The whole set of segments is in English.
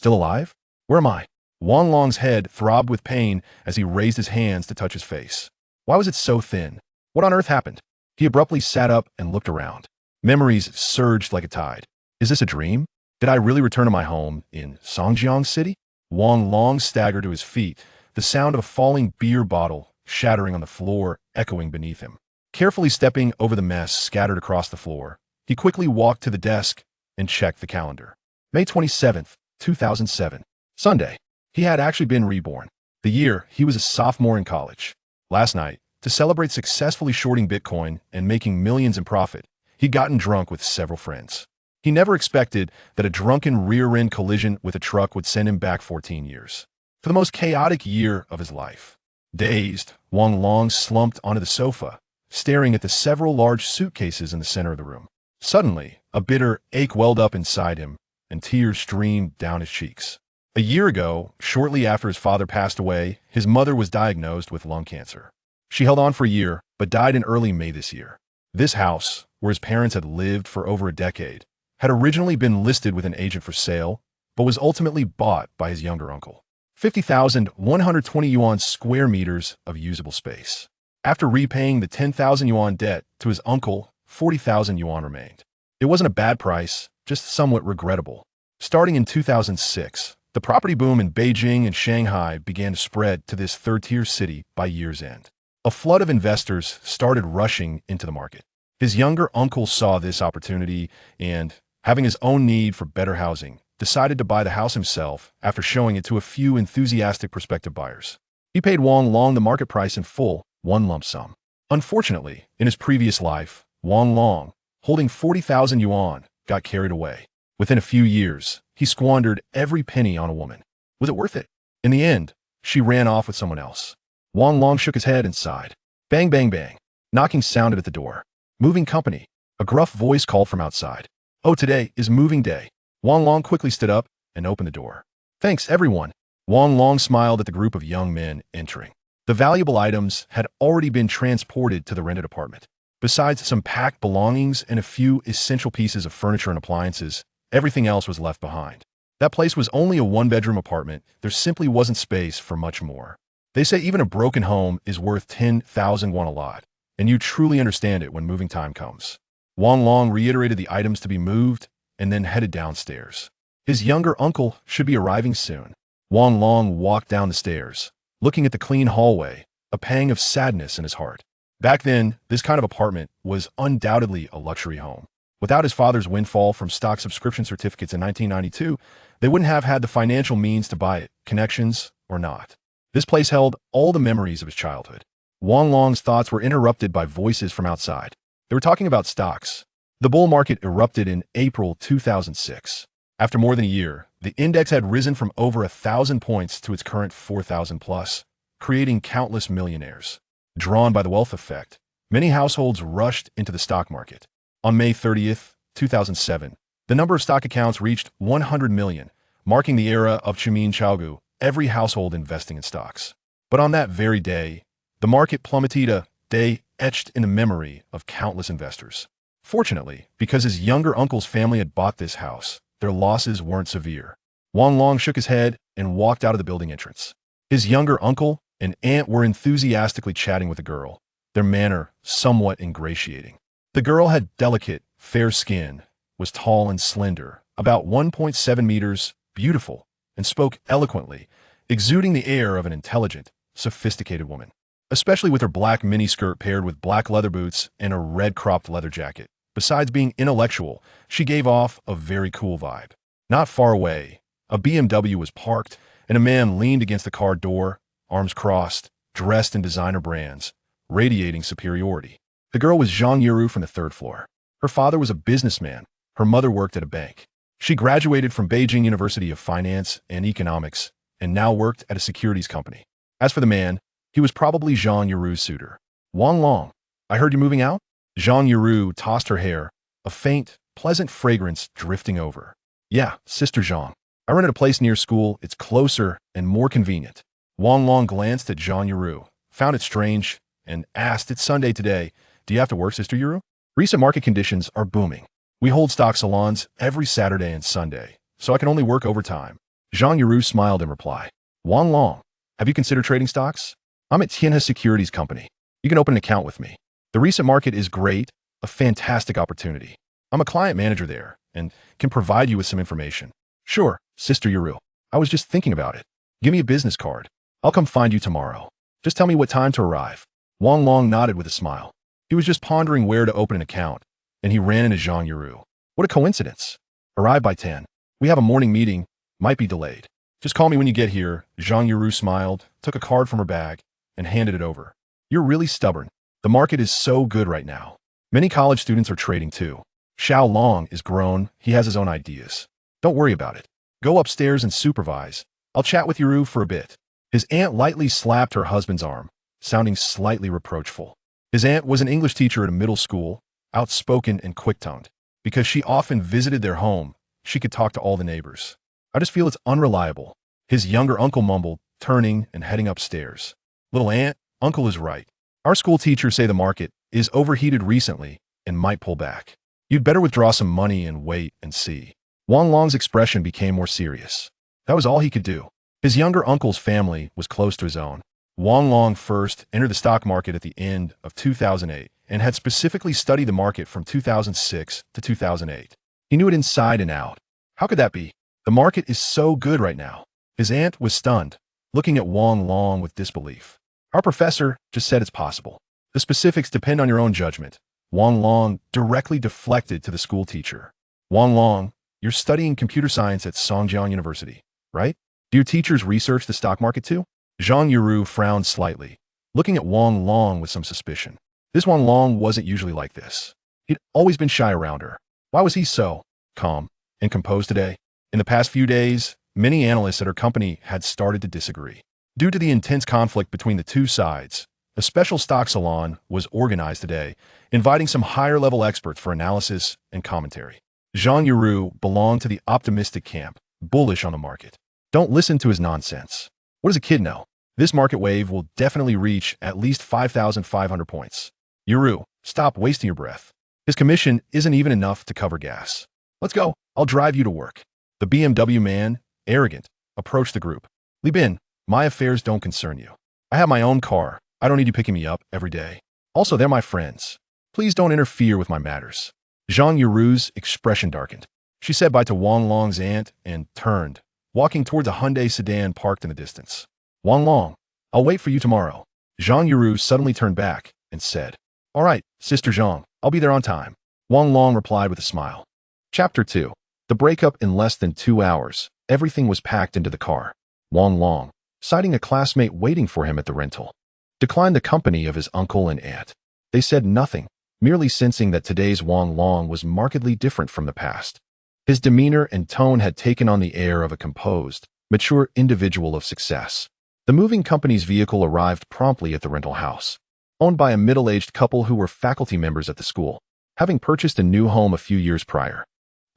Still alive? Where am I? Wang Long's head throbbed with pain as he raised his hands to touch his face. Why was it so thin? What on earth happened? He abruptly sat up and looked around. Memories surged like a tide. Is this a dream? Did I really return to my home in Songjiang City? Wang Long staggered to his feet, the sound of a falling beer bottle shattering on the floor echoing beneath him. Carefully stepping over the mess scattered across the floor, he quickly walked to the desk and checked the calendar. May 27th, 2007. Sunday. He had actually been reborn. The year he was a sophomore in college. Last night, to celebrate successfully shorting Bitcoin and making millions in profit, he'd gotten drunk with several friends. He never expected that a drunken rear-end collision with a truck would send him back 14 years. For the most chaotic year of his life. Dazed, Wang Long slumped onto the sofa, staring at the several large suitcases in the center of the room. Suddenly, a bitter ache welled up inside him, and tears streamed down his cheeks. A year ago, shortly after his father passed away, his mother was diagnosed with lung cancer. She held on for a year, but died in early May this year. This house, where his parents had lived for over a decade, had originally been listed with an agent for sale, but was ultimately bought by his younger uncle. 50,120 yuan square meters of usable space. After repaying the 10,000 yuan debt to his uncle, 40,000 yuan remained. It wasn't a bad price, just somewhat regrettable. Starting in 2006, the property boom in Beijing and Shanghai began to spread to this third-tier city by year's end. A flood of investors started rushing into the market. His younger uncle saw this opportunity and, having his own need for better housing, decided to buy the house himself after showing it to a few enthusiastic prospective buyers. He paid Wang Long the market price in full, one lump sum. Unfortunately, in his previous life, Wang Long, holding 40,000 yuan, got carried away. Within a few years, he squandered every penny on a woman. Was it worth it? In the end, she ran off with someone else. Wang Long shook his head and sighed. Bang, bang, bang. Knocking sounded at the door. Moving company. A gruff voice called from outside. Oh, today is moving day. Wang Long quickly stood up and opened the door. Thanks, everyone. Wang Long smiled at the group of young men entering. The valuable items had already been transported to the rented apartment. Besides some packed belongings and a few essential pieces of furniture and appliances, everything else was left behind. That place was only a one-bedroom apartment. There simply wasn't space for much more. They say even a broken home is worth 10,000 yuan a lot, and you truly understand it when moving time comes. Wang Long reiterated the items to be moved and then headed downstairs. His younger uncle should be arriving soon. Wang Long walked down the stairs, looking at the clean hallway, a pang of sadness in his heart. Back then, this kind of apartment was undoubtedly a luxury home. Without his father's windfall from stock subscription certificates in 1992, they wouldn't have had the financial means to buy it, connections or not. This place held all the memories of his childhood. Wang Long's thoughts were interrupted by voices from outside. They were talking about stocks. The bull market erupted in April 2006. After more than a year, the index had risen from over 1,000 points to its current 4,000 plus, creating countless millionaires. Drawn by the wealth effect, many households rushed into the stock market. On May 30th, 2007, the number of stock accounts reached 100 million, marking the era of Chumin Chaogu, every household investing in stocks. But on that very day, the market plummeted, a day etched in the memory of countless investors. Fortunately, because his younger uncle's family had bought this house, their losses weren't severe. Wang Long shook his head and walked out of the building entrance. His younger uncle and aunt were enthusiastically chatting with the girl, their manner somewhat ingratiating. The girl had delicate, fair skin, was tall and slender, about 1.7 meters, beautiful, and spoke eloquently, exuding the air of an intelligent, sophisticated woman. Especially with her black miniskirt paired with black leather boots and a red cropped leather jacket. Besides being intellectual, she gave off a very cool vibe. Not far away, a BMW was parked, and a man leaned against the car door, arms crossed, dressed in designer brands, radiating superiority. The girl was Zhang Yiru from the third floor. Her father was a businessman. Her mother worked at a bank. She graduated from Beijing University of Finance and Economics and now worked at a securities company. As for the man, he was probably Zhang Yiru's suitor. Wang Long, I heard you moving out? Zhang Yiru tossed her hair, a faint, pleasant fragrance drifting over. Yeah, Sister Zhang. I rented a place near school. It's closer and more convenient. Wang Long glanced at Zhang Yiru, found it strange, and asked, it's Sunday today. Do you have to work, Sister Yiru? Recent market conditions are booming. We hold stock salons every Saturday and Sunday, so I can only work overtime. Zhang Yuru smiled in reply. Wang Long, have you considered trading stocks? I'm at Tianhe Securities Company. You can open an account with me. The recent market is great, a fantastic opportunity. I'm a client manager there and can provide you with some information. Sure, Sister Yuru. I was just thinking about it. Give me a business card. I'll come find you tomorrow. Just tell me what time to arrive. Wang Long nodded with a smile. He was just pondering where to open an account, and he ran into Zhang Yuru. What a coincidence. Arrive by 10. We have a morning meeting. Might be delayed. Just call me when you get here. Zhang Yuru smiled, took a card from her bag, and handed it over. You're really stubborn. The market is so good right now. Many college students are trading too. Xiao Long is grown. He has his own ideas. Don't worry about it. Go upstairs and supervise. I'll chat with Yuru for a bit. His aunt lightly slapped her husband's arm, sounding slightly reproachful. His aunt was an English teacher at a middle school, outspoken and quick-tongued. Because she often visited their home, she could talk to all the neighbors. I just feel it's unreliable. His younger uncle mumbled, turning and heading upstairs. Little aunt, uncle is right. Our school teachers say the market is overheated recently and might pull back. You'd better withdraw some money and wait and see. Wang Long's expression became more serious. That was all he could do. His younger uncle's family was close to his own. Wang Long first entered the stock market at the end of 2008 and had specifically studied the market from 2006 to 2008. He knew it inside and out. How could that be? The market is so good right now. His aunt was stunned, looking at Wang Long with disbelief. Our professor just said it's possible. The specifics depend on your own judgment. Wang Long directly deflected to the school teacher. Wang Long, you're studying computer science at Songjiang University, right? Do your teachers research the stock market too? Zhang Yuru frowned slightly, looking at Wang Long with some suspicion. This Wang Long wasn't usually like this. He'd always been shy around her. Why was he so calm and composed today? In the past few days, many analysts at her company had started to disagree. Due to the intense conflict between the two sides, a special stock salon was organized today, inviting some higher-level experts for analysis and commentary. Zhang Yuru belonged to the optimistic camp, bullish on the market. Don't listen to his nonsense. What does a kid know? This market wave will definitely reach at least 5,500 points. Yuru, stop wasting your breath. His commission isn't even enough to cover gas. Let's go. I'll drive you to work. The BMW man, arrogant, approached the group. Li Bin, my affairs don't concern you. I have my own car. I don't need you picking me up every day. Also, they're my friends. Please don't interfere with my matters. Zhang Yuru's expression darkened. She said bye to Wang Long's aunt and turned, walking towards a Hyundai sedan parked in the distance. Wang Long, I'll wait for you tomorrow. Zhang Yuru suddenly turned back and said, All right, Sister Zhang, I'll be there on time. Wang Long replied with a smile. Chapter 2. The breakup in less than 2 hours. Everything was packed into the car. Wang Long, citing a classmate waiting for him at the rental, declined the company of his uncle and aunt. They said nothing, merely sensing that today's Wang Long was markedly different from the past. His demeanor and tone had taken on the air of a composed, mature individual of success. The moving company's vehicle arrived promptly at the rental house, owned by a middle-aged couple who were faculty members at the school, having purchased a new home a few years prior.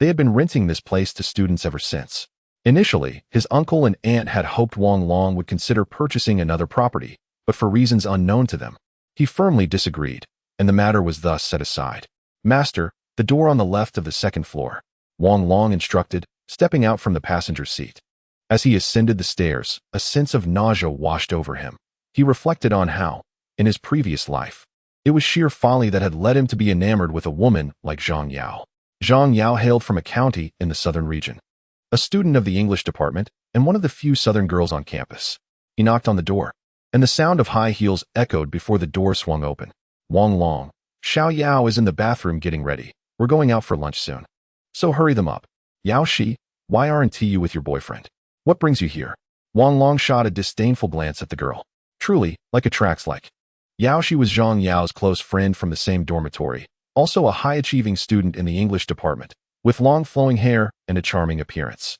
They had been renting this place to students ever since. Initially, his uncle and aunt had hoped Wang Long would consider purchasing another property, but for reasons unknown to them, he firmly disagreed, and the matter was thus set aside. Master, the door on the left of the second floor, Wang Long instructed, stepping out from the passenger seat. As he ascended the stairs, a sense of nausea washed over him. He reflected on how, in his previous life, it was sheer folly that had led him to be enamored with a woman like Zhang Yao. Zhang Yao hailed from a county in the southern region, a student of the English department and one of the few southern girls on campus. He knocked on the door, and the sound of high heels echoed before the door swung open. Wang Long, Xiao Yao is in the bathroom getting ready. We're going out for lunch soon. So hurry them up. Yao Shi, why aren't you with your boyfriend? What brings you here? Wang Long shot a disdainful glance at the girl. Truly, like attracts like. Yao Shi was Zhang Yao's close friend from the same dormitory, also a high-achieving student in the English department, with long flowing hair and a charming appearance.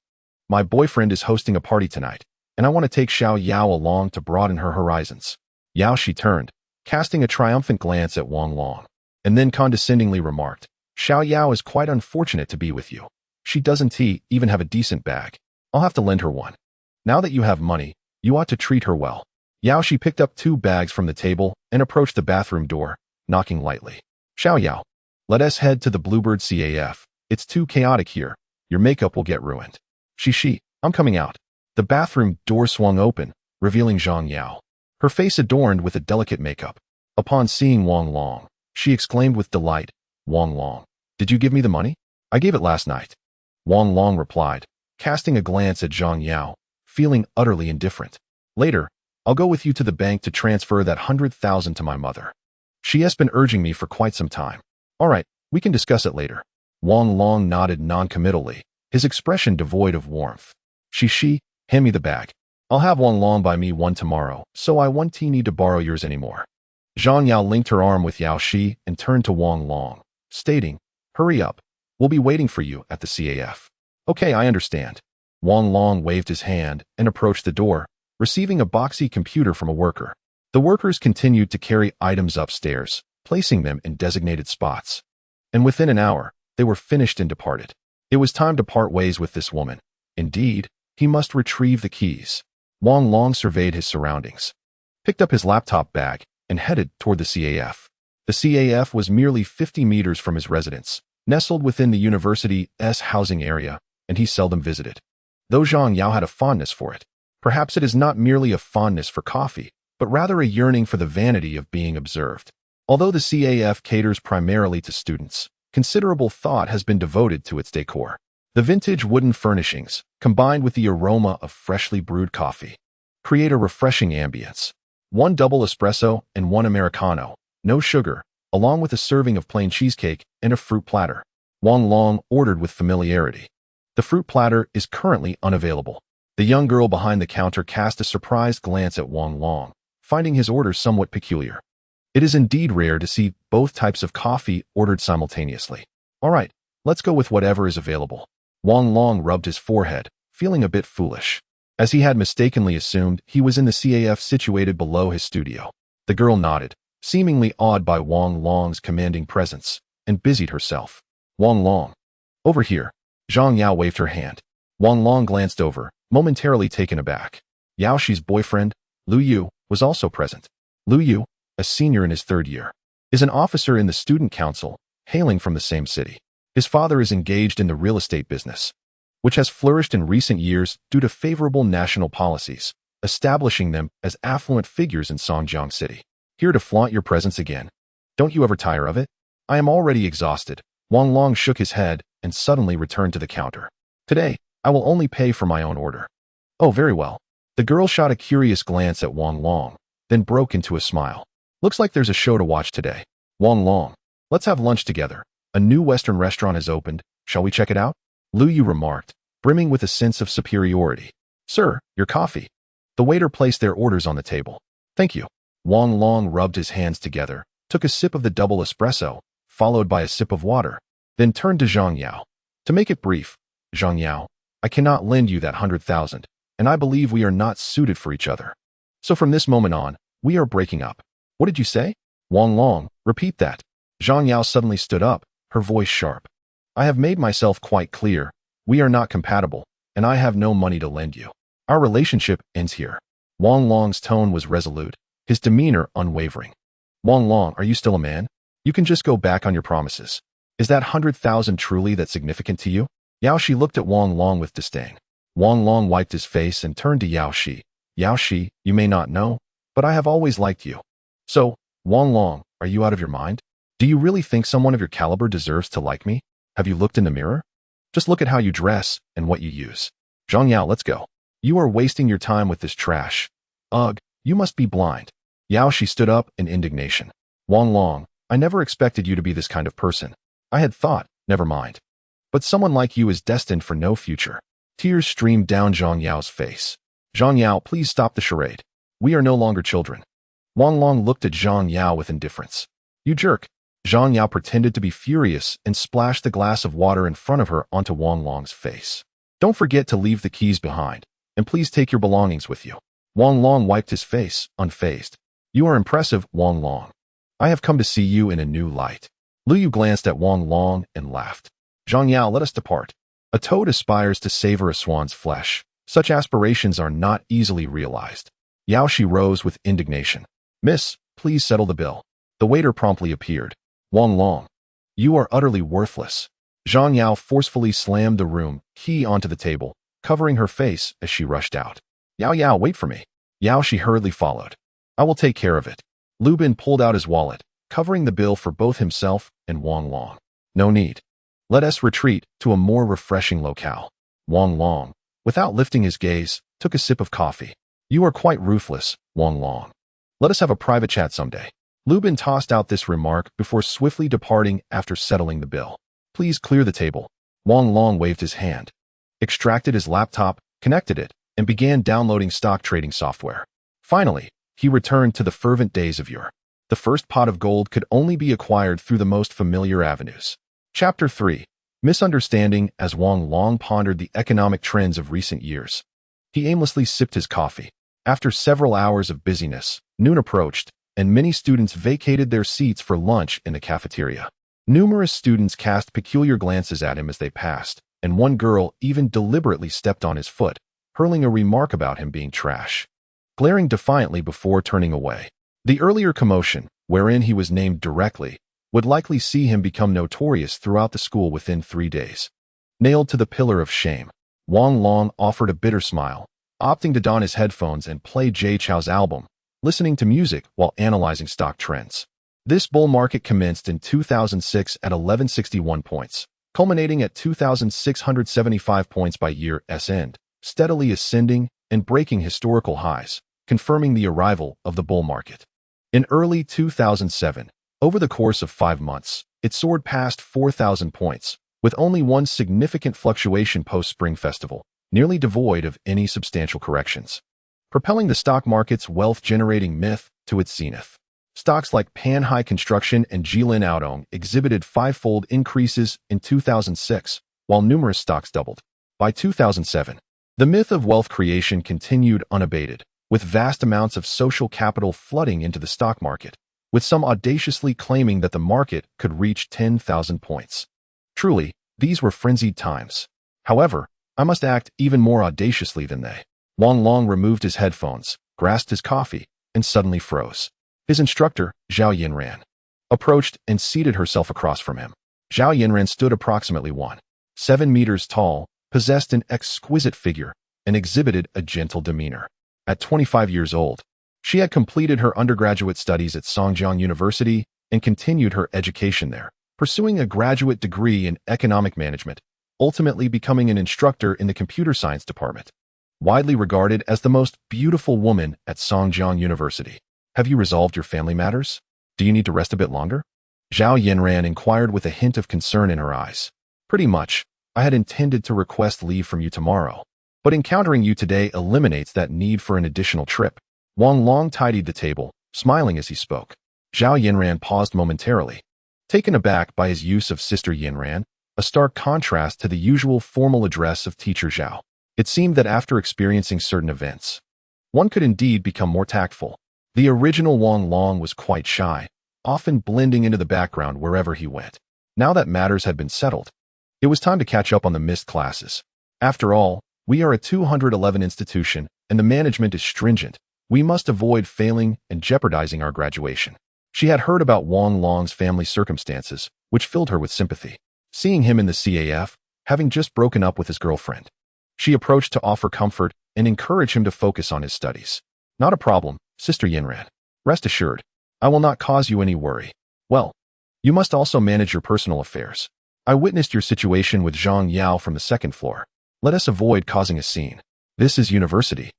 My boyfriend is hosting a party tonight, and I want to take Xiao Yao along to broaden her horizons. Yao Shi turned, casting a triumphant glance at Wang Long, and then condescendingly remarked, Xiao Yao is quite unfortunate to be with you. She doesn't even have a decent bag. I'll have to lend her one. Now that you have money, you ought to treat her well. Yao Shi picked up 2 bags from the table and approached the bathroom door, knocking lightly. Xiao Yao, let us head to the Bluebird CAF. It's too chaotic here. Your makeup will get ruined. She, I'm coming out. The bathroom door swung open, revealing Zhang Yao, her face adorned with a delicate makeup. Upon seeing Wang Long, she exclaimed with delight, "Wang Long, did you give me the money? I gave it last night." Wang Long replied, casting a glance at Zhang Yao, feeling utterly indifferent. "Later, I'll go with you to the bank to transfer that 100,000 to my mother. She has been urging me for quite some time." "All right, we can discuss it later." Wang Long nodded non-committally, his expression devoid of warmth. She, hand me the bag. I'll have Wang Long buy me one tomorrow, so I won't need to borrow yours anymore. Zhang Yao linked her arm with Yao Shi and turned to Wang Long, stating, "Hurry up. We'll be waiting for you at the CAF." "Okay, I understand." Wang Long waved his hand and approached the door, receiving a boxy computer from a worker. The workers continued to carry items upstairs, placing them in designated spots. And within an hour, they were finished and departed. It was time to part ways with this woman. Indeed, he must retrieve the keys. Wang Long surveyed his surroundings, picked up his laptop bag, and headed toward the CAF. The CAF was merely 50 meters from his residence, nestled within the university's housing area, and he seldom visited. Though Zhang Yao had a fondness for it, perhaps it is not merely a fondness for coffee, but rather a yearning for the vanity of being observed. Although the CAF caters primarily to students, considerable thought has been devoted to its decor. The vintage wooden furnishings, combined with the aroma of freshly brewed coffee, create a refreshing ambience. One double espresso and one Americano, no sugar, along with a serving of plain cheesecake and a fruit platter. Wang Long ordered with familiarity. The fruit platter is currently unavailable. The young girl behind the counter cast a surprised glance at Wang Long, finding his order somewhat peculiar. It is indeed rare to see both types of coffee ordered simultaneously. "All right, let's go with whatever is available." Wang Long rubbed his forehead, feeling a bit foolish, as he had mistakenly assumed he was in the CAF situated below his studio. The girl nodded, seemingly awed by Wang Long's commanding presence, and busied herself. "Wang Long, over here." Zhang Yao waved her hand. Wang Long glanced over, momentarily taken aback. Yao Shi's boyfriend, Lu Yu, was also present. Lu Yu, a senior in his third year, is an officer in the student council, hailing from the same city. His father is engaged in the real estate business, which has flourished in recent years due to favorable national policies, establishing them as affluent figures in Songjiang City. "Here to flaunt your presence again. Don't you ever tire of it?" "I am already exhausted." Wang Long shook his head and suddenly returned to the counter. "Today, I will only pay for my own order." "Oh, very well." The girl shot a curious glance at Wang Long, then broke into a smile. "Looks like there's a show to watch today. Wang Long, let's have lunch together. A new Western restaurant has opened. Shall we check it out?" Lu Yu remarked, brimming with a sense of superiority. "Sir, your coffee." The waiter placed their orders on the table. "Thank you." Wang Long rubbed his hands together, took a sip of the double espresso, followed by a sip of water, then turned to Zhang Yao. "To make it brief, Zhang Yao, I cannot lend you that 100,000, and I believe we are not suited for each other. So from this moment on, we are breaking up." "What did you say?" "Wang Long, repeat that." Zhang Yao suddenly stood up, her voice sharp. "I have made myself quite clear. We are not compatible, and I have no money to lend you. Our relationship ends here." Wang Long's tone was resolute, his demeanor unwavering. "Wang Long, are you still a man? You can just go back on your promises. Is that 100,000 truly that significant to you?" Yao Shi looked at Wang Long with disdain. Wang Long wiped his face and turned to Yao Shi. "Yao Shi, you may not know, but I have always liked you." "So, Wang Long, are you out of your mind? Do you really think someone of your caliber deserves to like me? Have you looked in the mirror? Just look at how you dress and what you use." "Zhang Yao, let's go. You are wasting your time with this trash. Ugh, you must be blind." Yao Shi stood up in indignation. "Wang Long, I never expected you to be this kind of person. I had thought, never mind. But someone like you is destined for no future." Tears streamed down Zhang Yao's face. "Zhang Yao, please stop the charade. We are no longer children." Wang Long looked at Zhang Yao with indifference. "You jerk." Zhang Yao pretended to be furious and splashed the glass of water in front of her onto Wang Long's face. "Don't forget to leave the keys behind, and please take your belongings with you." Wang Long wiped his face, unfazed. "You are impressive, Wang Long. I have come to see you in a new light." Lu Yu glanced at Wang Long and laughed. "Zhang Yao, let us depart. A toad aspires to savor a swan's flesh. Such aspirations are not easily realized." Yao Shi rose with indignation. "Miss, please settle the bill." The waiter promptly appeared. "Wang Long, you are utterly worthless." Zhang Yao forcefully slammed the room key onto the table, covering her face as she rushed out. Yao Yao, wait for me. Yao, she hurriedly followed. I will take care of it. Lu Bin pulled out his wallet, covering the bill for both himself and Wang Long. No need. Let us retreat to a more refreshing locale. Wang Long, without lifting his gaze, took a sip of coffee. You are quite ruthless, Wang Long. Let us have a private chat someday. Lu Bin tossed out this remark before swiftly departing after settling the bill. Please clear the table. Wang Long waved his hand, extracted his laptop, connected it, and began downloading stock trading software. Finally, he returned to the fervent days of yore. The first pot of gold could only be acquired through the most familiar avenues. Chapter 3. Misunderstanding. As Wang Long pondered the economic trends of recent years, he aimlessly sipped his coffee. After several hours of busyness, noon approached, and many students vacated their seats for lunch in the cafeteria. Numerous students cast peculiar glances at him as they passed, and one girl even deliberately stepped on his foot, hurling a remark about him being trash, glaring defiantly before turning away. The earlier commotion, wherein he was named directly, would likely see him become notorious throughout the school within 3 days. Nailed to the pillar of shame, Wang Long offered a bitter smile, opting to don his headphones and play Jay Chou's album, listening to music while analyzing stock trends. This bull market commenced in 2006 at 1161 points, culminating at 2,675 points by year's end, steadily ascending and breaking historical highs, confirming the arrival of the bull market. In early 2007, over the course of 5 months, it soared past 4,000 points, with only one significant fluctuation post-Spring Festival, nearly devoid of any substantial corrections, propelling the stock market's wealth-generating myth to its zenith. Stocks like Panhai Construction and Jilin Aodong exhibited 5-fold increases in 2006, while numerous stocks doubled. By 2007, the myth of wealth creation continued unabated, with vast amounts of social capital flooding into the stock market, with some audaciously claiming that the market could reach 10,000 points. Truly, these were frenzied times. However, I must act even more audaciously than they. Wang Long removed his headphones, grasped his coffee, and suddenly froze. His instructor, Zhao Yinran, approached and seated herself across from him. Zhao Yinran stood approximately 1.7 meters tall, possessed an exquisite figure, and exhibited a gentle demeanor. At 25 years old, she had completed her undergraduate studies at Songjiang University and continued her education there, pursuing a graduate degree in economic management, ultimately becoming an instructor in the computer science department. Widely regarded as the most beautiful woman at Songjiang University. Have you resolved your family matters? Do you need to rest a bit longer? Zhao Yinran inquired with a hint of concern in her eyes. Pretty much. I had intended to request leave from you tomorrow, but encountering you today eliminates that need for an additional trip. Wang Long tidied the table, smiling as he spoke. Zhao Yinran paused momentarily, taken aback by his use of Sister Yinran, a stark contrast to the usual formal address of Teacher Zhao. It seemed that after experiencing certain events, one could indeed become more tactful. The original Wang Long was quite shy, often blending into the background wherever he went. Now that matters had been settled, it was time to catch up on the missed classes. After all, we are a 211 institution, and the management is stringent. We must avoid failing and jeopardizing our graduation. She had heard about Wang Long's family circumstances, which filled her with sympathy. Seeing him in the CAF, having just broken up with his girlfriend, she approached to offer comfort and encourage him to focus on his studies. Not a problem, Sister Yinran. Rest assured, I will not cause you any worry. Well, you must also manage your personal affairs. I witnessed your situation with Zhang Yao from the 2nd floor. Let us avoid causing a scene. This is university.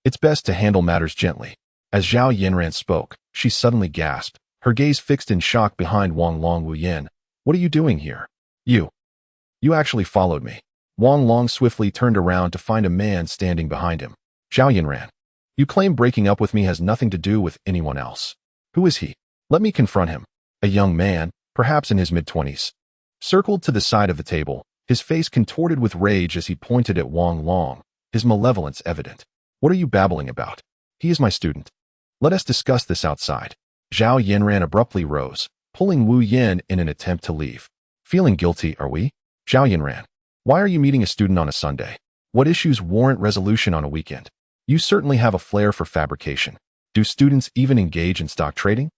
It's best to handle matters gently. As Zhao Yinran spoke, she suddenly gasped, her gaze fixed in shock behind Wang Long. Wu Yin, what are you doing here? You actually followed me. Wang Long swiftly turned around to find a man standing behind him. Zhao Yinran, you claim breaking up with me has nothing to do with anyone else. Who is he? Let me confront him. A young man, perhaps in his mid-20s, circled to the side of the table, his face contorted with rage as he pointed at Wang Long, his malevolence evident. What are you babbling about? He is my student. Let us discuss this outside. Zhao Yinran abruptly rose, pulling Wu Yin in an attempt to leave. Feeling guilty, are we? Zhao Yinran, why are you meeting a student on a Sunday? What issues warrant resolution on a weekend? You certainly have a flair for fabrication. Do students even engage in stock trading?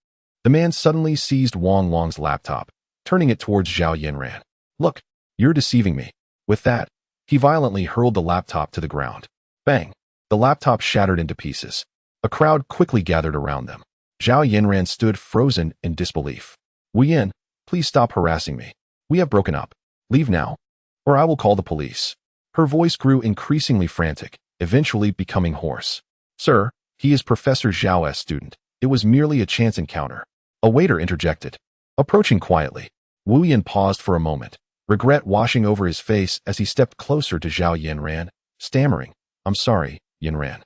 The man suddenly seized Wang Long's laptop, turning it towards Zhao Yinran. Look, you're deceiving me. With that, He violently hurled the laptop to the ground. Bang! The laptop shattered into pieces. A crowd quickly gathered around them. Zhao Yinran stood frozen in disbelief. Wu Yin, please stop harassing me. We have broken up. Leave now, or I will call the police. Her voice grew increasingly frantic, eventually becoming hoarse. Sir, he is Professor Zhao's student. It was merely a chance encounter. A waiter interjected. Approaching quietly, Wu Yin paused for a moment, regret washing over his face as he stepped closer to Zhao Yinran, stammering, I'm sorry, Yinran.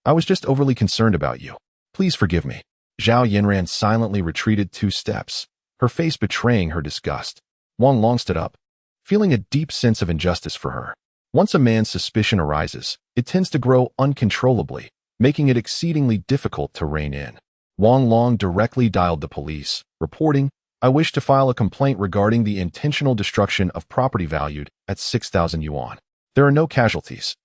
I was just overly concerned about you. Please forgive me. Zhao Yinran silently retreated 2 steps, her face betraying her disgust. Wang Long stood up, feeling a deep sense of injustice for her. Once a man's suspicion arises, it tends to grow uncontrollably, making it exceedingly difficult to rein in. Wang Long directly dialed the police, reporting, I wish to file a complaint regarding the intentional destruction of property valued at 6,000 yuan. There are no casualties.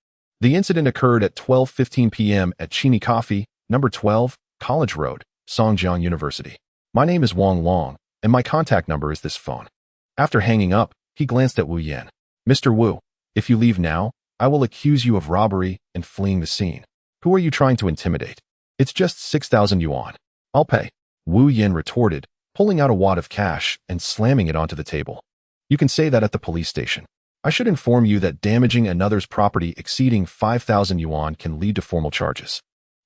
The incident occurred at 12:15 p.m. at Chini Coffee, number 12, College Road, Songjiang University. My name is Wang Long, and my contact number is this phone. After hanging up, he glanced at Wu Yin. Mr. Wu, if you leave now, I will accuse you of robbery and fleeing the scene. Who are you trying to intimidate? It's just 6,000 yuan. I'll pay. Wu Yin retorted, pulling out a wad of cash and slamming it onto the table. You can say that at the police station. I should inform you that damaging another's property exceeding 5,000 yuan can lead to formal charges.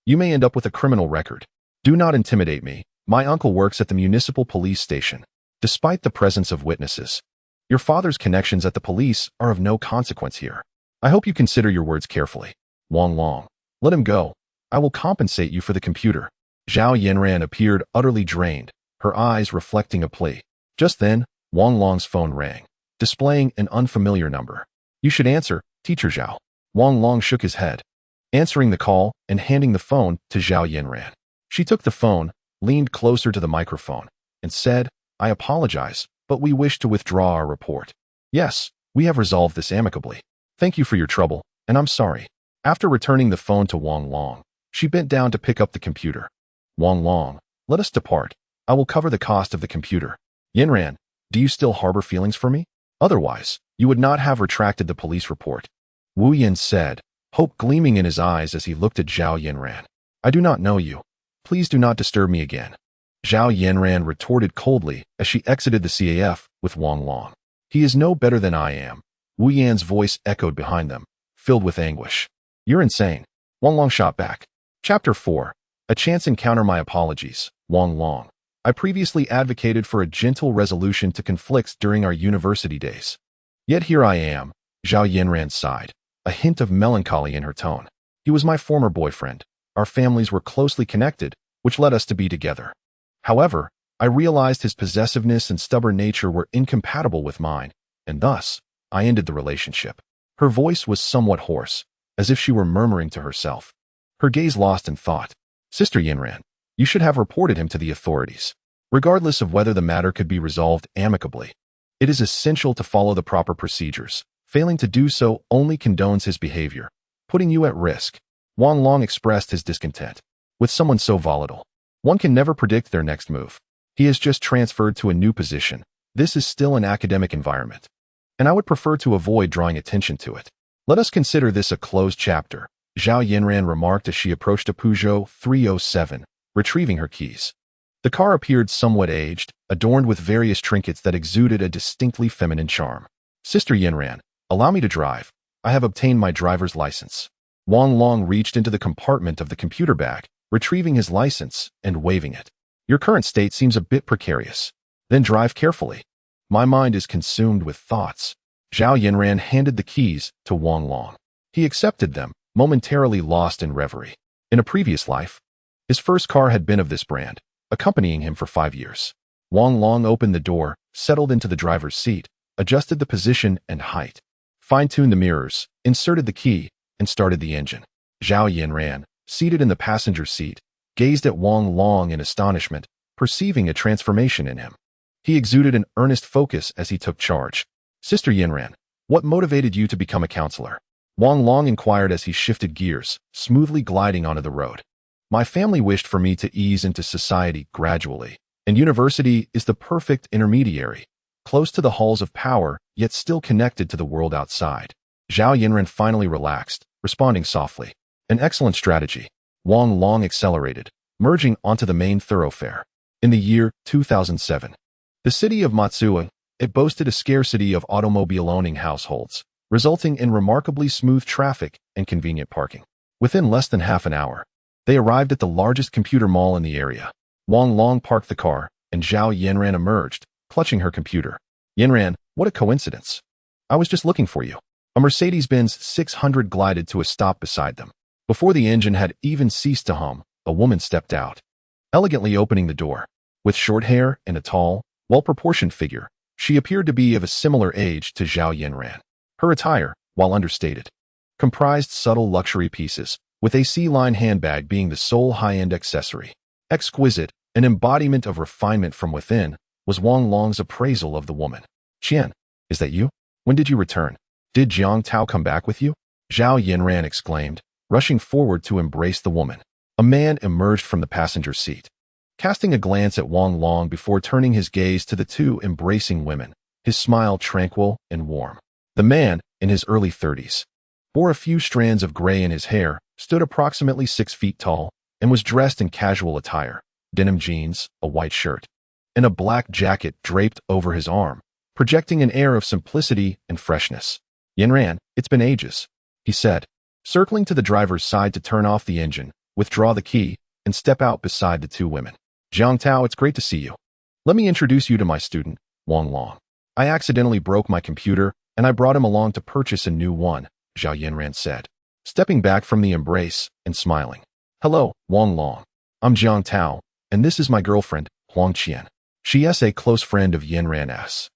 You may end up with a criminal record. Do not intimidate me. My uncle works at the municipal police station. Despite the presence of witnesses, your father's connections at the police are of no consequence here. I hope you consider your words carefully. Wang Long, let him go. I will compensate you for the computer. Zhao Yinran appeared utterly drained, her eyes reflecting a plea. Just then, Wang Long's phone rang, displaying an unfamiliar number. You should answer, Teacher Zhao. Wang Long shook his head, answering the call and handing the phone to Zhao Yinran. She took the phone, leaned closer to the microphone, and said, I apologize, but we wish to withdraw our report. Yes, we have resolved this amicably. Thank you for your trouble, and I'm sorry. After returning the phone to Wang Long, she bent down to pick up the computer. Wang Long, let us depart. I will cover the cost of the computer. Yinran, do you still harbor feelings for me? Otherwise, you would not have retracted the police report. Wu Yin said, hope gleaming in his eyes as he looked at Zhao Yinran. I do not know you. Please do not disturb me again. Zhao Yinran retorted coldly as she exited the CAF with Wang Long. He is no better than I am. Wu Yan's voice echoed behind them, filled with anguish. You're insane. Wang Long shot back. Chapter 4. A chance encounter. My apologies, Wang Long. I previously advocated for a gentle resolution to conflicts during our university days. Yet here I am. Zhao Yinran sighed, a hint of melancholy in her tone. He was my former boyfriend. Our families were closely connected, which led us to be together. However, I realized his possessiveness and stubborn nature were incompatible with mine, and thus, I ended the relationship. Her voice was somewhat hoarse, as if she were murmuring to herself. Her gaze lost in thought. Sister Yinran, you should have reported him to the authorities. Regardless of whether the matter could be resolved amicably, it is essential to follow the proper procedures. Failing to do so only condones his behavior, putting you at risk. Wang Long expressed his discontent. With someone so volatile, one can never predict their next move. He has just transferred to a new position. This is still an academic environment, and I would prefer to avoid drawing attention to it. Let us consider this a closed chapter, Zhao Yinran remarked as she approached a Peugeot 307, retrieving her keys. The car appeared somewhat aged, adorned with various trinkets that exuded a distinctly feminine charm. Sister Yinran, allow me to drive. I have obtained my driver's license. Wang Long reached into the compartment of the computer bag, retrieving his license and waving it. Your current state seems a bit precarious. Then drive carefully. My mind is consumed with thoughts. Zhao Yinran handed the keys to Wang Long. He accepted them, momentarily lost in reverie. In a previous life, his first car had been of this brand, accompanying him for 5 years. Wang Long opened the door, settled into the driver's seat, adjusted the position and height, fine-tuned the mirrors, inserted the key, and started the engine. Zhao Yinran, seated in the passenger seat, gazed at Wang Long in astonishment, perceiving a transformation in him. He exuded an earnest focus as he took charge. Sister Yinran, what motivated you to become a counselor? Wang Long inquired as he shifted gears, smoothly gliding onto the road. My family wished for me to ease into society gradually, and university is the perfect intermediary, close to the halls of power, yet still connected to the world outside. Zhao Yinren finally relaxed, responding softly. An excellent strategy. Wang Long accelerated, merging onto the main thoroughfare. In the year 2007, the city of Matsue, it boasted a scarcity of automobile-owning households, resulting in remarkably smooth traffic and convenient parking. Within less than half an hour, they arrived at the largest computer mall in the area. Wang Long parked the car, and Zhao Yinren emerged, clutching her computer. Yinren, what a coincidence. I was just looking for you. A Mercedes-Benz 600 glided to a stop beside them. Before the engine had even ceased to hum, a woman stepped out, elegantly opening the door. With short hair and a tall, well-proportioned figure, she appeared to be of a similar age to Zhao Yinren. Her attire, while understated, comprised subtle luxury pieces, with a C-line handbag being the sole high-end accessory. Exquisite, an embodiment of refinement from within, was Wang Long's appraisal of the woman. Qian, is that you? When did you return? Did Jiang Tao come back with you? Zhao Yinren exclaimed, rushing forward to embrace the woman. A man emerged from the passenger seat, casting a glance at Wang Long before turning his gaze to the two embracing women, his smile tranquil and warm. The man, in his early 30s, bore a few strands of gray in his hair, stood approximately 6 feet tall, and was dressed in casual attire, denim jeans, a white shirt, and a black jacket draped over his arm, projecting an air of simplicity and freshness. Yinren, it's been ages, he said, circling to the driver's side to turn off the engine, withdraw the key, and step out beside the two women. Jiang Tao, it's great to see you. Let me introduce you to my student, Wang Long. I accidentally broke my computer, and I brought him along to purchase a new one, Zhao Yinren said, stepping back from the embrace and smiling. Hello, Wang Long. I'm Jiang Tao, and this is my girlfriend, Huang Qian. She is a close friend of Yinren's.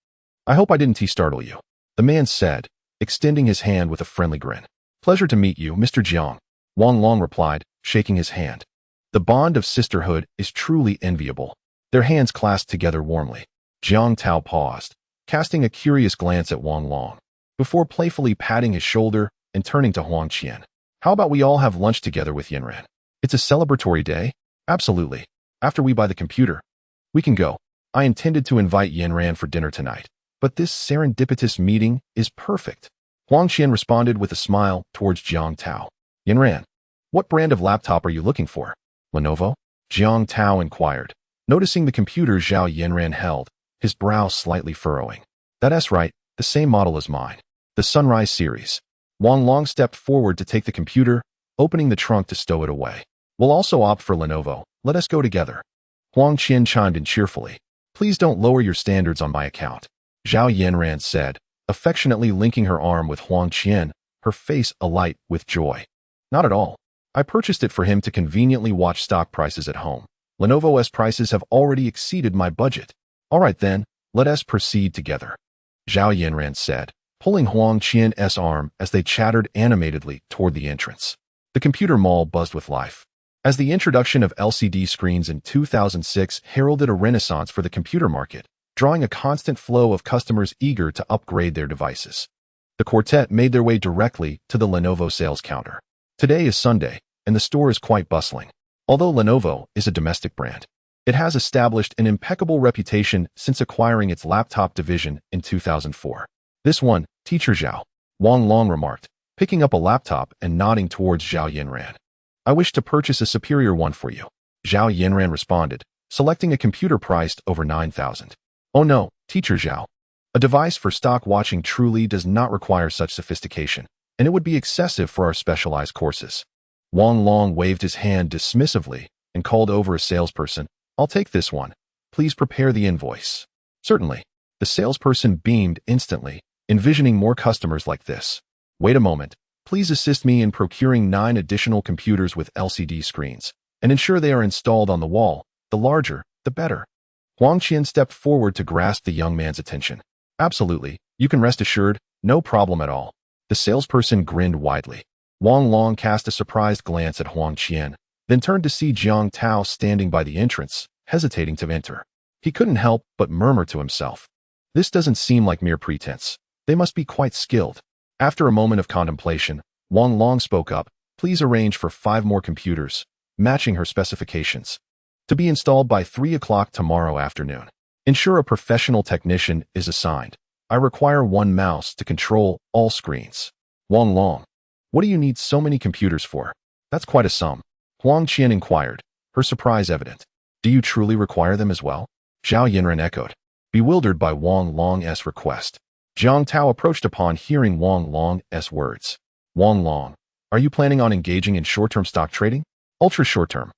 I hope I didn't startle you, the man said, extending his hand with a friendly grin. Pleasure to meet you, Mr. Jiang, Wang Long replied, shaking his hand. The bond of sisterhood is truly enviable. Their hands clasped together warmly. Jiang Tao paused, casting a curious glance at Wang Long, before playfully patting his shoulder and turning to Huang Qian. How about we all have lunch together with Yinren? It's a celebratory day? Absolutely. After we buy the computer, we can go. I intended to invite Yinren for dinner tonight, but this serendipitous meeting is perfect. Huang Qian responded with a smile towards Jiang Tao. Yinren, what brand of laptop are you looking for? Lenovo? Jiang Tao inquired, noticing the computer Zhao Yinren held, his brow slightly furrowing. That's right, the same model as mine. The Sunrise series. Wang Long stepped forward to take the computer, opening the trunk to stow it away. We'll also opt for Lenovo. Let us go together. Huang Qian chimed in cheerfully. Please don't lower your standards on my account, Zhao Yinren said, affectionately linking her arm with Huang Qian, her face alight with joy. Not at all. I purchased it for him to conveniently watch stock prices at home. Lenovo's prices have already exceeded my budget. All right then, let us proceed together, Zhao Yinren said, pulling Huang Qian's arm as they chattered animatedly toward the entrance. The computer mall buzzed with life, as the introduction of LCD screens in 2006 heralded a renaissance for the computer market, drawing a constant flow of customers eager to upgrade their devices. The quartet made their way directly to the Lenovo sales counter. Today is Sunday, and the store is quite bustling. Although Lenovo is a domestic brand, it has established an impeccable reputation since acquiring its laptop division in 2004. This one, Teacher Zhao, Wang Long remarked, picking up a laptop and nodding towards Zhao Yinren. I wish to purchase a superior one for you, Zhao Yinren responded, selecting a computer priced over 9,000. Oh no, Teacher Zhao. A device for stock watching truly does not require such sophistication, and it would be excessive for our specialized courses. Wang Long waved his hand dismissively and called over a salesperson. I'll take this one. Please prepare the invoice. Certainly. The salesperson beamed instantly, envisioning more customers like this. Wait a moment. Please assist me in procuring 9 additional computers with LCD screens, and ensure they are installed on the wall. The larger, the better. Huang Qian stepped forward to grasp the young man's attention. Absolutely. You can rest assured. No problem at all. The salesperson grinned widely. Wang Long cast a surprised glance at Huang Qian, then turned to see Jiang Tao standing by the entrance, hesitating to enter. He couldn't help but murmur to himself. This doesn't seem like mere pretense. They must be quite skilled. After a moment of contemplation, Wang Long spoke up. Please arrange for 5 more computers, matching her specifications, to be installed by 3 o'clock tomorrow afternoon. Ensure a professional technician is assigned. I require 1 mouse to control all screens. Wang Long, what do you need so many computers for? That's quite a sum. Huang Qian inquired, her surprise evident. Do you truly require them as well? Zhao Yinren echoed, bewildered by Wang Long's request. Jiang Tao approached upon hearing Wang Long's words. Wang Long, are you planning on engaging in short-term stock trading? Ultra short-term.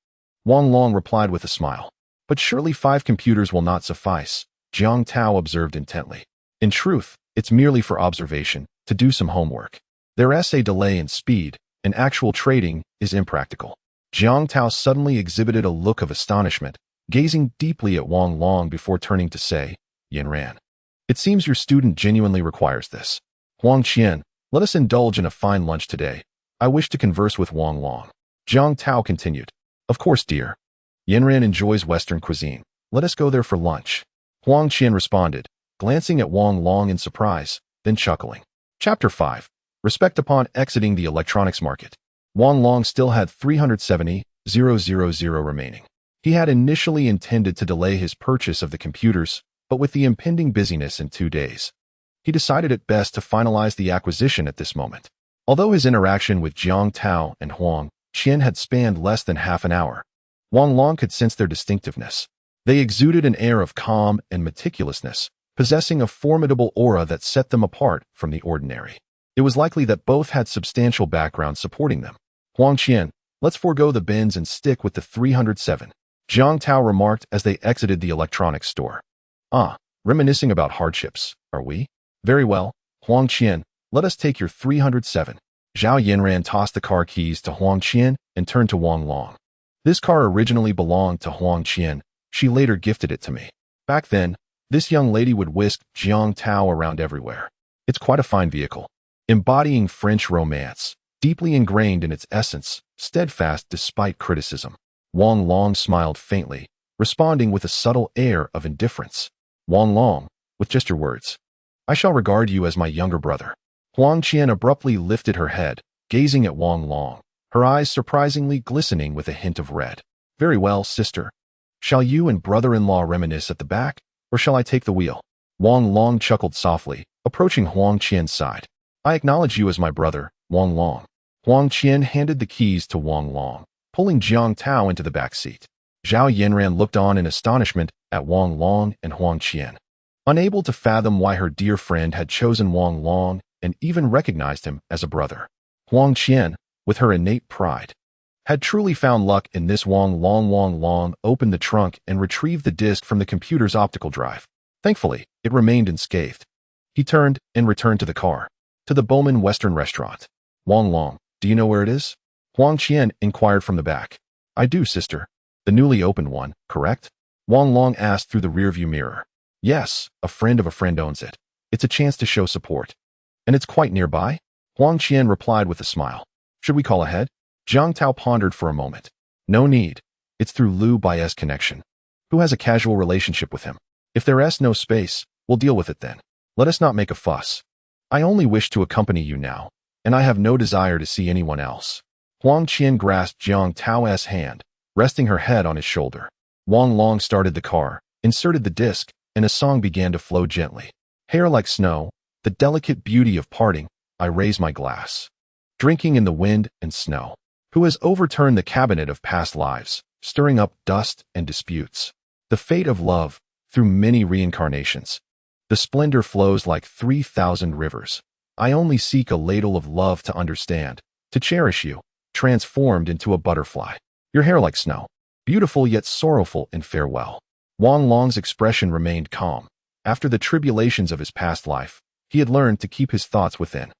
Wang Long replied with a smile. But surely 5 computers will not suffice, Jiang Tao observed intently. In truth, it's merely for observation, to do some homework. There's a delay in speed, and actual trading is impractical. Jiang Tao suddenly exhibited a look of astonishment, gazing deeply at Wang Long before turning to say, Yinran, it seems your student genuinely requires this. Huang Qian, let us indulge in a fine lunch today. I wish to converse with Wang Long. Jiang Tao continued. Of course, dear. Yinran enjoys Western cuisine. Let us go there for lunch. Huang Qian responded, glancing at Wang Long in surprise, then chuckling. Chapter 5. Respect upon exiting the electronics market. Wang Long still had 370,000 remaining. He had initially intended to delay his purchase of the computers, but with the impending busyness in 2 days, he decided it best to finalize the acquisition at this moment. Although his interaction with Jiang Tao and Huang Qian had spanned less than half an hour, Wang Long could sense their distinctiveness. They exuded an air of calm and meticulousness, possessing a formidable aura that set them apart from the ordinary. It was likely that both had substantial backgrounds supporting them. Huang Qian, let's forego the bins and stick with the 307. Jiang Tao remarked as they exited the electronics store. Reminiscing about hardships, are we? Very well, Huang Qian, let us take your 307. Zhao Yinran tossed the car keys to Huang Qian and turned to Wang Long. This car originally belonged to Huang Qian. She later gifted it to me. Back then, this young lady would whisk Jiang Tao around everywhere. It's quite a fine vehicle, embodying French romance, deeply ingrained in its essence, steadfast despite criticism. Wang Long smiled faintly, responding with a subtle air of indifference. Wang Long, with just your words. I shall regard you as my younger brother. Huang Qian abruptly lifted her head, gazing at Wang Long, her eyes surprisingly glistening with a hint of red. Very well, sister. Shall you and brother-in-law reminisce at the back, or shall I take the wheel? Wang Long chuckled softly, approaching Huang Qian's side. I acknowledge you as my brother, Wang Long. Huang Qian handed the keys to Wang Long, pulling Jiang Tao into the back seat. Zhao Yinran looked on in astonishment at Wang Long and Huang Qian, unable to fathom why her dear friend had chosen Wang Long and even recognized him as a brother. Huang Qian, with her innate pride, had truly found luck in this. Wang Long opened the trunk and retrieved the disk from the computer's optical drive. Thankfully, it remained unscathed. He turned and returned to the car, to the Bowman Western restaurant. Wang Long, do you know where it is? Huang Qian inquired from the back. I do, sister. The newly opened one, correct? Wang Long asked through the rearview mirror. Yes, a friend of a friend owns it. It's a chance to show support. And it's quite nearby? Huang Qian replied with a smile. Should we call ahead? Jiang Tao pondered for a moment. No need. It's through Liu Bai's connection. Who has a casual relationship with him? If there's no space, we'll deal with it then. Let us not make a fuss. I only wish to accompany you now, and I have no desire to see anyone else. Huang Qian grasped Jiang Tao's hand, resting her head on his shoulder. Wang Long started the car, inserted the disc, and a song began to flow gently. Hair like snow, the delicate beauty of parting, I raise my glass. Drinking in the wind and snow. Who has overturned the cabinet of past lives, stirring up dust and disputes? The fate of love, through many reincarnations. The splendor flows like 3,000 rivers. I only seek a ladle of love to understand, to cherish you, transformed into a butterfly. Your hair like snow, beautiful yet sorrowful in farewell. Wang Long's expression remained calm. After the tribulations of his past life, he had learned to keep his thoughts within.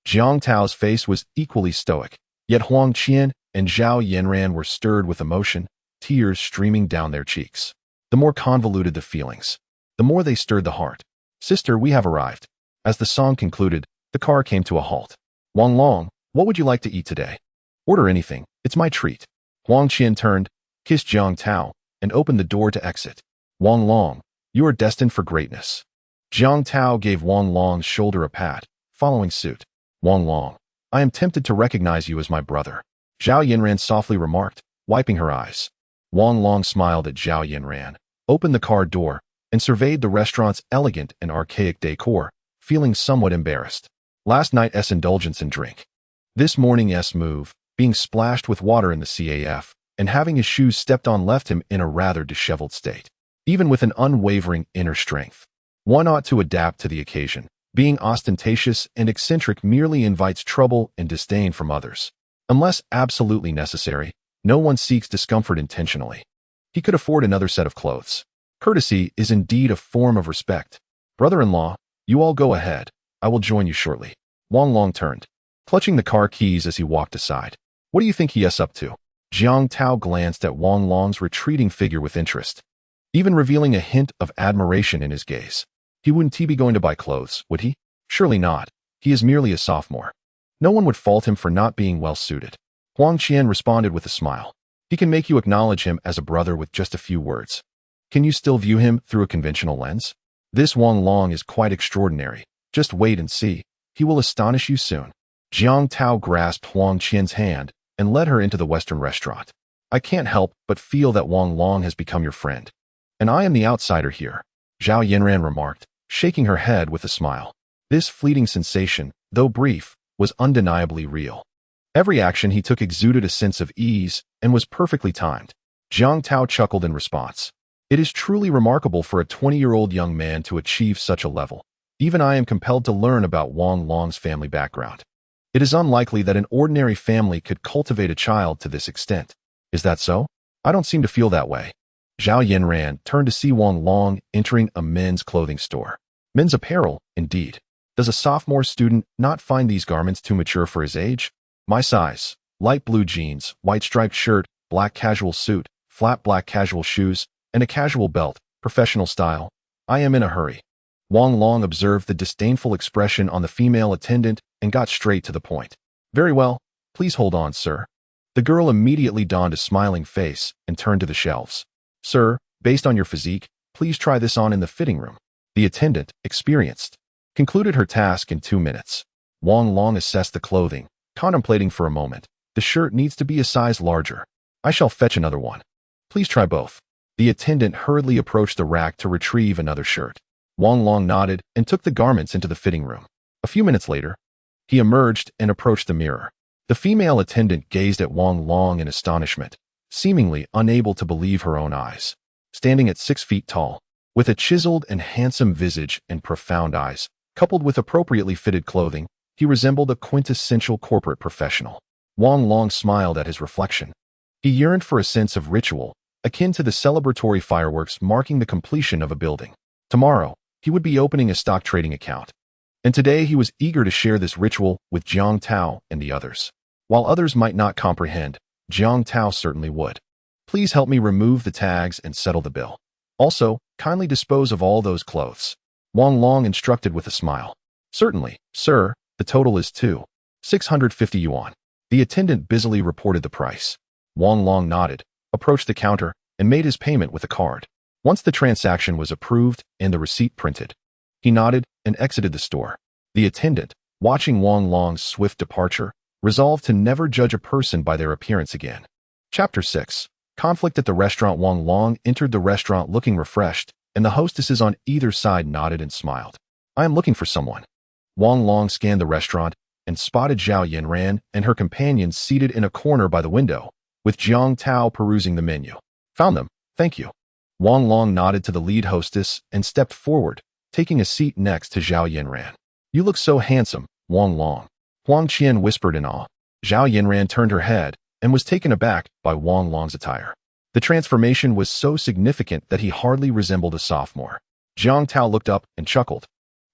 Jiang Tao's face was equally stoic, yet Huang Qian and Zhao Yinran were stirred with emotion, tears streaming down their cheeks. The more convoluted the feelings, the more they stirred the heart. Sister, we have arrived. As the song concluded, the car came to a halt. Wang Long, what would you like to eat today? Order anything, it's my treat. Huang Qian turned, kissed Jiang Tao, and opened the door to exit. Wang Long, you are destined for greatness. Jiang Tao gave Wang Long's shoulder a pat, following suit. Wang Long, I am tempted to recognize you as my brother. Zhao Yinran softly remarked, wiping her eyes. Wang Long smiled at Zhao Yinran, opened the car door, and surveyed the restaurant's elegant and archaic decor, feeling somewhat embarrassed. Last night's indulgence and drink. This morning's move, being splashed with water in the CAF, and having his shoes stepped on left him in a rather disheveled state. Even with an unwavering inner strength, one ought to adapt to the occasion. Being ostentatious and eccentric merely invites trouble and disdain from others. Unless absolutely necessary, no one seeks discomfort intentionally. He could afford another set of clothes. Courtesy is indeed a form of respect. Brother-in-law, you all go ahead. I will join you shortly. Wang Long turned, clutching the car keys as he walked aside. What do you think he is up to? Jiang Tao glanced at Wang Long's retreating figure with interest, even revealing a hint of admiration in his gaze. He wouldn't be going to buy clothes, would he? Surely not. He is merely a sophomore. No one would fault him for not being well-suited. Huang Qian responded with a smile. He can make you acknowledge him as a brother with just a few words. Can you still view him through a conventional lens? This Wang Long is quite extraordinary. Just wait and see. He will astonish you soon. Jiang Tao grasped Huang Qian's hand and led her into the Western restaurant. I can't help but feel that Wang Long has become your friend. And I am the outsider here, Zhao Yanran remarked, shaking her head with a smile. This fleeting sensation, though brief, was undeniably real. Every action he took exuded a sense of ease and was perfectly timed. Jiang Tao chuckled in response. It is truly remarkable for a 20-year-old young man to achieve such a level. Even I am compelled to learn about Wang Long's family background. It is unlikely that an ordinary family could cultivate a child to this extent. Is that so? I don't seem to feel that way. Zhao Yanran turned to see Wang Long entering a men's clothing store. Men's apparel, indeed. Does a sophomore student not find these garments too mature for his age? My size: light blue jeans, white striped shirt, black casual suit, flat black casual shoes, and a casual belt, professional style. I am in a hurry. Wang Long observed the disdainful expression on the female attendant and got straight to the point. Very well, please hold on, sir. The girl immediately donned a smiling face and turned to the shelves. Sir, based on your physique, please try this on in the fitting room. The attendant, experienced, concluded her task in 2 minutes. Wang Long assessed the clothing, contemplating for a moment. The shirt needs to be a size larger. I shall fetch another one. Please try both. The attendant hurriedly approached the rack to retrieve another shirt. Wang Long nodded and took the garments into the fitting room. A few minutes later, he emerged and approached the mirror. The female attendant gazed at Wang Long in astonishment, seemingly unable to believe her own eyes. Standing at 6 feet tall, with a chiseled and handsome visage and profound eyes, coupled with appropriately fitted clothing, he resembled a quintessential corporate professional. Wang Long smiled at his reflection. He yearned for a sense of ritual, akin to the celebratory fireworks marking the completion of a building. Tomorrow, he would be opening a stock trading account. And today he was eager to share this ritual with Jiang Tao and the others. While others might not comprehend, Jiang Tao certainly would. Please help me remove the tags and settle the bill. Also, kindly dispose of all those clothes. Wang Long instructed with a smile. Certainly, sir, the total is 650 yuan. The attendant busily reported the price. Wang Long nodded, approached the counter, and made his payment with a card. Once the transaction was approved and the receipt printed, he nodded and exited the store. The attendant, watching Wang Long's swift departure, resolved to never judge a person by their appearance again. Chapter 6. Conflict at the restaurant. Wang Long entered the restaurant looking refreshed, and the hostesses on either side nodded and smiled. I am looking for someone. Wang Long scanned the restaurant and spotted Zhao Yanran and her companions seated in a corner by the window, with Jiang Tao perusing the menu. Found them, thank you. Wang Long nodded to the lead hostess and stepped forward, taking a seat next to Zhao Yanran. You look so handsome, Wang Long. Huang Qian whispered in awe. Zhao Yanran turned her head and was taken aback by Wang Long's attire. The transformation was so significant that he hardly resembled a sophomore. Jiang Tao looked up and chuckled.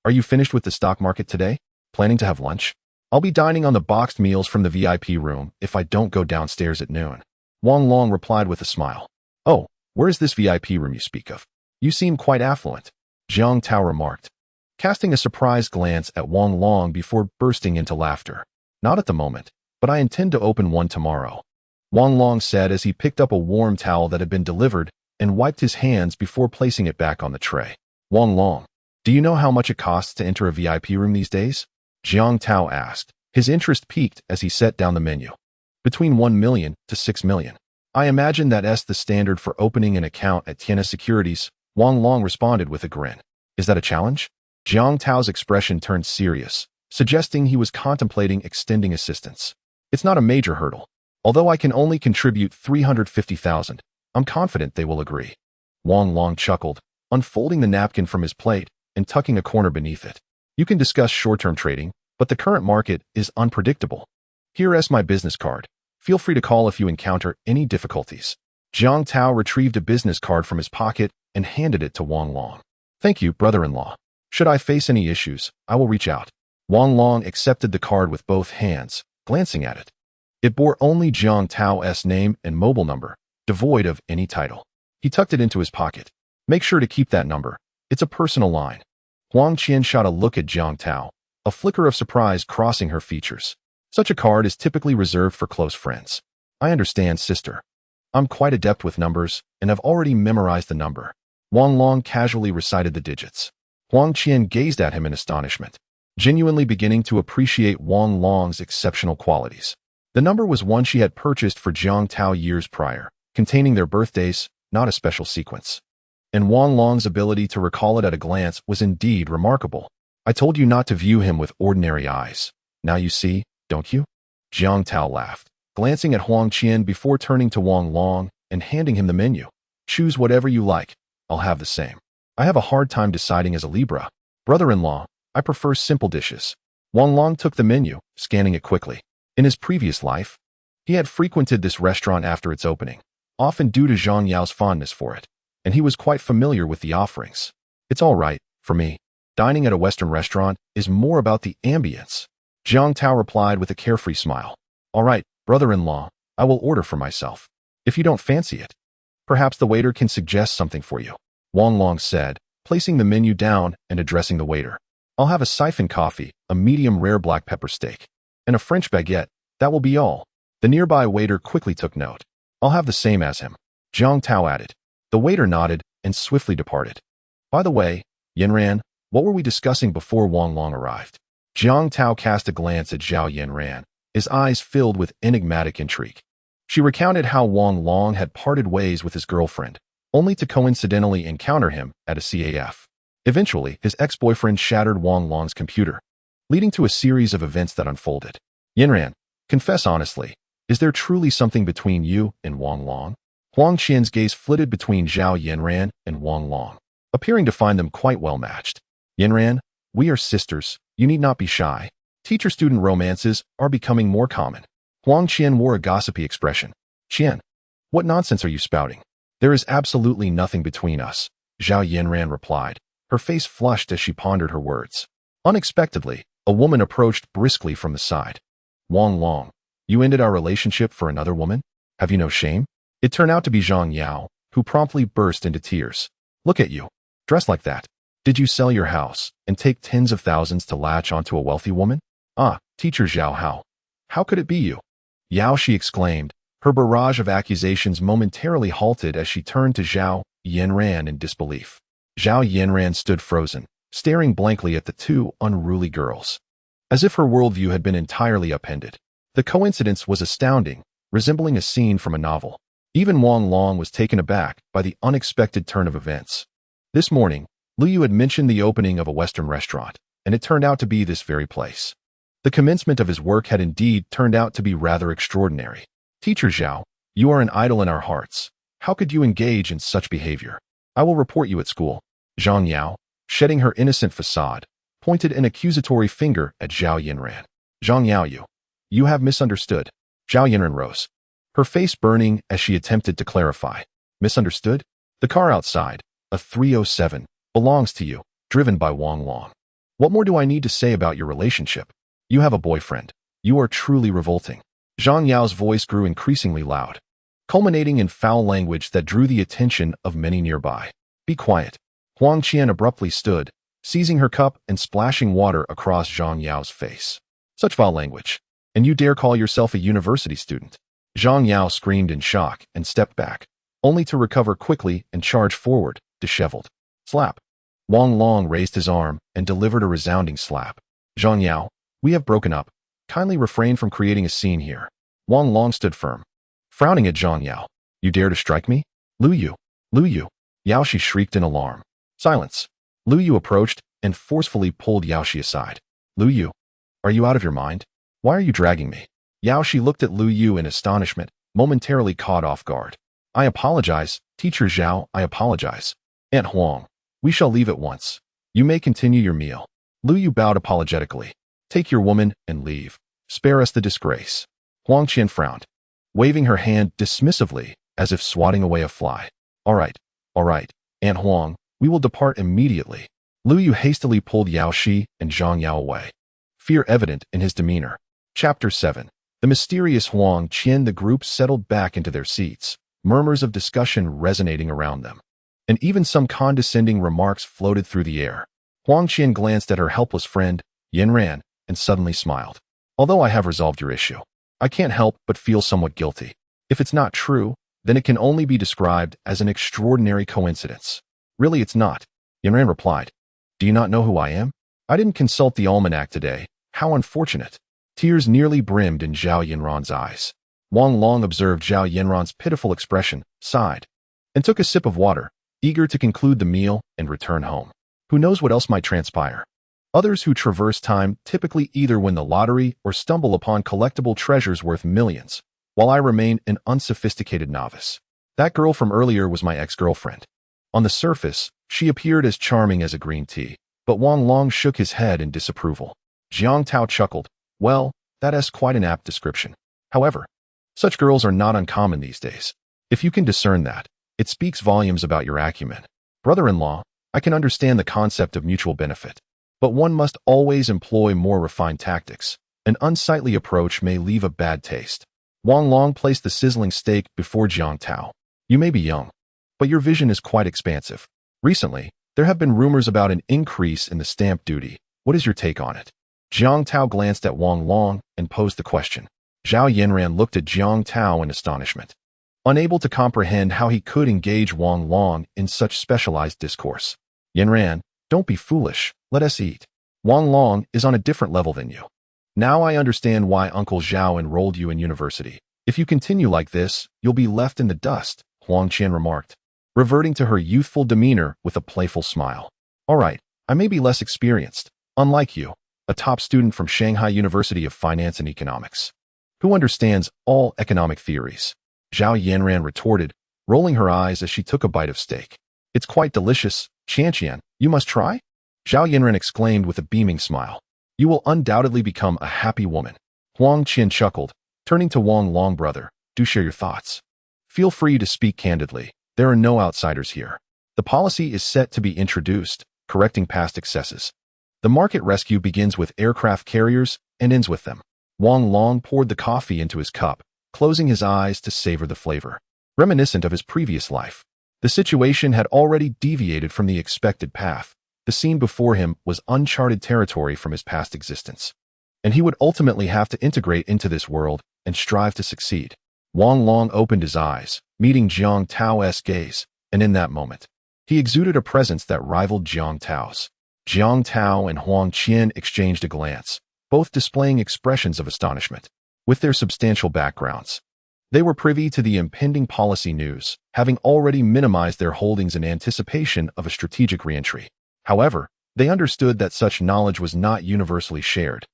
Are you finished with the stock market today? Planning to have lunch? I'll be dining on the boxed meals from the VIP room if I don't go downstairs at noon. Wang Long replied with a smile. Oh, where is this VIP room you speak of? You seem quite affluent, Jiang Tao remarked, casting a surprised glance at Wang Long before bursting into laughter. Not at the moment, but I intend to open one tomorrow, Wang Long said as he picked up a warm towel that had been delivered and wiped his hands before placing it back on the tray. Wang Long, do you know how much it costs to enter a VIP room these days? Jiang Tao asked. His interest peaked as he set down the menu. Between 1 million to 6 million. I imagine that's the standard for opening an account at Tiana Securities, Wang Long responded with a grin. Is that a challenge? Jiang Tao's expression turned serious, suggesting he was contemplating extending assistance. It's not a major hurdle. Although I can only contribute 350,000, I'm confident they will agree. Wang Long chuckled, unfolding the napkin from his plate and tucking a corner beneath it. You can discuss short-term trading, but the current market is unpredictable. Here is my business card. Feel free to call if you encounter any difficulties. Jiang Tao retrieved a business card from his pocket and handed it to Wang Long. Thank you, brother-in-law. Should I face any issues, I will reach out. Wang Long accepted the card with both hands, glancing at it. It bore only Jiang Tao's name and mobile number, devoid of any title. He tucked it into his pocket. Make sure to keep that number. It's a personal line. Huang Qian shot a look at Jiang Tao, a flicker of surprise crossing her features. Such a card is typically reserved for close friends. I understand, sister. I'm quite adept with numbers and have already memorized the number. Wang Long casually recited the digits. Huang Qian gazed at him in astonishment, genuinely beginning to appreciate Wang Long's exceptional qualities. The number was one she had purchased for Jiang Tao years prior, containing their birthdays, not a special sequence. And Wang Long's ability to recall it at a glance was indeed remarkable. I told you not to view him with ordinary eyes. Now you see, don't you? Jiang Tao laughed, glancing at Huang Qian before turning to Wang Long and handing him the menu. Choose whatever you like. I'll have the same. I have a hard time deciding as a Libra. Brother-in-law, I prefer simple dishes. Wang Long took the menu, scanning it quickly. In his previous life, he had frequented this restaurant after its opening, often due to Zhang Yao's fondness for it, and he was quite familiar with the offerings. It's all right, for me. Dining at a Western restaurant is more about the ambience. Jiang Tao replied with a carefree smile. All right, brother-in-law, I will order for myself. If you don't fancy it, perhaps the waiter can suggest something for you. Wang Long said, placing the menu down and addressing the waiter. I'll have a siphon coffee, a medium rare black pepper steak, and a French baguette. That will be all. The nearby waiter quickly took note. I'll have the same as him. Jiang Tao added. The waiter nodded and swiftly departed. By the way, Yanran, what were we discussing before Wang Long arrived? Jiang Tao cast a glance at Zhao Yanran, his eyes filled with enigmatic intrigue. She recounted how Wang Long had parted ways with his girlfriend, only to coincidentally encounter him at a CAF. Eventually, his ex-boyfriend shattered Wang Long's computer, leading to a series of events that unfolded. Yanran, confess honestly, is there truly something between you and Wang Long? Huang Qian's gaze flitted between Zhao Yanran and Wang Long, appearing to find them quite well matched. Yanran, we are sisters. You need not be shy. Teacher-student romances are becoming more common. Huang Qian wore a gossipy expression. Qian, what nonsense are you spouting? There is absolutely nothing between us, Zhao Yanran replied, her face flushed as she pondered her words. Unexpectedly, a woman approached briskly from the side. Wang Long, you ended our relationship for another woman? Have you no shame? It turned out to be Zhang Yao, who promptly burst into tears. Look at you, dressed like that. Did you sell your house and take tens of thousands to latch onto a wealthy woman? Ah, teacher Zhao Hao. How could it be you? Yao, she exclaimed, her barrage of accusations momentarily halted as she turned to Zhao Yanran in disbelief. Zhao Yanran stood frozen, staring blankly at the two unruly girls, as if her worldview had been entirely upended. The coincidence was astounding, resembling a scene from a novel. Even Wang Long was taken aback by the unexpected turn of events. This morning, Lu Yu had mentioned the opening of a Western restaurant, and it turned out to be this very place. The commencement of his work had indeed turned out to be rather extraordinary. Teacher Zhao, you are an idol in our hearts. How could you engage in such behavior? I will report you at school. Zhang Yao, shedding her innocent facade, pointed an accusatory finger at Zhao Yanran. Zhang Yao, you have misunderstood. Zhao Yanran rose, her face burning as she attempted to clarify. Misunderstood? The car outside, a 307, belongs to you, driven by Wang Long. What more do I need to say about your relationship? You have a boyfriend. You are truly revolting. Zhang Yao's voice grew increasingly loud, culminating in foul language that drew the attention of many nearby. Be quiet. Huang Qian abruptly stood, seizing her cup and splashing water across Zhang Yao's face. Such foul language. And you dare call yourself a university student? Zhang Yao screamed in shock and stepped back, only to recover quickly and charge forward, disheveled. Slap. Wang Long raised his arm and delivered a resounding slap. Zhang Yao, we have broken up. Kindly refrain from creating a scene here. Wang Long stood firm, frowning at Zhang Yao. You dare to strike me? Lu Yu. Lu Yu. Yao, she shrieked in alarm. Silence. Lu Yu approached and forcefully pulled Yao Shi aside. Lu Yu, Are you out of your mind? Why are you dragging me? Yao Shi looked at Lu Yu in astonishment, momentarily caught off guard. I apologize, Teacher Zhao, I apologize. Aunt Huang, we shall leave at once. You may continue your meal. Lu Yu bowed apologetically. Take your woman and leave. Spare us the disgrace. Huang Qian frowned, waving her hand dismissively as if swatting away a fly. All right, Aunt Huang, we will depart immediately. Lu Yu hastily pulled Yao Shi and Zhang Yao away, fear evident in his demeanor. Chapter 7. The mysterious Huang Qian. The group settled back into their seats, murmurs of discussion resonating around them, and even some condescending remarks floated through the air. Huang Qian glanced at her helpless friend, Yin Ran, and suddenly smiled. Although I have resolved your issue, I can't help but feel somewhat guilty. If it's not true, then it can only be described as an extraordinary coincidence. Really, it's not. Yin Ran replied. Do you not know who I am? I didn't consult the almanac today. How unfortunate. Tears nearly brimmed in Zhao Yinran's eyes. Wang Long observed Zhao Yinran's pitiful expression, sighed, and took a sip of water, eager to conclude the meal and return home. Who knows what else might transpire? Others who traverse time typically either win the lottery or stumble upon collectible treasures worth millions, while I remain an unsophisticated novice. That girl from earlier was my ex-girlfriend. On the surface, she appeared as charming as a green tea, but Wang Long shook his head in disapproval. Jiang Tao chuckled. Well, that's quite an apt description. However, such girls are not uncommon these days. If you can discern that, it speaks volumes about your acumen. Brother-in-law, I can understand the concept of mutual benefit, but one must always employ more refined tactics. An unsightly approach may leave a bad taste. Wang Long placed the sizzling steak before Jiang Tao. You may be young, but your vision is quite expansive. Recently, there have been rumors about an increase in the stamp duty. What is your take on it? Jiang Tao glanced at Wang Long and posed the question. Zhao Yinran looked at Jiang Tao in astonishment, unable to comprehend how he could engage Wang Long in such specialized discourse. Yinran, don't be foolish, let us eat. Wang Long is on a different level than you. Now I understand why Uncle Zhao enrolled you in university. If you continue like this, you'll be left in the dust, Huang Qian remarked, reverting to her youthful demeanor with a playful smile. All right, I may be less experienced, unlike you, a top student from Shanghai University of Finance and Economics, who understands all economic theories. Zhao Yanran retorted, rolling her eyes as she took a bite of steak. It's quite delicious, Qian, you must try? Zhao Yanran exclaimed with a beaming smile. You will undoubtedly become a happy woman. Huang Qian chuckled, turning to Wang Long. Brother, do share your thoughts. Feel free to speak candidly. There are no outsiders here. The policy is set to be introduced, correcting past excesses. The market rescue begins with aircraft carriers and ends with them. Wang Long poured the coffee into his cup, closing his eyes to savor the flavor. Reminiscent of his previous life, the situation had already deviated from the expected path. The scene before him was uncharted territory from his past existence, and he would ultimately have to integrate into this world and strive to succeed. Wang Long opened his eyes, meeting Jiang Tao's gaze, and in that moment, he exuded a presence that rivaled Jiang Tao's. Jiang Tao and Huang Qian exchanged a glance, both displaying expressions of astonishment. With their substantial backgrounds, they were privy to the impending policy news, having already minimized their holdings in anticipation of a strategic reentry. However, they understood that such knowledge was not universally shared.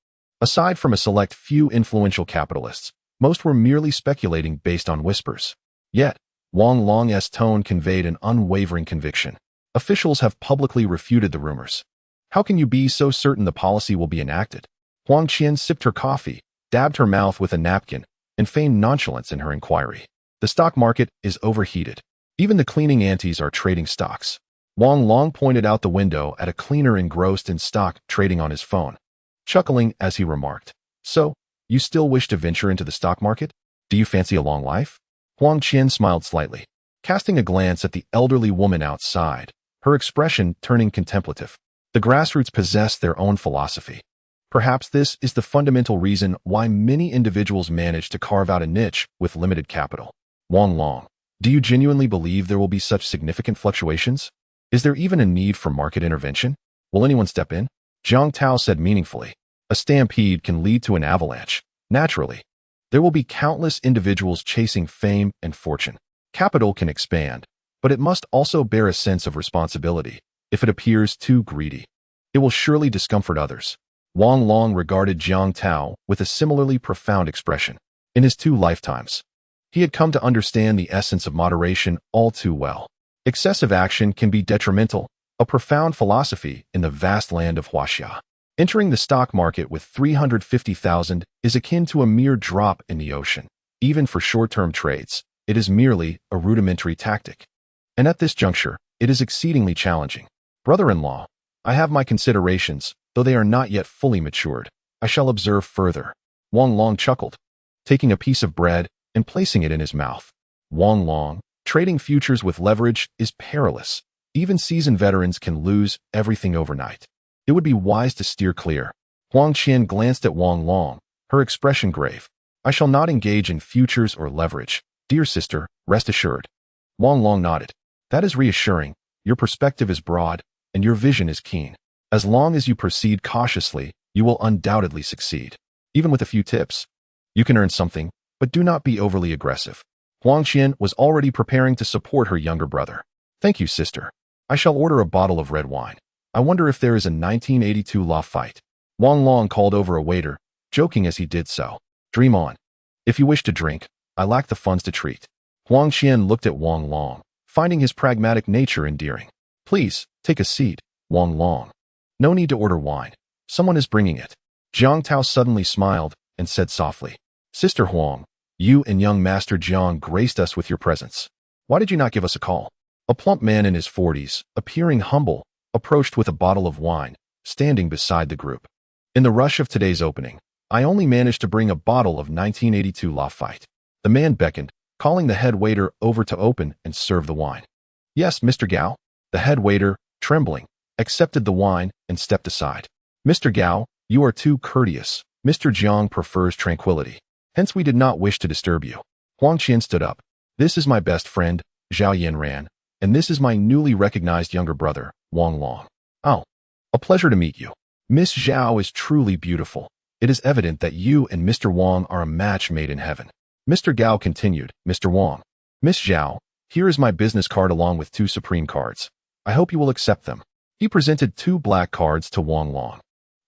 Aside from a select few influential capitalists, most were merely speculating based on whispers. Yet, Wang Long's tone conveyed an unwavering conviction. Officials have publicly refuted the rumors. How can you be so certain the policy will be enacted? Huang Qian sipped her coffee, dabbed her mouth with a napkin, and feigned nonchalance in her inquiry. The stock market is overheated. Even the cleaning aunties are trading stocks. Wang Long pointed out the window at a cleaner engrossed in stock trading on his phone, chuckling as he remarked, So, you still wish to venture into the stock market? Do you fancy a long life? Huang Qian smiled slightly, casting a glance at the elderly woman outside, her expression turning contemplative. The grassroots possess their own philosophy. Perhaps this is the fundamental reason why many individuals manage to carve out a niche with limited capital. Wang Long, do you genuinely believe there will be such significant fluctuations? Is there even a need for market intervention? Will anyone step in? Jiang Tao said meaningfully. A stampede can lead to an avalanche. Naturally, there will be countless individuals chasing fame and fortune. Capital can expand, but it must also bear a sense of responsibility. If it appears too greedy, it will surely discomfort others. Wang Long regarded Jiang Tao with a similarly profound expression. In his 2 lifetimes, he had come to understand the essence of moderation all too well. Excessive action can be detrimental, a profound philosophy in the vast land of Huaxia. Entering the stock market with 350,000 is akin to a mere drop in the ocean. Even for short-term trades, it is merely a rudimentary tactic. And at this juncture, it is exceedingly challenging. Brother-in-law, I have my considerations, though they are not yet fully matured. I shall observe further. Wang Long chuckled, taking a piece of bread and placing it in his mouth. Wang Long, trading futures with leverage is perilous. Even seasoned veterans can lose everything overnight. It would be wise to steer clear. Huang Qian glanced at Wang Long, her expression grave. I shall not engage in futures or leverage. Dear sister, rest assured. Wang Long nodded. That is reassuring. Your perspective is broad, and your vision is keen. As long as you proceed cautiously, you will undoubtedly succeed. Even with a few tips, you can earn something, but do not be overly aggressive. Huang Qian was already preparing to support her younger brother. Thank you, sister. I shall order a bottle of red wine. I wonder if there is a 1982 law fight. Wang Long called over a waiter, joking as he did so. Dream on. If you wish to drink, I lack the funds to treat. Huang Qian looked at Wang Long, finding his pragmatic nature endearing. Please, take a seat, Wang Long. No need to order wine. Someone is bringing it. Jiang Tao suddenly smiled and said softly, Sister Huang, you and young Master Jiang graced us with your presence. Why did you not give us a call? A plump man in his 40s, appearing humble, approached with a bottle of wine, standing beside the group. In the rush of today's opening, I only managed to bring a bottle of 1982 Lafite. The man beckoned, calling the head waiter over to open and serve the wine. Yes, Mr. Gao. The head waiter, trembling, accepted the wine and stepped aside. Mr. Gao, you are too courteous. Mr. Jiang prefers tranquility. Hence we did not wish to disturb you. Huang Qian stood up. This is my best friend, Zhao Yanran, and this is my newly recognized younger brother, Wang Long. Oh, a pleasure to meet you. Miss Zhao is truly beautiful. It is evident that you and Mr. Wang are a match made in heaven. Mr. Gao continued, Mr. Wang. Miss Zhao, here is my business card along with 2 supreme cards. I hope you will accept them. He presented 2 black cards to Wang Long.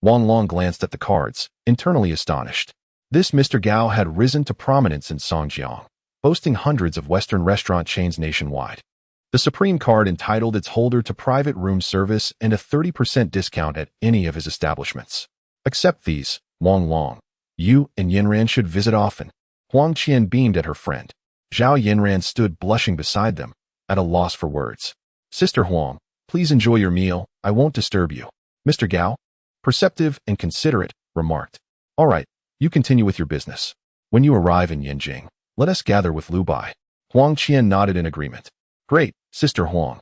Wang Long glanced at the cards, internally astonished. This Mr. Gao had risen to prominence in Songjiang, boasting hundreds of Western restaurant chains nationwide. The Supreme card entitled its holder to private room service and a 30% discount at any of his establishments. Accept these, Wang Long. You and Yanran should visit often. Huang Qian beamed at her friend. Zhao Yanran stood blushing beside them, at a loss for words. Sister Huang, please enjoy your meal. I won't disturb you. Mr. Gao, perceptive and considerate, remarked. All right, you continue with your business. When you arrive in Yanjing, let us gather with Lu Bai. Huang Qian nodded in agreement. Great, Sister Huang.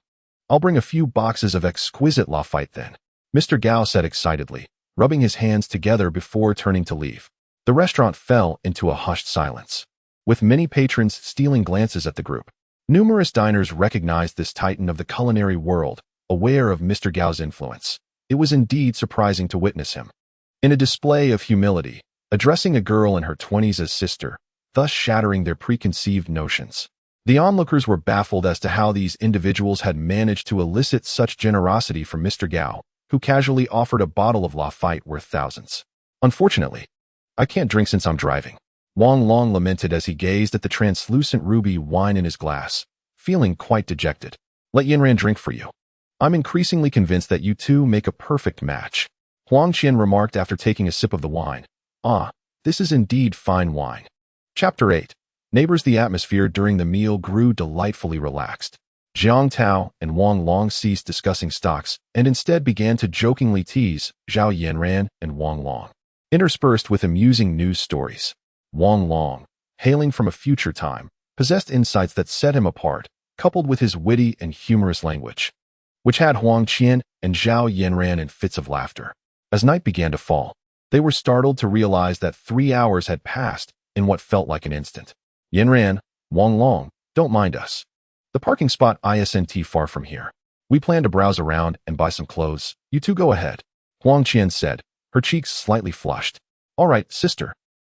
I'll bring a few boxes of exquisite Lafite then. Mr. Gao said excitedly, rubbing his hands together before turning to leave. The restaurant fell into a hushed silence, with many patrons stealing glances at the group. Numerous diners recognized this titan of the culinary world, aware of Mr. Gao's influence. It was indeed surprising to witness him, in a display of humility, addressing a girl in her 20s as sister, thus shattering their preconceived notions. The onlookers were baffled as to how these individuals had managed to elicit such generosity from Mr. Gao, who casually offered a bottle of Lafite worth thousands. Unfortunately, I can't drink since I'm driving. Wang Long lamented as he gazed at the translucent ruby wine in his glass, feeling quite dejected. Let Yanran drink for you. I'm increasingly convinced that you two make a perfect match. Huang Qian remarked after taking a sip of the wine. Ah, this is indeed fine wine. Chapter 8. Neighbors. The atmosphere during the meal grew delightfully relaxed. Jiang Tao and Wang Long ceased discussing stocks and instead began to jokingly tease Zhao Yanran and Wang Long, interspersed with amusing news stories. Wang Long, hailing from a future time, possessed insights that set him apart, coupled with his witty and humorous language, which had Huang Qian and Zhao Yanran in fits of laughter. As night began to fall, they were startled to realize that 3 hours had passed in what felt like an instant. Yanran, Wang Long, don't mind us. The parking spot isn't far from here. We plan to browse around and buy some clothes. You two go ahead, Huang Qian said, her cheeks slightly flushed. All right, sister.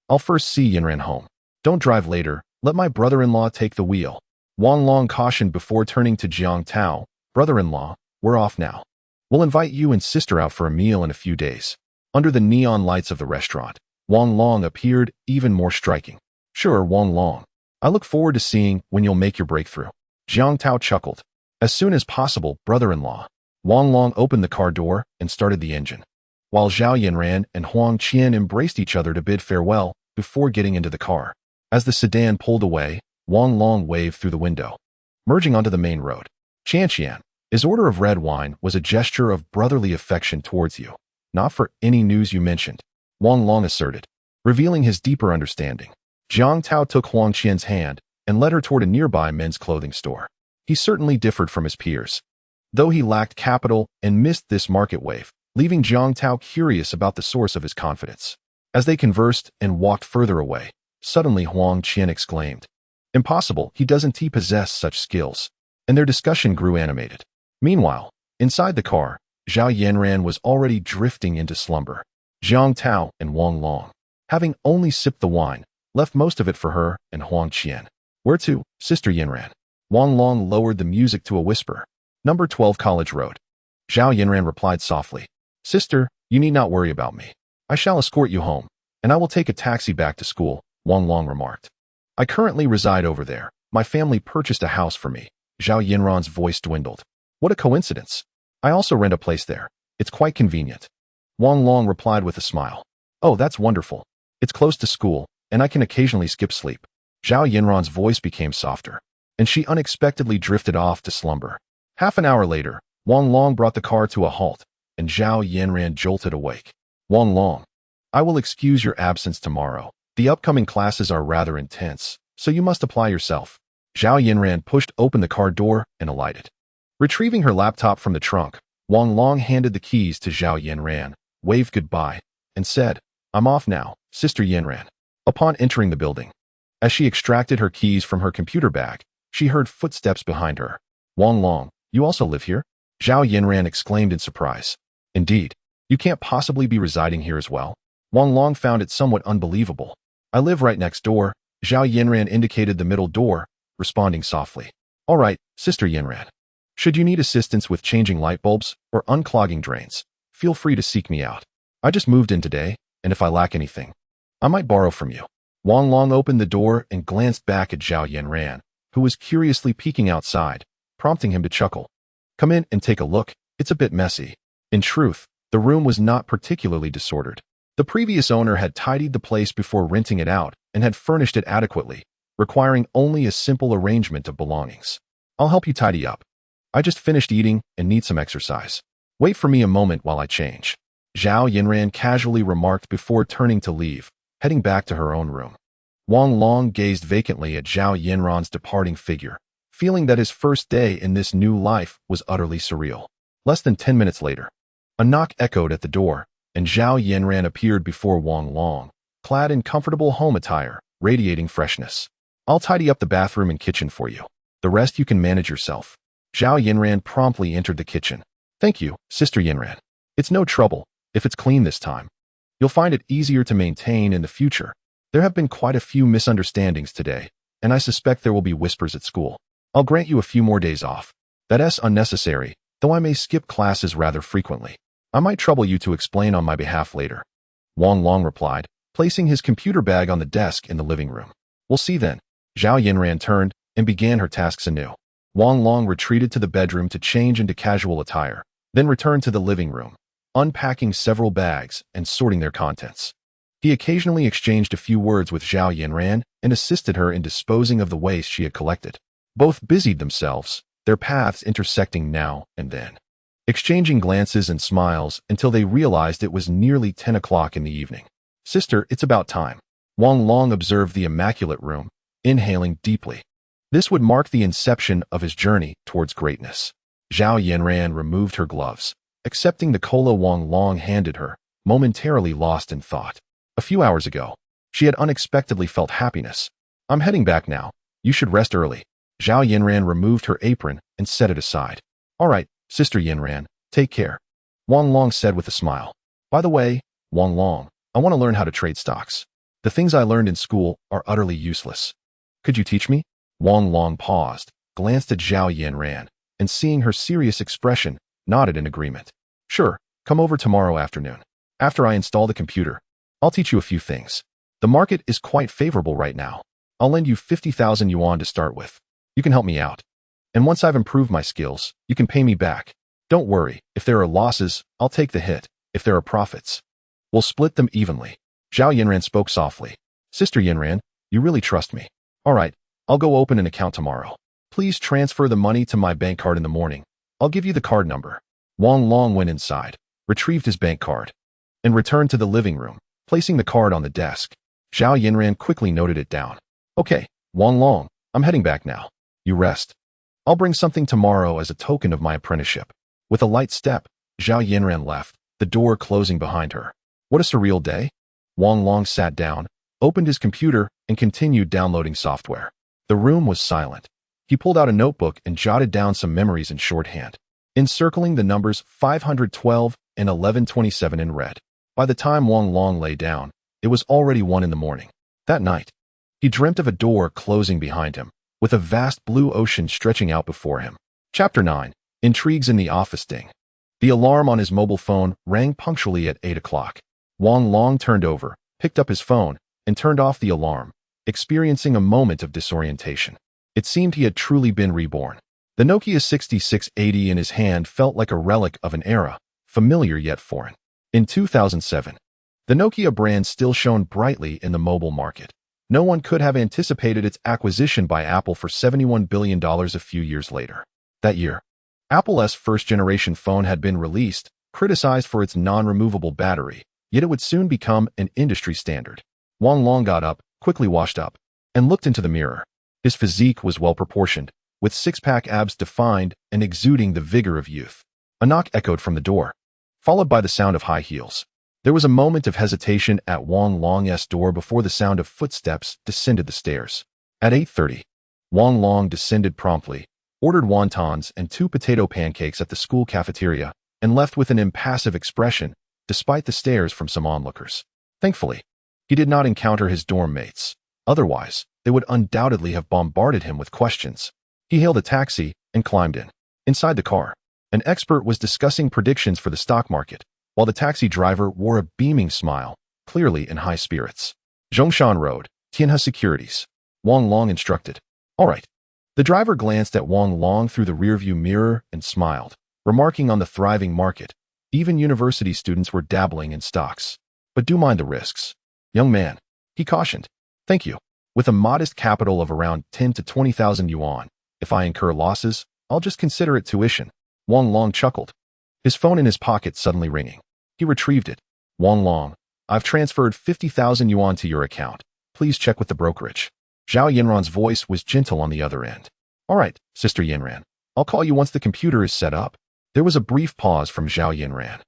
I'll first see Yanran home. Don't drive later. Let my brother-in-law take the wheel. Wang Long cautioned before turning to Jiang Tao. Brother-in-law, we're off now. We'll invite you and sister out for a meal in a few days. Under the neon lights of the restaurant, Wang Long appeared even more striking. Sure, Wang Long. I look forward to seeing when you'll make your breakthrough. Jiang Tao chuckled. As soon as possible, brother-in-law. Wang Long opened the car door and started the engine, while Zhao Yanran and Huang Qian embraced each other to bid farewell before getting into the car. As the sedan pulled away, Wang Long waved through the window, merging onto the main road. Qian, his order of red wine was a gesture of brotherly affection towards you, not for any news you mentioned, Wang Long asserted, revealing his deeper understanding. Jiang Tao took Huang Qian's hand and led her toward a nearby men's clothing store. He certainly differed from his peers, though he lacked capital and missed this market wave, leaving Jiang Tao curious about the source of his confidence. As they conversed and walked further away, suddenly Huang Qian exclaimed, "Impossible, he doesn't possess such skills," and their discussion grew animated. Meanwhile, inside the car, Zhao Yanran was already drifting into slumber. Jiang Tao and Wang Long, having only sipped the wine, left most of it for her and Huang Qian. "Where to, Sister Yanran?" Wang Long lowered the music to a whisper. "Number 12 College Road." Zhao Yanran replied softly, "Sister, you need not worry about me. I shall escort you home, and I will take a taxi back to school," Wang Long remarked. "I currently reside over there. My family purchased a house for me." Zhao Yanran's voice dwindled. "What a coincidence. I also rent a place there. It's quite convenient." Wang Long replied with a smile. "Oh, that's wonderful. It's close to school, and I can occasionally skip sleep." Zhao Yanran's voice became softer, and she unexpectedly drifted off to slumber. Half an hour later, Wang Long brought the car to a halt, and Zhao Yanran jolted awake. "Wang Long, I will excuse your absence tomorrow. The upcoming classes are rather intense, so you must apply yourself." Zhao Yanran pushed open the car door and alighted. Retrieving her laptop from the trunk, Wang Long handed the keys to Zhao Yanran, waved goodbye, and said, "I'm off now, Sister Yanran." Upon entering the building, as she extracted her keys from her computer bag, she heard footsteps behind her. "Wang Long, you also live here?" Zhao Yanran exclaimed in surprise. "Indeed, you can't possibly be residing here as well." Wang Long found it somewhat unbelievable. "I live right next door." Zhao Yanran indicated the middle door, responding softly. "All right, Sister Yanran. Should you need assistance with changing light bulbs or unclogging drains, feel free to seek me out. I just moved in today, and if I lack anything, I might borrow from you." Wang Long opened the door and glanced back at Zhao Yanran, who was curiously peeking outside, prompting him to chuckle. "Come in and take a look. It's a bit messy." In truth, the room was not particularly disordered. The previous owner had tidied the place before renting it out and had furnished it adequately, requiring only a simple arrangement of belongings. "I'll help you tidy up. I just finished eating and need some exercise. Wait for me a moment while I change," Zhao Yanran casually remarked before turning to leave, heading back to her own room. Wang Long gazed vacantly at Zhao Yanran's departing figure, feeling that his first day in this new life was utterly surreal. Less than 10 minutes later, a knock echoed at the door, and Zhao Yanran appeared before Wang Long, clad in comfortable home attire, radiating freshness. "I'll tidy up the bathroom and kitchen for you. The rest you can manage yourself." Zhao Yanran promptly entered the kitchen. "Thank you, Sister Yanran. It's no trouble, if it's clean this time. You'll find it easier to maintain in the future. There have been quite a few misunderstandings today, and I suspect there will be whispers at school. I'll grant you a few more days off. That's unnecessary, though I may skip classes rather frequently. I might trouble you to explain on my behalf later." Wang Long replied, placing his computer bag on the desk in the living room. "We'll see then." Zhao Yanran turned and began her tasks anew. Wang Long retreated to the bedroom to change into casual attire, then returned to the living room, unpacking several bags and sorting their contents. He occasionally exchanged a few words with Zhao Yanran and assisted her in disposing of the waste she had collected. Both busied themselves, their paths intersecting now and then, exchanging glances and smiles until they realized it was nearly 10 o'clock in the evening. "Sister, it's about time." Wang Long observed the immaculate room, inhaling deeply. This would mark the inception of his journey towards greatness. Zhao Yanran removed her gloves, accepting the cola Wang Long handed her, momentarily lost in thought. A few hours ago, she had unexpectedly felt happiness. "I'm heading back now. You should rest early." Zhao Yanran removed her apron and set it aside. "All right, Sister Yanran, take care," Wang Long said with a smile. "By the way, Wang Long, I want to learn how to trade stocks. The things I learned in school are utterly useless. Could you teach me?" Wang Long paused, glanced at Zhao Yanran, and seeing her serious expression, nodded in agreement. "Sure, come over tomorrow afternoon." After I install the computer, I'll teach you a few things. The market is quite favorable right now. I'll lend you 50,000 yuan to start with. You can help me out. And once I've improved my skills, you can pay me back. Don't worry, if there are losses, I'll take the hit. If there are profits, we'll split them evenly. Zhao Yinran spoke softly. Sister Yinran, you really trust me. All right, I'll go open an account tomorrow. Please transfer the money to my bank card in the morning. I'll give you the card number. Wang Long went inside, retrieved his bank card, and returned to the living room, placing the card on the desk. Zhao Yinran quickly noted it down. Okay, Wang Long, I'm heading back now. You rest. I'll bring something tomorrow as a token of my apprenticeship. With a light step, Zhao Yinran left, the door closing behind her. What a surreal day. Wang Long sat down, opened his computer, and continued downloading software. The room was silent. He pulled out a notebook and jotted down some memories in shorthand, encircling the numbers 512 and 1127 in red. By the time Wang Long lay down, it was already 1 in the morning. That night, he dreamt of a door closing behind him, with a vast blue ocean stretching out before him. Chapter 9. Intrigues in the office ding. The alarm on his mobile phone rang punctually at 8 o'clock. Wang Long turned over, picked up his phone, and turned off the alarm, experiencing a moment of disorientation. It seemed he had truly been reborn. The Nokia 6680 in his hand felt like a relic of an era, familiar yet foreign. In 2007, the Nokia brand still shone brightly in the mobile market. No one could have anticipated its acquisition by Apple for $71 billion a few years later. That year, Apple's first-generation phone had been released, criticized for its non-removable battery, yet it would soon become an industry standard. Wang Long got up, quickly washed up, and looked into the mirror. His physique was well-proportioned, with six-pack abs defined and exuding the vigor of youth. A knock echoed from the door, followed by the sound of high heels. There was a moment of hesitation at Wang Long's door before the sound of footsteps descended the stairs. At 8:30, Wang Long descended promptly, ordered wontons and 2 potato pancakes at the school cafeteria, and left with an impassive expression, despite the stares from some onlookers. Thankfully, he did not encounter his dorm mates. Otherwise, they would undoubtedly have bombarded him with questions. He hailed a taxi and climbed in. Inside the car, an expert was discussing predictions for the stock market, while the taxi driver wore a beaming smile, clearly in high spirits. Zhongshan Road, Tianhe Securities. Wang Long instructed. All right. The driver glanced at Wang Long through the rearview mirror and smiled, remarking on the thriving market. Even university students were dabbling in stocks. But do mind the risks. Young man, he cautioned. Thank you. With a modest capital of around 10 to 20,000 yuan, if I incur losses, I'll just consider it tuition. Wang Long chuckled, his phone in his pocket suddenly ringing. He retrieved it. Wang Long, I've transferred 50,000 yuan to your account. Please check with the brokerage. Zhao Yinran's voice was gentle on the other end. All right, Sister Yinran. I'll call you once the computer is set up. There was a brief pause from Zhao Yinran,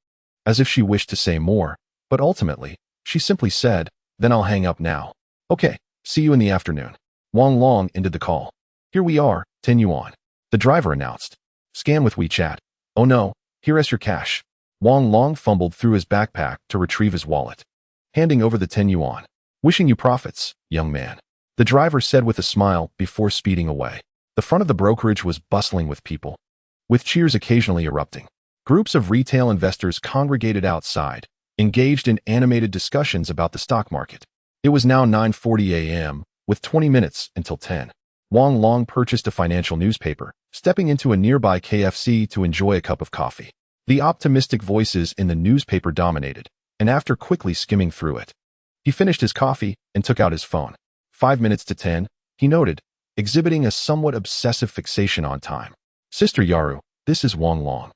as if she wished to say more, but ultimately, she simply said, then I'll hang up now. Okay, see you in the afternoon. Wang Long ended the call. Here we are, 10 yuan. The driver announced. Scan with WeChat. Oh no, here is your cash. Wang Long fumbled through his backpack to retrieve his wallet, handing over the 10 yuan. Wishing you profits, young man, the driver said with a smile before speeding away. The front of the brokerage was bustling with people, with cheers occasionally erupting. Groups of retail investors congregated outside, engaged in animated discussions about the stock market. It was now 9:40 a.m., with 20 minutes until 10. Wang Long purchased a financial newspaper, stepping into a nearby KFC to enjoy a cup of coffee. The optimistic voices in the newspaper dominated, and after quickly skimming through it, he finished his coffee and took out his phone. 5 minutes to 10, he noted, exhibiting a somewhat obsessive fixation on time. Sister Yaru, this is Wang Long.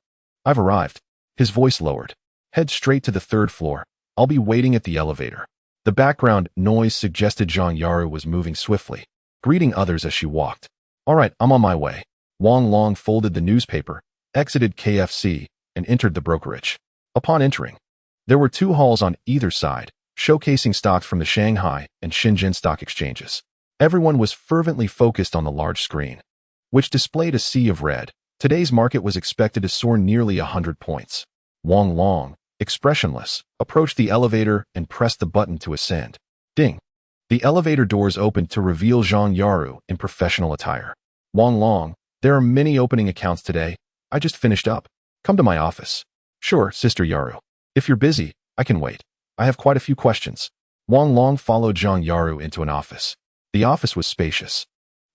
I've arrived. His voice lowered. Head straight to the 3rd floor. I'll be waiting at the elevator. The background noise suggested Zhang Yaru was moving swiftly, greeting others as she walked. All right, I'm on my way. Wang Long folded the newspaper, exited KFC, and entered the brokerage. Upon entering, there were 2 halls on either side, showcasing stocks from the Shanghai and Shenzhen stock exchanges. Everyone was fervently focused on the large screen, which displayed a sea of red. Today's market was expected to soar nearly 100 points. Wang Long, expressionless, approached the elevator and pressed the button to ascend. Ding! The elevator doors opened to reveal Zhang Yaru in professional attire. Wang Long, there are many opening accounts today. I just finished up. Come to my office. Sure, Sister Yaru. If you're busy, I can wait. I have quite a few questions. Wang Long followed Zhang Yaru into an office. The office was spacious,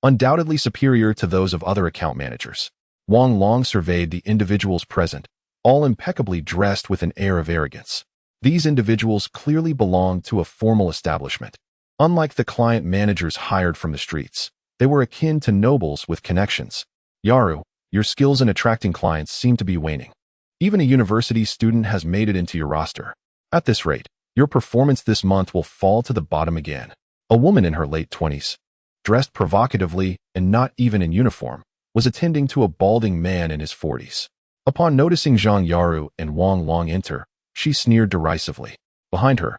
undoubtedly superior to those of other account managers. Wang Long surveyed the individuals present, all impeccably dressed with an air of arrogance. These individuals clearly belonged to a formal establishment. Unlike the client managers hired from the streets, they were akin to nobles with connections. Yaru, your skills in attracting clients seem to be waning. Even a university student has made it into your roster. At this rate, your performance this month will fall to the bottom again. A woman in her late 20s, dressed provocatively and not even in uniform, was attending to a balding man in his 40s. Upon noticing Zhang Yaru and Wang Long enter, she sneered derisively. Behind her,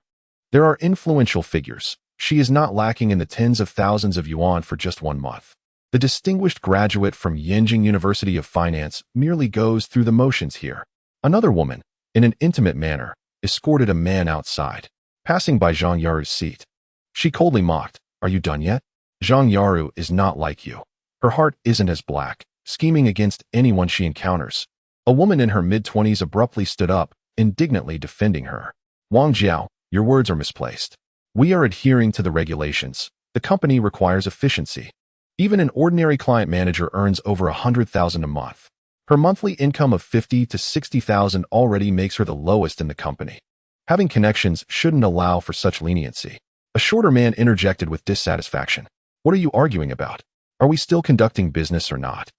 there are influential figures. She is not lacking in the tens of thousands of yuan for just 1 month. The distinguished graduate from Yenjing University of Finance merely goes through the motions here. Another woman, in an intimate manner, escorted a man outside, passing by Zhang Yaru's seat. She coldly mocked, "Are you done yet?" Zhang Yaru is not like you. Her heart isn't as black, scheming against anyone she encounters. A woman in her mid-20s abruptly stood up, indignantly defending her. Wang Jiao, your words are misplaced. We are adhering to the regulations. The company requires efficiency. Even an ordinary client manager earns over 100,000 a month. Her monthly income of 50 to 60,000 already makes her the lowest in the company. Having connections shouldn't allow for such leniency. A shorter man interjected with dissatisfaction. What are you arguing about? Are we still conducting business or not?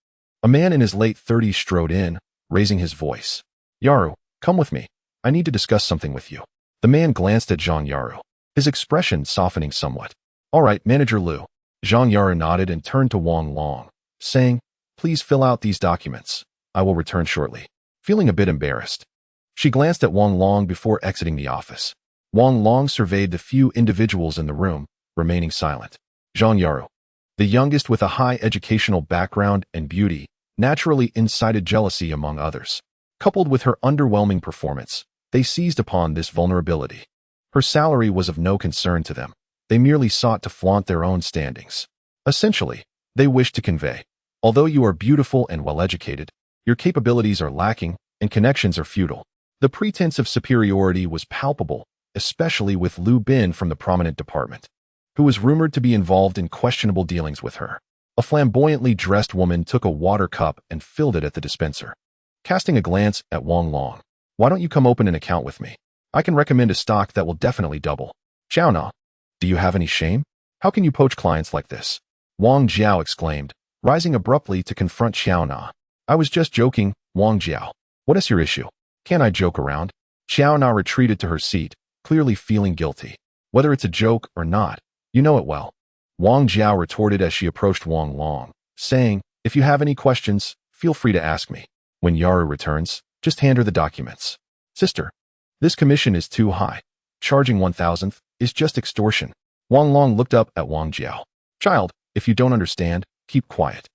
A man in his late 30s strode in, raising his voice. Yaru, come with me. I need to discuss something with you. The man glanced at Zhang Yaru, his expression softening somewhat. All right, Manager Liu. Zhang Yaru nodded and turned to Wang Long, saying, please fill out these documents. I will return shortly. Feeling a bit embarrassed, she glanced at Wang Long before exiting the office. Wang Long surveyed the few individuals in the room, remaining silent. Zhang Yaru, the youngest with a high educational background and beauty, naturally incited jealousy among others. Coupled with her underwhelming performance, they seized upon this vulnerability. Her salary was of no concern to them. They merely sought to flaunt their own standings. Essentially, they wished to convey, although you are beautiful and well-educated, your capabilities are lacking and connections are futile. The pretense of superiority was palpable, especially with Liu Bin from the prominent department, who was rumored to be involved in questionable dealings with her. A flamboyantly dressed woman took a water cup and filled it at the dispenser. Casting a glance at Wang Long, why don't you come open an account with me? I can recommend a stock that will definitely double. Xiao Na, do you have any shame? How can you poach clients like this? Wang Jiao exclaimed, rising abruptly to confront Xiao Na. I was just joking, Wang Jiao. What is your issue? Can't I joke around? Xiao Na retreated to her seat, clearly feeling guilty. Whether it's a joke or not, you know it well. Wang Jiao retorted as she approached Wang Long, saying, if you have any questions, feel free to ask me. When Yaru returns, just hand her the documents. Sister, this commission is too high. Charging 1,000th is just extortion. Wang Long looked up at Wang Jiao. Child, if you don't understand, keep quiet.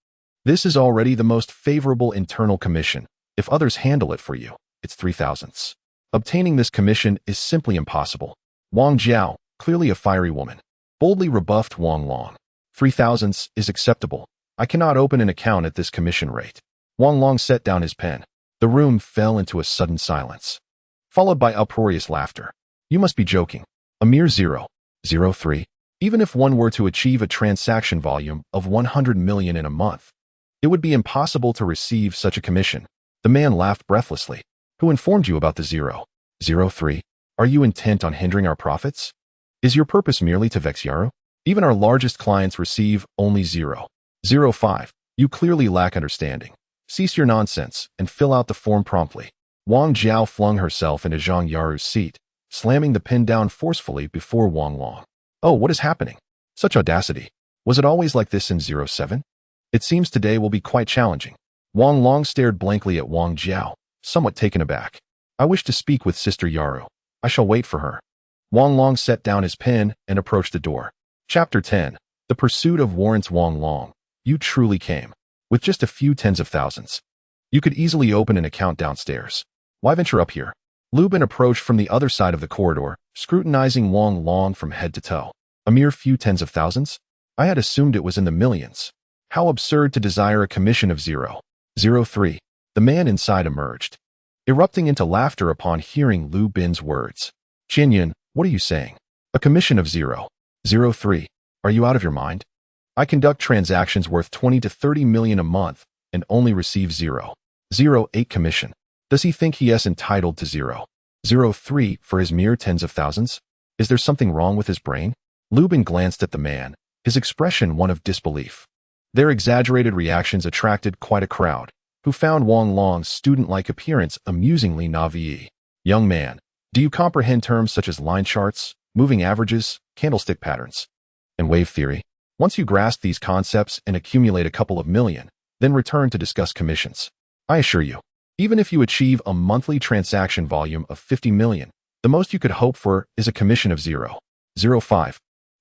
This is already the most favorable internal commission. If others handle it for you, it's 3,000ths. Obtaining this commission is simply impossible. Wang Jiao, clearly a fiery woman, boldly rebuffed Wang Long. 3,000ths is acceptable. I cannot open an account at this commission rate. Wang Long set down his pen. The room fell into a sudden silence, followed by uproarious laughter. You must be joking. A mere 0.03. Even if one were to achieve a transaction volume of 100 million in a month, it would be impossible to receive such a commission. The man laughed breathlessly. Who informed you about the 0.03? Are you intent on hindering our profits? Is your purpose merely to vex Yaru? Even our largest clients receive only 0.05. You clearly lack understanding. Cease your nonsense and fill out the form promptly. Wang Jiao flung herself into Zhang Yaru's seat, slamming the pen down forcefully before Wang Long. Oh, what is happening? Such audacity. Was it always like this in 07? It seems today will be quite challenging. Wang Long stared blankly at Wang Jiao, somewhat taken aback. I wish to speak with Sister Yaru. I shall wait for her. Wang Long set down his pen and approached the door. Chapter 10. The Pursuit of Warrants. Wang Long, you truly came. With just a few tens of thousands, you could easily open an account downstairs. Why venture up here? Liu Bin approached from the other side of the corridor, scrutinizing Wang Long from head to toe. A mere few tens of thousands? I had assumed it was in the millions. How absurd to desire a commission of 0.03. The man inside emerged, erupting into laughter upon hearing Liu Bin's words. Qian, what are you saying? A commission of 0.03. Are you out of your mind? I conduct transactions worth 20 to 30 million a month and only receive 0.08 commission. Does he think he is entitled to 0.03 for his mere tens of thousands? Is there something wrong with his brain? Lubin glanced at the man, his expression one of disbelief. Their exaggerated reactions attracted quite a crowd, who found Wang Long's student-like appearance amusingly naive. Young man, do you comprehend terms such as line charts, moving averages, candlestick patterns, and wave theory? Once you grasp these concepts and accumulate a couple of million, then return to discuss commissions. I assure you, even if you achieve a monthly transaction volume of 50 million, the most you could hope for is a commission of 0.05.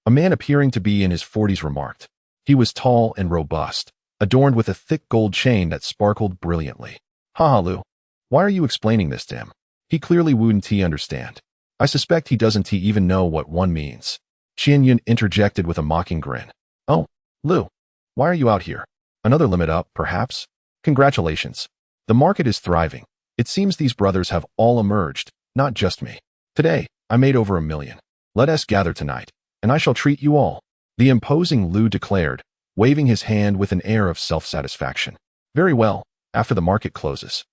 A man appearing to be in his 40s remarked. He was tall and robust, adorned with a thick gold chain that sparkled brilliantly. Haha, Lu, why are you explaining this to him? He clearly wouldn't understand. I suspect he doesn't even know what one means. Qian Yun interjected with a mocking grin. Oh, Lu, why are you out here? Another limit up, perhaps? Congratulations. The market is thriving. It seems these brothers have all emerged, not just me. Today, I made over 1 million. Let us gather tonight, and I shall treat you all. The imposing Lu declared, waving his hand with an air of self-satisfaction. Very well, after the market closes.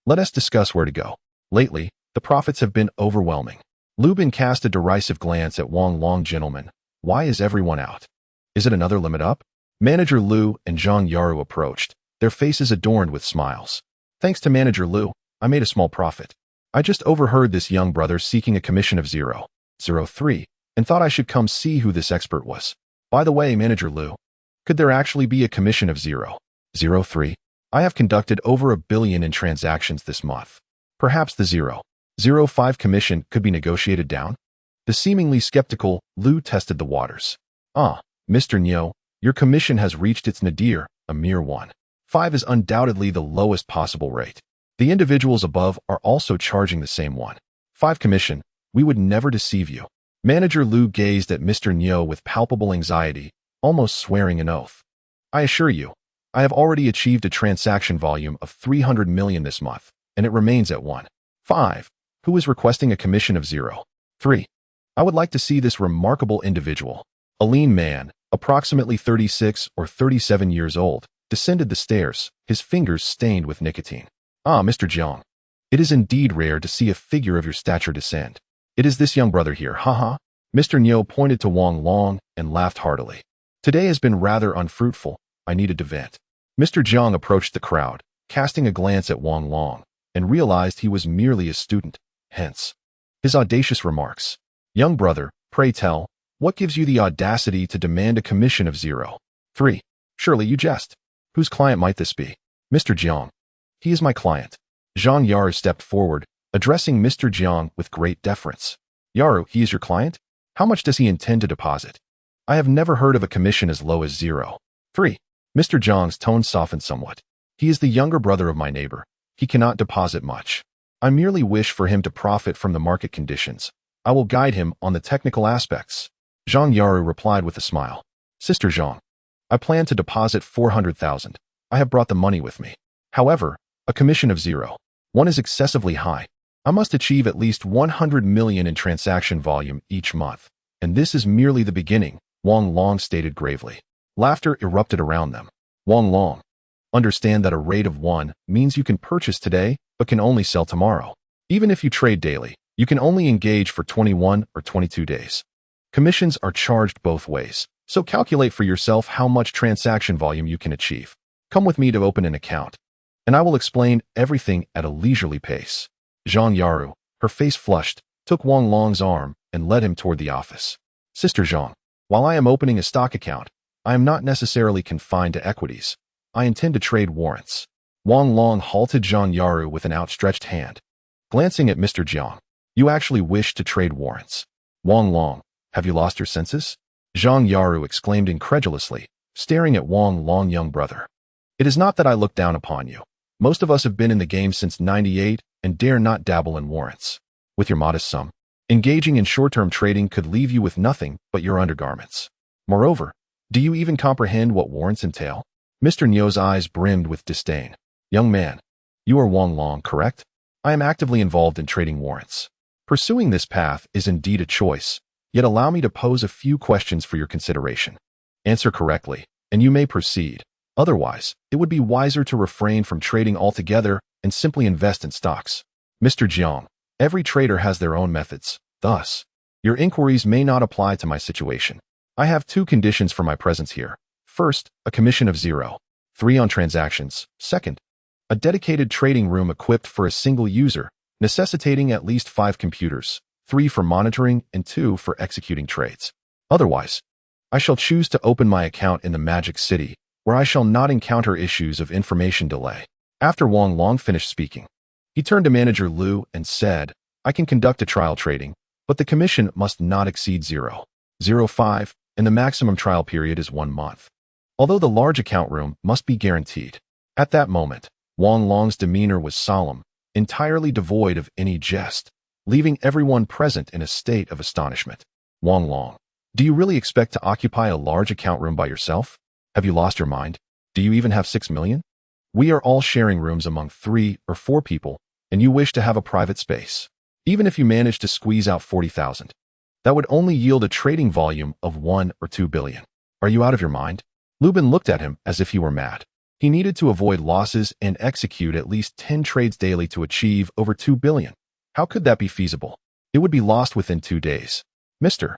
Let us discuss where to go. Lately, the profits have been overwhelming. Lubin cast a derisive glance at Wang Long. Gentlemen, why is everyone out? Is it another limit up? Manager Lu and Zhang Yaru approached, their faces adorned with smiles. Thanks to Manager Lu, I made a small profit. I just overheard this young brother seeking a commission of 0.03 and thought I should come see who this expert was. By the way, Manager Lu, could there actually be a commission of 0.03? I have conducted over 1 billion in transactions this month. Perhaps the 0.05 commission could be negotiated down? The seemingly skeptical Lu tested the waters. Mr. Nyo, your commission has reached its nadir, a mere 1.5 is undoubtedly the lowest possible rate. The individuals above are also charging the same 1.5 commission. We would never deceive you. Manager Lu gazed at Mr. Nyo with palpable anxiety, almost swearing an oath. I assure you, I have already achieved a transaction volume of 300 million this month, and it remains at 1.5. Who is requesting a commission of 0.3? I would like to see this remarkable individual. A lean man, approximately 36 or 37 years old, descended the stairs, his fingers stained with nicotine. Mr. Jiang, it is indeed rare to see a figure of your stature descend. It is this young brother here, haha. Mr. Nyo pointed to Wang Long and laughed heartily. Today has been rather unfruitful. I needed to vent. Mr. Jiang approached the crowd, casting a glance at Wang Long, and realized he was merely a student, hence his audacious remarks. Young brother, pray tell, what gives you the audacity to demand a commission of 0.3? Surely you jest. Whose client might this be? Mr. Jiang. He is my client. Zhang Yaru stepped forward, addressing Mr. Jiang with great deference. Yaru, he is your client? How much does he intend to deposit? I have never heard of a commission as low as 0.3. Mr. Jiang's tone softened somewhat. He is the younger brother of my neighbor. He cannot deposit much. I merely wish for him to profit from the market conditions. I will guide him on the technical aspects. Zhang Yaru replied with a smile. Sister Zhang, I plan to deposit 400,000. I have brought the money with me. However, a commission of 0.1 is excessively high. I must achieve at least 100 million in transaction volume each month. And this is merely the beginning, Wang Long stated gravely. Laughter erupted around them. Wang Long, understand that a rate of 1 means you can purchase today, but can only sell tomorrow. Even if you trade daily, you can only engage for 21 or 22 days. Commissions are charged both ways, so calculate for yourself how much transaction volume you can achieve. Come with me to open an account, and I will explain everything at a leisurely pace. Zhang Yaru, her face flushed, took Wang Long's arm and led him toward the office. Sister Zhang, while I am opening a stock account, I am not necessarily confined to equities. I intend to trade warrants. Wang Long halted Zhang Yaru with an outstretched hand. Glancing at Mr. Jiang, you actually wish to trade warrants? Wang Long, have you lost your senses? Zhang Yaru exclaimed incredulously, staring at Wang Long, young brother. It is not that I look down upon you. Most of us have been in the game since '98 and dare not dabble in warrants. With your modest sum, engaging in short-term trading could leave you with nothing but your undergarments. Moreover, do you even comprehend what warrants entail? Mr. Nyo's eyes brimmed with disdain. Young man, you are Wang Long, correct? I am actively involved in trading warrants. Pursuing this path is indeed a choice, yet allow me to pose a few questions for your consideration. Answer correctly, and you may proceed. Otherwise, it would be wiser to refrain from trading altogether and simply invest in stocks. Mr. Jiang, every trader has their own methods. Thus, your inquiries may not apply to my situation. I have two conditions for my presence here. First, a commission of 0.3 on transactions. Second, a dedicated trading room equipped for a single user, necessitating at least 5 computers, 3 for monitoring and 2 for executing trades. Otherwise, I shall choose to open my account in the Magic City, where I shall not encounter issues of information delay. After Wang Long finished speaking, he turned to Manager Liu and said, I can conduct a trial trading, but the commission must not exceed 0.05, and the maximum trial period is 1 month. Although the large account room must be guaranteed. At that moment, Wang Long's demeanor was solemn, entirely devoid of any jest, leaving everyone present in a state of astonishment. Wang Long, do you really expect to occupy a large account room by yourself? Have you lost your mind? Do you even have 6 million? We are all sharing rooms among 3 or 4 people, and you wish to have a private space. Even if you manage to squeeze out 40,000, that would only yield a trading volume of 1 or 2 billion. Are you out of your mind? Lubin looked at him as if he were mad. He needed to avoid losses and execute at least 10 trades daily to achieve over 2 billion. How could that be feasible? It would be lost within 2 days. Mr.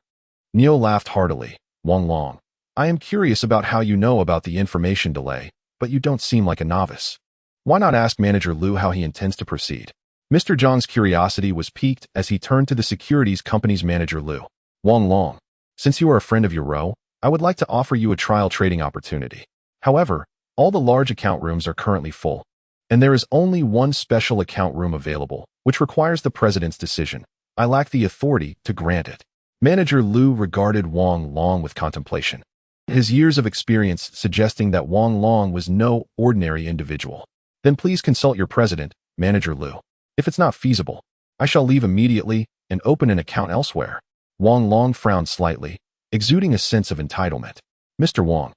Neo laughed heartily. Wang Long, I am curious about how you know about the information delay, but you don't seem like a novice. Why not ask Manager Liu how he intends to proceed? Mr. Zhang's curiosity was piqued as he turned to the securities company's Manager Liu. Wang Long, since you are a friend of Euro, I would like to offer you a trial trading opportunity. However, all the large account rooms are currently full, and there is only one special account room available, which requires the president's decision. I lack the authority to grant it. Manager Liu regarded Wang Long with contemplation, his years of experience suggesting that Wang Long was no ordinary individual. Then please consult your president, Manager Liu. If it's not feasible, I shall leave immediately and open an account elsewhere. Wang Long frowned slightly, exuding a sense of entitlement. Mr. Wang,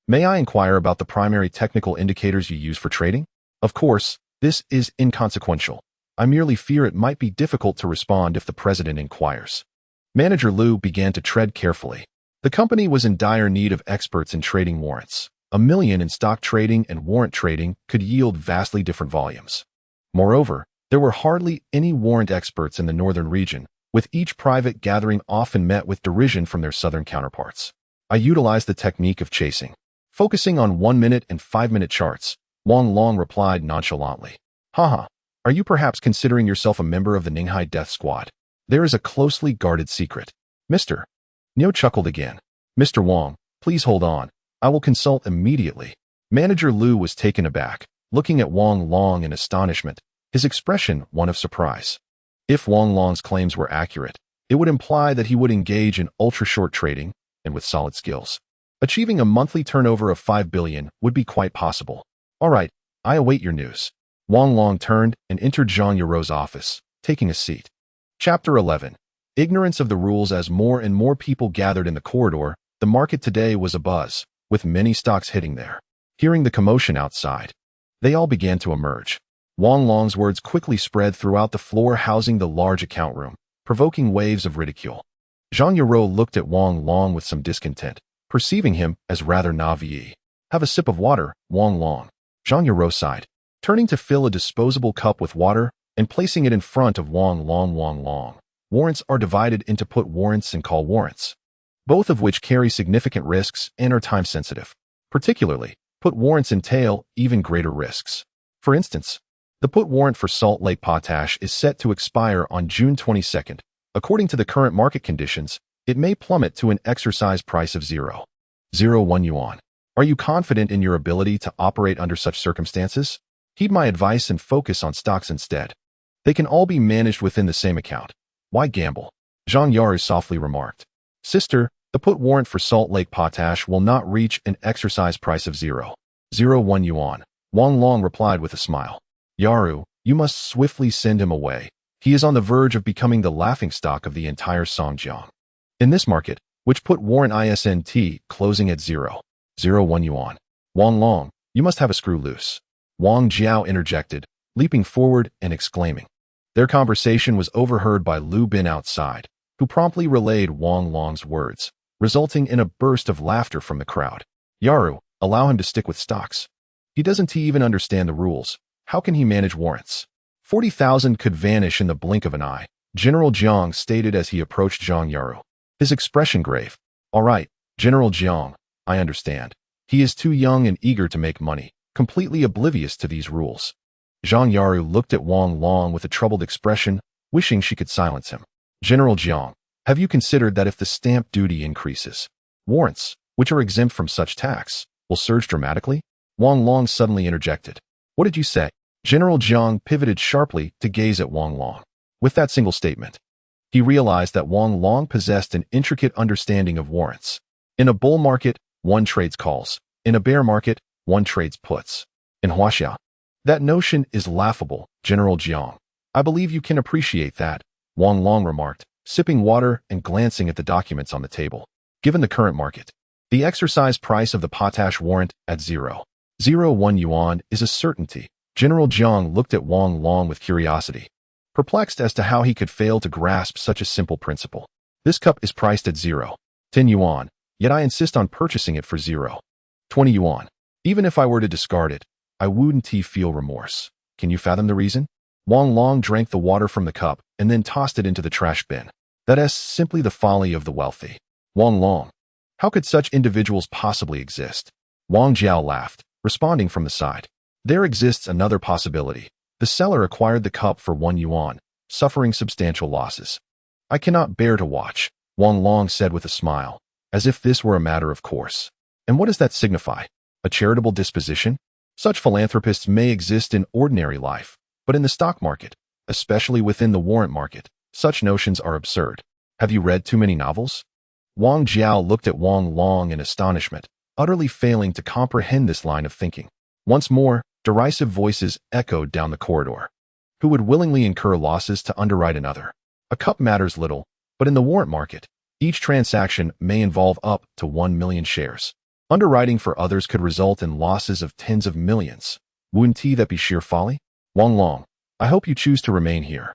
may I inquire about the primary technical indicators you use for trading? Of course, this is inconsequential. I merely fear it might be difficult to respond if the president inquires. Manager Liu began to tread carefully. The company was in dire need of experts in trading warrants. 1 million in stock trading and warrant trading could yield vastly different volumes. Moreover, there were hardly any warrant experts in the northern region, with each private gathering often met with derision from their southern counterparts. I utilized the technique of chasing. Focusing on 1-minute and 5-minute charts, Wang Long replied nonchalantly. Haha, are you perhaps considering yourself a member of the Shanghai death squad? There is a closely guarded secret. Mr. Neo chuckled again. Mr. Wang, please hold on. I will consult immediately. Manager Liu was taken aback, looking at Wang Long in astonishment, his expression one of surprise. If Wang Long's claims were accurate, it would imply that he would engage in ultra-short trading, and with solid skills. Achieving a monthly turnover of 5 billion would be quite possible. All right, I await your news. Wang Long turned and entered Zhang Yuro's office, taking a seat. Chapter 11. Ignorance of the rules. As more and more people gathered in the corridor, the market today was abuzz, with many stocks hitting there. Hearing the commotion outside, they all began to emerge. Wang Long's words quickly spread throughout the floor housing the large account room, provoking waves of ridicule. Zhang Yuro looked at Wang Long with some discontent, perceiving him as rather naive. Have a sip of water, Wang Long. Zhang Yuro sighed, turning to fill a disposable cup with water and placing it in front of Wang Long. Wang Long. Warrants are divided into put warrants and call warrants, both of which carry significant risks and are time-sensitive. Particularly, put warrants entail even greater risks. For instance, the put warrant for Salt Lake Potash is set to expire on June 22nd. According to the current market conditions, it may plummet to an exercise price of 0.01 yuan. Are you confident in your ability to operate under such circumstances? Heed my advice and focus on stocks instead. They can all be managed within the same account. Why gamble? Zhang Yaru softly remarked. Sister, the put warrant for Salt Lake Potash will not reach an exercise price of 0.01 yuan. Wang Long replied with a smile. Yaru, you must swiftly send him away. He is on the verge of becoming the laughingstock of the entire Songjiang. In this market, which put warrant ISNT closing at 0.01 yuan. Wang Long, you must have a screw loose. Wang Jiao interjected, leaping forward and exclaiming. Their conversation was overheard by Lu Bin outside, who promptly relayed Wang Long's words, resulting in a burst of laughter from the crowd. Yaru, allow him to stick with stocks. He doesn't even understand the rules. How can he manage warrants? 40,000 could vanish in the blink of an eye, General Jiang stated as he approached Zhang Yaru. His expression grave. All right, General Jiang, I understand. He is too young and eager to make money, completely oblivious to these rules. Zhang Yaru looked at Wang Long with a troubled expression, wishing she could silence him. General Jiang, have you considered that if the stamp duty increases, warrants, which are exempt from such tax, will surge dramatically? Wang Long suddenly interjected. What did you say? General Jiang pivoted sharply to gaze at Wang Long. With that single statement, he realized that Wang Long possessed an intricate understanding of warrants. In a bull market, one trades calls. In a bear market, one trades puts. In Huaxia, that notion is laughable, General Jiang. I believe you can appreciate that, Wang Long remarked, sipping water and glancing at the documents on the table. Given the current market, the exercise price of the potash warrant at 0.01 yuan is a certainty. General Jiang looked at Wang Long with curiosity, perplexed as to how he could fail to grasp such a simple principle. This cup is priced at 0.10 yuan, yet I insist on purchasing it for 0.20 yuan. Even if I were to discard it, I wouldn't feel remorse. Can you fathom the reason? Wang Long drank the water from the cup and then tossed it into the trash bin. That is simply the folly of the wealthy. Wang Long. How could such individuals possibly exist? Wang Jiao laughed, responding from the side. There exists another possibility. The seller acquired the cup for 1 yuan, suffering substantial losses. I cannot bear to watch, Wang Long said with a smile, as if this were a matter of course. And what does that signify? A charitable disposition? Such philanthropists may exist in ordinary life, but in the stock market, especially within the warrant market, such notions are absurd. Have you read too many novels? Wang Jiao looked at Wang Long in astonishment, utterly failing to comprehend this line of thinking. Once more, derisive voices echoed down the corridor. Who would willingly incur losses to underwrite another? A cup matters little, but in the warrant market, each transaction may involve up to 1 million shares. Underwriting for others could result in losses of tens of millions. Wouldn't that be sheer folly? Wang Long, I hope you choose to remain here.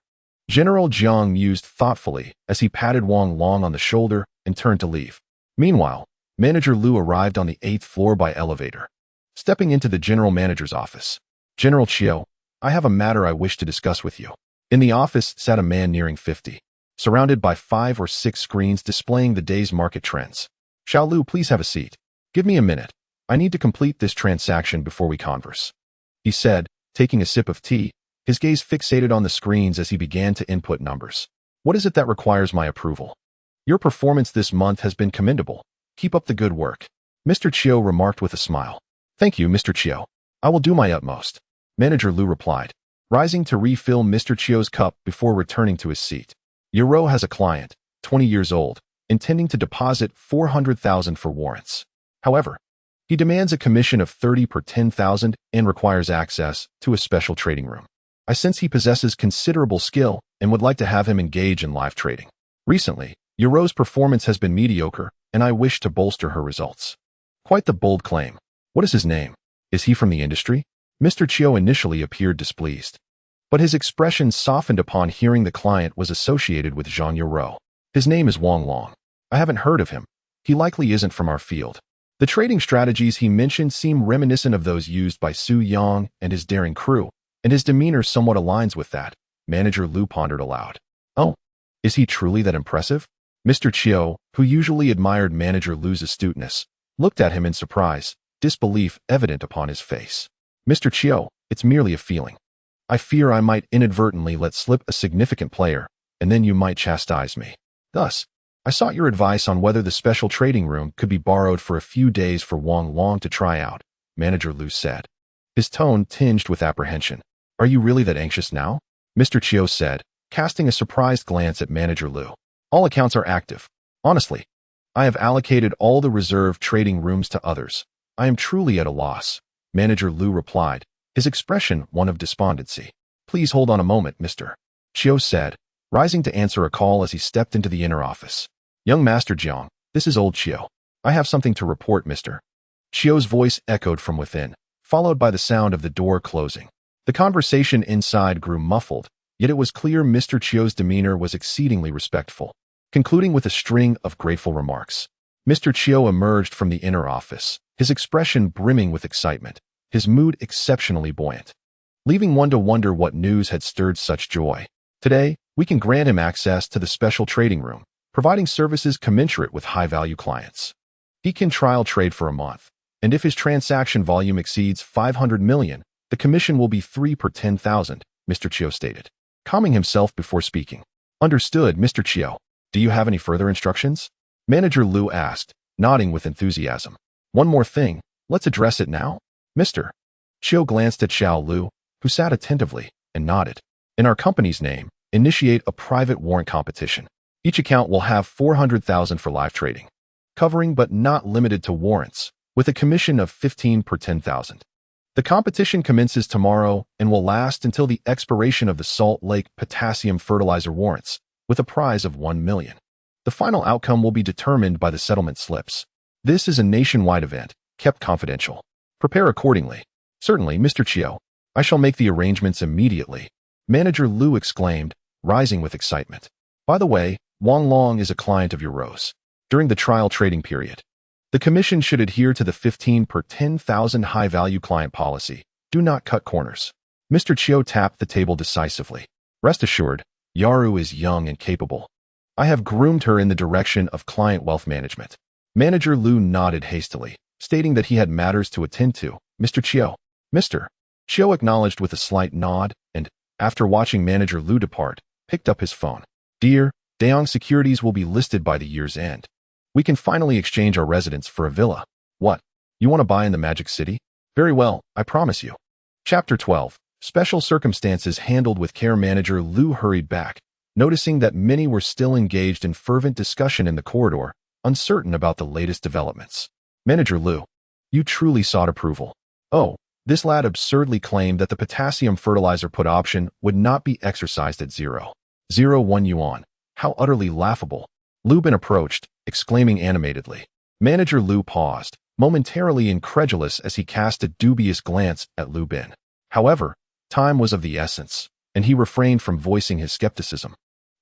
General Jiang mused thoughtfully as he patted Wang Long on the shoulder and turned to leave. Meanwhile, Manager Lu arrived on the 8th floor by elevator. Stepping into the general manager's office. General Qiu, I have a matter I wish to discuss with you. In the office sat a man nearing 50, surrounded by 5 or 6 screens displaying the day's market trends. Xiao Lu, please have a seat. Give me a minute. I need to complete this transaction before we converse, he said, taking a sip of tea, his gaze fixated on the screens as he began to input numbers. What is it that requires my approval? Your performance this month has been commendable. Keep up the good work, Mr. Qiu remarked with a smile. Thank you, Mr. Qiu. I will do my utmost, Manager Lu replied, rising to refill Mr. Qiu's cup before returning to his seat. Yaro has a client, 20 years old, intending to deposit 400,000 for warrants. However, he demands a commission of 30 per 10,000 and requires access to a special trading room. I sense he possesses considerable skill and would like to have him engage in live trading. Recently, Yaro's performance has been mediocre, and I wish to bolster her results. Quite the bold claim. What is his name? Is he from the industry? Mr. Qiu initially appeared displeased, but his expression softened upon hearing the client was associated with Zhang Yaro. His name is Wang Long. I haven't heard of him. He likely isn't from our field. The trading strategies he mentioned seem reminiscent of those used by Su Yang and his daring crew, and his demeanor somewhat aligns with that, Manager Lu pondered aloud. Oh, is he truly that impressive? Mr. Qiu, who usually admired Manager Lu's astuteness, looked at him in surprise, disbelief evident upon his face. Mr. Qiu, it's merely a feeling. I fear I might inadvertently let slip a significant player, and then you might chastise me. Thus, I sought your advice on whether the special trading room could be borrowed for a few days for Wang Long to try out, Manager Lu said, his tone tinged with apprehension. Are you really that anxious now? Mr. Qiu said, casting a surprised glance at Manager Lu. All accounts are active. Honestly, I have allocated all the reserved trading rooms to others. I am truly at a loss, Manager Lu replied, his expression one of despondency. Please hold on a moment, Mr. Qiu said, rising to answer a call as he stepped into the inner office. Young Master Jiang, this is old Qiu. I have something to report, Mr. Qiu's voice echoed from within, followed by the sound of the door closing. The conversation inside grew muffled, Yet it was clear Mr. Chiu's demeanor was exceedingly respectful. Concluding with a string of grateful remarks, Mr. Chiu emerged from the inner office, his expression brimming with excitement, his mood exceptionally buoyant, leaving one to wonder what news had stirred such joy. Today, we can grant him access to the special trading room, providing services commensurate with high-value clients. He can trial trade for a month, and if his transaction volume exceeds 500 million, the commission will be 3 per 10,000, Mr. Chiu stated, calming himself before speaking. Understood, Mr. Chiu. Do you have any further instructions? Manager Lu asked, nodding with enthusiasm. One more thing, let's address it now. Mr. Chiu glanced at Xiao Lu, who sat attentively, and nodded. In our company's name, initiate a private warrant competition. Each account will have 400,000 for live trading, covering but not limited to warrants, with a commission of 15 per 10,000. The competition commences tomorrow and will last until the expiration of the Salt Lake Potassium Fertilizer warrants, with a prize of 1 million. The final outcome will be determined by the settlement slips. This is a nationwide event, kept confidential. Prepare accordingly. Certainly, Mr. Chiu. I shall make the arrangements immediately, Manager Lu exclaimed, rising with excitement. By the way, Wang Long is a client of yours. During the trial trading period, the commission should adhere to the 15 per 10,000 high-value client policy. Do not cut corners. Mr. Chiu tapped the table decisively. Rest assured, Yaru is young and capable. I have groomed her in the direction of client wealth management. Manager Lu nodded hastily, stating that he had matters to attend to. Mr. Chiu. Mr. Chiu acknowledged with a slight nod and, after watching Manager Lu depart, picked up his phone. Dear, Daong Securities will be listed by the year's end. We can finally exchange our residence for a villa. What? You want to buy in the Magic City? Very well, I promise you. Chapter 12. Special circumstances handled with care. Manager Lu hurried back, noticing that many were still engaged in fervent discussion in the corridor, uncertain about the latest developments. Manager Lu, you truly sought approval. Oh, this lad absurdly claimed that the potassium fertilizer put option would not be exercised at 0.01 yuan. How utterly laughable. Lu Bin approached, exclaiming animatedly. Manager Lu paused, momentarily incredulous as he cast a dubious glance at Lu Bin. However, time was of the essence, and he refrained from voicing his skepticism.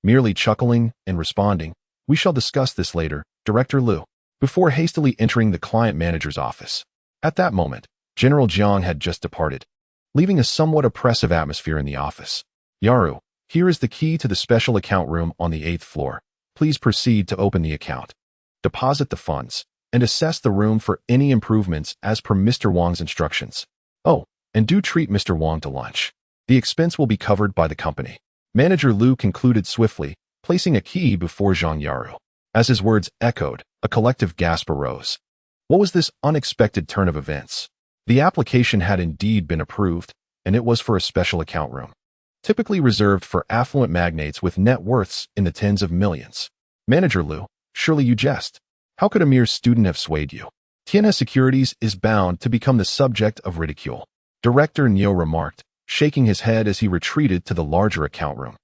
Merely chuckling and responding, we shall discuss this later, Director Lu, before hastily entering the client manager's office. At that moment, General Jiang had just departed, leaving a somewhat oppressive atmosphere in the office. Yaru, here is the key to the special account room on the 8th floor. Please proceed to open the account, deposit the funds, and assess the room for any improvements as per Mr. Wang's instructions. Oh, and do treat Mr. Wang to lunch. The expense will be covered by the company. Manager Lu concluded swiftly, placing a key before Zhang Yaru. As his words echoed, a collective gasp arose. What was this unexpected turn of events? The application had indeed been approved, and it was for a special account room, typically reserved for affluent magnates with net worths in the tens of millions. Manager Lu, surely you jest. How could a mere student have swayed you? Tianhe Securities is bound to become the subject of ridicule, Director Neo remarked, shaking his head as he retreated to the larger account room.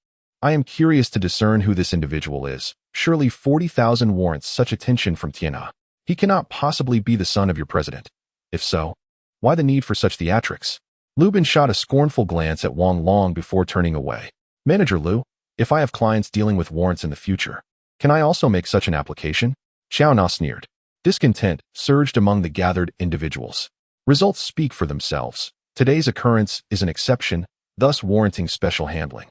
I am curious to discern who this individual is. Surely 40,000 warrants such attention from Tianhe. He cannot possibly be the son of your president. If so, why the need for such theatrics? Lu Bin shot a scornful glance at Wang Long before turning away. Manager Lu, if I have clients dealing with warrants in the future, can I also make such an application? Xiao Na sneered. Discontent surged among the gathered individuals. Results speak for themselves. Today's occurrence is an exception, thus warranting special handling.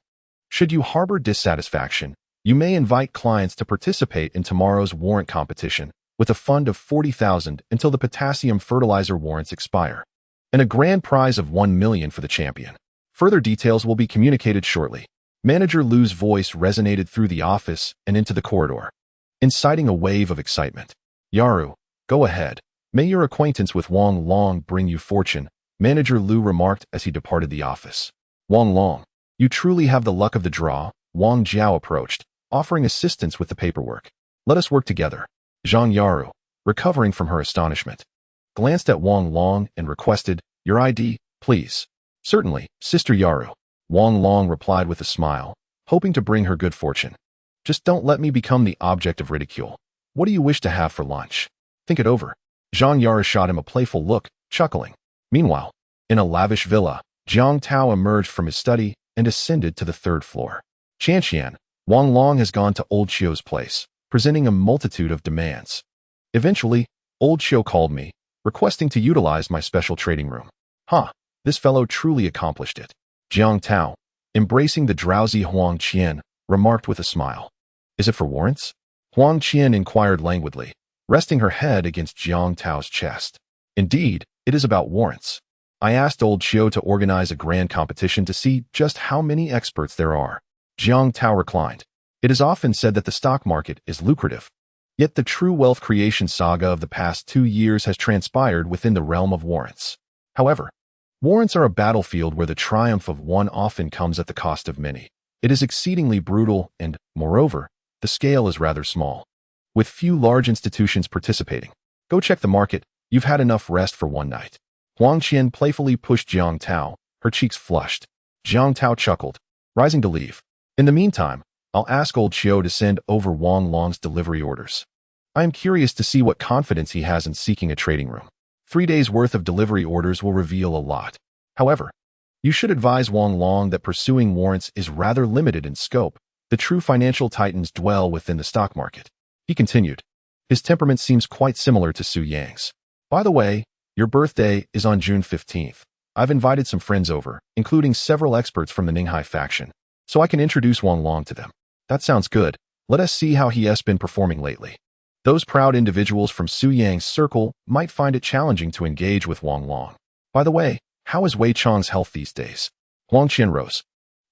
Should you harbor dissatisfaction, you may invite clients to participate in tomorrow's warrant competition with a fund of 40,000 until the potassium fertilizer warrants expire, and a grand prize of 1 million for the champion. Further details will be communicated shortly. Manager Lu's voice resonated through the office and into the corridor, inciting a wave of excitement. Yaru, go ahead. May your acquaintance with Wang Long bring you fortune, Manager Lu remarked as he departed the office. Wang Long, you truly have the luck of the draw. Wang Jiao approached, offering assistance with the paperwork. Let us work together. Zhang Yaru, recovering from her astonishment, glanced at Wang Long and requested, your ID, please. Certainly, Sister Yaru. Wang Long replied with a smile, hoping to bring her good fortune. Just don't let me become the object of ridicule. What do you wish to have for lunch? Think it over. Zhang Yaru shot him a playful look, chuckling. Meanwhile, in a lavish villa, Jiang Tao emerged from his study and ascended to the third floor. Qian, Wang Long has gone to Old Qiu's place, presenting a multitude of demands. Eventually, Old Qiu called me, requesting to utilize my special trading room. This fellow truly accomplished it. Jiang Tao, embracing the drowsy Huang Qian, remarked with a smile. Is it for warrants? Huang Qian inquired languidly, resting her head against Jiang Tao's chest. Indeed, it is about warrants. I asked Old Qiu to organize a grand competition to see just how many experts there are. Jiang Tao reclined. It is often said that the stock market is lucrative. Yet the true wealth creation saga of the past 2 years has transpired within the realm of warrants. However, warrants are a battlefield where the triumph of one often comes at the cost of many. It is exceedingly brutal and, moreover, the scale is rather small, with few large institutions participating. Go check the market, you've had enough rest for one night. Huang Qian playfully pushed Jiang Tao, her cheeks flushed. Jiang Tao chuckled, rising to leave. In the meantime, I'll ask Old Qiu to send over Wang Long's delivery orders. I am curious to see what confidence he has in seeking a trading room. 3 days' worth of delivery orders will reveal a lot. However, you should advise Wang Long that pursuing warrants is rather limited in scope. The true financial titans dwell within the stock market. He continued. His temperament seems quite similar to Su Yang's. By the way, your birthday is on June 15th. I've invited some friends over, including several experts from the Shanghai faction, so I can introduce Wang Long to them. That sounds good. Let us see how he has been performing lately. Those proud individuals from Su Yang's circle might find it challenging to engage with Wang Long. By the way, how is Wei Chang's health these days? Huang Qian rose,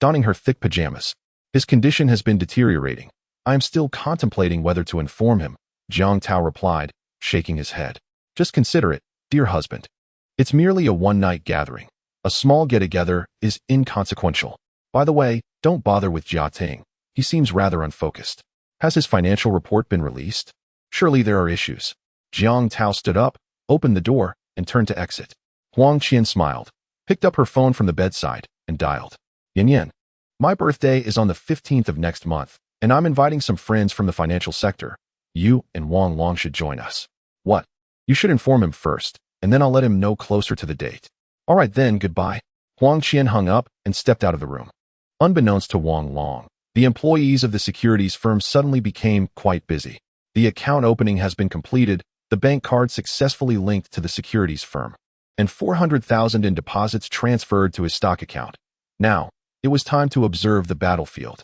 donning her thick pajamas. His condition has been deteriorating. I am still contemplating whether to inform him, Jiang Tao replied, shaking his head. Just consider it, dear husband. It's merely a one-night gathering. A small get-together is inconsequential. By the way, don't bother with Jia Ting. He seems rather unfocused. Has his financial report been released? Surely there are issues. Jiang Tao stood up, opened the door, and turned to exit. Huang Qian smiled, picked up her phone from the bedside, and dialed. Yan. My birthday is on the 15th of next month, and I'm inviting some friends from the financial sector. You and Wang Long should join us. What? You should inform him first, and then I'll let him know closer to the date. All right then, goodbye. Huang Qian hung up and stepped out of the room. Unbeknownst to Wang Long, the employees of the securities firm suddenly became quite busy. The account opening has been completed, the bank card successfully linked to the securities firm, and 400,000 in deposits transferred to his stock account. Now, it was time to observe the battlefield.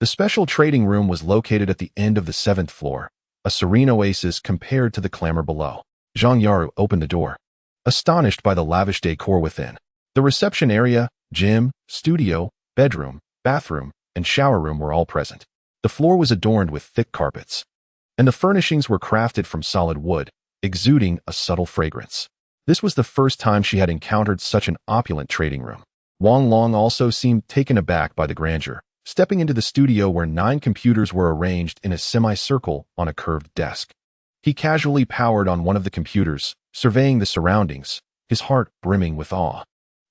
The special trading room was located at the end of the 7th floor, a serene oasis compared to the clamor below. Zhang Yaru opened the door, astonished by the lavish decor within. The reception area, gym, studio, bedroom, bathroom, and shower room were all present. The floor was adorned with thick carpets, and the furnishings were crafted from solid wood, exuding a subtle fragrance. This was the first time she had encountered such an opulent trading room. Wang Long also seemed taken aback by the grandeur, stepping into the studio where 9 computers were arranged in a semicircle on a curved desk. He casually powered on one of the computers, surveying the surroundings, his heart brimming with awe.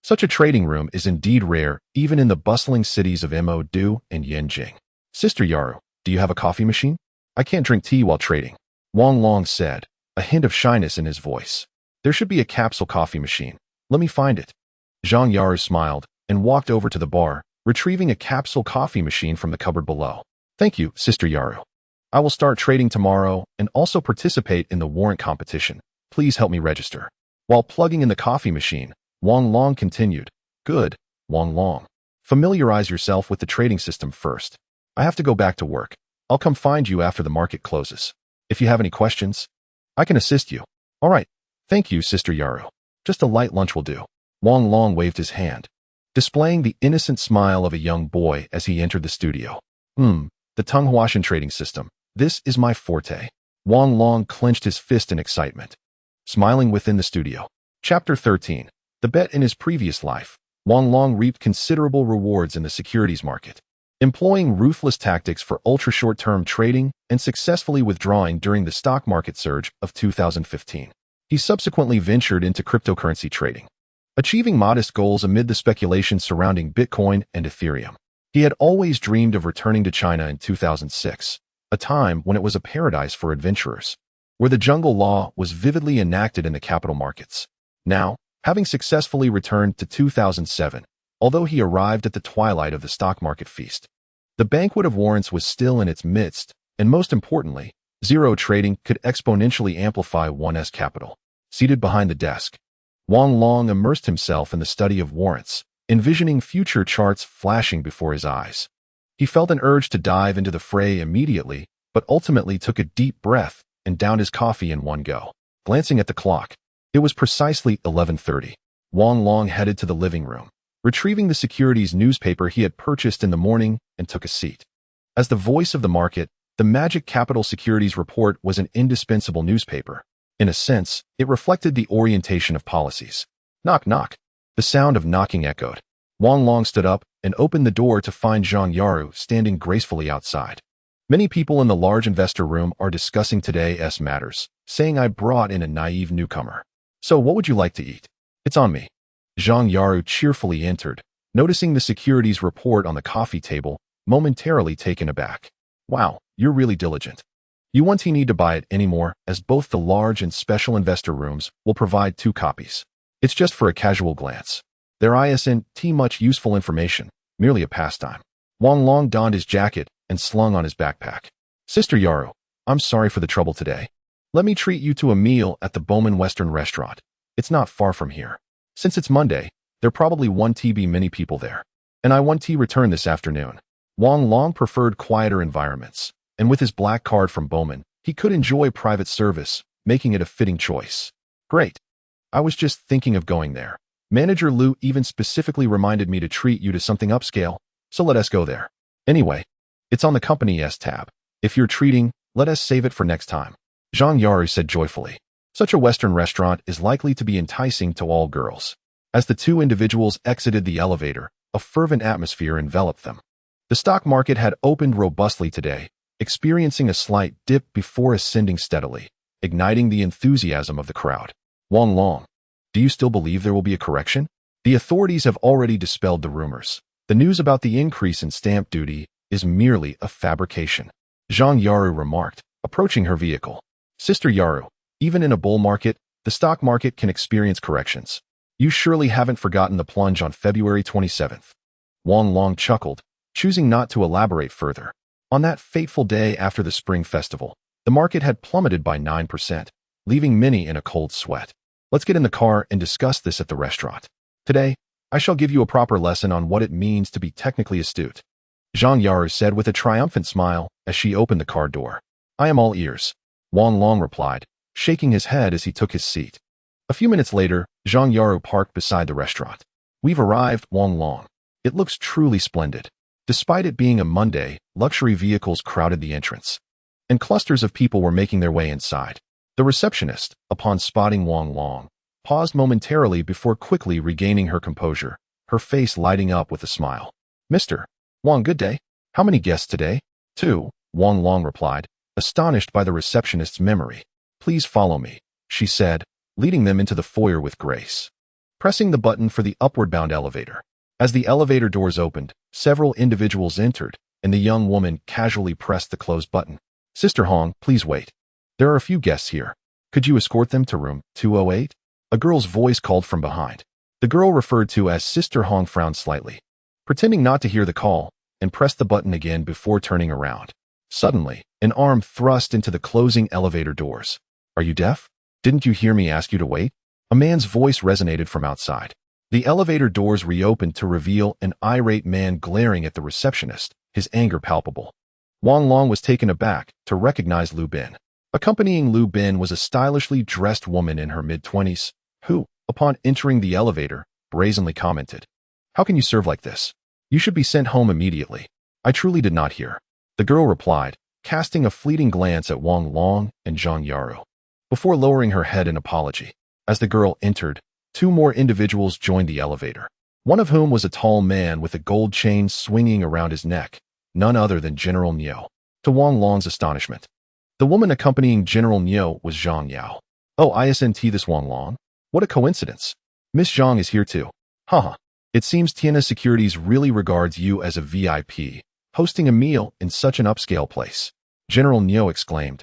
Such a trading room is indeed rare, even in the bustling cities of Mo-Du and Yanjing. Sister Yaru, do you have a coffee machine? I can't drink tea while trading, Wang Long said, a hint of shyness in his voice. There should be a capsule coffee machine. Let me find it. Zhang Yaru smiled and walked over to the bar, retrieving a capsule coffee machine from the cupboard below. Thank you, Sister Yaru. I will start trading tomorrow and also participate in the warrant competition. Please help me register. While plugging in the coffee machine, Wang Long continued. Good, Wang Long. Familiarize yourself with the trading system first. I have to go back to work. I'll come find you after the market closes. If you have any questions, I can assist you. All right. Thank you, Sister Yaru. Just a light lunch will do. Wang Long waved his hand, displaying the innocent smile of a young boy as he entered the studio. The Tonghuashan trading system. This is my forte. Wang Long clenched his fist in excitement, smiling within the studio. Chapter 13. The bet in his previous life. Wang Long reaped considerable rewards in the securities market, employing ruthless tactics for ultra-short-term trading and successfully withdrawing during the stock market surge of 2015. He subsequently ventured into cryptocurrency trading, achieving modest goals amid the speculation surrounding Bitcoin and Ethereum. He had always dreamed of returning to China in 2006, a time when it was a paradise for adventurers, where the jungle law was vividly enacted in the capital markets. Now, having successfully returned to 2007, although he arrived at the twilight of the stock market feast. The banquet of warrants was still in its midst, and most importantly, zero trading could exponentially amplify one's capital. Seated behind the desk, Wang Long immersed himself in the study of warrants, envisioning future charts flashing before his eyes. He felt an urge to dive into the fray immediately, but ultimately took a deep breath and downed his coffee in one go. Glancing at the clock, it was precisely 11:30. Wang Long headed to the living room, retrieving the securities newspaper he had purchased in the morning, and took a seat. As the voice of the market, the Magic Capital Securities Report was an indispensable newspaper. In a sense, it reflected the orientation of policies. Knock, knock. The sound of knocking echoed. Wang Long stood up and opened the door to find Zhang Yaru standing gracefully outside. Many people in the large investor room are discussing today's matters, saying I brought in a naive newcomer. So what would you like to eat? It's on me. Zhang Yaru cheerfully entered, noticing the securities report on the coffee table, momentarily taken aback. Wow, you're really diligent. You won't need to buy it anymore, as both the large and special investor rooms will provide 2 copies. It's just for a casual glance. There isn't much useful information, merely a pastime. Wang Long donned his jacket and slung on his backpack. Sister Yaru, I'm sorry for the trouble today. Let me treat you to a meal at the Bowman Western restaurant. It's not far from here. Since it's Monday, there probably won't be many people there. And I want to return this afternoon. Wang Long preferred quieter environments, and with his black card from Bowman, he could enjoy private service, making it a fitting choice. Great. I was just thinking of going there. Manager Liu even specifically reminded me to treat you to something upscale, so let us go there. Anyway, it's on the company's tab. If you're treating, let us save it for next time. Zhang Yaru said joyfully. Such a Western restaurant is likely to be enticing to all girls. As the 2 individuals exited the elevator, a fervent atmosphere enveloped them. The stock market had opened robustly today, experiencing a slight dip before ascending steadily, igniting the enthusiasm of the crowd. Wang Long, do you still believe there will be a correction? The authorities have already dispelled the rumors. The news about the increase in stamp duty is merely a fabrication. Zhang Yaru remarked, approaching her vehicle. Sister Yaru, even in a bull market, the stock market can experience corrections. You surely haven't forgotten the plunge on February 27th. Wang Long chuckled, choosing not to elaborate further. On that fateful day after the Spring Festival, the market had plummeted by 9%, leaving many in a cold sweat. Let's get in the car and discuss this at the restaurant. Today, I shall give you a proper lesson on what it means to be technically astute. Zhang Yaru said with a triumphant smile as she opened the car door. I am all ears. Wang Long replied, shaking his head as he took his seat. A few minutes later, Zhang Yaru parked beside the restaurant. We've arrived, Wang Long. It looks truly splendid. Despite it being a Monday, luxury vehicles crowded the entrance, and clusters of people were making their way inside. The receptionist, upon spotting Wang Long, paused momentarily before quickly regaining her composure, her face lighting up with a smile. Mr. Wang, good day. How many guests today? 2, Wang Long replied, astonished by the receptionist's memory. Please follow me, she said, leading them into the foyer with grace. Pressing the button for the upward-bound elevator. As the elevator doors opened, several individuals entered, and the young woman casually pressed the close button. Sister Hong, please wait. There are a few guests here. Could you escort them to room 208? A girl's voice called from behind. The girl referred to as Sister Hong frowned slightly, pretending not to hear the call, and pressed the button again before turning around. Suddenly, an arm thrust into the closing elevator doors. Are you deaf? Didn't you hear me ask you to wait? A man's voice resonated from outside. The elevator doors reopened to reveal an irate man glaring at the receptionist, his anger palpable. Wang Long was taken aback to recognize Liu Bin. Accompanying Liu Bin was a stylishly dressed woman in her mid-20s, who, upon entering the elevator, brazenly commented, How can you serve like this? You should be sent home immediately. I truly did not hear. The girl replied, casting a fleeting glance at Wang Long and Zhang Yaru, before lowering her head in apology. As the girl entered, 2 more individuals joined the elevator, one of whom was a tall man with a gold chain swinging around his neck, none other than General Niu. To Wang Long's astonishment, the woman accompanying General Niu was Zhang Yao. Oh, isn't this Wang Long? What a coincidence. Miss Zhang is here too. Haha. It seems Tiana Securities really regards you as a VIP, hosting a meal in such an upscale place. General Niu exclaimed,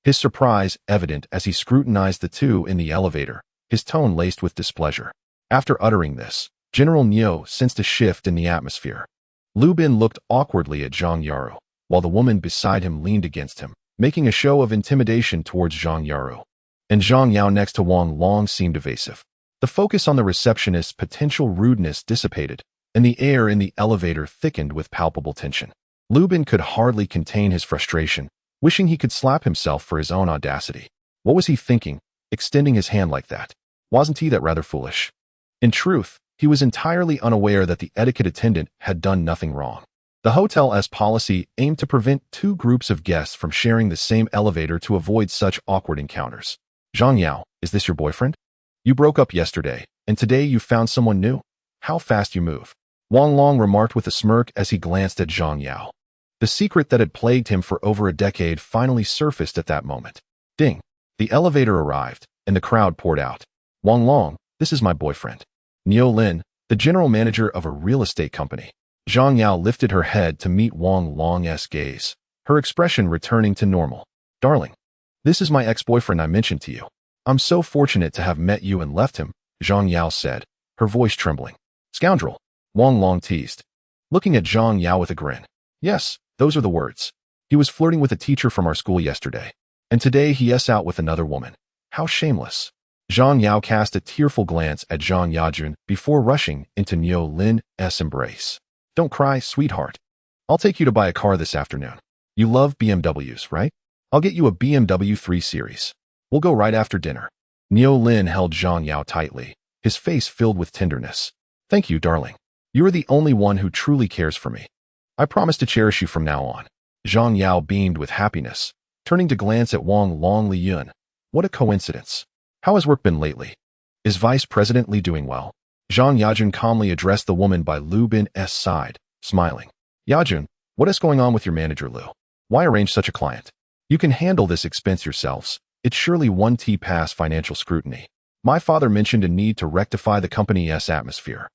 his surprise evident as he scrutinized the 2 in the elevator, his tone laced with displeasure. After uttering this, General Niu sensed a shift in the atmosphere. Lu Bin looked awkwardly at Zhang Yaru, while the woman beside him leaned against him, making a show of intimidation towards Zhang Yaru. And Zhang Yao next to Wang Long seemed evasive. The focus on the receptionist's potential rudeness dissipated, and the air in the elevator thickened with palpable tension. Lu Bin could hardly contain his frustration, wishing he could slap himself for his own audacity. What was he thinking, extending his hand like that? Wasn't he that rather foolish? In truth, he was entirely unaware that the etiquette attendant had done nothing wrong. The hotel's policy aimed to prevent two groups of guests from sharing the same elevator to avoid such awkward encounters. Zhang Yao, is this your boyfriend? You broke up yesterday, and today you found someone new? How fast you move. Wang Long remarked with a smirk as he glanced at Zhang Yao. The secret that had plagued him for over a decade finally surfaced at that moment. Ding! The elevator arrived, and the crowd poured out. Wang Long, this is my boyfriend. Niu Lin, the general manager of a real estate company. Zhang Yao lifted her head to meet Wang Long's gaze, her expression returning to normal. Darling, this is my ex-boyfriend I mentioned to you. I'm so fortunate to have met you and left him, Zhang Yao said, her voice trembling. Scoundrel, Wang Long teased, looking at Zhang Yao with a grin. Yes, those are the words. He was flirting with a teacher from our school yesterday, and today he is out with another woman. How shameless. Zhang Yao cast a tearful glance at Zhang Yajun before rushing into Niu Lin's embrace. Don't cry, sweetheart. I'll take you to buy a car this afternoon. You love BMWs, right? I'll get you a BMW 3 Series. We'll go right after dinner. Niu Lin held Zhang Yao tightly, his face filled with tenderness. Thank you, darling. You are the only one who truly cares for me. I promise to cherish you from now on. Zhang Yao beamed with happiness, turning to glance at Wang Long Liyun. What a coincidence. How has work been lately? Is Vice President Li doing well? Zhang Yajun calmly addressed the woman by Lu Bin's side, smiling. Yajun, what is going on with your manager Lu? Why arrange such a client? You can handle this expense yourselves. It's surely 1T past financial scrutiny. My father mentioned a need to rectify the company's atmosphere.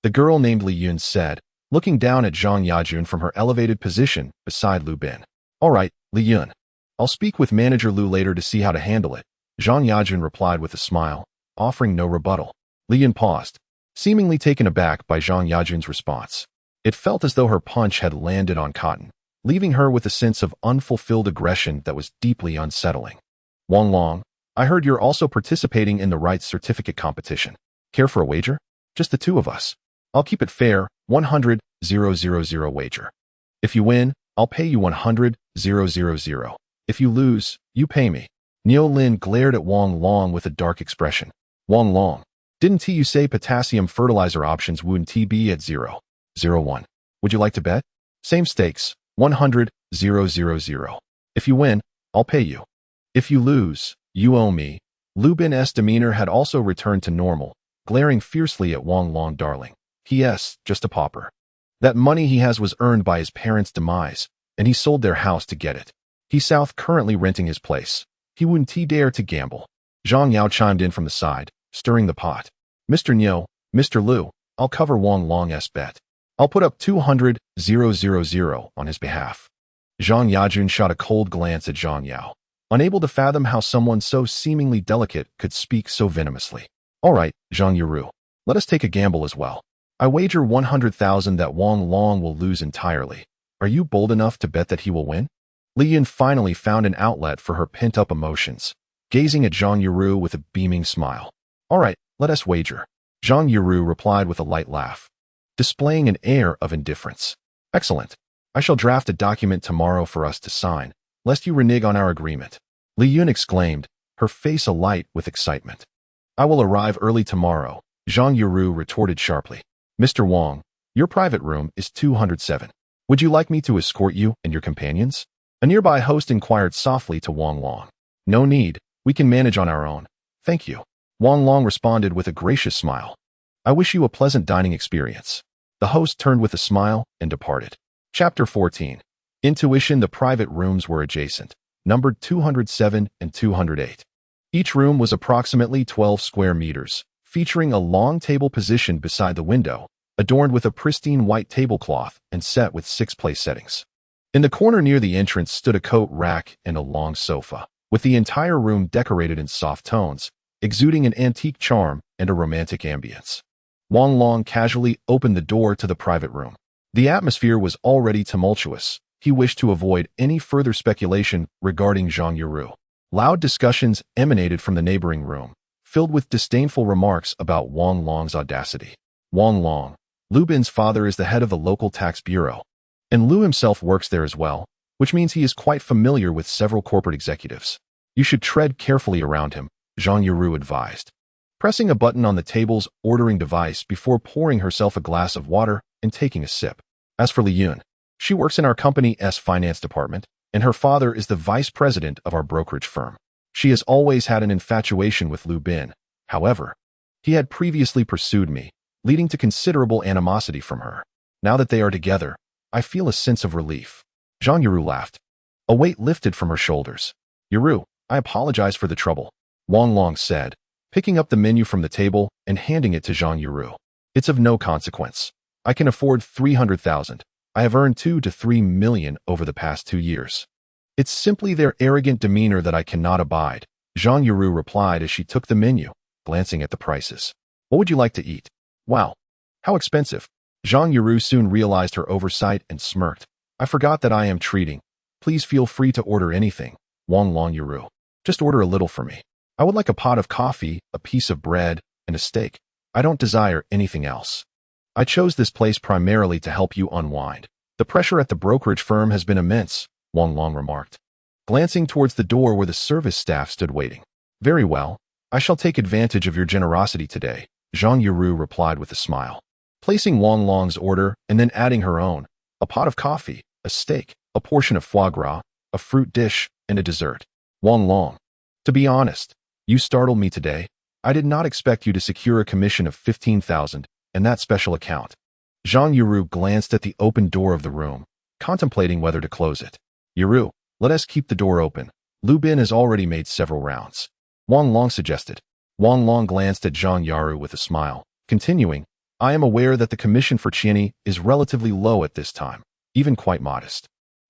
The girl named Li Yun said, looking down at Zhang Yajun from her elevated position beside Lu Bin. All right, Li Yun. I'll speak with manager Lu later to see how to handle it. Zhang Yajun replied with a smile, offering no rebuttal. Li Yun paused, seemingly taken aback by Zhang Yajun's response. It felt as though her punch had landed on cotton, leaving her with a sense of unfulfilled aggression that was deeply unsettling. Wang Long, I heard you're also participating in the rights certificate competition. Care for a wager? Just the two of us. I'll keep it fair, 100,000 wager. If you win, I'll pay you 100,000. If you lose, you pay me. Niu Lin glared at Wang Long with a dark expression. Wang Long, didn't you say potassium fertilizer options wouldn't be at 0.01? Would you like to bet? Same stakes, 100,000. If you win, I'll pay you. If you lose, you owe me. Lu Bin's demeanor had also returned to normal, glaring fiercely at Wang Long. Darling, P.S. just a pauper. That money he has was earned by his parents' demise, and he sold their house to get it. He's south currently renting his place. He wouldn't dare to gamble. Zhang Yao chimed in from the side, stirring the pot. Mr. Niu, Mr. Lu, I'll cover Wang Long's bet. I'll put up 200,000 on his behalf. Zhang Yajun shot a cold glance at Zhang Yao, unable to fathom how someone so seemingly delicate could speak so venomously. All right, Zhang Yaru, let us take a gamble as well. I wager 100,000 that Wang Long will lose entirely. Are you bold enough to bet that he will win? Li Yun finally found an outlet for her pent-up emotions, gazing at Zhang Yaru with a beaming smile. All right, let us wager. Zhang Yaru replied with a light laugh, displaying an air of indifference. Excellent. I shall draft a document tomorrow for us to sign, lest you renege on our agreement. Li Yun exclaimed, her face alight with excitement. I will arrive early tomorrow, Zhang Yaru retorted sharply. Mr. Wang, your private room is 207. Would you like me to escort you and your companions? A nearby host inquired softly to Wang Long. No need, we can manage on our own. Thank you. Wang Long responded with a gracious smile. I wish you a pleasant dining experience. The host turned with a smile and departed. Chapter 14. Intuition. The private rooms were adjacent, numbered 207 and 208. Each room was approximately 12 square meters, featuring a long table positioned beside the window, adorned with a pristine white tablecloth and set with 6 place settings. In the corner near the entrance stood a coat rack and a long sofa, with the entire room decorated in soft tones, exuding an antique charm and a romantic ambience. Wang Long casually opened the door to the private room. The atmosphere was already tumultuous. He wished to avoid any further speculation regarding Zhang Yiru. Loud discussions emanated from the neighboring room, filled with disdainful remarks about Wang Long's audacity. Wang Long, Lu Bin's father, is the head of the local tax bureau, and Lu himself works there as well, which means he is quite familiar with several corporate executives. You should tread carefully around him, Zhang Yiru advised, pressing a button on the table's ordering device before pouring herself a glass of water and taking a sip. As for Li Yun, she works in our company's finance department, and her father is the vice president of our brokerage firm. She has always had an infatuation with Lu Bin. However, he had previously pursued me, leading to considerable animosity from her. Now that they are together, I feel a sense of relief. Zhang Yiru laughed. A weight lifted from her shoulders. Yiru, I apologize for the trouble, Wang Long said, picking up the menu from the table and handing it to Zhang Yiru. It's of no consequence. I can afford 300,000. I have earned 2 to 3 million over the past 2 years. It's simply their arrogant demeanor that I cannot abide, Zhang Yiru replied as she took the menu, glancing at the prices. What would you like to eat? Wow. How expensive. Zhang Yiru soon realized her oversight and smirked. I forgot that I am treating. Please feel free to order anything, Wang Long Yiru. Just order a little for me. I would like a pot of coffee, a piece of bread, and a steak. I don't desire anything else. I chose this place primarily to help you unwind. The pressure at the brokerage firm has been immense, Wang Long remarked, glancing towards the door where the service staff stood waiting. Very well. I shall take advantage of your generosity today, Zhang Yiru replied with a smile, placing Wang Long's order and then adding her own, a pot of coffee, a steak, a portion of foie gras, a fruit dish, and a dessert. Wang Long, to be honest, you startled me today. I did not expect you to secure a commission of 15,000 and that special account. Zhang Yiru glanced at the open door of the room, contemplating whether to close it. Yiru, let us keep the door open. Lu Bin has already made several rounds, Wang Long suggested. Wang Long glanced at Zhang Yiru with a smile, continuing, I am aware that the commission for Qian is relatively low at this time, even quite modest.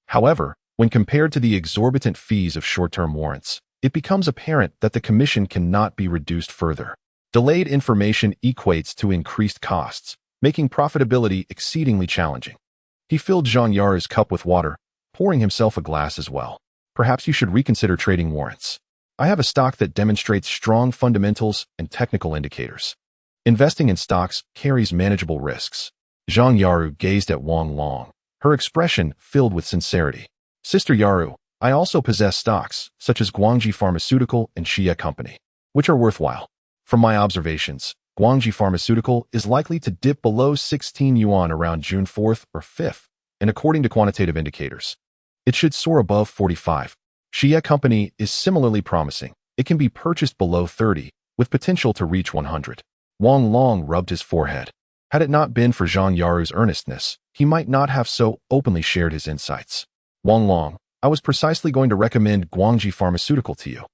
However, when compared to the exorbitant fees of short-term warrants, it becomes apparent that the commission cannot be reduced further. Delayed information equates to increased costs, making profitability exceedingly challenging. He filled Zhang Yiru's cup with water, pouring himself a glass as well. Perhaps you should reconsider trading warrants. I have a stock that demonstrates strong fundamentals and technical indicators. Investing in stocks carries manageable risks. Zhang Yiru gazed at Wang Long, her expression filled with sincerity. Sister Yiru, I also possess stocks, such as Guangji Pharmaceutical and Xie Company, which are worthwhile. From my observations, Guangji Pharmaceutical is likely to dip below 16 yuan around June 4th or 5th, and according to quantitative indicators, it should soar above 45. Xie Company is similarly promising. It can be purchased below 30, with potential to reach 100. Wang Long rubbed his forehead. Had it not been for Zhang Yiru's earnestness, he might not have so openly shared his insights. Wang Long, I was precisely going to recommend Guangji Pharmaceutical to you.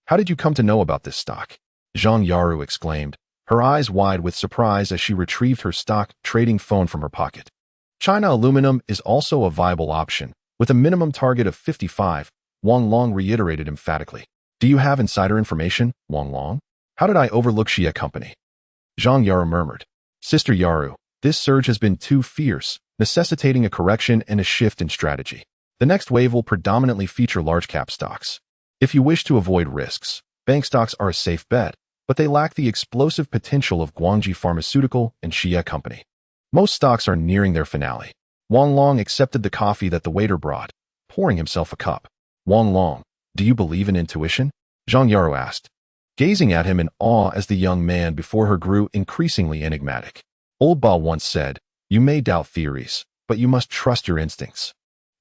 How did you come to know about this stock? Zhang Yiru exclaimed, her eyes wide with surprise as she retrieved her stock trading phone from her pocket. China aluminum is also a viable option, with a minimum target of 55, Wang Long reiterated emphatically. Do you have insider information, Wang Long? How did I overlook Xie Company? Zhang Yiru murmured. Sister Yiru, this surge has been too fierce, necessitating a correction and a shift in strategy. The next wave will predominantly feature large-cap stocks. If you wish to avoid risks, bank stocks are a safe bet, but they lack the explosive potential of Guangji Pharmaceutical and Xie Company. Most stocks are nearing their finale. Wang Long accepted the coffee that the waiter brought, pouring himself a cup. Wang Long, do you believe in intuition? Zhang Yiru asked, gazing at him in awe as the young man before her grew increasingly enigmatic. Old Ba once said, you may doubt theories, but you must trust your instincts.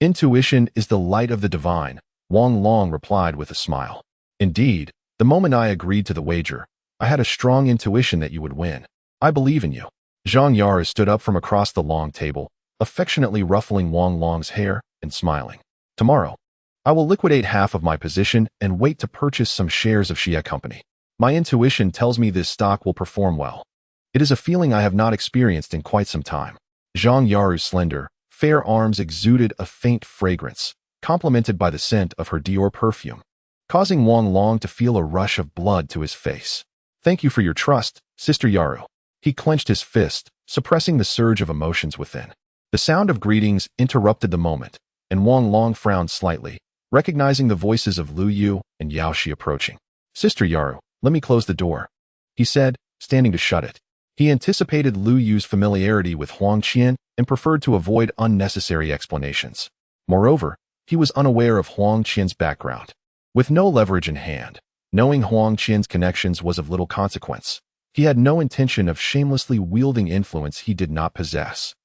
Intuition is the light of the divine, Wang Long replied with a smile. Indeed, the moment I agreed to the wager, I had a strong intuition that you would win. I believe in you. Zhang Yiru stood up from across the long table, affectionately ruffling Wang Long's hair and smiling. Tomorrow, I will liquidate half of my position and wait to purchase some shares of Xie Company. My intuition tells me this stock will perform well. It is a feeling I have not experienced in quite some time. Zhang Yiru's slender, fair arms exuded a faint fragrance, complemented by the scent of her Dior perfume, causing Wang Long to feel a rush of blood to his face. Thank you for your trust, Sister Yiru. He clenched his fist, suppressing the surge of emotions within. The sound of greetings interrupted the moment, and Wang Long frowned slightly, recognizing the voices of Lu Yu and Yao Shi approaching. "Sister Yaru, let me close the door," he said, standing to shut it. He anticipated Lu Yu's familiarity with Huang Qian and preferred to avoid unnecessary explanations. Moreover, he was unaware of Huang Qian's background. With no leverage in hand, knowing Huang Qian's connections was of little consequence. He had no intention of shamelessly wielding influence he did not possess.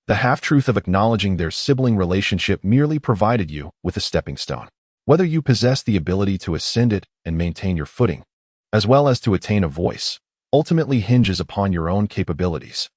The half-truth of acknowledging their sibling relationship merely provided you with a stepping stone. Whether you possess the ability to ascend it and maintain your footing, as well as to attain a voice, ultimately hinges upon your own capabilities.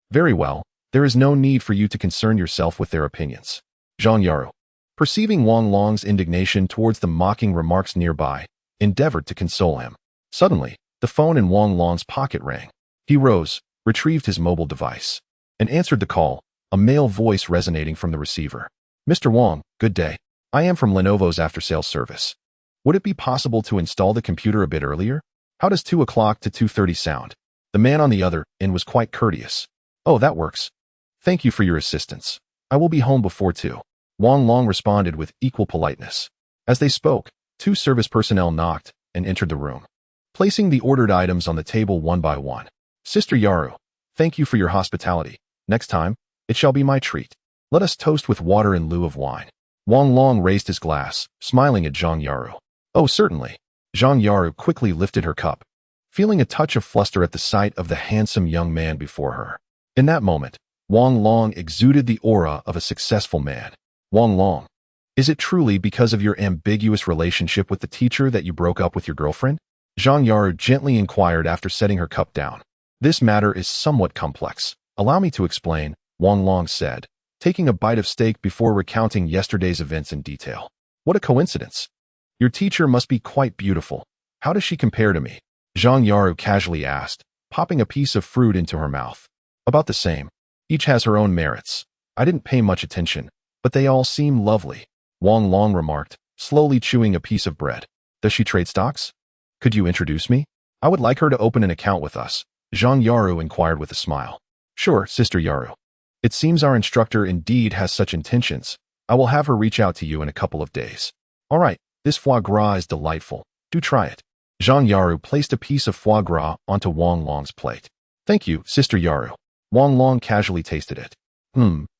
Very well, there is no need for you to concern yourself with their opinions. Zhang Yaru, perceiving Wang Long's indignation towards the mocking remarks nearby, endeavored to console him. Suddenly, the phone in Wang Long's pocket rang. He rose, retrieved his mobile device, and answered the call, a male voice resonating from the receiver. "Mr. Wang, good day. I am from Lenovo's after-sales service. Would it be possible to install the computer a bit earlier? How does 2 o'clock to 2:30 sound?" The man on the other end was quite courteous. "Oh, that works. Thank you for your assistance. I will be home before 2. Wang Long responded with equal politeness. As they spoke, 2 service personnel knocked and entered the room, placing the ordered items on the table one by one. "Sister Yaru, thank you for your hospitality. Next time, it shall be my treat. Let us toast with water in lieu of wine." Wang Long raised his glass, smiling at Zhang Yaru. "Oh, certainly." Zhang Yaru quickly lifted her cup, feeling a touch of fluster at the sight of the handsome young man before her. In that moment, Wang Long exuded the aura of a successful man. "Wang Long, is it truly because of your ambiguous relationship with the teacher that you broke up with your girlfriend?" Zhang Yaru gently inquired after setting her cup down. "This matter is somewhat complex. Allow me to explain," Wang Long said, taking a bite of steak before recounting yesterday's events in detail. "What a coincidence. Your teacher must be quite beautiful. How does she compare to me?" Zhang Yaru casually asked, popping a piece of fruit into her mouth. "About the same. Each has her own merits. I didn't pay much attention, but they all seem lovely," Wang Long remarked, slowly chewing a piece of bread. "Does she trade stocks? Could you introduce me? I would like her to open an account with us," Zhang Yaru inquired with a smile. "Sure, Sister Yaru. It seems our instructor indeed has such intentions. I will have her reach out to you in a couple of days." "All right, this foie gras is delightful. Do try it." Zhang Yaru placed a piece of foie gras onto Wang Long's plate. "Thank you, Sister Yaru." Wang Long casually tasted it.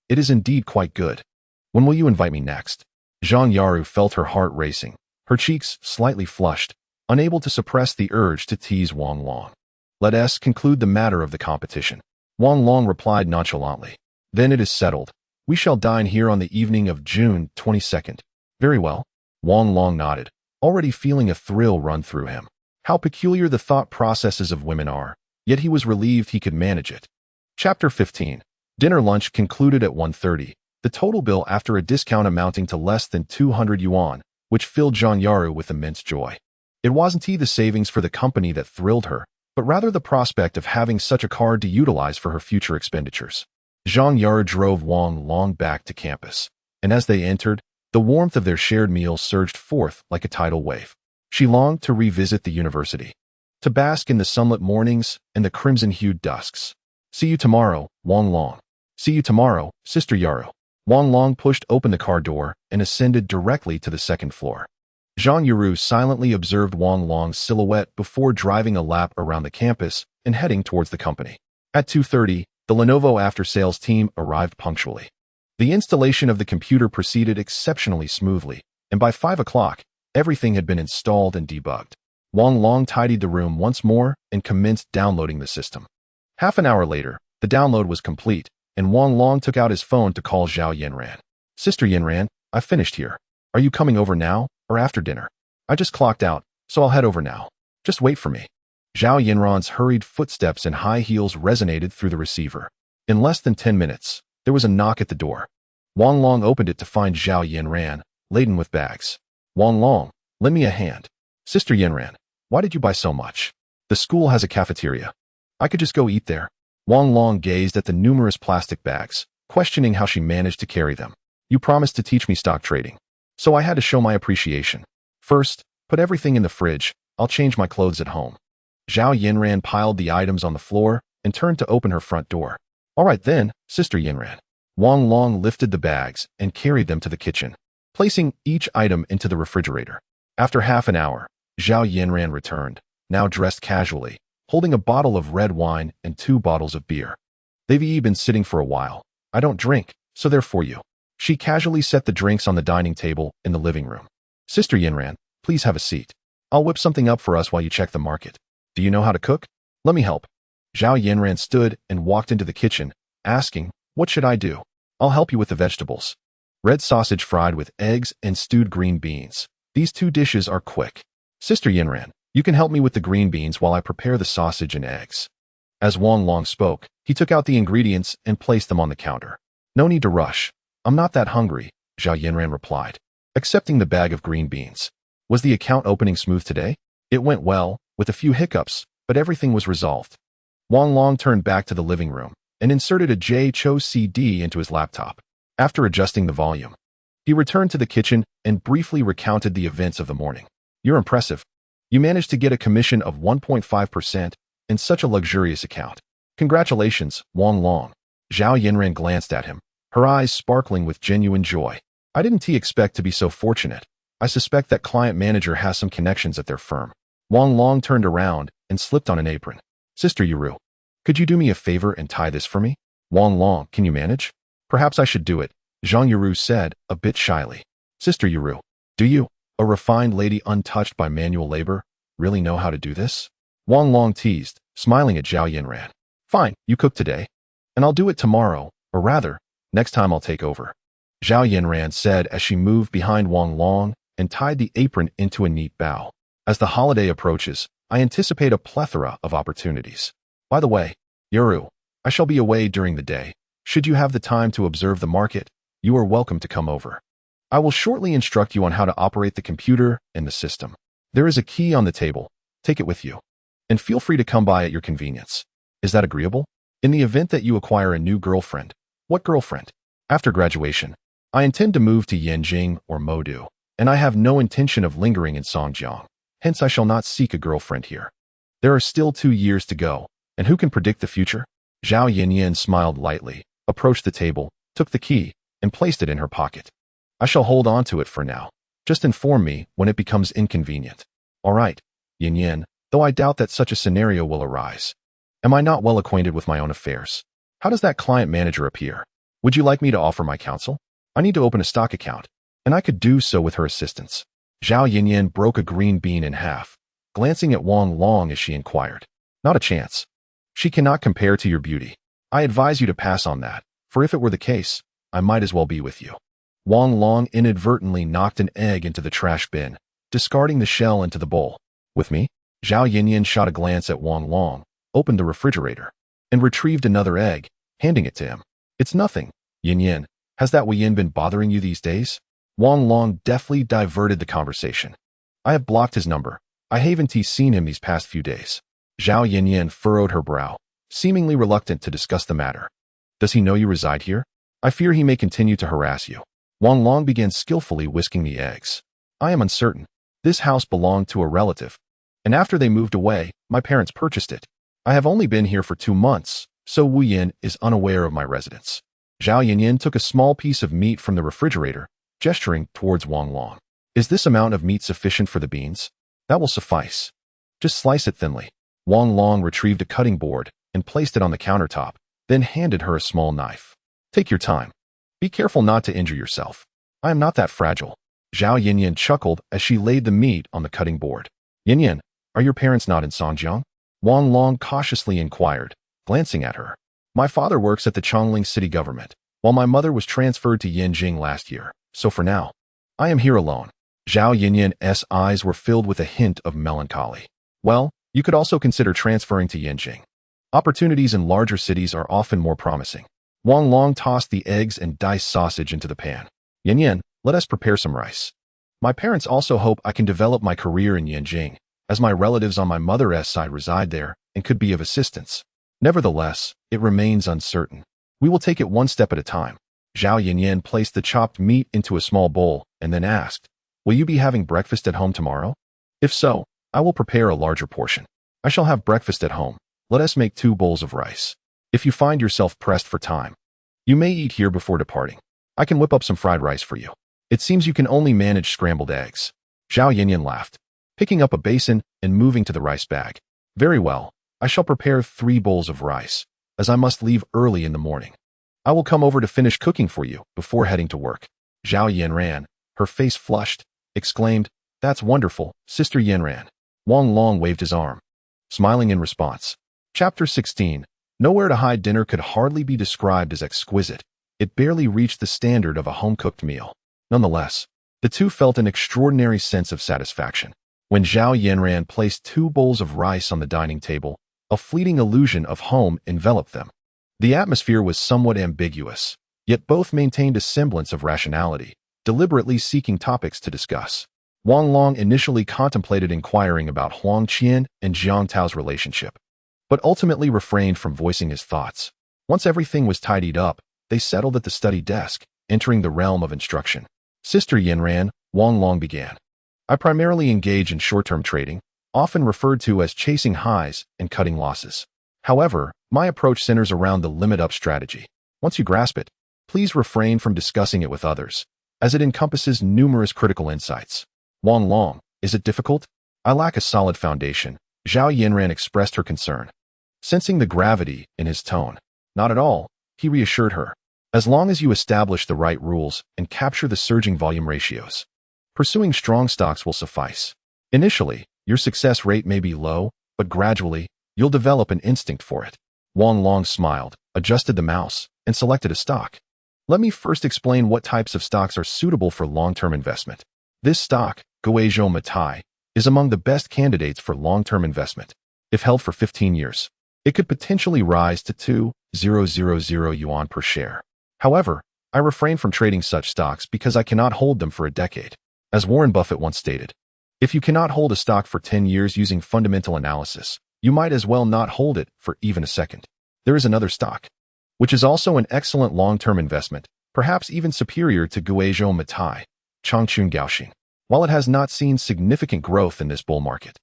It is indeed quite good. When will you invite me next?" Zhang Yaru felt her heart racing, her cheeks slightly flushed, unable to suppress the urge to tease Wang Long. "Let us conclude the matter of the competition," Wang Long replied nonchalantly. "Then it is settled. We shall dine here on the evening of June 22nd. "Very well." Wang Long nodded, already feeling a thrill run through him. How peculiar the thought processes of women are, yet he was relieved he could manage it. Chapter 15. Dinner lunch concluded at 1:30, the total bill after a discount amounting to less than 200 yuan, which filled Zhang Yaru with immense joy. It wasn't the savings for the company that thrilled her, but rather the prospect of having such a card to utilize for her future expenditures. Zhang Yaru drove Wang Long back to campus, and as they entered, the warmth of their shared meal surged forth like a tidal wave. She longed to revisit the university, to bask in the sunlit mornings and the crimson-hued dusks. "See you tomorrow, Wang Long." "See you tomorrow, Sister Yaru." Wang Long pushed open the car door and ascended directly to the second floor. Zhang Yaru silently observed Wang Long's silhouette before driving a lap around the campus and heading towards the company. At 2:30, the Lenovo after-sales team arrived punctually. The installation of the computer proceeded exceptionally smoothly, and by 5 o'clock, everything had been installed and debugged. Wang Long tidied the room once more and commenced downloading the system. Half an hour later, the download was complete, and Wang Long took out his phone to call Zhao Yanran. "Sister Yanran, I've finished here. Are you coming over now or after dinner?" "I just clocked out, so I'll head over now. Just wait for me." Zhao Yanran's hurried footsteps and high heels resonated through the receiver. In less than 10 minutes, there was a knock at the door. Wang Long opened it to find Zhao Yanran, laden with bags. "Wang Long, lend me a hand." "Sister Yanran, why did you buy so much? The school has a cafeteria. I could just go eat there." Wang Long gazed at the numerous plastic bags, questioning how she managed to carry them. "You promised to teach me stock trading, so I had to show my appreciation. First, put everything in the fridge. I'll change my clothes at home." Zhao Yanran piled the items on the floor and turned to open her front door. All right then, Sister Yinran. Wang Long lifted the bags and carried them to the kitchen, placing each item into the refrigerator. After half an hour, Zhao Yinran returned, now dressed casually, holding a bottle of red wine and 2 bottles of beer. They've been sitting for a while. I don't drink, so they're for you. She casually set the drinks on the dining table in the living room. Sister Yinran, please have a seat. I'll whip something up for us while you check the market. Do you know how to cook? Let me help. Zhao Yinran stood and walked into the kitchen, asking, what should I do? I'll help you with the vegetables. Red sausage fried with eggs and stewed green beans. These 2 dishes are quick. Sister Yinran, you can help me with the green beans while I prepare the sausage and eggs. As Wang Long spoke, he took out the ingredients and placed them on the counter. No need to rush. I'm not that hungry, Zhao Yinran replied, accepting the bag of green beans. Was the account opening smooth today? It went well, with a few hiccups, but everything was resolved. Wang Long turned back to the living room and inserted a J-Cho CD into his laptop. After adjusting the volume, he returned to the kitchen and briefly recounted the events of the morning. You're impressive. You managed to get a commission of 1.5% in such a luxurious account. Congratulations, Wang Long. Zhao Yinran glanced at him, her eyes sparkling with genuine joy. I didn't expect to be so fortunate. I suspect that client manager has some connections at their firm. Wang Long turned around and slipped on an apron. Sister Yuru, could you do me a favor and tie this for me? Wang Long, can you manage? Perhaps I should do it, Zhang Yuru said, a bit shyly. Sister Yuru, do you, a refined lady untouched by manual labor, really know how to do this? Wang Long teased, smiling at Zhao Yinran. Fine, you cook today, and I'll do it tomorrow, or rather, next time I'll take over. Zhao Yinran said as she moved behind Wang Long and tied the apron into a neat bow. As the holiday approaches, I anticipate a plethora of opportunities. By the way, Yuru, I shall be away during the day. Should you have the time to observe the market, you are welcome to come over. I will shortly instruct you on how to operate the computer and the system. There is a key on the table. Take it with you. And feel free to come by at your convenience. Is that agreeable? In the event that you acquire a new girlfriend. What girlfriend? After graduation, I intend to move to Yanjing or Modu, and I have no intention of lingering in Songjiang. Hence I shall not seek a girlfriend here. There are still 2 years to go, and who can predict the future? Zhao Yinyan smiled lightly, approached the table, took the key, and placed it in her pocket. I shall hold on to it for now. Just inform me when it becomes inconvenient. All right, Yinyan, though I doubt that such a scenario will arise. Am I not well acquainted with my own affairs? How does that client manager appear? Would you like me to offer my counsel? I need to open a stock account, and I could do so with her assistance. Zhao Yinyan broke a green bean in half, glancing at Wang Long as she inquired. Not a chance. She cannot compare to your beauty. I advise you to pass on that, for if it were the case, I might as well be with you. Wang Long inadvertently knocked an egg into the trash bin, discarding the shell into the bowl. With me? Zhao Yinyan shot a glance at Wang Long, opened the refrigerator, and retrieved another egg, handing it to him. It's nothing, Yinyan. Has that Weiyin been bothering you these days? Wang Long deftly diverted the conversation. I have blocked his number. I haven't seen him these past few days. Zhao Yinyan furrowed her brow, seemingly reluctant to discuss the matter. Does he know you reside here? I fear he may continue to harass you. Wang Long began skillfully whisking the eggs. I am uncertain. This house belonged to a relative, and after they moved away, my parents purchased it. I have only been here for 2 months, so Wu Yin is unaware of my residence. Zhao Yinyan took a small piece of meat from the refrigerator, gesturing towards Wang Long. Is this amount of meat sufficient for the beans? That will suffice. Just slice it thinly. Wang Long retrieved a cutting board and placed it on the countertop, then handed her a small knife. Take your time. Be careful not to injure yourself. I am not that fragile. Zhao Yinyan chuckled as she laid the meat on the cutting board. Yinyan, are your parents not in Songjiang? Wang Long cautiously inquired, glancing at her. My father works at the Chongling city government, while my mother was transferred to Yanjing last year, so for now, I am here alone. Zhao Yinyan's eyes were filled with a hint of melancholy. Well, you could also consider transferring to Yanjing. Opportunities in larger cities are often more promising. Wang Long tossed the eggs and diced sausage into the pan. Yinyan, let us prepare some rice. My parents also hope I can develop my career in Yanjing, as my relatives on my mother's side reside there and could be of assistance. Nevertheless, it remains uncertain. We will take it one step at a time. Zhao Yinyan placed the chopped meat into a small bowl and then asked, will you be having breakfast at home tomorrow? If so, I will prepare a larger portion. I shall have breakfast at home, let us make 2 bowls of rice. If you find yourself pressed for time, you may eat here before departing. I can whip up some fried rice for you. It seems you can only manage scrambled eggs. Zhao Yinyan laughed, picking up a basin and moving to the rice bag. Very well, I shall prepare 3 bowls of rice, as I must leave early in the morning. I will come over to finish cooking for you before heading to work. Zhao Yanran, her face flushed, exclaimed, "That's wonderful, Sister Yanran." Wang Long waved his arm, smiling in response. Chapter 16. Nowhere to Hide dinner could hardly be described as exquisite. It barely reached the standard of a home-cooked meal. Nonetheless, the two felt an extraordinary sense of satisfaction. When Zhao Yanran placed 2 bowls of rice on the dining table, a fleeting illusion of home enveloped them. The atmosphere was somewhat ambiguous, yet both maintained a semblance of rationality, deliberately seeking topics to discuss. Wang Long initially contemplated inquiring about Huang Qian and Jiang Tao's relationship, but ultimately refrained from voicing his thoughts. Once everything was tidied up, they settled at the study desk, entering the realm of instruction. Sister Yanran, Wang Long began. I primarily engage in short-term trading, often referred to as chasing highs and cutting losses. However, my approach centers around the limit-up strategy. Once you grasp it, please refrain from discussing it with others, as it encompasses numerous critical insights. Wang Long, is it difficult? I lack a solid foundation. Zhao Yanran expressed her concern, sensing the gravity in his tone. Not at all, he reassured her. As long as you establish the right rules and capture the surging volume ratios, pursuing strong stocks will suffice. Initially, your success rate may be low, but gradually, you'll develop an instinct for it. Wang Long smiled, adjusted the mouse, and selected a stock. Let me first explain what types of stocks are suitable for long-term investment. This stock, Guizhou Matai, is among the best candidates for long-term investment. If held for 15 years, it could potentially rise to 2,000 yuan per share. However, I refrain from trading such stocks because I cannot hold them for a decade. As Warren Buffett once stated, if you cannot hold a stock for 10 years using fundamental analysis, you might as well not hold it for even a second. There is another stock, which is also an excellent long-term investment, perhaps even superior to Guizhou Matai, Changchun Gaoxing, while it has not seen significant growth in this bull market.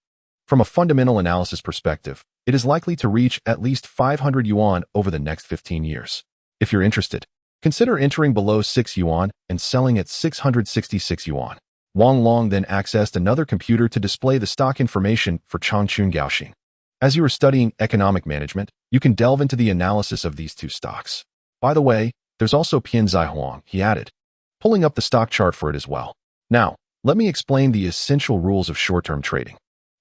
From a fundamental analysis perspective, it is likely to reach at least 500 yuan over the next 15 years. If you're interested, consider entering below 6 yuan and selling at 666 yuan. Wang Long then accessed another computer to display the stock information for Changchun Gaoxing. As you are studying economic management, you can delve into the analysis of these 2 stocks. By the way, there's also Pianzai Huang, he added, pulling up the stock chart for it as well. Now, let me explain the essential rules of short-term trading.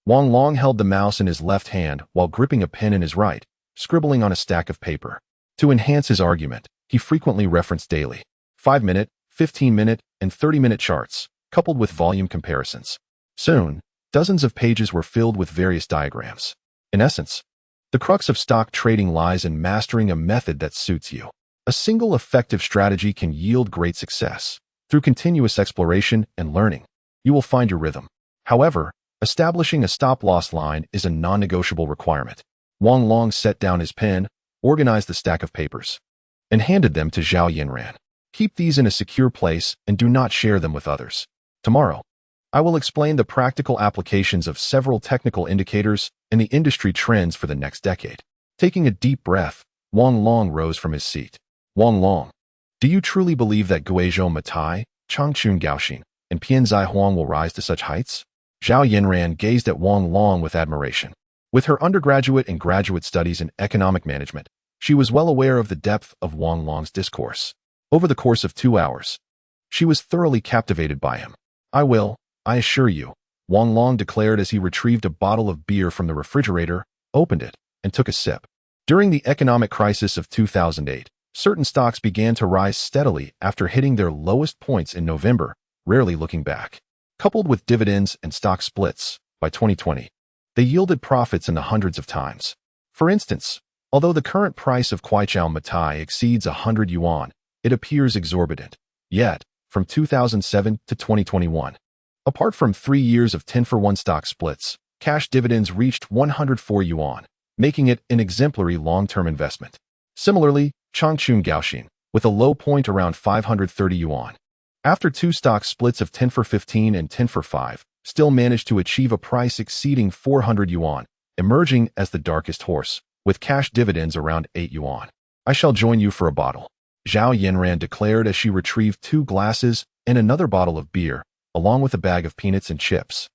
Wang Long held the mouse in his left hand while gripping a pen in his right, scribbling on a stack of paper. To enhance his argument, he frequently referenced daily, 5-minute, 15-minute, and 30-minute charts, coupled with volume comparisons. Soon, dozens of pages were filled with various diagrams. In essence, the crux of stock trading lies in mastering a method that suits you. A single effective strategy can yield great success. Through continuous exploration and learning, you will find your rhythm. However, establishing a stop-loss line is a non-negotiable requirement. Wang Long set down his pen, organized the stack of papers, and handed them to Zhao Yanran. Keep these in a secure place and do not share them with others. Tomorrow, I will explain the practical applications of several technical indicators and the industry trends for the next decade. Taking a deep breath, Wang Long rose from his seat. Wang Long, do you truly believe that Guizhou Matai, Changchun Gaoxing, and Pianzai Huang will rise to such heights? Zhao Yanran gazed at Wang Long with admiration. With her undergraduate and graduate studies in economic management, she was well aware of the depth of Wang Long's discourse. Over the course of 2 hours, she was thoroughly captivated by him. I assure you, Wang Long declared as he retrieved a bottle of beer from the refrigerator, opened it, and took a sip. During the economic crisis of 2008, certain stocks began to rise steadily after hitting their lowest points in November, rarely looking back. Coupled with dividends and stock splits, by 2020, they yielded profits in the hundreds of times. For instance, although the current price of Guizhou Matai exceeds 100 yuan, it appears exorbitant. Yet, from 2007 to 2021, apart from 3 years of 10-for-1 stock splits, cash dividends reached 104 yuan, making it an exemplary long-term investment. Similarly, Changchun Gaoxing, with a low point around 530 yuan, after 2 stock splits of 10-for-15 and 10-for-5, still managed to achieve a price exceeding 400 yuan, emerging as the darkest horse, with cash dividends around 8 yuan. I shall join you for a bottle, Zhao Yinran declared as she retrieved 2 glasses and another bottle of beer, along with a bag of peanuts and chips,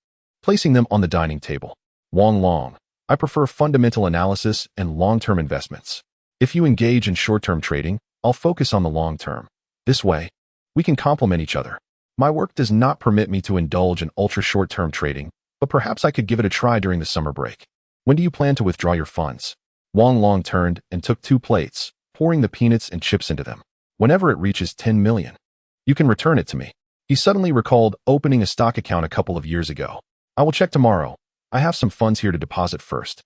placing them on the dining table. Wang Long, I prefer fundamental analysis and long-term investments. If you engage in short-term trading, I'll focus on the long term. This way, we can complement each other. My work does not permit me to indulge in ultra-short-term trading, but perhaps I could give it a try during the summer break. When do you plan to withdraw your funds? Wang Long turned and took 2 plates, pouring the peanuts and chips into them. Whenever it reaches 10 million, you can return it to me. He suddenly recalled opening a stock account a couple of years ago. I will check tomorrow. I have some funds here to deposit first.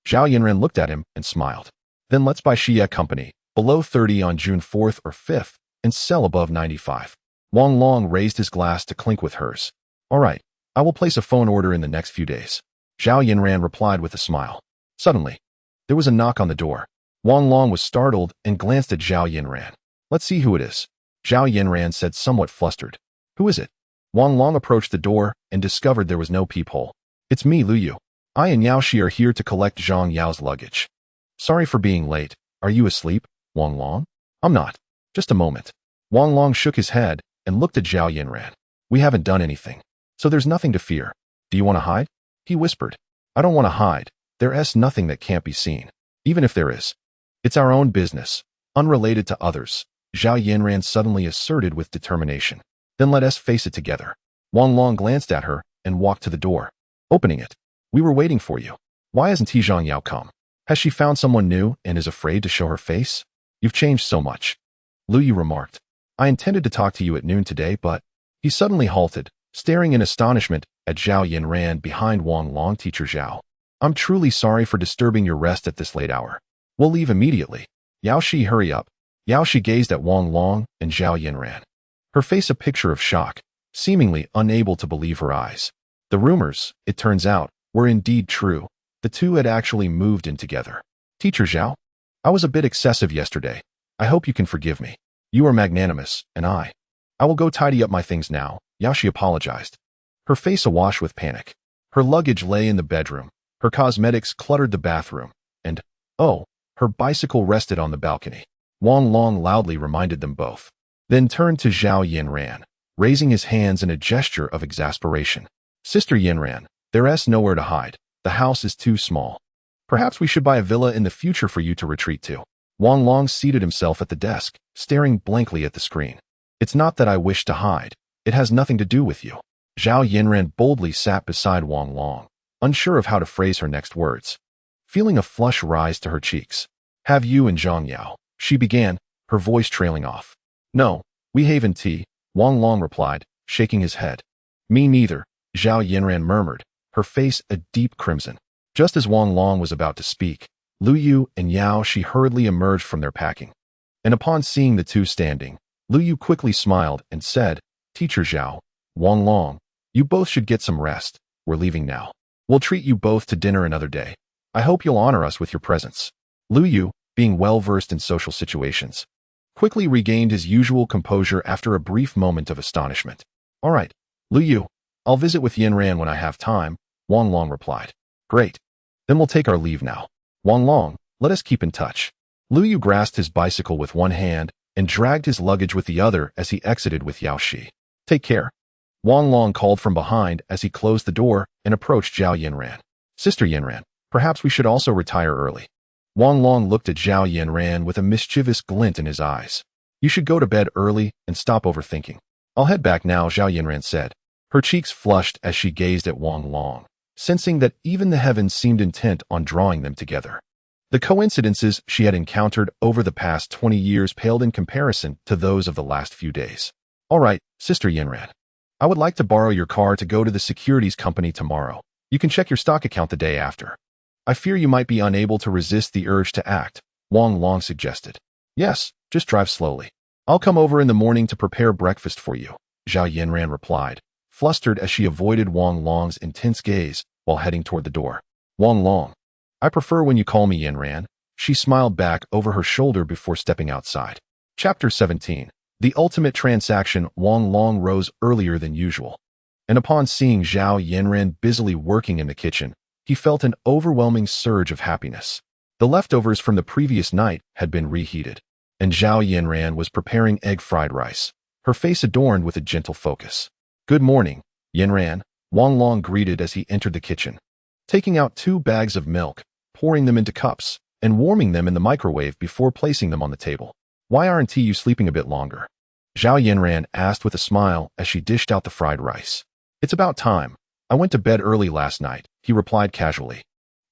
Zhao Yinren looked at him and smiled. Then let's buy Xie Company, below 30 on June 4th or 5th, and sell above 95. Wang Long raised his glass to clink with hers. All right, I will place a phone order in the next few days. Zhao Yinran replied with a smile. Suddenly, there was a knock on the door. Wang Long was startled and glanced at Zhao Yinran. Let's see who it is, Zhao Yinran said, somewhat flustered. Who is it? Wang Long approached the door and discovered there was no peephole. It's me, Lu Yu. I and Yao Shi are here to collect Zhang Yao's luggage. Sorry for being late. Are you asleep, Wang Long? I'm not. Just a moment. Wang Long shook his head and looked at Zhao Yinran. We haven't done anything, so there's nothing to fear. Do you want to hide? He whispered. I don't want to hide. There's nothing that can't be seen. Even if there is, it's our own business, unrelated to others, Zhao Yinran suddenly asserted with determination. Then let us face it together. Wang Long glanced at her and walked to the door, opening it. We were waiting for you. Why hasn't Zhang Yao come? Has she found someone new and is afraid to show her face? You've changed so much, Lu Yu remarked. I intended to talk to you at noon today, but... He suddenly halted, staring in astonishment at Zhao Yinran behind Wang Long. Teacher Zhao, I'm truly sorry for disturbing your rest at this late hour. We'll leave immediately. Yao Shi, hurry up. Yao Shi gazed at Wang Long and Zhao Yinran, her face a picture of shock, seemingly unable to believe her eyes. The rumors, it turns out, were indeed true. The two had actually moved in together. Teacher Zhao, I was a bit excessive yesterday. I hope you can forgive me. You are magnanimous, and I will go tidy up my things now, Yao Shi apologized, her face awash with panic. Her luggage lay in the bedroom, her cosmetics cluttered the bathroom, and, oh, her bicycle rested on the balcony. Wang Long loudly reminded them both, then turned to Zhao Yinran, raising his hands in a gesture of exasperation. Sister Yinran, there's nowhere to hide. The house is too small. Perhaps we should buy a villa in the future for you to retreat to. Wang Long seated himself at the desk, staring blankly at the screen. It's not that I wish to hide. It has nothing to do with you. Zhao Yinran boldly sat beside Wang Long, unsure of how to phrase her next words. Feeling a flush rise to her cheeks. Have you and Zhang Yao? She began, her voice trailing off. No, we haven't tea, Wang Long replied, shaking his head. Me neither, Zhao Yinran murmured, her face a deep crimson. Just as Wang Long was about to speak, Lu Yu and Yao Shi hurriedly emerged from their packing. And upon seeing the two standing, Lu Yu quickly smiled and said, Teacher Zhao, Wang Long, you both should get some rest. We're leaving now. We'll treat you both to dinner another day. I hope you'll honor us with your presence. Lu Yu, being well-versed in social situations, quickly regained his usual composure after a brief moment of astonishment. All right, Lu Yu, I'll visit with Yinran when I have time, Wang Long replied. Great. Then we'll take our leave now. Wang Long, let us keep in touch. Lu Yu grasped his bicycle with one hand and dragged his luggage with the other as he exited with Yao Shi. Take care. Wang Long called from behind as he closed the door and approached Zhao Yinran. Sister Yinran, perhaps we should also retire early. Wang Long looked at Zhao Yinran with a mischievous glint in his eyes. You should go to bed early and stop overthinking. I'll head back now, Zhao Yinran said. Her cheeks flushed as she gazed at Wang Long, sensing that even the heavens seemed intent on drawing them together. The coincidences she had encountered over the past 20 years paled in comparison to those of the last few days. All right, Sister Yinran. I would like to borrow your car to go to the securities company tomorrow. You can check your stock account the day after. I fear you might be unable to resist the urge to act, Wang Long suggested. Yes, just drive slowly. I'll come over in the morning to prepare breakfast for you, Zhao Yinran replied, flustered as she avoided Wang Long's intense gaze while heading toward the door. Wang Long, I prefer when you call me Yinran, she smiled back over her shoulder before stepping outside. Chapter 17. The ultimate transaction. Wang Long rose earlier than usual, and upon seeing Zhao Yinran busily working in the kitchen, he felt an overwhelming surge of happiness. The leftovers from the previous night had been reheated, and Zhao Yanran was preparing egg fried rice, her face adorned with a gentle focus. "Good morning, Yanran," Wang Long greeted as he entered the kitchen, taking out 2 bags of milk, pouring them into cups, and warming them in the microwave before placing them on the table. "Why aren't you sleeping a bit longer?" Zhao Yanran asked with a smile as she dished out the fried rice. "It's about time. I went to bed early last night," he replied casually,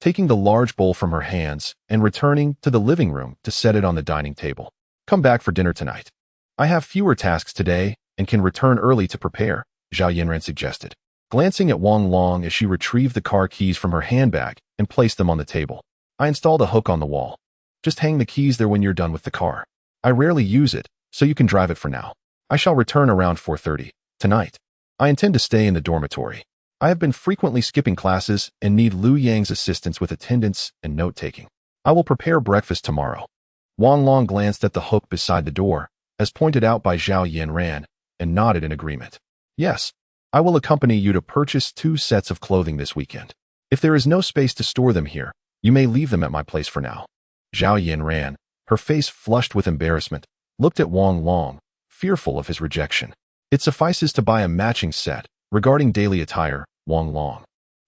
taking the large bowl from her hands and returning to the living room to set it on the dining table. "Come back for dinner tonight. I have fewer tasks today and can return early to prepare," Zhao Yanran suggested, glancing at Wang Long as she retrieved the car keys from her handbag and placed them on the table. "I installed a hook on the wall. Just hang the keys there when you're done with the car. I rarely use it, so you can drive it for now. I shall return around 4:30 tonight. I intend to stay in the dormitory. I have been frequently skipping classes and need Lu Yang's assistance with attendance and note-taking. I will prepare breakfast tomorrow." Wang Long glanced at the hook beside the door, as pointed out by Zhao Yanran, and nodded in agreement. "Yes, I will accompany you to purchase 2 sets of clothing this weekend. If there is no space to store them here, you may leave them at my place for now." Zhao Yanran, her face flushed with embarrassment, looked at Wang Long, fearful of his rejection. "It suffices to buy a matching set. Regarding daily attire," Wang Long,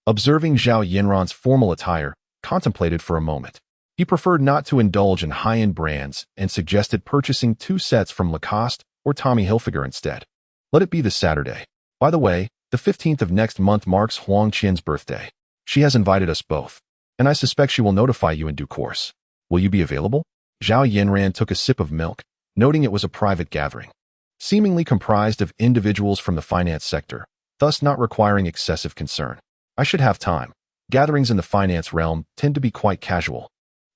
observing Zhao Yanran's formal attire, contemplated for a moment. He preferred not to indulge in high-end brands and suggested purchasing 2 sets from Lacoste or Tommy Hilfiger instead. "Let it be this Saturday. By the way, the 15th of next month marks Huang Qian's birthday. She has invited us both, and I suspect she will notify you in due course. Will you be available?" Zhao Yanran took a sip of milk, noting it was a private gathering, seemingly comprised of individuals from the finance sector, thus not requiring excessive concern. "I should have time. Gatherings in the finance realm tend to be quite casual,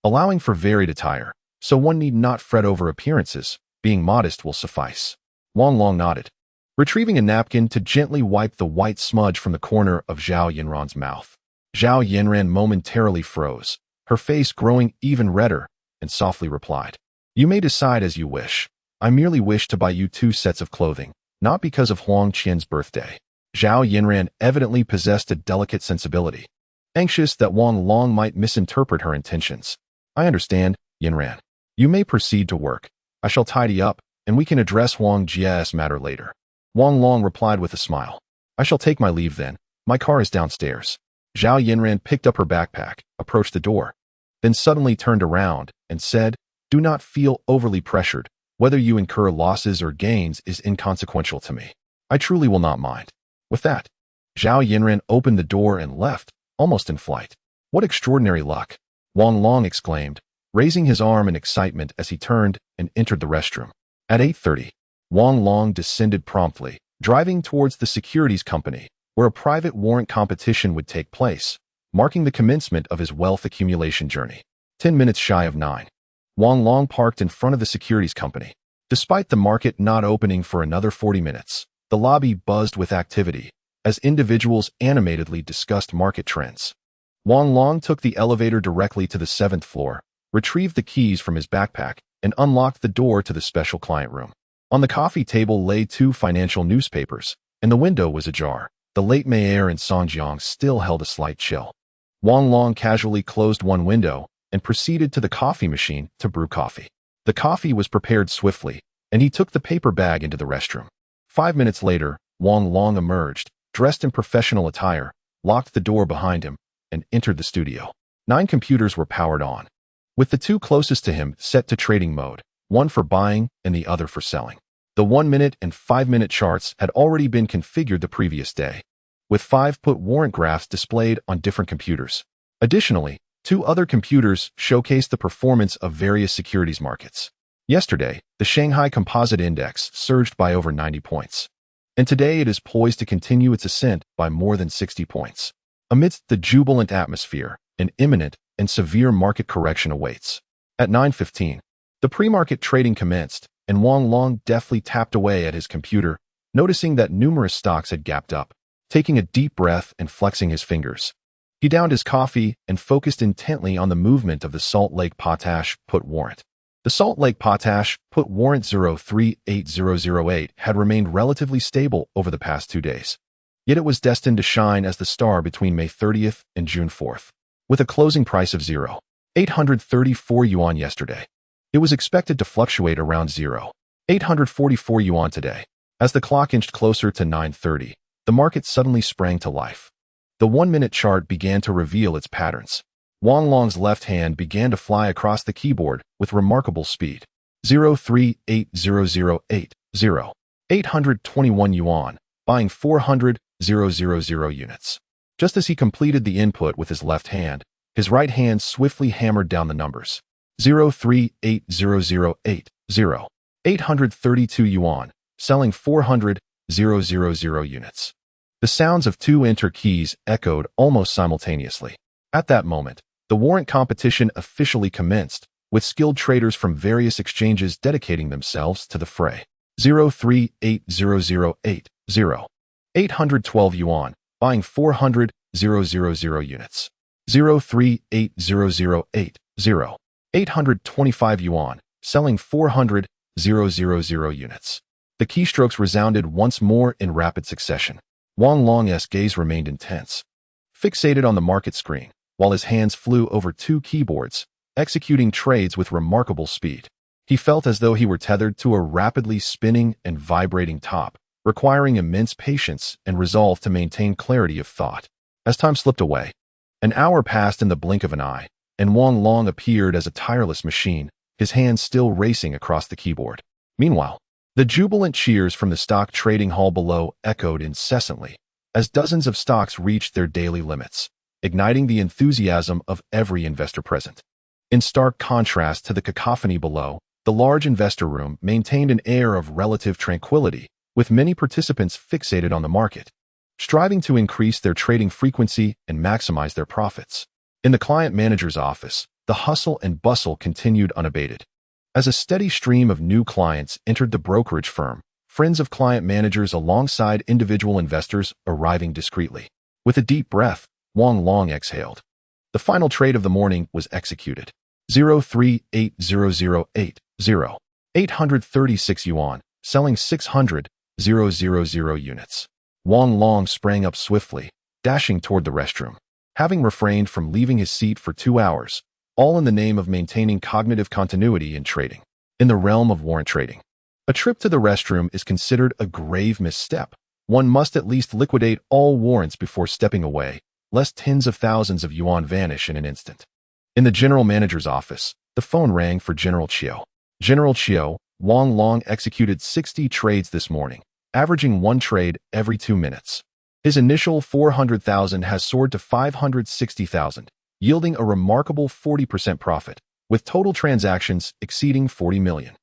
allowing for varied attire, so one need not fret over appearances. Being modest will suffice." Wang Long nodded, retrieving a napkin to gently wipe the white smudge from the corner of Zhao Yanran's mouth. Zhao Yanran momentarily froze, her face growing even redder, and softly replied, "You may decide as you wish. I merely wish to buy you 2 sets of clothing, not because of Huang Qian's birthday." Zhao Yanran evidently possessed a delicate sensibility, anxious that Wang Long might misinterpret her intentions. "I understand, Yanran. You may proceed to work. I shall tidy up, and we can address Huang Jia's matter later." Wang Long replied with a smile. "I shall take my leave then. My car is downstairs." Zhao Yanran picked up her backpack, approached the door, then suddenly turned around and said, "Do not feel overly pressured. Whether you incur losses or gains is inconsequential to me. I truly will not mind." With that, Zhao Yanran opened the door and left, almost in flight. "What extraordinary luck!" Wang Long exclaimed, raising his arm in excitement as he turned and entered the restroom. At 8:30, Wang Long descended promptly, driving towards the securities company, where a private warrant competition would take place, marking the commencement of his wealth accumulation journey. 10 minutes shy of 9, Wang Long parked in front of the securities company. Despite the market not opening for another 40 minutes, the lobby buzzed with activity as individuals animatedly discussed market trends. Wang Long took the elevator directly to the 7th floor, retrieved the keys from his backpack, and unlocked the door to the special client room. On the coffee table lay 2 financial newspapers, and the window was ajar. The late mayor in Songjiang still held a slight chill. Wang Long casually closed one window and proceeded to the coffee machine to brew coffee. The coffee was prepared swiftly, and he took the paper bag into the restroom. 5 minutes later, Wang Long emerged, dressed in professional attire, locked the door behind him, and entered the studio. 9 computers were powered on, with the 2 closest to him set to trading mode, one for buying and the other for selling. The 1-minute and 5-minute charts had already been configured the previous day, with 5 put warrant graphs displayed on different computers. Additionally, 2 other computers showcased the performance of various securities markets. Yesterday, the Shanghai Composite Index surged by over 90 points, and today it is poised to continue its ascent by more than 60 points. Amidst the jubilant atmosphere, an imminent and severe market correction awaits. At 9:15, the pre-market trading commenced, and Wang Long deftly tapped away at his computer, noticing that numerous stocks had gapped up. Taking a deep breath and flexing his fingers, he downed his coffee and focused intently on the movement of the Salt Lake Potash put warrant. The Salt Lake Potash put warrant 038008 had remained relatively stable over the past 2 days. Yet it was destined to shine as the star between May 30th and June 4th. With a closing price of 834 yuan yesterday. It was expected to fluctuate around 844 yuan today. As the clock inched closer to 9:30, the market suddenly sprang to life. The 1-minute chart began to reveal its patterns. Wang Long's left hand began to fly across the keyboard with remarkable speed. 0380080. 821 yuan, buying 400,000 units. Just as he completed the input with his left hand, his right hand swiftly hammered down the numbers. 0380080. 832 yuan, selling 400,000 units. The sounds of two enter keys echoed almost simultaneously. At that moment, the warrant competition officially commenced, with skilled traders from various exchanges dedicating themselves to the fray. 0380080. 812 yuan, buying 400,000 units. 0380080. 825 yuan, selling 400,000 units. The keystrokes resounded once more in rapid succession. Wang Long's gaze remained intense, fixated on the market screen, while his hands flew over two keyboards, executing trades with remarkable speed. He felt as though he were tethered to a rapidly spinning and vibrating top, requiring immense patience and resolve to maintain clarity of thought. As time slipped away, an hour passed in the blink of an eye, and Wang Long appeared as a tireless machine, his hands still racing across the keyboard. Meanwhile, the jubilant cheers from the stock trading hall below echoed incessantly, as dozens of stocks reached their daily limits, igniting the enthusiasm of every investor present. In stark contrast to the cacophony below, the large investor room maintained an air of relative tranquility, with many participants fixated on the market, striving to increase their trading frequency and maximize their profits. In the client manager's office, the hustle and bustle continued unabated. As a steady stream of new clients entered the brokerage firm, friends of client managers alongside individual investors arriving discreetly. With a deep breath, Wang Long exhaled. The final trade of the morning was executed. 0380080. 836 yuan, selling 600,000 units. Wang Long sprang up swiftly, dashing toward the restroom. Having refrained from leaving his seat for 2 hours, all in the name of maintaining cognitive continuity in trading. In the realm of warrant trading, a trip to the restroom is considered a grave misstep. One must at least liquidate all warrants before stepping away, lest tens of thousands of yuan vanish in an instant. In the general manager's office, the phone rang for General Chiu. General Chiu, Wang Long executed 60 trades this morning, averaging one trade every 2 minutes. His initial 400,000 has soared to 560,000, yielding a remarkable 40% profit, with total transactions exceeding 40 million.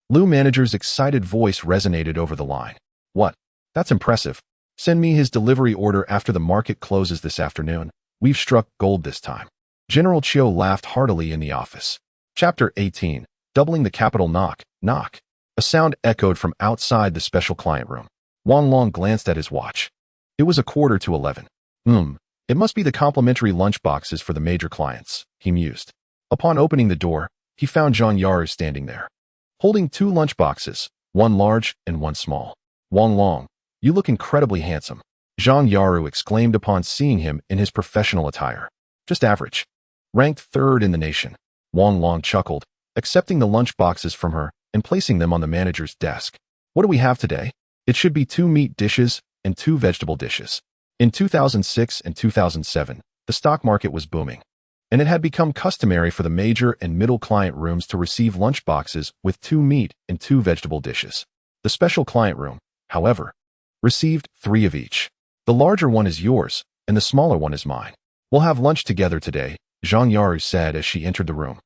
Lu Manager's excited voice resonated over the line. What? That's impressive. Send me his delivery order after the market closes this afternoon. We've struck gold this time. General Chiu laughed heartily in the office. Chapter 18. Doubling the capital. Knock, knock. A sound echoed from outside the special client room. Wang Long glanced at his watch. It was 11:15. It must be the complimentary lunch boxes for the major clients, he mused. Upon opening the door, he found Zhang Yaru standing there, holding 2 lunch boxes, one large and one small. Wang Long, you look incredibly handsome, Zhang Yaru exclaimed upon seeing him in his professional attire. Just average. Ranked 3rd in the nation. Wang Long chuckled, accepting the lunch boxes from her and placing them on the manager's desk. What do we have today? It should be 2 meat dishes and 2 vegetable dishes. In 2006 and 2007, the stock market was booming, and it had become customary for the major and middle client rooms to receive lunch boxes with 2 meat and 2 vegetable dishes. The special client room, however, received 3 of each. The larger one is yours, and the smaller one is mine. We'll have lunch together today, Zhang Yaru said as she entered the room,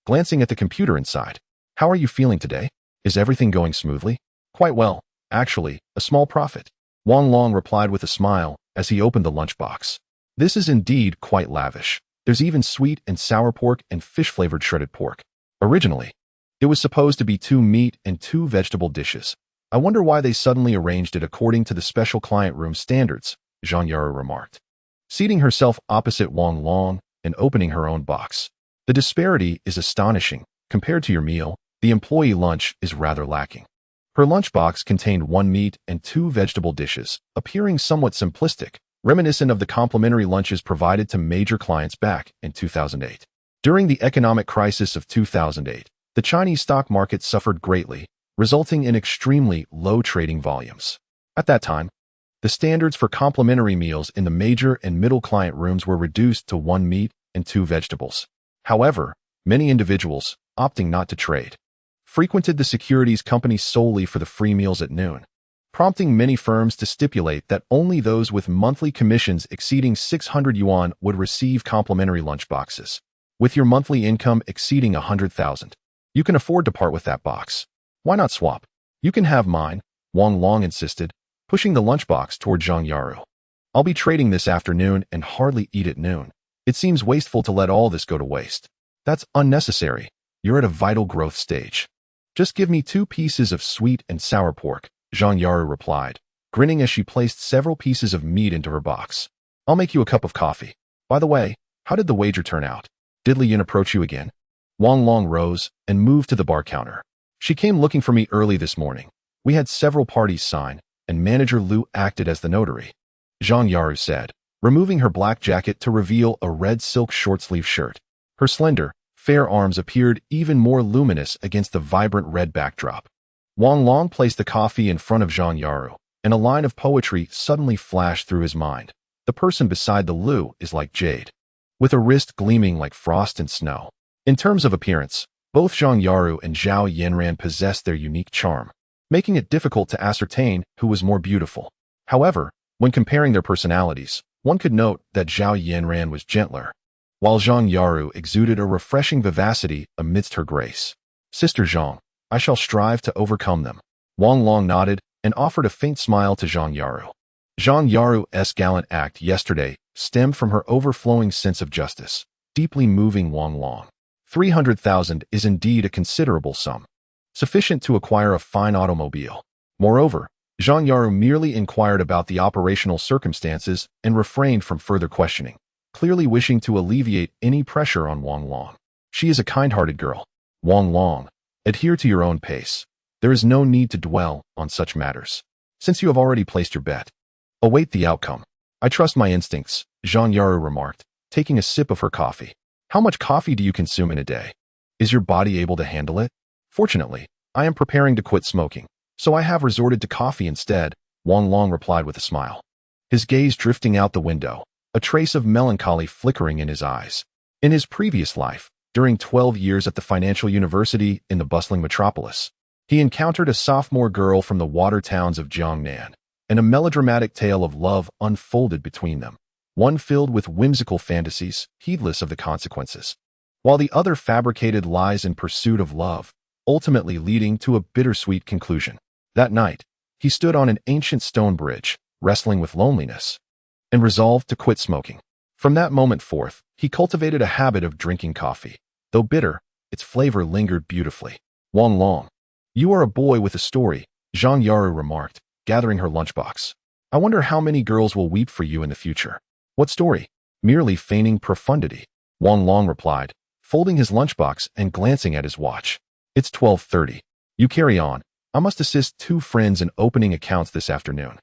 glancing at the computer inside. How are you feeling today? Is everything going smoothly? Quite well, actually, a small profit. Wang Long replied with a smile as he opened the lunchbox. This is indeed quite lavish. There's even sweet and sour pork and fish-flavored shredded pork. Originally, it was supposed to be 2 meat and 2 vegetable dishes. I wonder why they suddenly arranged it according to the special client room standards, Zhang Yaru remarked, seating herself opposite Wang Long and opening her own box. The disparity is astonishing. Compared to your meal, the employee lunch is rather lacking. Her lunchbox contained 1 meat and 2 vegetable dishes, appearing somewhat simplistic, reminiscent of the complimentary lunches provided to major clients back in 2008. During the economic crisis of 2008, the Chinese stock market suffered greatly, resulting in extremely low trading volumes. At that time, the standards for complimentary meals in the major and middle client rooms were reduced to 1 meat and 2 vegetables. However, many individuals, opting not to trade, frequented the securities company solely for the free meals at noon, prompting many firms to stipulate that only those with monthly commissions exceeding 600 yuan would receive complimentary lunchboxes. With your monthly income exceeding 100,000, you can afford to part with that box. Why not swap? You can have mine, Wang Long insisted, pushing the lunchbox toward Zhang Yaru. I'll be trading this afternoon and hardly eat at noon. It seems wasteful to let all this go to waste. That's unnecessary. You're at a vital growth stage. Just give me 2 pieces of sweet and sour pork, Zhang Yaru replied, grinning as she placed several pieces of meat into her box. I'll make you a cup of coffee. By the way, how did the wager turn out? Did Li Yin approach you again? Wang Long rose and moved to the bar counter. She came looking for me early this morning. We had several parties sign, and manager Lu acted as the notary. Zhang Yaru said, removing her black jacket to reveal a red silk short-sleeve shirt. Her slender, fair arms appeared even more luminous against the vibrant red backdrop. Wang Long placed the coffee in front of Zhang Yaru, and a line of poetry suddenly flashed through his mind. The person beside the Lu is like jade, with a wrist gleaming like frost and snow. In terms of appearance, both Zhang Yaru and Zhao Yanran possessed their unique charm, making it difficult to ascertain who was more beautiful. However, when comparing their personalities, one could note that Zhao Yanran was gentler, while Zhang Yaru exuded a refreshing vivacity amidst her grace. Sister Zhang, I shall strive to overcome them. Wang Long nodded and offered a faint smile to Zhang Yaru. Zhang Yaru's gallant act yesterday stemmed from her overflowing sense of justice, deeply moving Wang Long. 300,000 is indeed a considerable sum, sufficient to acquire a fine automobile. Moreover, Zhang Yaru merely inquired about the operational circumstances and refrained from further questioning, clearly wishing to alleviate any pressure on Wang Long. She is a kind-hearted girl. Wang Long, adhere to your own pace. There is no need to dwell on such matters, since you have already placed your bet. Await the outcome. I trust my instincts, Zhang Yaru remarked, taking a sip of her coffee. How much coffee do you consume in a day? Is your body able to handle it? Fortunately, I am preparing to quit smoking, so I have resorted to coffee instead, Wang Long replied with a smile, his gaze drifting out the window, a trace of melancholy flickering in his eyes. In his previous life, during 12 years at the financial university in the bustling metropolis, he encountered a sophomore girl from the water towns of Jiangnan, and a melodramatic tale of love unfolded between them, one filled with whimsical fantasies, heedless of the consequences, while the other fabricated lies in pursuit of love, ultimately leading to a bittersweet conclusion. That night, he stood on an ancient stone bridge, wrestling with loneliness, and resolved to quit smoking. From that moment forth, he cultivated a habit of drinking coffee. Though bitter, its flavor lingered beautifully. Wang Long, you are a boy with a story, Zhang Yaru remarked, gathering her lunchbox. I wonder how many girls will weep for you in the future. What story? Merely feigning profundity, Wang Long replied, folding his lunchbox and glancing at his watch. It's 12:30. You carry on. I must assist 2 friends in opening accounts this afternoon.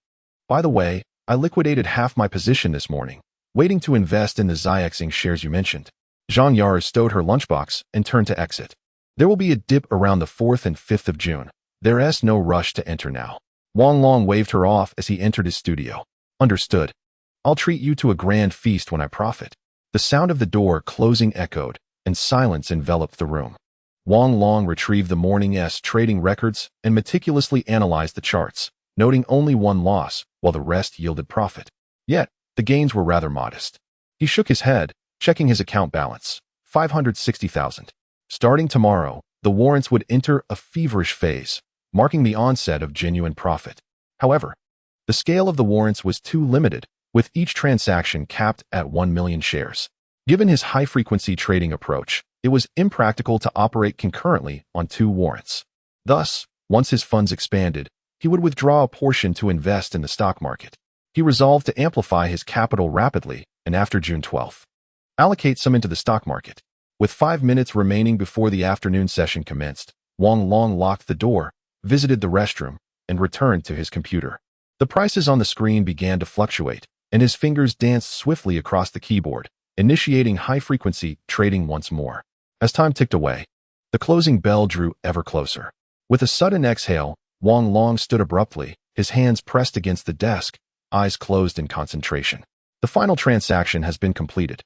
By the way, I liquidated half my position this morning, waiting to invest in the Xiaxing shares you mentioned. Zhang Yaru stowed her lunchbox and turned to exit. There will be a dip around the 4th and 5th of June. There's no rush to enter now. Wang Long waved her off as he entered his studio. Understood. I'll treat you to a grand feast when I profit. The sound of the door closing echoed, and silence enveloped the room. Wang Long retrieved the morning's trading records and meticulously analyzed the charts, noting only 1 loss, while the rest yielded profit. Yet, the gains were rather modest. He shook his head, checking his account balance, 560,000. Starting tomorrow, the warrants would enter a feverish phase, marking the onset of genuine profit. However, the scale of the warrants was too limited, with each transaction capped at 1 million shares. Given his high-frequency trading approach, it was impractical to operate concurrently on 2 warrants. Thus, once his funds expanded, he would withdraw a portion to invest in the stock market. He resolved to amplify his capital rapidly, and after June 12th, allocate some into the stock market. With 5 minutes remaining before the afternoon session commenced, Wang Long locked the door, visited the restroom, and returned to his computer. The prices on the screen began to fluctuate, and his fingers danced swiftly across the keyboard, initiating high-frequency trading once more. As time ticked away, the closing bell drew ever closer. With a sudden exhale, Wang Long stood abruptly, his hands pressed against the desk, eyes closed in concentration. The final transaction has been completed.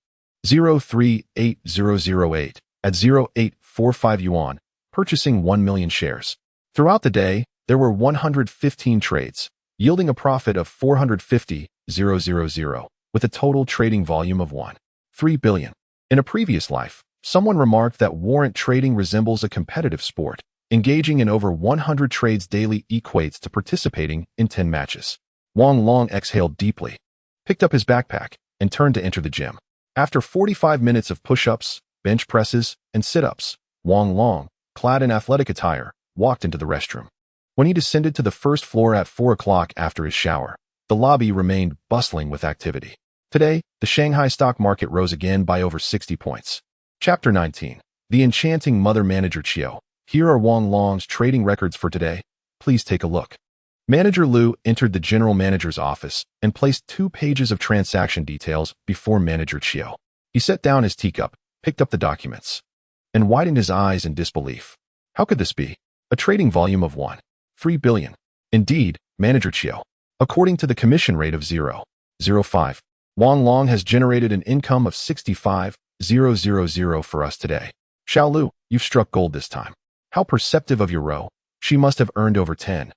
038008 at 0845 yuan, purchasing 1 million shares. Throughout the day, there were 115 trades, yielding a profit of 450,000, with a total trading volume of 1.3 billion. In a previous life, someone remarked that warrant trading resembles a competitive sport. Engaging in over 100 trades daily equates to participating in 10 matches. Wang Long exhaled deeply, picked up his backpack, and turned to enter the gym. After 45 minutes of push-ups, bench presses, and sit-ups, Wang Long, clad in athletic attire, walked into the restroom. When he descended to the first floor at 4 o'clock after his shower, the lobby remained bustling with activity. Today, the Shanghai stock market rose again by over 60 points. Chapter 19. The Enchanting Mother Manager Chiu. Here are Wang Long's trading records for today. Please take a look. Manager Liu entered the general manager's office and placed 2 pages of transaction details before Manager Chiu. He set down his teacup, picked up the documents, and widened his eyes in disbelief. How could this be? A trading volume of 1.3 billion. Indeed, Manager Chiu. According to the commission rate of 0.05, Wang Long has generated an income of 65,000 for us today. Xiao Lu, you've struck gold this time. How perceptive of your row. She must have earned over 10,000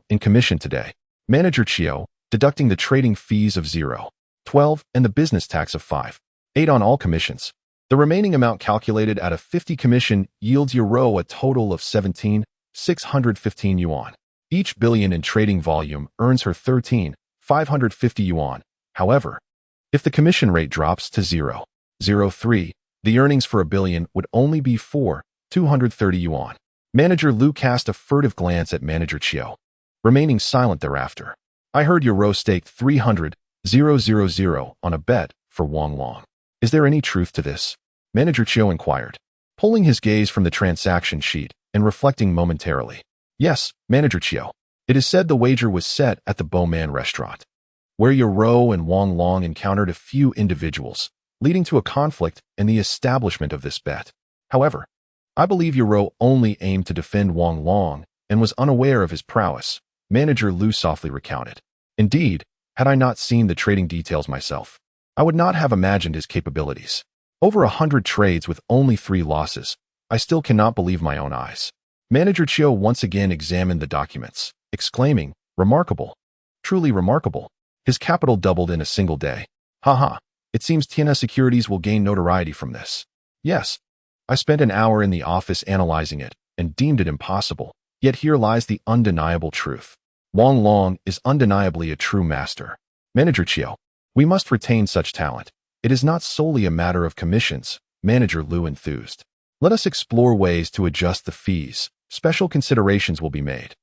in commission today. Manager Chiu, deducting the trading fees of 0.12 and the business tax of 5.8 on all commissions. The remaining amount calculated at a 50 commission yields your row a total of 17,615 yuan. Each billion in trading volume earns her 13,550 yuan. However, if the commission rate drops to 0.03, the earnings for a billion would only be 4,230 yuan. Manager Liu cast a furtive glance at Manager Chiu, remaining silent thereafter. I heard your row staked 300,000 on a bet for Wang Long. Is there any truth to this? Manager Chiu inquired, pulling his gaze from the transaction sheet and reflecting momentarily. Yes, Manager Chiu. It is said the wager was set at the Bowman restaurant, where your row and Wang Long encountered a few individuals, leading to a conflict and the establishment of this bet. However, I believe your row only aimed to defend Wang Long and was unaware of his prowess, Manager Liu softly recounted. Indeed, had I not seen the trading details myself, I would not have imagined his capabilities. Over 100 trades with only 3 losses. I still cannot believe my own eyes. Manager Chiu once again examined the documents, exclaiming, remarkable. Truly remarkable. His capital doubled in a single day. Haha, it seems Tiana Securities will gain notoriety from this. Yes. I spent an hour in the office analyzing it and deemed it impossible. Yet here lies the undeniable truth. Wang Long is undeniably a true master. Manager Chiu, we must retain such talent. It is not solely a matter of commissions, Manager Liu enthused. Let us explore ways to adjust the fees. Special considerations will be made,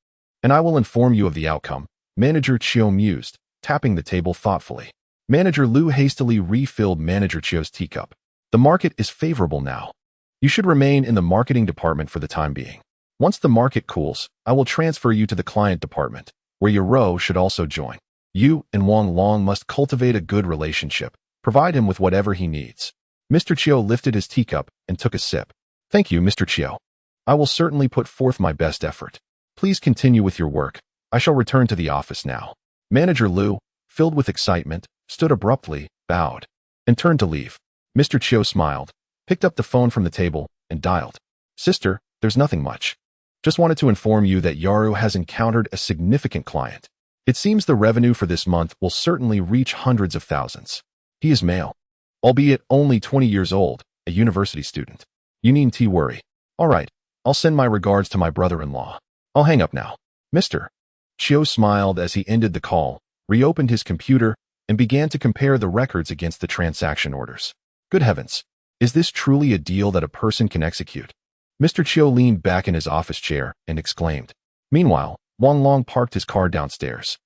and I will inform you of the outcome. Manager Chiu mused, tapping the table thoughtfully. Manager Liu hastily refilled Manager Chiu's teacup. The market is favorable now. You should remain in the marketing department for the time being. Once the market cools, I will transfer you to the client department, where your row should also join. You and Wang Long must cultivate a good relationship. Provide him with whatever he needs. Mr. Chiu lifted his teacup and took a sip. Thank you, Mr. Chiu. I will certainly put forth my best effort. Please continue with your work. I shall return to the office now. Manager Liu, filled with excitement, stood abruptly, bowed, and turned to leave. Mr. Chiu smiled, picked up the phone from the table, and dialed. Sister, there's nothing much. Just wanted to inform you that Yaru has encountered a significant client. It seems the revenue for this month will certainly reach hundreds of thousands. He is male, albeit only 20 years old, a university student. You needn't worry. All right, I'll send my regards to my brother-in-law. I'll hang up now. Mr. Chiu smiled as he ended the call, reopened his computer, and began to compare the records against the transaction orders. Good heavens, is this truly a deal that a person can execute? Mr. Chiu leaned back in his office chair and exclaimed. Meanwhile, Wang Long parked his car downstairs.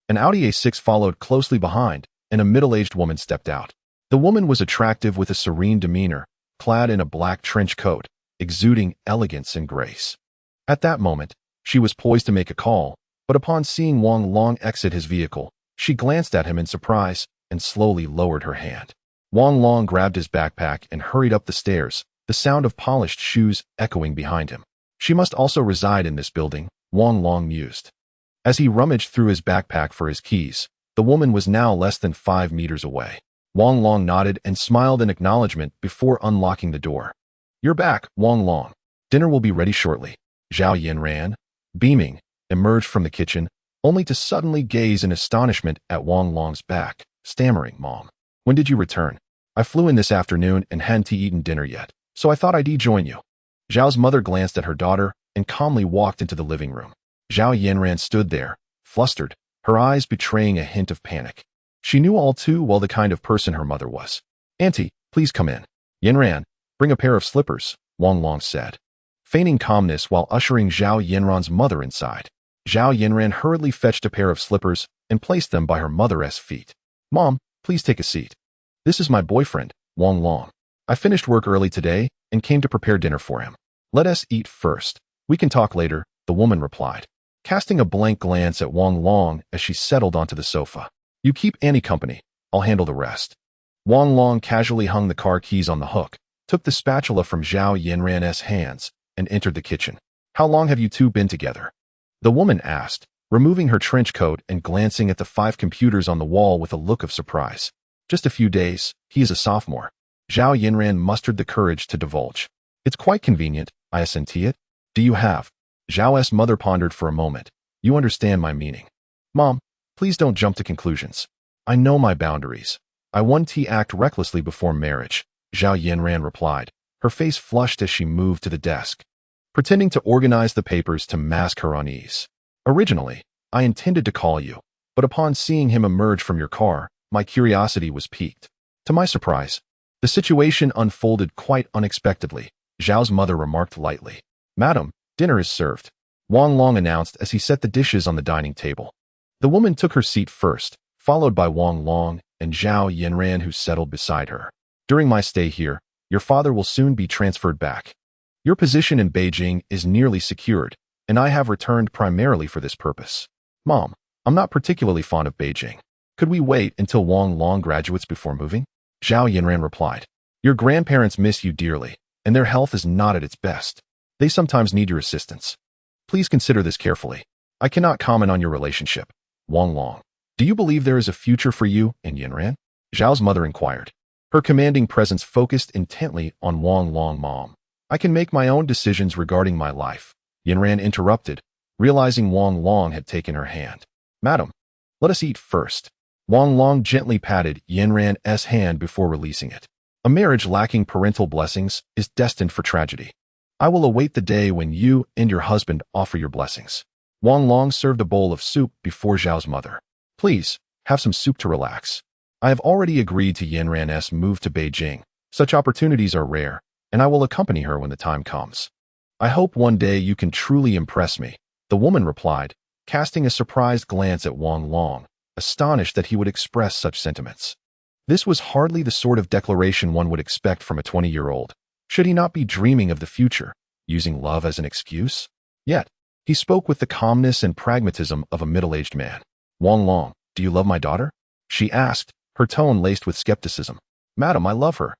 An Audi A6 followed closely behind, and a middle-aged woman stepped out. The woman was attractive with a serene demeanor, clad in a black trench coat, exuding elegance and grace. At that moment, she was poised to make a call, but upon seeing Wang Long exit his vehicle, she glanced at him in surprise and slowly lowered her hand. Wang Long grabbed his backpack and hurried up the stairs, the sound of polished shoes echoing behind him. She must also reside in this building, Wang Long mused. As he rummaged through his backpack for his keys, the woman was now less than 5 meters away. Wang Long nodded and smiled in acknowledgement before unlocking the door. "You're back, Wang Long. Dinner will be ready shortly." Zhao Yinran, beaming, emerged from the kitchen, only to suddenly gaze in astonishment at Wang Long's back, stammering, "Mom, when did you return? I flew in this afternoon and hadn't eaten dinner yet, so I thought I'd join you." Zhao's mother glanced at her daughter and calmly walked into the living room. Zhao Yinran stood there, flustered, her eyes betraying a hint of panic. She knew all too well the kind of person her mother was. "Auntie, please come in." "Yinran, bring a pair of slippers," Wang Long said, feigning calmness while ushering Zhao Yinran's mother inside. Zhao Yinran hurriedly fetched a pair of slippers and placed them by her mother's feet. "Mom, please take a seat. This is my boyfriend, Wang Long. I finished work early today and came to prepare dinner for him. Let us eat first. We can talk later," the woman replied, casting a blank glance at Wang Long as she settled onto the sofa. "You keep Annie company. I'll handle the rest." Wang Long casually hung the car keys on the hook, took the spatula from Zhao Yinran's hands, and entered the kitchen. "How long have you two been together?" the woman asked, removing her trench coat and glancing at the 5 computers on the wall with a look of surprise. "Just a few days. He is a sophomore." Zhao Yinran mustered the courage to divulge. "It's quite convenient, I assent it. Do you have?" Zhao's mother pondered for a moment. "You understand my meaning." "Mom, please don't jump to conclusions. I know my boundaries. I won't act recklessly before marriage," Zhao Yinran replied, her face flushed as she moved to the desk, pretending to organize the papers to mask her unease. "Originally, I intended to call you, but upon seeing him emerge from your car, my curiosity was piqued. To my surprise, the situation unfolded quite unexpectedly," Zhao's mother remarked lightly. "Madam, dinner is served," Wang Long announced as he set the dishes on the dining table. The woman took her seat first, followed by Wang Long and Zhao Yinran, who settled beside her. "During my stay here, your father will soon be transferred back. Your position in Beijing is nearly secured, and I have returned primarily for this purpose." "Mom, I'm not particularly fond of Beijing. Could we wait until Wang Long graduates before moving?" Zhao Yinran replied. "Your grandparents miss you dearly, and their health is not at its best. They sometimes need your assistance. Please consider this carefully. I cannot comment on your relationship." Wang Long, "Do you believe there is a future for you and Yinran?" Zhao's mother inquired. Her commanding presence focused intently on Wang Long. "Mom, I can make my own decisions regarding my life," Yinran interrupted, realizing Wang Long had taken her hand. "Madam, let us eat first." Wang Long gently patted Yinran's hand before releasing it. "A marriage lacking parental blessings is destined for tragedy. I will await the day when you and your husband offer your blessings." Wang Long served a bowl of soup before Zhao's mother. "Please, have some soup to relax. I have already agreed to Yinran's move to Beijing. Such opportunities are rare, and I will accompany her when the time comes. I hope one day you can truly impress me," the woman replied, casting a surprised glance at Wang Long, astonished that he would express such sentiments. This was hardly the sort of declaration one would expect from a 20-year-old. Should he not be dreaming of the future, using love as an excuse? Yet, he spoke with the calmness and pragmatism of a middle-aged man. "Wang Long, do you love my daughter?" she asked, her tone laced with skepticism. "Madam, I love her,"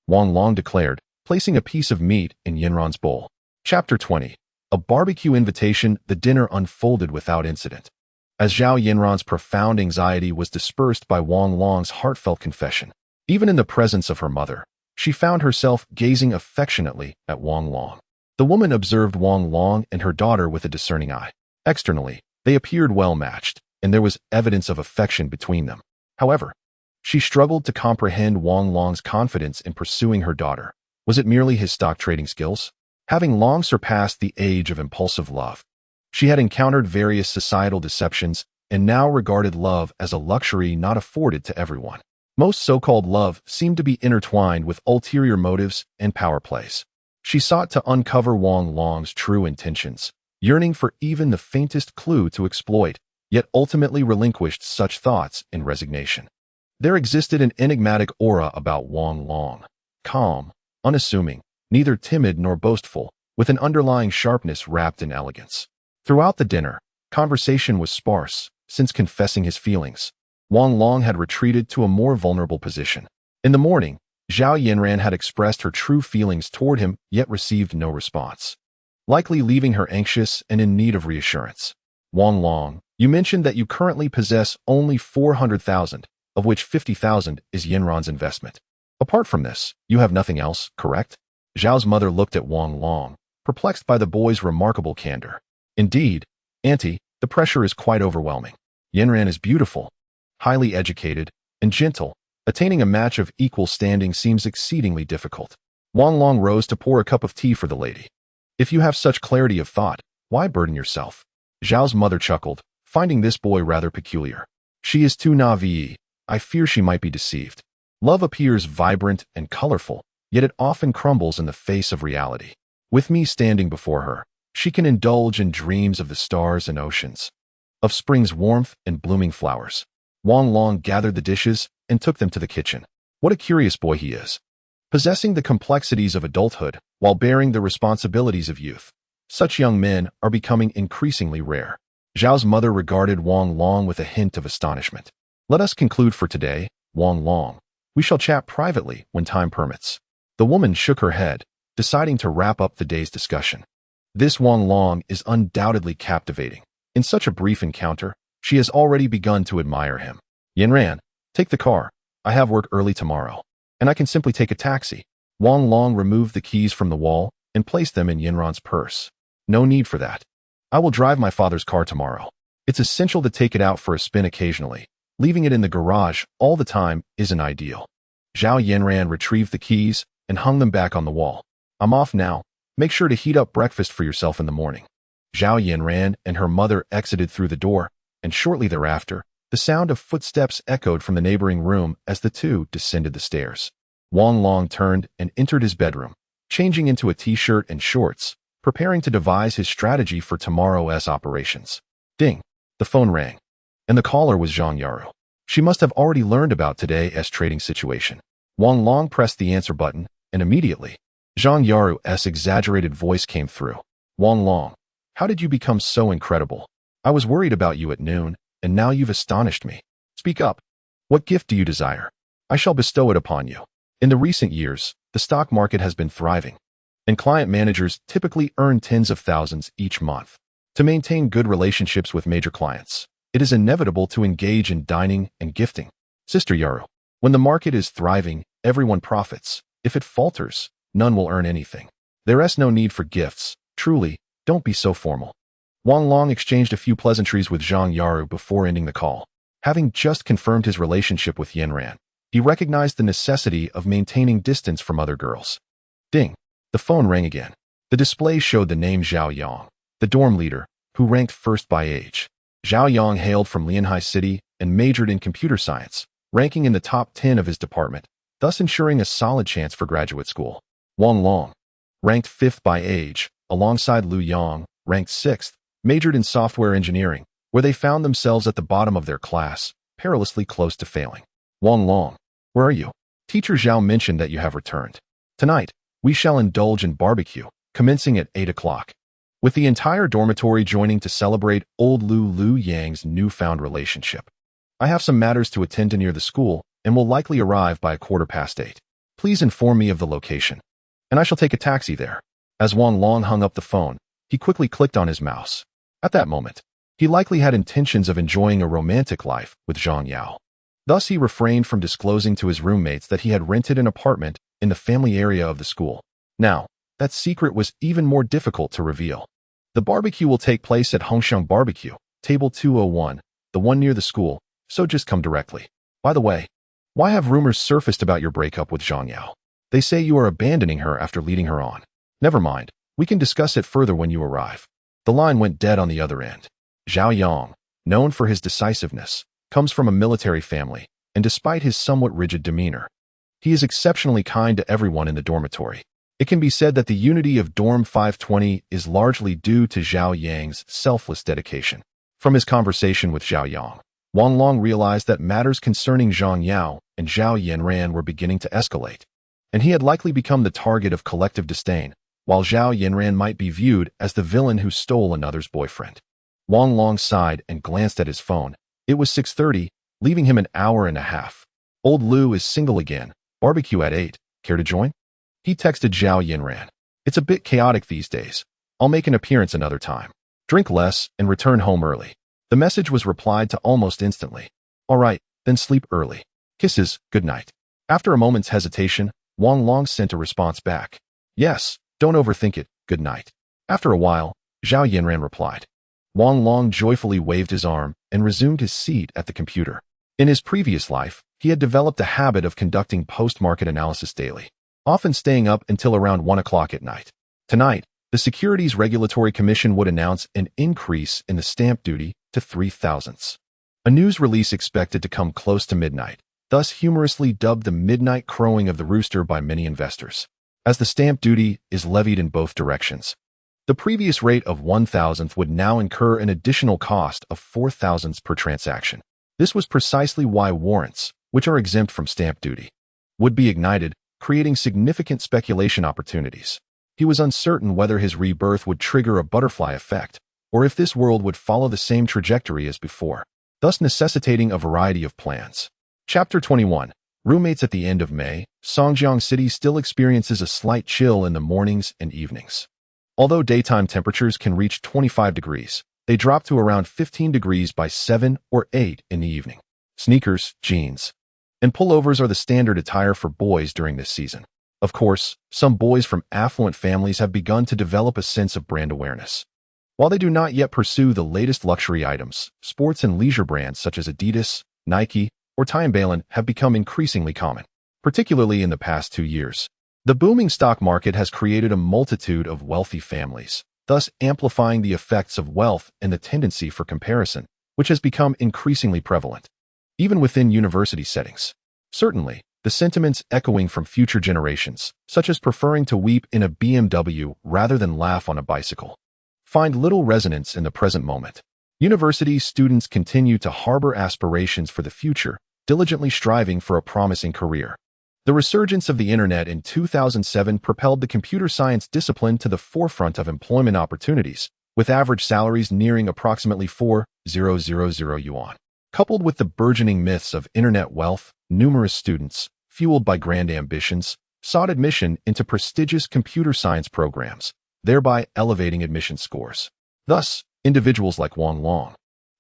Wang Long declared, placing a piece of meat in Yinran's bowl. Chapter 20. A barbecue invitation. The dinner unfolded without incident, as Zhao Yinran's profound anxiety was dispersed by Wang Long's heartfelt confession. Even in the presence of her mother, she found herself gazing affectionately at Wang Long. The woman observed Wang Long and her daughter with a discerning eye. Externally, they appeared well matched, and there was evidence of affection between them. However, she struggled to comprehend Wang Long's confidence in pursuing her daughter. Was it merely his stock trading skills? Having long surpassed the age of impulsive love, she had encountered various societal deceptions and now regarded love as a luxury not afforded to everyone. Most so-called love seemed to be intertwined with ulterior motives and power plays. She sought to uncover Wang Long's true intentions, yearning for even the faintest clue to exploit, yet ultimately relinquished such thoughts in resignation. There existed an enigmatic aura about Wang Long, calm, unassuming, neither timid nor boastful, with an underlying sharpness wrapped in elegance. Throughout the dinner, conversation was sparse. Since confessing his feelings, Wang Long had retreated to a more vulnerable position. In the morning, Zhao Yanran had expressed her true feelings toward him, yet received no response, likely leaving her anxious and in need of reassurance. Wang Long, you mentioned that you currently possess only 400,000, of which 50,000 is Yanran's investment. Apart from this, you have nothing else, correct? Zhao's mother looked at Wang Long, perplexed by the boy's remarkable candor. Indeed, Auntie, the pressure is quite overwhelming. Yanran is beautiful, highly educated, and gentle. Attaining a match of equal standing seems exceedingly difficult. Wang Long rose to pour a cup of tea for the lady. If you have such clarity of thought, why burden yourself? Zhao's mother chuckled, finding this boy rather peculiar. She is too naive. I fear she might be deceived. Love appears vibrant and colorful, yet it often crumbles in the face of reality. With me standing before her, she can indulge in dreams of the stars and oceans, of spring's warmth and blooming flowers. Wang Long gathered the dishes and took them to the kitchen. What a curious boy he is, possessing the complexities of adulthood while bearing the responsibilities of youth. Such young men are becoming increasingly rare. Zhao's mother regarded Wang Long with a hint of astonishment. Let us conclude for today, Wang Long. We shall chat privately when time permits. The woman shook her head, deciding to wrap up the day's discussion. This Wang Long is undoubtedly captivating. In such a brief encounter, she has already begun to admire him. Yanran, take the car. I have work early tomorrow, and I can simply take a taxi. Wang Long removed the keys from the wall and placed them in Yanran's purse. No need for that. I will drive my father's car tomorrow. It's essential to take it out for a spin occasionally. Leaving it in the garage all the time isn't ideal. Zhao Yanran retrieved the keys and hung them back on the wall. I'm off now. Make sure to heat up breakfast for yourself in the morning. Zhao Yanran and her mother exited through the door, and shortly thereafter, the sound of footsteps echoed from the neighboring room as the two descended the stairs. Wang Long turned and entered his bedroom, changing into a t-shirt and shorts, preparing to devise his strategy for tomorrow's operations. Ding! The phone rang, and the caller was Zhang Yaru. She must have already learned about today's trading situation. Wang Long pressed the answer button, and immediately, Zhang Yaru's exaggerated voice came through. Wang Long, how did you become so incredible? I was worried about you at noon, and now you've astonished me. Speak up. What gift do you desire? I shall bestow it upon you. In the recent years, the stock market has been thriving, and client managers typically earn tens of thousands each month. To maintain good relationships with major clients, it is inevitable to engage in dining and gifting. Sister Yaru, when the market is thriving, everyone profits. If it falters, none will earn anything. There's no need for gifts. Truly, don't be so formal. Wang Long exchanged a few pleasantries with Zhang Yaru before ending the call. Having just confirmed his relationship with Yanran, he recognized the necessity of maintaining distance from other girls. Ding! The phone rang again. The display showed the name Zhao Yang, the dorm leader, who ranked first by age. Zhao Yang hailed from Lianhai City and majored in computer science, ranking in the top 10 of his department, thus ensuring a solid chance for graduate school. Wang Long, ranked 5th by age, alongside Lu Yang, ranked 6th, majored in software engineering, where they found themselves at the bottom of their class, perilously close to failing. Wang Long, where are you? Teacher Zhao mentioned that you have returned. Tonight, we shall indulge in barbecue, commencing at 8 o'clock. With the entire dormitory joining to celebrate old Lu Yang's newfound relationship. I have some matters to attend to near the school and will likely arrive by 8:15. Please inform me of the location, and I shall take a taxi there. As Wang Long hung up the phone, he quickly clicked on his mouse. At that moment, he likely had intentions of enjoying a romantic life with Zhang Yao. Thus, he refrained from disclosing to his roommates that he had rented an apartment in the family area of the school. Now, that secret was even more difficult to reveal. The barbecue will take place at Hongsheng Barbecue, table 201, the one near the school, so just come directly. By the way, why have rumors surfaced about your breakup with Zhang Yao? They say you are abandoning her after leading her on. Never mind, we can discuss it further when you arrive. The line went dead on the other end. Zhao Yang, known for his decisiveness, comes from a military family, and despite his somewhat rigid demeanor, he is exceptionally kind to everyone in the dormitory. It can be said that the unity of Dorm 520 is largely due to Zhao Yang's selfless dedication. From his conversation with Zhao Yang, Wang Long realized that matters concerning Zhang Yao and Zhao Yanran were beginning to escalate, and he had likely become the target of collective disdain, while Zhao Yanran might be viewed as the villain who stole another's boyfriend. Wang Long sighed and glanced at his phone. It was 6:30, leaving him an hour and a half. Old Lu is single again, Barbecue at 8. Care to join? He texted Zhao Yinran. It's a bit chaotic these days. I'll make an appearance another time. Drink less and return home early. The message was replied to almost instantly. All right, then sleep early. Kisses, good night. After a moment's hesitation, Wang Long sent a response back. Yes, don't overthink it, good night. After a while, Zhao Yinran replied. Wang Long joyfully waved his arm and resumed his seat at the computer. In his previous life, he had developed a habit of conducting post-market analysis daily, often staying up until around 1 o'clock at night. Tonight, the Securities Regulatory Commission would announce an increase in the stamp duty to 3,000ths. A news release expected to come close to midnight, thus humorously dubbed the midnight crowing of the rooster by many investors, as the stamp duty is levied in both directions. The previous rate of 1,000th would now incur an additional cost of 4,000ths per transaction. This was precisely why warrants, which are exempt from stamp duty, would be ignited, creating significant speculation opportunities. He was uncertain whether his rebirth would trigger a butterfly effect, or if this world would follow the same trajectory as before, thus necessitating a variety of plans. Chapter 21. Roommates. At the end of May, Songjiang City still experiences a slight chill in the mornings and evenings. Although daytime temperatures can reach 25 degrees, they drop to around 15 degrees by 7 or 8 in the evening. Sneakers, jeans, and pullovers are the standard attire for boys during this season. Of course, some boys from affluent families have begun to develop a sense of brand awareness. While they do not yet pursue the latest luxury items, sports and leisure brands such as Adidas, Nike, or Timberland have become increasingly common, particularly in the past 2 years. The booming stock market has created a multitude of wealthy families, thus amplifying the effects of wealth and the tendency for comparison, which has become increasingly prevalent, even within university settings. Certainly, the sentiments echoing from future generations, such as preferring to weep in a BMW rather than laugh on a bicycle, find little resonance in the present moment. University students continue to harbor aspirations for the future, diligently striving for a promising career. The resurgence of the internet in 2007 propelled the computer science discipline to the forefront of employment opportunities, with average salaries nearing approximately 4,000 yuan. Coupled with the burgeoning myths of internet wealth, numerous students, fueled by grand ambitions, sought admission into prestigious computer science programs, thereby elevating admission scores. Thus, individuals like Wang Long,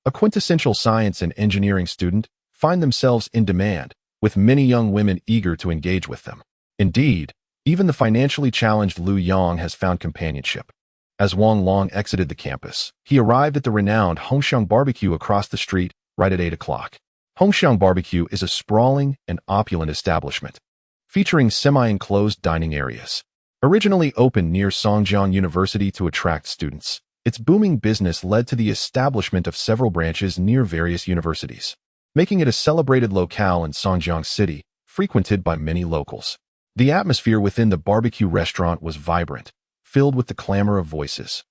a quintessential science and engineering student, find themselves in demand, with many young women eager to engage with them. Indeed, even the financially challenged Lu Yang has found companionship. As Wang Long exited the campus, he arrived at the renowned Hongxiang Barbecue across the street, right at 8 o'clock. Hongxiang Barbecue is a sprawling and opulent establishment, featuring semi-enclosed dining areas. Originally opened near Songjiang University to attract students, its booming business led to the establishment of several branches near various universities, making it a celebrated locale in Songjiang City, frequented by many locals. The atmosphere within the barbecue restaurant was vibrant, filled with the clamor of voices,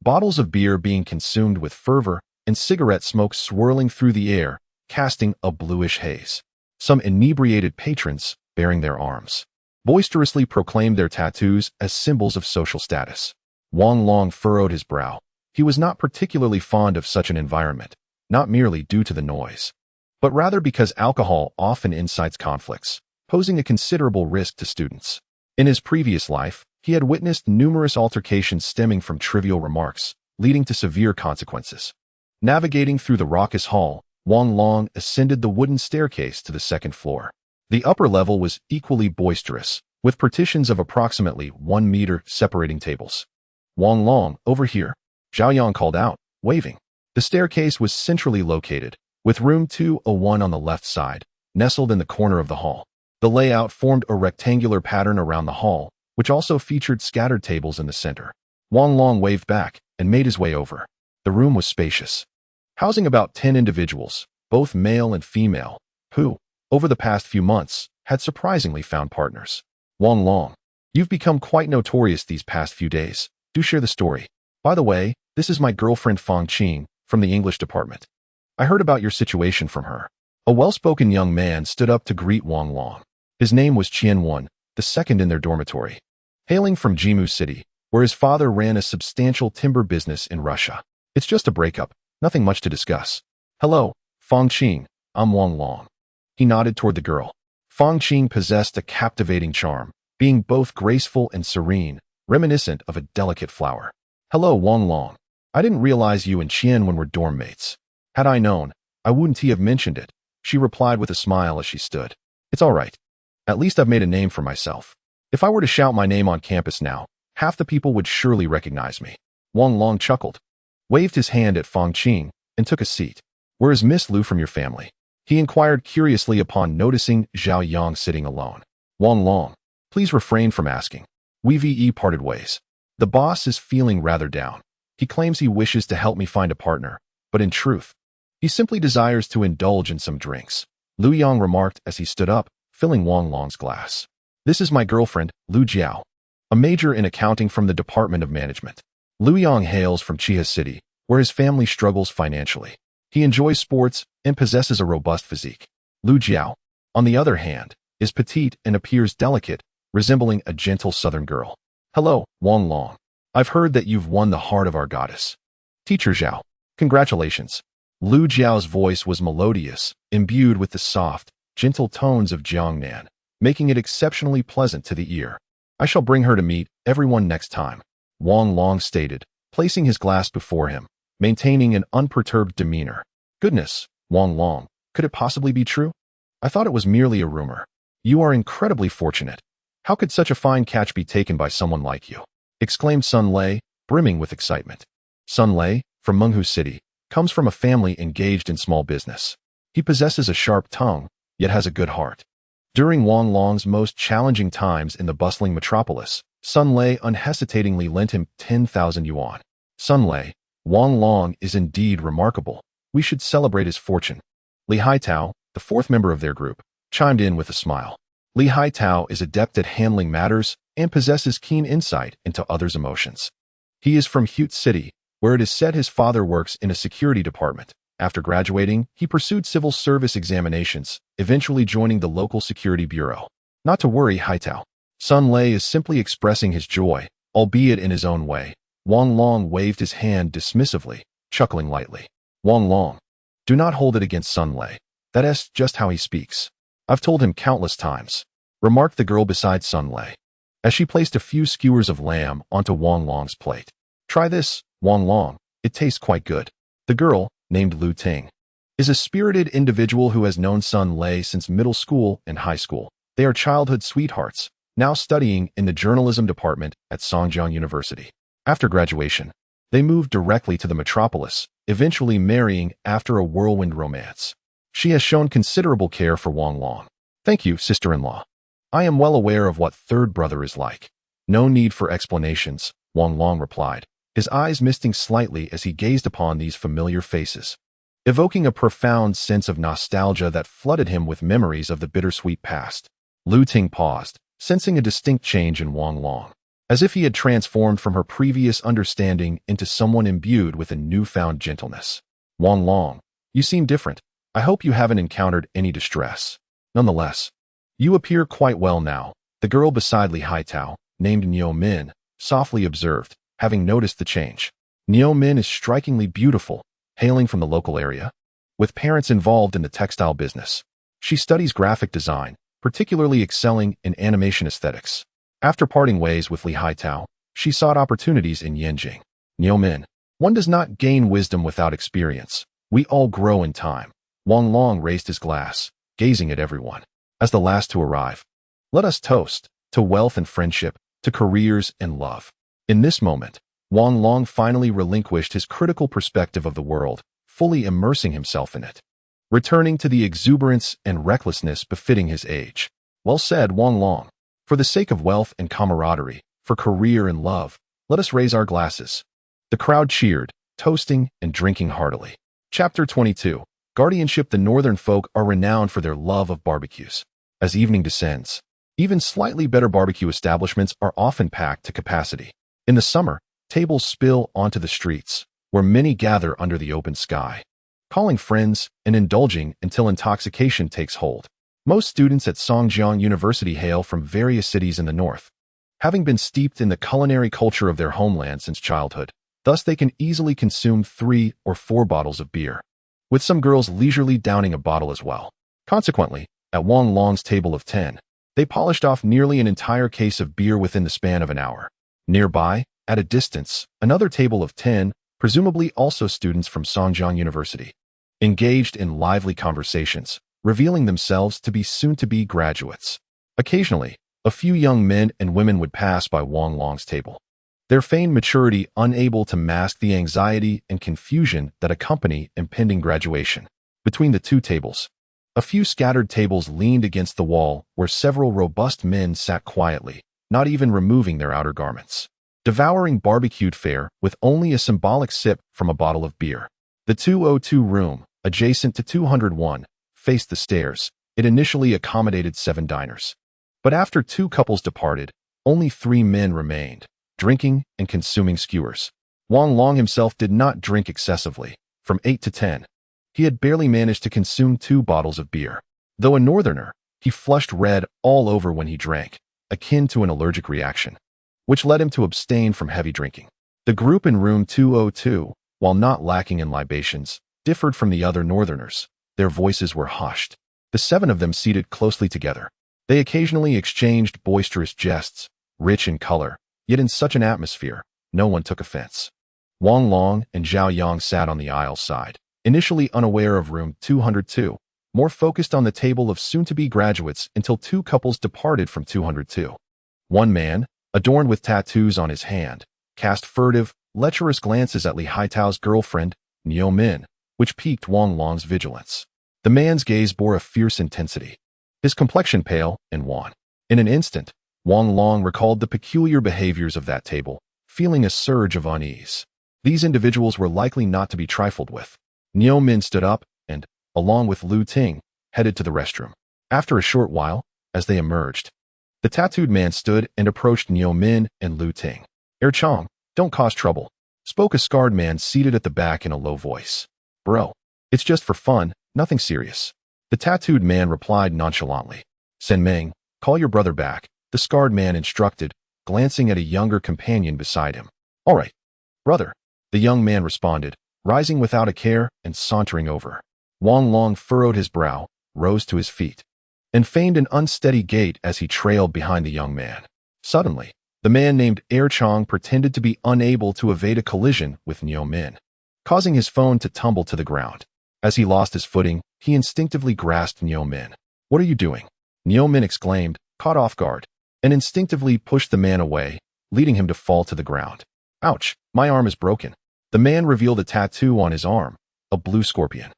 bottles of beer being consumed with fervor, and cigarette smoke swirling through the air, casting a bluish haze. Some inebriated patrons, bearing their arms, boisterously proclaimed their tattoos as symbols of social status. Wang Long furrowed his brow. He was not particularly fond of such an environment, not merely due to the noise, but rather because alcohol often incites conflicts, posing a considerable risk to students. In his previous life, he had witnessed numerous altercations stemming from trivial remarks, leading to severe consequences. Navigating through the raucous hall, Wang Long ascended the wooden staircase to the second floor. The upper level was equally boisterous, with partitions of approximately 1 meter separating tables. Wang Long, over here, Zhao Yang called out, waving. The staircase was centrally located, with room 201 on the left side, nestled in the corner of the hall. The layout formed a rectangular pattern around the hall, which also featured scattered tables in the center. Wang Long waved back and made his way over. The room was spacious, housing about 10 individuals, both male and female, who, over the past few months, had surprisingly found partners. Wang Long, you've become quite notorious these past few days. Do share the story. By the way, this is my girlfriend Fang Qian, from the English department. I heard about your situation from her. A well-spoken young man stood up to greet Wang Long. His name was Qian, the second in their dormitory, hailing from Jimu City, where his father ran a substantial timber business in Russia. It's just a breakup, nothing much to discuss. Hello, Fang Qian, I'm Wang Long. He nodded toward the girl. Huang Qian possessed a captivating charm, being both graceful and serene, reminiscent of a delicate flower. Hello, Wang Long. I didn't realize you and Qian were dorm mates. Had I known, I wouldn't have mentioned it, she replied with a smile as she stood. It's all right. At least I've made a name for myself. If I were to shout my name on campus now, half the people would surely recognize me. Wang Long chuckled, waved his hand at Huang Qian, and took a seat. Where is Miss Lu from your family? He inquired curiously upon noticing Zhao Yang sitting alone. Wang Long, please refrain from asking. We parted ways. The boss is feeling rather down. He claims he wishes to help me find a partner, but in truth, he simply desires to indulge in some drinks. Lu Yang remarked as he stood up, filling Wang Long's glass. This is my girlfriend, Lu Jiao, a major in accounting from the Department of Management. Lu Yang hails from Chia City, where his family struggles financially. He enjoys sports and possesses a robust physique. Lu Jiao, on the other hand, is petite and appears delicate, resembling a gentle southern girl. Hello, Wang Long. I've heard that you've won the heart of our goddess. Teacher Zhao, congratulations. Lu Jiao's voice was melodious, imbued with the soft, gentle tones of Jiangnan, making it exceptionally pleasant to the ear. I shall bring her to meet everyone next time, Wang Long stated, placing his glass before him, maintaining an unperturbed demeanor. Goodness, Wang Long, could it possibly be true? I thought it was merely a rumor. You are incredibly fortunate. How could such a fine catch be taken by someone like you? Exclaimed Sun Lei, brimming with excitement. Sun Lei, from Menghu City, comes from a family engaged in small business. He possesses a sharp tongue, yet has a good heart. During Wang Long's most challenging times in the bustling metropolis, Sun Lei unhesitatingly lent him 10,000 yuan. Sun Lei, Wang Long is indeed remarkable. We should celebrate his fortune. Li Haitao, the fourth member of their group, chimed in with a smile. Li Haitao is adept at handling matters and possesses keen insight into others' emotions. He is from Huit City, where it is said his father works in a security department. After graduating, he pursued civil service examinations, eventually joining the local security bureau. Not to worry, Haitao. Sun Lei is simply expressing his joy, albeit in his own way. Wang Long waved his hand dismissively, chuckling lightly. Wang Long, do not hold it against Sun Lei. That's just how he speaks. I've told him countless times, remarked the girl beside Sun Lei, as she placed a few skewers of lamb onto Wang Long's plate. Try this, Wang Long, it tastes quite good. The girl, named Lu Ting, is a spirited individual who has known Sun Lei since middle school and high school. They are childhood sweethearts, now studying in the journalism department at Songjiang University. After graduation, they moved directly to the metropolis, eventually marrying after a whirlwind romance. She has shown considerable care for Wang Long. Thank you, sister-in-law. I am well aware of what third brother is like. No need for explanations, Wang Long replied, his eyes misting slightly as he gazed upon these familiar faces, evoking a profound sense of nostalgia that flooded him with memories of the bittersweet past. Lu Ting paused, sensing a distinct change in Wang Long, as if he had transformed from her previous understanding into someone imbued with a newfound gentleness. Wang Long, you seem different. I hope you haven't encountered any distress. Nonetheless, you appear quite well now, the girl beside Li Haitao, named Niu Min, softly observed, having noticed the change. Niu Min is strikingly beautiful, hailing from the local area, with parents involved in the textile business. She studies graphic design, particularly excelling in animation aesthetics. After parting ways with Li Haitao, she sought opportunities in Yanjing. Niu Min, one does not gain wisdom without experience. We all grow in time. Wang Long raised his glass, gazing at everyone. As the last to arrive, let us toast to wealth and friendship, to careers and love. In this moment, Wang Long finally relinquished his critical perspective of the world, fully immersing himself in it, returning to the exuberance and recklessness befitting his age. Well said, Wang Long. For the sake of wealth and camaraderie, for career and love, let us raise our glasses. The crowd cheered, toasting and drinking heartily. Chapter 22. Guardianship. The northern folk are renowned for their love of barbecues. As evening descends, even slightly better barbecue establishments are often packed to capacity. In the summer, tables spill onto the streets, where many gather under the open sky, calling friends and indulging until intoxication takes hold. Most students at Songjiang University hail from various cities in the north, having been steeped in the culinary culture of their homeland since childhood. Thus they can easily consume 3 or 4 bottles of beer, with some girls leisurely downing a bottle as well. Consequently, at Wang Long's table of 10. They polished off nearly an entire case of beer within the span of an hour. Nearby, at a distance, another table of 10, presumably also students from Songjiang University, engaged in lively conversations, revealing themselves to be soon-to-be graduates. Occasionally, a few young men and women would pass by Wang Long's table, their feigned maturity unable to mask the anxiety and confusion that accompany impending graduation. Between the two tables, a few scattered tables leaned against the wall where several robust men sat quietly, not even removing their outer garments, devouring barbecued fare with only a symbolic sip from a bottle of beer. The 202 room, adjacent to 201, faced the stairs. It initially accommodated 7 diners. But after 2 couples departed, only 3 men remained, drinking and consuming skewers. Wang Long himself did not drink excessively. From 8 to 10, he had barely managed to consume 2 bottles of beer. Though a northerner, he flushed red all over when he drank, akin to an allergic reaction, which led him to abstain from heavy drinking. The group in room 202, while not lacking in libations, differed from the other northerners. Their voices were hushed. The 7 of them seated closely together. They occasionally exchanged boisterous jests, rich in color, yet in such an atmosphere, no one took offense. Wang Long and Zhao Yang sat on the aisle side, initially unaware of room 202, more focused on the table of soon-to-be graduates until 2 couples departed from 202. One man, adorned with tattoos on his hand, cast furtive, lecherous glances at Li Haitao's girlfriend, Niu Min, which piqued Wang Long's vigilance. The man's gaze bore a fierce intensity, his complexion pale and wan. In an instant, Wang Long recalled the peculiar behaviors of that table, feeling a surge of unease. These individuals were likely not to be trifled with. Niu Min stood up and, along with Lu Ting, headed to the restroom. After a short while, as they emerged, the tattooed man stood and approached Niu Min and Lu Ting. Chong, don't cause trouble, spoke a scarred man seated at the back in a low voice. Bro, it's just for fun, nothing serious. The tattooed man replied nonchalantly. Meng, call your brother back, the scarred man instructed, glancing at a younger companion beside him. All right, brother, the young man responded, rising without a care and sauntering over. Wang Long furrowed his brow, rose to his feet, and feigned an unsteady gait as he trailed behind the young man. Suddenly, the man named Chong pretended to be unable to evade a collision with Niu Min, causing his phone to tumble to the ground. As he lost his footing, he instinctively grasped Niu Min. What are you doing? Niu Min exclaimed, caught off guard, and instinctively pushed the man away, leading him to fall to the ground. Ouch, my arm is broken. The man revealed a tattoo on his arm, a blue scorpion.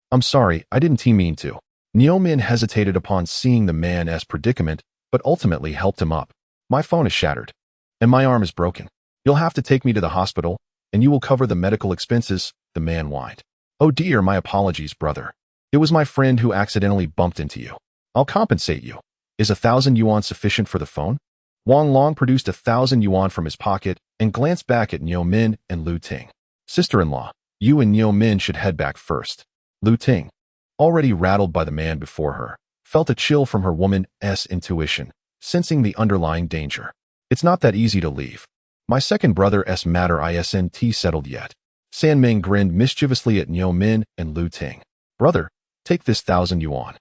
I'm sorry, I didn't mean to. Niu Min hesitated upon seeing the man's predicament, but ultimately helped him up. My phone is shattered, and my arm is broken. You'll have to take me to the hospital, and you will cover the medical expenses, the man whined. Oh dear, my apologies, brother. It was my friend who accidentally bumped into you. I'll compensate you. Is 1,000 yuan sufficient for the phone? Wang Long produced 1,000 yuan from his pocket and glanced back at Niu Min and Lu Ting. Sister-in-law, you and Niu Min should head back first. Lu Ting, already rattled by the man before her, felt a chill from her woman's intuition, sensing the underlying danger. It's not that easy to leave. My second brother's matter isn't settled yet. Meng grinned mischievously at Niu Min and Lu Ting. Brother, take this 1,000 yuan.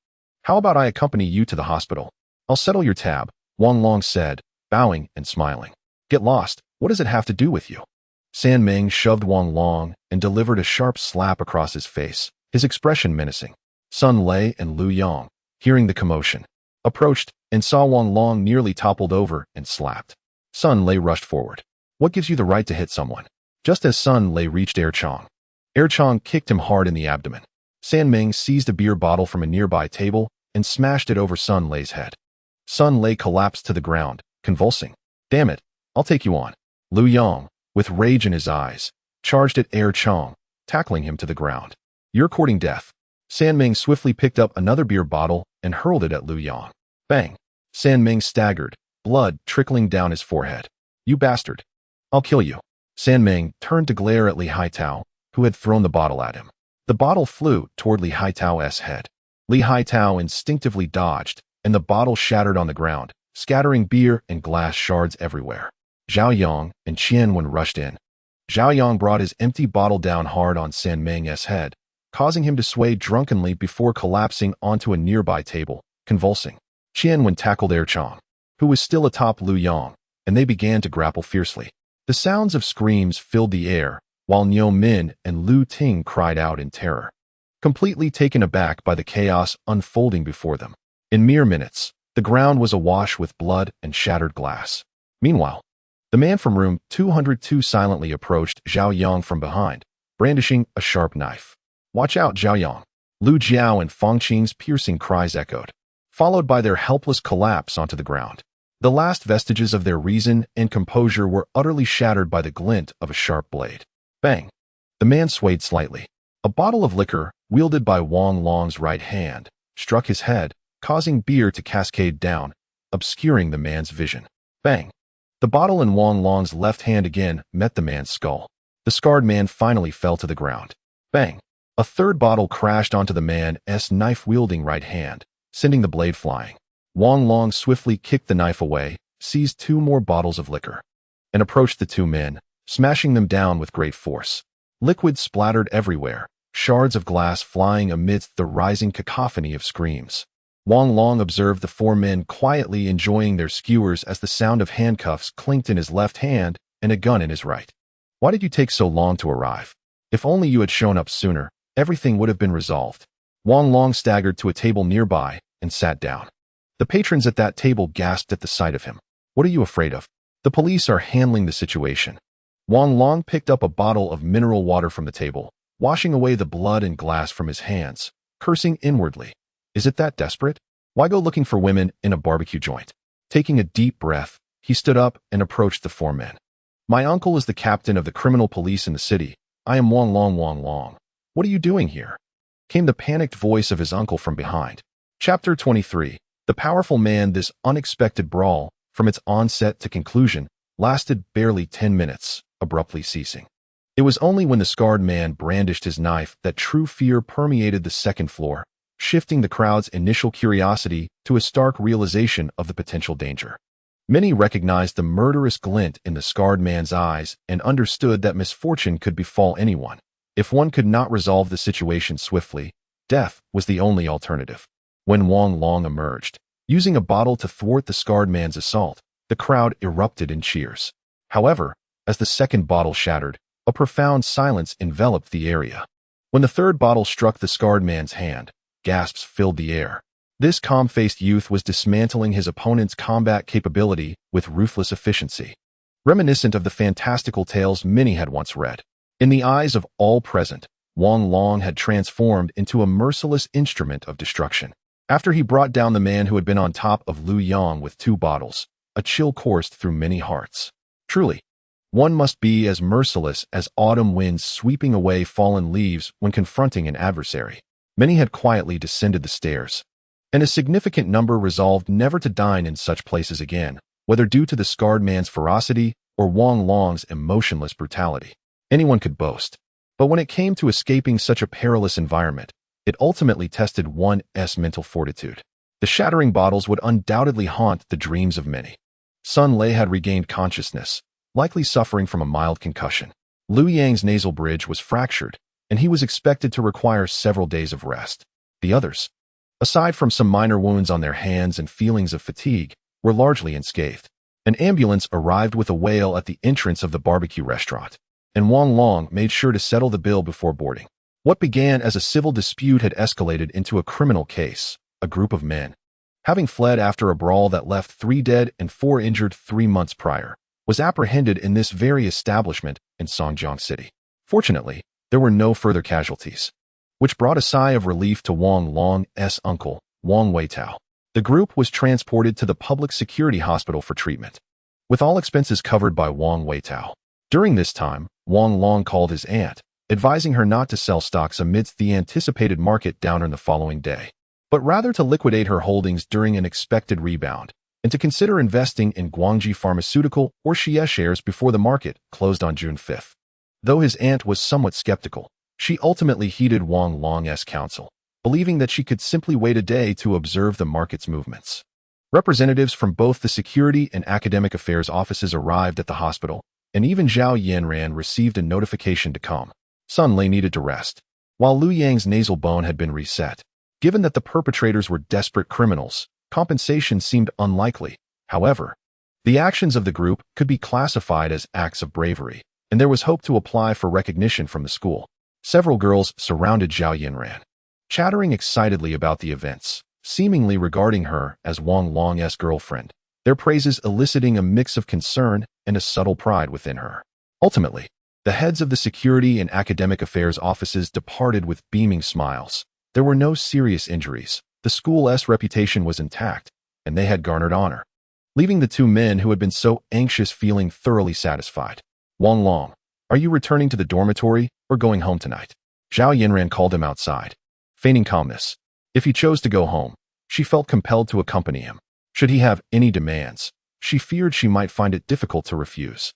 How about I accompany you to the hospital? I'll settle your tab, Wang Long said, bowing and smiling. Get lost, what does it have to do with you? Meng shoved Wang Long and delivered a sharp slap across his face, his expression menacing. Sun Lei and Lu Yang, hearing the commotion, approached and saw Wang Long nearly toppled over and slapped. Sun Lei rushed forward. What gives you the right to hit someone? Just as Sun Lei reached Chong kicked him hard in the abdomen. Meng seized a beer bottle from a nearby table and smashed it over Sun Lei's head. Sun Lei collapsed to the ground, convulsing. Damn it, I'll take you on. Lu Yang, with rage in his eyes, charged at Chong, tackling him to the ground. You're courting death. Meng swiftly picked up another beer bottle and hurled it at Lu Yang. Bang! Meng staggered, blood trickling down his forehead. You bastard. I'll kill you. Meng turned to glare at Li Haitao, who had thrown the bottle at him. The bottle flew toward Li Haitao's head. Li Haitao instinctively dodged, and the bottle shattered on the ground, scattering beer and glass shards everywhere. Zhao Yang and Qian rushed in. Zhao Yang brought his empty bottle down hard on Meng's head, causing him to sway drunkenly before collapsing onto a nearby table, convulsing. Qian Wen tackled Chong, who was still atop Lu Yang, and they began to grapple fiercely. The sounds of screams filled the air, while Niu Min and Lu Ting cried out in terror, completely taken aback by the chaos unfolding before them. In mere minutes, the ground was awash with blood and shattered glass. Meanwhile, the man from room 202 silently approached Zhao Yang from behind, brandishing a sharp knife. "Watch out, Zhao Yang!" Lu Jiao and Fang Qing's piercing cries echoed, followed by their helpless collapse onto the ground. The last vestiges of their reason and composure were utterly shattered by the glint of a sharp blade. Bang! The man swayed slightly. A bottle of liquor, wielded by Wang Long's right hand, struck his head, causing beer to cascade down, obscuring the man's vision. Bang! The bottle in Wang Long's left hand again met the man's skull. The scarred man finally fell to the ground. Bang! A third bottle crashed onto the man's knife-wielding right hand, sending the blade flying. Wang Long swiftly kicked the knife away, seized 2 more bottles of liquor, and approached the 2 men, smashing them down with great force. Liquid splattered everywhere, shards of glass flying amidst the rising cacophony of screams. Wang Long observed the 4 men quietly enjoying their skewers as the sound of handcuffs clinked in his left hand and a gun in his right. "Why did you take so long to arrive? If only you had shown up sooner, everything would have been resolved." Wang Long staggered to a table nearby and sat down. The patrons at that table gasped at the sight of him. "What are you afraid of? The police are handling the situation." Wang Long picked up a bottle of mineral water from the table, washing away the blood and glass from his hands, cursing inwardly. "Is it that desperate? Why go looking for women in a barbecue joint?" Taking a deep breath, he stood up and approached the 4 men. "My uncle is the captain of the criminal police in the city. I am Wang Long. Wang Long. What are you doing here?" came the panicked voice of his uncle from behind. Chapter 23. The powerful man. This unexpected brawl, from its onset to conclusion, lasted barely 10 minutes, abruptly ceasing. It was only when the scarred man brandished his knife that true fear permeated the second floor, shifting the crowd's initial curiosity to a stark realization of the potential danger. Many recognized the murderous glint in the scarred man's eyes and understood that misfortune could befall anyone. If one could not resolve the situation swiftly, death was the only alternative. When Wang Long emerged, using a bottle to thwart the scarred man's assault, the crowd erupted in cheers. However, as the second bottle shattered, a profound silence enveloped the area. When the third bottle struck the scarred man's hand, gasps filled the air. This calm-faced youth was dismantling his opponent's combat capability with ruthless efficiency, reminiscent of the fantastical tales many had once read. In the eyes of all present, Wang Long had transformed into a merciless instrument of destruction. After he brought down the man who had been on top of Lu Yang with 2 bottles, a chill coursed through many hearts. Truly, one must be as merciless as autumn winds sweeping away fallen leaves when confronting an adversary. Many had quietly descended the stairs, and a significant number resolved never to dine in such places again, whether due to the scarred man's ferocity or Wang Long's emotionless brutality. Anyone could boast, but when it came to escaping such a perilous environment, it ultimately tested one's mental fortitude. The shattering bottles would undoubtedly haunt the dreams of many. Sun Lei had regained consciousness, likely suffering from a mild concussion. Lu Yang's nasal bridge was fractured, and he was expected to require several days of rest. The others, aside from some minor wounds on their hands and feelings of fatigue, were largely unscathed. An ambulance arrived with a wail at the entrance of the barbecue restaurant, and Wang Long made sure to settle the bill before boarding. What began as a civil dispute had escalated into a criminal case. A group of men, having fled after a brawl that left 3 dead and 4 injured 3 months prior, was apprehended in this very establishment in Songjiang City. Fortunately, there were no further casualties, which brought a sigh of relief to Wang Long's uncle, Wang Weitao. The group was transported to the public security hospital for treatment, with all expenses covered by Wang Weitao. During this time, Wang Long called his aunt, advising her not to sell stocks amidst the anticipated market downturn the following day, but rather to liquidate her holdings during an expected rebound, and to consider investing in Guangji Pharmaceutical or Xie shares before the market closed on June 5th. Though his aunt was somewhat skeptical, she ultimately heeded Wang Long's counsel, believing that she could simply wait a day to observe the market's movements. Representatives from both the security and academic affairs offices arrived at the hospital, and even Zhao Yanran received a notification to come. Sun Lei needed to rest, while Lu Yang's nasal bone had been reset. Given that the perpetrators were desperate criminals, compensation seemed unlikely. However, the actions of the group could be classified as acts of bravery, and there was hope to apply for recognition from the school. Several girls surrounded Zhao Yinran, chattering excitedly about the events, seemingly regarding her as Wang Long's girlfriend, their praises eliciting a mix of concern and a subtle pride within her. Ultimately, the heads of the security and academic affairs offices departed with beaming smiles. There were no serious injuries, the school's reputation was intact, and they had garnered honor, leaving the two men who had been so anxious feeling thoroughly satisfied. Wang Long, are you returning to the dormitory or going home tonight? Zhao Yinran called him outside, feigning calmness. If he chose to go home, she felt compelled to accompany him. Should he have any demands, she feared she might find it difficult to refuse.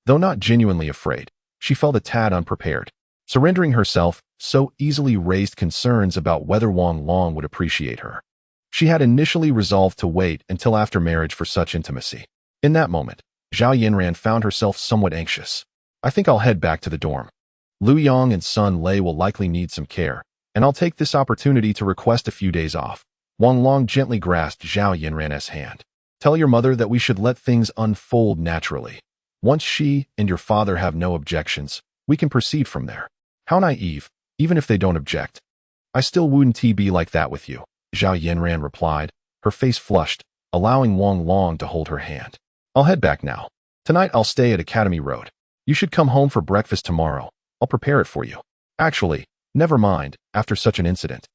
Though not genuinely afraid, she felt a tad unprepared. Surrendering herself so easily raised concerns about whether Wang Long would appreciate her. She had initially resolved to wait until after marriage for such intimacy. In that moment, Zhao Yinran found herself somewhat anxious. I think I'll head back to the dorm. Lu Yang and son Lei will likely need some care, and I'll take this opportunity to request a few days off. Wang Long gently grasped Zhao Yinran's hand. Tell your mother that we should let things unfold naturally. Once she and your father have no objections, we can proceed from there. How naive, even if they don't object. I still wouldn't be like that with you, Zhao Yinran replied, her face flushed, allowing Wang Long to hold her hand. I'll head back now. Tonight I'll stay at Academy Road. You should come home for breakfast tomorrow. I'll prepare it for you. Actually, never mind, after such an incident.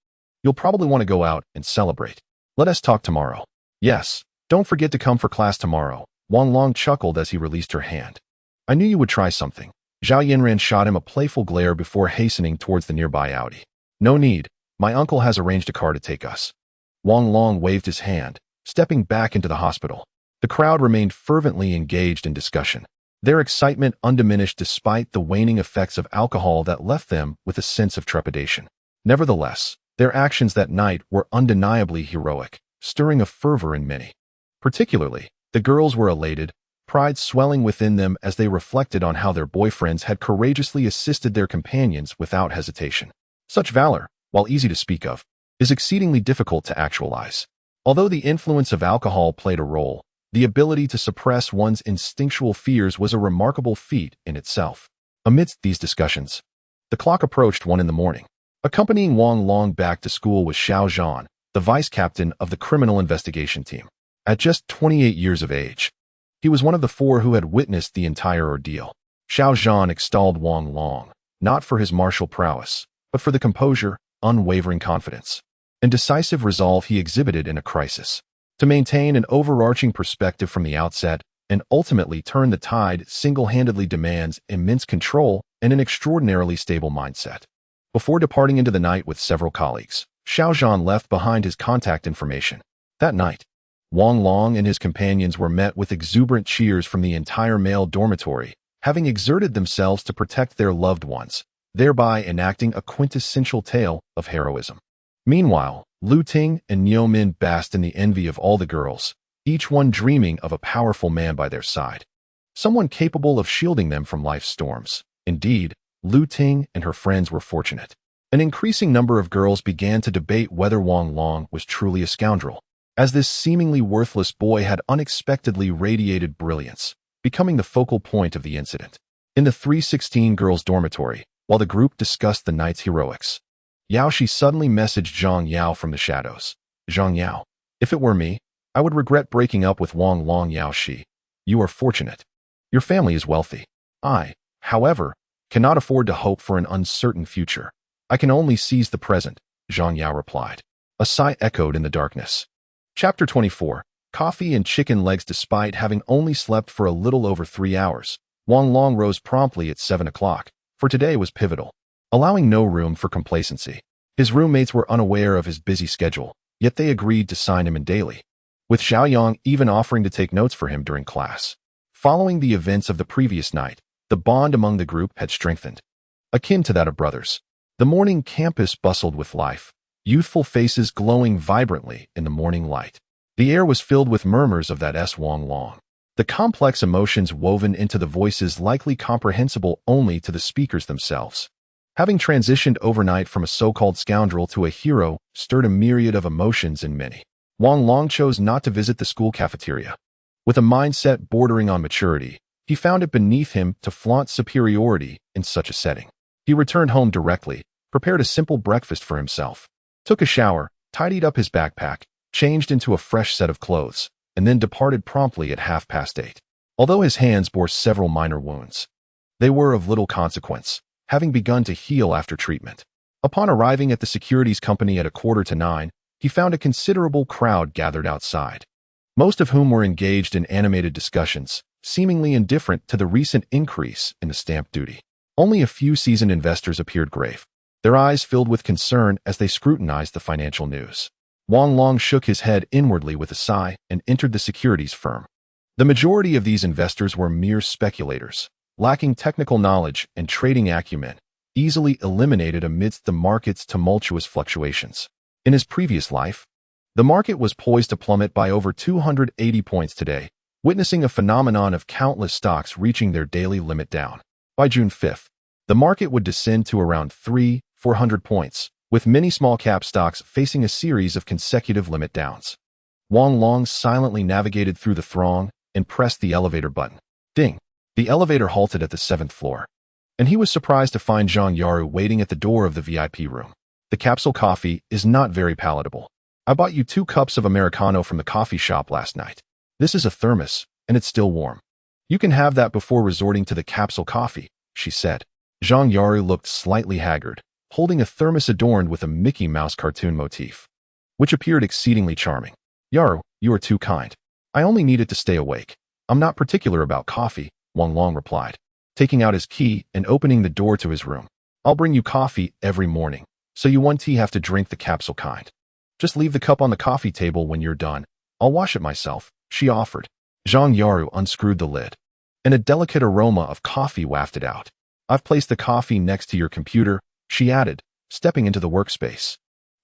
You'll probably want to go out and celebrate. Let us talk tomorrow. Yes, don't forget to come for class tomorrow. Wang Long chuckled as he released her hand. I knew you would try something. Zhao Yinran shot him a playful glare before hastening towards the nearby Audi. No need, my uncle has arranged a car to take us. Wang Long waved his hand, stepping back into the hospital. The crowd remained fervently engaged in discussion, their excitement undiminished despite the waning effects of alcohol that left them with a sense of trepidation. Nevertheless, their actions that night were undeniably heroic, stirring a fervor in many. Particularly, the girls were elated, pride swelling within them as they reflected on how their boyfriends had courageously assisted their companions without hesitation. Such valor, while easy to speak of, is exceedingly difficult to actualize. Although the influence of alcohol played a role, the ability to suppress one's instinctual fears was a remarkable feat in itself. Amidst these discussions, the clock approached 1 in the morning. Accompanying Wang Long back to school was Xiao Zhan, the vice captain of the criminal investigation team. At just 28 years of age, he was one of the 4 who had witnessed the entire ordeal. Xiao Zhan extolled Wang Long, not for his martial prowess, but for the composure, unwavering confidence, and decisive resolve he exhibited in a crisis. To maintain an overarching perspective from the outset and ultimately turn the tide single-handedly demands immense control and an extraordinarily stable mindset. Before departing into the night with several colleagues, Xiao Zhan left behind his contact information. That night, Wang Long and his companions were met with exuberant cheers from the entire male dormitory, having exerted themselves to protect their loved ones, thereby enacting a quintessential tale of heroism. Meanwhile, Lu Ting and Niu Min basked in the envy of all the girls, each one dreaming of a powerful man by their side, someone capable of shielding them from life's storms. Indeed, Lu Ting and her friends were fortunate. An increasing number of girls began to debate whether Wang Long was truly a scoundrel, as this seemingly worthless boy had unexpectedly radiated brilliance, becoming the focal point of the incident. In the 316 girls' dormitory, while the group discussed the night's heroics, Yao Shi suddenly messaged Zhang Yao from the shadows. Zhang Yao, if it were me, I would regret breaking up with Wang Long. Yao Shi, you are fortunate. Your family is wealthy. I, however, cannot afford to hope for an uncertain future. I can only seize the present, Zhang Yao replied. A sigh echoed in the darkness. Chapter 24. Coffee and chicken legs. Despite having only slept for a little over 3 hours, Wang Long rose promptly at 7 o'clock, for today was pivotal, allowing no room for complacency. His roommates were unaware of his busy schedule, yet they agreed to sign him in daily, with Xiaoyang even offering to take notes for him during class. Following the events of the previous night, the bond among the group had strengthened, akin to that of brothers. The morning campus bustled with life, youthful faces glowing vibrantly in the morning light. The air was filled with murmurs of that Wang Long, the complex emotions woven into the voices likely comprehensible only to the speakers themselves. Having transitioned overnight from a so-called scoundrel to a hero stirred a myriad of emotions in many. Wang Long chose not to visit the school cafeteria. With a mindset bordering on maturity, he found it beneath him to flaunt superiority in such a setting. He returned home directly, prepared a simple breakfast for himself, took a shower, tidied up his backpack, changed into a fresh set of clothes, and then departed promptly at 8:30. Although his hands bore several minor wounds, they were of little consequence, having begun to heal after treatment. Upon arriving at the securities company at 8:45, he found a considerable crowd gathered outside, most of whom were engaged in animated discussions, seemingly indifferent to the recent increase in the stamp duty. Only a few seasoned investors appeared grave, their eyes filled with concern as they scrutinized the financial news. Wang Long shook his head inwardly with a sigh and entered the securities firm. The majority of these investors were mere speculators, lacking technical knowledge and trading acumen, easily eliminated amidst the market's tumultuous fluctuations. In his previous life, the market was poised to plummet by over 280 points today, witnessing a phenomenon of countless stocks reaching their daily limit down. By June 5th, the market would descend to around 400 points, with many small-cap stocks facing a series of consecutive limit downs. Wang Long silently navigated through the throng and pressed the elevator button. Ding! The elevator halted at the 7th floor, and he was surprised to find Zhang Yaru waiting at the door of the VIP room. The capsule coffee is not very palatable. I bought you 2 cups of Americano from the coffee shop last night. This is a thermos, and it's still warm. You can have that before resorting to the capsule coffee, she said. Zhang Yaru looked slightly haggard, holding a thermos adorned with a Mickey Mouse cartoon motif, which appeared exceedingly charming. Yaru, you are too kind. I only needed to stay awake. I'm not particular about coffee, Wang Long replied, taking out his key and opening the door to his room. I'll bring you coffee every morning, so you won't have to drink the capsule kind. Just leave the cup on the coffee table when you're done. I'll wash it myself, she offered. Zhang Yaru unscrewed the lid, and a delicate aroma of coffee wafted out. I've placed the coffee next to your computer, she added, stepping into the workspace.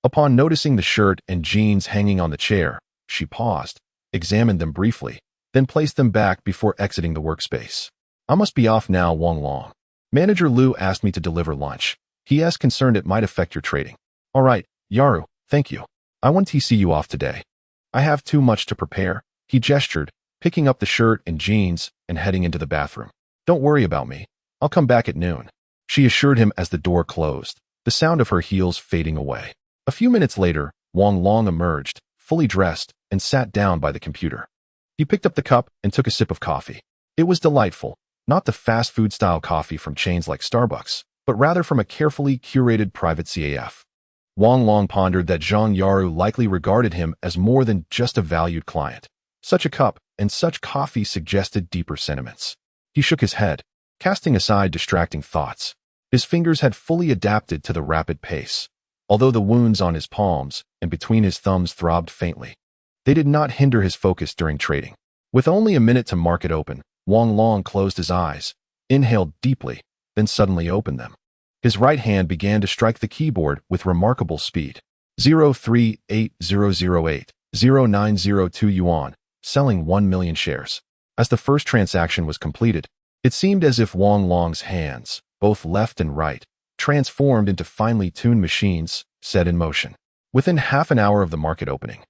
Upon noticing the shirt and jeans hanging on the chair, she paused, examined them briefly, then placed them back before exiting the workspace. I must be off now, Wang Long. Manager Liu asked me to deliver lunch. He is concerned it might affect your trading. All right, Yaru, thank you. I want to see you off today. I have too much to prepare, he gestured, picking up the shirt and jeans and heading into the bathroom. Don't worry about me. I'll come back at noon, she assured him as the door closed, the sound of her heels fading away. A few minutes later, Wang Long emerged, fully dressed, and sat down by the computer. He picked up the cup and took a sip of coffee. It was delightful, not the fast food style coffee from chains like Starbucks, but rather from a carefully curated private CAF. Wang Long pondered that Zhang Yaru likely regarded him as more than just a valued client. Such a cup and such coffee suggested deeper sentiments. He shook his head, casting aside distracting thoughts. His fingers had fully adapted to the rapid pace, although the wounds on his palms and between his thumbs throbbed faintly. They did not hinder his focus during trading. With only a minute to market open, Wang Long closed his eyes, inhaled deeply, then suddenly opened them. His right hand began to strike the keyboard with remarkable speed. 038008, 0902 yuan, selling 1 million shares. As the first transaction was completed, it seemed as if Wang Long's hands, both left and right, transformed into finely tuned machines set in motion. Within half an hour of the market opening,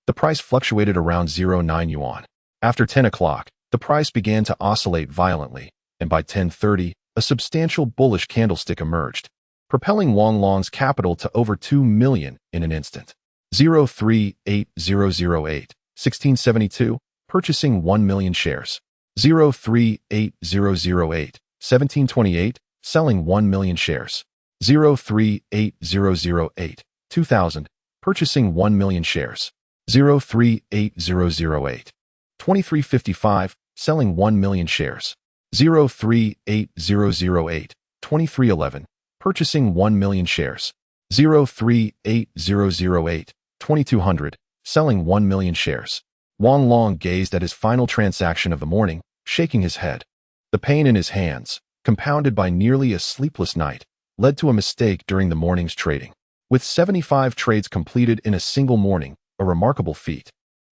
the price fluctuated around 09 yuan. After 10 o'clock, the price began to oscillate violently, and by 10:30, a substantial bullish candlestick emerged, propelling Wang Long's capital to over 2 million in an instant. 038008, 1672, purchasing 1 million shares. 038008, 1728, selling 1 million shares. 038008, 2000, purchasing 1 million shares. 038008, 2355, selling 1 million shares. 038008, 2311, purchasing 1 million shares. 038008, 2200, selling 1 million shares. Wang Long gazed at his final transaction of the morning, shaking his head. The pain in his hands, compounded by nearly a sleepless night, led to a mistake during the morning's trading. With 75 trades completed in a single morning, a remarkable feat,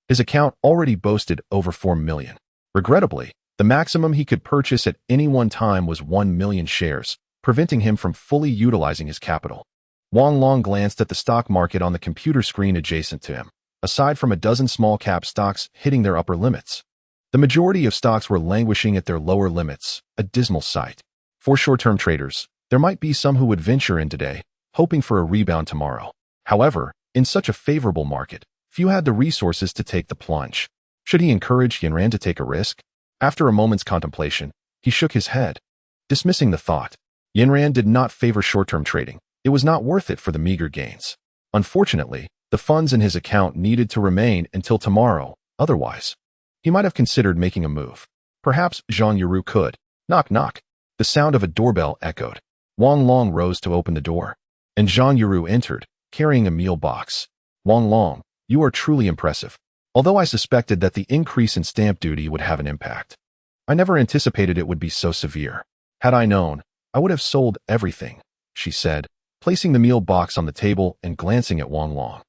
his account already boasted over 4 million. Regrettably, the maximum he could purchase at any one time was 1 million shares, preventing him from fully utilizing his capital. Wang Long glanced at the stock market on the computer screen adjacent to him. Aside from a dozen small-cap stocks hitting their upper limits, the majority of stocks were languishing at their lower limits, a dismal sight. For short-term traders, there might be some who would venture in today, hoping for a rebound tomorrow. However, in such a favorable market, few had the resources to take the plunge. Should he encourage Yanran to take a risk? After a moment's contemplation, he shook his head, dismissing the thought. Yanran did not favor short-term trading. It was not worth it for the meager gains. Unfortunately, the funds in his account needed to remain until tomorrow. Otherwise, he might have considered making a move. Perhaps Zhang Yuru could. Knock, knock. The sound of a doorbell echoed. Wang Long rose to open the door, and Zhang Yuru entered, carrying a meal box. Wang Long, you are truly impressive. Although I suspected that the increase in stamp duty would have an impact, I never anticipated it would be so severe. Had I known, I would have sold everything, she said, placing the meal box on the table and glancing at Wang Long.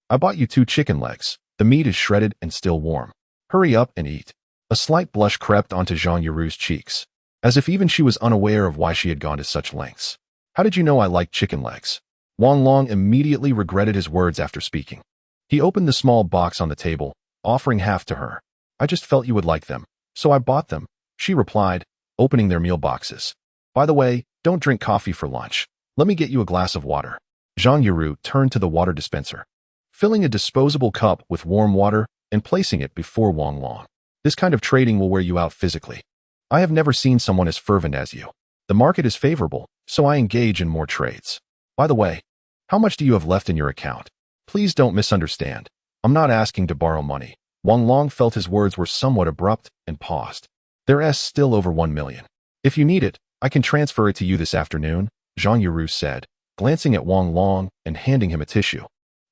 I bought you 2 chicken legs. The meat is shredded and still warm. Hurry up and eat. A slight blush crept onto Zhang Yuru's cheeks, as if even she was unaware of why she had gone to such lengths. How did you know I liked chicken legs? Wang Long immediately regretted his words after speaking. He opened the small box on the table, offering half to her. I just felt you would like them, so I bought them, she replied, opening their meal boxes. By the way, don't drink coffee for lunch. Let me get you a glass of water. Zhang Yuru turned to the water dispenser, filling a disposable cup with warm water and placing it before Wang Long. This kind of trading will wear you out physically. I have never seen someone as fervent as you. The market is favorable, so I engage in more trades. By the way, how much do you have left in your account? Please don't misunderstand. I'm not asking to borrow money. Wang Long felt his words were somewhat abrupt and paused. There's still over 1 million. If you need it, I can transfer it to you this afternoon, Zhang Yuru said, glancing at Wang Long and handing him a tissue.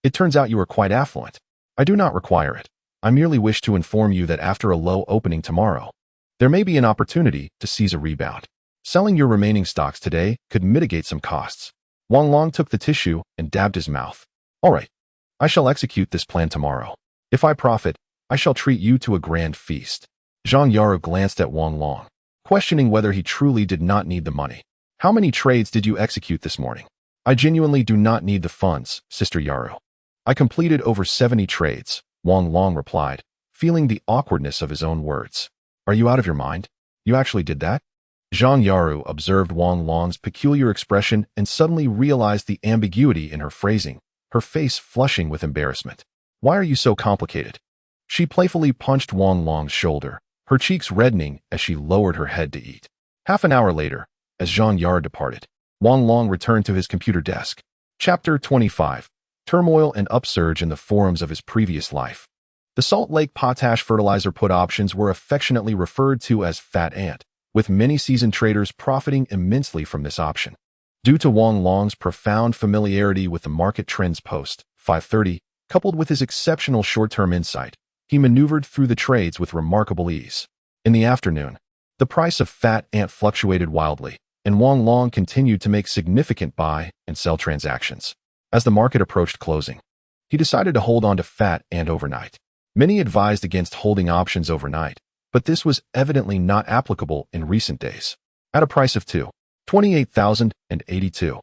It turns out you are quite affluent. I do not require it. I merely wish to inform you that after a low opening tomorrow, there may be an opportunity to seize a rebound. Selling your remaining stocks today could mitigate some costs. Wang Long took the tissue and dabbed his mouth. All right. I shall execute this plan tomorrow. If I profit, I shall treat you to a grand feast. Zhang Yuru glanced at Wang Long, questioning whether he truly did not need the money. How many trades did you execute this morning? I genuinely do not need the funds, Sister Yuru. I completed over 70 trades, Wang Long replied, feeling the awkwardness of his own words. Are you out of your mind? You actually did that? Zhang Yuru observed Wang Long's peculiar expression and suddenly realized the ambiguity in her phrasing, her face flushing with embarrassment. Why are you so complicated? She playfully punched Wang Long's shoulder, her cheeks reddening as she lowered her head to eat. Half an hour later, as Zhang Yuru departed, Wang Long returned to his computer desk. Chapter 25. Turmoil and upsurge in the forums of his previous life. The Salt Lake Potash Fertilizer put options were affectionately referred to as Fat Ant, with many seasoned traders profiting immensely from this option. Due to Wang Long's profound familiarity with the market trends post 5:30, coupled with his exceptional short-term insight, he maneuvered through the trades with remarkable ease. In the afternoon, the price of Fat Ant fluctuated wildly, and Wang Long continued to make significant buy and sell transactions. As the market approached closing, he decided to hold on to Fat Ant overnight. Many advised against holding options overnight, but this was evidently not applicable in recent days. At a price of 28,082,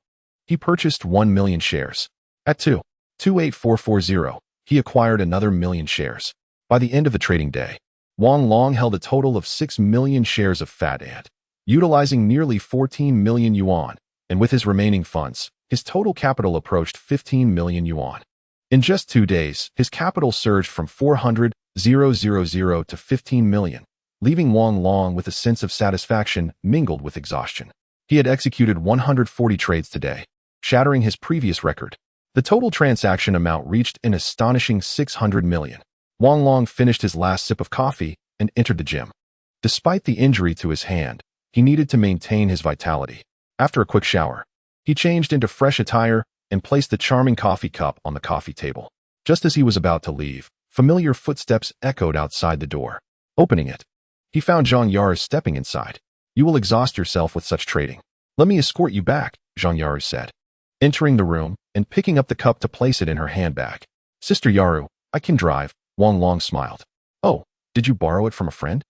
he purchased 1 million shares. At 2,28440, he acquired another million shares. By the end of the trading day, Wang Long held a total of 6 million shares of Fat Ant, utilizing nearly 14 million yuan, and with his remaining funds, his total capital approached 15 million yuan. In just 2 days, his capital surged from 400,000 to 15 million, leaving Wang Long with a sense of satisfaction mingled with exhaustion. He had executed 140 trades today, shattering his previous record. The total transaction amount reached an astonishing 600 million. Wang Long finished his last sip of coffee and entered the gym. Despite the injury to his hand, he needed to maintain his vitality. After a quick shower, he changed into fresh attire and placed the charming coffee cup on the coffee table. Just as he was about to leave, familiar footsteps echoed outside the door. Opening it, he found Zhang Yuru stepping inside. You will exhaust yourself with such trading. Let me escort you back, Zhang Yuru said, entering the room and picking up the cup to place it in her handbag. Sister Yuru, I can drive, Wang Long smiled. Oh, did you borrow it from a friend?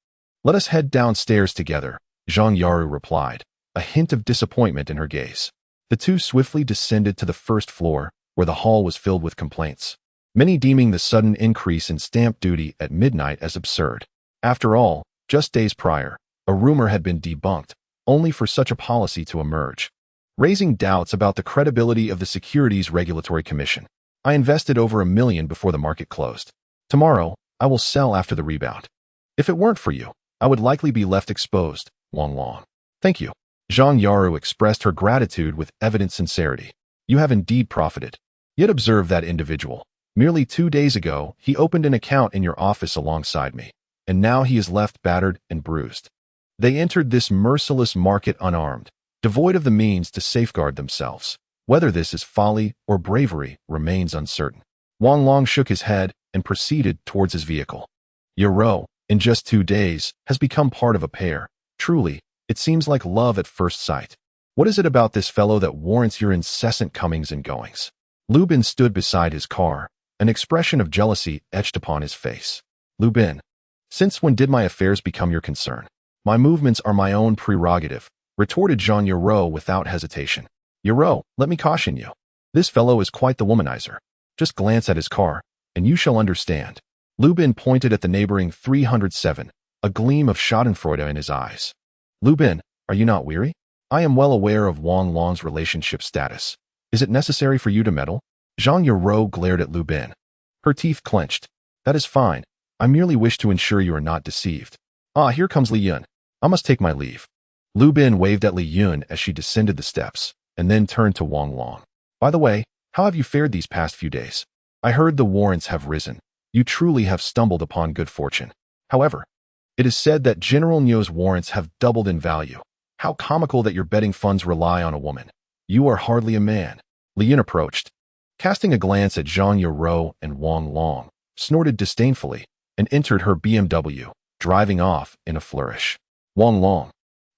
Let us head downstairs together, Zhang Yuru replied, a hint of disappointment in her gaze. The two swiftly descended to the first floor, where the hall was filled with complaints, many deeming the sudden increase in stamp duty at midnight as absurd. After all, just days prior, a rumor had been debunked, only for such a policy to emerge, raising doubts about the credibility of the Securities Regulatory Commission. I invested over $1 million before the market closed. Tomorrow, I will sell after the rebound. If it weren't for you, I would likely be left exposed, Wang Long. Thank you. Zhang Yaru expressed her gratitude with evident sincerity. You have indeed profited. Yet observe that individual. Merely 2 days ago, he opened an account in your office alongside me, and now he is left battered and bruised. They entered this merciless market unarmed, devoid of the means to safeguard themselves. Whether this is folly or bravery remains uncertain. Wang Long shook his head and proceeded towards his vehicle. Yaru, in just 2 days, has become part of a pair. Truly, it seems like love at first sight. What is it about this fellow that warrants your incessant comings and goings? Lu Bin stood beside his car, an expression of jealousy etched upon his face. Lu Bin, since when did my affairs become your concern? My movements are my own prerogative, retorted Zhang Yaru without hesitation. Yaru, let me caution you. This fellow is quite the womanizer. Just glance at his car, and you shall understand. Lu Bin pointed at the neighboring 307, a gleam of schadenfreude in his eyes. Lu Bin, are you not weary? I am well aware of Wang Long's relationship status. Is it necessary for you to meddle? Zhang Yaru glared at Lu Bin. Her teeth clenched. That is fine. I merely wish to ensure you are not deceived. Ah, here comes Li Yun. I must take my leave. Lu Bin waved at Li Yun as she descended the steps, and then turned to Wang Long. By the way, how have you fared these past few days? I heard the warrants have risen. You truly have stumbled upon good fortune. However, it is said that General Nio's warrants have doubled in value. How comical that your betting funds rely on a woman. You are hardly a man. Li Yun approached, casting a glance at Zhang Yaru and Wang Long, snorted disdainfully, and entered her BMW, driving off in a flourish. Wang Long,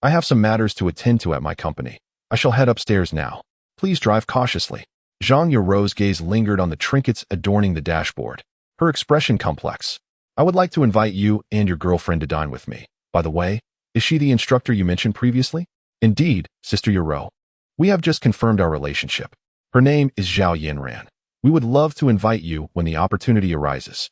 I have some matters to attend to at my company. I shall head upstairs now. Please drive cautiously. Zhang Yaru's gaze lingered on the trinkets adorning the dashboard, her expression complex. I would like to invite you and your girlfriend to dine with me. By the way, is she the instructor you mentioned previously? Indeed, Sister Yaru. We have just confirmed our relationship. Her name is Zhao Yinran. We would love to invite you when the opportunity arises.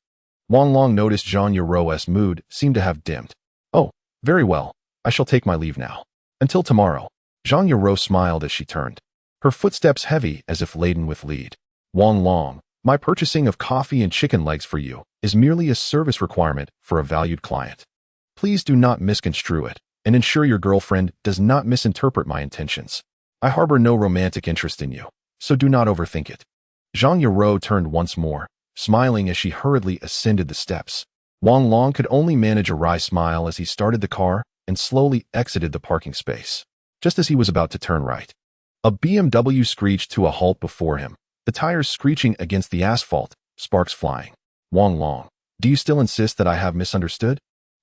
Wang Long noticed Zhang Yaru's mood seemed to have dimmed. Oh, very well. I shall take my leave now. Until tomorrow. Zhang Yaru smiled as she turned, her footsteps heavy as if laden with lead. Wang Long, my purchasing of coffee and chicken legs for you is merely a service requirement for a valued client. Please do not misconstrue it, and ensure your girlfriend does not misinterpret my intentions. I harbor no romantic interest in you, so do not overthink it. Zhang Yaru turned once more, smiling as she hurriedly ascended the steps. Wang Long could only manage a wry smile as he started the car and slowly exited the parking space. Just as he was about to turn right, a BMW screeched to a halt before him, the tires screeching against the asphalt, sparks flying. Wang Long, do you still insist that I have misunderstood?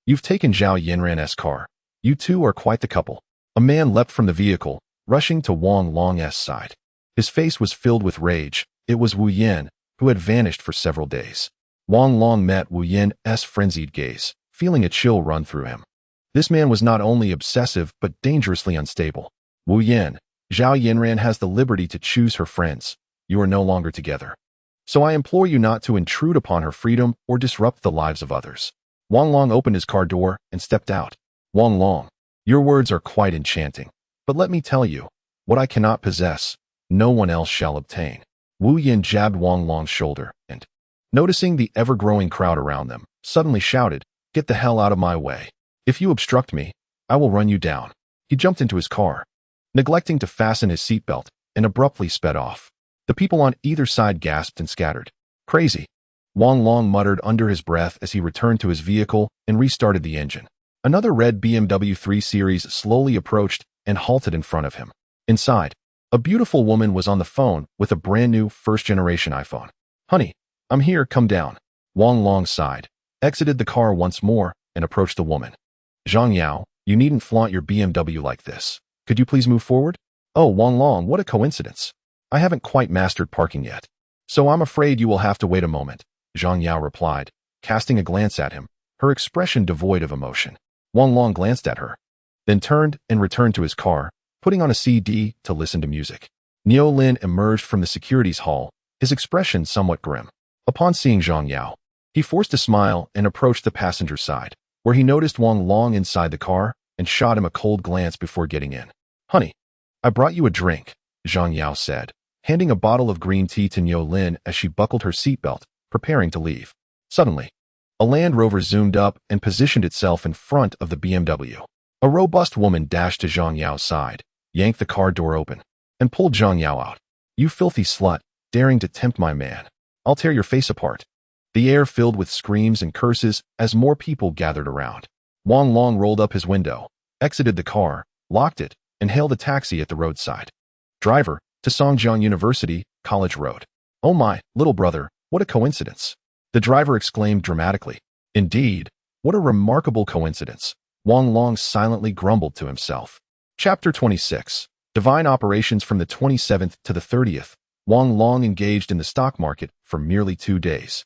You've taken Zhao Yinran's car. You two are quite the couple. A man leapt from the vehicle, rushing to Wang Long's side. His face was filled with rage. It was Wu Yan, who had vanished for several days. Wang Long met Wu Yan's frenzied gaze, feeling a chill run through him. This man was not only obsessive but dangerously unstable. Wu Yan, Zhao Yinran has the liberty to choose her friends. You are no longer together. So I implore you not to intrude upon her freedom or disrupt the lives of others. Wang Long opened his car door and stepped out. Wang Long, your words are quite enchanting. But let me tell you, what I cannot possess, no one else shall obtain. Wu Yan jabbed Wang Long's shoulder and, noticing the ever-growing crowd around them, suddenly shouted, "Get the hell out of my way. If you obstruct me, I will run you down." He jumped into his car, neglecting to fasten his seatbelt, and abruptly sped off. The people on either side gasped and scattered. Crazy. Wang Long muttered under his breath as he returned to his vehicle and restarted the engine. Another red BMW 3 Series slowly approached and halted in front of him. Inside, a beautiful woman was on the phone with a brand new first-generation iPhone. "Honey, I'm here, come down." Wang Long sighed, exited the car once more, and approached the woman. "Zhang Yao, you needn't flaunt your BMW like this. Could you please move forward?" "Oh, Wang Long, what a coincidence. I haven't quite mastered parking yet. So I'm afraid you will have to wait a moment," Zhang Yao replied, casting a glance at him, her expression devoid of emotion. Wang Long glanced at her, then turned and returned to his car, putting on a CD to listen to music. Niu Lin emerged from the securities hall, his expression somewhat grim. Upon seeing Zhang Yao, he forced a smile and approached the passenger side, where he noticed Wang Long inside the car and shot him a cold glance before getting in. "Honey, I brought you a drink," Zhang Yao said, handing a bottle of green tea to Niu Lin as she buckled her seatbelt, preparing to leave. Suddenly, a Land Rover zoomed up and positioned itself in front of the BMW. A robust woman dashed to Zhang Yao's side, yanked the car door open, and pulled Zhang Yao out. "You filthy slut, daring to tempt my man. I'll tear your face apart." The air filled with screams and curses as more people gathered around. Wang Long rolled up his window, exited the car, locked it, and hailed a taxi at the roadside. "Driver, to Songjiang University, College Road." "Oh my, little brother, what a coincidence," the driver exclaimed dramatically. "Indeed, what a remarkable coincidence," Wang Long silently grumbled to himself. Chapter 26. Divine Operations. From the 27th to the 30th, Wang Long engaged in the stock market for merely 2 days,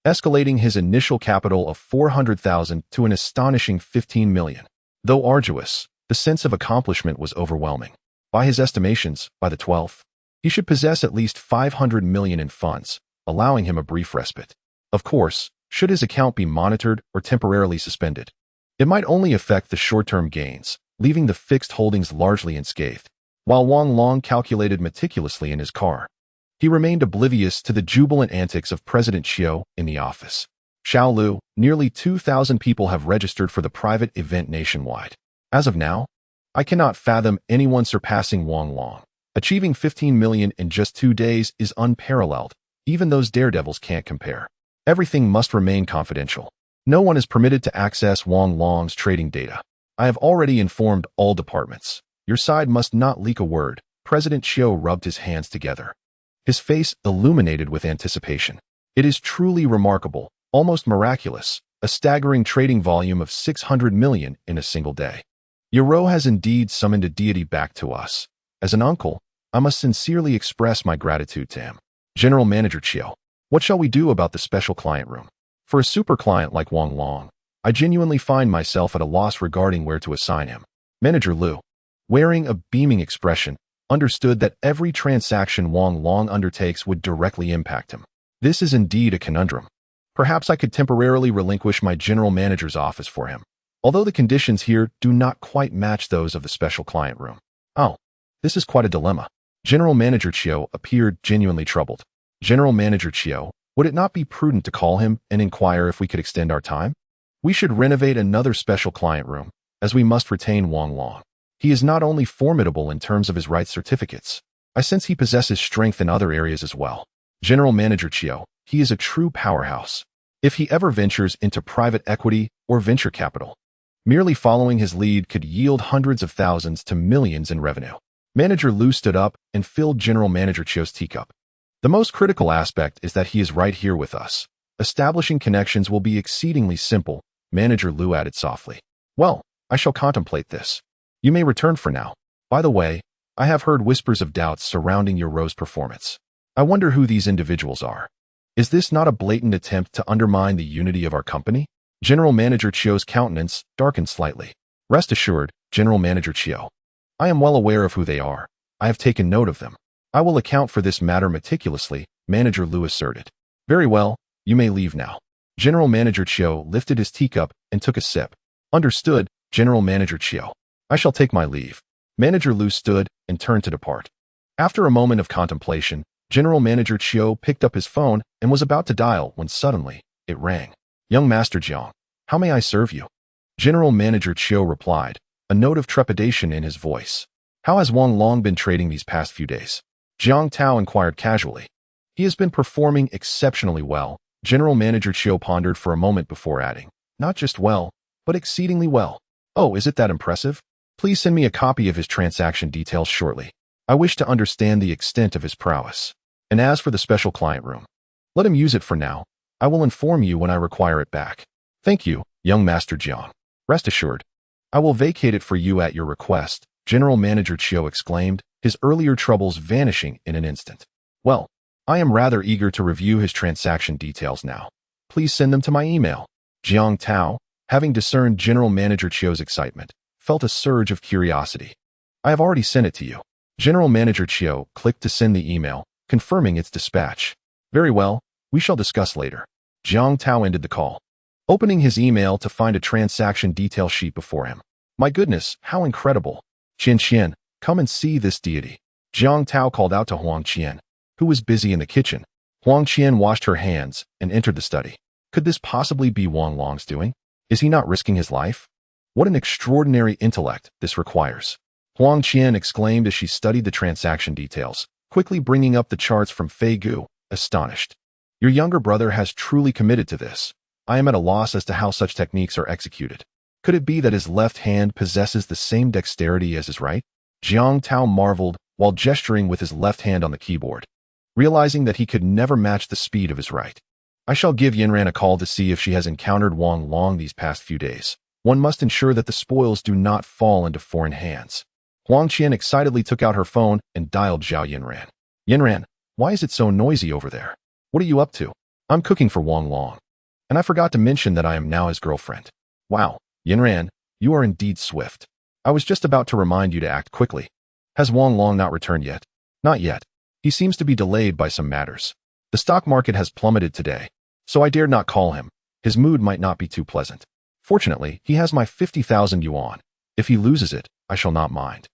escalating his initial capital of 400,000 to an astonishing 15 million. Though arduous, the sense of accomplishment was overwhelming. By his estimations, by the 12th, he should possess at least 500 million in funds, allowing him a brief respite. Of course, should his account be monitored or temporarily suspended, it might only affect the short-term gains, leaving the fixed holdings largely unscathed. While Wang Long calculated meticulously in his car, he remained oblivious to the jubilant antics of President Xiao in the office. Shaolu, nearly 2,000 people have registered for the private event nationwide. As of now, I cannot fathom anyone surpassing Wang Long. Achieving 15 million in just 2 days is unparalleled. Even those daredevils can't compare. Everything must remain confidential. No one is permitted to access Wang Long's trading data. I have already informed all departments. Your side must not leak a word. President Xiao rubbed his hands together, his face illuminated with anticipation. It is truly remarkable, almost miraculous, a staggering trading volume of 600 million in a single day. Yoro has indeed summoned a deity back to us. As an uncle, I must sincerely express my gratitude to him. General Manager Qiao, what shall we do about the special client room? For a super client like Wang Long, I genuinely find myself at a loss regarding where to assign him. Manager Liu, wearing a beaming expression, understood that every transaction Wang Long undertakes would directly impact him. This is indeed a conundrum. Perhaps I could temporarily relinquish my general manager's office for him, although the conditions here do not quite match those of the special client room. Oh, this is quite a dilemma. General Manager Qiao appeared genuinely troubled. General Manager Qiao, would it not be prudent to call him and inquire if we could extend our time? We should renovate another special client room, as we must retain Wang Long. He is not only formidable in terms of his rights certificates, I sense he possesses strength in other areas as well. General Manager Qiao, he is a true powerhouse. If he ever ventures into private equity or venture capital, merely following his lead could yield hundreds of thousands to millions in revenue. Manager Liu stood up and filled General Manager Qiao's teacup. The most critical aspect is that he is right here with us. Establishing connections will be exceedingly simple, Manager Liu added softly. Well, I shall contemplate this. You may return for now. By the way, I have heard whispers of doubts surrounding your Rose performance. I wonder who these individuals are. Is this not a blatant attempt to undermine the unity of our company? General Manager Qiao's countenance darkened slightly. Rest assured, General Manager Qiao, I am well aware of who they are. I have taken note of them. I will account for this matter meticulously, Manager Liu asserted. Very well, you may leave now. General Manager Qiao lifted his teacup and took a sip. Understood, General Manager Qiao. I shall take my leave. Manager Liu stood and turned to depart. After a moment of contemplation, General Manager Qiao picked up his phone and was about to dial when suddenly, it rang. Young Master Jiang, how may I serve you? General Manager Qiao replied, a note of trepidation in his voice. How has Wang Long been trading these past few days? Jiang Tao inquired casually. He has been performing exceptionally well. General Manager Qiao pondered for a moment before adding, not just well, but exceedingly well. Oh, is it that impressive? Please send me a copy of his transaction details shortly. I wish to understand the extent of his prowess. And as for the special client room, let him use it for now. I will inform you when I require it back. Thank you, young Master Jiang. Rest assured, I will vacate it for you at your request, General Manager Qiao exclaimed, his earlier troubles vanishing in an instant. Well, I am rather eager to review his transaction details now. Please send them to my email. Jiang Tao, having discerned General Manager Qiao's excitement, felt a surge of curiosity. I have already sent it to you. General Manager Chiu clicked to send the email, confirming its dispatch. Very well, we shall discuss later. Jiang Tao ended the call, opening his email to find a transaction detail sheet before him. My goodness, how incredible. Qian, come and see this deity. Jiang Tao called out to Huang Qian, who was busy in the kitchen. Huang Qian washed her hands and entered the study. Could this possibly be Wang Long's doing? Is he not risking his life? What an extraordinary intellect this requires. Huang Qian exclaimed as she studied the transaction details, quickly bringing up the charts from Fei Gu, astonished. Your younger brother has truly committed to this. I am at a loss as to how such techniques are executed. Could it be that his left hand possesses the same dexterity as his right? Jiang Tao marveled while gesturing with his left hand on the keyboard, realizing that he could never match the speed of his right. I shall give Yinran a call to see if she has encountered Wang Long these past few days. One must ensure that the spoils do not fall into foreign hands. Huang Qian excitedly took out her phone and dialed Zhao Yinran. Yinran, why is it so noisy over there? What are you up to? I'm cooking for Wang Long. And I forgot to mention that I am now his girlfriend. Wow, Yinran, you are indeed swift. I was just about to remind you to act quickly. Has Wang Long not returned yet? Not yet. He seems to be delayed by some matters. The stock market has plummeted today, so I dared not call him. His mood might not be too pleasant. Fortunately, he has my 50,000 yuan. If he loses it, I shall not mind.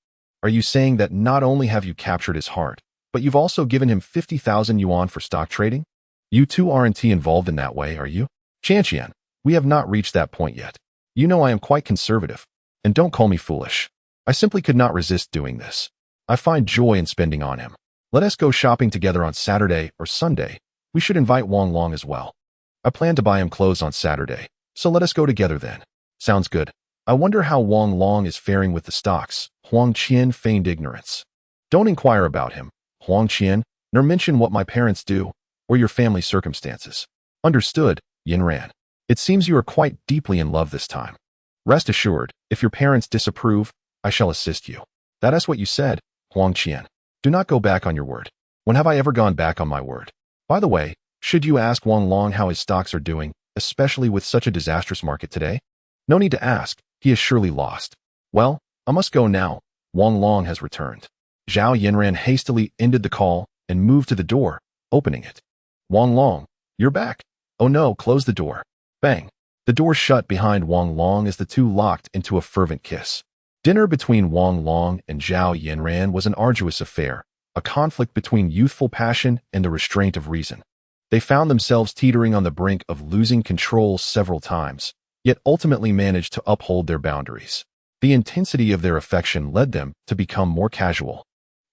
Are you saying that not only have you captured his heart, but you've also given him 50,000 yuan for stock trading? You too aren't involved in that way, are you? Qian, we have not reached that point yet. You know I am quite conservative. And don't call me foolish. I simply could not resist doing this. I find joy in spending on him. Let us go shopping together on Saturday or Sunday. We should invite Wang Long as well. I plan to buy him clothes on Saturday, so let us go together then. Sounds good. I wonder how Wang Long is faring with the stocks. Huang Qian feigned ignorance. Don't inquire about him, Huang Qian, nor mention what my parents do, or your family circumstances. Understood, Yinran. It seems you are quite deeply in love this time. Rest assured, if your parents disapprove, I shall assist you. That is what you said, Huang Qian. Do not go back on your word. When have I ever gone back on my word? By the way, should you ask Wang Long how his stocks are doing, especially with such a disastrous market today? No need to ask, he is surely lost. Well, I must go now. Wang Long has returned. Zhao Yinran hastily ended the call and moved to the door, opening it. Wang Long, you're back. Oh no, close the door. Bang. The door shut behind Wang Long as the two locked into a fervent kiss. Dinner between Wang Long and Zhao Yinran was an arduous affair, a conflict between youthful passion and the restraint of reason. They found themselves teetering on the brink of losing control several times, yet ultimately managed to uphold their boundaries. The intensity of their affection led them to become more casual,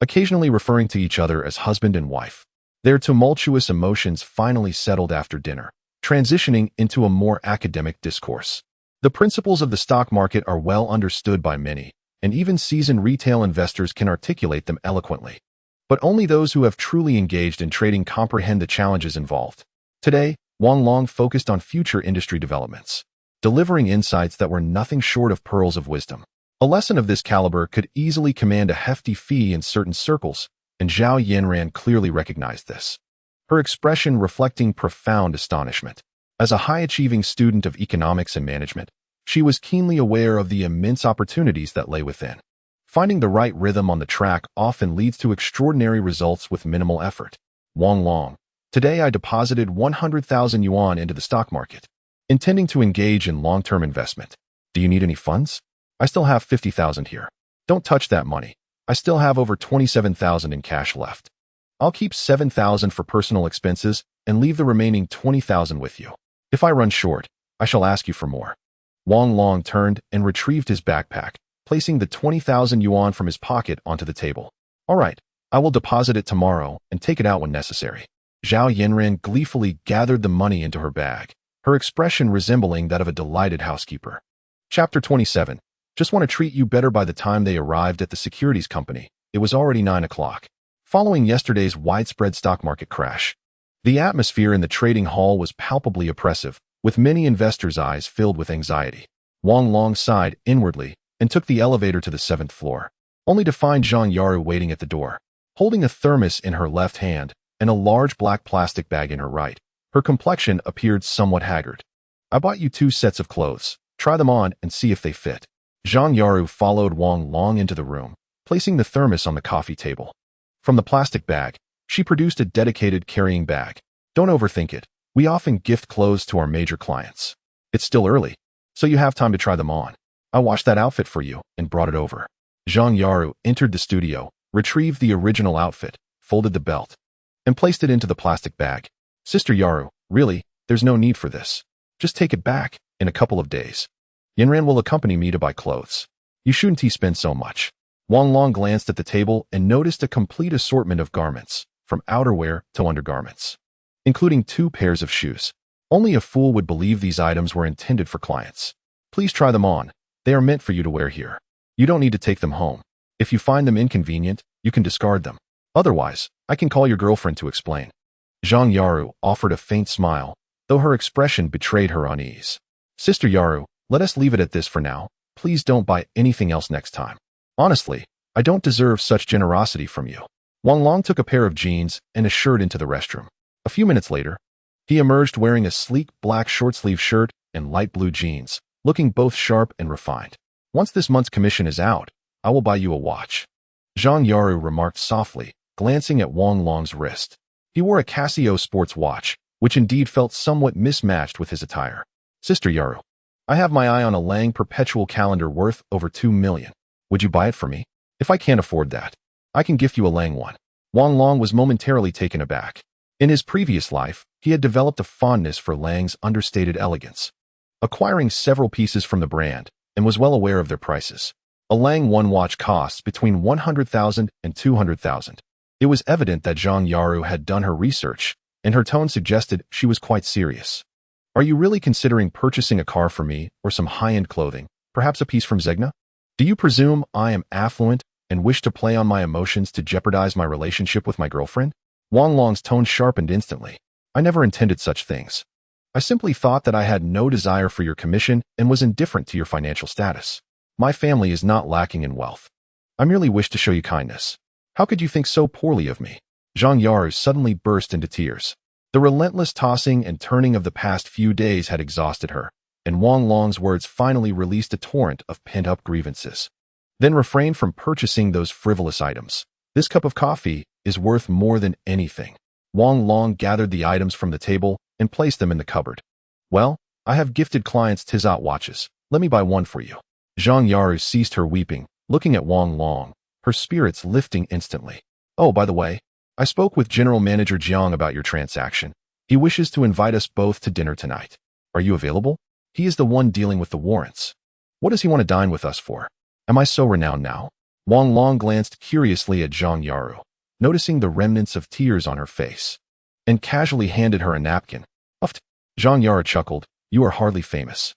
occasionally referring to each other as husband and wife. Their tumultuous emotions finally settled after dinner, transitioning into a more academic discourse. The principles of the stock market are well understood by many, and even seasoned retail investors can articulate them eloquently. But only those who have truly engaged in trading comprehend the challenges involved. Today, Wang Long focused on future industry developments, delivering insights that were nothing short of pearls of wisdom. A lesson of this caliber could easily command a hefty fee in certain circles, and Zhao Yinran clearly recognized this, her expression reflecting profound astonishment. As a high-achieving student of economics and management, she was keenly aware of the immense opportunities that lay within. Finding the right rhythm on the track often leads to extraordinary results with minimal effort. Wang Long, today I deposited 100,000 yuan into the stock market, intending to engage in long-term investment. Do you need any funds? I still have 50,000 here. Don't touch that money. I still have over 27,000 in cash left. I'll keep 7,000 for personal expenses and leave the remaining 20,000 with you. If I run short, I shall ask you for more. Wang Long turned and retrieved his backpack, placing the 20,000 yuan from his pocket onto the table. All right, I will deposit it tomorrow and take it out when necessary. Zhao Yinran gleefully gathered the money into her bag, her expression resembling that of a delighted housekeeper. Chapter 27. Just want to treat you better. By the time they arrived at the securities company, it was already 9 o'clock. Following yesterday's widespread stock market crash, the atmosphere in the trading hall was palpably oppressive, with many investors' eyes filled with anxiety. Wang Long sighed inwardly and took the elevator to the 7th floor, only to find Zhang Yaru waiting at the door, holding a thermos in her left hand and a large black plastic bag in her right. Her complexion appeared somewhat haggard. I bought you 2 sets of clothes. Try them on and see if they fit. Zhang Yaru followed Wang Long into the room, placing the thermos on the coffee table. From the plastic bag, she produced a dedicated carrying bag. Don't overthink it. We often gift clothes to our major clients. It's still early, so you have time to try them on. I washed that outfit for you and brought it over. Zhang Yaru entered the studio, retrieved the original outfit, folded the belt, and placed it into the plastic bag. Sister Yaru, really, there's no need for this. Just take it back in a couple of days. Yanran will accompany me to buy clothes. You shouldn't spend so much. Wang Long glanced at the table and noticed a complete assortment of garments, from outerwear to undergarments, including 2 pairs of shoes. Only a fool would believe these items were intended for clients. Please try them on. They are meant for you to wear here. You don't need to take them home. If you find them inconvenient, you can discard them. Otherwise, I can call your girlfriend to explain. Zhang Yaru offered a faint smile, though her expression betrayed her unease. Sister Yaru, let us leave it at this for now. Please don't buy anything else next time. Honestly, I don't deserve such generosity from you. Wang Long took a pair of jeans and a shirt into the restroom. A few minutes later, he emerged wearing a sleek black short-sleeve shirt and light blue jeans, looking both sharp and refined. Once this month's commission is out, I will buy you a watch. Zhang Yaru remarked softly, glancing at Wang Long's wrist. He wore a Casio sports watch, which indeed felt somewhat mismatched with his attire. Sister Yaru, I have my eye on a Lang perpetual calendar worth over 2 million. Would you buy it for me? If I can't afford that, I can gift you a Lang one. Wang Long was momentarily taken aback. In his previous life, he had developed a fondness for Lang's understated elegance, acquiring several pieces from the brand, and was well aware of their prices. A Lang 1 watch costs between 100,000 and 200,000. It was evident that Zhang Yaru had done her research, and her tone suggested she was quite serious. Are you really considering purchasing a car for me or some high-end clothing, perhaps a piece from Zegna? Do you presume I am affluent and wish to play on my emotions to jeopardize my relationship with my girlfriend? Wang Long's tone sharpened instantly. I never intended such things. I simply thought that I had no desire for your commission and was indifferent to your financial status. My family is not lacking in wealth. I merely wish to show you kindness. How could you think so poorly of me? Zhang Yaru suddenly burst into tears. The relentless tossing and turning of the past few days had exhausted her, and Wang Long's words finally released a torrent of pent-up grievances. Then refrain from purchasing those frivolous items. This cup of coffee is worth more than anything. Wang Long gathered the items from the table and placed them in the cupboard. Well, I have gifted clients Tizot watches. Let me buy one for you. Zhang Yaru ceased her weeping, looking at Wang Long, her spirits lifting instantly. Oh, by the way, I spoke with General Manager Jiang about your transaction. He wishes to invite us both to dinner tonight. Are you available? He is the one dealing with the warrants. What does he want to dine with us for? Am I so renowned now? Wang Long glanced curiously at Zhang Yaru, noticing the remnants of tears on her face, and casually handed her a napkin. Uffed. Zhang Yaru chuckled. You are hardly famous.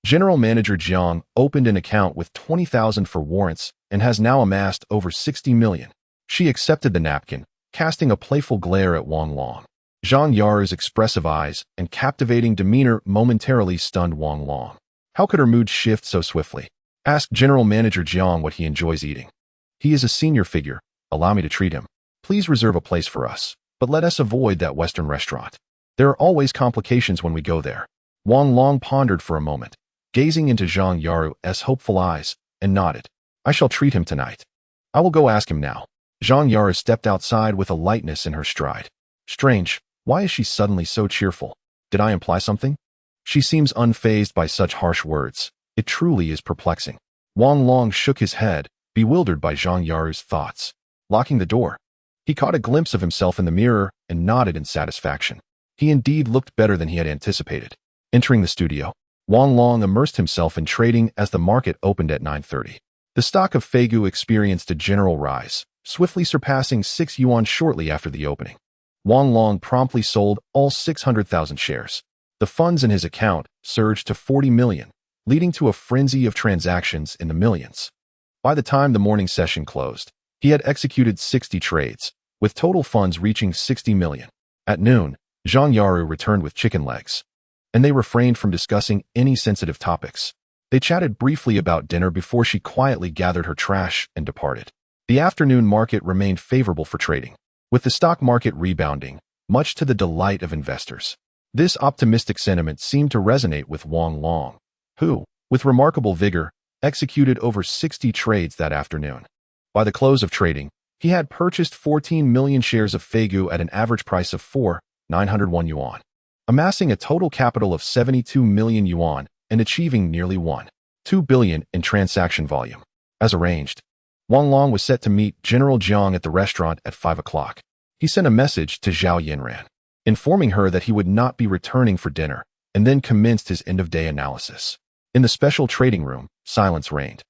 General Manager Jiang opened an account with 20,000 for warrants and has now amassed over 60 million. She accepted the napkin, casting a playful glare at Wang Long. Zhang Yaru's expressive eyes and captivating demeanor momentarily stunned Wang Long. How could her mood shift so swiftly? Ask General Manager Jiang what he enjoys eating. He is a senior figure. Allow me to treat him. Please reserve a place for us, but let us avoid that Western restaurant. There are always complications when we go there. Wang Long pondered for a moment, gazing into Zhang Yaru's hopeful eyes, and nodded. I shall treat him tonight. I will go ask him now. Zhang Yaru stepped outside with a lightness in her stride. Strange, why is she suddenly so cheerful? Did I imply something? She seems unfazed by such harsh words. It truly is perplexing. Wang Long shook his head, bewildered by Zhang Yaru's thoughts. Locking the door, he caught a glimpse of himself in the mirror and nodded in satisfaction. He indeed looked better than he had anticipated. Entering the studio, Wang Long immersed himself in trading as the market opened at 9:30. The stock of Feigu experienced a general rise, swiftly surpassing 6 yuan shortly after the opening. Wang Long promptly sold all 600,000 shares. The funds in his account surged to 40 million, leading to a frenzy of transactions in the millions. By the time the morning session closed, he had executed 60 trades, with total funds reaching 60 million. At noon, Zhang Yaru returned with chicken legs, and they refrained from discussing any sensitive topics. They chatted briefly about dinner before she quietly gathered her trash and departed. The afternoon market remained favorable for trading, with the stock market rebounding, much to the delight of investors. This optimistic sentiment seemed to resonate with Wang Long, who, with remarkable vigor, executed over 60 trades that afternoon. By the close of trading, he had purchased 14 million shares of Feigu at an average price of 4,901 yuan, amassing a total capital of 72 million yuan and achieving nearly 1.2 billion in transaction volume. As arranged, Wang Long was set to meet General Jiang at the restaurant at 5 o'clock. He sent a message to Zhao Yinran, informing her that he would not be returning for dinner, and then commenced his end-of-day analysis. In the special trading room, silence reigned.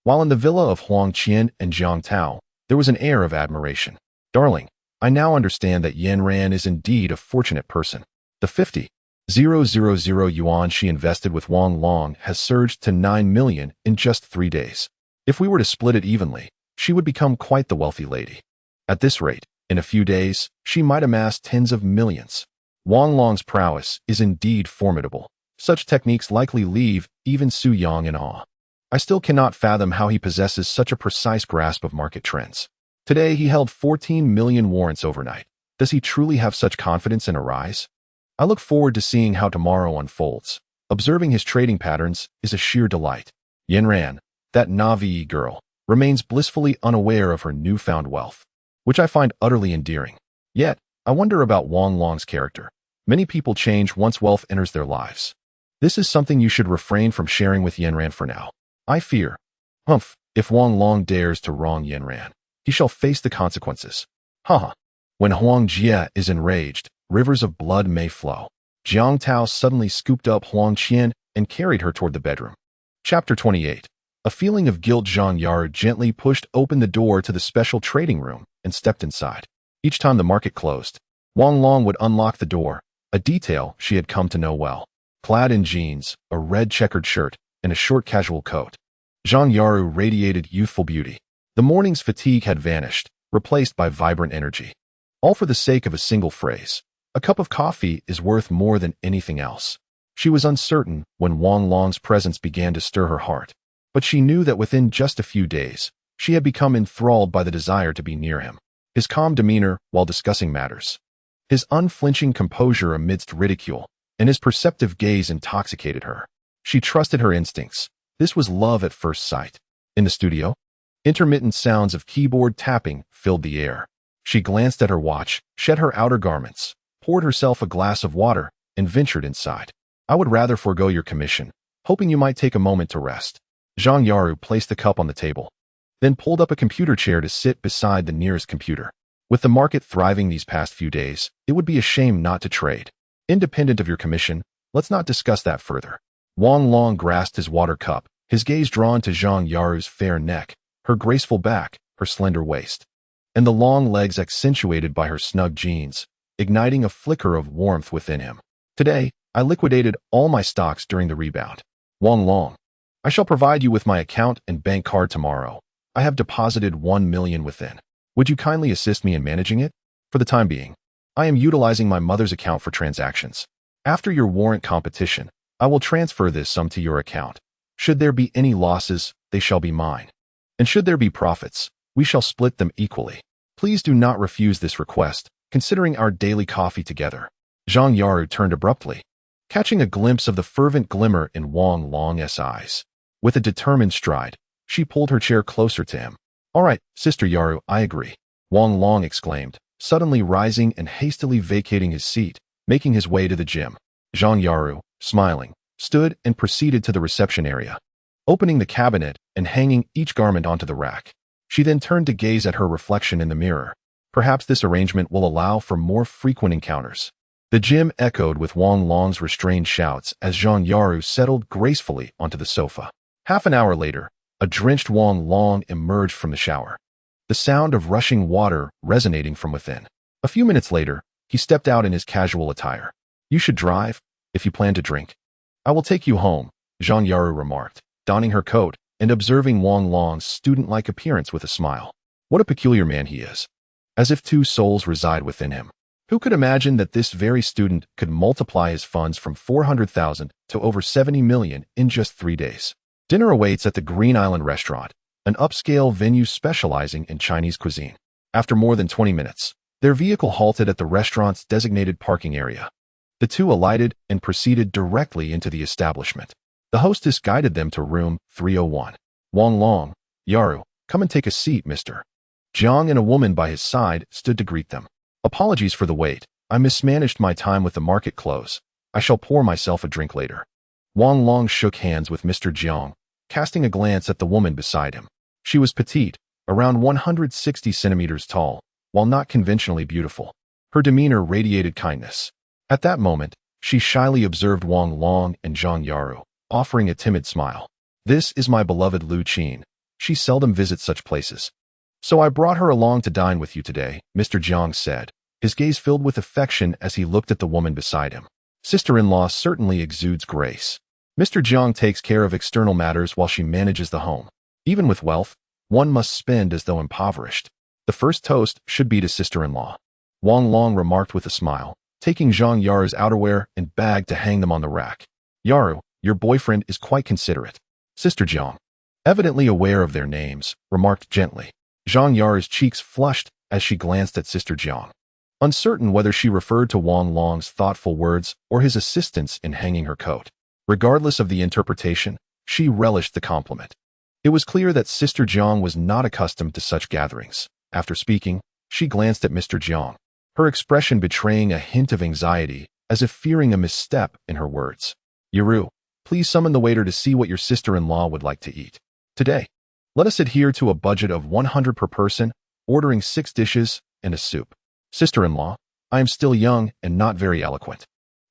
While in the villa of Huang Qian and Jiang Tao, there was an air of admiration. Darling, I now understand that Yinran is indeed a fortunate person. The 50,000 yuan she invested with Wang Long has surged to 9 million in just 3 days. If we were to split it evenly, she would become quite the wealthy lady. At this rate, in a few days, she might amass tens of millions. Wang Long's prowess is indeed formidable. Such techniques likely leave even Su Yang in awe. I still cannot fathom how he possesses such a precise grasp of market trends. Today, he held 14 million warrants overnight. Does he truly have such confidence in a rise? I look forward to seeing how tomorrow unfolds. Observing his trading patterns is a sheer delight. Yinran, that Navi girl, remains blissfully unaware of her newfound wealth, which I find utterly endearing. Yet, I wonder about Wang Long's character. Many people change once wealth enters their lives. This is something you should refrain from sharing with Yinran for now. I fear, if Wang Long dares to wrong Yinran, he shall face the consequences. Haha. When Huang Qian is enraged, rivers of blood may flow. Jiang Tao suddenly scooped up Huang Qian and carried her toward the bedroom. Chapter 28. A feeling of guilt. Zhang Yaru gently pushed open the door to the special trading room and stepped inside. Each time the market closed, Wang Long would unlock the door, a detail she had come to know well. Clad in jeans, a red checkered shirt, and a short casual coat, Zhang Yaru radiated youthful beauty. The morning's fatigue had vanished, replaced by vibrant energy. All for the sake of a single phrase. A cup of coffee is worth more than anything else. She was uncertain when Wang Long's presence began to stir her heart, but she knew that within just a few days, she had become enthralled by the desire to be near him. His calm demeanor while discussing matters, his unflinching composure amidst ridicule, and his perceptive gaze intoxicated her. She trusted her instincts. This was love at first sight. In the studio, intermittent sounds of keyboard tapping filled the air. She glanced at her watch, shed her outer garments, poured herself a glass of water, and ventured inside. I would rather forego your commission, hoping you might take a moment to rest. Zhang Yaru placed the cup on the table, then pulled up a computer chair to sit beside the nearest computer. With the market thriving these past few days, it would be a shame not to trade. Independent of your commission, let's not discuss that further. Wang Long grasped his water cup, his gaze drawn to Zhang Yaru's fair neck, her graceful back, her slender waist, and the long legs accentuated by her snug jeans, igniting a flicker of warmth within him. Today, I liquidated all my stocks during the rebound. Wang Long, I shall provide you with my account and bank card tomorrow. I have deposited 1 million within. Would you kindly assist me in managing it? For the time being, I am utilizing my mother's account for transactions. After your warrant competition, I will transfer this sum to your account. Should there be any losses, they shall be mine. And should there be profits, we shall split them equally. Please do not refuse this request, considering our daily coffee together. Zhang Yaru turned abruptly, catching a glimpse of the fervent glimmer in Wang Long's eyes. With a determined stride, she pulled her chair closer to him. All right, Sister Yaru, I agree. Wang Long exclaimed, suddenly rising and hastily vacating his seat, making his way to the gym. Zhang Yaru, smiling, stood and proceeded to the reception area, opening the cabinet and hanging each garment onto the rack. She then turned to gaze at her reflection in the mirror. Perhaps this arrangement will allow for more frequent encounters. The gym echoed with Wang Long's restrained shouts as Zhang Yaru settled gracefully onto the sofa. Half an hour later, a drenched Wang Long emerged from the shower, the sound of rushing water resonating from within. A few minutes later, he stepped out in his casual attire. You should drive, if you plan to drink. I will take you home, Zhang Yaru remarked, donning her coat and observing Wang Long's student-like appearance with a smile. What a peculiar man he is. As if two souls reside within him. Who could imagine that this very student could multiply his funds from 400,000 to over 70 million in just 3 days? Dinner awaits at the Green Island restaurant, an upscale venue specializing in Chinese cuisine. After more than 20 minutes, their vehicle halted at the restaurant's designated parking area. The two alighted and proceeded directly into the establishment. The hostess guided them to room 301. Wang Long, Yaru, Come and take a seat, Mr. Jiang and a woman by his side stood to greet them. Apologies for the wait. I mismanaged my time with the market close. I shall pour myself a drink later. Wang Long shook hands with Mr. Jiang, casting a glance at the woman beside him. She was petite, around 160 centimeters tall, while not conventionally beautiful. Her demeanor radiated kindness. At that moment, she shyly observed Wang Long and Zhang Yaru, offering a timid smile. This is my beloved Lu Qin. She seldom visits such places. So I brought her along to dine with you today, Mr. Jiang said, his gaze filled with affection as he looked at the woman beside him. Sister-in-law certainly exudes grace. Mr. Jiang takes care of external matters while she manages the home. Even with wealth, one must spend as though impoverished. The first toast should be to sister-in-law. Wang Long remarked with a smile, taking Zhang Yaru's outerwear and bag to hang them on the rack. Yaru, your boyfriend is quite considerate. Sister Jiang, evidently aware of their names, remarked gently. Zhang Yaru's cheeks flushed as she glanced at Sister Jiang, uncertain whether she referred to Wang Long's thoughtful words or his assistance in hanging her coat. Regardless of the interpretation, she relished the compliment. It was clear that Sister Jiang was not accustomed to such gatherings. After speaking, she glanced at Mr. Jiang, her expression betraying a hint of anxiety, as if fearing a misstep in her words. Yaru, please summon the waiter to see what your sister-in-law would like to eat. Today, let us adhere to a budget of 100 per person, ordering 6 dishes and a soup. Sister-in-law, I am still young and not very eloquent.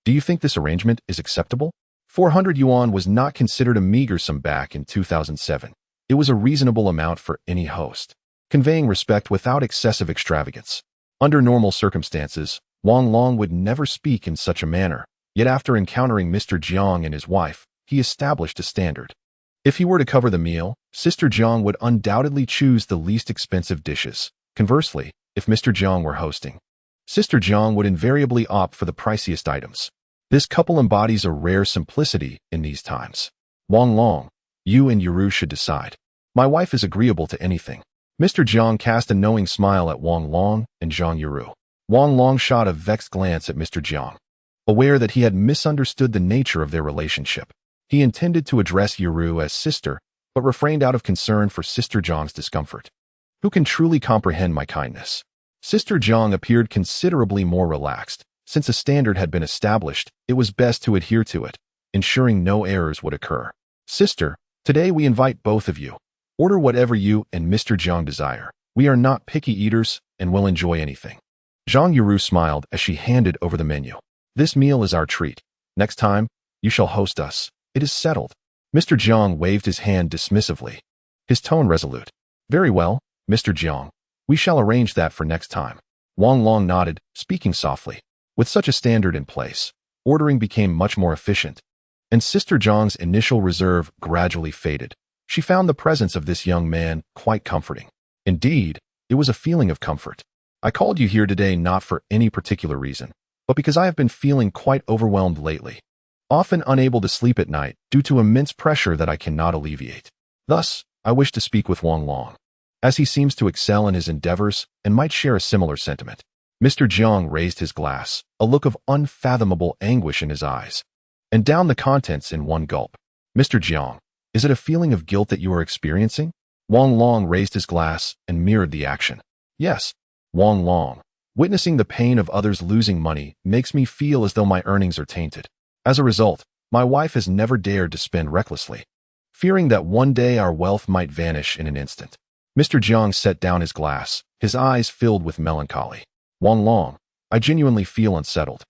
Do you think this arrangement is acceptable? 400 yuan was not considered a meager sum back in 2007. It was a reasonable amount for any host, conveying respect without excessive extravagance. Under normal circumstances, Wang Long would never speak in such a manner, yet after encountering Mr. Jiang and his wife, he established a standard. If he were to cover the meal, Sister Jiang would undoubtedly choose the least expensive dishes. Conversely, if Mr. Jiang were hosting, Sister Jiang would invariably opt for the priciest items. This couple embodies a rare simplicity in these times. Wang Long, you and Yaru should decide. My wife is agreeable to anything. Mr. Jiang cast a knowing smile at Wang Long and Zhang Yaru. Wang Long shot a vexed glance at Mr. Jiang, aware that he had misunderstood the nature of their relationship. He intended to address Yaru as sister, but refrained out of concern for Sister Jiang's discomfort. Who can truly comprehend my kindness? Sister Jiang appeared considerably more relaxed. Since a standard had been established, it was best to adhere to it, ensuring no errors would occur. Sister, today we invite both of you. Order whatever you and Mr. Jiang desire. We are not picky eaters and will enjoy anything. Zhang Yaru smiled as she handed over the menu. This meal is our treat. Next time, you shall host us. It is settled. Mr. Jiang waved his hand dismissively, his tone resolute. Very well, Mr. Jiang. We shall arrange that for next time. Wang Long nodded, speaking softly. With such a standard in place, ordering became much more efficient, and Sister Jiang's initial reserve gradually faded. She found the presence of this young man quite comforting. Indeed, it was a feeling of comfort. I called you here today not for any particular reason, but because I have been feeling quite overwhelmed lately, often unable to sleep at night due to immense pressure that I cannot alleviate. Thus, I wish to speak with Wang Long, as he seems to excel in his endeavors and might share a similar sentiment. Mr. Jiang raised his glass, a look of unfathomable anguish in his eyes, and downed the contents in one gulp. Mr. Jiang, is it a feeling of guilt that you are experiencing? Wang Long raised his glass and mirrored the action. Yes, Wang Long. Witnessing the pain of others losing money makes me feel as though my earnings are tainted. As a result, my wife has never dared to spend recklessly, fearing that one day our wealth might vanish in an instant. Mr. Jiang set down his glass, his eyes filled with melancholy. Wang Long, I genuinely feel unsettled.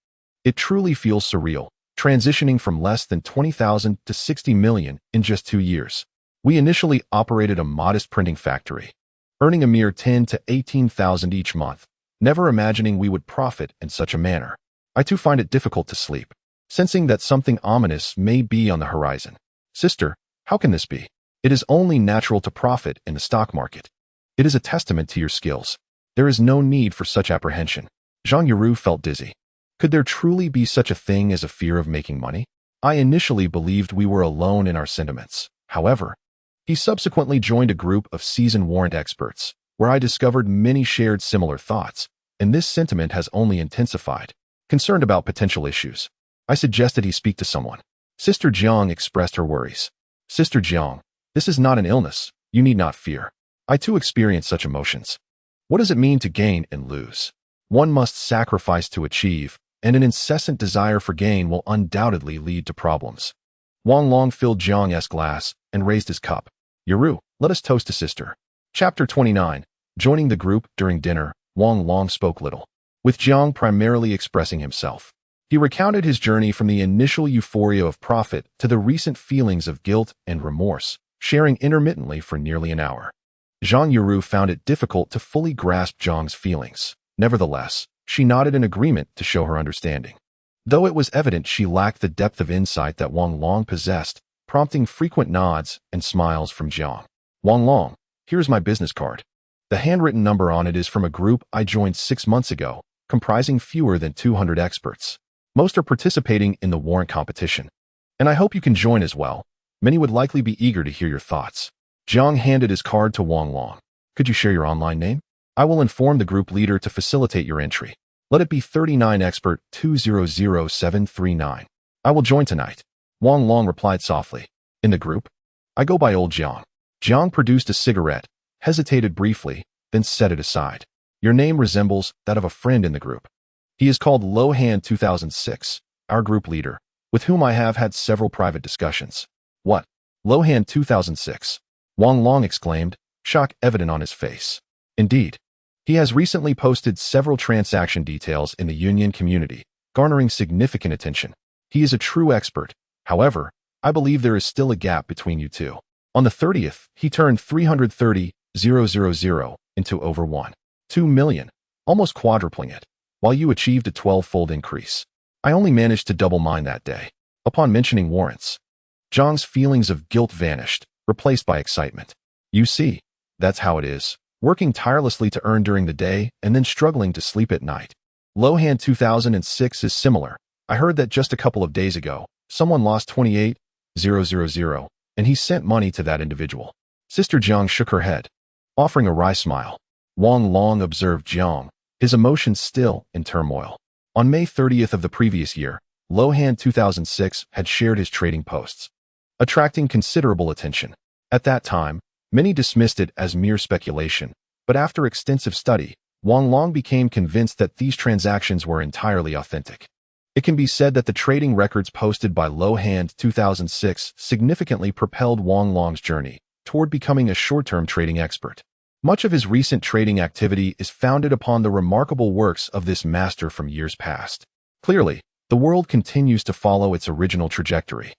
It truly feels surreal, transitioning from less than 20,000 to 60 million in just 2 years. We initially operated a modest printing factory, earning a mere 10 to 18,000 each month, never imagining we would profit in such a manner. I too find it difficult to sleep, sensing that something ominous may be on the horizon. Sister, how can this be? It is only natural to profit in the stock market. It is a testament to your skills. There is no need for such apprehension. Zhang Yaru felt dizzy. Could there truly be such a thing as a fear of making money? I initially believed we were alone in our sentiments. However, he subsequently joined a group of seasoned warrant experts, where I discovered many shared similar thoughts, and this sentiment has only intensified. Concerned about potential issues, I suggested he speak to someone. Sister Jiang expressed her worries. Sister Jiang, this is not an illness. You need not fear. I too experience such emotions. What does it mean to gain and lose? One must sacrifice to achieve, and an incessant desire for gain will undoubtedly lead to problems. Wang Long filled Jiang's glass and raised his cup. Yuru, let us toast to sister. Chapter 29. Joining the group during dinner, Wang Long spoke little, with Jiang primarily expressing himself. He recounted his journey from the initial euphoria of profit to the recent feelings of guilt and remorse, sharing intermittently for nearly an hour. Zhang Yuru found it difficult to fully grasp Jiang's feelings. Nevertheless, she nodded in agreement to show her understanding. Though it was evident she lacked the depth of insight that Wang Long possessed, prompting frequent nods and smiles from Jiang. Wang Long, here's my business card. The handwritten number on it is from a group I joined 6 months ago, comprising fewer than 200 experts. Most are participating in the warrant competition. And I hope you can join as well. Many would likely be eager to hear your thoughts. Jiang handed his card to Wang Long. Could you share your online name? I will inform the group leader to facilitate your entry. Let it be 39 expert 200739. I will join tonight. Wang Long replied softly. In the group? I go by old Jiang. Jiang produced a cigarette, hesitated briefly, then set it aside. Your name resembles that of a friend in the group. He is called Lohan 2006, our group leader, with whom I have had several private discussions. What? Lohan 2006? Wang Long exclaimed, shock evident on his face. Indeed. He has recently posted several transaction details in the Union community, garnering significant attention. He is a true expert. However, I believe there is still a gap between you two. On the 30th, he turned 330,000 into over 1.2 million, almost quadrupling it, while you achieved a 12-fold increase. I only managed to double mine that day. Upon mentioning warrants, Zhang's feelings of guilt vanished, replaced by excitement. You see, that's how it is, working tirelessly to earn during the day and then struggling to sleep at night. Lohan 2006 is similar. I heard that just a couple of days ago, someone lost 28,000, and he sent money to that individual. Sister Jiang shook her head, offering a wry smile. Wang Long observed Jiang, his emotions still in turmoil. On May 30th of the previous year, Lohan 2006 had shared his trading posts, attracting considerable attention. At that time, many dismissed it as mere speculation, but after extensive study, Wang Long became convinced that these transactions were entirely authentic. It can be said that the trading records posted by Lohan 2006 significantly propelled Wang Long's journey toward becoming a short-term trading expert. Much of his recent trading activity is founded upon the remarkable works of this master from years past. Clearly, the world continues to follow its original trajectory,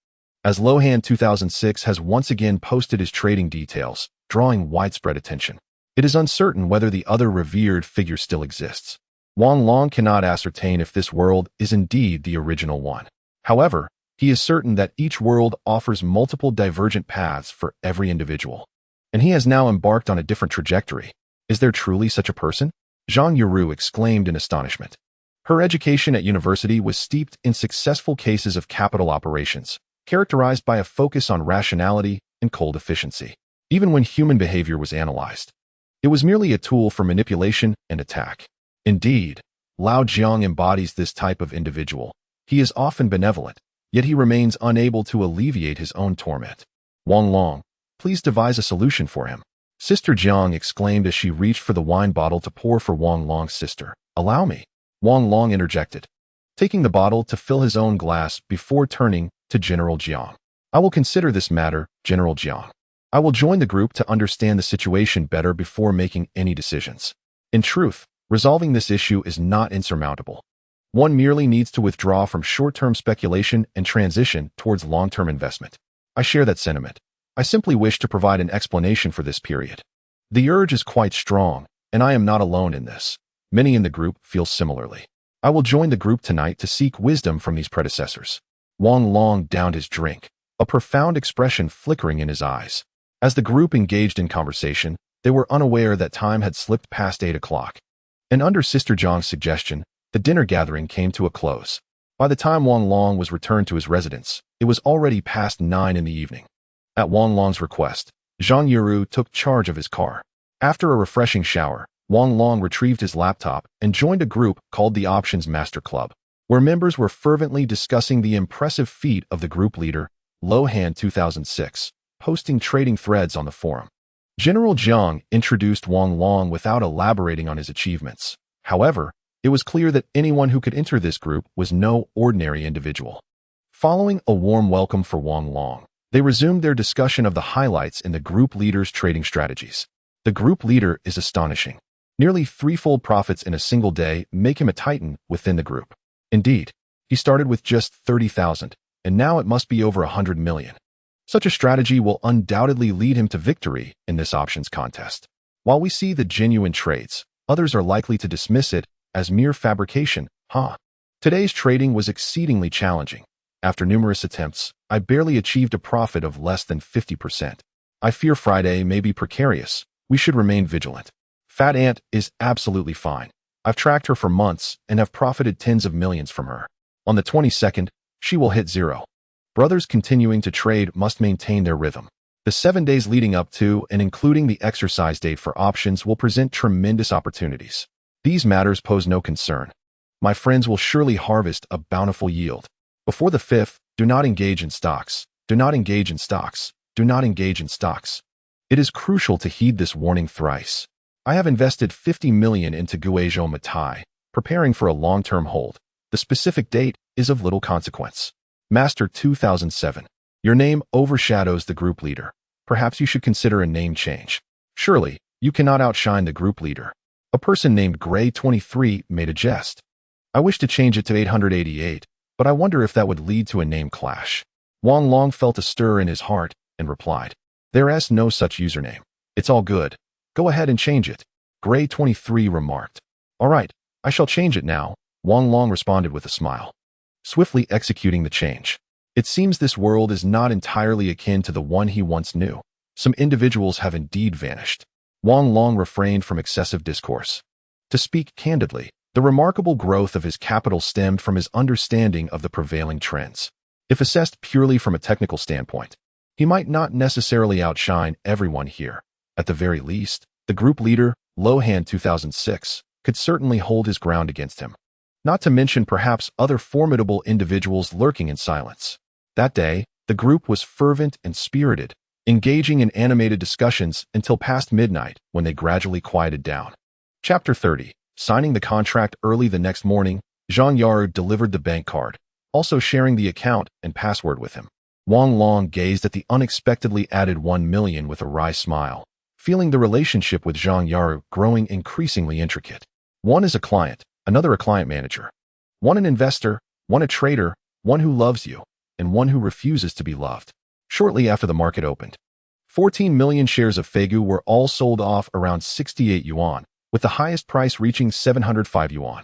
as Lohan 2006 has once again posted his trading details, drawing widespread attention. It is uncertain whether the other revered figure still exists. Wang Long cannot ascertain if this world is indeed the original one. However, he is certain that each world offers multiple divergent paths for every individual. And he has now embarked on a different trajectory. Is there truly such a person? Zhang Yuru exclaimed in astonishment. Her education at university was steeped in successful cases of capital operations, characterized by a focus on rationality and cold efficiency. Even when human behavior was analyzed, it was merely a tool for manipulation and attack. Indeed, Lao Jiang embodies this type of individual. He is often benevolent, yet he remains unable to alleviate his own torment. Wang Long, please devise a solution for him. Sister Jiang exclaimed as she reached for the wine bottle to pour for Wang Long's sister. Allow me. Wang Long interjected, taking the bottle to fill his own glass before turning to General Jiang. I will consider this matter, General Jiang. I will join the group to understand the situation better before making any decisions. In truth, resolving this issue is not insurmountable. One merely needs to withdraw from short-term speculation and transition towards long-term investment. I share that sentiment. I simply wish to provide an explanation for this period. The urge is quite strong, and I am not alone in this. Many in the group feel similarly. I will join the group tonight to seek wisdom from these predecessors. Wang Long downed his drink, a profound expression flickering in his eyes. As the group engaged in conversation, they were unaware that time had slipped past 8 o'clock. And under Sister Jiang's suggestion, the dinner gathering came to a close. By the time Wang Long was returned to his residence, it was already past 9 in the evening. At Wang Long's request, Zhang Yuru took charge of his car. After a refreshing shower, Wang Long retrieved his laptop and joined a group called the Options Master Club, where members were fervently discussing the impressive feat of the group leader, Lohan 2006, posting trading threads on the forum. General Jiang introduced Wang Long without elaborating on his achievements. However, it was clear that anyone who could enter this group was no ordinary individual. Following a warm welcome for Wang Long, they resumed their discussion of the highlights in the group leader's trading strategies. The group leader is astonishing. Nearly threefold profits in a single day make him a titan within the group. Indeed, he started with just 30,000, and now it must be over 100 million. Such a strategy will undoubtedly lead him to victory in this options contest. While we see the genuine trades, others are likely to dismiss it as mere fabrication. Today's trading was exceedingly challenging. After numerous attempts, I barely achieved a profit of less than 50%. I fear Friday may be precarious. We should remain vigilant. Fat Ant is absolutely fine. I've tracked her for months and have profited tens of millions from her. On the 22nd, she will hit zero. Brothers continuing to trade must maintain their rhythm. The 7 days leading up to and including the exercise date for options will present tremendous opportunities. These matters pose no concern. My friends will surely harvest a bountiful yield. Before the 5th, do not engage in stocks. Do not engage in stocks. Do not engage in stocks. It is crucial to heed this warning thrice. I have invested 50 million into Guizhou Matai, preparing for a long-term hold. The specific date is of little consequence. Master 2007. Your name overshadows the group leader. Perhaps you should consider a name change. Surely, you cannot outshine the group leader. A person named Gray 23 made a jest. I wish to change it to 888, but I wonder if that would lead to a name clash. Wang Long felt a stir in his heart and replied, "There is no such username. It's all good. Go ahead and change it." Gray 23 remarked. "All right, I shall change it now," Wang Long responded with a smile. Swiftly executing the change. It seems this world is not entirely akin to the one he once knew. Some individuals have indeed vanished. Wang Long refrained from excessive discourse. To speak candidly, the remarkable growth of his capital stemmed from his understanding of the prevailing trends. If assessed purely from a technical standpoint, he might not necessarily outshine everyone here. At the very least, the group leader, Lohan 2006, could certainly hold his ground against him. Not to mention perhaps other formidable individuals lurking in silence. That day, the group was fervent and spirited, engaging in animated discussions until past midnight when they gradually quieted down. Chapter 30. Signing the contract early the next morning, Zhang Yaru delivered the bank card, also sharing the account and password with him. Wang Long gazed at the unexpectedly added 1 million with a wry smile, feeling the relationship with Zhang Yaru growing increasingly intricate. One is a client, another a client manager. One an investor, one a trader, one who loves you, and one who refuses to be loved. Shortly after the market opened, 14 million shares of Feigu were all sold off around 68 yuan, with the highest price reaching 705 yuan.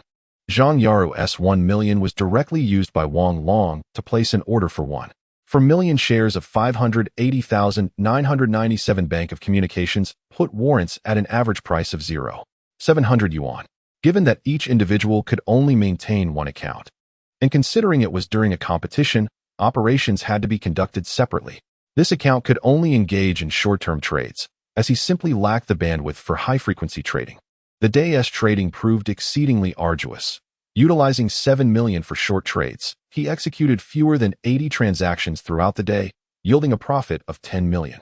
Zhang Yaru's 1 million was directly used by Wang Long to place an order for 1 million shares of 580,997 Bank of Communications put warrants at an average price of 700 yuan. Given that each individual could only maintain one account, and considering it was during a competition, operations had to be conducted separately. This account could only engage in short-term trades, as he simply lacked the bandwidth for high-frequency trading. The day's trading proved exceedingly arduous. Utilizing 7 million for short trades, he executed fewer than 80 transactions throughout the day, yielding a profit of 10 million.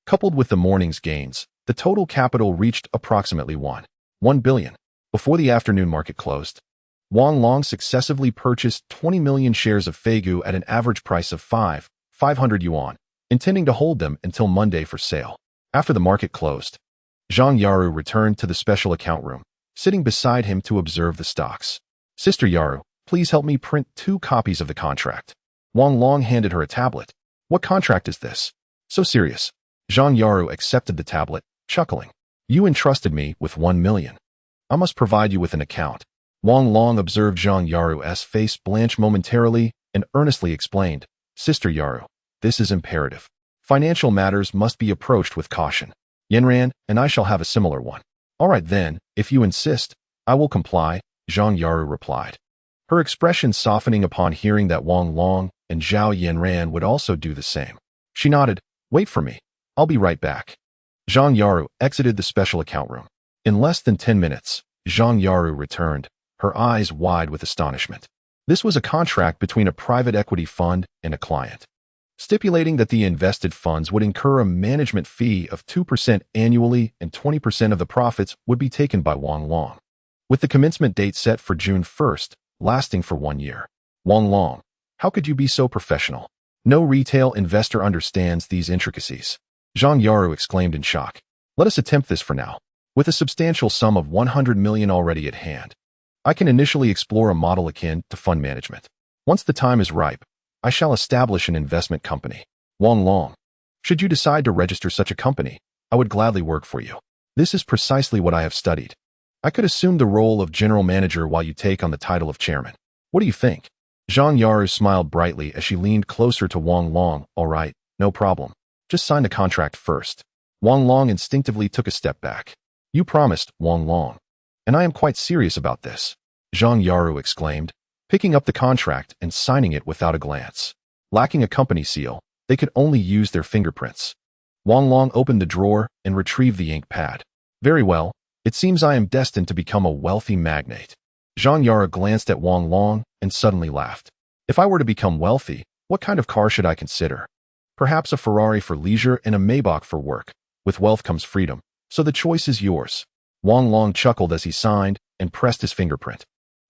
Coupled with the morning's gains, the total capital reached approximately 1 billion. Before the afternoon market closed, Wang Long successively purchased 20 million shares of Feigu at an average price of 500 yuan, intending to hold them until Monday for sale. After the market closed, Zhang Yaru returned to the special account room, sitting beside him to observe the stocks. "Sister Yaru, please help me print 2 copies of the contract." Wang Long handed her a tablet. "What contract is this? So serious." Zhang Yaru accepted the tablet, chuckling. "You entrusted me with 1 million. I must provide you with an account." Wang Long observed Zhang Yaru's face blanch momentarily and earnestly explained, "Sister Yaru, this is imperative. Financial matters must be approached with caution. Yanran and I shall have a similar one." "All right then, if you insist, I will comply," Zhang Yaru replied, her expression softening upon hearing that Wang Long and Zhao Yanran would also do the same. She nodded. "Wait for me. I'll be right back." Zhang Yaru exited the special account room. In less than 10 minutes, Zhang Yaru returned, her eyes wide with astonishment. This was a contract between a private equity fund and a client. stipulating that the invested funds would incur a management fee of 2% annually and 20% of the profits would be taken by Wang Long, with the commencement date set for June 1st, lasting for 1 year. Wang Long, how could you be so professional? No retail investor understands these intricacies. Zhang Yaru exclaimed in shock. Let us attempt this for now. With a substantial sum of 100 million already at hand, I can initially explore a model akin to fund management. Once the time is ripe, I shall establish an investment company. Wang Long, should you decide to register such a company, I would gladly work for you. This is precisely what I have studied. I could assume the role of general manager while you take on the title of chairman. What do you think? Zhang Yaru smiled brightly as she leaned closer to Wang Long. All right, no problem. Just sign the contract first. Wang Long instinctively took a step back. You promised, Wang Long. And I am quite serious about this, Zhang Yaru exclaimed, picking up the contract and signing it without a glance. Lacking a company seal, they could only use their fingerprints. Wang Long opened the drawer and retrieved the ink pad. Very well, it seems I am destined to become a wealthy magnate. Zhang Yaru glanced at Wang Long and suddenly laughed. If I were to become wealthy, what kind of car should I consider? Perhaps a Ferrari for leisure and a Maybach for work. With wealth comes freedom, so the choice is yours. Wang Long chuckled as he signed and pressed his fingerprint.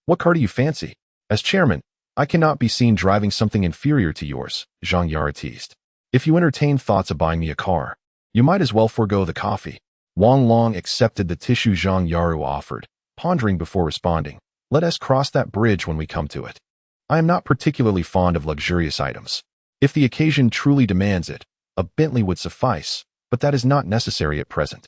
What car do you fancy? As chairman, I cannot be seen driving something inferior to yours, Zhang Yaru teased. If you entertain thoughts of buying me a car, you might as well forego the coffee. Wang Long accepted the tissue Zhang Yaru offered, pondering before responding. Let us cross that bridge when we come to it. I am not particularly fond of luxurious items. If the occasion truly demands it, a Bentley would suffice, but that is not necessary at present.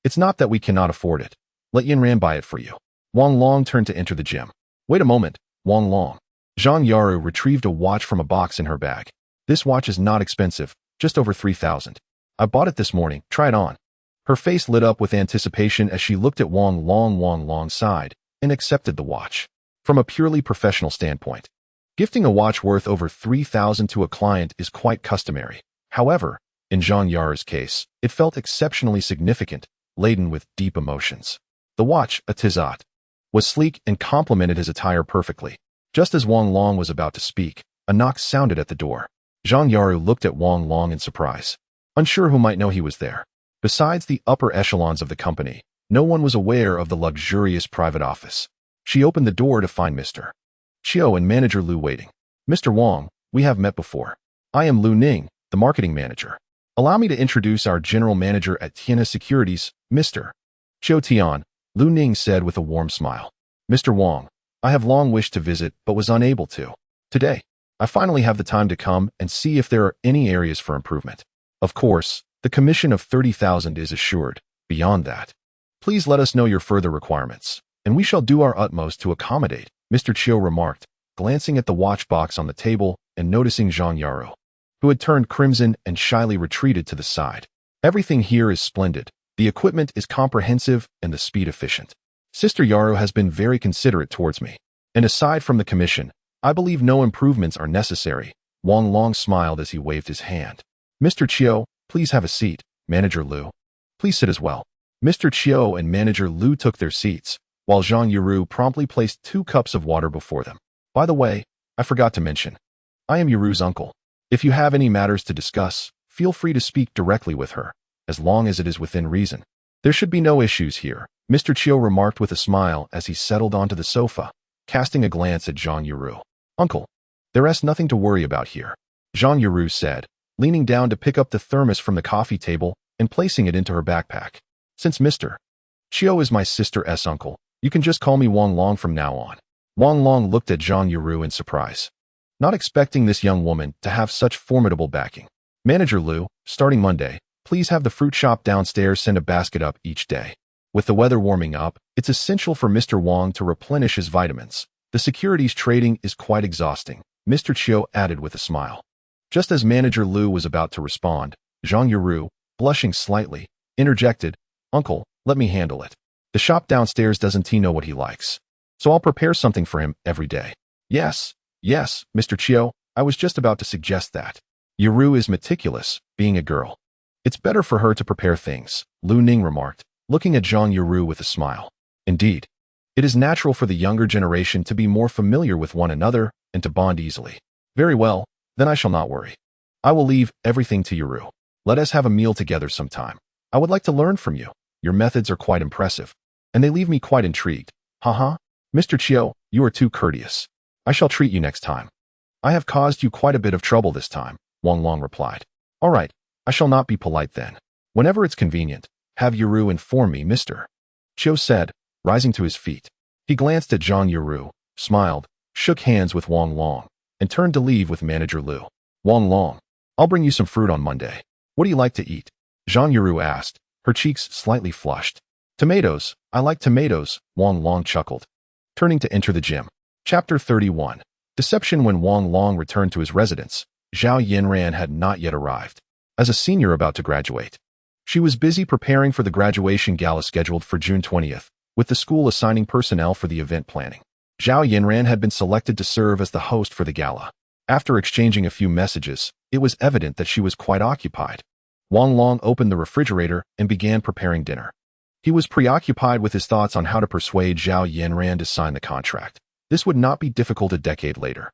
It's not that we cannot afford it. Let Yin buy it for you. Wang Long turned to enter the gym. Wait a moment, Wang Long. Zhang Yaru retrieved a watch from a box in her bag. This watch is not expensive, just over 3,000. I bought it this morning, try it on. Her face lit up with anticipation as she looked at Wang Long. Wang Long sighed and accepted the watch. From a purely professional standpoint, gifting a watch worth over 3,000 to a client is quite customary. However, in Zhang Yaru's case, it felt exceptionally significant, laden with deep emotions. The watch, a Tizat, was sleek and complemented his attire perfectly. Just as Wang Long was about to speak, a knock sounded at the door. Zhang Yaru looked at Wang Long in surprise, unsure who might know he was there. Besides the upper echelons of the company, no one was aware of the luxurious private office. She opened the door to find Mr. Chiu and manager Lu waiting. Mr. Wang, we have met before. I am Lu Ning, the marketing manager. Allow me to introduce our general manager at Tiana Securities, Mr. Chiu Tian, Lu Ning said with a warm smile. Mr. Wang, I have long wished to visit but was unable to. Today, I finally have the time to come and see if there are any areas for improvement. Of course, the commission of 30,000 is assured. Beyond that, please let us know your further requirements, and we shall do our utmost to accommodate, Mr. Chiu remarked, glancing at the watch box on the table and noticing Zhang Yaru, who had turned crimson and shyly retreated to the side. Everything here is splendid. The equipment is comprehensive and the speed efficient. Sister Yaru has been very considerate towards me. And aside from the commission, I believe no improvements are necessary. Wang Long smiled as he waved his hand. Mr. Chiu, please have a seat. Manager Lu, please sit as well. Mr. Chiu and Manager Lu took their seats, while Zhang Yaru promptly placed 2 cups of water before them. By the way, I forgot to mention, I am Yaru's uncle. If you have any matters to discuss, feel free to speak directly with her, as long as it is within reason. There should be no issues here, Mr. Chiu remarked with a smile as he settled onto the sofa, casting a glance at Zhang Yaru. Uncle, there is nothing to worry about here, Zhang Yaru said, leaning down to pick up the thermos from the coffee table and placing it into her backpack. Since Mr. Chiu is my sister's uncle, you can just call me Wang Long from now on. Wang Long looked at Zhang Yaru in surprise, not expecting this young woman to have such formidable backing. Manager Lu, starting Monday, please have the fruit shop downstairs send a basket up each day. With the weather warming up, it's essential for Mr. Wang to replenish his vitamins. The securities trading is quite exhausting, Mr. Chiu added with a smile. Just as Manager Lu was about to respond, Zhang Yaru, blushing slightly, interjected, Uncle, let me handle it. The shop downstairs doesn't know what he likes, so I'll prepare something for him every day. Yes, Mr. Chiu, I was just about to suggest that. Yaru is meticulous, being a girl. It's better for her to prepare things, Lu Ning remarked, looking at Zhang Yaru with a smile. Indeed, it is natural for the younger generation to be more familiar with one another and to bond easily. Very well, then I shall not worry. I will leave everything to Yuru. Let us have a meal together sometime. I would like to learn from you. Your methods are quite impressive, and they leave me quite intrigued. Haha. Mr. Chiu, you are too courteous. I shall treat you next time. I have caused you quite a bit of trouble this time, Wang Long replied. All right, I shall not be polite then. Whenever it's convenient, have Yuru inform me, Mr. Chiu said, rising to his feet. He glanced at Zhang Yuru, smiled, shook hands with Wang Long, and turned to leave with manager Liu. Wang Long, I'll bring you some fruit on Monday. What do you like to eat? Zhang Yuru asked, her cheeks slightly flushed. Tomatoes, I like tomatoes, Wang Long chuckled. Turning to enter the gym. Chapter 31. Deception. When Wang Long returned to his residence, Zhao Yinran had not yet arrived. As a senior about to graduate, she was busy preparing for the graduation gala scheduled for June 20th, with the school assigning personnel for the event planning. Zhao Yinran had been selected to serve as the host for the gala. After exchanging a few messages, it was evident that she was quite occupied. Wang Long opened the refrigerator and began preparing dinner. He was preoccupied with his thoughts on how to persuade Zhao Yinran to sign the contract. This would not be difficult a decade later.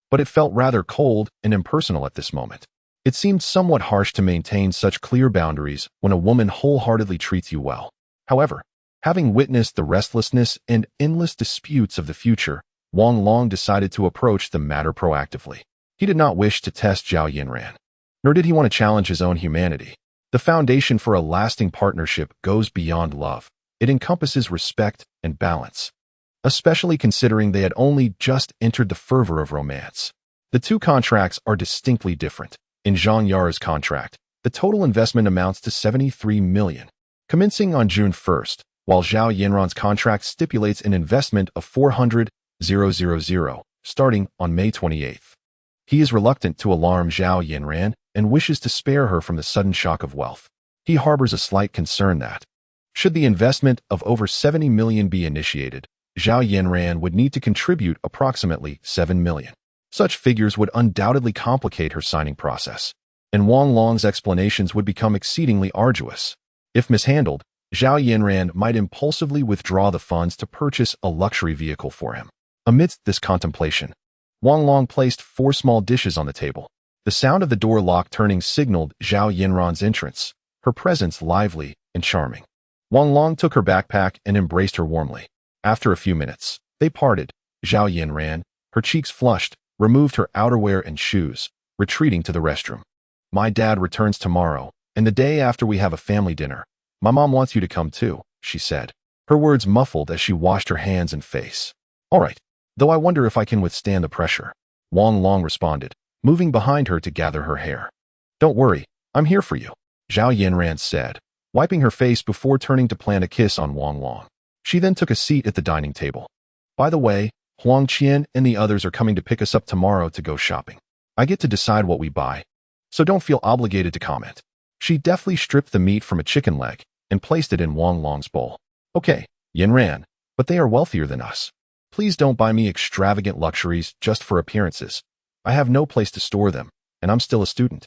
But it felt rather cold and impersonal at this moment. It seemed somewhat harsh to maintain such clear boundaries when a woman wholeheartedly treats you well. However, having witnessed the restlessness and endless disputes of the future, Wang Long decided to approach the matter proactively. He did not wish to test Zhao Yinran, nor did he want to challenge his own humanity. The foundation for a lasting partnership goes beyond love. It encompasses respect and balance, especially considering they had only just entered the fervor of romance. The two contracts are distinctly different. In Zhang Yara's contract, the total investment amounts to 73 million, commencing on June 1st, while Zhao Yinran's contract stipulates an investment of 400,000, starting on May 28th. He is reluctant to alarm Zhao Yinran and wishes to spare her from the sudden shock of wealth. He harbors a slight concern that, should the investment of over 70 million be initiated, Zhao Yinran would need to contribute approximately 7 million. Such figures would undoubtedly complicate her signing process, and Wang Long's explanations would become exceedingly arduous. If mishandled, Zhao Yinran might impulsively withdraw the funds to purchase a luxury vehicle for him. Amidst this contemplation, Wang Long placed 4 small dishes on the table. The sound of the door lock turning signaled Zhao Yinran's entrance, her presence lively and charming. Wang Long took her backpack and embraced her warmly. After a few minutes, they parted. Zhao Yinran, her cheeks flushed, removed her outerwear and shoes, retreating to the restroom. My dad returns tomorrow, and the day after we have a family dinner. My mom wants you to come too, she said, her words muffled as she washed her hands and face. All right, though I wonder if I can withstand the pressure, Wang Long responded, moving behind her to gather her hair. Don't worry, I'm here for you, Zhao Yinran said, wiping her face before turning to plant a kiss on Wang Long. She then took a seat at the dining table. By the way, Huang Qian and the others are coming to pick us up tomorrow to go shopping. I get to decide what we buy, so don't feel obligated to comment. She deftly stripped the meat from a chicken leg and placed it in Wang Long's bowl. Okay, Yinran, but they are wealthier than us. Please don't buy me extravagant luxuries just for appearances. I have no place to store them, and I'm still a student.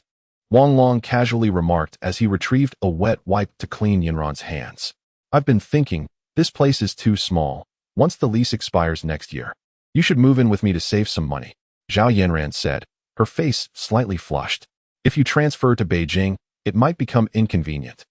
Wang Long casually remarked as he retrieved a wet wipe to clean Yinran's hands. I've been thinking, this place is too small. Once the lease expires next year, you should move in with me to save some money, Zhao Yinran said, her face slightly flushed. If you transfer to Beijing, it might become inconvenient.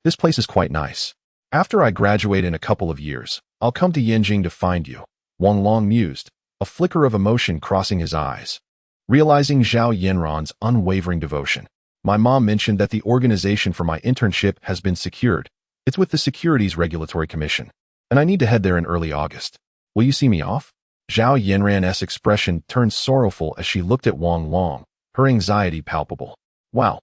This place is quite nice. After I graduate in a couple of years, I'll come to Yanjing to find you, Wang Long mused, a flicker of emotion crossing his eyes. Realizing Zhao Yinran's unwavering devotion, my mom mentioned that the organization for my internship has been secured. It's with the Securities Regulatory Commission, and I need to head there in early August. Will you see me off? Zhao Yinran's expression turned sorrowful as she looked at Wang Long, her anxiety palpable. Wow,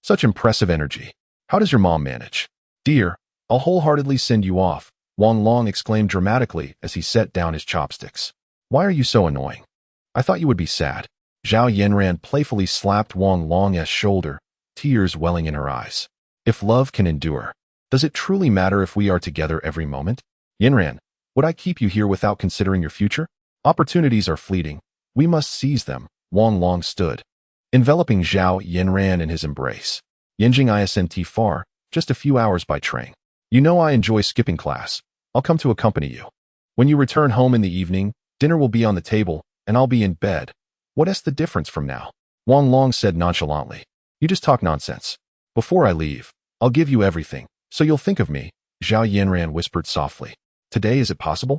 such impressive energy. How does your mom manage? Dear, I'll wholeheartedly send you off, Wang Long exclaimed dramatically as he set down his chopsticks. Why are you so annoying? I thought you would be sad. Zhao Yinran playfully slapped Wang Long's shoulder, tears welling in her eyes. If love can endure, does it truly matter if we are together every moment? Yinran, would I keep you here without considering your future? Opportunities are fleeting. We must seize them. Wang Long stood, enveloping Zhao Yinran in his embrace. Yanjing isn't far, just a few hours by train. You know I enjoy skipping class. I'll come to accompany you. When you return home in the evening, dinner will be on the table, and I'll be in bed. What is the difference from now? Wang Long said nonchalantly. You just talk nonsense. Before I leave, I'll give you everything, so you'll think of me, Zhao Yanran whispered softly. Today, is it possible?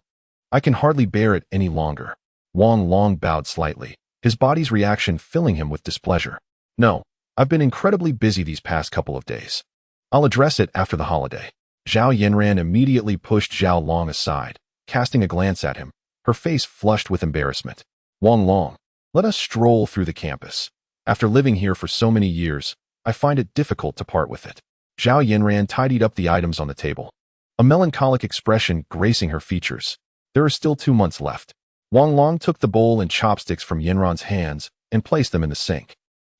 I can hardly bear it any longer. Wang Long bowed slightly, his body's reaction filling him with displeasure. No, I've been incredibly busy these past couple of days. I'll address it after the holiday. Zhao Yanran immediately pushed Zhao Long aside, casting a glance at him, her face flushed with embarrassment. Wang Long, let us stroll through the campus. After living here for so many years, I find it difficult to part with it. Zhao Yanran tidied up the items on the table, a melancholic expression gracing her features. There are still 2 months left. Wang Long took the bowl and chopsticks from Yanran's hands and placed them in the sink.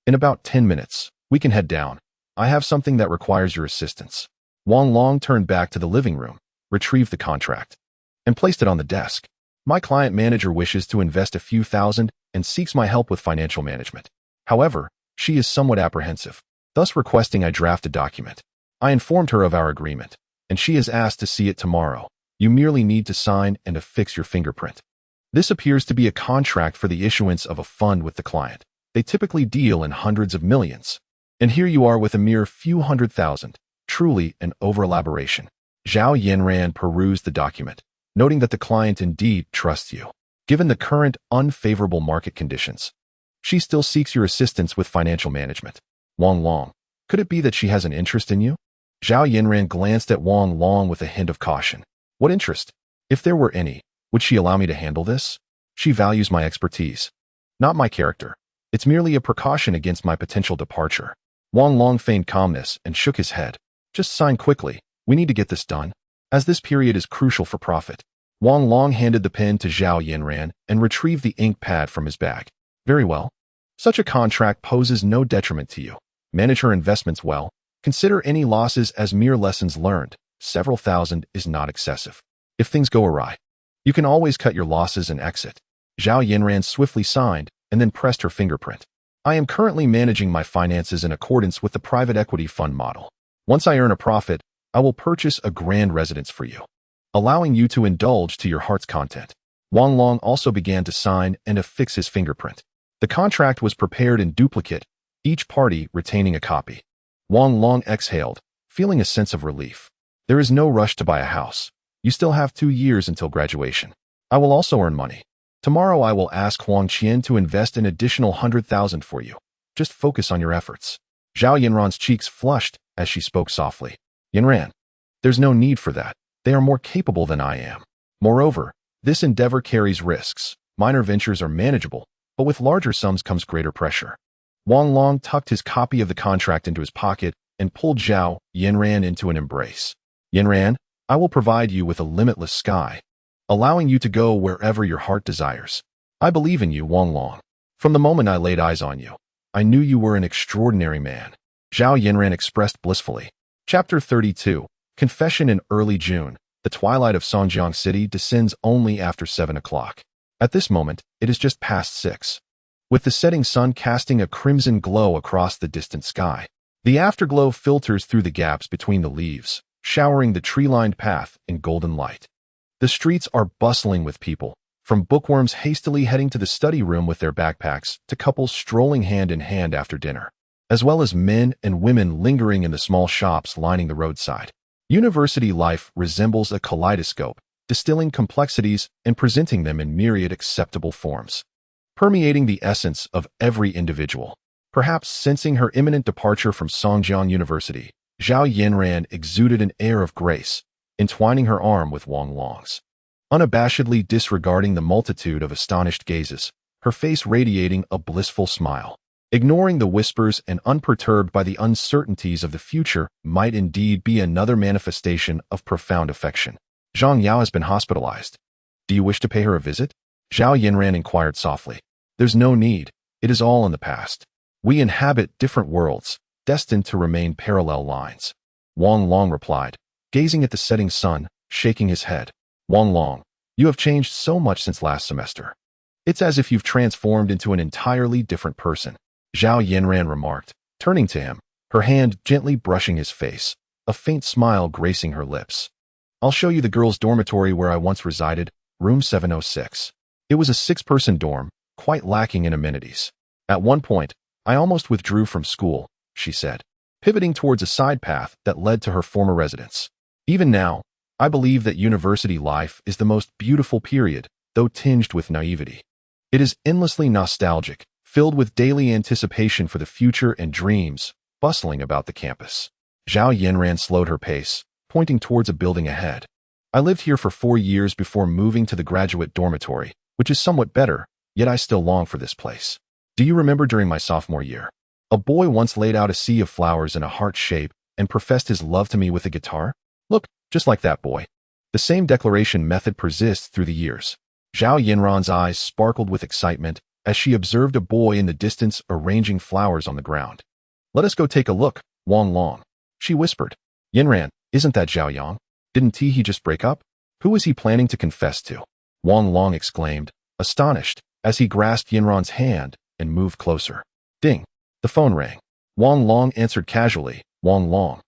In about 10 minutes, we can head down. I have something that requires your assistance. Wang Long turned back to the living room, retrieved the contract, and placed it on the desk. My client manager wishes to invest a few thousand and seeks my help with financial management. However, she is somewhat apprehensive, thus requesting I draft a document. I informed her of our agreement, and she has asked to see it tomorrow. You merely need to sign and affix your fingerprint. This appears to be a contract for the issuance of a fund with the client. They typically deal in hundreds of millions. And here you are with a mere few hundred thousand. Truly an over-elaboration. Zhao Yanran perused the document, noting that the client indeed trusts you. Given the current unfavorable market conditions, she still seeks your assistance with financial management. Wang Long, could it be that she has an interest in you? Zhao Yanran glanced at Wang Long with a hint of caution. What interest? If there were any, would she allow me to handle this? She values my expertise, not my character. It's merely a precaution against my potential departure. Wang Long feigned calmness and shook his head. Just sign quickly. We need to get this done, as this period is crucial for profit. Wang Long handed the pen to Zhao Yanran and retrieved the ink pad from his bag. Very well. Such a contract poses no detriment to you. Manage her investments well. Consider any losses as mere lessons learned. Several thousand is not excessive. If things go awry, you can always cut your losses and exit. Zhao Yanran swiftly signed and then pressed her fingerprint. I am currently managing my finances in accordance with the private equity fund model. Once I earn a profit, I will purchase a grand residence for you, allowing you to indulge to your heart's content. Wang Long also began to sign and affix his fingerprint. The contract was prepared in duplicate, each party retaining a copy. Wang Long exhaled, feeling a sense of relief. There is no rush to buy a house. You still have 2 years until graduation. I will also earn money. Tomorrow I will ask Huang Qian to invest an additional 100,000 for you. Just focus on your efforts. Zhao Yanran's cheeks flushed as she spoke softly. Yanran, there's no need for that. They are more capable than I am. Moreover, this endeavor carries risks. Minor ventures are manageable, but with larger sums comes greater pressure. Wang Long tucked his copy of the contract into his pocket and pulled Zhao Yanran into an embrace. Yanran, I will provide you with a limitless sky, allowing you to go wherever your heart desires. I believe in you, Wang Long. From the moment I laid eyes on you, I knew you were an extraordinary man. Zhao Yanran expressed blissfully. Chapter 32. Confession. In early June, the twilight of Songjiang City descends only after 7 o'clock. At this moment, it is just past 6. With the setting sun casting a crimson glow across the distant sky, the afterglow filters through the gaps between the leaves, showering the tree-lined path in golden light. The streets are bustling with people, from bookworms hastily heading to the study room with their backpacks to couples strolling hand in hand after dinner, as well as men and women lingering in the small shops lining the roadside. University life resembles a kaleidoscope, distilling complexities and presenting them in myriad acceptable forms, permeating the essence of every individual. Perhaps sensing her imminent departure from Songjiang University, Zhao Yanran exuded an air of grace, entwining her arm with Wang Long's. Unabashedly disregarding the multitude of astonished gazes, her face radiating a blissful smile. Ignoring the whispers and unperturbed by the uncertainties of the future might indeed be another manifestation of profound affection. Zhang Yao has been hospitalized. Do you wish to pay her a visit? Zhao Yanran inquired softly. There's no need. It is all in the past. We inhabit different worlds, destined to remain parallel lines. Wang Long replied, gazing at the setting sun, shaking his head. Wang Long, you have changed so much since last semester. It's as if you've transformed into an entirely different person. Zhao Yanran remarked, turning to him, her hand gently brushing his face, a faint smile gracing her lips. I'll show you the girls' dormitory where I once resided, room 706. It was a 6-person dorm, quite lacking in amenities. At one point, I almost withdrew from school, she said, pivoting towards a side path that led to her former residence. Even now, I believe that university life is the most beautiful period, though tinged with naivety. It is endlessly nostalgic, filled with daily anticipation for the future and dreams bustling about the campus. Zhao Yinran slowed her pace, pointing towards a building ahead. I lived here for 4 years before moving to the graduate dormitory, which is somewhat better, yet I still long for this place. Do you remember during my sophomore year? A boy once laid out a sea of flowers in a heart shape and professed his love to me with a guitar? Look, just like that boy. The same declaration method persists through the years. Zhao Yinran's eyes sparkled with excitement as she observed a boy in the distance arranging flowers on the ground. Let us go take a look, Wang Long, she whispered. Yinran, isn't that Zhao Yang? Didn't he just break up? Who is he planning to confess to? Wang Long exclaimed, astonished, as he grasped Yinran's hand and moved closer. Ding! The phone rang. Wang Long answered casually. Wang Long.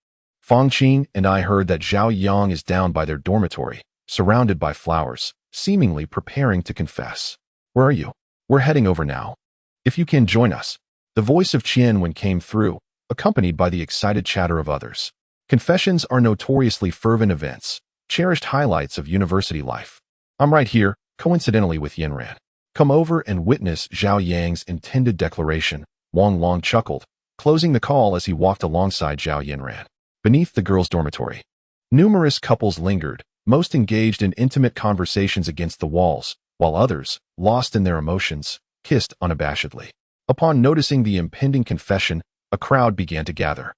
Huang Qian and I heard that Zhao Yang is down by their dormitory, surrounded by flowers, seemingly preparing to confess. Where are you? We're heading over now. If you can join us. The voice of Qian came through, accompanied by the excited chatter of others. Confessions are notoriously fervent events, cherished highlights of university life. I'm right here, coincidentally with Yinran. Come over and witness Zhao Yang's intended declaration. Wang Long chuckled, closing the call as he walked alongside Zhao Yinran. Beneath the girls' dormitory, numerous couples lingered, most engaged in intimate conversations against the walls, while others, lost in their emotions, kissed unabashedly. Upon noticing the impending confession, a crowd began to gather.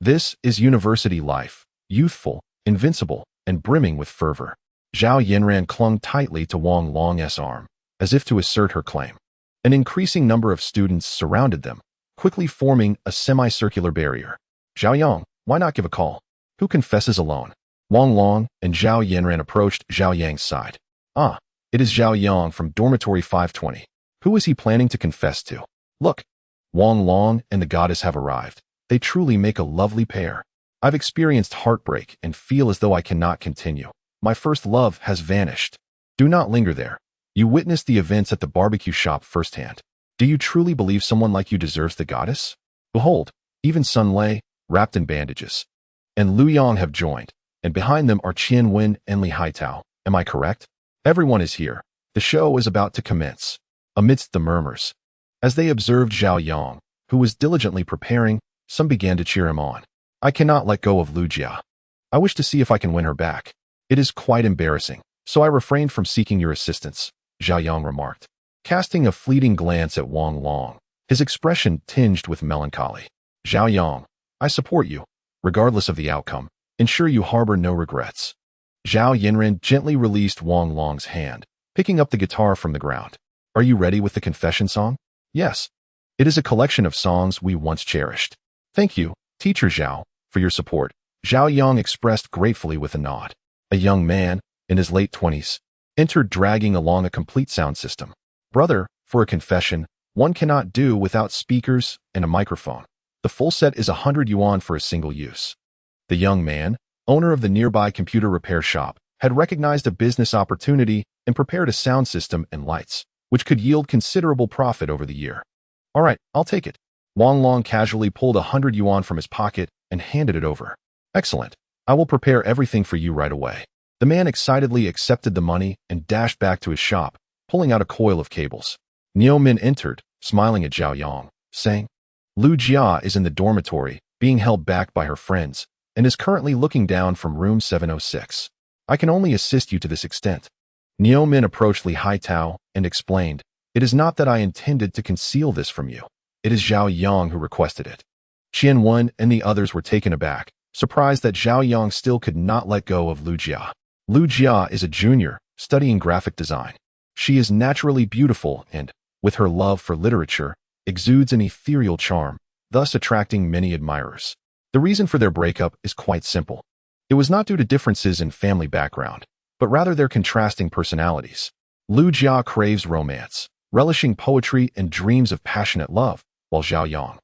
This is university life, youthful, invincible, and brimming with fervor. Zhao Yinran clung tightly to Wang Long's arm, as if to assert her claim. An increasing number of students surrounded them, quickly forming a semicircular barrier. Zhao Yang, why not give a call? Who confesses alone? Wang Long and Zhao Yinran approached Zhao Yang's side. Ah, it is Zhao Yang from dormitory 520. Who is he planning to confess to? Look, Wang Long and the goddess have arrived. They truly make a lovely pair. I've experienced heartbreak and feel as though I cannot continue. My first love has vanished. Do not linger there. You witnessed the events at the barbecue shop firsthand. Do you truly believe someone like you deserves the goddess? Behold, even Sun Lei, wrapped in bandages, and Lu Yang have joined, and behind them are Qian Wen and Li Haitao. Am I correct? Everyone is here. The show is about to commence. Amidst the murmurs, as they observed Zhao Yang, who was diligently preparing, some began to cheer him on. I cannot let go of Lu Jia. I wish to see if I can win her back. It is quite embarrassing, so I refrained from seeking your assistance, Zhao Yang remarked, casting a fleeting glance at Wang Long, his expression tinged with melancholy. Zhao Yang, I support you. Regardless of the outcome, ensure you harbor no regrets. Zhao Yinran gently released Wang Long's hand, picking up the guitar from the ground. Are you ready with the confession song? Yes. It is a collection of songs we once cherished. Thank you, Teacher Zhao, for your support, Zhao Yang expressed gratefully with a nod. A young man, in his late 20s, entered dragging along a complete sound system. Brother, for a confession, one cannot do without speakers and a microphone. The full set is 100 yuan for a single use. The young man, owner of the nearby computer repair shop, had recognized a business opportunity and prepared a sound system and lights, which could yield considerable profit over the year. All right, I'll take it. Wang Long casually pulled 100 yuan from his pocket and handed it over. Excellent. I will prepare everything for you right away. The man excitedly accepted the money and dashed back to his shop, pulling out a coil of cables. Niu Min entered, smiling at Zhao Yang, saying, Lu Jia is in the dormitory, being held back by her friends, and is currently looking down from room 706. I can only assist you to this extent. Niu Min approached Li Haitao and explained, It is not that I intended to conceal this from you. It is Zhao Yang who requested it. Qian Wen and the others were taken aback, surprised that Zhao Yang still could not let go of Lu Jia. Lu Jia is a junior, studying graphic design. She is naturally beautiful and, with her love for literature, exudes an ethereal charm, thus attracting many admirers. The reason for their breakup is quite simple. It was not due to differences in family background, but rather their contrasting personalities. Lu Jia craves romance, relishing poetry and dreams of passionate love, while Zhao Yang,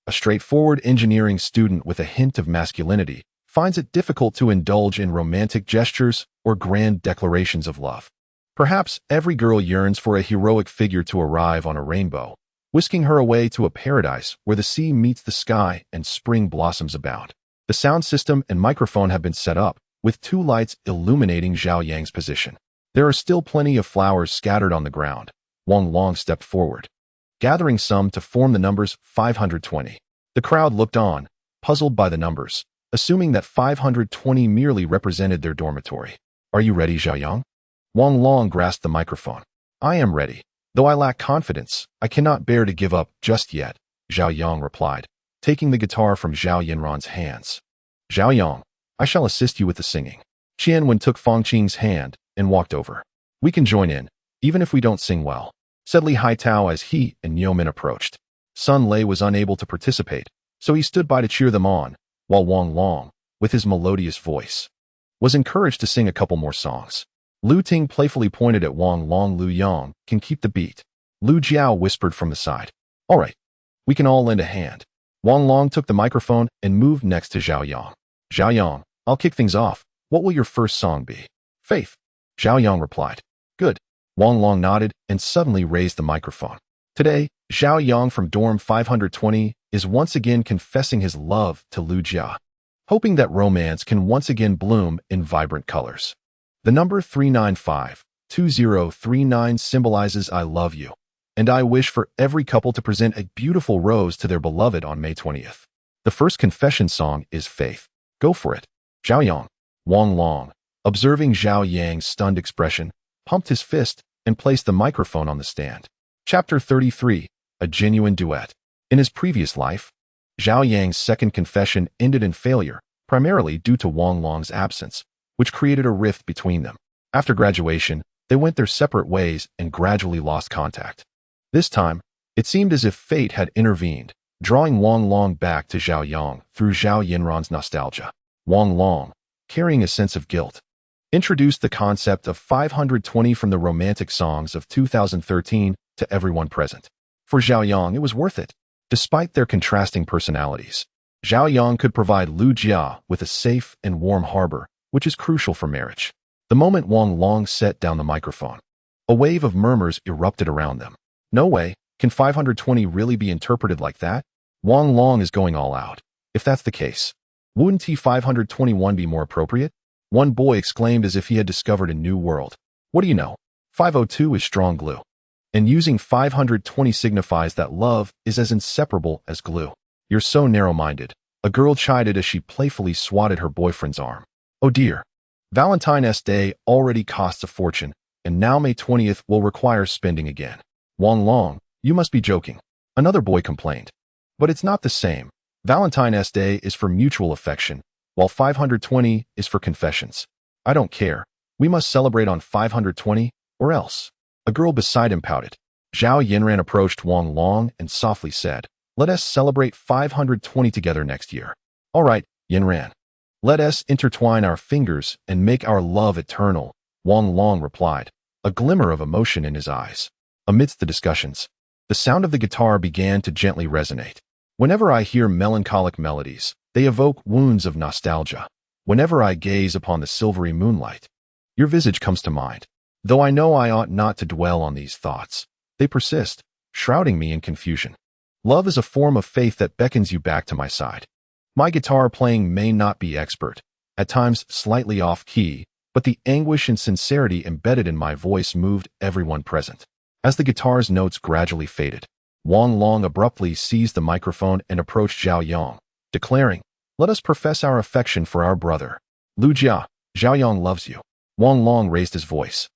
a straightforward engineering student with a hint of masculinity, finds it difficult to indulge in romantic gestures or grand declarations of love. Perhaps every girl yearns for a heroic figure to arrive on a rainbow, whisking her away to a paradise where the sea meets the sky and spring blossoms abound. The sound system and microphone have been set up, with 2 lights illuminating Zhao Yang's position. There are still plenty of flowers scattered on the ground. Wang Long stepped forward, gathering some to form the numbers 520. The crowd looked on, puzzled by the numbers, assuming that 520 merely represented their dormitory. Are you ready, Zhao Yang? Wang Long grasped the microphone. I am ready. Though I lack confidence, I cannot bear to give up just yet, Zhao Yang replied, taking the guitar from Zhao Yinran's hands. Zhao Yang, I shall assist you with the singing. Qianwen took Fang Qing's hand and walked over. We can join in, even if we don't sing well, said Li Haitao as he and Yeoman approached. Sun Lei was unable to participate, so he stood by to cheer them on, while Wang Long, with his melodious voice, was encouraged to sing a couple more songs. Lu Ting playfully pointed at Wang Long. Lu Yang can keep the beat. Lu Jiao whispered from the side. All right, we can all lend a hand. Wang Long took the microphone and moved next to Zhao Yang. Zhao Yang, I'll kick things off. What will your first song be? Faith. Zhao Yang replied. Good. Wang Long nodded and suddenly raised the microphone. Today, Zhao Yang from dorm 520 is once again confessing his love to Lu Jia, hoping that romance can once again bloom in vibrant colors. The number 395-2039 symbolizes I love you, and I wish for every couple to present a beautiful rose to their beloved on May 20th. The first confession song is Faith. Go for it. Zhao Yang. Wang Long, observing Zhao Yang's stunned expression, pumped his fist and placed the microphone on the stand. Chapter 33, A Genuine Duet. In his previous life, Zhao Yang's second confession ended in failure, primarily due to Wang Long's absence, which created a rift between them. After graduation, they went their separate ways and gradually lost contact. This time, it seemed as if fate had intervened, drawing Wang Long back to Zhao Yang through Zhao Yinran's nostalgia. Wang Long, carrying a sense of guilt, introduced the concept of 520 from the romantic songs of 2013 to everyone present. For Zhao Yang, it was worth it. Despite their contrasting personalities, Zhao Yang could provide Lu Jia with a safe and warm harbor, which is crucial for marriage. The moment Wang Long set down the microphone, a wave of murmurs erupted around them. No way, can 520 really be interpreted like that? Wang Long is going all out. If that's the case, wouldn't 521 be more appropriate? One boy exclaimed as if he had discovered a new world. What do you know? 502 is strong glue. And using 520 signifies that love is as inseparable as glue. You're so narrow-minded, a girl chided as she playfully swatted her boyfriend's arm. Oh dear. Valentine's Day already costs a fortune, and now May 20th will require spending again. Wang Long, you must be joking. Another boy complained. But it's not the same. Valentine's Day is for mutual affection, while 520 is for confessions. I don't care. We must celebrate on 520, or else. A girl beside him pouted. Zhao Yinran approached Wang Long and softly said, let us celebrate 520 together next year. All right, Yinran. Let us intertwine our fingers and make our love eternal, Wang Long replied, a glimmer of emotion in his eyes. Amidst the discussions, the sound of the guitar began to gently resonate. Whenever I hear melancholic melodies, they evoke wounds of nostalgia. Whenever I gaze upon the silvery moonlight, your visage comes to mind. Though I know I ought not to dwell on these thoughts, they persist, shrouding me in confusion. Love is a form of faith that beckons you back to my side. My guitar playing may not be expert, at times slightly off-key, but the anguish and sincerity embedded in my voice moved everyone present. As the guitar's notes gradually faded, Wang Long abruptly seized the microphone and approached Zhao Yang, declaring, let us profess our affection for our brother. Lu Jia, Zhao Yang loves you. Wang Long raised his voice,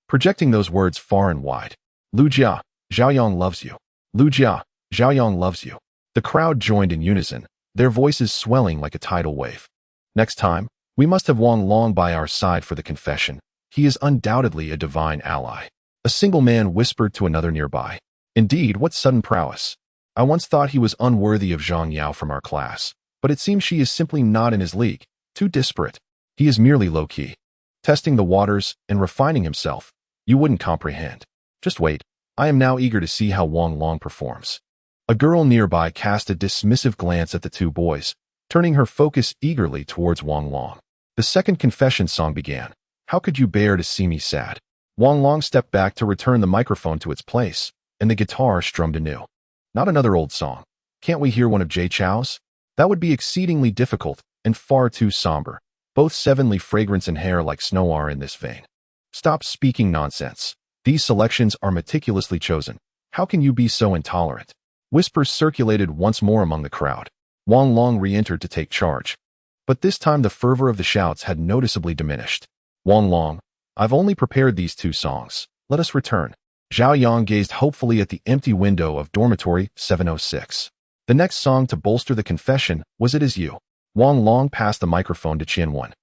projecting those words far and wide. Lu Jia, Zhao Yang loves you. Lu Jia, Zhao Yang loves you. The crowd joined in unison, their voices swelling like a tidal wave. Next time, we must have Wang Long by our side for the confession. He is undoubtedly a divine ally. A single man whispered to another nearby. Indeed, what sudden prowess. I once thought he was unworthy of Zhang Yao from our class, but it seems she is simply not in his league, too disparate. He is merely low-key, testing the waters and refining himself. You wouldn't comprehend. Just wait, I am now eager to see how Wang Long performs. A girl nearby cast a dismissive glance at the two boys, turning her focus eagerly towards Wang Long. The second confession song began. How could you bear to see me sad? Wang Long stepped back to return the microphone to its place, and the guitar strummed anew. Not another old song. Can't we hear one of Jay Chou's? That would be exceedingly difficult and far too somber. Both Sevenly Fragrance and Hair Like Snow are in this vein. Stop speaking nonsense. These selections are meticulously chosen. How can you be so intolerant? Whispers circulated once more among the crowd. Wang Long re-entered to take charge. But this time the fervor of the shouts had noticeably diminished. Wang Long, I've only prepared these 2 songs. Let us return. Zhao Yang gazed hopefully at the empty window of dormitory 706. The next song to bolster the confession was It Is You. Wang Long passed the microphone to Qian Wen,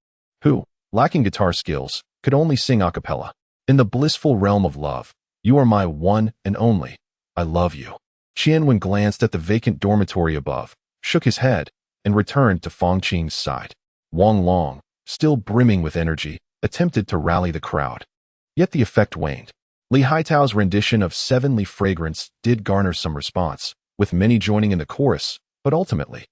who, lacking guitar skills, could only sing a cappella. In the blissful realm of love, you are my one and only. I love you. Qian Wen glanced at the vacant dormitory above, shook his head, and returned to Fang Qing's side. Wang Long, still brimming with energy, attempted to rally the crowd. Yet the effect waned. Li Haitao's rendition of Sevenly Fragrance did garner some response, with many joining in the chorus, but ultimately,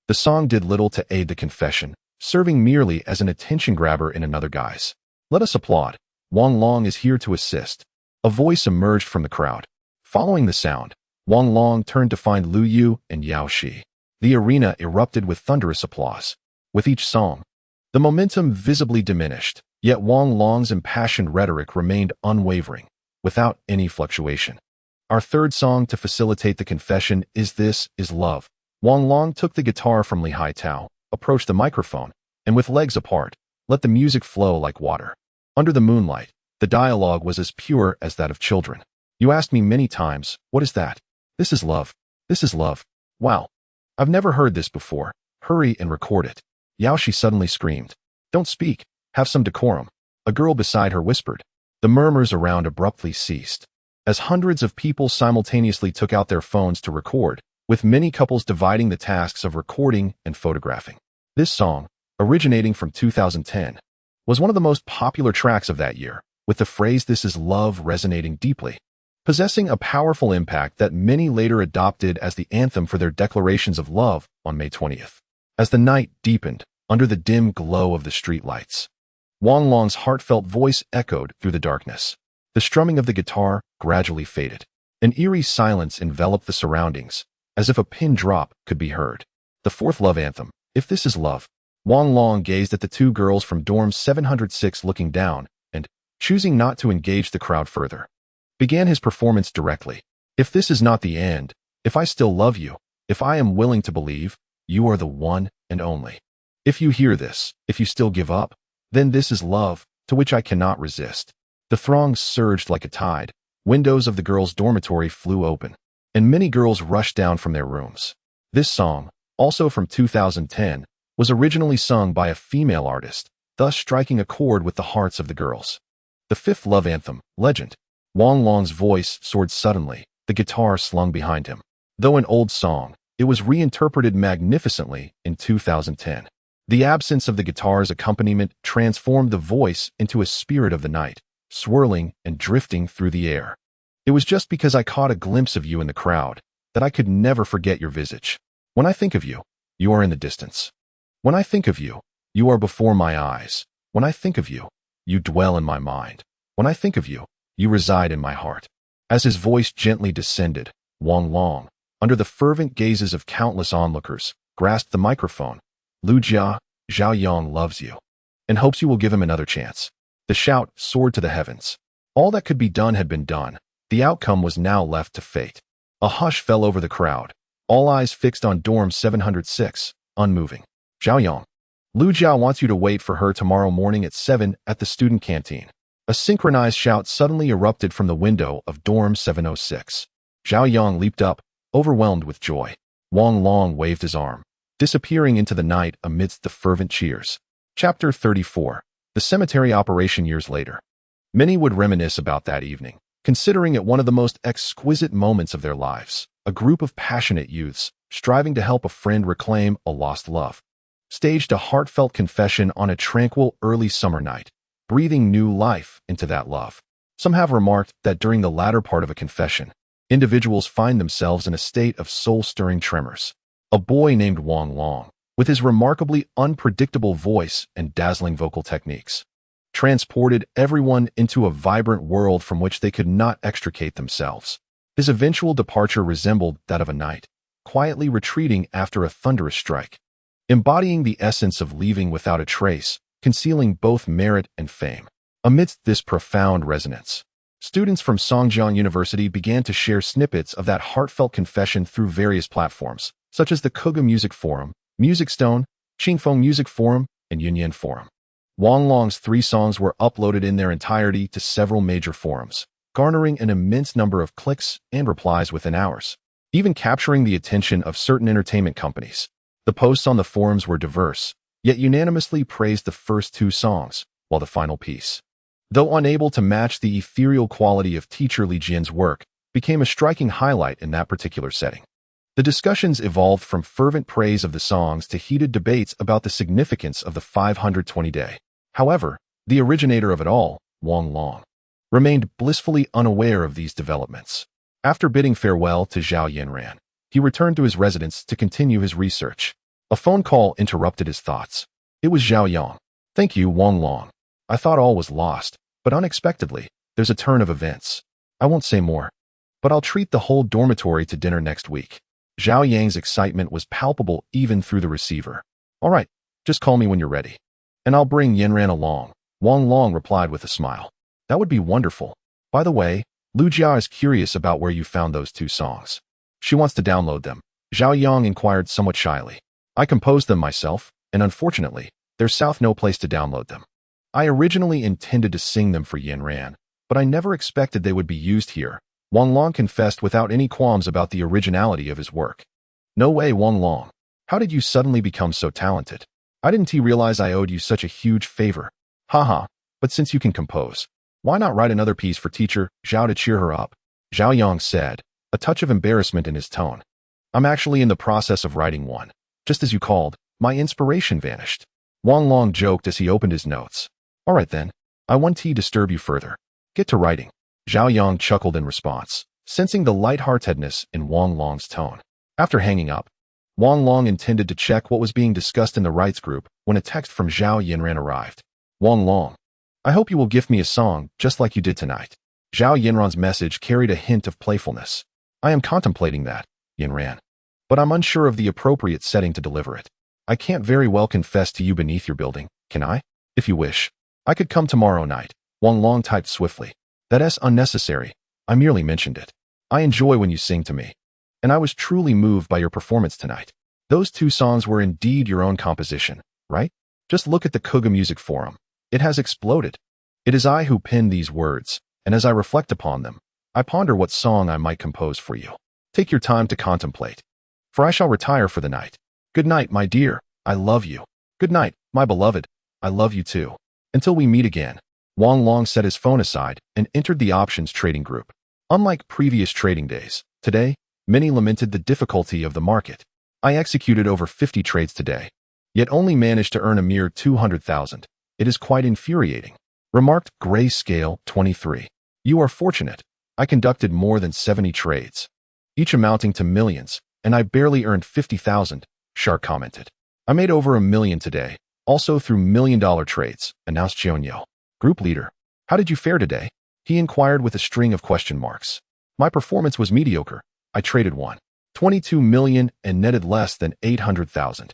the song did little to aid the confession, serving merely as an attention grabber in another guise. Let us applaud. Wang Long is here to assist. A voice emerged from the crowd. Following the sound, Wang Long turned to find Lu Yu and Yao Shi. The arena erupted with thunderous applause. With each song, the momentum visibly diminished, yet Wang Long's impassioned rhetoric remained unwavering, without any fluctuation. Our third song to facilitate the confession is This Is Love. Wang Long took the guitar from Li Haitao, approached the microphone, and with legs apart, let the music flow like water. Under the moonlight, the dialogue was as pure as that of children. You asked me many times, what is that? This is love. This is love. Wow. I've never heard this before. Hurry and record it. Yao Shi suddenly screamed. Don't speak. Have some decorum. A girl beside her whispered. The murmurs around abruptly ceased, as hundreds of people simultaneously took out their phones to record, with many couples dividing the tasks of recording and photographing. This song, originating from 2010, was one of the most popular tracks of that year, with the phrase This Is Love resonating deeply, possessing a powerful impact that many later adopted as the anthem for their declarations of love on May 20th. As the night deepened under the dim glow of the streetlights, Wang Long's heartfelt voice echoed through the darkness. The strumming of the guitar gradually faded. An eerie silence enveloped the surroundings, as if a pin drop could be heard. The fourth love anthem, If This Is Love. Wang Long gazed at the 2 girls from dorm 706 looking down, and, choosing not to engage the crowd further, began his performance directly. If this is not the end, if I still love you, if I am willing to believe, you are the one and only. If you hear this, if you still give up, then this is love, to which I cannot resist. The throng surged like a tide. Windows of the girls' dormitory flew open, and many girls rushed down from their rooms. This song, also from 2010, was originally sung by a female artist, thus striking a chord with the hearts of the girls. The fifth love anthem, Legend. Wang Long's voice soared suddenly, the guitar slung behind him. Though an old song, it was reinterpreted magnificently in 2010. The absence of the guitar's accompaniment transformed the voice into a spirit of the night, swirling and drifting through the air. It was just because I caught a glimpse of you in the crowd that I could never forget your visage. When I think of you, you are in the distance. When I think of you, you are before my eyes. When I think of you, you dwell in my mind. When I think of you, you reside in my heart. As his voice gently descended, Wang Long, under the fervent gazes of countless onlookers, grasped the microphone. Lu Jia, Zhao Yang loves you, and hopes you will give him another chance. The shout soared to the heavens. All that could be done had been done. The outcome was now left to fate. A hush fell over the crowd, all eyes fixed on dorm 706, unmoving. Zhao Yang. Lu Jia wants you to wait for her tomorrow morning at 7 at the student canteen. A synchronized shout suddenly erupted from the window of dorm 706. Zhao Yang leaped up, overwhelmed with joy. Wang Long waved his arm, disappearing into the night amidst the fervent cheers. Chapter 34. The Cemetery Operation years later. Many would reminisce about that evening, considering it one of the most exquisite moments of their lives. A group of passionate youths, striving to help a friend reclaim a lost love, staged a heartfelt confession on a tranquil early summer night, breathing new life into that love. Some have remarked that during the latter part of a confession, individuals find themselves in a state of soul-stirring tremors. A boy named Wang Long, with his remarkably unpredictable voice and dazzling vocal techniques, transported everyone into a vibrant world from which they could not extricate themselves. His eventual departure resembled that of a knight, quietly retreating after a thunderous strike, embodying the essence of leaving without a trace, concealing both merit and fame. Amidst this profound resonance, students from Songjiang University began to share snippets of that heartfelt confession through various platforms, such as the Kuga Music Forum, Music Stone, Qingfeng Music Forum, and Yunyan Forum. Wang Long's 3 songs were uploaded in their entirety to several major forums, garnering an immense number of clicks and replies within hours, even capturing the attention of certain entertainment companies. The posts on the forums were diverse, yet unanimously praised the first 2 songs, while the final piece, though unable to match the ethereal quality of teacher Li Jian's work, became a striking highlight in that particular setting. The discussions evolved from fervent praise of the songs to heated debates about the significance of the 520-day. However, the originator of it all, Wang Long, remained blissfully unaware of these developments. After bidding farewell to Zhao Yanran, he returned to his residence to continue his research. A phone call interrupted his thoughts. It was Zhao Yang. "Thank you, Wang Long. I thought all was lost, but unexpectedly, there's a turn of events. I won't say more, but I'll treat the whole dormitory to dinner next week." Zhao Yang's excitement was palpable even through the receiver. "All right, just call me when you're ready. And I'll bring Yanran along," Wang Long replied with a smile. "That would be wonderful. By the way, Lu Jia is curious about where you found those 2 songs. She wants to download them." Zhao Yang inquired somewhat shyly. "I composed them myself, and unfortunately, there's south no place to download them. I originally intended to sing them for Yanran, but I never expected they would be used here." Wang Long confessed without any qualms about the originality of his work. "No way, Wang Long. How did you suddenly become so talented? I didn't realize I owed you such a huge favor. Haha, but since you can compose, why not write another piece for teacher Zhao to cheer her up?" Zhao Yang said, a touch of embarrassment in his tone. "I'm actually in the process of writing one. Just as you called, my inspiration vanished." Wang Long joked as he opened his notes. "All right then, I won't disturb you further. Get to writing." Zhao Yang chuckled in response, sensing the lightheartedness in Wang Long's tone. After hanging up, Wang Long intended to check what was being discussed in the rights group when a text from Zhao Yanran arrived. "Wang Long, I hope you will gift me a song just like you did tonight." Zhao Yanran's message carried a hint of playfulness. "I am contemplating that, Yanran, but I'm unsure of the appropriate setting to deliver it. I can't very well confess to you beneath your building, can I? If you wish, I could come tomorrow night." Wang Long typed swiftly. "That's unnecessary. I merely mentioned it. I enjoy when you sing to me, and I was truly moved by your performance tonight. Those 2 songs were indeed your own composition, right? Just look at the Kuga Music Forum. It has exploded. It is I who penned these words, and as I reflect upon them, I ponder what song I might compose for you. Take your time to contemplate, for I shall retire for the night. Good night, my dear. I love you. Good night, my beloved. I love you too. Until we meet again." Wang Long set his phone aside and entered the options trading group. Unlike previous trading days, today, many lamented the difficulty of the market. "I executed over 50 trades today, yet only managed to earn a mere 200,000. It is quite infuriating," remarked Grayscale 23. "You are fortunate. I conducted more than 70 trades, each amounting to millions, and I barely earned 50,000, Shark commented. "I made over $1 million today, also through $1 million trades," announced Chionyo. Group leader, "How did you fare today?" he inquired with a string of question marks. "My performance was mediocre. I traded 1.22 million and netted less than 800,000.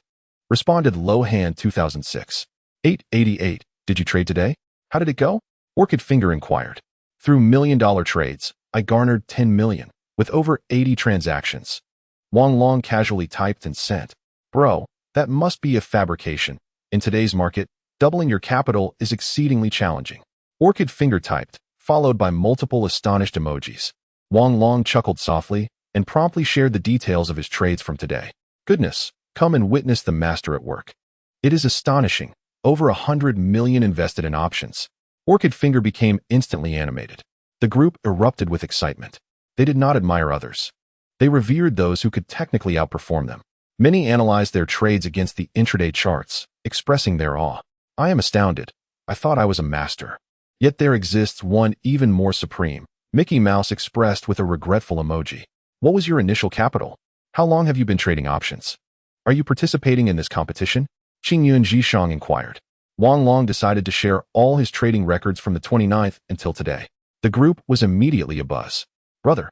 Responded Lohan 2006. 888. "Did you trade today? How did it go?" Orchid Finger inquired. "Through $1 million trades, I garnered 10 million, with over 80 transactions." Wang Long casually typed and sent. "Bro, that must be a fabrication. In today's market, doubling your capital is exceedingly challenging." Orchid Finger typed, followed by multiple astonished emojis. Wang Long chuckled softly and promptly shared the details of his trades from today. "Goodness, come and witness the master at work. It is astonishing. Over 100 million invested in options." Orchid Finger became instantly animated. The group erupted with excitement. They did not admire others. They revered those who could technically outperform them. Many analyzed their trades against the intraday charts, expressing their awe. "I am astounded. I thought I was a master. Yet there exists one even more supreme," Mickey Mouse expressed with a regretful emoji. "What was your initial capital? How long have you been trading options? Are you participating in this competition?" Qingyun Zhishang inquired. Wang Long decided to share all his trading records from the 29th until today. The group was immediately abuzz. "Brother,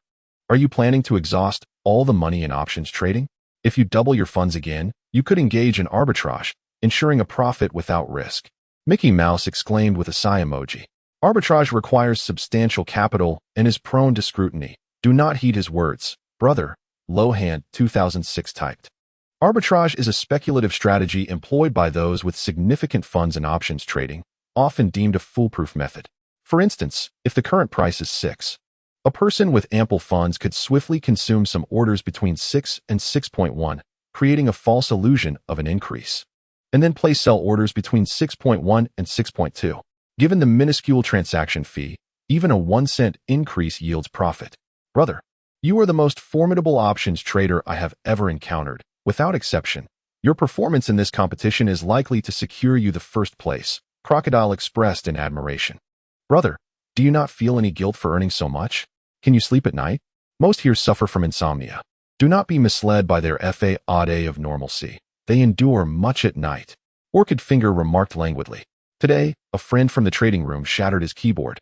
Are you planning to exhaust all the money in options trading? If you double your funds again, you could engage in arbitrage, ensuring a profit without risk. Mickey Mouse exclaimed with a sigh emoji. Arbitrage requires substantial capital and is prone to scrutiny. Do not heed his words, brother, Lohan 2006 typed. Arbitrage is a speculative strategy employed by those with significant funds in options trading, often deemed a foolproof method. For instance, if the current price is 6, a person with ample funds could swiftly consume some orders between 6 and 6.1, creating a false illusion of an increase, and then place sell orders between 6.1 and 6.2. Given the minuscule transaction fee, even a 1-cent increase yields profit. Brother, you are the most formidable options trader I have ever encountered. Without exception, your performance in this competition is likely to secure you the first place. Crocodile expressed in admiration. Brother, do you not feel any guilt for earning so much? Can you sleep at night? Most here suffer from insomnia. Do not be misled by their facade of normalcy. They endure much at night. Orchid Finger remarked languidly. Today, a friend from the trading room shattered his keyboard,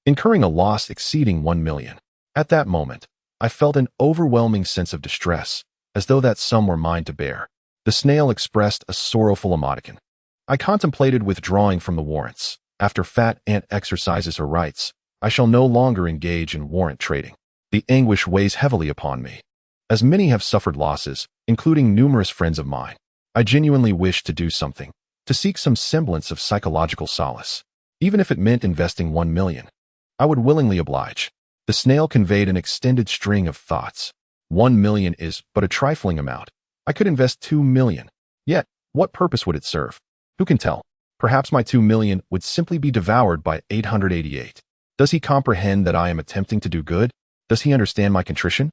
incurring a loss exceeding 1 million. At that moment, I felt an overwhelming sense of distress, as though that sum were mine to bear. The snail expressed a sorrowful emoticon. I contemplated withdrawing from the warrants. After Fat Ant exercises her rights, I shall no longer engage in warrant trading. The anguish weighs heavily upon me. As many have suffered losses, including numerous friends of mine, I genuinely wish to do something, to seek some semblance of psychological solace. Even if it meant investing 1 million, I would willingly oblige. The snail conveyed an extended string of thoughts. 1 million is but a trifling amount. I could invest 2 million. Yet, what purpose would it serve? Who can tell? Perhaps my 2 million would simply be devoured by 888. Does he comprehend that I am attempting to do good? Does he understand my contrition?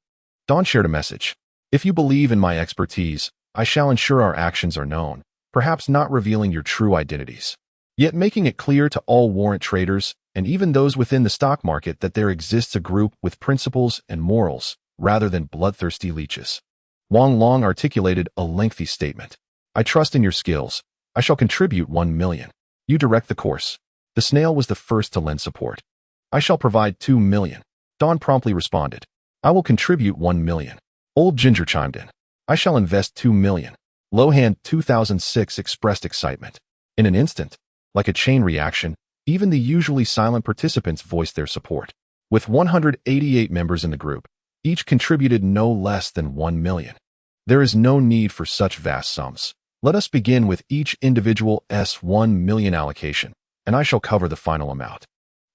Don shared a message. If you believe in my expertise, I shall ensure our actions are known, perhaps not revealing your true identities, yet making it clear to all warrant traders and even those within the stock market that there exists a group with principles and morals rather than bloodthirsty leeches. Wang Long articulated a lengthy statement. I trust in your skills. I shall contribute 1 million. You direct the course. The snail was the first to lend support. I shall provide 2 million. Don promptly responded. I will contribute 1 million. Old Ginger chimed in. I shall invest 2 million. Lohan 2006 expressed excitement. In an instant, like a chain reaction, even the usually silent participants voiced their support. With 188 members in the group, each contributed no less than 1 million. There is no need for such vast sums. Let us begin with each individual's 1 million allocation, and I shall cover the final amount.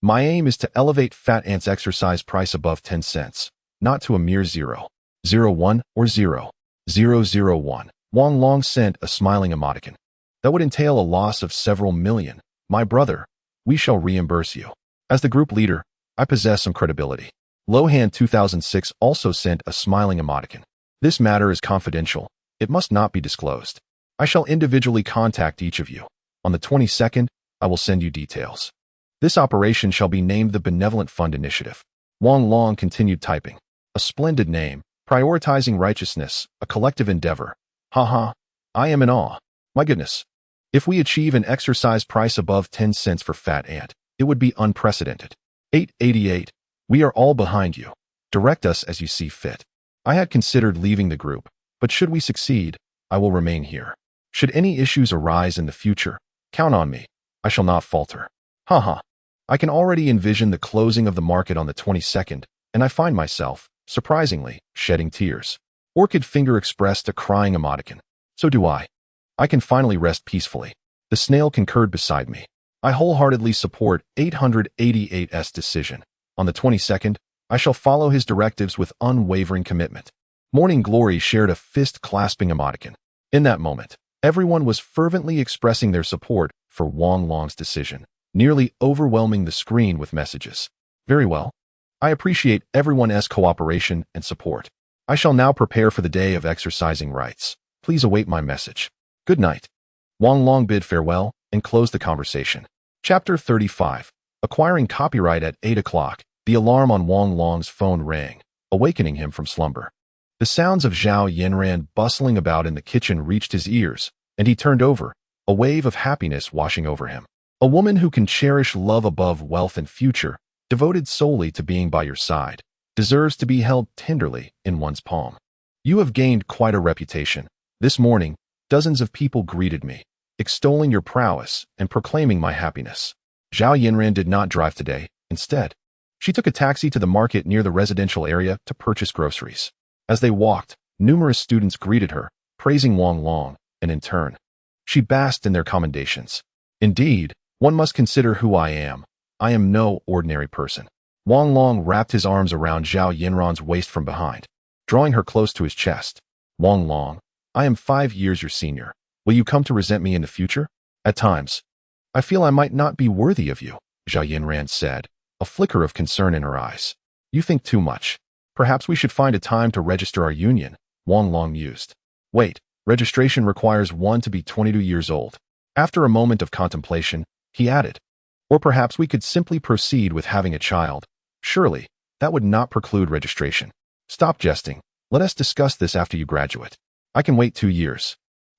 My aim is to elevate Fat Ant's exercise price above 10 cents, not to a mere 0.01 or 0.001. Wang Long sent a smiling emoticon. That would entail a loss of several million. My brother, we shall reimburse you. As the group leader, I possess some credibility. Lohan 2006 also sent a smiling emoticon. This matter is confidential. It must not be disclosed. I shall individually contact each of you. On the 22nd, I will send you details. This operation shall be named the Benevolent Fund Initiative. Wang Long continued typing. A splendid name, prioritizing righteousness, a collective endeavor. Haha, I am in awe. My goodness. If we achieve an exercise price above 10 cents for Fat Ant, it would be unprecedented. 888. We are all behind you. Direct us as you see fit. I had considered leaving the group, but should we succeed, I will remain here. Should any issues arise in the future, count on me. I shall not falter. Haha. I can already envision the closing of the market on the 22nd, and I find myself, surprisingly, shedding tears. Orchid Finger expressed a crying emoticon. So do I. I can finally rest peacefully. The snail concurred beside me. I wholeheartedly support 888's decision. On the 22nd, I shall follow his directives with unwavering commitment. Morning Glory shared a fist-clasping emoticon. In that moment, everyone was fervently expressing their support for Wang Long's decision, nearly overwhelming the screen with messages. Very well. I appreciate everyone's cooperation and support. I shall now prepare for the day of exercising rights. Please await my message. Good night. Wang Long bid farewell and closed the conversation. Chapter 35. Acquiring copyright at 8 o'clock. The alarm on Wang Long's phone rang, awakening him from slumber. The sounds of Zhao Yanran bustling about in the kitchen reached his ears, and he turned over, a wave of happiness washing over him. A woman who can cherish love above wealth and future, devoted solely to being by your side. deserves to be held tenderly in one's palm. You have gained quite a reputation. This morning, dozens of people greeted me, extolling your prowess and proclaiming my happiness. Zhao Yinran did not drive today. Instead, she took a taxi to the market near the residential area to purchase groceries. As they walked, numerous students greeted her, praising Wang Long, and in turn, she basked in their commendations. Indeed, one must consider who I am. I am no ordinary person. Wang Long wrapped his arms around Zhao Yinran's waist from behind, drawing her close to his chest. Wang Long, I am 5 years your senior. Will you come to resent me in the future? At times, I feel I might not be worthy of you, Zhao Yinran said, a flicker of concern in her eyes. You think too much. Perhaps we should find a time to register our union, Wang Long mused. Wait, registration requires one to be 22 years old. After a moment of contemplation, he added, or perhaps we could simply proceed with having a child. Surely, that would not preclude registration. Stop jesting. Let us discuss this after you graduate. I can wait 2 years.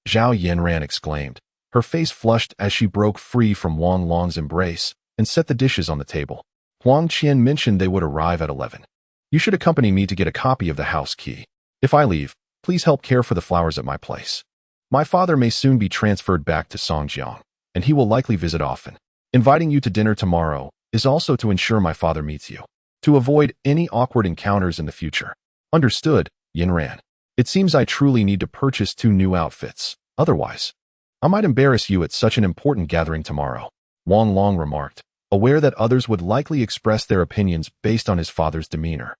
Zhao Yinran exclaimed. Her face flushed as she broke free from Wang Long's embrace and set the dishes on the table. Huang Qian mentioned they would arrive at 11. You should accompany me to get a copy of the house key. If I leave, please help care for the flowers at my place. My father may soon be transferred back to Songjiang, and he will likely visit often. Inviting you to dinner tomorrow is also to ensure my father meets you, to avoid any awkward encounters in the future. Understood, Yinran. It seems I truly need to purchase 2 new outfits. Otherwise, I might embarrass you at such an important gathering tomorrow, Wang Long remarked, aware that others would likely express their opinions based on his father's demeanor.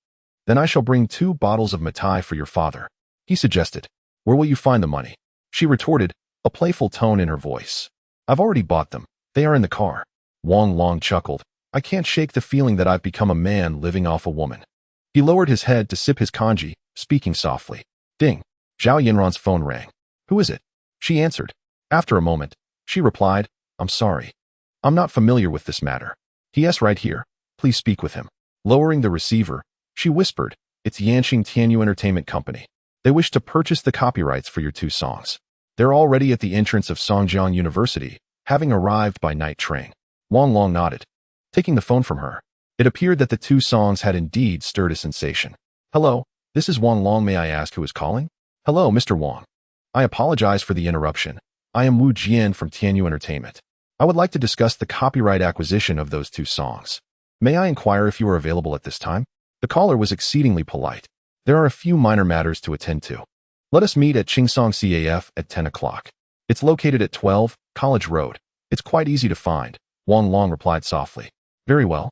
Then I shall bring 2 bottles of mitai for your father, he suggested. Where will you find the money? She retorted, a playful tone in her voice. I've already bought them. They are in the car. Wang Long chuckled. I can't shake the feeling that I've become a man living off a woman. He lowered his head to sip his kanji, speaking softly. Ding. Zhao Yinran's phone rang. Who is it? She answered. After a moment, she replied, I'm sorry. I'm not familiar with this matter. He.S. right here. Please speak with him. Lowering the receiver, she whispered, it's Yanqing Tianyu Entertainment Company. They wish to purchase the copyrights for your 2 songs. They're already at the entrance of Songjiang University, having arrived by night train. Wang Long nodded. Taking the phone from her, it appeared that the 2 songs had indeed stirred a sensation. Hello, this is Wang Long. May I ask who is calling? Hello, Mr. Wang. I apologize for the interruption. I am Wu Jian from Tianyu Entertainment. I would like to discuss the copyright acquisition of those 2 songs. May I inquire if you are available at this time? The caller was exceedingly polite. There are a few minor matters to attend to. Let us meet at Qingsong CAF at 10 o'clock. It's located at 12 College Road. It's quite easy to find, Wang Long replied softly. Very well.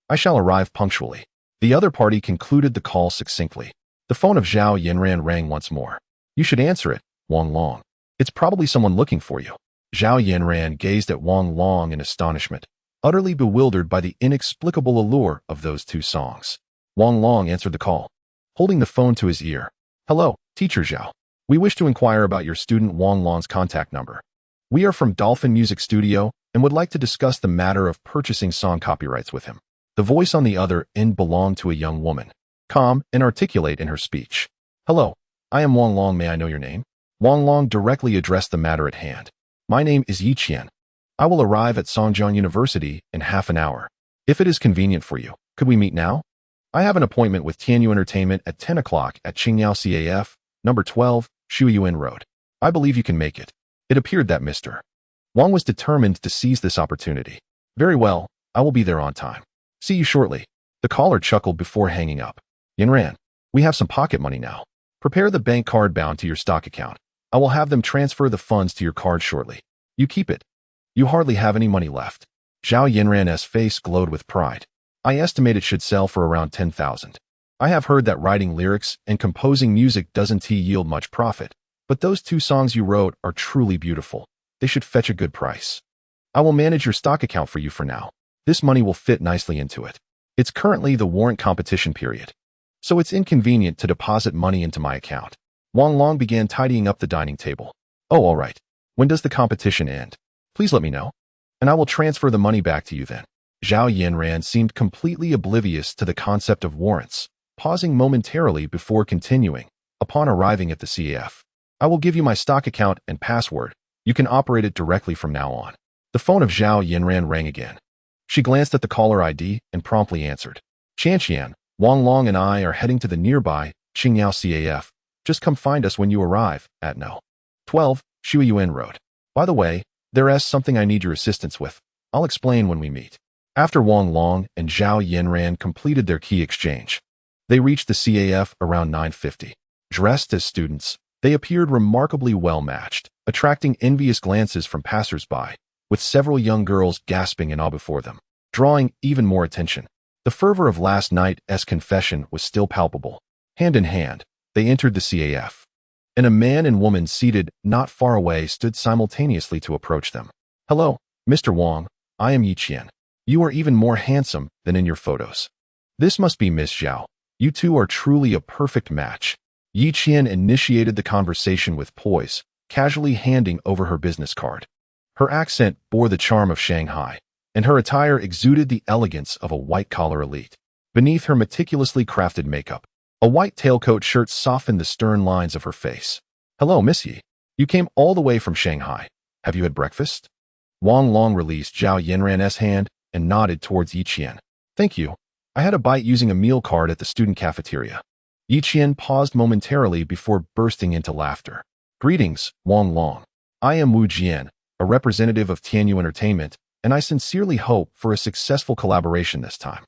I shall arrive punctually. The other party concluded the call succinctly. The phone of Zhao Yinran rang once more. You should answer it, Wang Long. It's probably someone looking for you. Zhao Yinran gazed at Wang Long in astonishment, utterly bewildered by the inexplicable allure of those 2 songs. Wang Long answered the call, holding the phone to his ear. Hello, Teacher Zhao. We wish to inquire about your student Wang Long's contact number. We are from Dolphin Music Studio and would like to discuss the matter of purchasing song copyrights with him. The voice on the other end belonged to a young woman, calm and articulate in her speech. Hello, I am Wang Long. May I know your name? Wang Long directly addressed the matter at hand. My name is Yi Qian. I will arrive at Songjiang University in half an hour. If it is convenient for you, could we meet now? I have an appointment with Tianyu Entertainment at 10 o'clock at Qingyao CAF, number 12, Shuyuan Road. I believe you can make it. It appeared that Mr. Wang was determined to seize this opportunity. Very well, I will be there on time. See you shortly. The caller chuckled before hanging up. Yinran, we have some pocket money now. Prepare the bank card bound to your stock account. I will have them transfer the funds to your card shortly. You keep it. You hardly have any money left. Zhao Yinran's face glowed with pride. I estimate it should sell for around 10,000. I have heard that writing lyrics and composing music doesn't yield much profit, but those 2 songs you wrote are truly beautiful. They should fetch a good price. I will manage your stock account for you for now. This money will fit nicely into it. It's currently the warrant competition period, so it's inconvenient to deposit money into my account. Wang Long began tidying up the dining table. Oh, all right. When does the competition end? Please let me know, and I will transfer the money back to you then. Zhao Yinran seemed completely oblivious to the concept of warrants, pausing momentarily before continuing. Upon arriving at the CAF, I will give you my stock account and password. You can operate it directly from now on. The phone of Zhao Yinran rang again. She glanced at the caller ID and promptly answered. Qian, Wang Long and I are heading to the nearby Qingyao CAF. Just come find us when you arrive at No. 12, Shuiyuan Road. By the way, there's something I need your assistance with. I'll explain when we meet. After Wang Long and Zhao Yanran completed their key exchange, they reached the CAF around 9:50. Dressed as students, they appeared remarkably well-matched, attracting envious glances from passers-by, with several young girls gasping in awe before them, drawing even more attention. The fervor of last night's confession was still palpable. Hand in hand, they entered the CAF, and a man and woman seated not far away stood simultaneously to approach them. "Hello, Mr. Wang, I am Yi Qian. You are even more handsome than in your photos. This must be Miss Zhao. You two are truly a perfect match." Yi Qian initiated the conversation with poise, casually handing over her business card. Her accent bore the charm of Shanghai, and her attire exuded the elegance of a white-collar elite. Beneath her meticulously crafted makeup, a white tailcoat shirt softened the stern lines of her face. "Hello, Miss Yi. You came all the way from Shanghai. Have you had breakfast?" Wang Long released Zhao Yanran's hand and nodded towards Yi Qian. "Thank you. I had a bite using a meal card at the student cafeteria." Yi Qian paused momentarily before bursting into laughter. "Greetings, Wang Long. I am Wu Jian, a representative of Tianyu Entertainment, and I sincerely hope for a successful collaboration this time."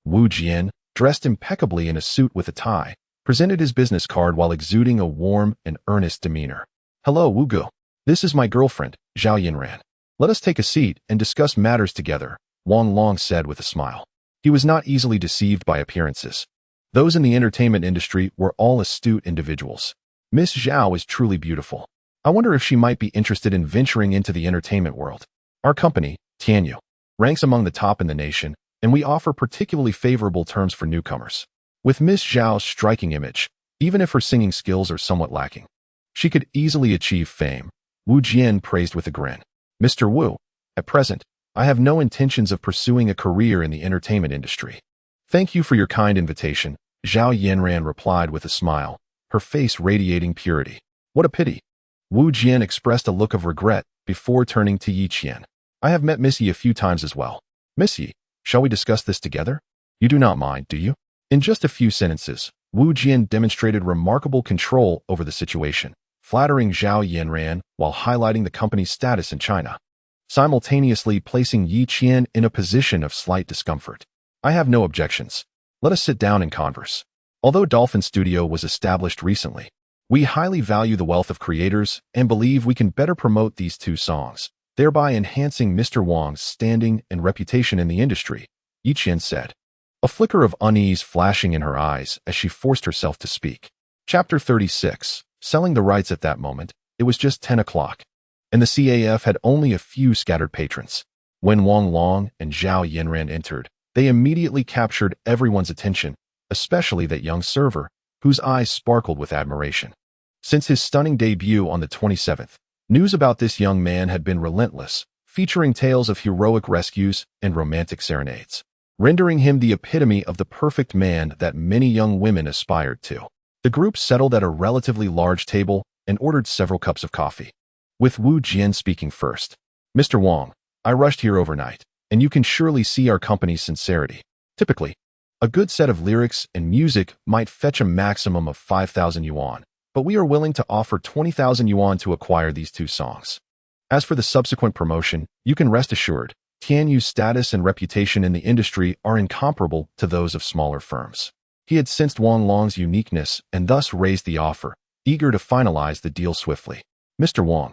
Wu Jian, dressed impeccably in a suit with a tie, presented his business card while exuding a warm and earnest demeanor. "Hello, Wu Gu. This is my girlfriend, Zhao Yanran. Let us take a seat and discuss matters together," Wang Long said with a smile. He was not easily deceived by appearances. Those in the entertainment industry were all astute individuals. "Miss Zhao is truly beautiful. I wonder if she might be interested in venturing into the entertainment world. Our company, Tianyu, ranks among the top in the nation, and we offer particularly favorable terms for newcomers. With Miss Zhao's striking image, even if her singing skills are somewhat lacking, she could easily achieve fame," Wu Jian praised with a grin. "Mr. Wu, at present, I have no intentions of pursuing a career in the entertainment industry." "Thank you for your kind invitation," Zhao Yanran replied with a smile, her face radiating purity. "What a pity." Wu Jian expressed a look of regret before turning to Yi Qian. "I have met Miss Yi a few times as well. Miss Yi, shall we discuss this together? You do not mind, do you?" In just a few sentences, Wu Jian demonstrated remarkable control over the situation, flattering Zhao Yanran while highlighting the company's status in China, simultaneously placing Yi Qian in a position of slight discomfort. "I have no objections. Let us sit down and converse. Although Dolphin Studio was established recently, we highly value the wealth of creators and believe we can better promote these two songs, thereby enhancing Mr. Wang's standing and reputation in the industry," Yi Qian said, a flicker of unease flashing in her eyes as she forced herself to speak. Chapter 36. Selling the rights. At that moment, it was just 10 o'clock, and the CAF had only a few scattered patrons. When Wang Long and Zhao Yanran entered, they immediately captured everyone's attention, especially that young server, whose eyes sparkled with admiration. Since his stunning debut on the 27th, news about this young man had been relentless, featuring tales of heroic rescues and romantic serenades, rendering him the epitome of the perfect man that many young women aspired to. The group settled at a relatively large table and ordered several cups of coffee, with Wu Jian speaking first. "Mr. Wang, I rushed here overnight, and you can surely see our company's sincerity. Typically, a good set of lyrics and music might fetch a maximum of 5,000 yuan, but we are willing to offer 20,000 yuan to acquire these two songs. As for the subsequent promotion, you can rest assured, Tianyu's status and reputation in the industry are incomparable to those of smaller firms." He had sensed Wang Long's uniqueness and thus raised the offer, eager to finalize the deal swiftly. "Mr. Wang,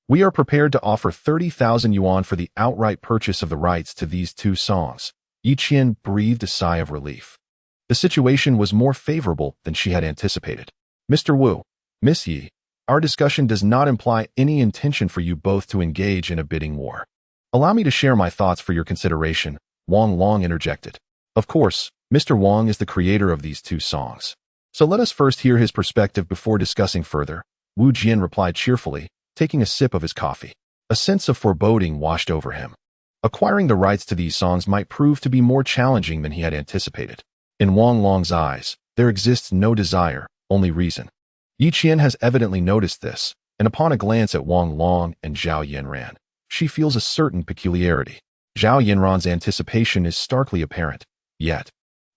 we are prepared to offer 30,000 yuan for the outright purchase of the rights to these two songs." Yi Qian breathed a sigh of relief. The situation was more favorable than she had anticipated. "Mr. Wu, Miss Yi, our discussion does not imply any intention for you both to engage in a bidding war. Allow me to share my thoughts for your consideration," Wang Long interjected. "Of course, Mr. Wang is the creator of these two songs, so let us first hear his perspective before discussing further," Wu Jian replied cheerfully, taking a sip of his coffee. A sense of foreboding washed over him. Acquiring the rights to these songs might prove to be more challenging than he had anticipated. In Wang Long's eyes, there exists no desire, only reason. Yi Qian has evidently noticed this, and upon a glance at Wang Long and Zhao Yanran, she feels a certain peculiarity. Zhao Yanran's anticipation is starkly apparent. Yet,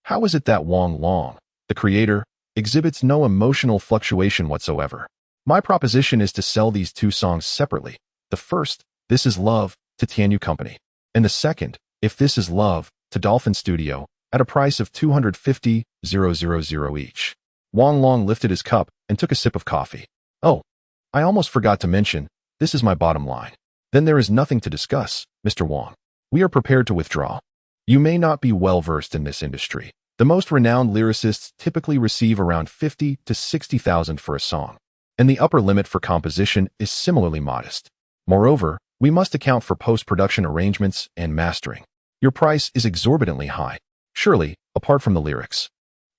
How is it that Wang Long, the creator, exhibits no emotional fluctuation whatsoever? My proposition is to sell these two songs separately. The first, This Is Love, to Tianyu Company, and the second, If This Is Love, to Dolphin Studio, at a price of 250,000 each. Wang Long lifted his cup and took a sip of coffee. Oh, I almost forgot to mention, this is my bottom line. Then there is nothing to discuss, Mr. Wang. We are prepared to withdraw. You may not be well-versed in this industry. The most renowned lyricists typically receive around 50 to 60,000 for a song, and the upper limit for composition is similarly modest. Moreover, we must account for post-production arrangements and mastering. Your price is exorbitantly high. Surely, apart from the lyrics,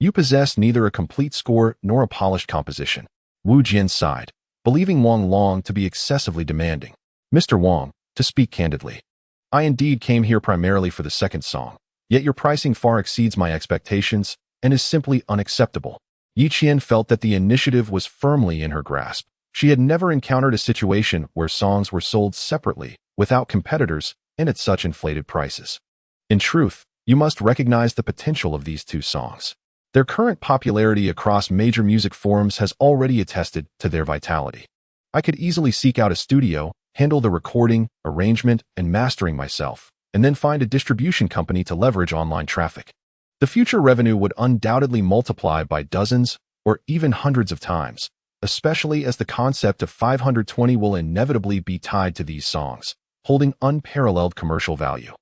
you possess neither a complete score nor a polished composition. Wu Jian sighed, believing Wang Long to be excessively demanding. Mr. Wang, to speak candidly, I indeed came here primarily for the second song, yet your pricing far exceeds my expectations and is simply unacceptable. Yi Qian felt that the initiative was firmly in her grasp. She had never encountered a situation where songs were sold separately, without competitors, and at such inflated prices. In truth, you must recognize the potential of these two songs. Their current popularity across major music forums has already attested to their vitality. I could easily seek out a studio, handle the recording, arrangement, and mastering myself, and then find a distribution company to leverage online traffic. The future revenue would undoubtedly multiply by dozens or even hundreds of times, especially as the concept of 520 will inevitably be tied to these songs, holding unparalleled commercial value.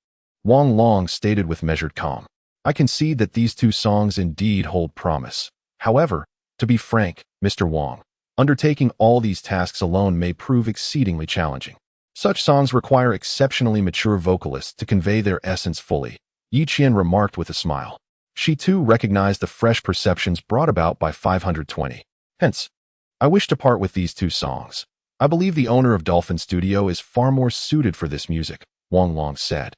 Wang Long stated with measured calm, I concede that these two songs indeed hold promise. However, to be frank, Mr. Wang, undertaking all these tasks alone may prove exceedingly challenging. Such songs require exceptionally mature vocalists to convey their essence fully, Yi Qian remarked with a smile. She too recognized the fresh perceptions brought about by 520. Hence, I wish to part with these two songs. I believe the owner of Dolphin Studio is far more suited for this music, Wang Long said,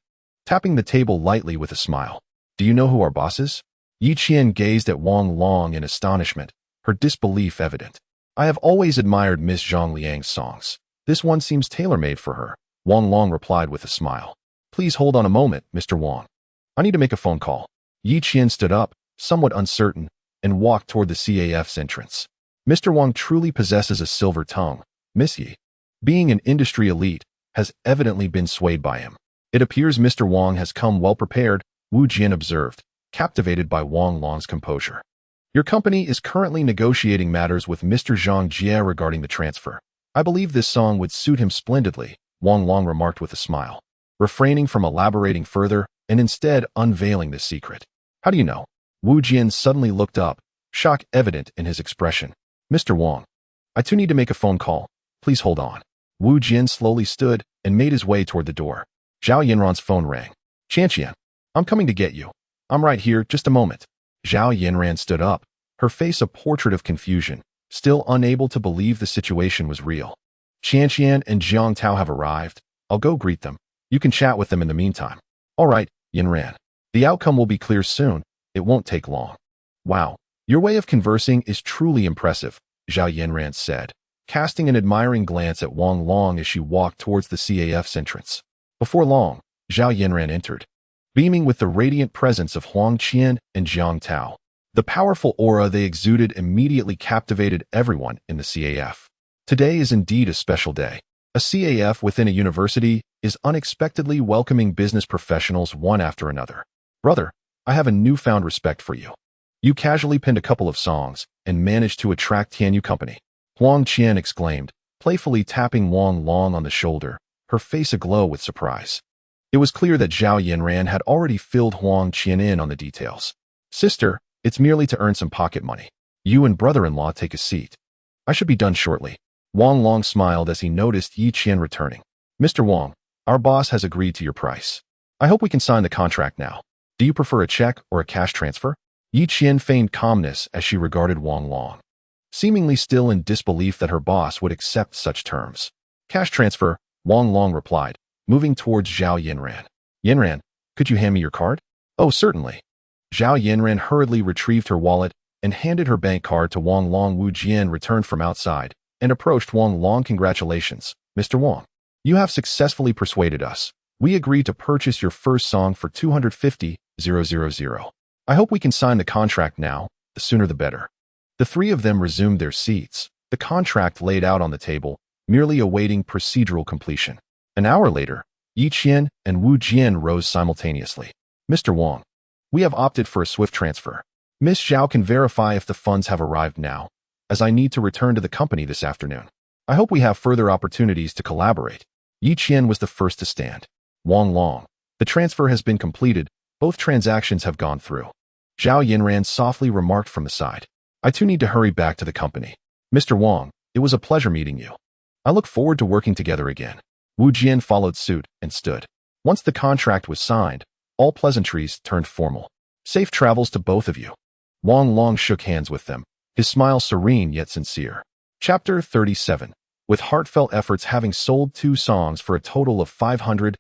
tapping the table lightly with a smile. Do you know who our boss is? Yi Qian gazed at Wang Long in astonishment, her disbelief evident. I have always admired Miss Zhang Liang's songs. This one seems tailor-made for her, Wang Long replied with a smile. Please hold on a moment, Mr. Wang. I need to make a phone call. Yi Qian stood up, somewhat uncertain, and walked toward the CAF's entrance. Mr. Wang truly possesses a silver tongue. Miss Yi, being an industry elite, has evidently been swayed by him. It appears Mr. Wang has come well prepared, Wu Jian observed, captivated by Wang Long's composure. Your company is currently negotiating matters with Mr. Zhang Jie regarding the transfer. I believe this song would suit him splendidly, Wang Long remarked with a smile, refraining from elaborating further and instead unveiling the secret. How do you know? Wu Jian suddenly looked up, shock evident in his expression. Mr. Wang, I too need to make a phone call. Please hold on. Wu Jian slowly stood and made his way toward the door. Zhao Yinran's phone rang. Qian, I'm coming to get you. I'm right here, just a moment. Zhao Yinran stood up, her face a portrait of confusion, still unable to believe the situation was real. Qian and Jiang Tao have arrived. I'll go greet them. You can chat with them in the meantime. All right, Yinran. The outcome will be clear soon. It won't take long. Wow, your way of conversing is truly impressive, Zhao Yinran said, casting an admiring glance at Wang Long as she walked towards the CAF's entrance. Before long, Zhao Yinran entered, beaming with the radiant presence of Huang Qian and Jiang Tao. The powerful aura they exuded immediately captivated everyone in the CAF. Today is indeed a special day. A CAF within a university is unexpectedly welcoming business professionals one after another. Brother, I have a newfound respect for you. You casually penned a couple of songs and managed to attract Tianyu Company. Huang Qian exclaimed, playfully tapping Wang Long on the shoulder, her face aglow with surprise. It was clear that Zhao Yinran had already filled Huang Qian in on the details. Sister, it's merely to earn some pocket money. You and brother-in-law take a seat. I should be done shortly. Wang Long smiled as he noticed Yi Qian returning. Mr. Wang, our boss has agreed to your price. I hope we can sign the contract now. Do you prefer a check or a cash transfer? Yi Qian feigned calmness as she regarded Wang Long, seemingly still in disbelief that her boss would accept such terms. Cash transfer, Wang Long replied, moving towards Zhao Yinran. Yinran, could you hand me your card? Oh, certainly. Zhao Yinran hurriedly retrieved her wallet and handed her bank card to Wang Long. Wu Jian returned from outside and approached Wang Long. Congratulations, Mr. Wang. You have successfully persuaded us. We agree to purchase your first song for 250,000. I hope we can sign the contract now, the sooner the better. The three of them resumed their seats, the contract laid out on the table, merely awaiting procedural completion. An hour later, Yi Qian and Wu Jian rose simultaneously. Mr. Wang, we have opted for a swift transfer. Miss Zhao can verify if the funds have arrived now, as I need to return to the company this afternoon. I hope we have further opportunities to collaborate. Yi Qian was the first to stand. Wang Long, the transfer has been completed. Both transactions have gone through. Zhao Yinran softly remarked from the side. I too need to hurry back to the company. Mr. Wang, it was a pleasure meeting you. I look forward to working together again. Wu Jian followed suit and stood. Once the contract was signed, all pleasantries turned formal. Safe travels to both of you. Wang Long shook hands with them, his smile serene yet sincere. Chapter 37. With heartfelt efforts having sold 2 songs for a total of 500,000,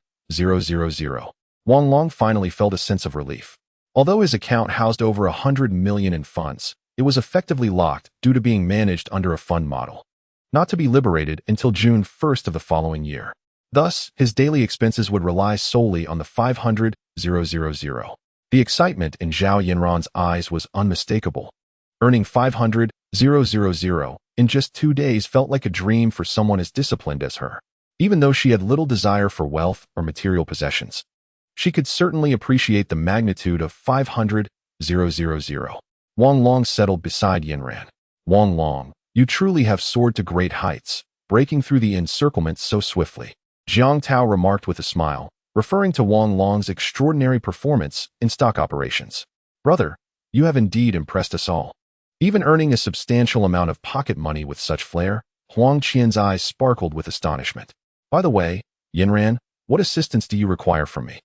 Wang Long finally felt a sense of relief. Although his account housed over 100 million in funds, it was effectively locked due to being managed under a fund model, not to be liberated until June 1st of the following year. Thus, his daily expenses would rely solely on the 500,000. The excitement in Zhao Yinran's eyes was unmistakable. Earning 500,000 in just 2 days felt like a dream for someone as disciplined as her. Even though she had little desire for wealth or material possessions, she could certainly appreciate the magnitude of 500,000. Wang Long settled beside Yinran. Wang Long, you truly have soared to great heights, breaking through the encirclement so swiftly. Jiang Tao remarked with a smile, referring to Wang Long's extraordinary performance in stock operations. Brother, you have indeed impressed us all. Even earning a substantial amount of pocket money with such flair, Huang Qian's eyes sparkled with astonishment. By the way, Yinran, what assistance do you require from me?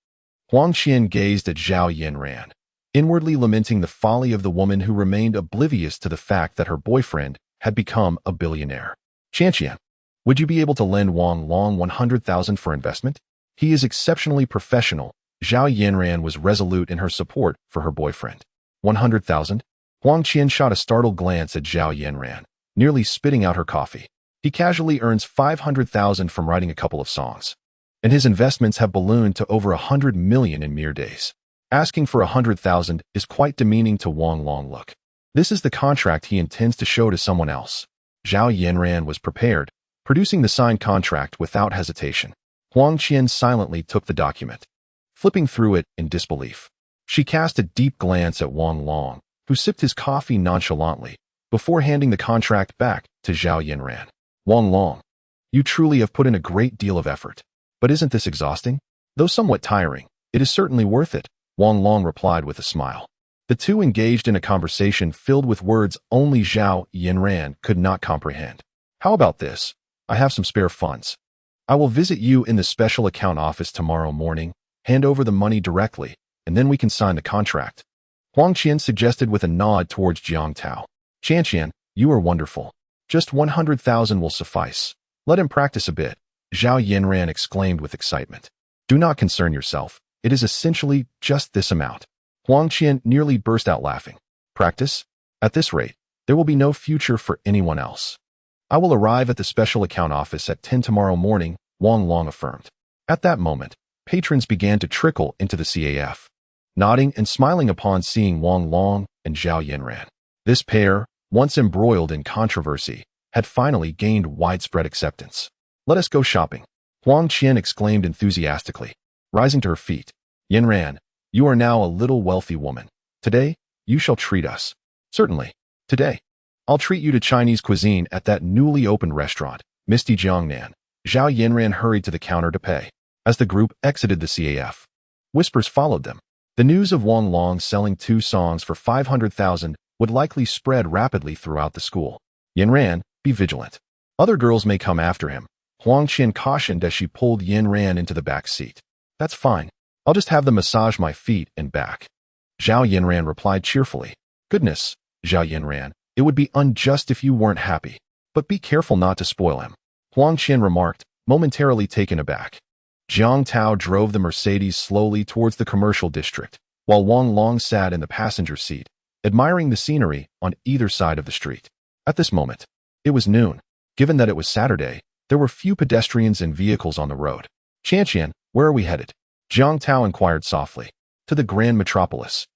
Huang Qian gazed at Zhao Yinran, inwardly lamenting the folly of the woman who remained oblivious to the fact that her boyfriend had become a billionaire. Qian, would you be able to lend Wang Long 100,000 for investment? He is exceptionally professional. Zhao Yinran was resolute in her support for her boyfriend. 100,000? Huang Qian shot a startled glance at Zhao Yinran, nearly spitting out her coffee. He casually earns 500,000 from writing a couple of songs, and his investments have ballooned to over 100 million in mere days. Asking for 100,000 is quite demeaning to Wang Long. Look, this is the contract he intends to show to someone else. Zhao Yinran was prepared, producing the signed contract without hesitation. Huang Qian silently took the document, flipping through it in disbelief. She cast a deep glance at Wang Long, who sipped his coffee nonchalantly, before handing the contract back to Zhao Yinran. Wang Long, you truly have put in a great deal of effort. But isn't this exhausting? Though somewhat tiring, it is certainly worth it, Wang Long replied with a smile. The two engaged in a conversation filled with words only Zhao Yinran could not comprehend. How about this? I have some spare funds. I will visit you in the special account office tomorrow morning, hand over the money directly, and then we can sign the contract. Huang Qian suggested with a nod towards Jiang Tao. Qian, you are wonderful. Just 100,000 will suffice. Let him practice a bit, Zhao Yinran exclaimed with excitement. Do not concern yourself. It is essentially just this amount. Huang Qian nearly burst out laughing. Practice? At this rate, there will be no future for anyone else. I will arrive at the special account office at 10 tomorrow morning, Wang Long affirmed. At that moment, patrons began to trickle into the CAF, nodding and smiling upon seeing Wang Long and Zhao Yinran. This pair, once embroiled in controversy, had finally gained widespread acceptance. Let us go shopping, Huang Qian exclaimed enthusiastically, rising to her feet. Yinran, you are now a little wealthy woman. Today, you shall treat us. Certainly. Today, I'll treat you to Chinese cuisine at that newly opened restaurant, Misty Jiangnan. Zhao Yinran hurried to the counter to pay. As the group exited the CAF, whispers followed them. The news of Wang Long selling 2 songs for 500,000 would likely spread rapidly throughout the school. Yinran, be vigilant. Other girls may come after him, Huang Qian cautioned as she pulled Yinran into the back seat. That's fine. I'll just have them massage my feet and back. Zhao Yinran replied cheerfully. Goodness, Zhao Yinran, it would be unjust if you weren't happy. But be careful not to spoil him, Huang Qian remarked, momentarily taken aback. Jiang Tao drove the Mercedes slowly towards the commercial district, while Wang Long sat in the passenger seat, admiring the scenery on either side of the street. At this moment, it was noon. Given that it was Saturday, there were few pedestrians and vehicles on the road. Qian, where are we headed? Jiang Tao inquired softly. To the grand metropolis.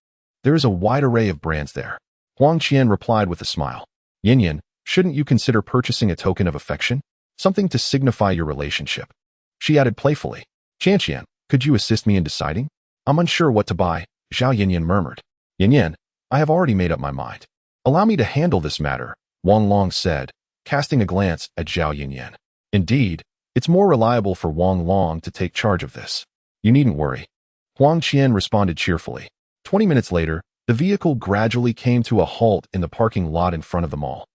There is a wide array of brands there. Huang Qian replied with a smile. Yin Yin, shouldn't you consider purchasing a token of affection? Something to signify your relationship. She added playfully. Qian, could you assist me in deciding? I'm unsure what to buy, Zhao Yinyan murmured. Yin, I have already made up my mind. Allow me to handle this matter, Wang Long said, casting a glance at Zhao Yinyan. Indeed, it's more reliable for Wang Long to take charge of this. You needn't worry. Huang Qian responded cheerfully. 20 minutes later, the vehicle gradually came to a halt in the parking lot in front of the mall.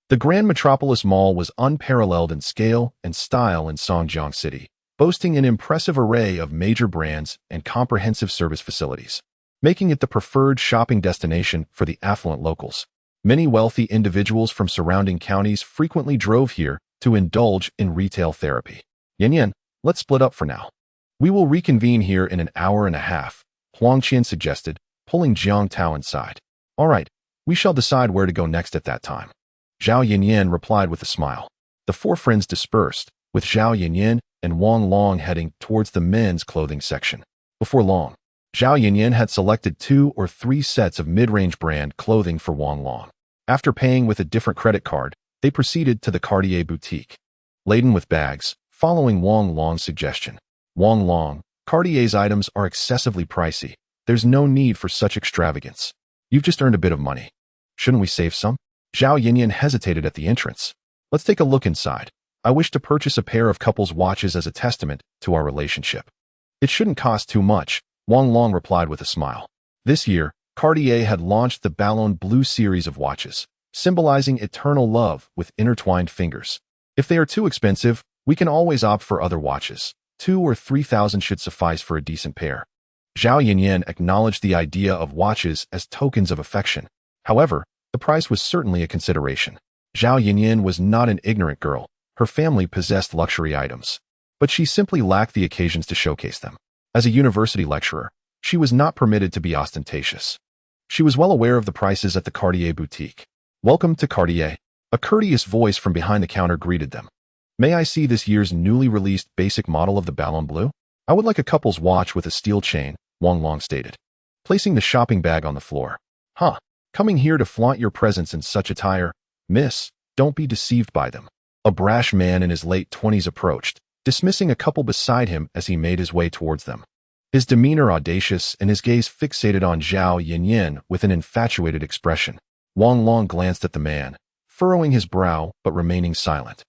The Grand Metropolis Mall was unparalleled in scale and style in Songjiang City, boasting an impressive array of major brands and comprehensive service facilities, making it the preferred shopping destination for the affluent locals. Many wealthy individuals from surrounding counties frequently drove here to indulge in retail therapy. Yin, let's split up for now. We will reconvene here in an hour and a half, Huang Qian suggested, pulling Jiang Tao inside. All right, we shall decide where to go next at that time. Zhao Yinyan replied with a smile. The four friends dispersed, with Zhao Yinyan and Wang Long heading towards the men's clothing section. Before long, Zhao Yinyan had selected 2 or 3 sets of mid-range brand clothing for Wang Long. After paying with a different credit card, they proceeded to the Cartier boutique, laden with bags, following Wang Long's suggestion. Wang Long, Cartier's items are excessively pricey. There's no need for such extravagance. You've just earned a bit of money. Shouldn't we save some? Zhao Yinyan hesitated at the entrance. Let's take a look inside. I wish to purchase a pair of couples' watches as a testament to our relationship. It shouldn't cost too much, Wang Long replied with a smile. This year, Cartier had launched the Ballon Bleu series of watches, symbolizing eternal love with intertwined fingers. If they are too expensive, we can always opt for other watches. 2,000 or 3,000 should suffice for a decent pair. Zhao Yinyan acknowledged the idea of watches as tokens of affection. However, the price was certainly a consideration. Zhao Yinyan was not an ignorant girl. Her family possessed luxury items, but she simply lacked the occasions to showcase them. As a university lecturer, she was not permitted to be ostentatious. She was well aware of the prices at the Cartier boutique. Welcome to Cartier. A courteous voice from behind the counter greeted them. May I see this year's newly released basic model of the Ballon Bleu? I would like a couple's watch with a steel chain, Wang Long stated, placing the shopping bag on the floor. Coming here to flaunt your presence in such attire? Miss, don't be deceived by them. A brash man in his late 20s approached, dismissing a couple beside him as he made his way towards them. His demeanor audacious and his gaze fixated on Zhao Yinyan with an infatuated expression. Wang Long glanced at the man, furrowing his brow but remaining silent.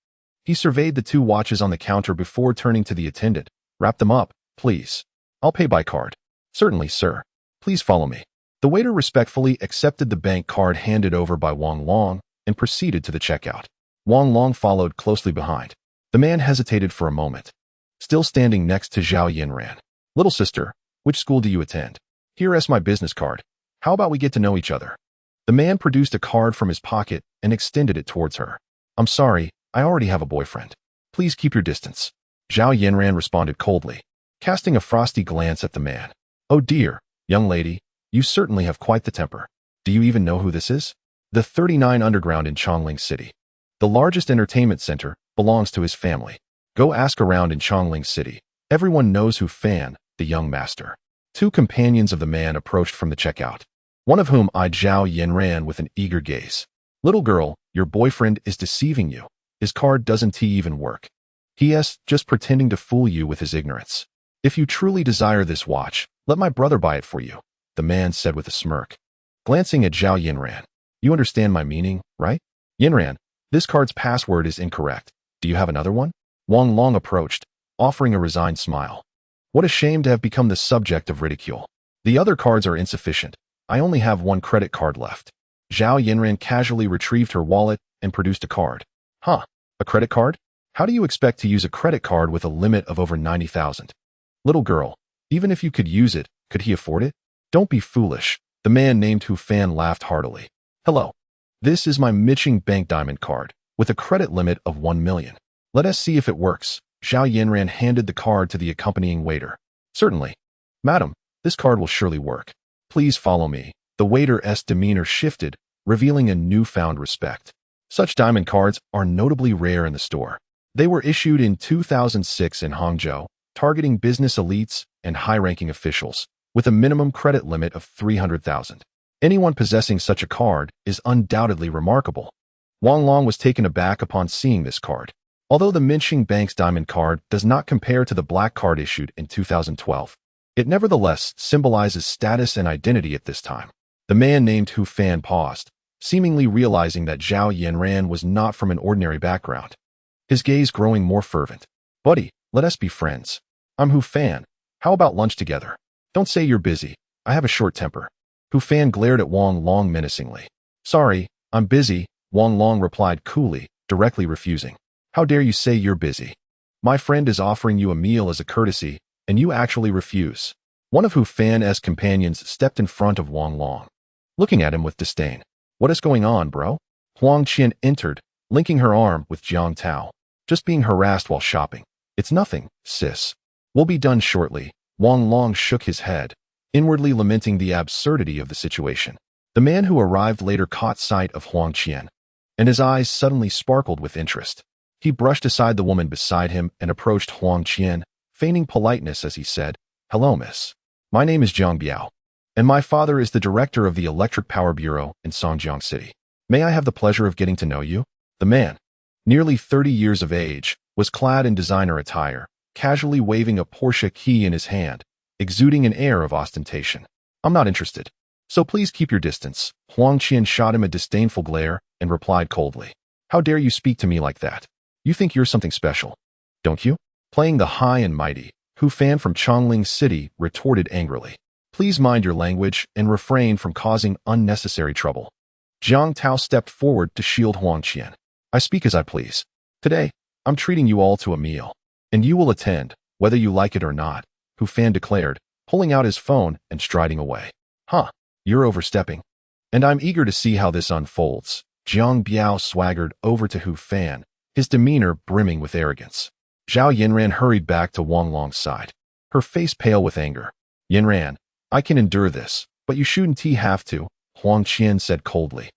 He surveyed the 2 watches on the counter before turning to the attendant. Wrap them up, please. I'll pay by card. Certainly, sir. Please follow me. The waiter respectfully accepted the bank card handed over by Wang Long and proceeded to the checkout. Wang Long followed closely behind. The man hesitated for a moment, still standing next to Zhao Yinran. Little sister, which school do you attend? Here is my business card. How about we get to know each other? The man produced a card from his pocket and extended it towards her. I'm sorry, I already have a boyfriend. Please keep your distance. Zhao Yinran responded coldly, casting a frosty glance at the man. Oh dear, young lady, you certainly have quite the temper. Do you even know who this is? The 39 Underground in Chongling City. The largest entertainment center belongs to his family. Go ask around in Chongling City. Everyone knows who Fan, the young master. 2 companions of the man approached from the checkout, one of whom eyed Zhao Yinran with an eager gaze. Little girl, your boyfriend is deceiving you. His card doesn't even work. He is just pretending to fool you with his ignorance. If you truly desire this watch, let my brother buy it for you, the man said with a smirk, glancing at Zhao Yinran. You understand my meaning, right? Yinran, this card's password is incorrect. Do you have another one? Wang Long approached, offering a resigned smile. What a shame to have become the subject of ridicule. The other cards are insufficient. I only have 1 credit card left. Zhao Yinran casually retrieved her wallet and produced a card. A credit card? How do you expect to use a credit card with a limit of over 90,000? Little girl, even if you could use it, could he afford it? Don't be foolish. The man named Hu Fan laughed heartily. Hello. This is my Miching Bank Diamond card, with a credit limit of 1 million. Let us see if it works. Zhao Yinran handed the card to the accompanying waiter. Certainly. Madam, this card will surely work. Please follow me. The waiter's demeanor shifted, revealing a newfound respect. Such diamond cards are notably rare in the store. They were issued in 2006 in Hangzhou, targeting business elites and high-ranking officials, with a minimum credit limit of 300,000. Anyone possessing such a card is undoubtedly remarkable. Wang Long was taken aback upon seeing this card. Although the Minxing Bank's diamond card does not compare to the black card issued in 2012, it nevertheless symbolizes status and identity at this time. The man named Hu Fan paused, seemingly realizing that Zhao Yanran was not from an ordinary background. His gaze growing more fervent. Buddy, let us be friends. I'm Hu Fan. How about lunch together? Don't say you're busy. I have a short temper. Hu Fan glared at Wang Long menacingly. Sorry, I'm busy, Wang Long replied coolly, directly refusing. How dare you say you're busy? My friend is offering you a meal as a courtesy, and you actually refuse. One of Hu Fan's companions stepped in front of Wang Long, looking at him with disdain. What is going on, bro? Huang Qian entered, linking her arm with Jiang Tao. Just being harassed while shopping. It's nothing, sis. We'll be done shortly. Wang Long shook his head, inwardly lamenting the absurdity of the situation. The man who arrived later caught sight of Huang Qian, and his eyes suddenly sparkled with interest. He brushed aside the woman beside him and approached Huang Qian, feigning politeness as he said, Hello, miss. My name is Zhang Biao, and my father is the director of the Electric Power Bureau in Songjiang City. May I have the pleasure of getting to know you? The man, nearly 30 years of age, was clad in designer attire, casually waving a Porsche key in his hand, exuding an air of ostentation. I'm not interested. So please keep your distance. Huang Qian shot him a disdainful glare and replied coldly. How dare you speak to me like that? You think you're something special, don't you? Playing the high and mighty, Hu Fan from Chongling City retorted angrily. Please mind your language and refrain from causing unnecessary trouble. Jiang Tao stepped forward to shield Huang Qian. I speak as I please. Today, I'm treating you all to a meal, and you will attend, whether you like it or not, Hu Fan declared, pulling out his phone and striding away. Huh, you're overstepping. And I'm eager to see how this unfolds. Zhang Biao swaggered over to Hu Fan, his demeanor brimming with arrogance. Zhao Yanran hurried back to Wang Long's side, her face pale with anger. Yanran, I can endure this, but you shouldn't have to, Huang Qian said coldly,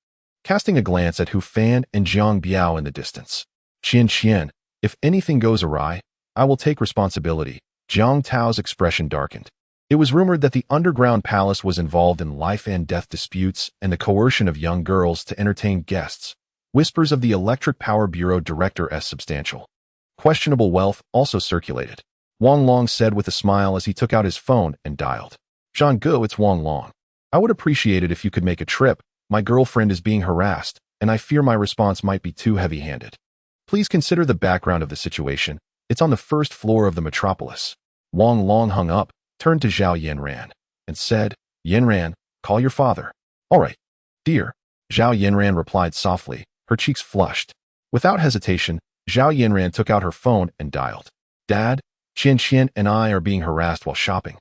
casting a glance at Hu Fan and Zhang Biao in the distance. Qian, if anything goes awry, I will take responsibility. Jiang Tao's expression darkened. It was rumored that the underground palace was involved in life and death disputes and the coercion of young girls to entertain guests. Whispers of the Electric Power Bureau director's substantial, questionable wealth also circulated. Wang Long said with a smile as he took out his phone and dialed. Zhang, it's Wang Long. I would appreciate it if you could make a trip. My girlfriend is being harassed, and I fear my response might be too heavy-handed. Please consider the background of the situation. It's on the first floor of the metropolis. Wang Long hung up, turned to Zhao Yanran, and said, Yanran, call your father. All right, dear. Zhao Yanran replied softly, her cheeks flushed. Without hesitation, Zhao Yanran took out her phone and dialed. Dad, Qian and I are being harassed while shopping.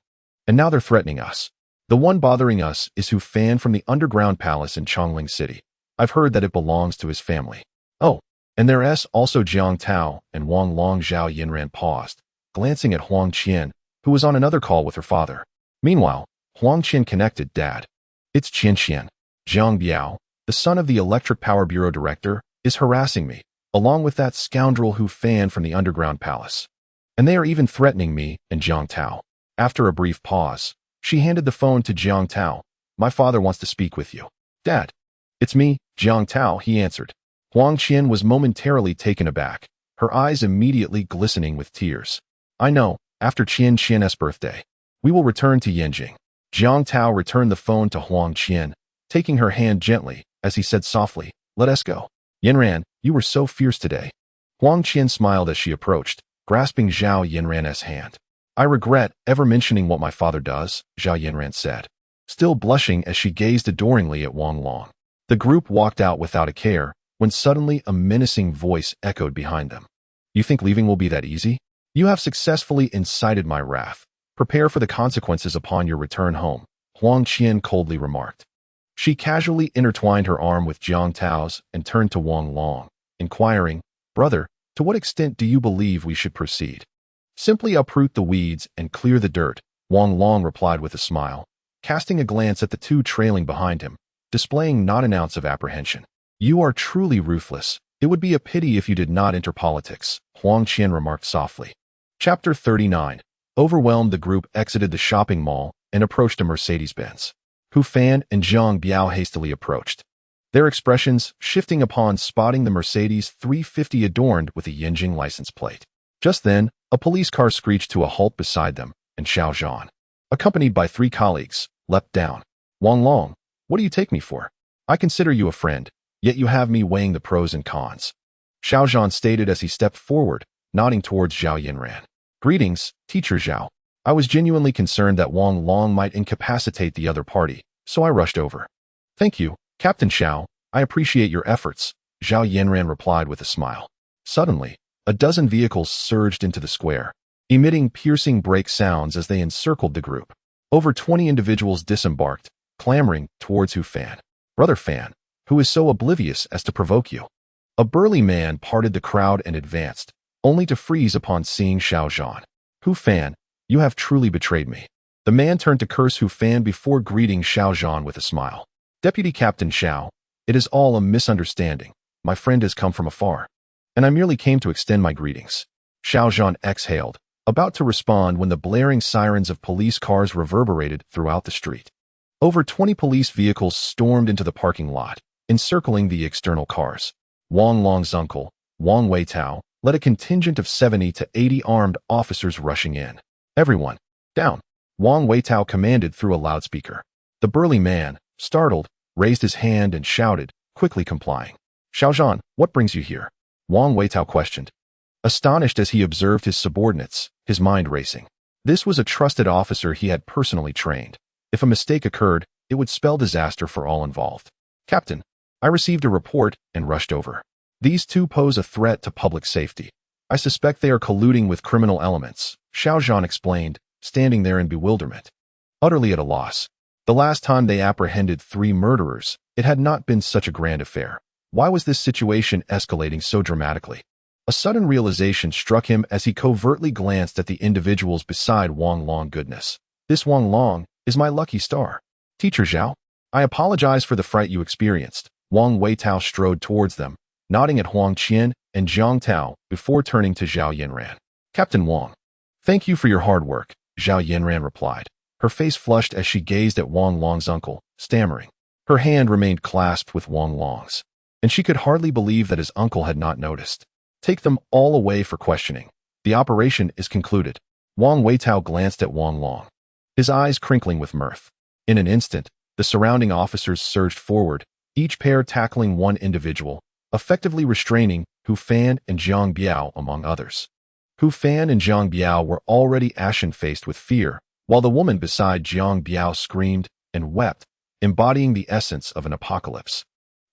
And now they're threatening us. The one bothering us is Hu Fan from the underground palace in Chongling City. I've heard that it belongs to his family. Oh, and there's also Jiang Tao and Wang Long. Zhao Yanran paused, glancing at Huang Qian, who was on another call with her father. Meanwhile, Huang Qian connected. Dad. It's Qian. Zhang Biao, the son of the Electric Power Bureau director, is harassing me, along with that scoundrel Hu Fan from the underground palace. And they are even threatening me and Jiang Tao. After a brief pause, she handed the phone to Jiang Tao. My father wants to speak with you. Dad. It's me, Jiang Tao, he answered. Huang Qian was momentarily taken aback, her eyes immediately glistening with tears. I know, after Qian's birthday, we will return to Yanjing. Jiang Tao returned the phone to Huang Qian, taking her hand gently, as he said softly, let us go. Yanran, you were so fierce today. Huang Qian smiled as she approached, grasping Zhao Yanran's hand. I regret ever mentioning what my father does, Zhao Yanran said, still blushing as she gazed adoringly at Wang Long. The group walked out without a care, when suddenly a menacing voice echoed behind them. You think leaving will be that easy? You have successfully incited my wrath. Prepare for the consequences upon your return home, Huang Qian coldly remarked. She casually intertwined her arm with Jiang Tao's and turned to Wang Long, inquiring, Brother, to what extent do you believe we should proceed? Simply uproot the weeds and clear the dirt, Wang Long replied with a smile, casting a glance at the two trailing behind him, displaying not an ounce of apprehension. You are truly ruthless. It would be a pity if you did not enter politics, Huang Qian remarked softly. Chapter 39. Overwhelmed, the group exited the shopping mall and approached a Mercedes-Benz. Hu Fan and Zhang Biao hastily approached, their expressions shifting upon spotting the Mercedes 350 adorned with a Yinjing license plate. Just then, a police car screeched to a halt beside them, and Xiao Zhan, accompanied by 3 colleagues, leapt down. Wang Long, what do you take me for? I consider you a friend, yet you have me weighing the pros and cons. Xiao Zhan stated as he stepped forward, nodding towards Zhao Yinran. Greetings, teacher Zhao. I was genuinely concerned that Wang Long might incapacitate the other party, so I rushed over. Thank you, Captain Xiao. I appreciate your efforts, Zhao Yinran replied with a smile. Suddenly, a dozen vehicles surged into the square, emitting piercing brake sounds as they encircled the group. Over 20 individuals disembarked, clamoring towards Hu Fan. Brother Fan, who is so oblivious as to provoke you? A burly man parted the crowd and advanced, only to freeze upon seeing Xiao Zhan. Hu Fan, you have truly betrayed me. The man turned to curse Hu Fan before greeting Xiao Zhan with a smile. Deputy Captain Xiao, it is all a misunderstanding. My friend has come from afar, and I merely came to extend my greetings. Xiao Zhan exhaled, about to respond when the blaring sirens of police cars reverberated throughout the street. Over 20 police vehicles stormed into the parking lot, encircling the external cars. Wang Long's uncle, Wang Weitao, led a contingent of 70 to 80 armed officers rushing in. Everyone, down, Wang Weitao commanded through a loudspeaker. The burly man, startled, raised his hand and shouted, quickly complying. Xiao Zhan, what brings you here? Wang Weitao questioned, astonished as he observed his subordinates, his mind racing. This was a trusted officer he had personally trained. If a mistake occurred, it would spell disaster for all involved. Captain, I received a report and rushed over. These 2 pose a threat to public safety. I suspect they are colluding with criminal elements, Xiao Zhan explained, standing there in bewilderment, utterly at a loss. The last time they apprehended 3 murderers, it had not been such a grand affair. Why was this situation escalating so dramatically? A sudden realization struck him as he covertly glanced at the individuals beside Wang Long. Goodness, this Wang Long is my lucky star. Teacher Zhao, I apologize for the fright you experienced. Wang Weitao strode towards them, nodding at Huang Qian and Jiang Tao before turning to Zhao Yinran. Captain Wang, thank you for your hard work, Zhao Yinran replied. Her face flushed as she gazed at Wang Long's uncle, stammering. Her hand remained clasped with Wang Long's, and she could hardly believe that his uncle had not noticed. Take them all away for questioning. The operation is concluded. Wang Weitao glanced at Wang Long, his eyes crinkling with mirth. In an instant, the surrounding officers surged forward, each pair tackling one individual, effectively restraining Hu Fan and Zhang Biao among others. Hu Fan and Zhang Biao were already ashen-faced with fear, while the woman beside Zhang Biao screamed and wept, embodying the essence of an apocalypse.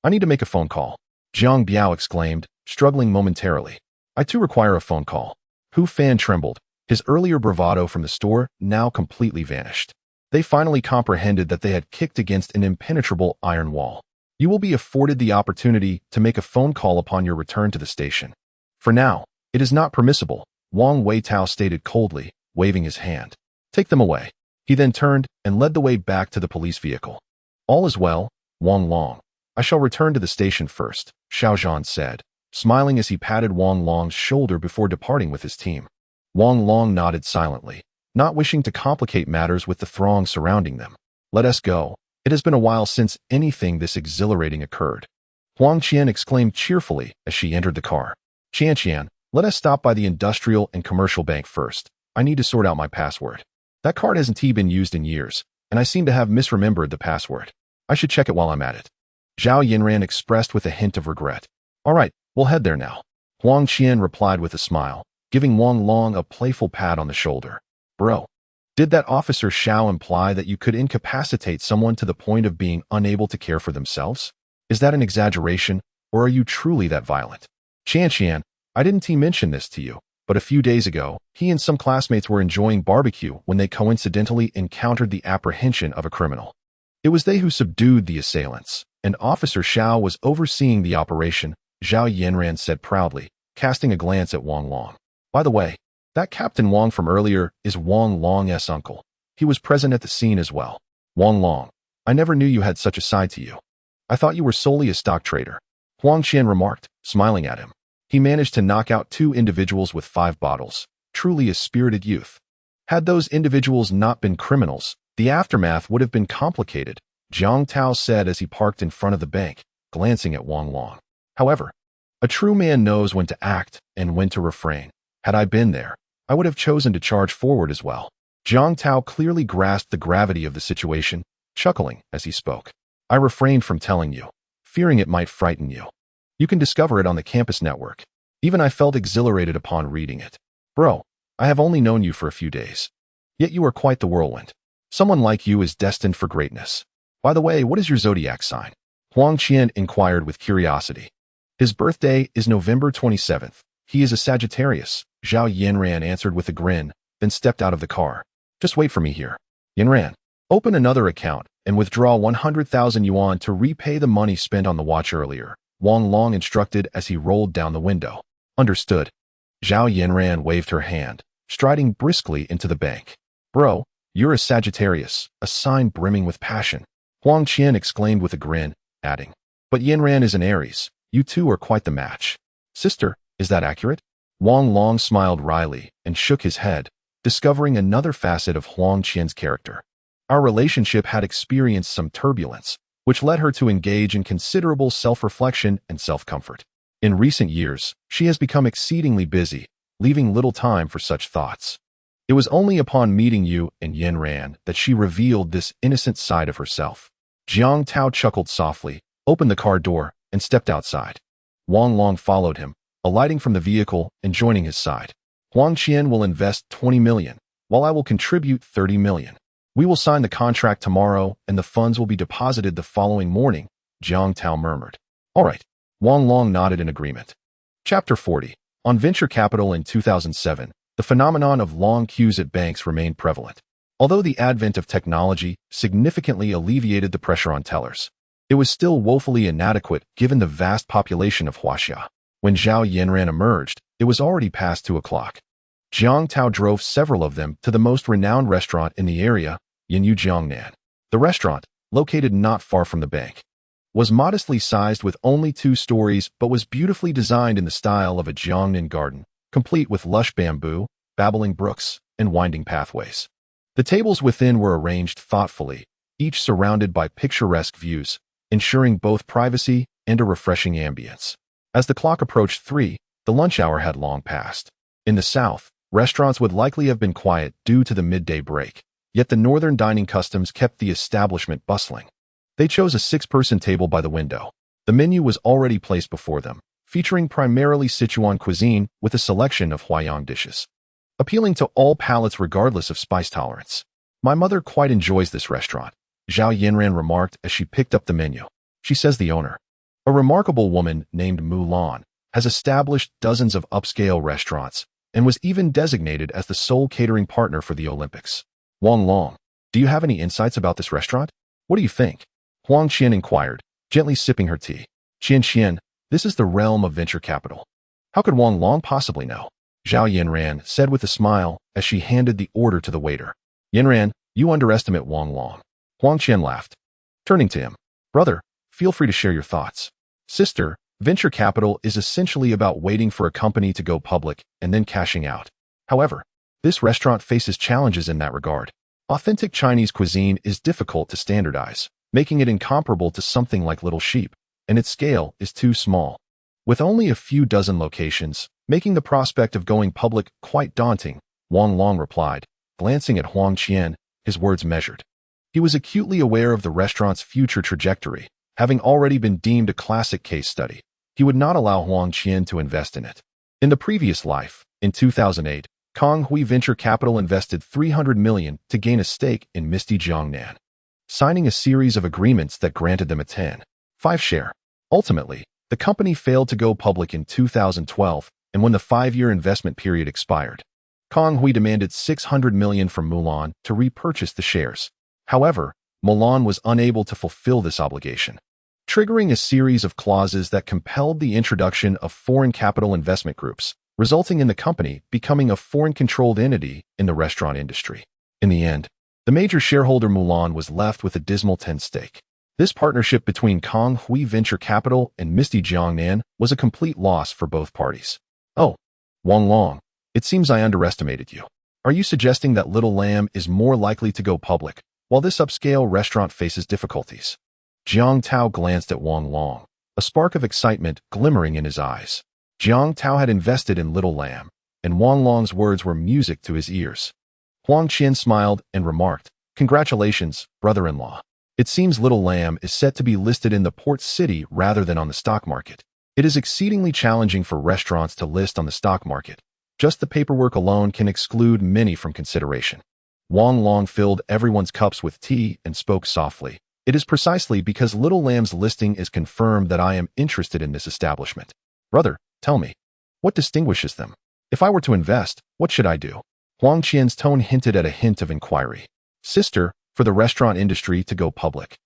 I need to make a phone call, Zhang Biao exclaimed, struggling momentarily. I too require a phone call. Hu Fan trembled, his earlier bravado from the store now completely vanished. They finally comprehended that they had kicked against an impenetrable iron wall. You will be afforded the opportunity to make a phone call upon your return to the station. For now, it is not permissible, Wang Weitao stated coldly, waving his hand. Take them away. He then turned and led the way back to the police vehicle. All is well, Wang Long. I shall return to the station first, Xiao Zhan said, smiling as he patted Wang Long's shoulder before departing with his team. Wang Long nodded silently, not wishing to complicate matters with the throng surrounding them. Let us go. It has been a while since anything this exhilarating occurred. Huang Qian exclaimed cheerfully as she entered the car. Qian, let us stop by the Industrial and Commercial Bank first. I need to sort out my password. That card hasn't been used in years, and I seem to have misremembered the password. I should check it while I'm at it. Zhao Yinran expressed with a hint of regret. All right, we'll head there now. Huang Qian replied with a smile, giving Wang Long a playful pat on the shoulder. Bro, did that officer Xiao imply that you could incapacitate someone to the point of being unable to care for themselves? Is that an exaggeration, or are you truly that violent? Qian, I didn't mention this to you, but a few days ago, he and some classmates were enjoying barbecue when they coincidentally encountered the apprehension of a criminal. It was they who subdued the assailants, and Officer Xiao was overseeing the operation, Zhao Yinran said proudly, casting a glance at Wang Long. By the way, that Captain Wang from earlier is Wang Long's uncle. He was present at the scene as well. Wang Long, I never knew you had such a side to you. I thought you were solely a stock trader, Huang Qian remarked, smiling at him. He managed to knock out 2 individuals with 5 bottles. Truly a spirited youth. Had those individuals not been criminals, the aftermath would have been complicated, Jiang Tao said as he parked in front of the bank, glancing at Wang Long. However, a true man knows when to act and when to refrain. Had I been there, I would have chosen to charge forward as well. Jiang Tao clearly grasped the gravity of the situation, chuckling as he spoke. I refrained from telling you, fearing it might frighten you. You can discover it on the campus network. Even I felt exhilarated upon reading it. Bro, I have only known you for a few days. Yet you are quite the whirlwind. Someone like you is destined for greatness. By the way, what is your zodiac sign? Huang Qian inquired with curiosity. His birthday is November 27th. He is a Sagittarius, Zhao Yanran answered with a grin, then stepped out of the car. Just wait for me here. Yanran, open another account and withdraw 100,000 yuan to repay the money spent on the watch earlier, Wang Long instructed as he rolled down the window. Understood. Zhao Yanran waved her hand, striding briskly into the bank. Bro, you're a Sagittarius, a sign brimming with passion. Huang Qian exclaimed with a grin, adding, but Yanran is an Aries. You two are quite the match. Sister, is that accurate? Wang Long smiled wryly and shook his head, discovering another facet of Huang Qian's character. Our relationship had experienced some turbulence, which led her to engage in considerable self-reflection and self-comfort. In recent years, she has become exceedingly busy, leaving little time for such thoughts. It was only upon meeting you and Yanran that she revealed this innocent side of herself. Jiang Tao chuckled softly, opened the car door, and stepped outside. Wang Long followed him, alighting from the vehicle and joining his side. Huang Qian will invest 20 million, while I will contribute 30 million. We will sign the contract tomorrow and the funds will be deposited the following morning, Jiang Tao murmured. All right. Wang Long nodded in agreement. Chapter 40. On venture capital in 2007, the phenomenon of long queues at banks remained prevalent. Although the advent of technology significantly alleviated the pressure on tellers, it was still woefully inadequate given the vast population of Huaxia. When Zhao Yanran emerged, it was already past 2 o'clock. Jiang Tao drove several of them to the most renowned restaurant in the area, Yinyu Jiangnan. The restaurant, located not far from the bank, was modestly sized with only 2 stories but was beautifully designed in the style of a Jiangnan garden, complete with lush bamboo, babbling brooks, and winding pathways. The tables within were arranged thoughtfully, each surrounded by picturesque views, ensuring both privacy and a refreshing ambience. As the clock approached 3, the lunch hour had long passed. In the south, restaurants would likely have been quiet due to the midday break, yet the northern dining customs kept the establishment bustling. They chose a 6-person table by the window. The menu was already placed before them, featuring primarily Sichuan cuisine with a selection of Huaiyang dishes, appealing to all palates regardless of spice tolerance. My mother quite enjoys this restaurant, Zhao Yanran remarked as she picked up the menu. She says the owner, a remarkable woman named Mulan, has established dozens of upscale restaurants and was even designated as the sole catering partner for the Olympics. Wang Long, do you have any insights about this restaurant? What do you think? Huang Qian inquired, gently sipping her tea. Qian, this is the realm of venture capital. How could Wang Long possibly know? Zhao Yanran said with a smile as she handed the order to the waiter. Yanran, you underestimate Wang Long. Huang Qian laughed. Turning to him, brother, feel free to share your thoughts. Sister, venture capital is essentially about waiting for a company to go public and then cashing out. However, this restaurant faces challenges in that regard. Authentic Chinese cuisine is difficult to standardize, making it incomparable to something like Little Sheep, and its scale is too small. With only a few dozen locations, making the prospect of going public quite daunting, Wang Long replied, glancing at Huang Qian, his words measured. He was acutely aware of the restaurant's future trajectory, having already been deemed a classic case study. He would not allow Huang Qian to invest in it. In the previous life, in 2008, Kong Hui Venture Capital invested 300 million to gain a stake in Misty Jiangnan, signing a series of agreements that granted them a 10.5 share. Ultimately, the company failed to go public in 2012, and when the 5-year investment period expired, Kong Hui demanded 600 million from Mulan to repurchase the shares. However, Mulan was unable to fulfill this obligation, triggering a series of clauses that compelled the introduction of foreign capital investment groups, resulting in the company becoming a foreign-controlled entity in the restaurant industry. In the end, the major shareholder Mulan was left with a dismal 10% stake. This partnership between Kong Hui Venture Capital and Misty Jiangnan was a complete loss for both parties. Oh, Wang Long, it seems I underestimated you. Are you suggesting that Little Lamb is more likely to go public, while this upscale restaurant faces difficulties. Jiang Tao glanced at Wang Long, a spark of excitement glimmering in his eyes. Jiang Tao had invested in Little Lamb, and Wang Long's words were music to his ears. Huang Qian smiled and remarked, "Congratulations, brother-in-law. It seems Little Lamb is set to be listed in the port city rather than on the stock market. It is exceedingly challenging for restaurants to list on the stock market. Just the paperwork alone can exclude many from consideration." Wang Long filled everyone's cups with tea and spoke softly. "It is precisely because Little Lamb's listing is confirmed that I am interested in this establishment. Brother, tell me, what distinguishes them? If I were to invest, what should I do?" Huang Qian's tone hinted at a hint of inquiry. "Sister, for the restaurant industry to go public,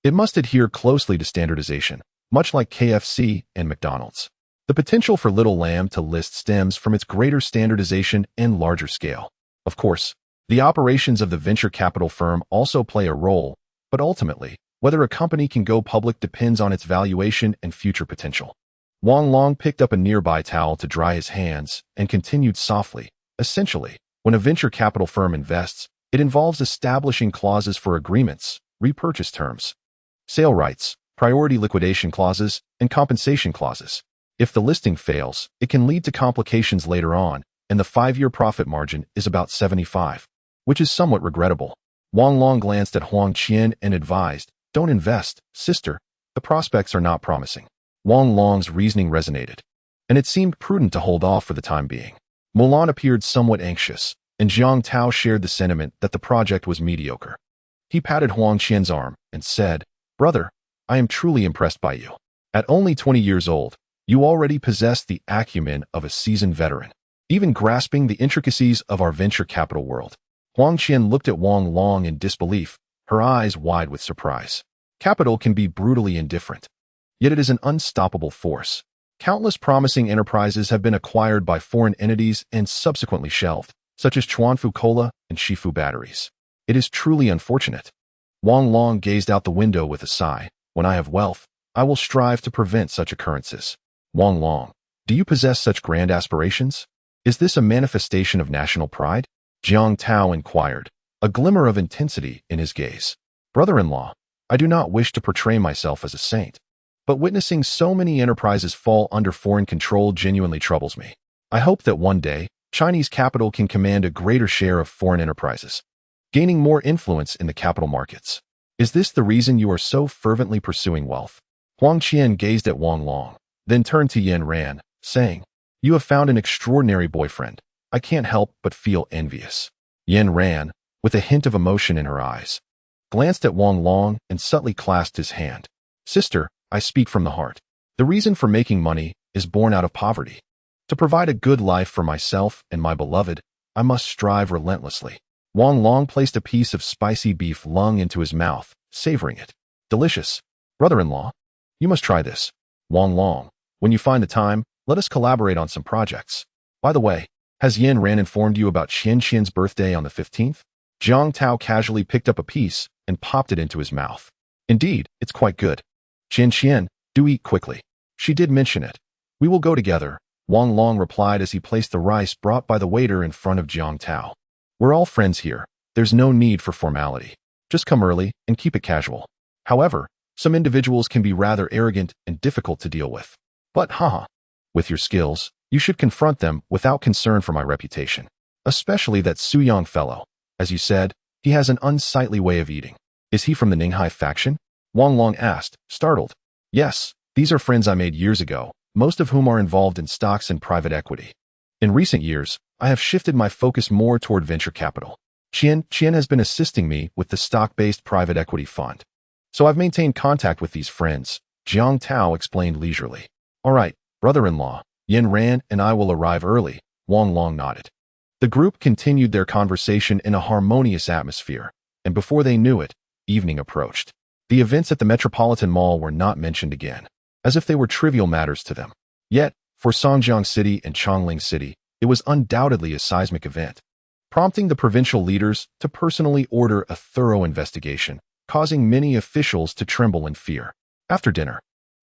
it must adhere closely to standardization, much like KFC and McDonald's. The potential for Little Lamb to list stems from its greater standardization and larger scale. Of course, the operations of the venture capital firm also play a role, but ultimately, whether a company can go public depends on its valuation and future potential." Wang Long picked up a nearby towel to dry his hands and continued softly. "Essentially, when a venture capital firm invests, it involves establishing clauses for agreements, repurchase terms, sale rights, priority liquidation clauses, and compensation clauses. If the listing fails, it can lead to complications later on, and the 5-year profit margin is about 75, which is somewhat regrettable." Wang Long glanced at Huang Qian and advised, "Don't invest, sister. The prospects are not promising." Wang Long's reasoning resonated, and it seemed prudent to hold off for the time being. Mulan appeared somewhat anxious, and Jiang Tao shared the sentiment that the project was mediocre. He patted Huang Qian's arm and said, "Brother, I am truly impressed by you. At only 20 years old, you already possess the acumen of a seasoned veteran, even grasping the intricacies of our venture capital world." Huang Qian looked at Wang Long in disbelief, her eyes wide with surprise. Capital can be brutally indifferent, yet it is an unstoppable force. Countless promising enterprises have been acquired by foreign entities and subsequently shelved, such as Chuanfu Cola and Shifu Batteries. It is truly unfortunate. Wang Long gazed out the window with a sigh. "When I have wealth, I will strive to prevent such occurrences." "Wang Long, do you possess such grand aspirations? Is this a manifestation of national pride?" Jiang Tao inquired, a glimmer of intensity in his gaze. "Brother-in-law, I do not wish to portray myself as a saint, but witnessing so many enterprises fall under foreign control genuinely troubles me. I hope that one day, Chinese capital can command a greater share of foreign enterprises, gaining more influence in the capital markets. Is this the reason you are so fervently pursuing wealth?" Huang Qian gazed at Wang Long, then turned to Yan Ran, saying, "You have found an extraordinary boyfriend. I can't help but feel envious." Yan Ran, with a hint of emotion in her eyes, glanced at Wang Long and subtly clasped his hand. "Sister, I speak from the heart. The reason for making money is born out of poverty. To provide a good life for myself and my beloved, I must strive relentlessly." Wang Long placed a piece of spicy beef lung into his mouth, savoring it. "Delicious. Brother-in-law, you must try this. Wang Long, when you find the time, let us collaborate on some projects. By the way, has Yan Ran informed you about Qian Qian's birthday on the 15th? Jiang Tao casually picked up a piece and popped it into his mouth. "Indeed, it's quite good. Qian Qian, do eat quickly. She did mention it. We will go together," Wang Long replied as he placed the rice brought by the waiter in front of Jiang Tao. "We're all friends here. There's no need for formality. Just come early and keep it casual. However, some individuals can be rather arrogant and difficult to deal with. But haha, with your skills, you should confront them without concern for my reputation. Especially that Su Yang fellow. As you said, he has an unsightly way of eating. Is he from the Ninghai faction?" Wang Long asked, startled. "Yes, these are friends I made years ago, most of whom are involved in stocks and private equity. In recent years, I have shifted my focus more toward venture capital. Qian has been assisting me with the stock-based private equity fund. So I've maintained contact with these friends," Jiang Tao explained leisurely. "All right, brother-in-law, Yan Ran and I will arrive early," Wang Long nodded. The group continued their conversation in a harmonious atmosphere, and before they knew it, evening approached. The events at the Metropolitan Mall were not mentioned again, as if they were trivial matters to them. Yet, for Songjiang City and Chongling City, it was undoubtedly a seismic event, prompting the provincial leaders to personally order a thorough investigation, causing many officials to tremble in fear. After dinner,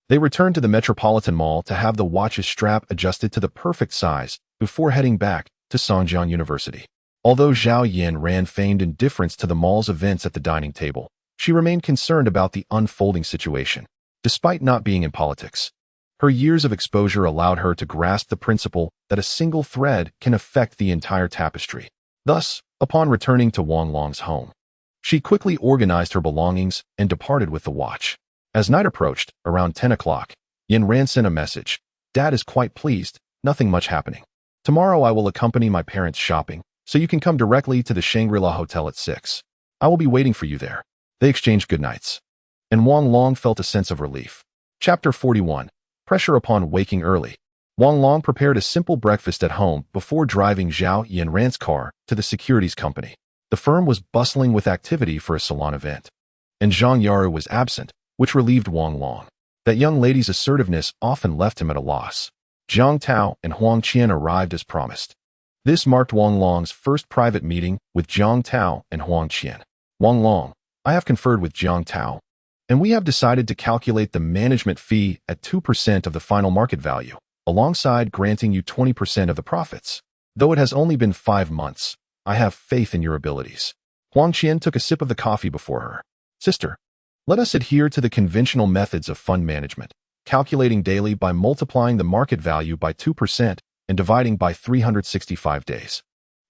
they returned to the Metropolitan Mall to have the watch's strap adjusted to the perfect size before heading back to Songjiang University. Although Zhao Yin ran feigned indifference to the mall's events at the dining table, she remained concerned about the unfolding situation. Despite not being in politics, her years of exposure allowed her to grasp the principle that a single thread can affect the entire tapestry. Thus, upon returning to Wang Long's home, she quickly organized her belongings and departed with the watch. As night approached, around 10 o'clock, Yin Ran sent a message. Dad is quite pleased, nothing much happening. Tomorrow I will accompany my parents shopping, so you can come directly to the Shangri-La Hotel at 6. I will be waiting for you there. They exchanged goodnights, and Wang Long felt a sense of relief. Chapter 41. Pressure upon waking early. Wang Long prepared a simple breakfast at home before driving Zhao Yanran's car to the securities company. The firm was bustling with activity for a salon event, and Zhang Yaru was absent, which relieved Wang Long. That young lady's assertiveness often left him at a loss. Jiang Tao and Huang Qian arrived as promised. This marked Wang Long's first private meeting with Jiang Tao and Huang Qian. Wang Long, I have conferred with Jiang Tao, and we have decided to calculate the management fee at 2% of the final market value, alongside granting you 20% of the profits. Though it has only been 5 months, I have faith in your abilities. Huang Qian took a sip of the coffee before her. Sister, let us adhere to the conventional methods of fund management, calculating daily by multiplying the market value by 2% and dividing by 365 days,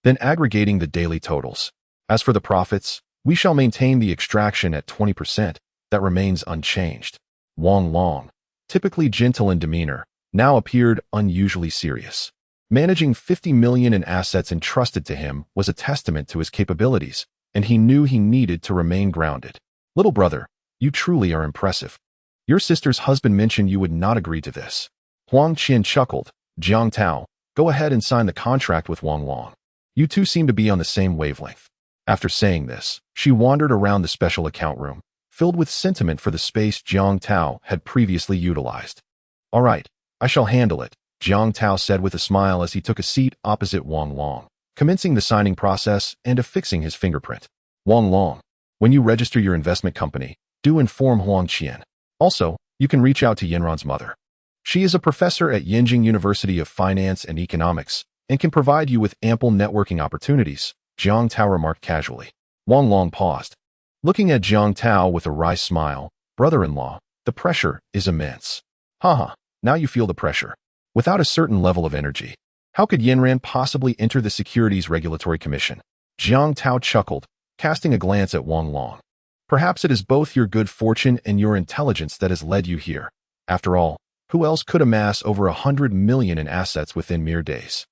then aggregating the daily totals. As for the profits, we shall maintain the extraction at 20%. That remains unchanged. Wang Long, typically gentle in demeanor, now appeared unusually serious. Managing 50 million in assets entrusted to him was a testament to his capabilities, and he knew he needed to remain grounded. Little brother, you truly are impressive. Your sister's husband mentioned you would not agree to this. Huang Qian chuckled. Jiang Tao, go ahead and sign the contract with Wang Long. You two seem to be on the same wavelength. After saying this, she wandered around the special account room, filled with sentiment for the space Jiang Tao had previously utilized. All right, I shall handle it, Jiang Tao said with a smile as he took a seat opposite Wang Long, commencing the signing process and affixing his fingerprint. Wang Long, when you register your investment company, do inform Huang Qian. Also, you can reach out to Yanran's mother. She is a professor at Yenjing University of Finance and Economics and can provide you with ample networking opportunities, Jiang Tao remarked casually. Wang Long paused, looking at Jiang Tao with a wry smile. Brother-in-law, the pressure is immense. Haha, now you feel the pressure. Without a certain level of energy, how could Yanran possibly enter the Securities Regulatory Commission? Jiang Tao chuckled, casting a glance at Wang Long. Perhaps it is both your good fortune and your intelligence that has led you here. After all, who else could amass over 100 million in assets within mere days?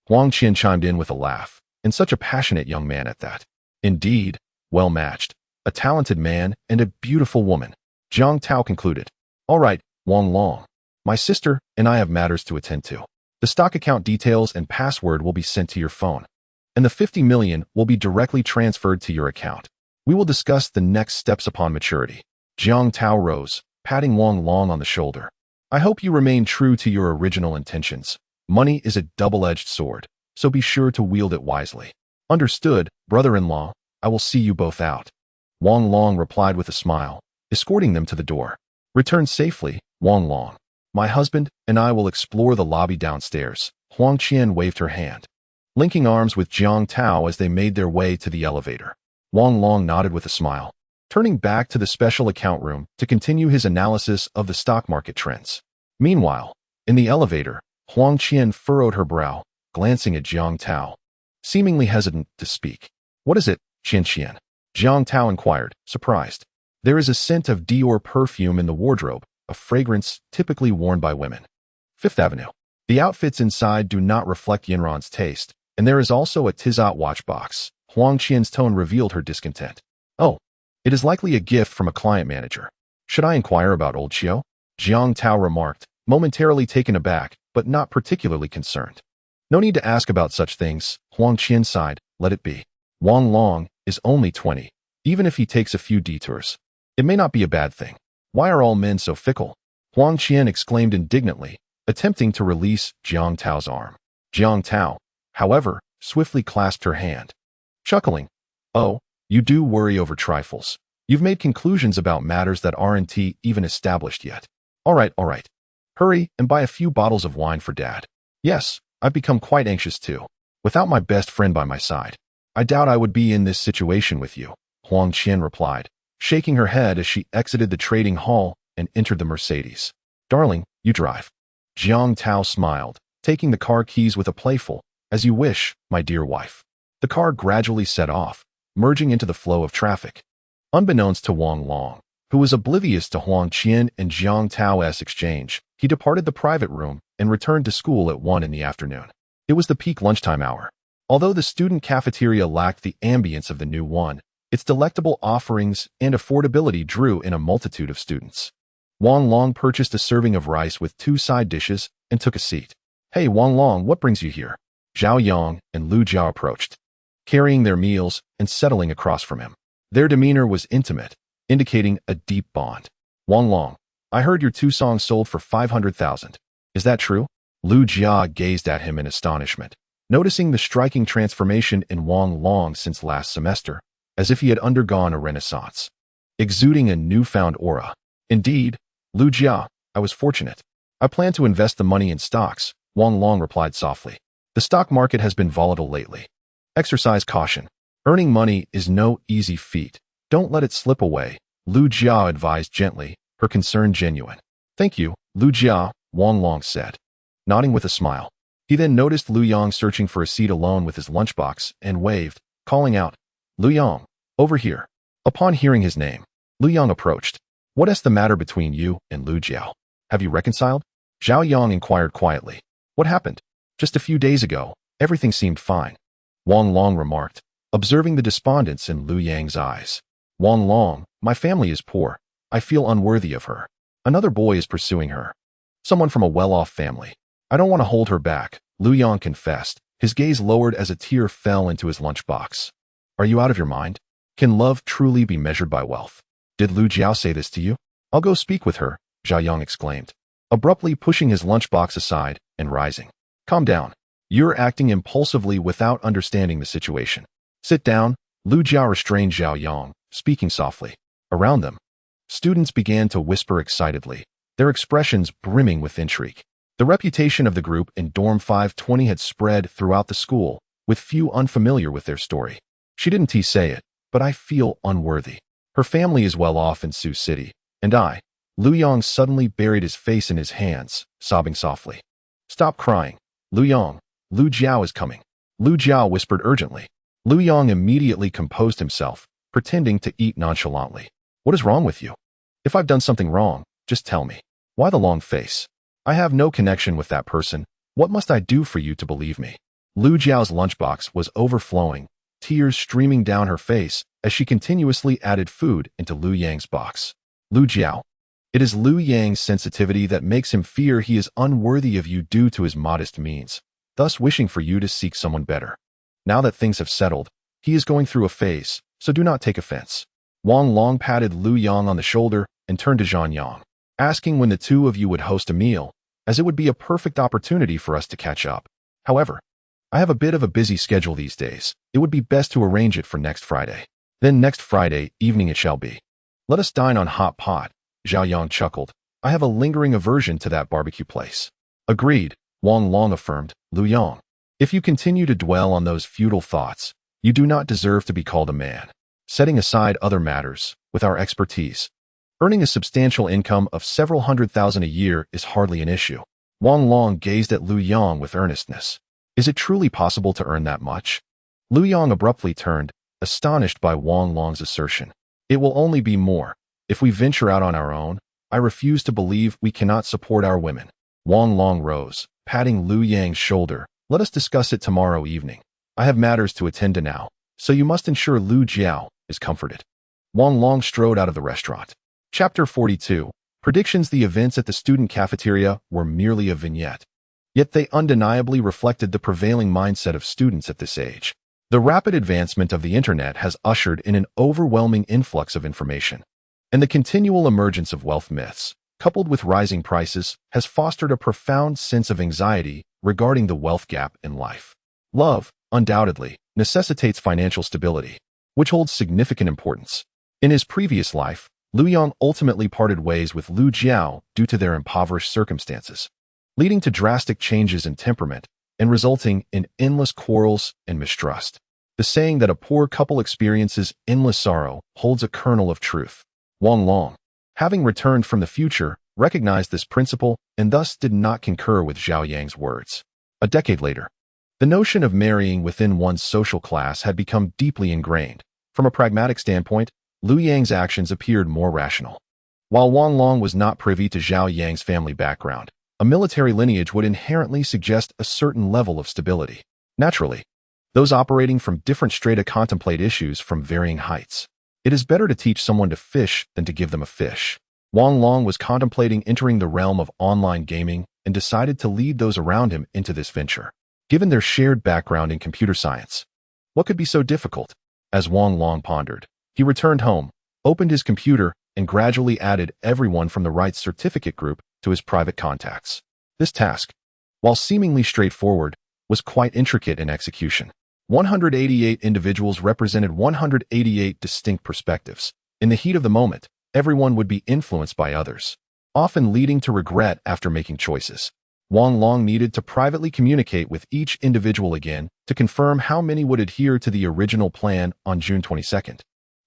Huang Qian chimed in with a laugh, and such a passionate young man at that. Indeed, well matched. A talented man and a beautiful woman. Jiang Tao concluded. All right, Wang Long. My sister and I have matters to attend to. The stock account details and password will be sent to your phone, and the 50 million will be directly transferred to your account. We will discuss the next steps upon maturity. Jiang Tao rose, patting Wang Long on the shoulder. I hope you remain true to your original intentions. Money is a double-edged sword, so be sure to wield it wisely. Understood, brother-in-law. I will see you both out. Wang Long replied with a smile, escorting them to the door. Return safely, Wang Long. My husband and I will explore the lobby downstairs. Huang Qian waved her hand, linking arms with Jiang Tao as they made their way to the elevator. Wang Long nodded with a smile, turning back to the special account room to continue his analysis of the stock market trends. Meanwhile, in the elevator, Huang Qian furrowed her brow, glancing at Jiang Tao, seemingly hesitant to speak. What is it, Qian? Jiang Tao inquired, surprised. There is a scent of Dior perfume in the wardrobe, a fragrance typically worn by women. Fifth Avenue. The outfits inside do not reflect Yanran's taste, and there is also a Tizot watch box. Huang Qian's tone revealed her discontent. Oh, it is likely a gift from a client manager. Should I inquire about old Qiu? Jiang Tao remarked, momentarily taken aback, but not particularly concerned. No need to ask about such things, Huang Qian sighed, let it be. Wang Long is only 20, even if he takes a few detours. It may not be a bad thing. Why are all men so fickle? Huang Qian exclaimed indignantly, attempting to release Jiang Tao's arm. Jiang Tao, however, swiftly clasped her hand, chuckling. Oh, you do worry over trifles. You've made conclusions about matters that aren't even established yet. All right. Hurry and buy a few bottles of wine for Dad. Yes, I've become quite anxious too, without my best friend by my side. I doubt I would be in this situation with you, Huang Qian replied, shaking her head as she exited the trading hall and entered the Mercedes. Darling, you drive. Jiang Tao smiled, taking the car keys with a playful, as you wish, my dear wife. The car gradually set off, merging into the flow of traffic. Unbeknownst to Wang Long, who was oblivious to Huang Qian and Jiang Tao's exchange, he departed the private room and returned to school at 1 in the afternoon. It was the peak lunchtime hour. Although the student cafeteria lacked the ambience of the new one, its delectable offerings and affordability drew in a multitude of students. Wang Long purchased a serving of rice with 2 side dishes and took a seat. Hey Wang Long, what brings you here? Zhao Yang and Lu Jiao approached, carrying their meals and settling across from him. Their demeanor was intimate, indicating a deep bond. Wang Long, I heard your 2 songs sold for 500,000. Is that true? Lu Jia gazed at him in astonishment, noticing the striking transformation in Wang Long since last semester, as if he had undergone a renaissance, exuding a newfound aura. Indeed, Lu Jia, I was fortunate. I plan to invest the money in stocks, Wang Long replied softly. The stock market has been volatile lately. Exercise caution. Earning money is no easy feat. Don't let it slip away, Lu Jia advised gently, her concern genuine. Thank you, Lu Jia, Wang Long said, nodding with a smile. He then noticed Lu Yang searching for a seat alone with his lunchbox and waved, calling out, Lu Yang, over here. Upon hearing his name, Lu Yang approached. What is the matter between you and Lu Jiao? Have you reconciled? Zhao Yang inquired quietly. What happened? Just a few days ago, everything seemed fine, Wang Long remarked, observing the despondence in Lu Yang's eyes. Wang Long, my family is poor. I feel unworthy of her. Another boy is pursuing her. Someone from a well-off family. I don't want to hold her back, Lu Yang confessed, his gaze lowered as a tear fell into his lunchbox. Are you out of your mind? Can love truly be measured by wealth? Did Lu Jiao say this to you? I'll go speak with her, Zhao Yang exclaimed, abruptly pushing his lunchbox aside and rising. Calm down. You're acting impulsively without understanding the situation. Sit down, Lu Jiao restrained Zhao Yang, speaking softly. Around them, students began to whisper excitedly, their expressions brimming with intrigue. The reputation of the group in Dorm 520 had spread throughout the school, with few unfamiliar with their story. She didn't say it, but I feel unworthy. Her family is well off in Sioux City, and I. Lu Yang suddenly buried his face in his hands, sobbing softly. Stop crying, Lu Yang. Lu Jiao is coming. Lu Jiao whispered urgently. Lu Yang immediately composed himself, pretending to eat nonchalantly. What is wrong with you? If I've done something wrong, just tell me. Why the long face? I have no connection with that person. What must I do for you to believe me? Lu Jiao's lunchbox was overflowing, tears streaming down her face as she continuously added food into Lu Yang's box. Lu Jiao. It is Lu Yang's sensitivity that makes him fear he is unworthy of you due to his modest means, thus wishing for you to seek someone better. Now that things have settled, he is going through a phase, so do not take offense. Wang Long patted Lu Yang on the shoulder and turned to Zhang Yang, asking when the 2 of you would host a meal, as it would be a perfect opportunity for us to catch up. However, I have a bit of a busy schedule these days. It would be best to arrange it for next Friday. Then next Friday evening it shall be. Let us dine on hot pot, Zhao Yang chuckled. I have a lingering aversion to that barbecue place. Agreed, Wang Long affirmed, Lu Yang. If you continue to dwell on those futile thoughts, you do not deserve to be called a man. Setting aside other matters, with our expertise, earning a substantial income of several $100,000 a year is hardly an issue. Wang Long gazed at Lu Yang with earnestness. Is it truly possible to earn that much? Lu Yang abruptly turned, astonished by Wang Long's assertion. It will only be more. If we venture out on our own, I refuse to believe we cannot support our women. Wang Long rose, patting Lu Yang's shoulder. Let us discuss it tomorrow evening. I have matters to attend to now, so you must ensure Lu Jiao is comforted. Wang Long strode out of the restaurant. Chapter 42. Predictions. The events at the student cafeteria were merely a vignette, yet they undeniably reflected the prevailing mindset of students at this age. The rapid advancement of the internet has ushered in an overwhelming influx of information, and the continual emergence of wealth myths, coupled with rising prices, has fostered a profound sense of anxiety regarding the wealth gap in life. Love, undoubtedly, necessitates financial stability, which holds significant importance. In his previous life, Lu Yang ultimately parted ways with Lu Jiao due to their impoverished circumstances, leading to drastic changes in temperament and resulting in endless quarrels and mistrust. The saying that a poor couple experiences endless sorrow holds a kernel of truth. Wang Long, having returned from the future, recognized this principle and thus did not concur with Zhao Yang's words. A decade later, the notion of marrying within one's social class had become deeply ingrained. From a pragmatic standpoint, Liu Yang's actions appeared more rational. While Wang Long was not privy to Zhao Yang's family background, a military lineage would inherently suggest a certain level of stability. Naturally, those operating from different strata contemplate issues from varying heights. It is better to teach someone to fish than to give them a fish. Wang Long was contemplating entering the realm of online gaming and decided to lead those around him into this venture. Given their shared background in computer science, what could be so difficult? As Wang Long pondered, he returned home, opened his computer, and gradually added everyone from the right certificate group to his private contacts. This task, while seemingly straightforward, was quite intricate in execution. 188 individuals represented 188 distinct perspectives. In the heat of the moment, everyone would be influenced by others, often leading to regret after making choices. Wang Long needed to privately communicate with each individual again to confirm how many would adhere to the original plan on June 22nd.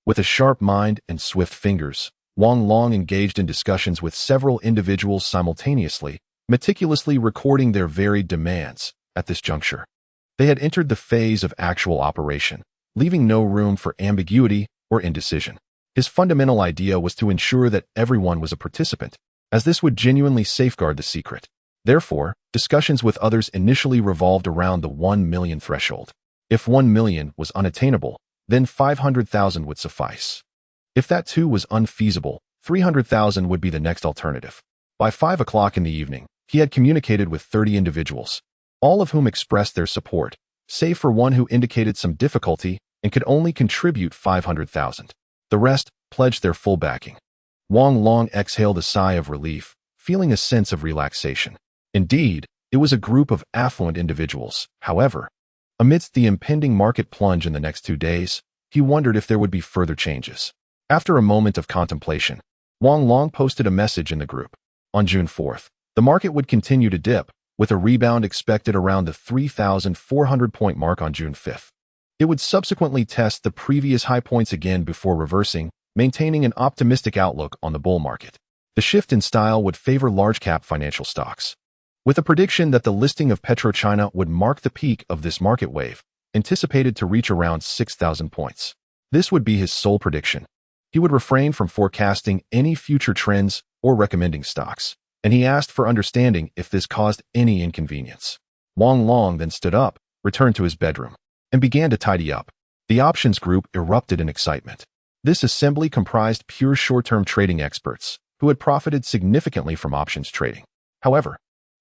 With a sharp mind and swift fingers, Wang Long engaged in discussions with several individuals simultaneously, meticulously recording their varied demands. At this juncture, they had entered the phase of actual operation, leaving no room for ambiguity or indecision. His fundamental idea was to ensure that everyone was a participant, as this would genuinely safeguard the secret. Therefore, discussions with others initially revolved around the 1 million threshold. If 1 million was unattainable, then 500,000 would suffice. If that too was unfeasible, 300,000 would be the next alternative. By 5 o'clock in the evening, he had communicated with 30 individuals, all of whom expressed their support, save for one who indicated some difficulty and could only contribute 500,000. The rest pledged their full backing. Wang Long exhaled a sigh of relief, feeling a sense of relaxation. Indeed, it was a group of affluent individuals. However, amidst the impending market plunge in the next 2 days, he wondered if there would be further changes. After a moment of contemplation, Wang Long posted a message in the group. On June 4th, the market would continue to dip, with a rebound expected around the 3,400-point mark on June 5th. It would subsequently test the previous high points again before reversing, maintaining an optimistic outlook on the bull market. The shift in style would favor large-cap financial stocks, with a prediction that the listing of PetroChina would mark the peak of this market wave, anticipated to reach around 6,000 points. This would be his sole prediction. He would refrain from forecasting any future trends or recommending stocks, and he asked for understanding if this caused any inconvenience. Wang Long then stood up, returned to his bedroom, and began to tidy up. The options group erupted in excitement. This assembly comprised pure short-term trading experts who had profited significantly from options trading. However,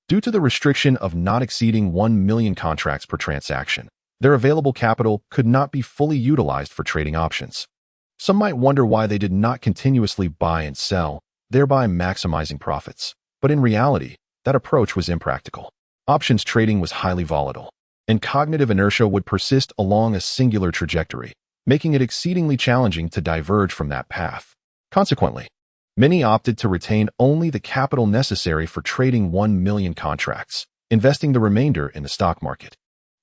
due to the restriction of not exceeding 1 million contracts per transaction, their available capital could not be fully utilized for trading options. Some might wonder why they did not continuously buy and sell, thereby maximizing profits. But in reality, that approach was impractical. Options trading was highly volatile, and cognitive inertia would persist along a singular trajectory, making it exceedingly challenging to diverge from that path. Consequently, many opted to retain only the capital necessary for trading 1 million contracts, investing the remainder in the stock market.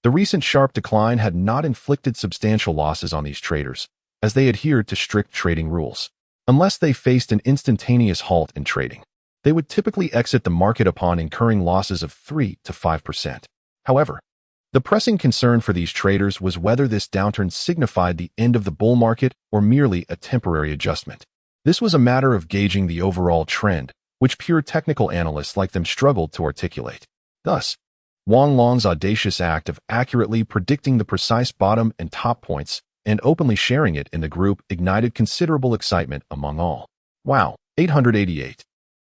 The recent sharp decline had not inflicted substantial losses on these traders, as they adhered to strict trading rules. Unless they faced an instantaneous halt in trading, they would typically exit the market upon incurring losses of 3 to 5%. However, the pressing concern for these traders was whether this downturn signified the end of the bull market or merely a temporary adjustment. This was a matter of gauging the overall trend, which pure technical analysts like them struggled to articulate. Thus, Wang Long's audacious act of accurately predicting the precise bottom and top points and openly sharing it in the group ignited considerable excitement among all. Wow, 888.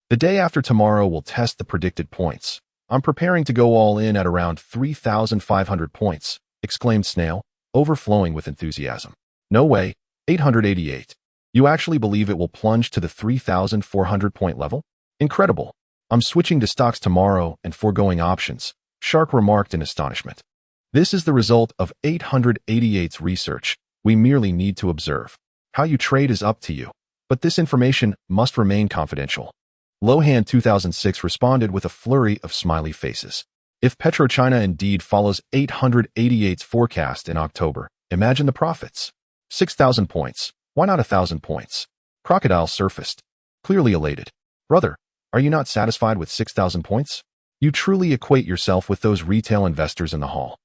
The day after tomorrow will test the predicted points. I'm preparing to go all in at around 3,500 points, exclaimed Snail, overflowing with enthusiasm. No way, 888. You actually believe it will plunge to the 3,400-point level? Incredible. I'm switching to stocks tomorrow and foregoing options, Shark remarked in astonishment. This is the result of 888's research. We merely need to observe. How you trade is up to you, but this information must remain confidential. Lohan 2006 responded with a flurry of smiley faces. If PetroChina indeed follows 888's forecast in October, Imagine the profits. 6,000 points. Why not 1,000 points? Crocodile surfaced, clearly elated. Brother, are you not satisfied with 6,000 points? You truly equate yourself with those retail investors in the hall.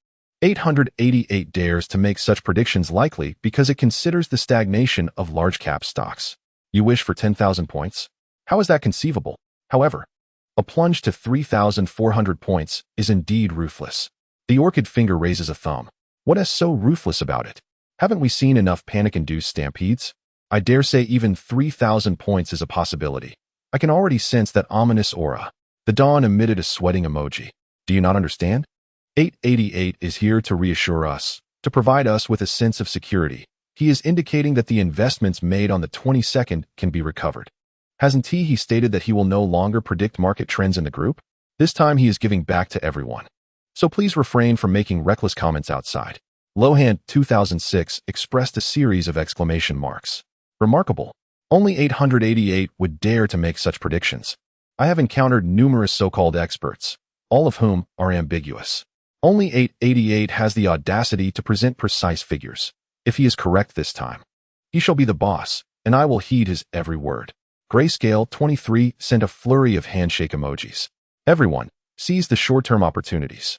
888 dares to make such predictions likely because it considers the stagnation of large-cap stocks. You wish for 10,000 points? How is that conceivable? However, a plunge to 3,400 points is indeed ruthless. The orchid finger raises a thumb. What is so ruthless about it? Haven't we seen enough panic-induced stampedes? I dare say even 3,000 points is a possibility. I can already sense that ominous aura. The dawn emitted a sweating emoji. Do you not understand? 888 is here to reassure us, to provide us with a sense of security. He is indicating that the investments made on the 22nd can be recovered. Hasn't he stated that he will no longer predict market trends in the group? This time he is giving back to everyone. So please refrain from making reckless comments outside. Lohan 2006 expressed a series of exclamation marks. Remarkable. Only 888 would dare to make such predictions. I have encountered numerous so-called experts, all of whom are ambiguous. Only 888 has the audacity to present precise figures. If he is correct this time, he shall be the boss, and I will heed his every word. Grayscale 23 sent a flurry of handshake emojis. Everyone, seize the short-term opportunities.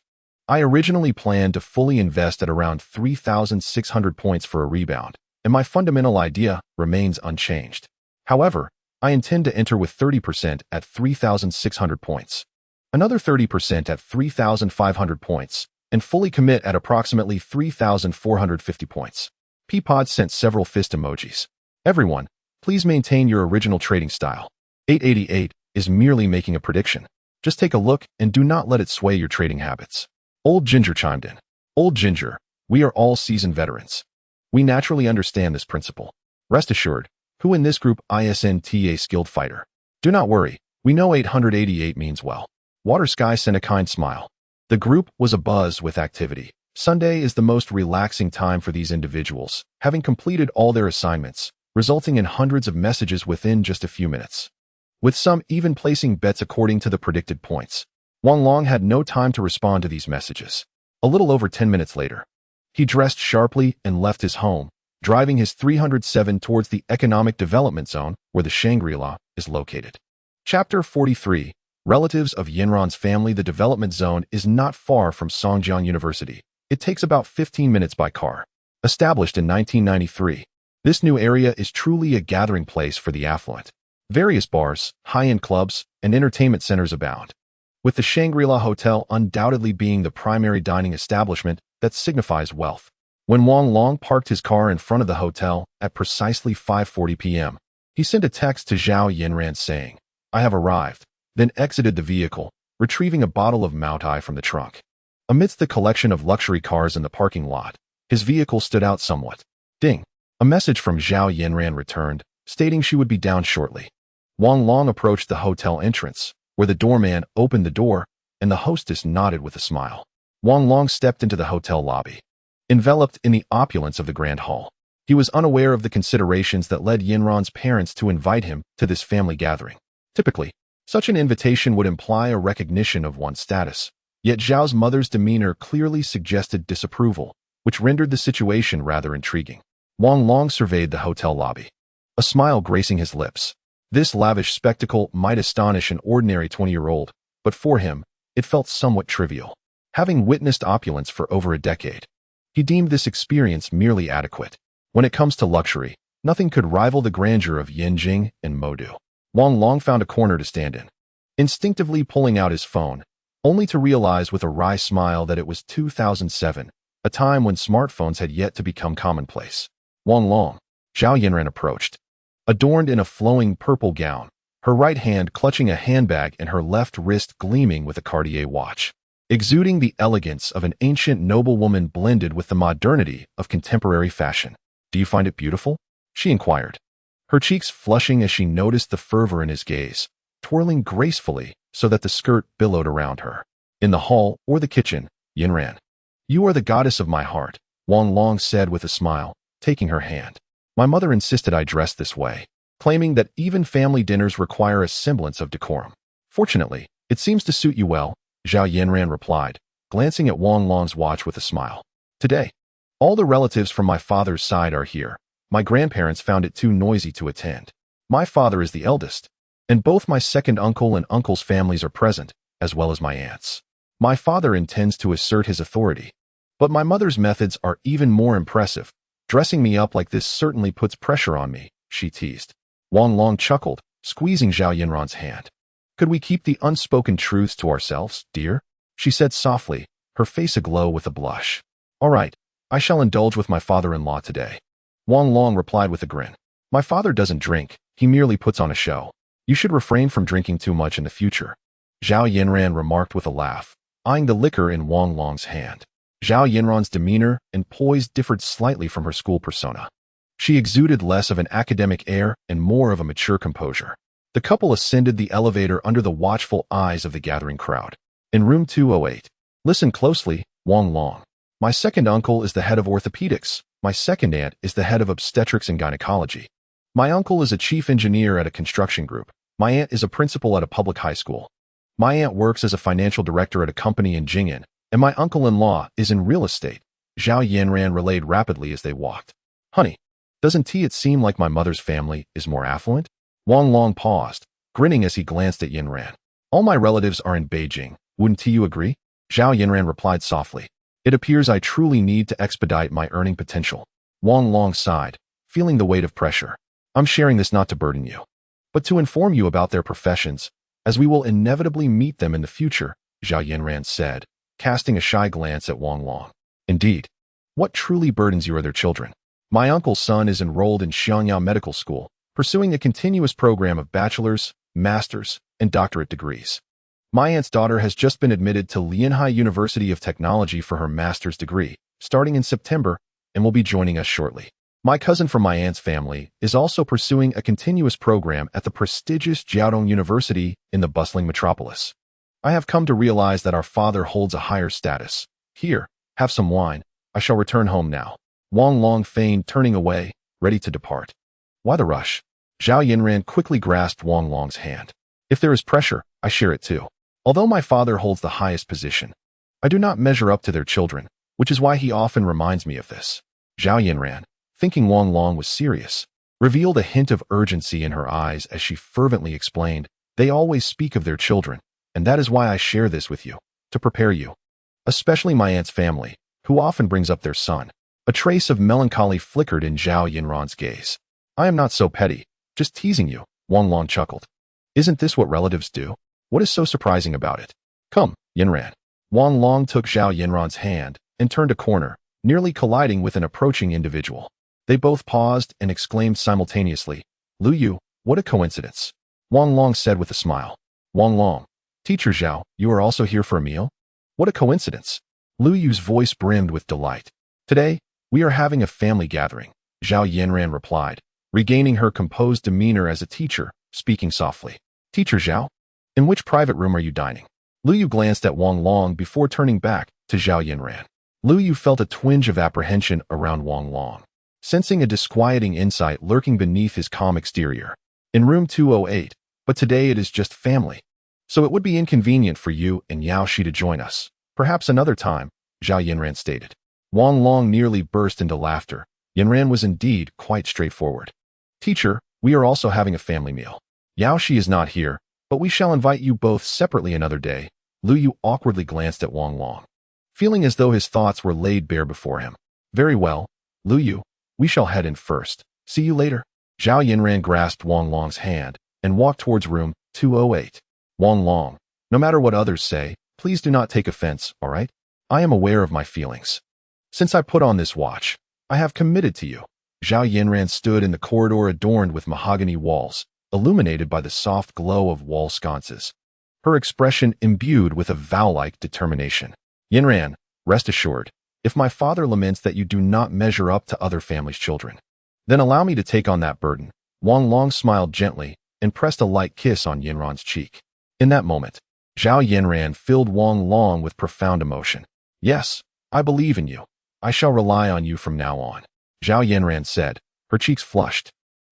I originally planned to fully invest at around 3,600 points for a rebound, and my fundamental idea remains unchanged. However, I intend to enter with 30% at 3,600 points, another 30% at 3,500 points, and fully commit at approximately 3,450 points. Peapod sent several fist emojis. Everyone, please maintain your original trading style. 888 is merely making a prediction. Just take a look and do not let it sway your trading habits. Old Ginger chimed in. Old Ginger, we are all seasoned veterans. We naturally understand this principle. Rest assured, who in this group isn't skilled fighter? Do not worry, we know 888 means well. Water Sky sent a kind smile. The group was abuzz with activity. Sunday is the most relaxing time for these individuals, having completed all their assignments, resulting in hundreds of messages within just a few minutes, with some even placing bets according to the predicted points. Wang Long had no time to respond to these messages. A little over 10 minutes later, he dressed sharply and left his home, driving his 307 towards the economic development zone where the Shangri-La is located. Chapter 43. Relatives of Yinran's family. The development zone is not far from Songjiang University. It takes about 15 minutes by car. Established in 1993, this new area is truly a gathering place for the affluent. Various bars, high-end clubs, and entertainment centers abound, with the Shangri-La Hotel undoubtedly being the primary dining establishment that signifies wealth. When Wang Long parked his car in front of the hotel at precisely 5:40 p.m., he sent a text to Zhao Yinran saying, "I have arrived," then exited the vehicle, retrieving a bottle of Moutai from the trunk. Amidst the collection of luxury cars in the parking lot, his vehicle stood out somewhat. Ding! A message from Zhao Yinran returned, stating she would be down shortly. Wang Long approached the hotel entrance, where the doorman opened the door, and the hostess nodded with a smile. Wang Long stepped into the hotel lobby. Enveloped in the opulence of the grand hall, he was unaware of the considerations that led Yinran's parents to invite him to this family gathering. Typically, such an invitation would imply a recognition of one's status, yet Zhao's mother's demeanor clearly suggested disapproval, which rendered the situation rather intriguing. Wang Long surveyed the hotel lobby, a smile gracing his lips. This lavish spectacle might astonish an ordinary 20-year-old, but for him, it felt somewhat trivial. Having witnessed opulence for over a decade, he deemed this experience merely adequate. When it comes to luxury, nothing could rival the grandeur of Yinjing and Modu. Wang Long found a corner to stand in, instinctively pulling out his phone, only to realize with a wry smile that it was 2007, a time when smartphones had yet to become commonplace. Wang Long, Zhao Yinran approached, adorned in a flowing purple gown, her right hand clutching a handbag and her left wrist gleaming with a Cartier watch, exuding the elegance of an ancient noblewoman blended with the modernity of contemporary fashion. "Do you find it beautiful?" she inquired, her cheeks flushing as she noticed the fervor in his gaze, twirling gracefully so that the skirt billowed around her. "In the hall or the kitchen, Yinran. You are the goddess of my heart," Wang Long said with a smile, taking her hand. "My mother insisted I dress this way, claiming that even family dinners require a semblance of decorum. Fortunately, it seems to suit you well," Zhao Yinran replied, glancing at Wang Long's watch with a smile. "Today, All the relatives from my father's side are here. My grandparents found it too noisy to attend. My father is the eldest, and both my second uncle and uncle's families are present, as well as my aunts. My father intends to assert his authority, but my mother's methods are even more impressive. Dressing me up like this certainly puts pressure on me, she teased. Wang Long chuckled, squeezing Zhao Yinran's hand. Could we keep the unspoken truths to ourselves, dear? She said softly, her face aglow with a blush. All right, I shall indulge with my father-in-law today. Wang Long replied with a grin. My father doesn't drink, he merely puts on a show. You should refrain from drinking too much in the future. Zhao Yinran remarked with a laugh, eyeing the liquor in Wang Long's hand. Zhao Yinran's demeanor and poise differed slightly from her school persona. She exuded less of an academic air and more of a mature composure. The couple ascended the elevator under the watchful eyes of the gathering crowd. In room 208. Listen closely, Wang Long. My second uncle is the head of orthopedics. My second aunt is the head of obstetrics and gynecology. My uncle is a chief engineer at a construction group. My aunt is a principal at a public high school. My aunt works as a financial director at a company in Jing'an, and my uncle-in-law is in real estate. Zhao Yanran relayed rapidly as they walked. Honey, doesn't it seem like my mother's family is more affluent? Wang Long paused, grinning as he glanced at Yanran. All my relatives are in Beijing, wouldn't you agree? Zhao Yanran replied softly. It appears I truly need to expedite my earning potential. Wang Long sighed, feeling the weight of pressure. I'm sharing this not to burden you, but to inform you about their professions, as we will inevitably meet them in the future, Zhao Yanran said, casting a shy glance at Wang Long. Indeed, what truly burdens you are their children. My uncle's son is enrolled in Shanghai Medical School, pursuing a continuous program of bachelor's, master's, and doctorate degrees. My aunt's daughter has just been admitted to Shanghai University of Technology for her master's degree, starting in September, and will be joining us shortly. My cousin from my aunt's family is also pursuing a continuous program at the prestigious Jiaodong University in the bustling metropolis. I have come to realize that our father holds a higher status. Here, have some wine. I shall return home now. Wang Long feigned turning away, ready to depart. Why the rush? Zhao Yinran quickly grasped Wang Long's hand. If there is pressure, I share it too. Although my father holds the highest position, I do not measure up to their children, which is why he often reminds me of this. Zhao Yinran, thinking Wang Long was serious, revealed a hint of urgency in her eyes as she fervently explained, they always speak of their children, and that is why I share this with you, to prepare you. Especially my aunt's family, who often brings up their son. A trace of melancholy flickered in Zhao Yinran's gaze. I am not so petty, just teasing you, Wang Long chuckled. Isn't this what relatives do? What is so surprising about it? Come, Yinran. Wang Long took Zhao Yinran's hand and turned a corner, nearly colliding with an approaching individual. They both paused and exclaimed simultaneously, Lu Yu, what a coincidence. Wang Long said with a smile. Wang Long, Teacher Zhao, you are also here for a meal? What a coincidence. Lu Yu's voice brimmed with delight. Today, we are having a family gathering, Zhao Yinran replied, regaining her composed demeanor as a teacher, speaking softly. Teacher Zhao, in which private room are you dining? Lu Yu glanced at Wang Long before turning back to Zhao Yinran. Lu Yu felt a twinge of apprehension around Wang Long, sensing a disquieting insight lurking beneath his calm exterior. In room 208, but today it is just family. So it would be inconvenient for you and Yao Shi to join us. Perhaps another time, Zhao Yinran stated. Wang Long nearly burst into laughter. Yinran was indeed quite straightforward. Teacher, we are also having a family meal. Yao Shi is not here, but we shall invite you both separately another day. Lu Yu awkwardly glanced at Wang Long, feeling as though his thoughts were laid bare before him. Very well, Lu Yu, we shall head in first. See you later. Zhao Yinran grasped Wang Long's hand and walked towards room 208. Wang Long, no matter what others say, please do not take offense, all right? I am aware of my feelings. Since I put on this watch, I have committed to you. Zhao Yinran stood in the corridor adorned with mahogany walls, illuminated by the soft glow of wall sconces, her expression imbued with a vow-like determination. Yinran, rest assured, if my father laments that you do not measure up to other families' children, then allow me to take on that burden. Wang Long smiled gently and pressed a light kiss on Yinran's cheek. In that moment, Zhao Yinran filled Wang Long with profound emotion. Yes, I believe in you. I shall rely on you from now on, Zhao Yinran said, her cheeks flushed,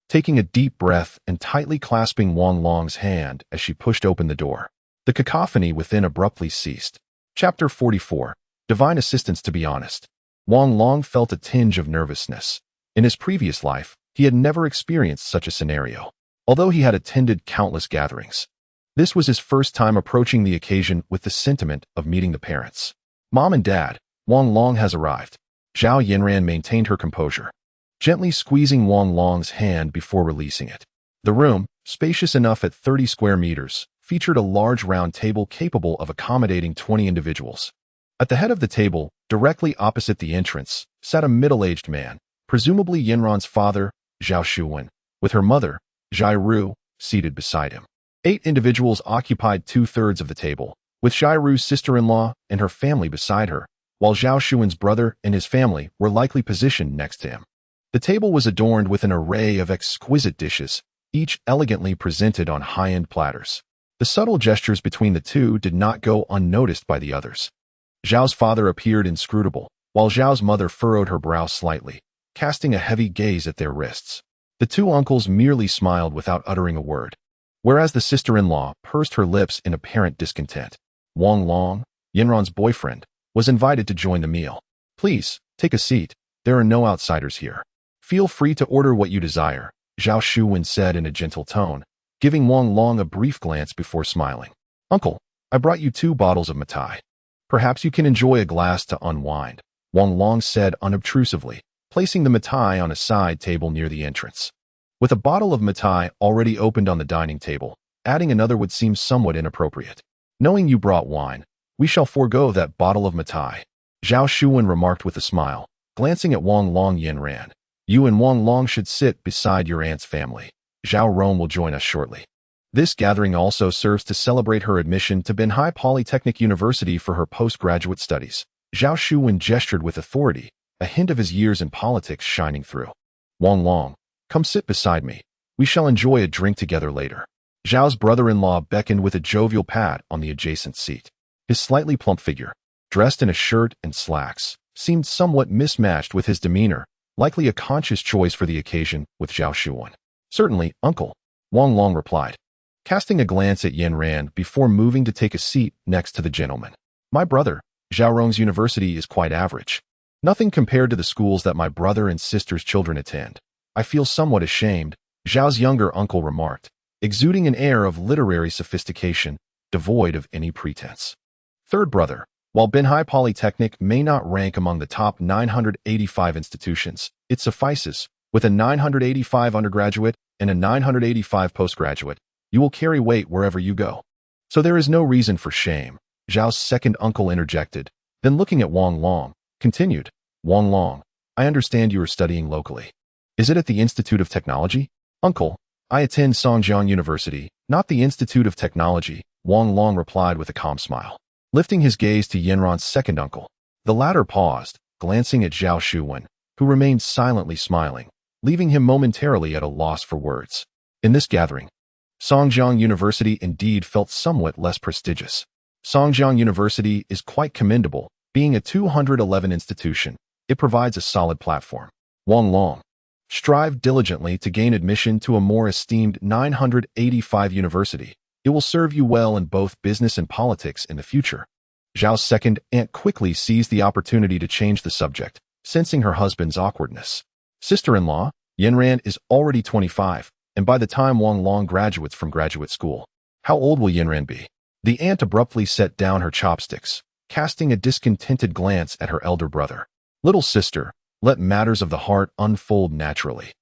taking a deep breath and tightly clasping Wang Long's hand as she pushed open the door. The cacophony within abruptly ceased. Chapter 44. Divine Assistance to be honest. Wang Long felt a tinge of nervousness. In his previous life, he had never experienced such a scenario. Although he had attended countless gatherings, this was his first time approaching the occasion with the sentiment of meeting the parents. Mom and Dad, Wang Long has arrived. Zhao Yinran maintained her composure, gently squeezing Wang Long's hand before releasing it. The room, spacious enough at 30 square meters, featured a large round table capable of accommodating 20 individuals. At the head of the table, directly opposite the entrance, sat a middle-aged man, presumably Yinran's father, Zhao Shuwen, with her mother, Zhai Ru, seated beside him. 8 individuals occupied 2/3 of the table, with Zhai Ru's sister-in-law and her family beside her, while Zhao Shuwen's brother and his family were likely positioned next to him. The table was adorned with an array of exquisite dishes, each elegantly presented on high-end platters. The subtle gestures between the two did not go unnoticed by the others. Zhao's father appeared inscrutable, while Zhao's mother furrowed her brow slightly, casting a heavy gaze at their wrists. The two uncles merely smiled without uttering a word, whereas the sister-in-law pursed her lips in apparent discontent. Wang Long, Yinran's boyfriend, was invited to join the meal. "Please, take a seat. There are no outsiders here. Feel free to order what you desire," Zhao Shuwen said in a gentle tone, giving Wang Long a brief glance before smiling. "Uncle, I brought you 2 bottles of matai. Perhaps you can enjoy a glass to unwind," Wang Long said unobtrusively, placing the matai on a side table near the entrance. With a bottle of matai already opened on the dining table, adding another would seem somewhat inappropriate. "Knowing you brought wine, we shall forego that bottle of matai," Zhao Shuwen remarked with a smile, glancing at Wang Long Yinran. "You and Wang Long should sit beside your aunt's family. Zhao Rong will join us shortly." This gathering also serves to celebrate her admission to Shanghai Polytechnic University for her postgraduate studies. Zhao Shuwen gestured with authority, a hint of his years in politics shining through. "Wang Long, come sit beside me. We shall enjoy a drink together later." Zhao's brother-in-law beckoned with a jovial pat on the adjacent seat. His slightly plump figure, dressed in a shirt and slacks, seemed somewhat mismatched with his demeanor, likely a conscious choice for the occasion with Zhao Shuwen. "Certainly, uncle," Wang Long replied, casting a glance at Yinran before moving to take a seat next to the gentleman. "My brother, Zhao Rong's university is quite average. Nothing compared to the schools that my brother and sister's children attend. I feel somewhat ashamed," Zhao's younger uncle remarked, exuding an air of literary sophistication, devoid of any pretense. "Third brother, while Shanghai Polytechnic may not rank among the top 985 institutions, it suffices. With a 985 undergraduate and a 985 postgraduate, you will carry weight wherever you go. So there is no reason for shame," Zhao's second uncle interjected, then looking at Wang Long, continued, "Wang Long, I understand you are studying locally. Is it at the Institute of Technology?" "Uncle, I attend Songjiang University, not the Institute of Technology," Wang Long replied with a calm smile, lifting his gaze to Yinran's second uncle. The latter paused, glancing at Zhao Shuwen, who remained silently smiling, leaving him momentarily at a loss for words. In this gathering, Songjiang University indeed felt somewhat less prestigious. Songjiang University is quite commendable, being a 211 institution. It provides a solid platform. Wang Long, strive diligently to gain admission to a more esteemed 985 university. It will serve you well in both business and politics in the future. Zhao's second aunt quickly seized the opportunity to change the subject, sensing her husband's awkwardness. Sister-in-law, Yinran is already 25, and by the time Wang Long graduates from graduate school, how old will Yinran be? The aunt abruptly set down her chopsticks, casting a discontented glance at her elder brother. "Little sister, let matters of the heart unfold naturally.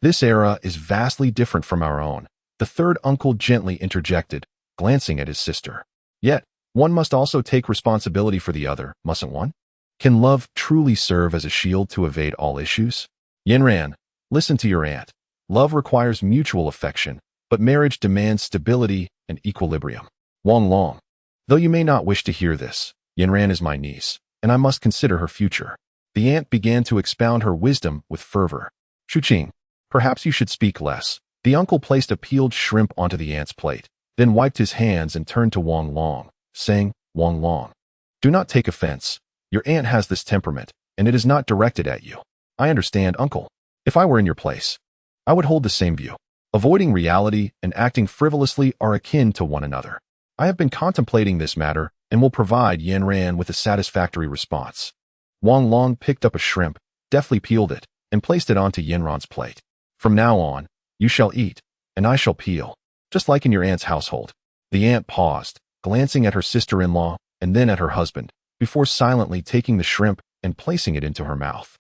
This era is vastly different from our own," the third uncle gently interjected, glancing at his sister. "Yet, one must also take responsibility for the other, mustn't one? Can love truly serve as a shield to evade all issues?" "Yinran, listen to your aunt. Love requires mutual affection, but marriage demands stability and equilibrium." Wang Long, though you may not wish to hear this, Yinran is my niece, and I must consider her future. The aunt began to expound her wisdom with fervor. "Shuqing, perhaps you should speak less." The uncle placed a peeled shrimp onto the aunt's plate, then wiped his hands and turned to Wang Long, saying, "Wang Long, do not take offense. Your aunt has this temperament, and it is not directed at you. I understand, uncle. If I were in your place, I would hold the same view. Avoiding reality and acting frivolously are akin to one another. I have been contemplating this matter and will provide Yinran with a satisfactory response." Wang Long picked up a shrimp, deftly peeled it, and placed it onto Yinran's plate. From now on, you shall eat, and I shall peel, just like in your aunt's household. The aunt paused, glancing at her sister-in-law and then at her husband, before silently taking the shrimp and placing it into her mouth.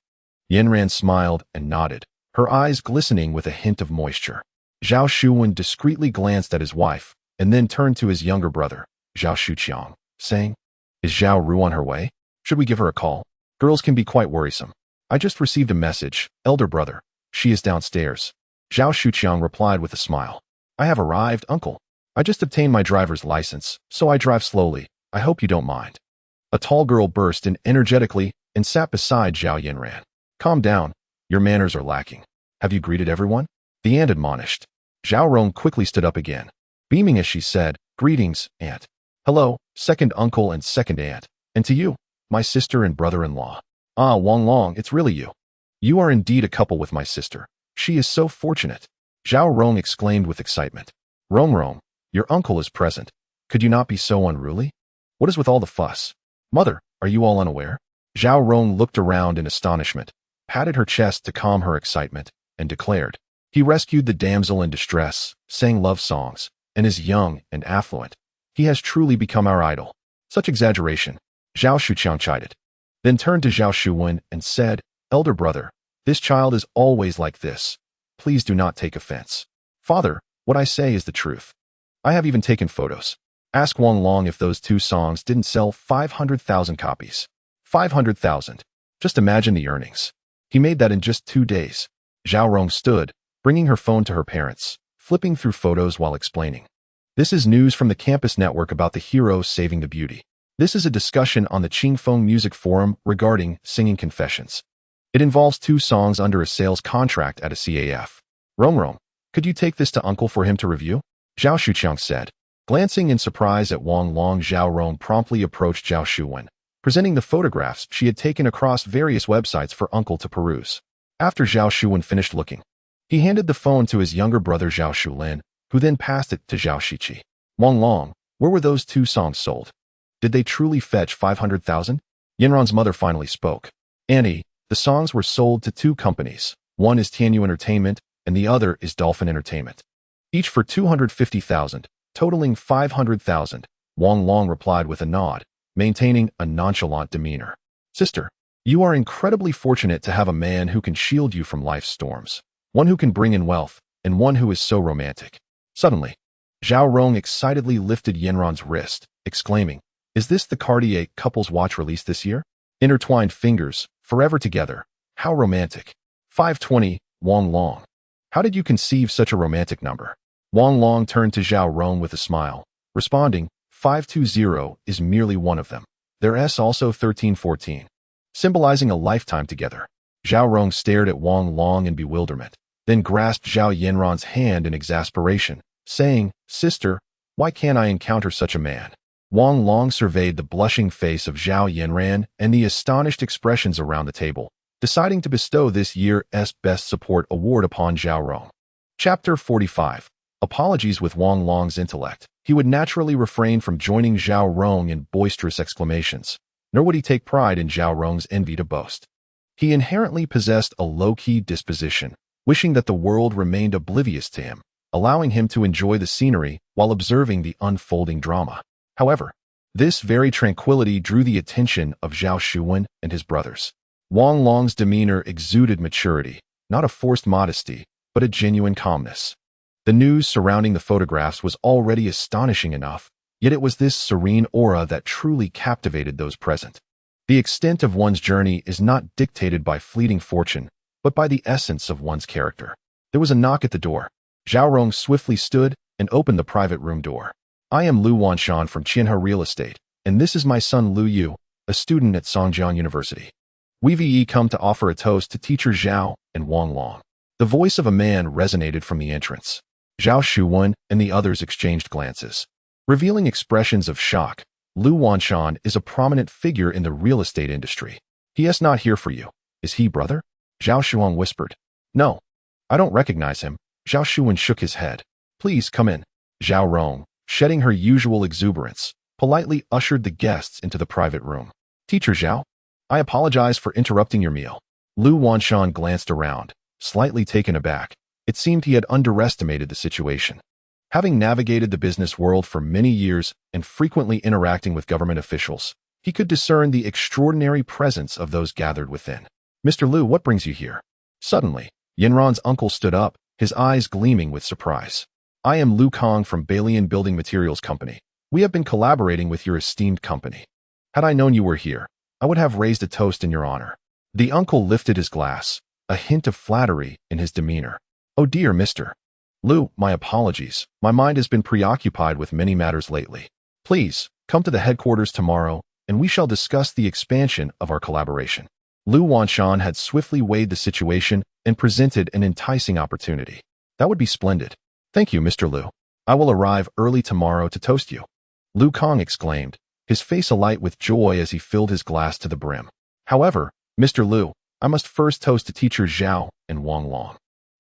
Yinran smiled and nodded, her eyes glistening with a hint of moisture. Zhao Shuwen discreetly glanced at his wife and then turned to his younger brother, Zhao Shuqiang, saying, "Is Zhao Ru on her way? Should we give her a call? Girls can be quite worrisome. I just received a message, elder brother. She is downstairs." Zhao Shuqiang replied with a smile. "I have arrived, uncle. I just obtained my driver's license, so I drive slowly. I hope you don't mind." A tall girl burst in energetically and sat beside Zhao Yinran. "Calm down. Your manners are lacking. Have you greeted everyone?" The aunt admonished. Zhao Rong quickly stood up again, beaming as she said, "Greetings, aunt. Hello, second uncle and second aunt. And to you, my sister and brother-in-law. Ah, Wang Long, it's really you. You are indeed a couple with my sister. She is so fortunate." Zhao Rong exclaimed with excitement. Rong, your uncle is present. Could you not be so unruly? What is with all the fuss? Mother, are you all unaware?" Zhao Rong looked around in astonishment, patted her chest to calm her excitement, and declared, "He rescued the damsel in distress, sang love songs, and is young and affluent. He has truly become our idol." "Such exaggeration," Zhao Shuqiang chided, then turned to Zhao Shuwen and said, "Elder brother, this child is always like this. Please do not take offense. Father, what I say is the truth. I have even taken photos. Ask Wang Long if those two songs didn't sell 500,000 copies. 500,000. Just imagine the earnings. He made that in just 2 days." Zhao Rong stood, bringing her phone to her parents, flipping through photos while explaining. "This is news from the campus network about the hero saving the beauty. This is a discussion on the Qingfeng Music Forum regarding singing confessions. It involves 2 songs under a sales contract at a CAF. Rong, could you take this to uncle for him to review?" Zhao Shuqiang said. Glancing in surprise at Wang Long, Zhao Rong promptly approached Zhao Shuwen, presenting the photographs she had taken across various websites for uncle to peruse. After Zhao Shuwen finished looking, he handed the phone to his younger brother Zhao Shulin, who then passed it to Zhao Shiqi. "Wang Long, where were those 2 songs sold? Did they truly fetch 500,000? Yinran's mother finally spoke. "Auntie, the songs were sold to 2 companies. One is Tianyu Entertainment, and the other is Dolphin Entertainment. Each for 250,000, totaling 500,000, Wang Long replied with a nod, maintaining a nonchalant demeanor. "Sister, you are incredibly fortunate to have a man who can shield you from life's storms, one who can bring in wealth, and one who is so romantic." Suddenly, Zhao Rong excitedly lifted Yinran's wrist, exclaiming, "Is this the Cartier couple's watch released this year? Intertwined fingers, forever together. How romantic." 520, Wang Long. "How did you conceive such a romantic number?" Wang Long turned to Zhao Rong with a smile, responding, 520 is merely one of them. Their S also 1314, symbolizing a lifetime together. Zhao Rong stared at Wang Long in bewilderment, then grasped Zhao Yinran's hand in exasperation, saying, "Sister, why can't I encounter such a man?" Wang Long surveyed the blushing face of Zhao Yinran and the astonished expressions around the table, deciding to bestow this year's Best Support Award upon Zhao Rong. Chapter 45. Apologies. With Wang Long's intellect, he would naturally refrain from joining Zhao Rong in boisterous exclamations, nor would he take pride in Zhao Rong's envy to boast. He inherently possessed a low-key disposition, wishing that the world remained oblivious to him, allowing him to enjoy the scenery while observing the unfolding drama. However, this very tranquility drew the attention of Zhao Shuwen and his brothers. Wang Long's demeanor exuded maturity, not a forced modesty, but a genuine calmness. The news surrounding the photographs was already astonishing enough, yet it was this serene aura that truly captivated those present. The extent of one's journey is not dictated by fleeting fortune, but by the essence of one's character. There was a knock at the door. Zhao Rong swiftly stood and opened the private room door. "I am Lu Wanshan from Qianhe Real Estate, and this is my son Lu Yu, a student at Songjiang University. We've come to offer a toast to teacher Zhao and Wang Long." The voice of a man resonated from the entrance. Zhao Shuwen and the others exchanged glances, revealing expressions of shock. Lu Wanshan is a prominent figure in the real estate industry. "He is not here for you. Is he, brother?" Zhao Shuang whispered. "No, I don't recognize him." Zhao Shuwen shook his head. "Please come in." Zhao Rong, shedding her usual exuberance, politely ushered the guests into the private room. "Teacher Zhao, I apologize for interrupting your meal. Lu Wanshan glanced around, slightly taken aback. It seemed he had underestimated the situation. Having navigated the business world for many years and frequently interacting with government officials, he could discern the extraordinary presence of those gathered within. Mr. Lu, what brings you here? Suddenly, Yanran's uncle stood up, his eyes gleaming with surprise. I am Lu Kong from Balian Building Materials Company. We have been collaborating with your esteemed company. Had I known you were here, I would have raised a toast in your honor. The uncle lifted his glass, a hint of flattery in his demeanor. Oh dear, Mr. Lu, my apologies. My mind has been preoccupied with many matters lately. Please, come to the headquarters tomorrow, and we shall discuss the expansion of our collaboration. Lu Wanshan had swiftly weighed the situation and presented an enticing opportunity. That would be splendid. Thank you, Mr. Lu. I will arrive early tomorrow to toast you. Lu Kong exclaimed, his face alight with joy as he filled his glass to the brim. However, Mr. Lu, I must first toast to teacher Zhao and Wang Long.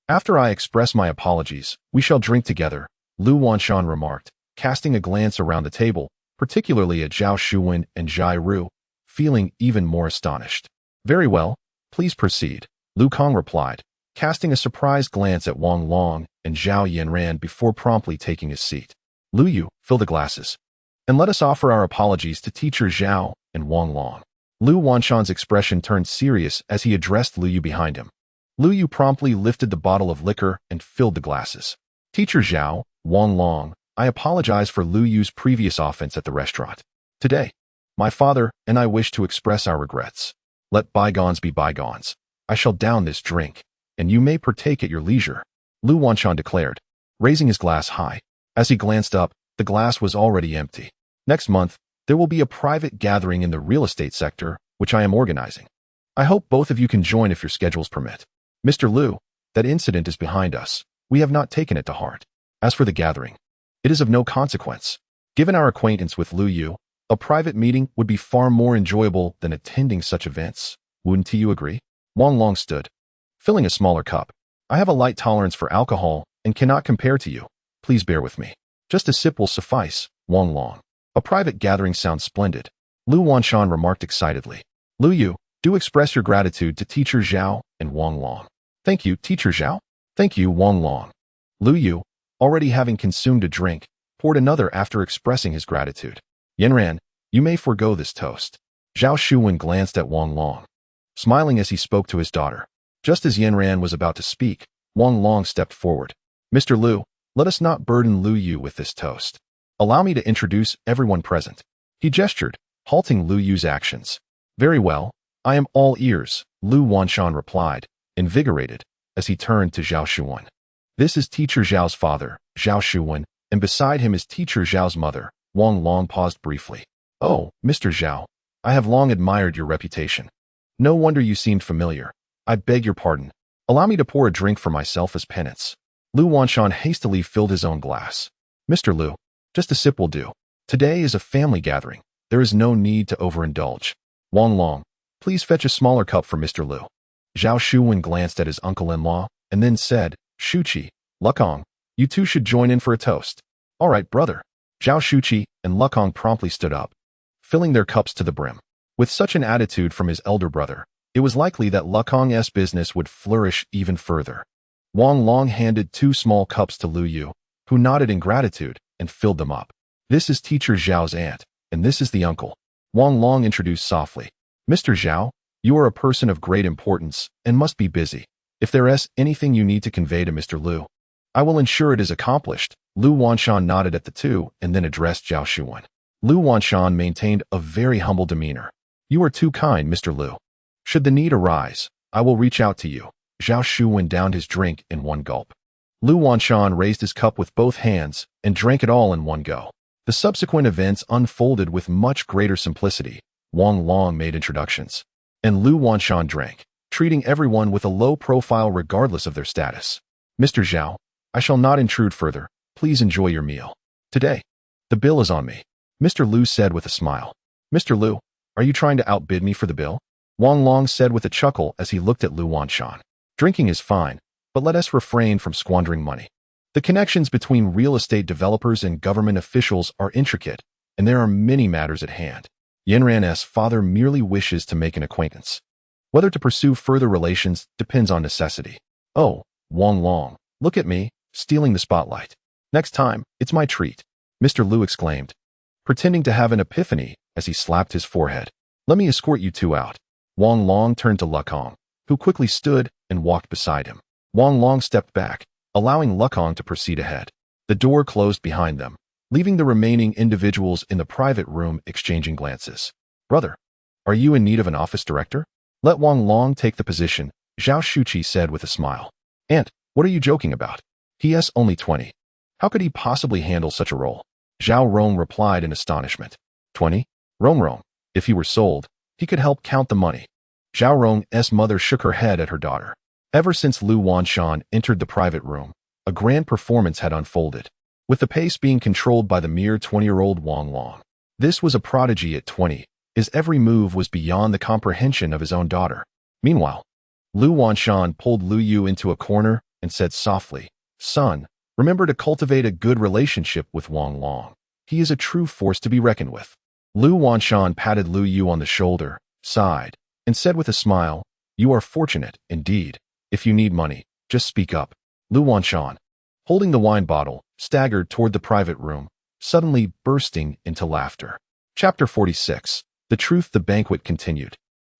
After I express my apologies, we shall drink together, Lu Wanshan remarked, casting a glance around the table, particularly at Zhao Shuwen and Zhai Ru, feeling even more astonished. Very well, please proceed, Lu Kong replied, casting a surprised glance at Wang Long and Zhao Yanran before promptly taking his seat. Lu Yu, fill the glasses. And let us offer our apologies to teacher Zhao and Wang Long. Lu Wanshan's expression turned serious as he addressed Lu Yu behind him. Lu Yu promptly lifted the bottle of liquor and filled the glasses. Teacher Zhao, Wang Long, I apologize for Lu Yu's previous offense at the restaurant. Today, my father and I wish to express our regrets. Let bygones be bygones. I shall down this drink, and you may partake at your leisure, Lu Wanshan declared, raising his glass high. As he glanced up, the glass was already empty. Next month, there will be a private gathering in the real estate sector, which I am organizing. I hope both of you can join if your schedules permit. Mr. Lu, that incident is behind us. We have not taken it to heart. As for the gathering, it is of no consequence. Given our acquaintance with Lu Yu, a private meeting would be far more enjoyable than attending such events. Wouldn't you agree? Wang Long stood, filling a smaller cup. I have a light tolerance for alcohol and cannot compare to you. Please bear with me. Just a sip will suffice, Wang Long. A private gathering sounds splendid, Lu Wanshan remarked excitedly. Lu Yu, do express your gratitude to teacher Zhao and Wang Long. Thank you, teacher Zhao. Thank you, Wang Long. Lu Yu, already having consumed a drink, poured another after expressing his gratitude. Yanran, you may forego this toast. Zhao Shuwen glanced at Wang Long, smiling as he spoke to his daughter. Just as Yanran was about to speak, Wang Long stepped forward. Mr. Lu, let us not burden Lu Yu with this toast. Allow me to introduce everyone present. He gestured, halting Lu Yu's actions. Very well, I am all ears, Lu Wanshan replied, invigorated, as he turned to Zhao Shuwen. This is teacher Zhao's father, Zhao Shuwen, and beside him is teacher Zhao's mother. Wang Long paused briefly. Oh, Mr. Zhao, I have long admired your reputation. No wonder you seemed familiar. I beg your pardon. Allow me to pour a drink for myself as penance. Lu Wanshan hastily filled his own glass. Mr. Lu, just a sip will do. Today is a family gathering. There is no need to overindulge. Wang Long, please fetch a smaller cup for Mr. Lu. Zhao Shuwen glanced at his uncle-in-law and then said, Shuqi, Lukong, you two should join in for a toast. All right, brother. Zhao Shuqi and Lukong promptly stood up, filling their cups to the brim. With such an attitude from his elder brother, it was likely that Lukong's business would flourish even further. Wang Long handed 2 small cups to Lu Yu, who nodded in gratitude and filled them up. This is teacher Zhao's aunt, and this is the uncle. Wang Long introduced softly. Mr. Zhao, you are a person of great importance and must be busy. If there is anything you need to convey to Mr. Lu, I will ensure it is accomplished. Lu Wanshan nodded at the two and then addressed Zhao Shuwen. Lu Wanshan maintained a very humble demeanor. You are too kind, Mr. Lu. Should the need arise, I will reach out to you. Zhao Shuwen downed his drink in one gulp. Lu Wanshan raised his cup with both hands and drank it all in one go. The subsequent events unfolded with much greater simplicity. Wang Long made introductions, and Lu Wanshan drank, treating everyone with a low profile regardless of their status. Mr. Zhao, I shall not intrude further. Please enjoy your meal. Today, the bill is on me, Mr. Lu said with a smile. Mr. Lu, are you trying to outbid me for the bill? Wang Long said with a chuckle as he looked at Lu Wanshan. Drinking is fine, but let us refrain from squandering money. The connections between real estate developers and government officials are intricate, and there are many matters at hand. Yanran's father merely wishes to make an acquaintance. Whether to pursue further relations depends on necessity. Oh, Wang Long, look at me, stealing the spotlight. Next time, it's my treat, Mr. Liu exclaimed, pretending to have an epiphany as he slapped his forehead. Let me escort you two out. Wang Long turned to Lekong, who quickly stood and walked beside him. Wang Long stepped back, allowing Lekong to proceed ahead. The door closed behind them, leaving the remaining individuals in the private room exchanging glances. Brother, are you in need of an office director? Let Wang Long take the position, Zhao Shuqi said with a smile. Aunt, what are you joking about? He is only 20. How could he possibly handle such a role? Zhao Rong replied in astonishment. 20? Rong, if he were sold, he could help count the money. Zhao Rong's mother shook her head at her daughter. Ever since Lu Wanshan entered the private room, a grand performance had unfolded, with the pace being controlled by the mere 20-year-old Wang Long. This was a prodigy at 20. His every move was beyond the comprehension of his own daughter. Meanwhile, Lu Wanshan pulled Lu Yu into a corner and said softly, Son, remember to cultivate a good relationship with Wang Long. He is a true force to be reckoned with. Lu Wanshan patted Lu Yu on the shoulder, sighed, and said with a smile, You are fortunate, indeed. If you need money, just speak up. Lu Wanshan, holding the wine bottle, staggered toward the private room, suddenly bursting into laughter. Chapter 46. The Truth. The banquet continued.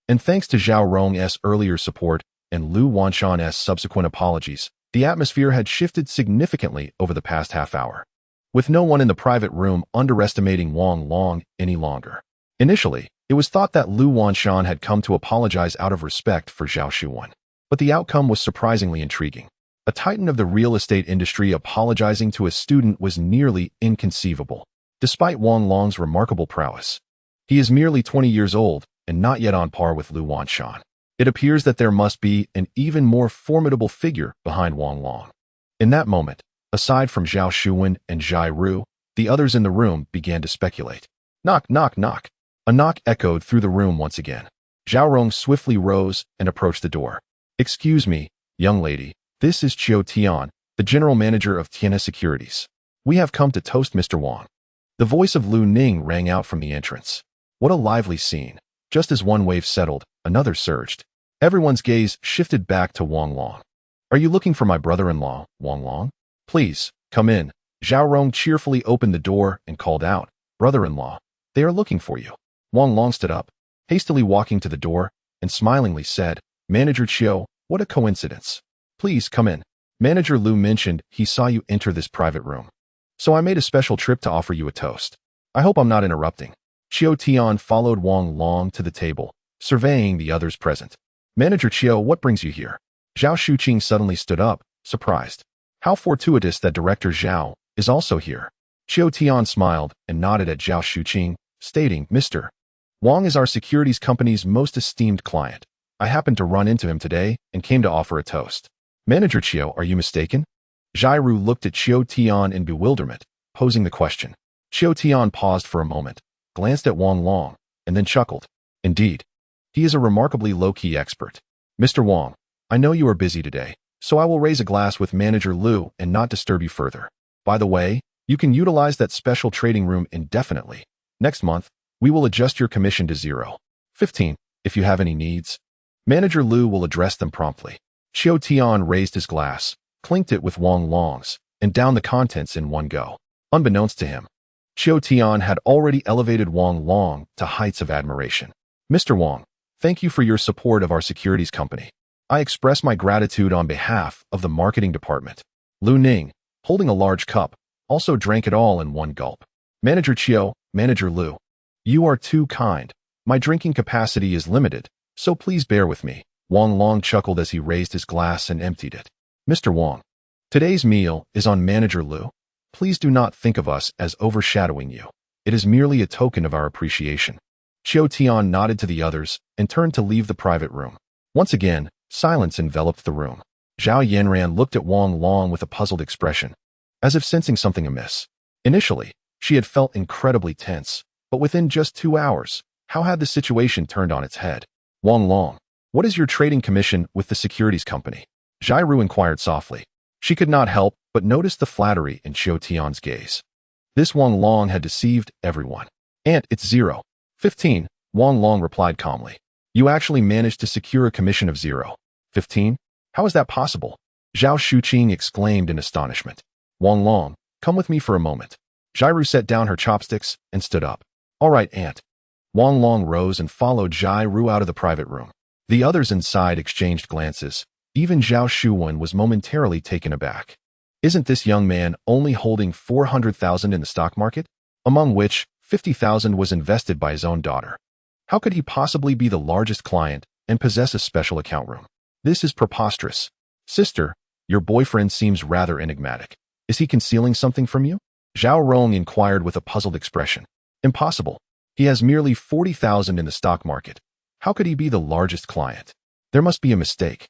And thanks to Zhao Rong's earlier support and Lu Wanshan's subsequent apologies, the atmosphere had shifted significantly over the past half hour, with no one in the private room underestimating Wang Long any longer. Initially, it was thought that Lu Wanshan had come to apologize out of respect for Zhao Shuwen, but the outcome was surprisingly intriguing. A titan of the real estate industry apologizing to a student was nearly inconceivable, despite Wang Long's remarkable prowess. He is merely 20 years old and not yet on par with Lu Wanshan. It appears that there must be an even more formidable figure behind Wang Long. In that moment, aside from Zhao Shuwen and Zhai Ru, the others in the room began to speculate. Knock, knock, knock. A knock echoed through the room once again. Zhao Rong swiftly rose and approached the door. Excuse me, young lady. This is Qiu Tian, the general manager of Tiana Securities. We have come to toast Mr. Wang. The voice of Lu Ning rang out from the entrance. What a lively scene. Just as one wave settled, another surged. Everyone's gaze shifted back to Wang Long. Are you looking for my brother-in-law, Wang Long? Please, come in. Zhao Rong cheerfully opened the door and called out, Brother-in-law, they are looking for you. Wang Long stood up, hastily walking to the door, and smilingly said, Manager Qiu, what a coincidence. Please come in. Manager Lu mentioned he saw you enter this private room, so I made a special trip to offer you a toast. I hope I'm not interrupting. Qiu Tian followed Wang Long to the table, surveying the others present. Manager Qiu, what brings you here? Zhao Shuqing suddenly stood up, surprised. How fortuitous that Director Zhao is also here. Qiu Tian smiled and nodded at Zhao Shuqing, stating, Mr. Wang is our securities company's most esteemed client. I happened to run into him today and came to offer a toast. Manager Qiu, are you mistaken? Zhai Ru looked at Qiu Tian in bewilderment, posing the question. Qiu Tian paused for a moment, glanced at Wang Long, and then chuckled. Indeed, he is a remarkably low-key expert. Mr. Wang, I know you are busy today, so I will raise a glass with Manager Lu and not disturb you further. By the way, you can utilize that special trading room indefinitely. Next month, we will adjust your commission to 0.15 if you have any needs. Manager Lu will address them promptly. Qiu Tian raised his glass, clinked it with Wang Long's, and downed the contents in one go. Unbeknownst to him, Qiu Tian had already elevated Wang Long to heights of admiration. Mr. Wang, thank you for your support of our securities company. I express my gratitude on behalf of the marketing department. Lu Ning, holding a large cup, also drank it all in one gulp. Manager Qiu, Manager Lu, you are too kind. My drinking capacity is limited, so please bear with me. Wang Long chuckled as he raised his glass and emptied it. Mr. Wang, today's meal is on Manager Lu. Please do not think of us as overshadowing you. It is merely a token of our appreciation. Qiu Tian nodded to the others and turned to leave the private room. Once again, silence enveloped the room. Zhao Yanran looked at Wang Long with a puzzled expression, as if sensing something amiss. Initially, she had felt incredibly tense, but within just 2 hours, how had the situation turned on its head? Wang Long, what is your trading commission with the securities company? Zhai Ru inquired softly. She could not help but notice the flattery in Qiu Tian's gaze. This Wang Long had deceived everyone. Aunt, it's 0. 15. Wang Long replied calmly. You actually managed to secure a commission of 0. 15? How is that possible? Zhao Shuqing exclaimed in astonishment. Wang Long, come with me for a moment. Jiru set down her chopsticks and stood up. All right, Aunt. Wang Long rose and followed Jiru out of the private room. The others inside exchanged glances. Even Zhao Shuwen was momentarily taken aback. Isn't this young man only holding 400,000 in the stock market? Among which, 50,000 was invested by his own daughter. How could he possibly be the largest client and possess a special account room? This is preposterous. Sister, your boyfriend seems rather enigmatic. Is he concealing something from you? Zhao Rong inquired with a puzzled expression. Impossible. He has merely 40,000 in the stock market. How could he be the largest client? There must be a mistake.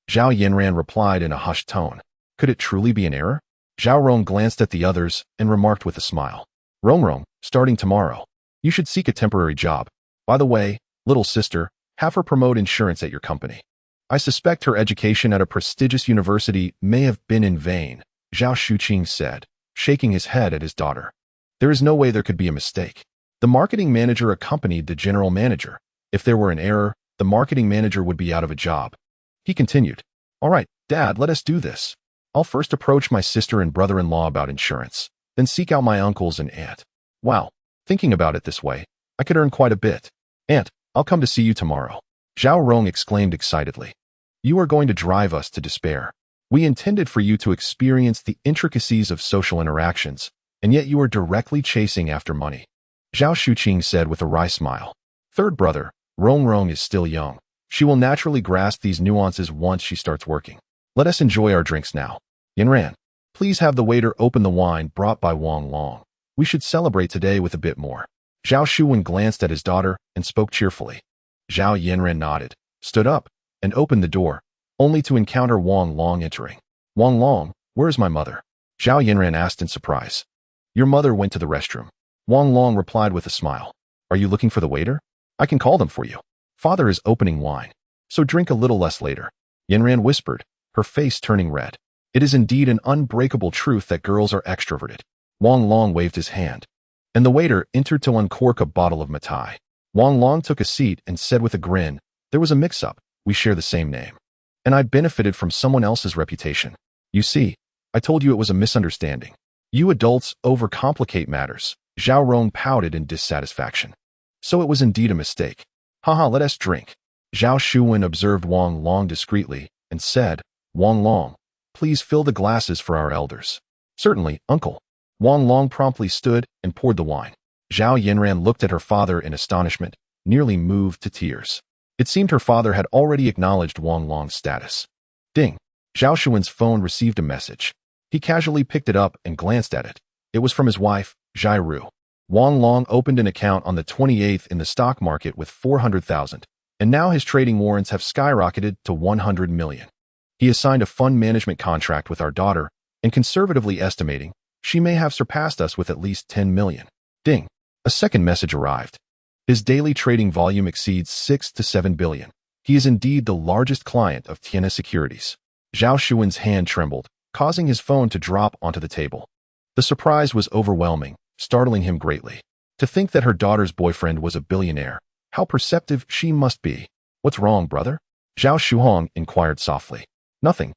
Zhao Yanran replied in a hushed tone. Could it truly be an error? Zhao Rong glanced at the others and remarked with a smile. Rong, starting tomorrow, you should seek a temporary job. By the way, little sister, have her promote insurance at your company. I suspect her education at a prestigious university may have been in vain, Zhao Shuqing said, shaking his head at his daughter. There is no way there could be a mistake. The marketing manager accompanied the general manager. If there were an error, the marketing manager would be out of a job. He continued. All right, Dad, let us do this. I'll first approach my sister and brother-in-law about insurance, then seek out my uncles and aunt. Wow, thinking about it this way, I could earn quite a bit. Aunt, I'll come to see you tomorrow. Zhao Rong exclaimed excitedly. You are going to drive us to despair. We intended for you to experience the intricacies of social interactions, and yet you are directly chasing after money. Zhao Shuqing said with a wry smile. Third brother, Rong is still young. She will naturally grasp these nuances once she starts working. Let us enjoy our drinks now. Yanran, please have the waiter open the wine brought by Wang Long. We should celebrate today with a bit more. Zhao Shuwen glanced at his daughter and spoke cheerfully. Zhao Yanran nodded, stood up, and opened the door, only to encounter Wang Long entering. Wang Long, where is my mother? Zhao Yanran asked in surprise. Your mother went to the restroom. Wang Long replied with a smile. Are you looking for the waiter? I can call them for you. Father is opening wine, so drink a little less later. Yanran whispered, her face turning red. It is indeed an unbreakable truth that girls are extroverted. Wang Long waved his hand, and the waiter entered to uncork a bottle of matai. Wang Long took a seat and said with a grin, there was a mix-up, we share the same name. And I benefited from someone else's reputation. You see, I told you it was a misunderstanding. You adults overcomplicate matters. Zhao Rong pouted in dissatisfaction. So it was indeed a mistake. Haha, let us drink. Zhao Shuwen observed Wang Long discreetly and said, Wang Long, please fill the glasses for our elders. Certainly, uncle. Wang Long promptly stood and poured the wine. Zhao Yanran looked at her father in astonishment, nearly moved to tears. It seemed her father had already acknowledged Wang Long's status. Ding. Zhao Shuwen's phone received a message. He casually picked it up and glanced at it. It was from his wife, Jiru. Wang Long opened an account on the 28th in the stock market with 400,000, and now his trading warrants have skyrocketed to 100 million. He has signed a fund management contract with our daughter, and conservatively estimating, she may have surpassed us with at least 10 million. Ding. A second message arrived. His daily trading volume exceeds 6 to 7 billion. He is indeed the largest client of Tiana Securities. Zhao Shuwen's hand trembled, causing his phone to drop onto the table. The surprise was overwhelming, startling him greatly. To think that her daughter's boyfriend was a billionaire. How perceptive she must be. What's wrong, brother? Zhao Shuhong inquired softly. Nothing.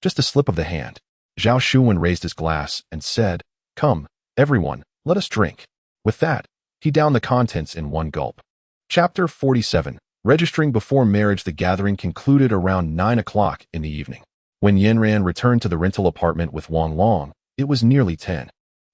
Just a slip of the hand. Zhao Shuwen raised his glass and said, Come, everyone, let us drink. With that, he downed the contents in one gulp. Chapter 47. Registering before marriage. The gathering concluded around 9 o'clock in the evening. When Yanran returned to the rental apartment with Wang Long, it was nearly 10.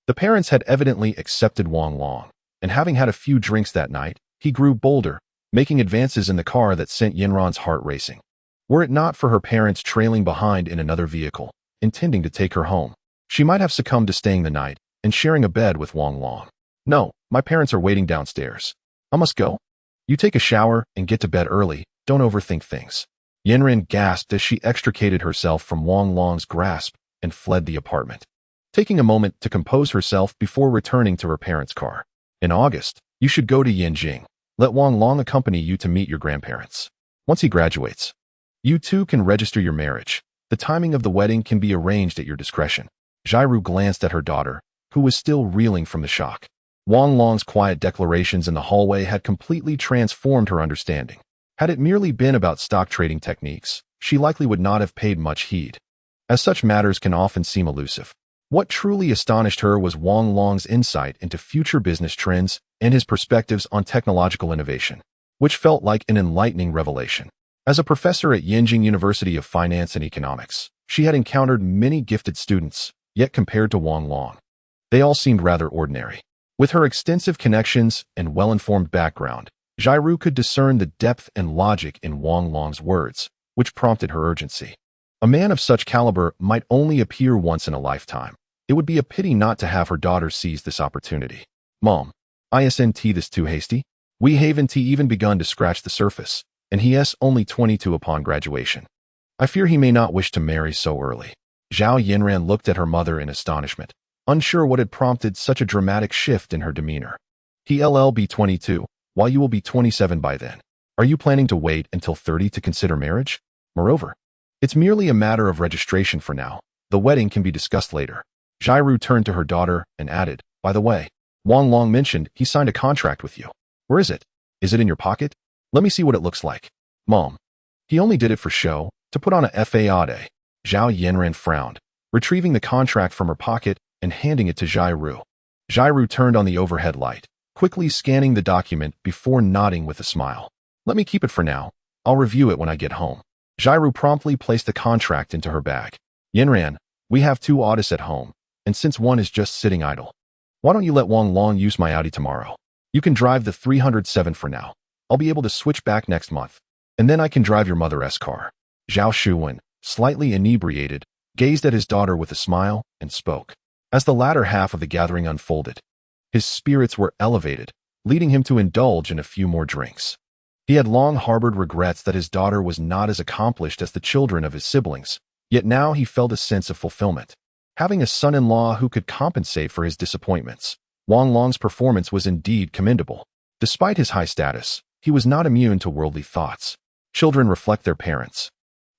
The parents had evidently accepted Wang Long, and having had a few drinks that night, he grew bolder, making advances in the car that sent Yanran's heart racing. Were it not for her parents trailing behind in another vehicle, intending to take her home, she might have succumbed to staying the night and sharing a bed with Wang Long. No, my parents are waiting downstairs. I must go. You take a shower and get to bed early, don't overthink things. Yanran gasped as she extricated herself from Wang Long's grasp and fled the apartment, taking a moment to compose herself before returning to her parents' car. In August, you should go to Yanjing. Let Wang Long accompany you to meet your grandparents. Once he graduates, you two can register your marriage. The timing of the wedding can be arranged at your discretion. Jiru glanced at her daughter, who was still reeling from the shock. Wang Long's quiet declarations in the hallway had completely transformed her understanding. Had it merely been about stock trading techniques, she likely would not have paid much heed, as such matters can often seem elusive. What truly astonished her was Wang Long's insight into future business trends and his perspectives on technological innovation, which felt like an enlightening revelation. As a professor at Yinjing University of Finance and Economics, she had encountered many gifted students, yet compared to Wang Long, they all seemed rather ordinary. With her extensive connections and well-informed background, Jiru could discern the depth and logic in Wang Long's words, which prompted her urgency. A man of such caliber might only appear once in a lifetime. It would be a pity not to have her daughter seize this opportunity. Mom, isn't this too hasty? We haven't even begun to scratch the surface, and he's only 22 upon graduation. I fear he may not wish to marry so early. Zhao Yinran looked at her mother in astonishment, unsure what had prompted such a dramatic shift in her demeanor. He'll be 22, while you will be 27 by then. Are you planning to wait until 30 to consider marriage? Moreover, it's merely a matter of registration for now. The wedding can be discussed later. Jiru turned to her daughter and added, by the way, Wang Long mentioned he signed a contract with you. Where is it? Is it in your pocket? Let me see what it looks like. Mom, he only did it for show, to put on a facade. Zhao Yanran frowned, retrieving the contract from her pocket and handing it to Jiru. Jiru turned on the overhead light, quickly scanning the document before nodding with a smile. Let me keep it for now. I'll review it when I get home. Jiru promptly placed the contract into her bag. Yanran, we have 2 Audis at home, and since one is just sitting idle, why don't you let Wang Long use my Audi tomorrow? You can drive the 307 for now. I'll be able to switch back next month, and then I can drive your mother's car. Zhao Shuwen, slightly inebriated, gazed at his daughter with a smile and spoke. As the latter half of the gathering unfolded, his spirits were elevated, leading him to indulge in a few more drinks. He had long harbored regrets that his daughter was not as accomplished as the children of his siblings, yet now he felt a sense of fulfillment. Having a son-in-law who could compensate for his disappointments, Wang Long's performance was indeed commendable. Despite his high status, he was not immune to worldly thoughts. Children reflect their parents,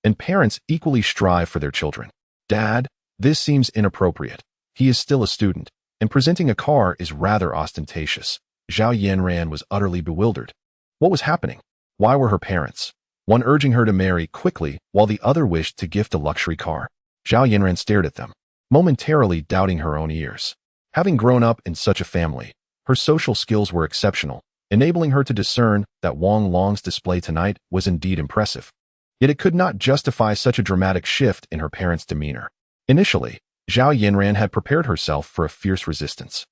and parents equally strive for their children. Dad, this seems inappropriate. He is still a student, and presenting a car is rather ostentatious. Zhao Yanran was utterly bewildered. What was happening? Why were her parents, one urging her to marry quickly while the other wished to gift a luxury car? Zhao Yanran stared at them, momentarily doubting her own ears. Having grown up in such a family, her social skills were exceptional, enabling her to discern that Wang Long's display tonight was indeed impressive. Yet it could not justify such a dramatic shift in her parents' demeanor. Initially, Zhao Yanran had prepared herself for a fierce resistance,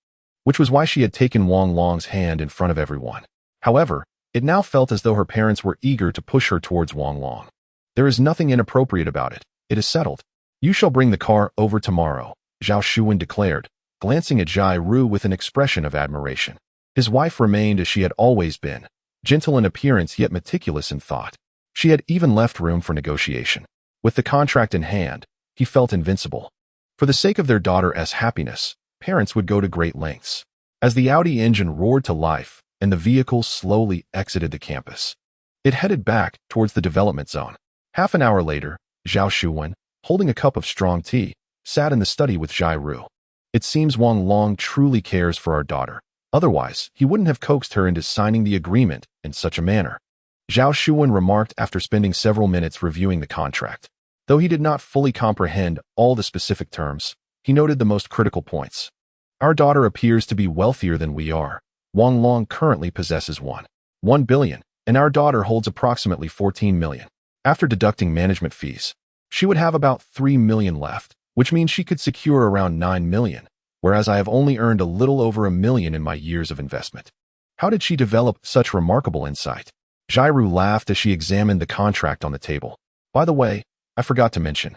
which was why she had taken Wang Long's hand in front of everyone. However, it now felt as though her parents were eager to push her towards Wang Long. There is nothing inappropriate about it. It is settled. You shall bring the car over tomorrow, Zhao Shuwen declared, glancing at Jiru with an expression of admiration. His wife remained as she had always been, gentle in appearance yet meticulous in thought. She had even left room for negotiation. With the contract in hand, he felt invincible. For the sake of their daughter's happiness, parents would go to great lengths. As the Audi engine roared to life and the vehicle slowly exited the campus, it headed back towards the development zone. Half an hour later, Zhao Shuwen, holding a cup of strong tea, sat in the study with Jiru. It seems Wang Long truly cares for our daughter. Otherwise, he wouldn't have coaxed her into signing the agreement in such a manner, Zhao Shuwen remarked after spending several minutes reviewing the contract. Though he did not fully comprehend all the specific terms, he noted the most critical points. Our daughter appears to be wealthier than we are. Wang Long currently possesses 1 billion, and our daughter holds approximately 14 million. After deducting management fees, she would have about 3 million left, which means she could secure around 9 million, whereas I have only earned a little over 1 million in my years of investment. How did she develop such remarkable insight? Jiru laughed as she examined the contract on the table. By the way, I forgot to mention.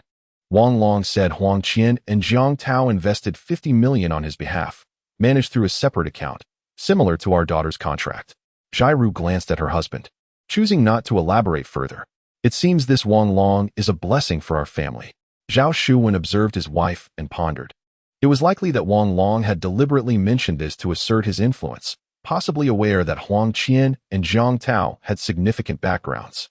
Wang Long said Huang Qian and Jiang Tao invested 50 million on his behalf, managed through a separate account, similar to our daughter's contract. Jiru glanced at her husband, choosing not to elaborate further. It seems this Wang Long is a blessing for our family. Zhao Shuwen observed his wife and pondered. It was likely that Wang Long had deliberately mentioned this to assert his influence, possibly aware that Huang Qian and Jiang Tao had significant backgrounds.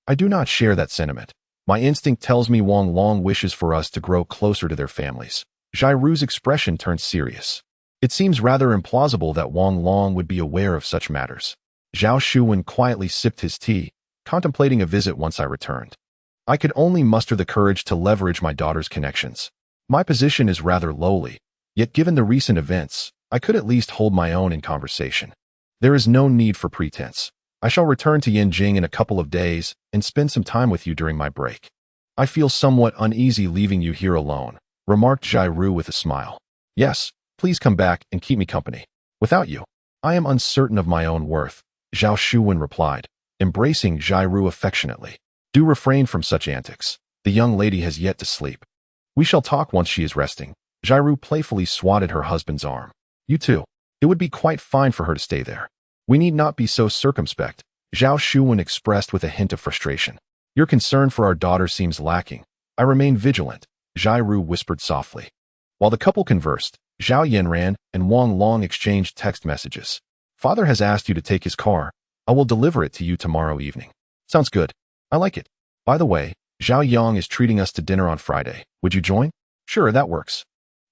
I do not share that sentiment. My instinct tells me Wang Long wishes for us to grow closer to their families. Jiru's expression turned serious. It seems rather implausible that Wang Long would be aware of such matters. Zhao Shuwen quietly sipped his tea, contemplating a visit once I returned. I could only muster the courage to leverage my daughter's connections. My position is rather lowly, yet given the recent events, I could at least hold my own in conversation. There is no need for pretense. I shall return to Yinjing in a couple of days and spend some time with you during my break. I feel somewhat uneasy leaving you here alone, remarked Jiru with a smile. Yes, please come back and keep me company. Without you, I am uncertain of my own worth, Zhao Shuwen replied, embracing Jiru affectionately. Do refrain from such antics. The young lady has yet to sleep. We shall talk once she is resting. Jiru playfully swatted her husband's arm. You too. It would be quite fine for her to stay there. We need not be so circumspect, Zhao Shuwen expressed with a hint of frustration. Your concern for our daughter seems lacking. I remain vigilant, Jiru whispered softly. While the couple conversed, Zhao Yanran and Wang Long exchanged text messages. Father has asked you to take his car. I will deliver it to you tomorrow evening. Sounds good. I like it. By the way, Zhao Yang is treating us to dinner on Friday. Would you join? Sure, that works.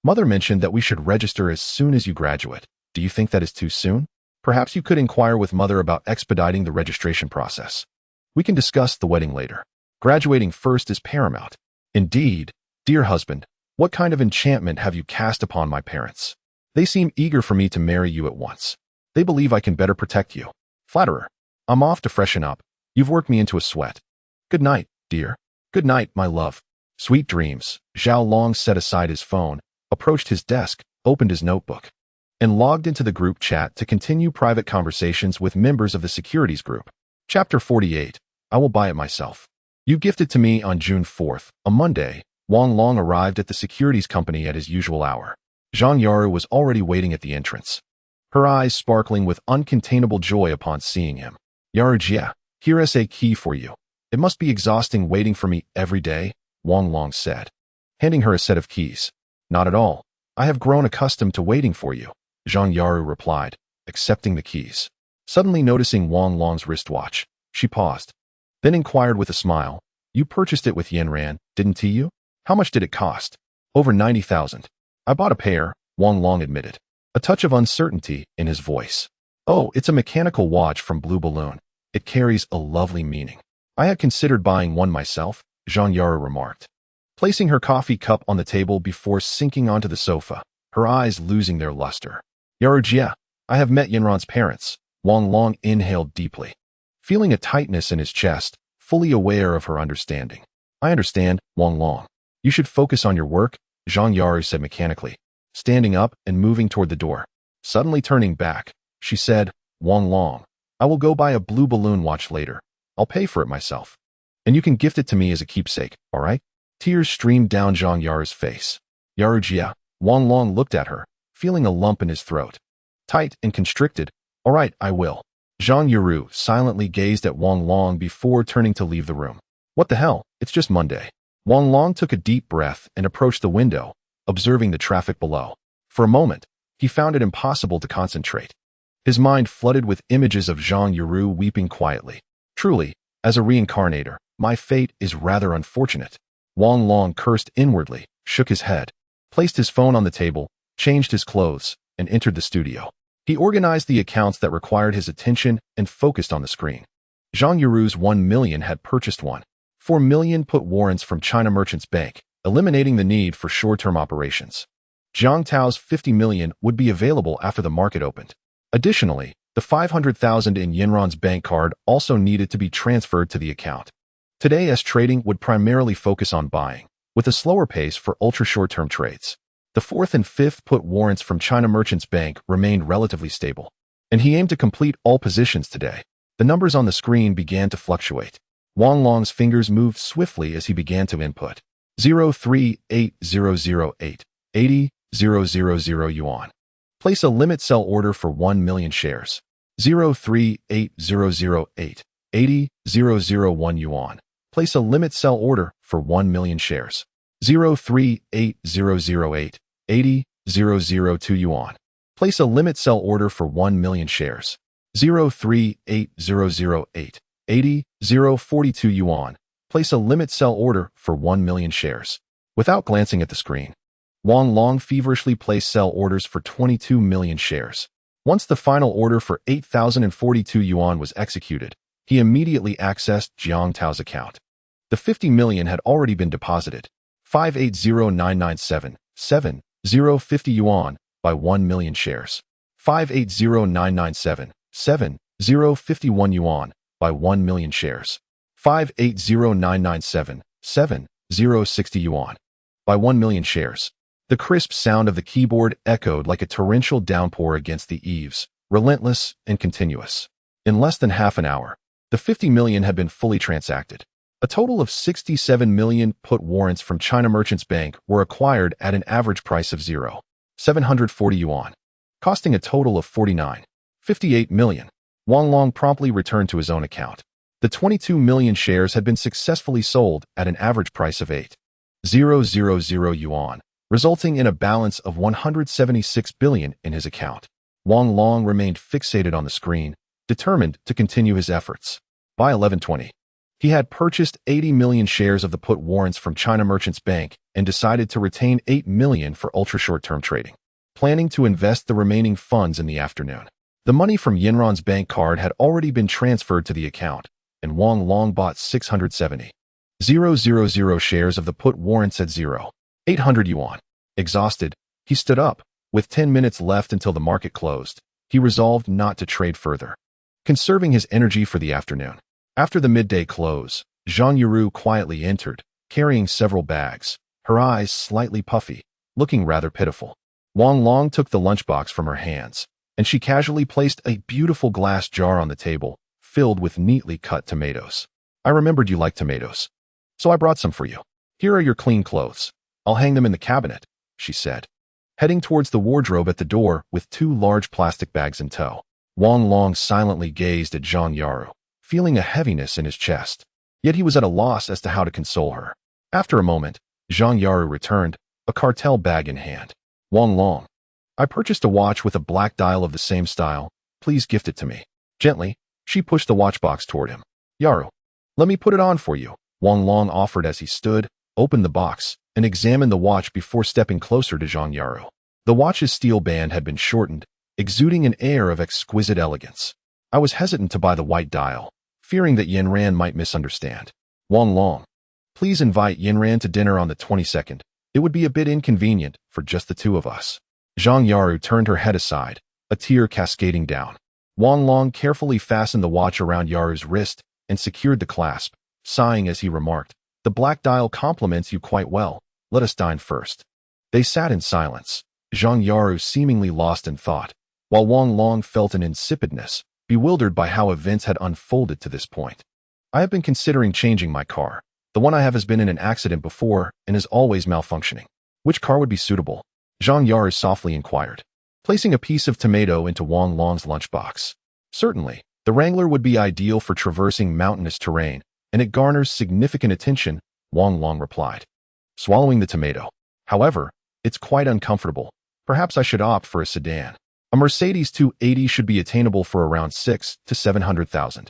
Mother mentioned that we should register as soon as you graduate. Do you think that is too soon? Perhaps you could inquire with Mother about expediting the registration process. We can discuss the wedding later. Graduating first is paramount. Indeed, dear husband, what kind of enchantment have you cast upon my parents? They seem eager for me to marry you at once. They believe I can better protect you. Flatterer. I'm off to freshen up. You've worked me into a sweat. Good night, dear. Good night, my love. Sweet dreams. Zhao Long set aside his phone, approached his desk, opened his notebook, and logged into the group chat to continue private conversations with members of the securities group. Chapter 48. I will buy it myself. You gifted to me on June 4th, a Monday. Wang Long arrived at the securities company at his usual hour. Zhang Yaru was already waiting at the entrance, her eyes sparkling with uncontainable joy upon seeing him. Yaru Jia, here is a key for you. It must be exhausting waiting for me every day, Wang Long said, handing her a set of keys. Not at all. I have grown accustomed to waiting for you, Zhang Yaru replied, accepting the keys. Suddenly noticing Wang Long's wristwatch, she paused, then inquired with a smile, You purchased it with Yanran, didn't you? How much did it cost? Over 90,000. I bought a pair, Wang Long admitted, a touch of uncertainty in his voice. Oh, it's a mechanical watch from Blue Balloon. It carries a lovely meaning. I had considered buying one myself, Zhang Yaru remarked, placing her coffee cup on the table before sinking onto the sofa, her eyes losing their luster. Yaru Jia, I have met Yanran's parents. Wang Long inhaled deeply, feeling a tightness in his chest, fully aware of her understanding. I understand, Wang Long. You should focus on your work, Zhang Yaru said mechanically, standing up and moving toward the door. Suddenly turning back, she said, Wang Long, I will go buy a Blue Balloon watch later. I'll pay for it myself. And you can gift it to me as a keepsake, all right? Tears streamed down Zhang Yaru's face. Yaru Jia, Wang Long looked at her, feeling a lump in his throat. Tight and constricted. All right, I will. Zhang Yaru silently gazed at Wang Long before turning to leave the room. What the hell? It's just Monday. Wang Long took a deep breath and approached the window, observing the traffic below. For a moment, he found it impossible to concentrate. His mind flooded with images of Zhang Yaru weeping quietly. Truly, as a reincarnator, my fate is rather unfortunate. Wang Long cursed inwardly, shook his head, placed his phone on the table, changed his clothes, and entered the studio. He organized the accounts that required his attention and focused on the screen. Zhang Yaru's 1 million had purchased 4 million put warrants from China Merchants Bank, eliminating the need for short-term operations. Zhang Tao's 50 million would be available after the market opened. Additionally, the 500,000 in Yanran's bank card also needed to be transferred to the account. Today's trading would primarily focus on buying, with a slower pace for ultra-short-term trades. The 4th and 5th put warrants from China Merchants Bank remained relatively stable, and he aimed to complete all positions today. The numbers on the screen began to fluctuate. Wang Long's fingers moved swiftly as he began to input 038008 80,000 yuan. Place a limit sell order for 1 million shares. 038008 80,001 yuan. Place a limit sell order for 1 million shares. 038008 80,002 yuan. Place a limit sell order for 1 million shares. 038008 80,042 yuan. Place a limit sell order for 1 million shares. Without glancing at the screen, Wang Long feverishly placed sell orders for 22 million shares. Once the final order for 8,042 yuan was executed, he immediately accessed Jiang Tao's account. The 50 million had already been deposited. 580,997,7050 yuan by 1 million shares. 580,997,7051 yuan by 1 million shares. 580,997,7060 yuan by 1 million shares. The crisp sound of the keyboard echoed like a torrential downpour against the eaves, relentless and continuous. In less than half an hour, the 50 million had been fully transacted. A total of 67 million put warrants from China Merchants Bank were acquired at an average price of 0.740 yuan, costing a total of 49.58 million. Wang Long promptly returned to his own account. The 22 million shares had been successfully sold at an average price of 8,000 yuan, resulting in a balance of 176 billion in his account. Wang Long remained fixated on the screen, determined to continue his efforts. By 11:20, he had purchased 80 million shares of the put warrants from China Merchants Bank and decided to retain 8 million for ultra-short-term trading, planning to invest the remaining funds in the afternoon. The money from Yinran's bank card had already been transferred to the account, and Wang Long bought 670,000 shares of the put warrants at 0.800 yuan. Exhausted, he stood up. With 10 minutes left until the market closed, he resolved not to trade further, conserving his energy for the afternoon. After the midday close, Zhang Yuru quietly entered, carrying several bags, her eyes slightly puffy, looking rather pitiful. Wang Long took the lunchbox from her hands, and she casually placed a beautiful glass jar on the table, filled with neatly cut tomatoes. I remembered you like tomatoes, so I brought some for you. Here are your clean clothes. I'll hang them in the cabinet, she said, heading towards the wardrobe at the door with 2 large plastic bags in tow. Wang Long silently gazed at Zhang Yaru, feeling a heaviness in his chest. Yet he was at a loss as to how to console her. After a moment, Zhang Yaru returned, a cartel bag in hand. Wang Long, I purchased a watch with a black dial of the same style. Please gift it to me. Gently, she pushed the watch box toward him. Yaru, let me put it on for you, Wang Long offered as he stood, opened the box, and examined the watch before stepping closer to Zhang Yaru. The watch's steel band had been shortened, exuding an air of exquisite elegance. I was hesitant to buy the white dial, fearing that Yinran might misunderstand. Wang Long, please invite Yinran to dinner on the 22nd. It would be a bit inconvenient for just the two of us. Zhang Yaru turned her head aside, a tear cascading down. Wang Long carefully fastened the watch around Yaru's wrist and secured the clasp, sighing as he remarked, the black dial compliments you quite well. Let us dine first. They sat in silence, Zhang Yaru seemingly lost in thought, while Wang Long felt an insipidness, bewildered by how events had unfolded to this point. I have been considering changing my car. The one I have has been in an accident before and is always malfunctioning. Which car would be suitable? Zhang Yaru softly inquired, placing a piece of tomato into Wang Long's lunchbox. Certainly, the Wrangler would be ideal for traversing mountainous terrain, and it garners significant attention, Wang Long replied, swallowing the tomato. However, it's quite uncomfortable. Perhaps I should opt for a sedan. A Mercedes 280 should be attainable for around 600,000 to 700,000.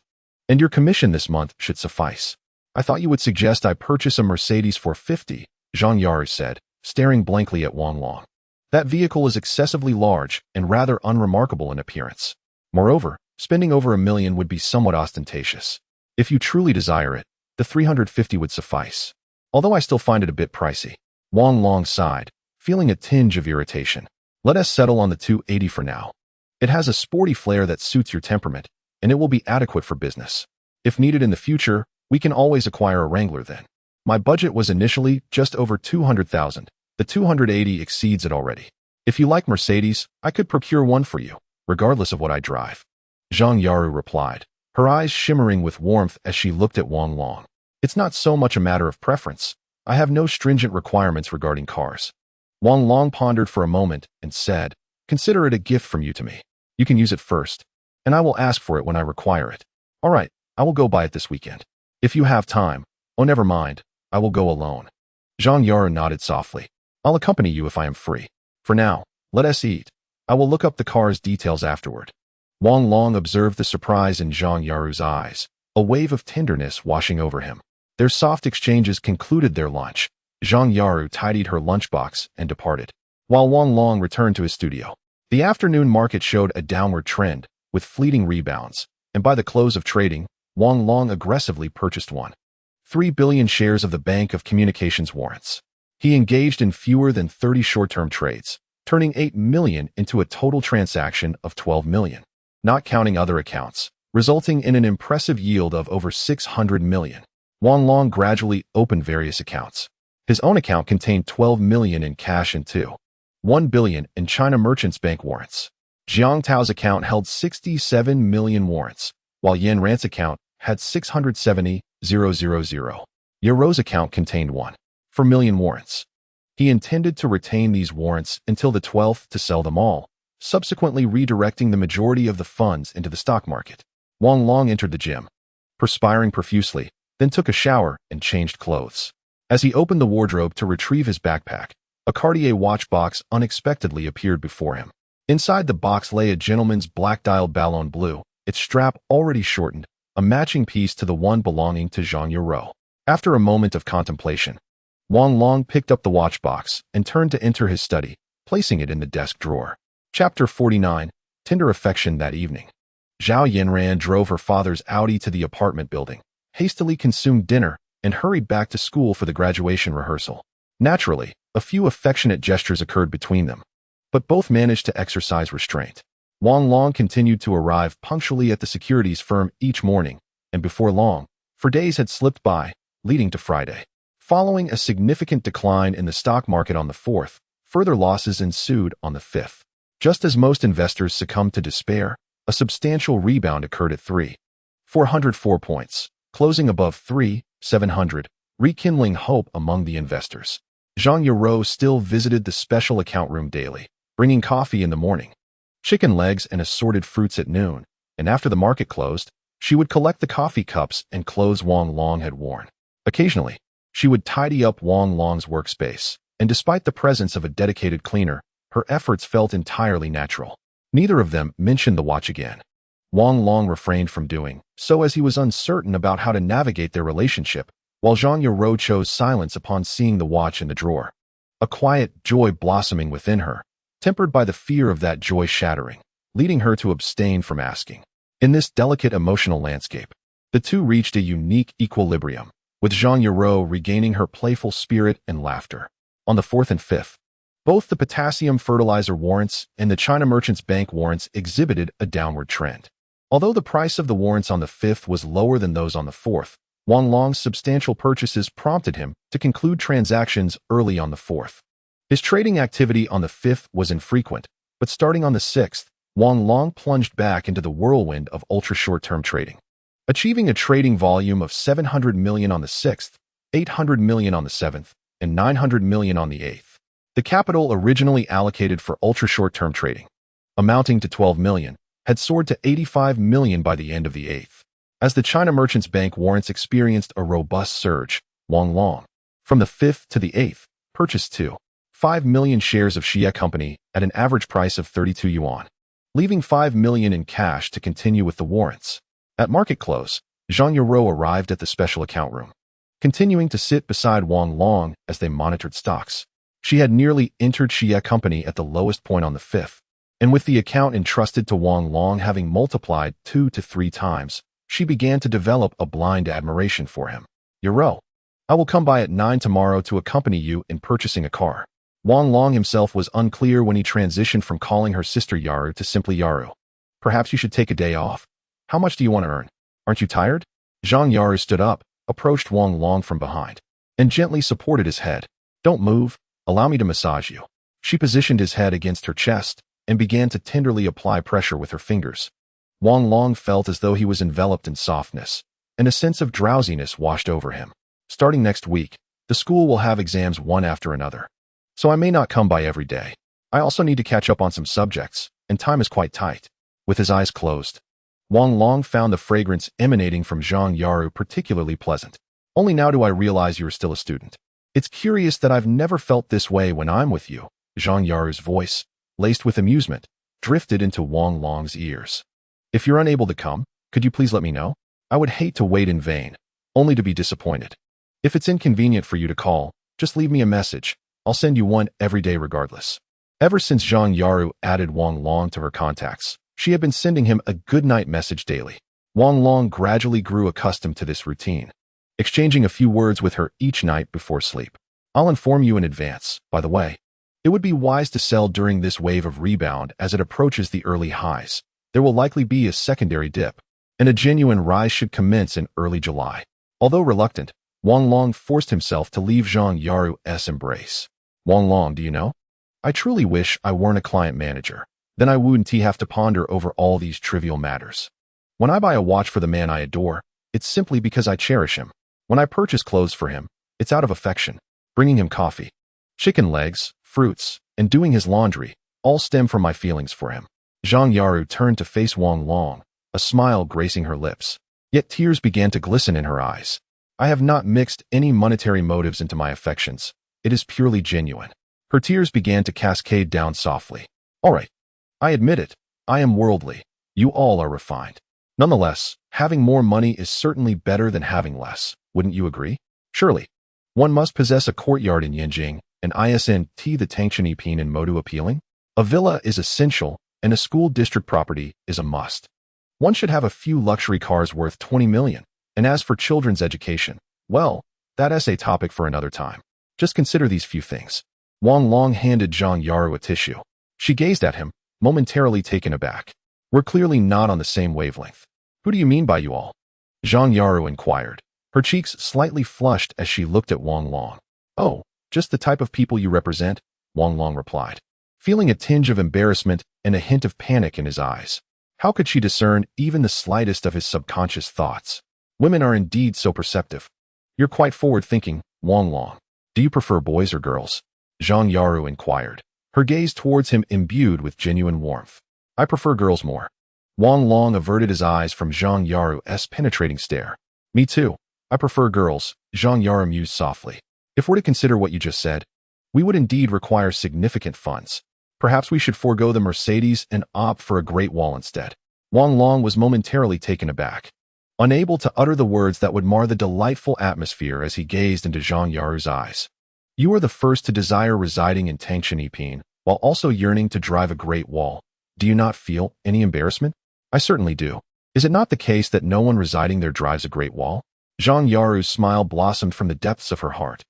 And your commission this month should suffice. I thought you would suggest I purchase a Mercedes 450, Zhang Yaru said, staring blankly at Wang Long. That vehicle is excessively large and rather unremarkable in appearance. Moreover, spending over $1 million would be somewhat ostentatious. If you truly desire it, the 350 would suffice. Although I still find it a bit pricey. Wang Long sighed, feeling a tinge of irritation. Let us settle on the 280 for now. It has a sporty flair that suits your temperament, and it will be adequate for business. If needed in the future, we can always acquire a Wrangler then. My budget was initially just over 200,000. The 280 exceeds it already. If you like Mercedes, I could procure one for you, regardless of what I drive. Zhang Yaru replied, her eyes shimmering with warmth as she looked at Wang Long. It's not so much a matter of preference. I have no stringent requirements regarding cars. Wang Long pondered for a moment and said, consider it a gift from you to me. You can use it first, and I will ask for it when I require it. All right, I will go buy it this weekend. If you have time, oh never mind, I will go alone. Zhang Yaru nodded softly. I'll accompany you if I am free. For now, let us eat. I will look up the car's details afterward. Wang Long observed the surprise in Zhang Yaru's eyes, a wave of tenderness washing over him. Their soft exchanges concluded their lunch, Zhang Yaru tidied her lunchbox and departed, while Wang Long returned to his studio. The afternoon market showed a downward trend, with fleeting rebounds, and by the close of trading, Wang Long aggressively purchased 1.3 billion shares of the Bank of Communications warrants. He engaged in fewer than 30 short-term trades, turning 8 million into a total transaction of 12 million, not counting other accounts, resulting in an impressive yield of over 600 million. Wang Long gradually opened various accounts. His own account contained 12 million in cash and 2.1 billion in China Merchants Bank warrants. Jiang Tao's account held 67 million warrants, while Yan Rant's account had 670,000. Yaro's account contained 1.4 million warrants. He intended to retain these warrants until the 12th to sell them all, subsequently redirecting the majority of the funds into the stock market. Wang Long entered the gym, perspiring profusely, then took a shower and changed clothes. As he opened the wardrobe to retrieve his backpack, a Cartier watch box unexpectedly appeared before him. Inside the box lay a gentleman's black-dialed Ballon Bleu, its strap already shortened, a matching piece to the one belonging to Zhang Yaro. After a moment of contemplation, Wang Long picked up the watch box and turned to enter his study, placing it in the desk drawer. Chapter 49, Tender Affection. That evening, Zhao Yanran drove her father's Audi to the apartment building, hastily consumed dinner, and hurried back to school for the graduation rehearsal. Naturally, a few affectionate gestures occurred between them, but both managed to exercise restraint. Wang Long continued to arrive punctually at the securities firm each morning, and before long, 4 days had slipped by, leading to Friday. Following a significant decline in the stock market on the 4th, further losses ensued on the 5th. Just as most investors succumbed to despair, a substantial rebound occurred at 3,404 points, closing above 3,700, rekindling hope among the investors. Zhang Yaro still visited the special account room daily, bringing coffee in the morning, chicken legs and assorted fruits at noon, and after the market closed, she would collect the coffee cups and clothes Wang Long had worn. Occasionally, she would tidy up Wang Long's workspace, and despite the presence of a dedicated cleaner, her efforts felt entirely natural. Neither of them mentioned the watch again. Wang Long refrained from doing so as he was uncertain about how to navigate their relationship, while Zhang Yaro chose silence upon seeing the watch in the drawer. A quiet joy blossoming within her, tempered by the fear of that joy shattering, leading her to abstain from asking. In this delicate emotional landscape, the two reached a unique equilibrium, with Zhang Yaro regaining her playful spirit and laughter. On the 4th and 5th, both the potassium fertilizer warrants and the China Merchants Bank warrants exhibited a downward trend. Although the price of the warrants on the 5th was lower than those on the 4th, Wang Long's substantial purchases prompted him to conclude transactions early on the 4th. His trading activity on the 5th was infrequent, but starting on the 6th, Wang Long plunged back into the whirlwind of ultra-short-term trading, achieving a trading volume of 700 million on the 6th, 800 million on the 7th, and 900 million on the 8th. The capital originally allocated for ultra-short-term trading, amounting to 12 million, had soared to 85 million by the end of the 8th. As the China Merchants Bank warrants experienced a robust surge, Wang Long, from the 5th to the 8th, purchased 2.5 million shares of Xie Company at an average price of 32 yuan, leaving 5 million in cash to continue with the warrants. At market close, Zhang Yaro arrived at the special account room, continuing to sit beside Wang Long as they monitored stocks. She had nearly entered Xie Company at the lowest point on the 5th, and with the account entrusted to Wang Long having multiplied 2 to 3 times, she began to develop a blind admiration for him. Yaro, I will come by at 9 tomorrow to accompany you in purchasing a car. Wang Long himself was unclear when he transitioned from calling her sister Yaru to simply Yaru. Perhaps you should take a day off. How much do you want to earn? Aren't you tired? Zhang Yaru stood up, approached Wang Long from behind, and gently supported his head. Don't move, allow me to massage you. She positioned his head against her chest and began to tenderly apply pressure with her fingers. Wang Long felt as though he was enveloped in softness, and a sense of drowsiness washed over him. Starting next week, the school will have exams one after another, so I may not come by every day. I also need to catch up on some subjects, and time is quite tight. With his eyes closed, Wang Long found the fragrance emanating from Zhang Yaru particularly pleasant. Only now do I realize you're still a student. It's curious that I've never felt this way when I'm with you. Zhang Yaru's voice, laced with amusement, drifted into Wang Long's ears. If you're unable to come, could you please let me know? I would hate to wait in vain, only to be disappointed. If it's inconvenient for you to call, Just leave me a message. I'll send you one every day regardless. Ever since Zhang Yaru added Wang Long to her contacts, she had been sending him a good-night message daily. Wang Long gradually grew accustomed to this routine, exchanging a few words with her each night before sleep. I'll inform you in advance, by the way. It would be wise to sell during this wave of rebound as it approaches the early highs. There will likely be a secondary dip, and a genuine rise should commence in early July. Although reluctant, Wang Long forced himself to leave Zhang Yaru's embrace. Wang Long, do you know? I truly wish I weren't a client manager. Then I wouldn't have to ponder over all these trivial matters. When I buy a watch for the man I adore, it's simply because I cherish him. When I purchase clothes for him, it's out of affection. Bringing him coffee, chicken legs, fruits, and doing his laundry all stem from my feelings for him. Zhang Yaru turned to face Wang Long, a smile gracing her lips. Yet tears began to glisten in her eyes. I have not mixed any monetary motives into my affections. It is purely genuine. Her tears began to cascade down softly. All right. I admit it. I am worldly. You all are refined. Nonetheless, having more money is certainly better than having less. Wouldn't you agree? Surely. One must possess a courtyard in Yanjing, an ISNT the Tangchani Pin in Modu appealing. A villa is essential, and a school district property is a must. One should have a few luxury cars worth 20 million. And as for children's education, well, that's a topic for another time. Just consider these few things. Wang Long handed Zhang Yaru a tissue. She gazed at him, momentarily taken aback. We're clearly not on the same wavelength. Who do you mean by you all? Zhang Yaru inquired. Her cheeks slightly flushed as she looked at Wang Long. Oh, just the type of people you represent, Wang Long replied, feeling a tinge of embarrassment and a hint of panic in his eyes. How could she discern even the slightest of his subconscious thoughts? Women are indeed so perceptive. You're quite forward-thinking, Wang Long. Do you prefer boys or girls? Zhang Yaru inquired, her gaze towards him imbued with genuine warmth. I prefer girls more. Wang Long averted his eyes from Zhang Yaru's penetrating stare. Me too. I prefer girls, Zhang Yaru mused softly. If we're to consider what you just said, we would indeed require significant funds. Perhaps we should forego the Mercedes and opt for a Great Wall instead. Wang Long was momentarily taken aback, unable to utter the words that would mar the delightful atmosphere as he gazed into Zhang Yaru's eyes. You are the first to desire residing in Tangchani Pin, while also yearning to drive a Great Wall. Do you not feel any embarrassment? I certainly do. Is it not the case that no one residing there drives a Great Wall? Zhang Yaru's smile blossomed from the depths of her heart.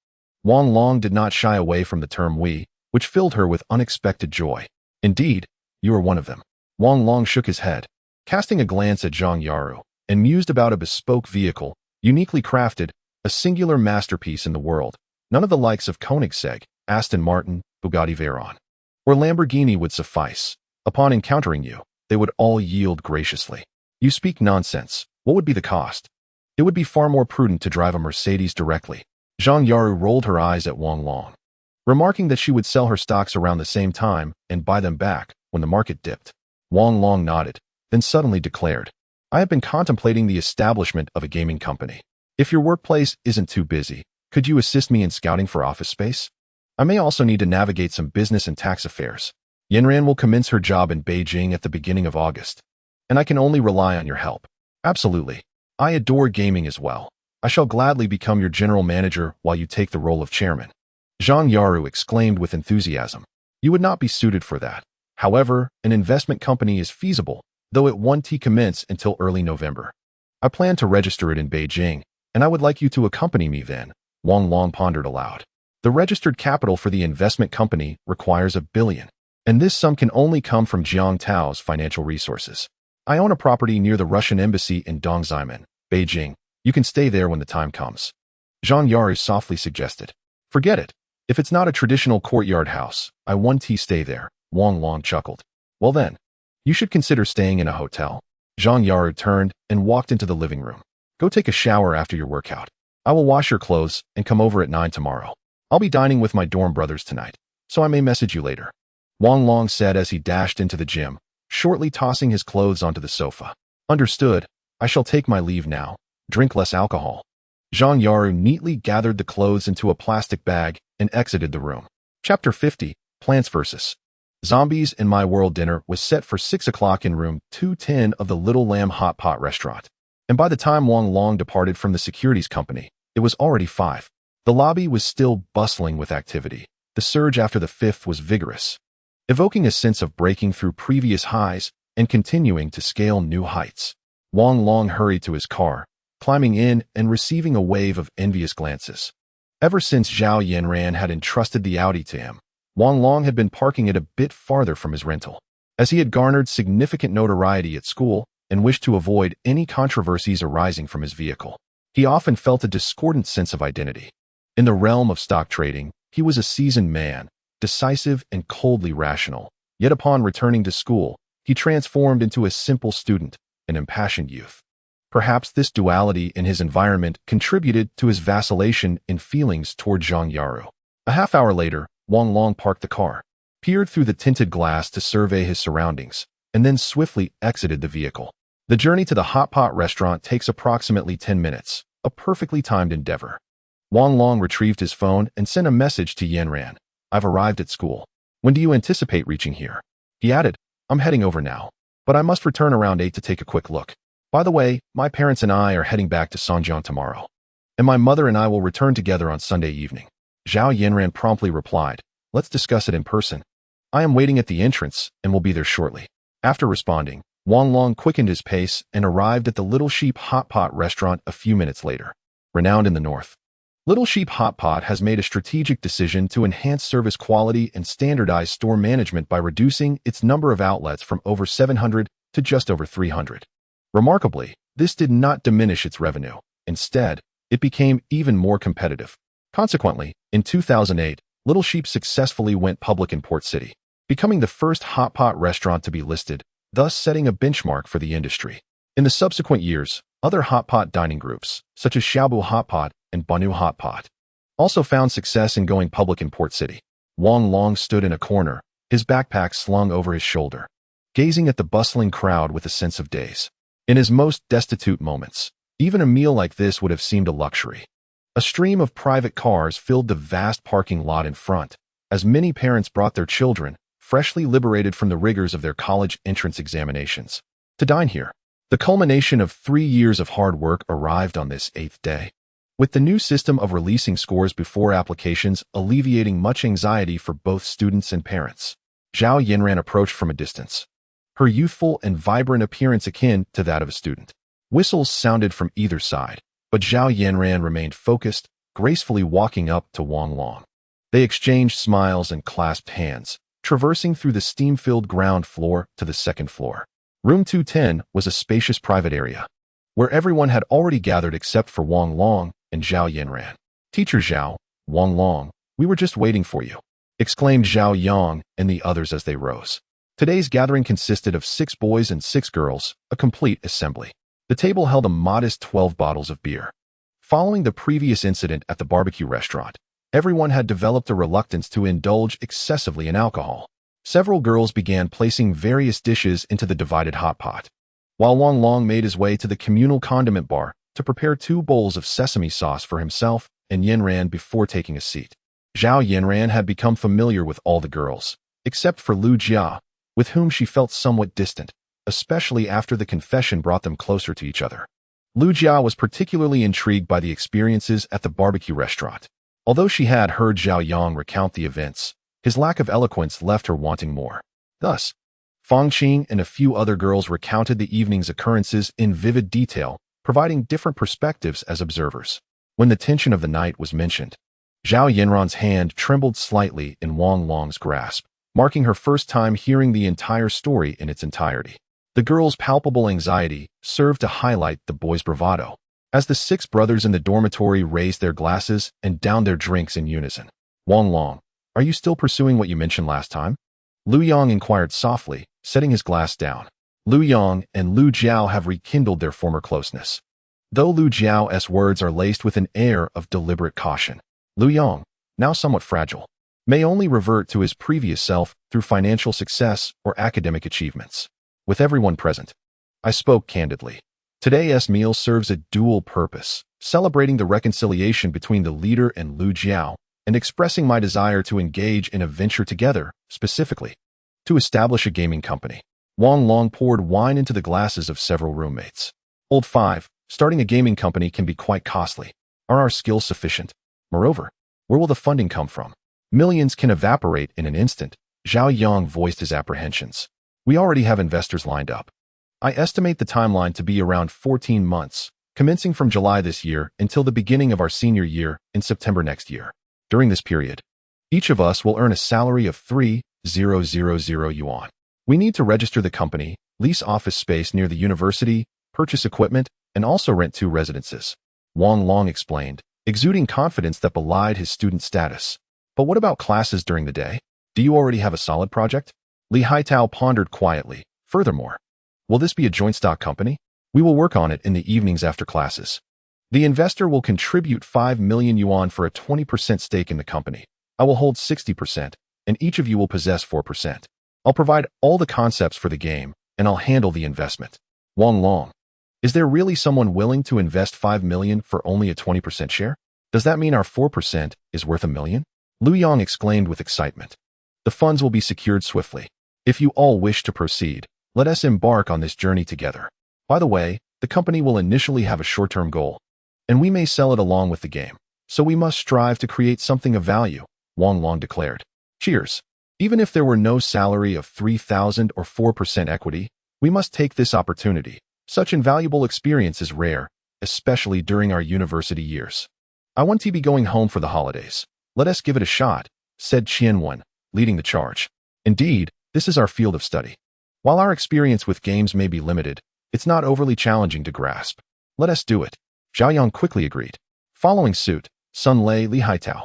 Wang Long did not shy away from the term we, which filled her with unexpected joy. Indeed, you are one of them. Wang Long shook his head, casting a glance at Zhang Yaru, and mused about a bespoke vehicle, uniquely crafted, a singular masterpiece in the world. None of the likes of Koenigsegg, Aston Martin, Bugatti Veyron, or Lamborghini would suffice. Upon encountering you, they would all yield graciously. You speak nonsense. What would be the cost? It would be far more prudent to drive a Mercedes directly. Zhang Yaru rolled her eyes at Wang Long, remarking that she would sell her stocks around the same time and buy them back when the market dipped. Wang Long nodded, then suddenly declared, I have been contemplating the establishment of a gaming company. If your workplace isn't too busy, could you assist me in scouting for office space? I may also need to navigate some business and tax affairs. Yanran will commence her job in Beijing at the beginning of August, and I can only rely on your help. Absolutely. I adore gaming as well. I shall gladly become your general manager while you take the role of chairman. Zhang Yaru exclaimed with enthusiasm. You would not be suited for that. However, an investment company is feasible, though it won't commence until early November. I plan to register it in Beijing, and I would like you to accompany me then, Wang Long pondered aloud. The registered capital for the investment company requires $1 billion, and this sum can only come from Jiang Tao's financial resources. I own a property near the Russian embassy in Dongzhimen, Beijing. You can stay there when the time comes. Zhang Yaru softly suggested. Forget it. If it's not a traditional courtyard house, I won't stay there, Wang Long chuckled. Well then, you should consider staying in a hotel. Zhang Yaru turned and walked into the living room. Go take a shower after your workout. I will wash your clothes and come over at 9 tomorrow. I'll be dining with my dorm brothers tonight, so I may message you later. Wang Long said as he dashed into the gym, shortly tossing his clothes onto the sofa. Understood. I shall take my leave now. Drink less alcohol. Zhang Yaru neatly gathered the clothes into a plastic bag and exited the room. Chapter 50, Plants vs. Zombies in My World dinner was set for 6 o'clock in room 210 of the Little Lamb Hot Pot restaurant. And by the time Wang Long departed from the securities company, it was already 5. The lobby was still bustling with activity. The surge after the fifth was vigorous, evoking a sense of breaking through previous highs and continuing to scale new heights. Wang Long hurried to his car, climbing in and receiving a wave of envious glances. Ever since Zhao Yanran had entrusted the Audi to him, Wang Long had been parking it a bit farther from his rental. As he had garnered significant notoriety at school and wished to avoid any controversies arising from his vehicle, he often felt a discordant sense of identity. In the realm of stock trading, he was a seasoned man, decisive and coldly rational. Yet upon returning to school, he transformed into a simple student, an impassioned youth. Perhaps this duality in his environment contributed to his vacillation in feelings toward Zhang Yaru. A half hour later, Wang Long parked the car, peered through the tinted glass to survey his surroundings, and then swiftly exited the vehicle. The journey to the hot pot restaurant takes approximately 10 minutes, a perfectly timed endeavor. Wang Long retrieved his phone and sent a message to Yanran. "I've arrived at school. When do you anticipate reaching here?" He added, "I'm heading over now, but I must return around 8 to take a quick look. By the way, my parents and I are heading back to Songjiang tomorrow, and my mother and I will return together on Sunday evening." Zhao Yanran promptly replied, "Let's discuss it in person. I am waiting at the entrance and will be there shortly." After responding, Wang Long quickened his pace and arrived at the Little Sheep Hot Pot restaurant a few minutes later. Renowned in the North, Little Sheep Hot Pot has made a strategic decision to enhance service quality and standardize store management by reducing its number of outlets from over 700 to just over 300. Remarkably, this did not diminish its revenue. Instead, it became even more competitive. Consequently, in 2008, Little Sheep successfully went public in Port City, becoming the first hot pot restaurant to be listed, thus setting a benchmark for the industry. In the subsequent years, other hot pot dining groups, such as Xiaobu Hot Pot and Banu Hot Pot, also found success in going public in Port City. Wang Long stood in a corner, his backpack slung over his shoulder, gazing at the bustling crowd with a sense of daze. In his most destitute moments, even a meal like this would have seemed a luxury. A stream of private cars filled the vast parking lot in front, as many parents brought their children, freshly liberated from the rigors of their college entrance examinations, to dine here. The culmination of 3 years of hard work arrived on this 8th day, with the new system of releasing scores before applications alleviating much anxiety for both students and parents. Zhao Yanran approached from a distance, her youthful and vibrant appearance akin to that of a student. Whistles sounded from either side, but Zhao Yanran remained focused, gracefully walking up to Wang Long. They exchanged smiles and clasped hands, traversing through the steam-filled ground floor to the second floor. Room 210 was a spacious private area, where everyone had already gathered except for Wang Long and Zhao Yanran. "Teacher Zhao, Wang Long, we were just waiting for you," exclaimed Zhao Yang and the others as they rose. Today's gathering consisted of 6 boys and 6 girls, a complete assembly. The table held a modest 12 bottles of beer. Following the previous incident at the barbecue restaurant, everyone had developed a reluctance to indulge excessively in alcohol. Several girls began placing various dishes into the divided hot pot, while Wang Long made his way to the communal condiment bar to prepare 2 bowls of sesame sauce for himself and Yanran before taking a seat. Zhao Yanran had become familiar with all the girls, except for Lu Jia, with whom she felt somewhat distant, especially after the confession brought them closer to each other. Lu Jia was particularly intrigued by the experiences at the barbecue restaurant. Although she had heard Zhao Yang recount the events, his lack of eloquence left her wanting more. Thus, Fang Qing and a few other girls recounted the evening's occurrences in vivid detail, providing different perspectives as observers. When the tension of the night was mentioned, Zhao Yanran's hand trembled slightly in Wang Long's grasp, marking her first time hearing the entire story in its entirety. The girl's palpable anxiety served to highlight the boy's bravado, as the 6 brothers in the dormitory raised their glasses and downed their drinks in unison. "Wang Long, are you still pursuing what you mentioned last time?" Lu Yang inquired softly, setting his glass down. Lu Yang and Lu Jiao have rekindled their former closeness, though Lu Jiao's words are laced with an air of deliberate caution. Lu Yang, now somewhat fragile, may only revert to his previous self through financial success or academic achievements. With everyone present, I spoke candidly. Today's meal serves a dual purpose, celebrating the reconciliation between the leader and Lu Jiao, and expressing my desire to engage in a venture together, specifically, to establish a gaming company. Wang Long poured wine into the glasses of several roommates. "Old 5, starting a gaming company can be quite costly. Are our skills sufficient?" Moreover, where will the funding come from? Millions can evaporate in an instant. Zhao Yang voiced his apprehensions. We already have investors lined up. I estimate the timeline to be around 14 months, commencing from July this year until the beginning of our senior year in September next year. During this period, each of us will earn a salary of 3,000 yuan. We need to register the company, lease office space near the university, purchase equipment, and also rent 2 residences. Wang Long explained, exuding confidence that belied his student status. But what about classes during the day? Do you already have a solid project? Li Haitao pondered quietly. Furthermore, will this be a joint stock company? We will work on it in the evenings after classes. The investor will contribute 5 million yuan for a 20% stake in the company. I will hold 60%, and each of you will possess 4%. I'll provide all the concepts for the game, and I'll handle the investment. Wang Long, is there really someone willing to invest 5 million for only a 20% share? Does that mean our 4% is worth $1 million? Lu Yang exclaimed with excitement. The funds will be secured swiftly. If you all wish to proceed, let us embark on this journey together. By the way, the company will initially have a short-term goal, and we may sell it along with the game. So we must strive to create something of value, Wang Long declared. Cheers. Even if there were no salary of 3,000 or 4% equity, we must take this opportunity. Such invaluable experience is rare, especially during our university years. I want to be going home for the holidays. Let us give it a shot, said Qian, leading the charge. Indeed, this is our field of study. While our experience with games may be limited, it's not overly challenging to grasp. Let us do it. Zhao Yang quickly agreed. Following suit, Sun Lei, Li Haitao,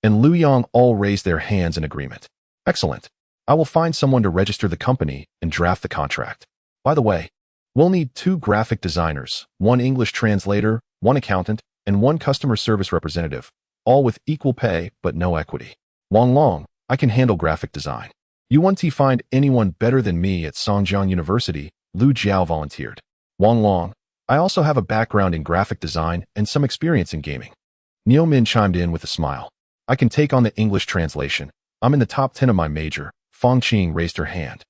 and Lu Yang all raised their hands in agreement. Excellent. I will find someone to register the company and draft the contract. By the way, we'll need 2 graphic designers, 1 English translator, 1 accountant, and 1 customer service representative, all with equal pay but no equity. Wang Long, I can handle graphic design. You want to find anyone better than me at Songjiang University? Lu Jiao volunteered. Wang Long, I also have a background in graphic design and some experience in gaming. Niu Min chimed in with a smile. I can take on the English translation. I'm in the top 10 of my major. Fang Qing raised her hand.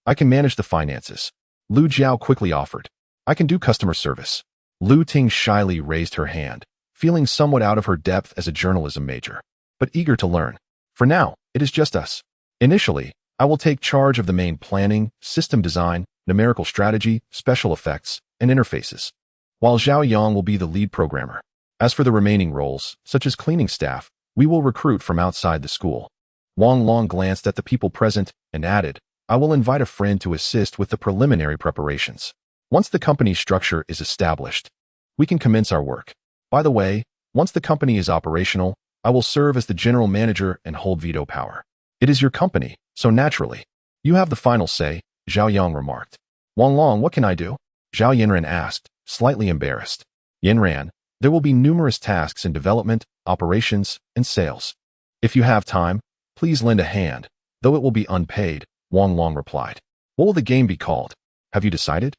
I can manage the finances. Lu Jiao quickly offered. I can do customer service. Lu Ting shyly raised her hand, feeling somewhat out of her depth as a journalism major, but eager to learn. For now, it is just us. Initially, I will take charge of the main planning, system design, numerical strategy, special effects, and interfaces, while Zhao Yang will be the lead programmer. As for the remaining roles, such as cleaning staff, we will recruit from outside the school. Wang Long glanced at the people present and added, I will invite a friend to assist with the preliminary preparations. Once the company's structure is established, we can commence our work. By the way, once the company is operational, I will serve as the general manager and hold veto power. It is your company, so naturally, you have the final say, Zhao Yang remarked. Wang Long, what can I do? Zhao Yanran asked, slightly embarrassed. Yanran, there will be numerous tasks in development, operations, and sales. If you have time, please lend a hand, though it will be unpaid, Wang Long replied. What will the game be called? Have you decided?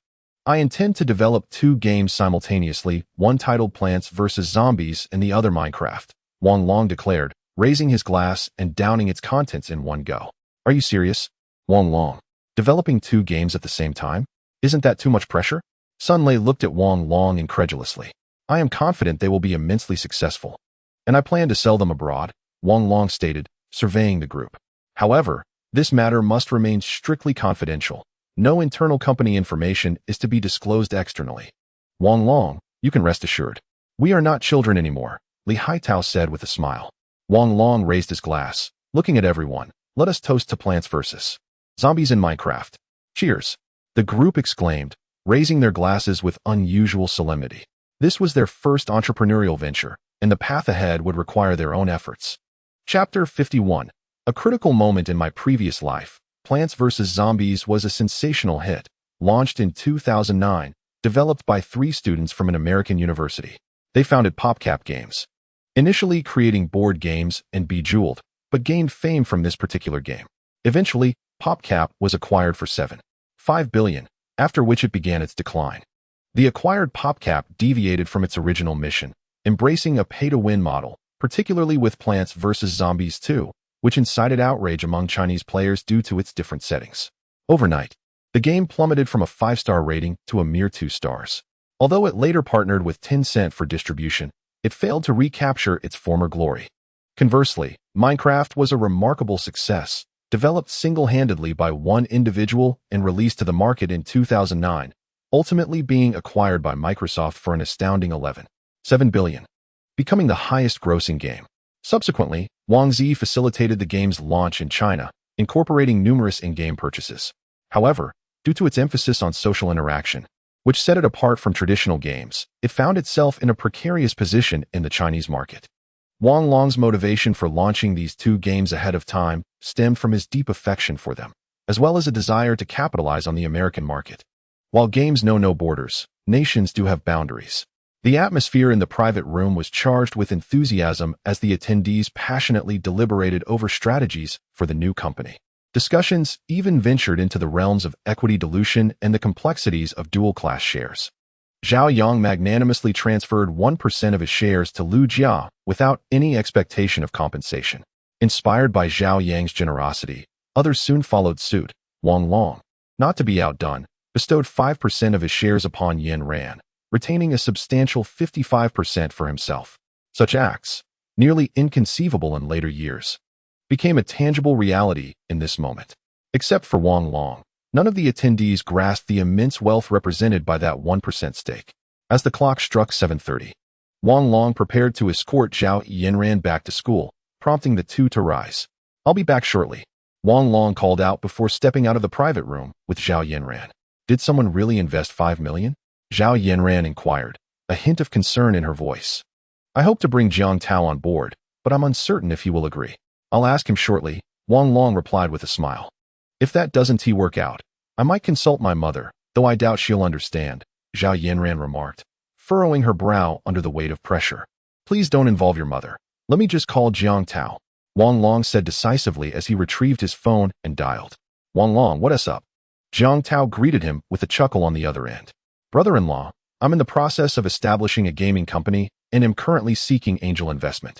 I intend to develop 2 games simultaneously, one titled Plants vs. Zombies and the other Minecraft, Wang Long declared, raising his glass and downing its contents in one go. Are you serious? Wang Long. Developing 2 games at the same time? Isn't that too much pressure? Sun Lei looked at Wang Long incredulously. I am confident they will be immensely successful, and I plan to sell them abroad, Wang Long stated, surveying the group. However, this matter must remain strictly confidential. No internal company information is to be disclosed externally. Wang Long, you can rest assured. We are not children anymore, Li Haitao said with a smile. Wang Long raised his glass, looking at everyone. Let us toast to Plants vs. Zombies in Minecraft. Cheers. The group exclaimed, raising their glasses with unusual solemnity. This was their first entrepreneurial venture, and the path ahead would require their own efforts. Chapter 51. A critical moment in my previous life. Plants vs. Zombies was a sensational hit, launched in 2009, developed by 3 students from an American university. They founded PopCap Games, initially creating board games and Bejeweled, but gained fame from this particular game. Eventually, PopCap was acquired for $7.5 billion, after which it began its decline. The acquired PopCap deviated from its original mission, embracing a pay-to-win model, particularly with Plants vs. Zombies 2, which incited outrage among Chinese players due to its different settings. Overnight, the game plummeted from a 5-star rating to a mere 2 stars. Although it later partnered with Tencent for distribution, it failed to recapture its former glory. Conversely, Minecraft was a remarkable success, developed single-handedly by one individual and released to the market in 2009, ultimately being acquired by Microsoft for an astounding $11.7 billion, becoming the highest-grossing game. Subsequently, Wang Zi facilitated the game's launch in China, incorporating numerous in-game purchases. However, due to its emphasis on social interaction, which set it apart from traditional games, it found itself in a precarious position in the Chinese market. Wang Long's motivation for launching these two games ahead of time stemmed from his deep affection for them, as well as a desire to capitalize on the American market. While games know no borders, nations do have boundaries. The atmosphere in the private room was charged with enthusiasm as the attendees passionately deliberated over strategies for the new company. Discussions even ventured into the realms of equity dilution and the complexities of dual-class shares. Zhao Yang magnanimously transferred 1% of his shares to Liu Jia without any expectation of compensation. Inspired by Zhao Yang's generosity, others soon followed suit. Wang Long, not to be outdone, bestowed 5% of his shares upon Yin Ran, retaining a substantial 55% for himself. Such acts, nearly inconceivable in later years, became a tangible reality in this moment. Except for Wang Long, none of the attendees grasped the immense wealth represented by that 1% stake. As the clock struck 7:30, Wang Long prepared to escort Zhao Yinran back to school, prompting the two to rise. "I'll be back shortly," Wang Long called out before stepping out of the private room with Zhao Yinran. "Did someone really invest $5 million? Zhao Yinran inquired, a hint of concern in her voice. "I hope to bring Jiang Tao on board, but I'm uncertain if he will agree." "I'll ask him shortly," Wang Long replied with a smile. "If that doesn't work out, I might consult my mother, though I doubt she'll understand," Zhao Yinran remarked, furrowing her brow under the weight of pressure. "Please don't involve your mother. Let me just call Jiang Tao," Wang Long said decisively as he retrieved his phone and dialed. "Wang Long, what's up?" Jiang Tao greeted him with a chuckle on the other end. "Brother-in-law, I'm in the process of establishing a gaming company and am currently seeking angel investment.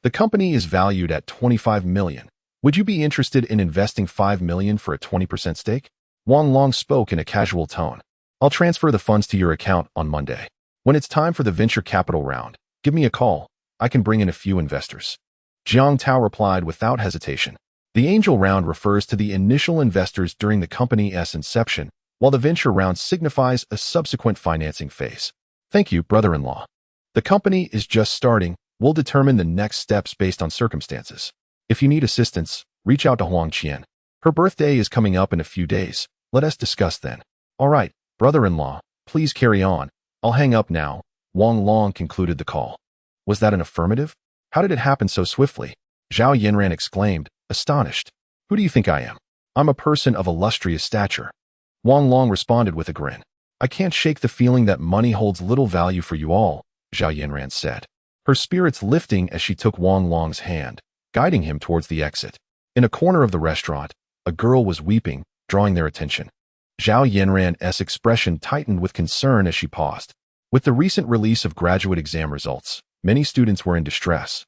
The company is valued at $25 million. Would you be interested in investing $5 million for a 20% stake?" Wang Long spoke in a casual tone. "I'll transfer the funds to your account on Monday. When it's time for the venture capital round, give me a call. I can bring in a few investors." Jiang Tao replied without hesitation. The angel round refers to the initial investors during the company's inception, while the venture round signifies a subsequent financing phase. "Thank you, brother-in-law. The company is just starting. We'll determine the next steps based on circumstances. If you need assistance, reach out to Huang Qian. Her birthday is coming up in a few days. Let us discuss then." "All right, brother-in-law, please carry on. I'll hang up now," Wang Long concluded the call. Was that an affirmative? How did it happen so swiftly? Zhao Yinran exclaimed, astonished. "Who do you think I am? I'm a person of illustrious stature." Wang Long responded with a grin. "I can't shake the feeling that money holds little value for you all," Zhao Yinran said, her spirits lifting as she took Wang Long's hand, guiding him towards the exit. In a corner of the restaurant, a girl was weeping, drawing their attention. Zhao Yinran's expression tightened with concern as she paused. With the recent release of graduate exam results, many students were in distress,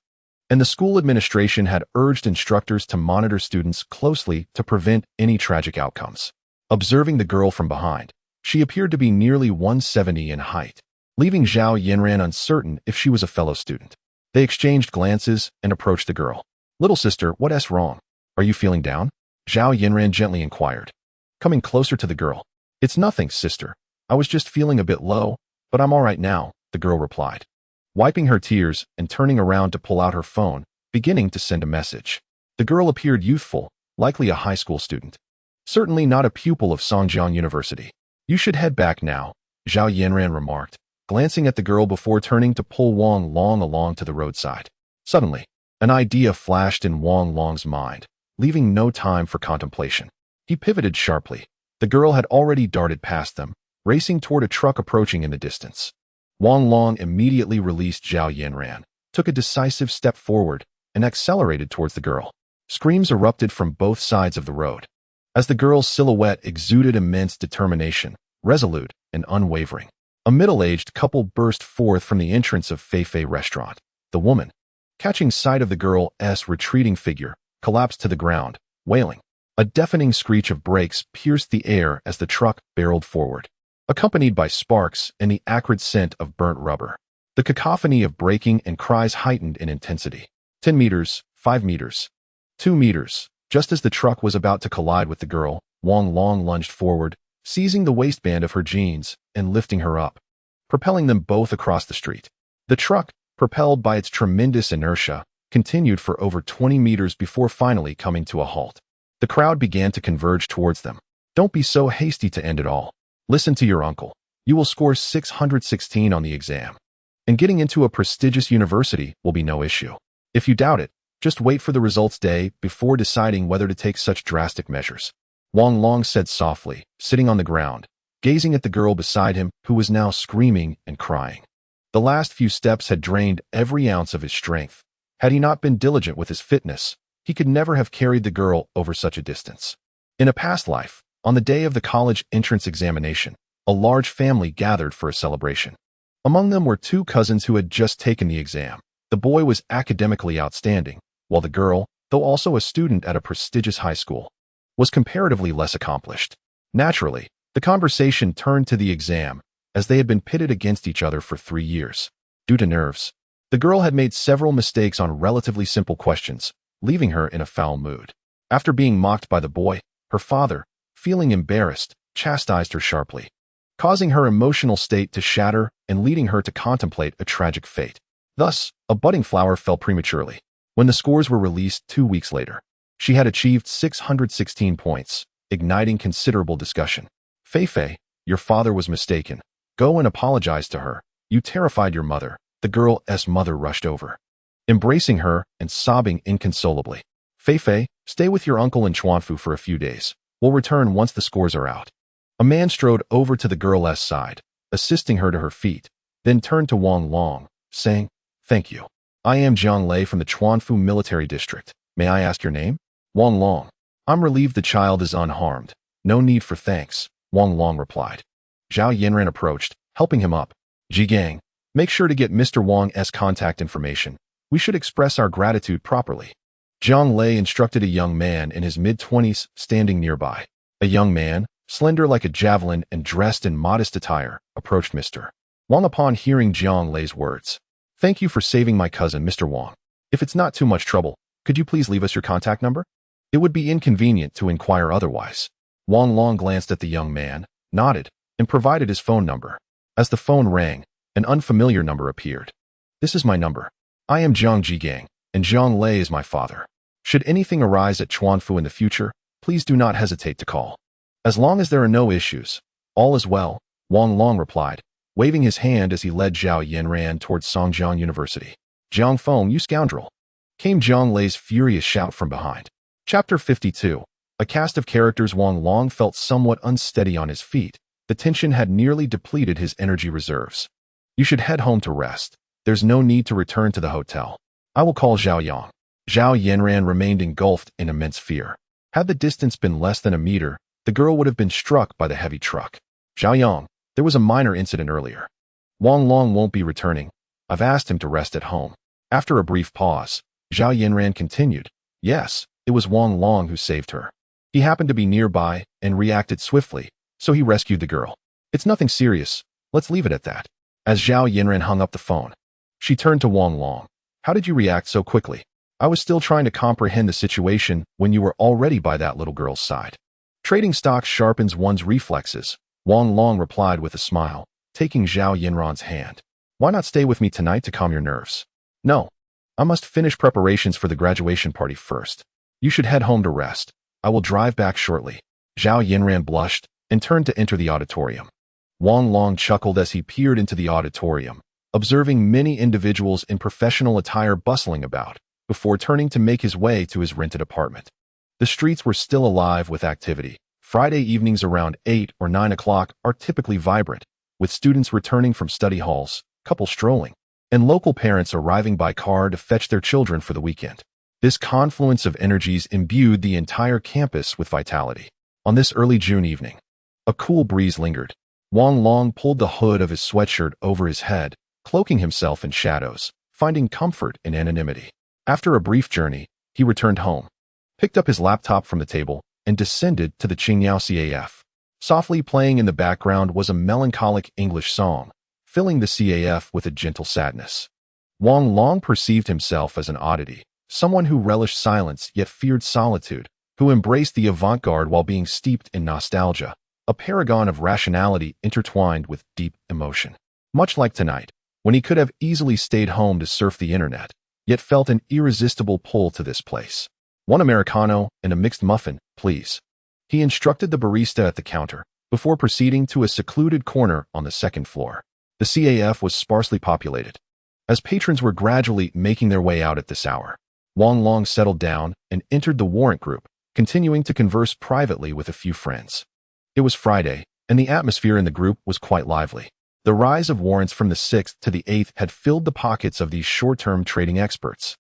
and the school administration had urged instructors to monitor students closely to prevent any tragic outcomes. Observing the girl from behind, she appeared to be nearly 170 in height, leaving Zhao Yinran uncertain if she was a fellow student. They exchanged glances and approached the girl. "Little sister, what's wrong? Are you feeling down?" Zhao Yinran gently inquired, coming closer to the girl. "It's nothing, sister. I was just feeling a bit low, but I'm all right now," the girl replied, wiping her tears and turning around to pull out her phone, beginning to send a message. The girl appeared youthful, likely a high school student. Certainly not a pupil of Songjiang University. "You should head back now," Zhao Yinran remarked, glancing at the girl before turning to pull Wang Long along to the roadside. Suddenly, an idea flashed in Wang Long's mind, leaving no time for contemplation. He pivoted sharply. The girl had already darted past them, racing toward a truck approaching in the distance. Wang Long immediately released Zhao Yinran, took a decisive step forward, and accelerated towards the girl. Screams erupted from both sides of the road, as the girl's silhouette exuded immense determination, resolute and unwavering. A middle-aged couple burst forth from the entrance of Fei Fei restaurant. The woman, catching sight of the girl's retreating figure, collapsed to the ground, wailing. A deafening screech of brakes pierced the air as the truck barreled forward, accompanied by sparks and the acrid scent of burnt rubber. The cacophony of braking and cries heightened in intensity. 10 meters, 5 meters, 2 meters. Just as the truck was about to collide with the girl, Wang Long lunged forward, seizing the waistband of her jeans and lifting her up, propelling them both across the street. The truck, propelled by its tremendous inertia, continued for over 20 meters before finally coming to a halt. The crowd began to converge towards them. Don't be so hasty to end it all. Listen to your uncle. You will score 616 on the exam. And getting into a prestigious university will be no issue. If you doubt it, just wait for the results day before deciding whether to take such drastic measures. Wang Long said softly, sitting on the ground, gazing at the girl beside him who was now screaming and crying. The last few steps had drained every ounce of his strength. Had he not been diligent with his fitness, he could never have carried the girl over such a distance. In a past life, on the day of the college entrance examination, a large family gathered for a celebration. Among them were two cousins who had just taken the exam. The boy was academically outstanding, while the girl, though also a student at a prestigious high school, was comparatively less accomplished. Naturally, the conversation turned to the exam, as they had been pitted against each other for 3 years. Due to nerves, the girl had made several mistakes on relatively simple questions, leaving her in a foul mood. After being mocked by the boy, her father, feeling embarrassed, chastised her sharply, causing her emotional state to shatter and leading her to contemplate a tragic fate. Thus, a budding flower fell prematurely. When the scores were released 2 weeks later, she had achieved 616 points, igniting considerable discussion. Fei, your father was mistaken. Go and apologize to her. You terrified your mother. The girl's mother rushed over, embracing her and sobbing inconsolably. Fei, stay with your uncle in Chuanfu for a few days. We'll return once the scores are out. A man strode over to the girl's side, assisting her to her feet, then turned to Wang Long, saying, Thank you. I am Jiang Lei from the Chuanfu Military District. May I ask your name? Wang Long. I'm relieved the child is unharmed. No need for thanks, Wang Long replied. Zhao Yanran approached, helping him up. Jigang, make sure to get Mr. Wang's contact information. We should express our gratitude properly. Jiang Lei instructed a young man in his mid-20s standing nearby. A young man, slender like a javelin and dressed in modest attire, approached Mr. Wang upon hearing Jiang Lei's words. Thank you for saving my cousin, Mr. Wang. If it's not too much trouble, could you please leave us your contact number? It would be inconvenient to inquire otherwise. Wang Long glanced at the young man, nodded, and provided his phone number. As the phone rang, an unfamiliar number appeared. This is my number. I am Jiang Jigang, and Jiang Lei is my father. Should anything arise at Chuanfu in the future, please do not hesitate to call. As long as there are no issues, all is well, Wang Long replied, waving his hand as he led Zhao Yanran towards Songjiang University. Jiang Feng, you scoundrel! Came Jiang Lei's furious shout from behind. Chapter 52. A cast of characters. Wang Long felt somewhat unsteady on his feet. The tension had nearly depleted his energy reserves. You should head home to rest. There's no need to return to the hotel. I will call Zhao Yang. Zhao Yanran remained engulfed in immense fear. Had the distance been less than a meter, the girl would have been struck by the heavy truck. Zhao Yang, there was a minor incident earlier. Wang Long won't be returning. I've asked him to rest at home. After a brief pause, Zhao Yanran continued. Yes, it was Wang Long who saved her. He happened to be nearby and reacted swiftly, so he rescued the girl. It's nothing serious. Let's leave it at that. As Zhao Yanran hung up the phone, she turned to Wang Long. How did you react so quickly? I was still trying to comprehend the situation when you were already by that little girl's side. Trading stocks sharpens one's reflexes, Wang Long replied with a smile, taking Zhao Yanran's hand. Why not stay with me tonight to calm your nerves? No. I must finish preparations for the graduation party first. You should head home to rest. I will drive back shortly. Zhao Yanran blushed and turned to enter the auditorium. Wang Long chuckled as he peered into the auditorium, observing many individuals in professional attire bustling about, before turning to make his way to his rented apartment. The streets were still alive with activity. Friday evenings around 8 or 9 o'clock are typically vibrant, with students returning from study halls, couples strolling, and local parents arriving by car to fetch their children for the weekend. This confluence of energies imbued the entire campus with vitality. On this early June evening, a cool breeze lingered. Wang Long pulled the hood of his sweatshirt over his head, cloaking himself in shadows, finding comfort in anonymity. After a brief journey, he returned home, picked up his laptop from the table, and descended to the Qingyao CAF. Softly playing in the background was a melancholic English song, filling the CAF with a gentle sadness. Wang Long perceived himself as an oddity, someone who relished silence yet feared solitude, who embraced the avant-garde while being steeped in nostalgia, a paragon of rationality intertwined with deep emotion. Much like tonight, when he could have easily stayed home to surf the internet, yet felt an irresistible pull to this place. One Americano and a mixed muffin, please. He instructed the barista at the counter, before proceeding to a secluded corner on the second floor. The CAF was sparsely populated. As patrons were gradually making their way out at this hour, Wang Long settled down and entered the warrant group, continuing to converse privately with a few friends. It was Friday, and the atmosphere in the group was quite lively. The rise of warrants from the 6th to the 8th had filled the pockets of these short-term trading experts,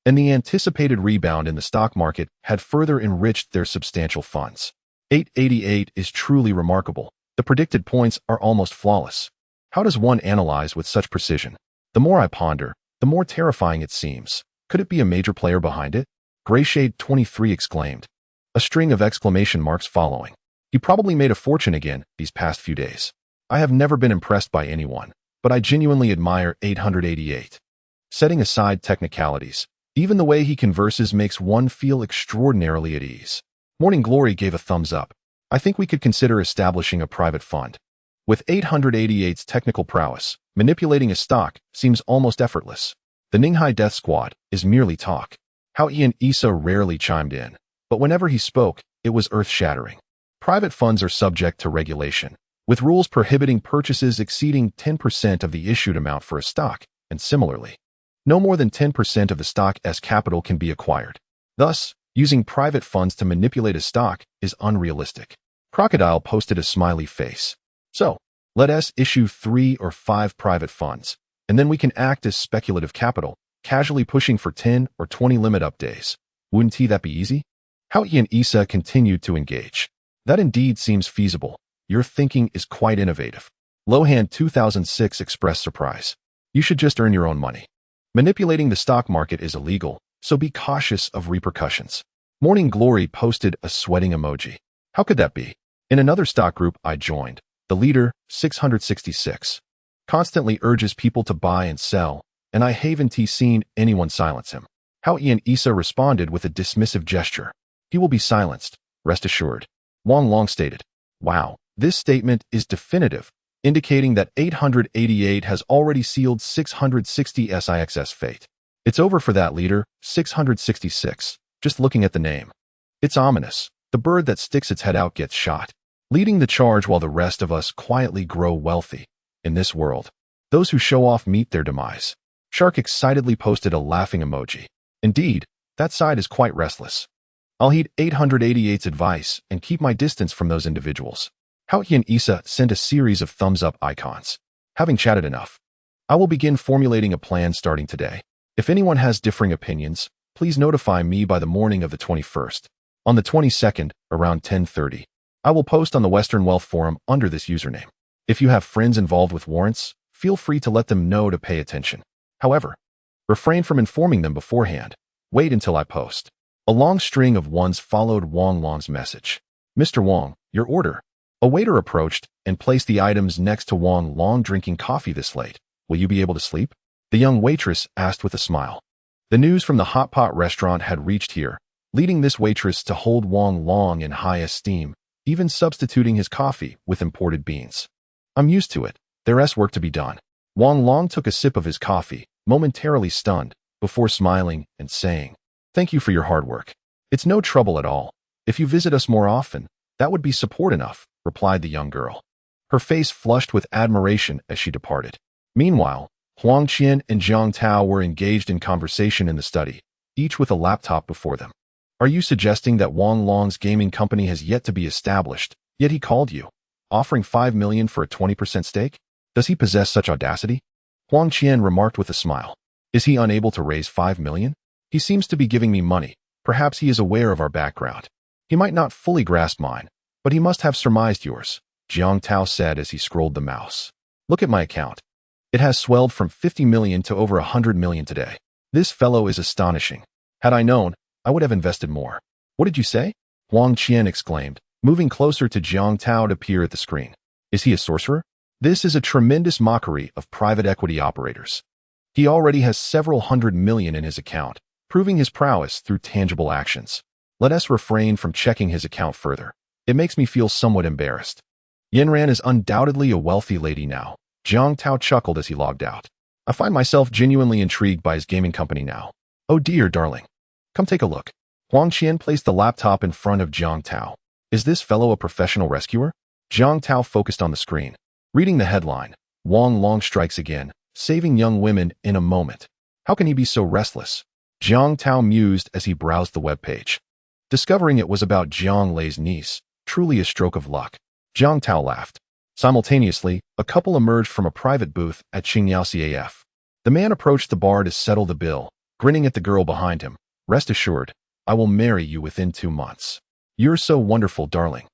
and the anticipated rebound in the stock market had further enriched their substantial funds. 888 is truly remarkable. The predicted points are almost flawless. How does one analyze with such precision? The more I ponder, the more terrifying it seems. Could it be a major player behind it? Grayshade 23 exclaimed, a string of exclamation marks following. He probably made a fortune again these past few days. I have never been impressed by anyone, but I genuinely admire 888. Setting aside technicalities, even the way he converses makes one feel extraordinarily at ease. Morning Glory gave a thumbs up. I think we could consider establishing a private fund. With 888's technical prowess, manipulating a stock seems almost effortless. The Ninghai Death Squad is merely talk. Huang Qian rarely chimed in, but whenever he spoke, it was earth-shattering. Private funds are subject to regulation, with rules prohibiting purchases exceeding 10% of the issued amount for a stock, and similarly, no more than 10% of the stock's capital can be acquired. Thus, using private funds to manipulate a stock is unrealistic. Crocodile posted a smiley face. So, let us issue 3 or 5 private funds, and then we can act as speculative capital, casually pushing for 10 or 20 limit-up days. Wouldn't that be easy? Huang Qian continued to engage. That indeed seems feasible. Your thinking is quite innovative. Lohan 2006 expressed surprise. You should just earn your own money. Manipulating the stock market is illegal, so be cautious of repercussions. Morning Glory posted a sweating emoji. How could that be? In another stock group I joined, the leader, 666, constantly urges people to buy and sell, and I haven't seen anyone silence him. Huang Qian responded with a dismissive gesture. He will be silenced, rest assured. Wang Long stated. Wow, this statement is definitive, indicating that 888 has already sealed 660's fate. It's over for that leader, 666, just looking at the name. It's ominous. The bird that sticks its head out gets shot, leading the charge while the rest of us quietly grow wealthy. In this world, those who show off meet their demise. Shark excitedly posted a laughing emoji. Indeed, that side is quite restless. I'll heed 888's advice and keep my distance from those individuals. Huang Qian sent a series of thumbs-up icons. Having chatted enough, I will begin formulating a plan starting today. If anyone has differing opinions, please notify me by the morning of the 21st. On the 22nd, around 10:30, I will post on the Western Wealth Forum under this username. If you have friends involved with warrants, feel free to let them know to pay attention. However, refrain from informing them beforehand. Wait until I post. A long string of ones followed Wang Long's message. Mr. Wang, your order. A waiter approached and placed the items next to Wang Long. Drinking coffee this late. Will you be able to sleep? The young waitress asked with a smile. The news from the hot pot restaurant had reached here, leading this waitress to hold Wang Long in high esteem, even substituting his coffee with imported beans. I'm used to it. There's work to be done. Wang Long took a sip of his coffee, momentarily stunned, before smiling and saying, Thank you for your hard work. It's no trouble at all. If you visit us more often, that would be support enough, replied the young girl. Her face flushed with admiration as she departed. Meanwhile, Huang Qian and Jiang Tao were engaged in conversation in the study, each with a laptop before them. Are you suggesting that Wang Long's gaming company has yet to be established, yet he called you, offering 5 million for a 20% stake? Does he possess such audacity? Huang Qian remarked with a smile. Is he unable to raise 5 million? He seems to be giving me money. Perhaps he is aware of our background. He might not fully grasp mine, but he must have surmised yours, Jiang Tao said as he scrolled the mouse. Look at my account. It has swelled from 50 million to over 100 million today. This fellow is astonishing. Had I known, I would have invested more. What did you say? Huang Qian exclaimed, moving closer to Jiang Tao to peer at the screen. Is he a sorcerer? This is a tremendous mockery of private equity operators. He already has several hundred million in his account, proving his prowess through tangible actions. Let us refrain from checking his account further. It makes me feel somewhat embarrassed. Yanran is undoubtedly a wealthy lady now. Jiang Tao chuckled as he logged out. I find myself genuinely intrigued by his gaming company now. Oh dear, darling. Come take a look. Huang Qian placed the laptop in front of Jiang Tao. Is this fellow a professional rescuer? Jiang Tao focused on the screen. Reading the headline, Wang Long strikes again, saving young women in a moment. How can he be so restless? Jiang Tao mused as he browsed the webpage. Discovering it was about Jiang Lei's niece, truly a stroke of luck. Jiang Tao laughed. Simultaneously, a couple emerged from a private booth at Qingyao CAF. The man approached the bar to settle the bill, grinning at the girl behind him. Rest assured, I will marry you within 2 months. You're so wonderful, darling.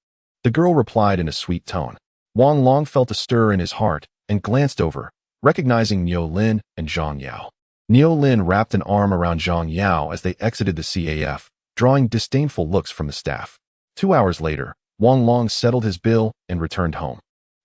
The girl replied in a sweet tone. Wang Long felt a stir in his heart and glanced over, recognizing Niu Lin and Zhang Yao. Niu Lin wrapped an arm around Zhang Yao as they exited the CAF, drawing disdainful looks from the staff. 2 hours later, Wang Long settled his bill and returned home.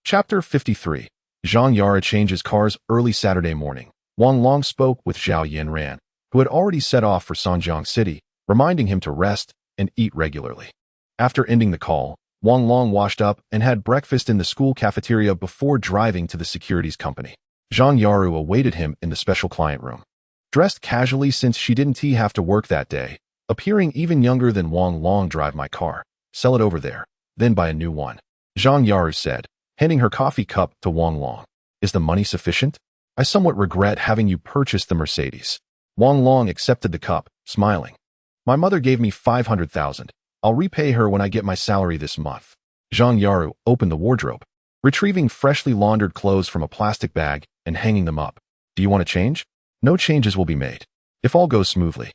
Chapter 53. Zhang Yara changes cars early Saturday morning. Wang Long spoke with Zhao Yanran, who had already set off for Sanjiang City, reminding him to rest and eat regularly. After ending the call, Wang Long washed up and had breakfast in the school cafeteria before driving to the securities company. Zhang Yaru awaited him in the special client room. Dressed casually since she didn't have to work that day, appearing even younger than Wang Long. Drive my car, sell it over there, then buy a new one, Zhang Yaru said, handing her coffee cup to Wang Long. Is the money sufficient? I somewhat regret having you purchase the Mercedes. Wang Long accepted the cup, smiling. My mother gave me 500,000. I'll repay her when I get my salary this month. Zhang Yaru opened the wardrobe, retrieving freshly laundered clothes from a plastic bag and hanging them up. Do you want to change? No changes will be made, if all goes smoothly.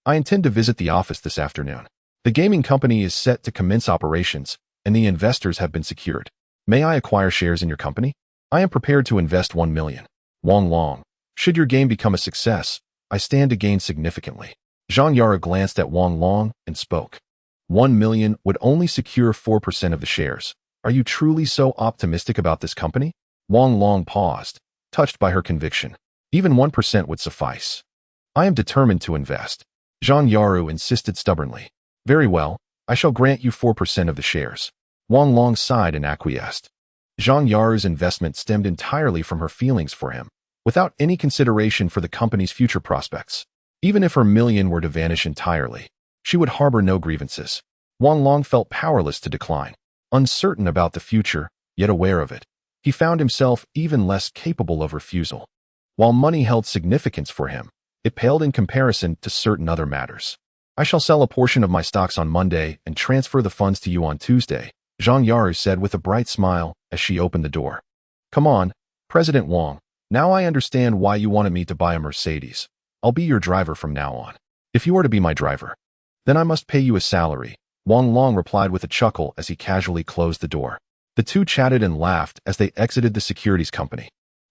I intend to visit the office this afternoon. The gaming company is set to commence operations, and the investors have been secured. May I acquire shares in your company? I am prepared to invest 1 million. Wang Long, should your game become a success, I stand to gain significantly. Zhang Yara glanced at Wang Long and spoke. 1 million would only secure 4% of the shares. Are you truly so optimistic about this company? Wang Long paused, touched by her conviction. Even 1% would suffice. I am determined to invest. Zhang Yaru insisted stubbornly. Very well, I shall grant you 4% of the shares. Wang Long sighed and acquiesced. Zhang Yaru's investment stemmed entirely from her feelings for him, without any consideration for the company's future prospects. Even if her million were to vanish entirely, she would harbor no grievances. Wang Long felt powerless to decline. Uncertain about the future, yet aware of it, he found himself even less capable of refusal. While money held significance for him, it paled in comparison to certain other matters. I shall sell a portion of my stocks on Monday and transfer the funds to you on Tuesday, Zhang Yaru said with a bright smile as she opened the door. Come on, President Wang, now I understand why you wanted me to buy a Mercedes. I'll be your driver from now on. If you are to be my driver, then I must pay you a salary, Wang Long replied with a chuckle as he casually closed the door. The two chatted and laughed as they exited the securities company.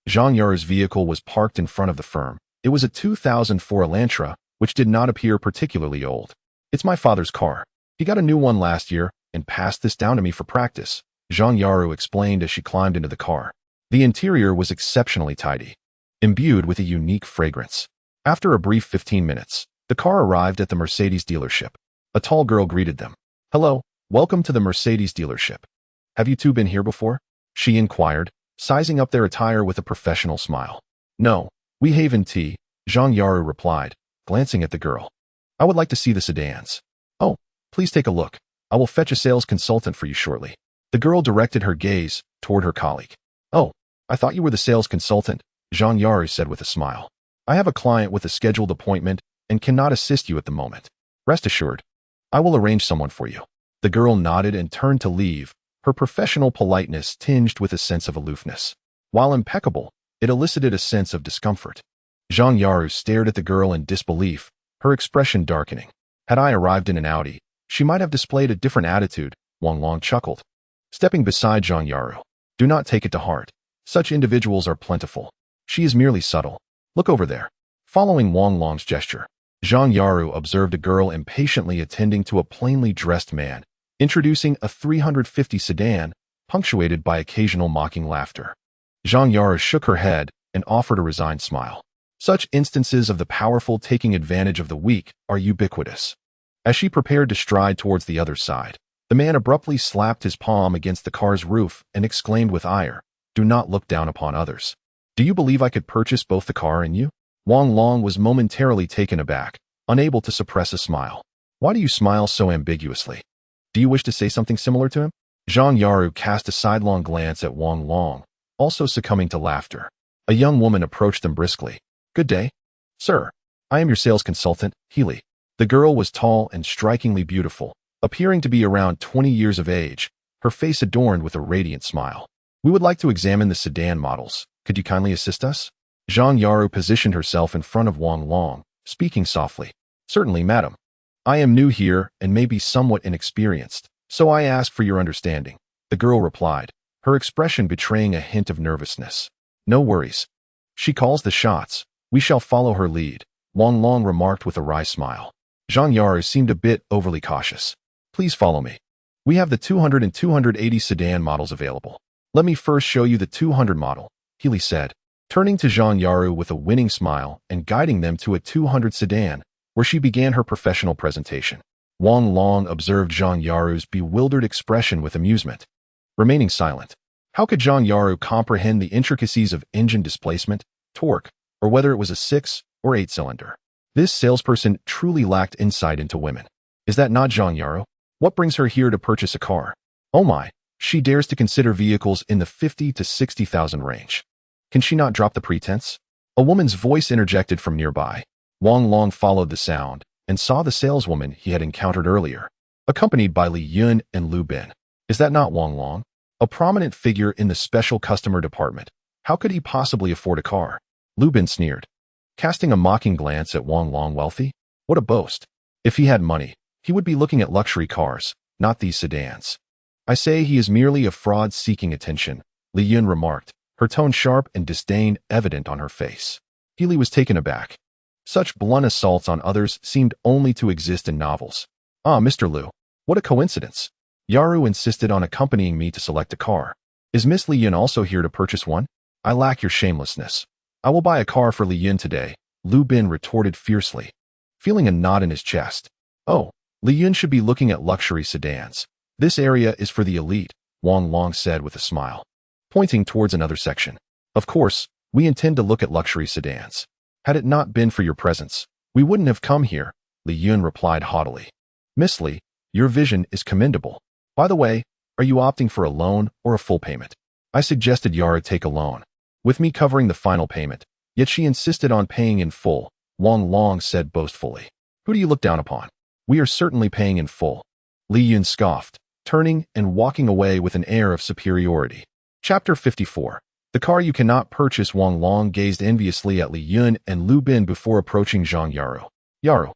Zhang Yaru's vehicle was parked in front of the firm. It was a 2004 Elantra, which did not appear particularly old. It's my father's car. He got a new one last year and passed this down to me for practice, Zhang Yaru explained as she climbed into the car. The interior was exceptionally tidy, imbued with a unique fragrance. After a brief 15 minutes, the car arrived at the Mercedes dealership. A tall girl greeted them. Hello, welcome to the Mercedes dealership. Have you two been here before? She inquired, sizing up their attire with a professional smile. No, we haven't, Zhang Yaru replied, glancing at the girl. I would like to see the sedans. Oh, please take a look. I will fetch a sales consultant for you shortly. The girl directed her gaze toward her colleague. Oh, I thought you were the sales consultant, Zhang Yaru said with a smile. I have a client with a scheduled appointment and cannot assist you at the moment. Rest assured, I will arrange someone for you. The girl nodded and turned to leave, her professional politeness tinged with a sense of aloofness. While impeccable, it elicited a sense of discomfort. Zhang Yaru stared at the girl in disbelief, her expression darkening. Had I arrived in an Audi, she might have displayed a different attitude, Wang Long chuckled. Stepping beside Zhang Yaru. Do not take it to heart. Such individuals are plentiful. She is merely subtle. Look over there. Following Wang Long's gesture, Zhang Yaru observed a girl impatiently attending to a plainly dressed man, introducing a 350 sedan, punctuated by occasional mocking laughter. Zhang Yara shook her head and offered a resigned smile. Such instances of the powerful taking advantage of the weak are ubiquitous. As she prepared to stride towards the other side, the man abruptly slapped his palm against the car's roof and exclaimed with ire, "Do not look down upon others. Do you believe I could purchase both the car and you?" Wang Long was momentarily taken aback, unable to suppress a smile. "Why do you smile so ambiguously? Do you wish to say something similar to him?" Zhang Yaru cast a sidelong glance at Wang Long, also succumbing to laughter. A young woman approached them briskly. "Good day, sir. I am your sales consultant, Healy." The girl was tall and strikingly beautiful, appearing to be around 20 years of age, her face adorned with a radiant smile. "We would like to examine the sedan models. Could you kindly assist us?" Zhang Yaru positioned herself in front of Wang Long, speaking softly. "Certainly, madam. I am new here and may be somewhat inexperienced, so I ask for your understanding," the girl replied, her expression betraying a hint of nervousness. "No worries. She calls the shots. We shall follow her lead," Wang Long remarked with a wry smile. Zhang Yaru seemed a bit overly cautious. "Please follow me. We have the 200 and 280 sedan models available. Let me first show you the 200 model," Healy said, turning to Zhang Yaru with a winning smile and guiding them to a 200 sedan, where she began her professional presentation. Wang Long observed Zhang Yaru's bewildered expression with amusement, remaining silent. How could Zhang Yaru comprehend the intricacies of engine displacement, torque, or whether it was a 6 or 8-cylinder? This salesperson truly lacked insight into women. Is that not Zhang Yaru? What brings her here to purchase a car? Oh my, she dares to consider vehicles in the 50 to 60,000 range. Can she not drop the pretense? A woman's voice interjected from nearby. Wang Long followed the sound and saw the saleswoman he had encountered earlier, accompanied by Li Yun and Lu Bin. Is that not Wang Long? A prominent figure in the special customer department. How could he possibly afford a car? Lu Bin sneered, casting a mocking glance at Wang Long. Wealthy? What a boast. If he had money, he would be looking at luxury cars, not these sedans. I say he is merely a fraud seeking attention, Li Yun remarked, her tone sharp and disdain evident on her face. Healy was taken aback. Such blunt assaults on others seemed only to exist in novels. "Ah, Mr. Liu, what a coincidence. Yaru insisted on accompanying me to select a car. Is Miss Li Yun also here to purchase one? I lack your shamelessness. I will buy a car for Li Yun today," Lu Bin retorted fiercely, feeling a knot in his chest. "Oh, Li Yun should be looking at luxury sedans. This area is for the elite," Wang Long said with a smile, pointing towards another section. "Of course, we intend to look at luxury sedans. Had it not been for your presence, we wouldn't have come here," Li Yun replied haughtily. "Miss Li, your vision is commendable. By the way, are you opting for a loan or a full payment?" I suggested Yara take a loan, with me covering the final payment, yet she insisted on paying in full, Wang Long said boastfully. "Who do you look down upon? We are certainly paying in full." Li Yun scoffed, turning and walking away with an air of superiority. Chapter 54. The car you cannot purchase. Wang Long gazed enviously at Li Yun and Lu Bin before approaching Zhang Yaru. "Yaru,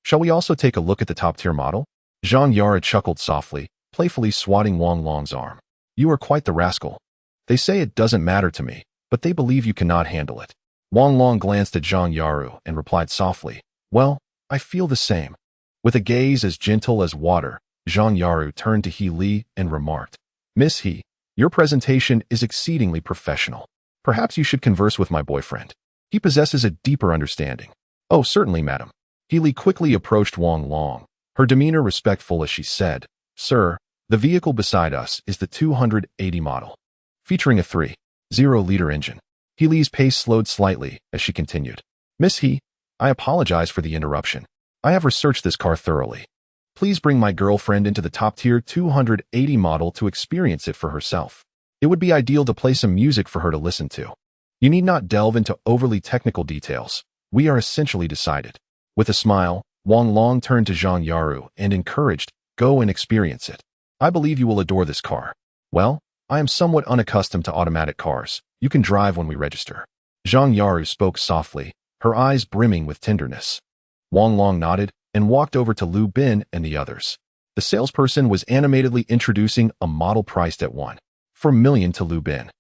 shall we also take a look at the top-tier model?" Zhang Yaru chuckled softly, playfully swatting Wang Long's arm. "You are quite the rascal. They say it doesn't matter to me, but they believe you cannot handle it." Wang Long glanced at Zhang Yaru and replied softly, "Well, I feel the same." With a gaze as gentle as water, Zhang Yaru turned to He Li and remarked, "Miss He, your presentation is exceedingly professional. Perhaps you should converse with my boyfriend. He possesses a deeper understanding." "Oh, certainly, madam." He Li quickly approached Wang Long, her demeanor respectful as she said, "Sir, the vehicle beside us is the 280 model, featuring a 3.0-liter engine." He Li's pace slowed slightly as she continued. "Miss He, I apologize for the interruption. I have researched this car thoroughly. Please bring my girlfriend into the top-tier 280 model to experience it for herself. It would be ideal to play some music for her to listen to. You need not delve into overly technical details. We are essentially decided." With a smile, Wang Long turned to Zhang Yaru and encouraged, "Go and experience it. I believe you will adore this car." "Well, I am somewhat unaccustomed to automatic cars. You can drive when we register." Zhang Yaru spoke softly, her eyes brimming with tenderness. Wang Long nodded and walked over to Lu Bin and the others. The salesperson was animatedly introducing a model priced at 1.4 million to Lu Bin,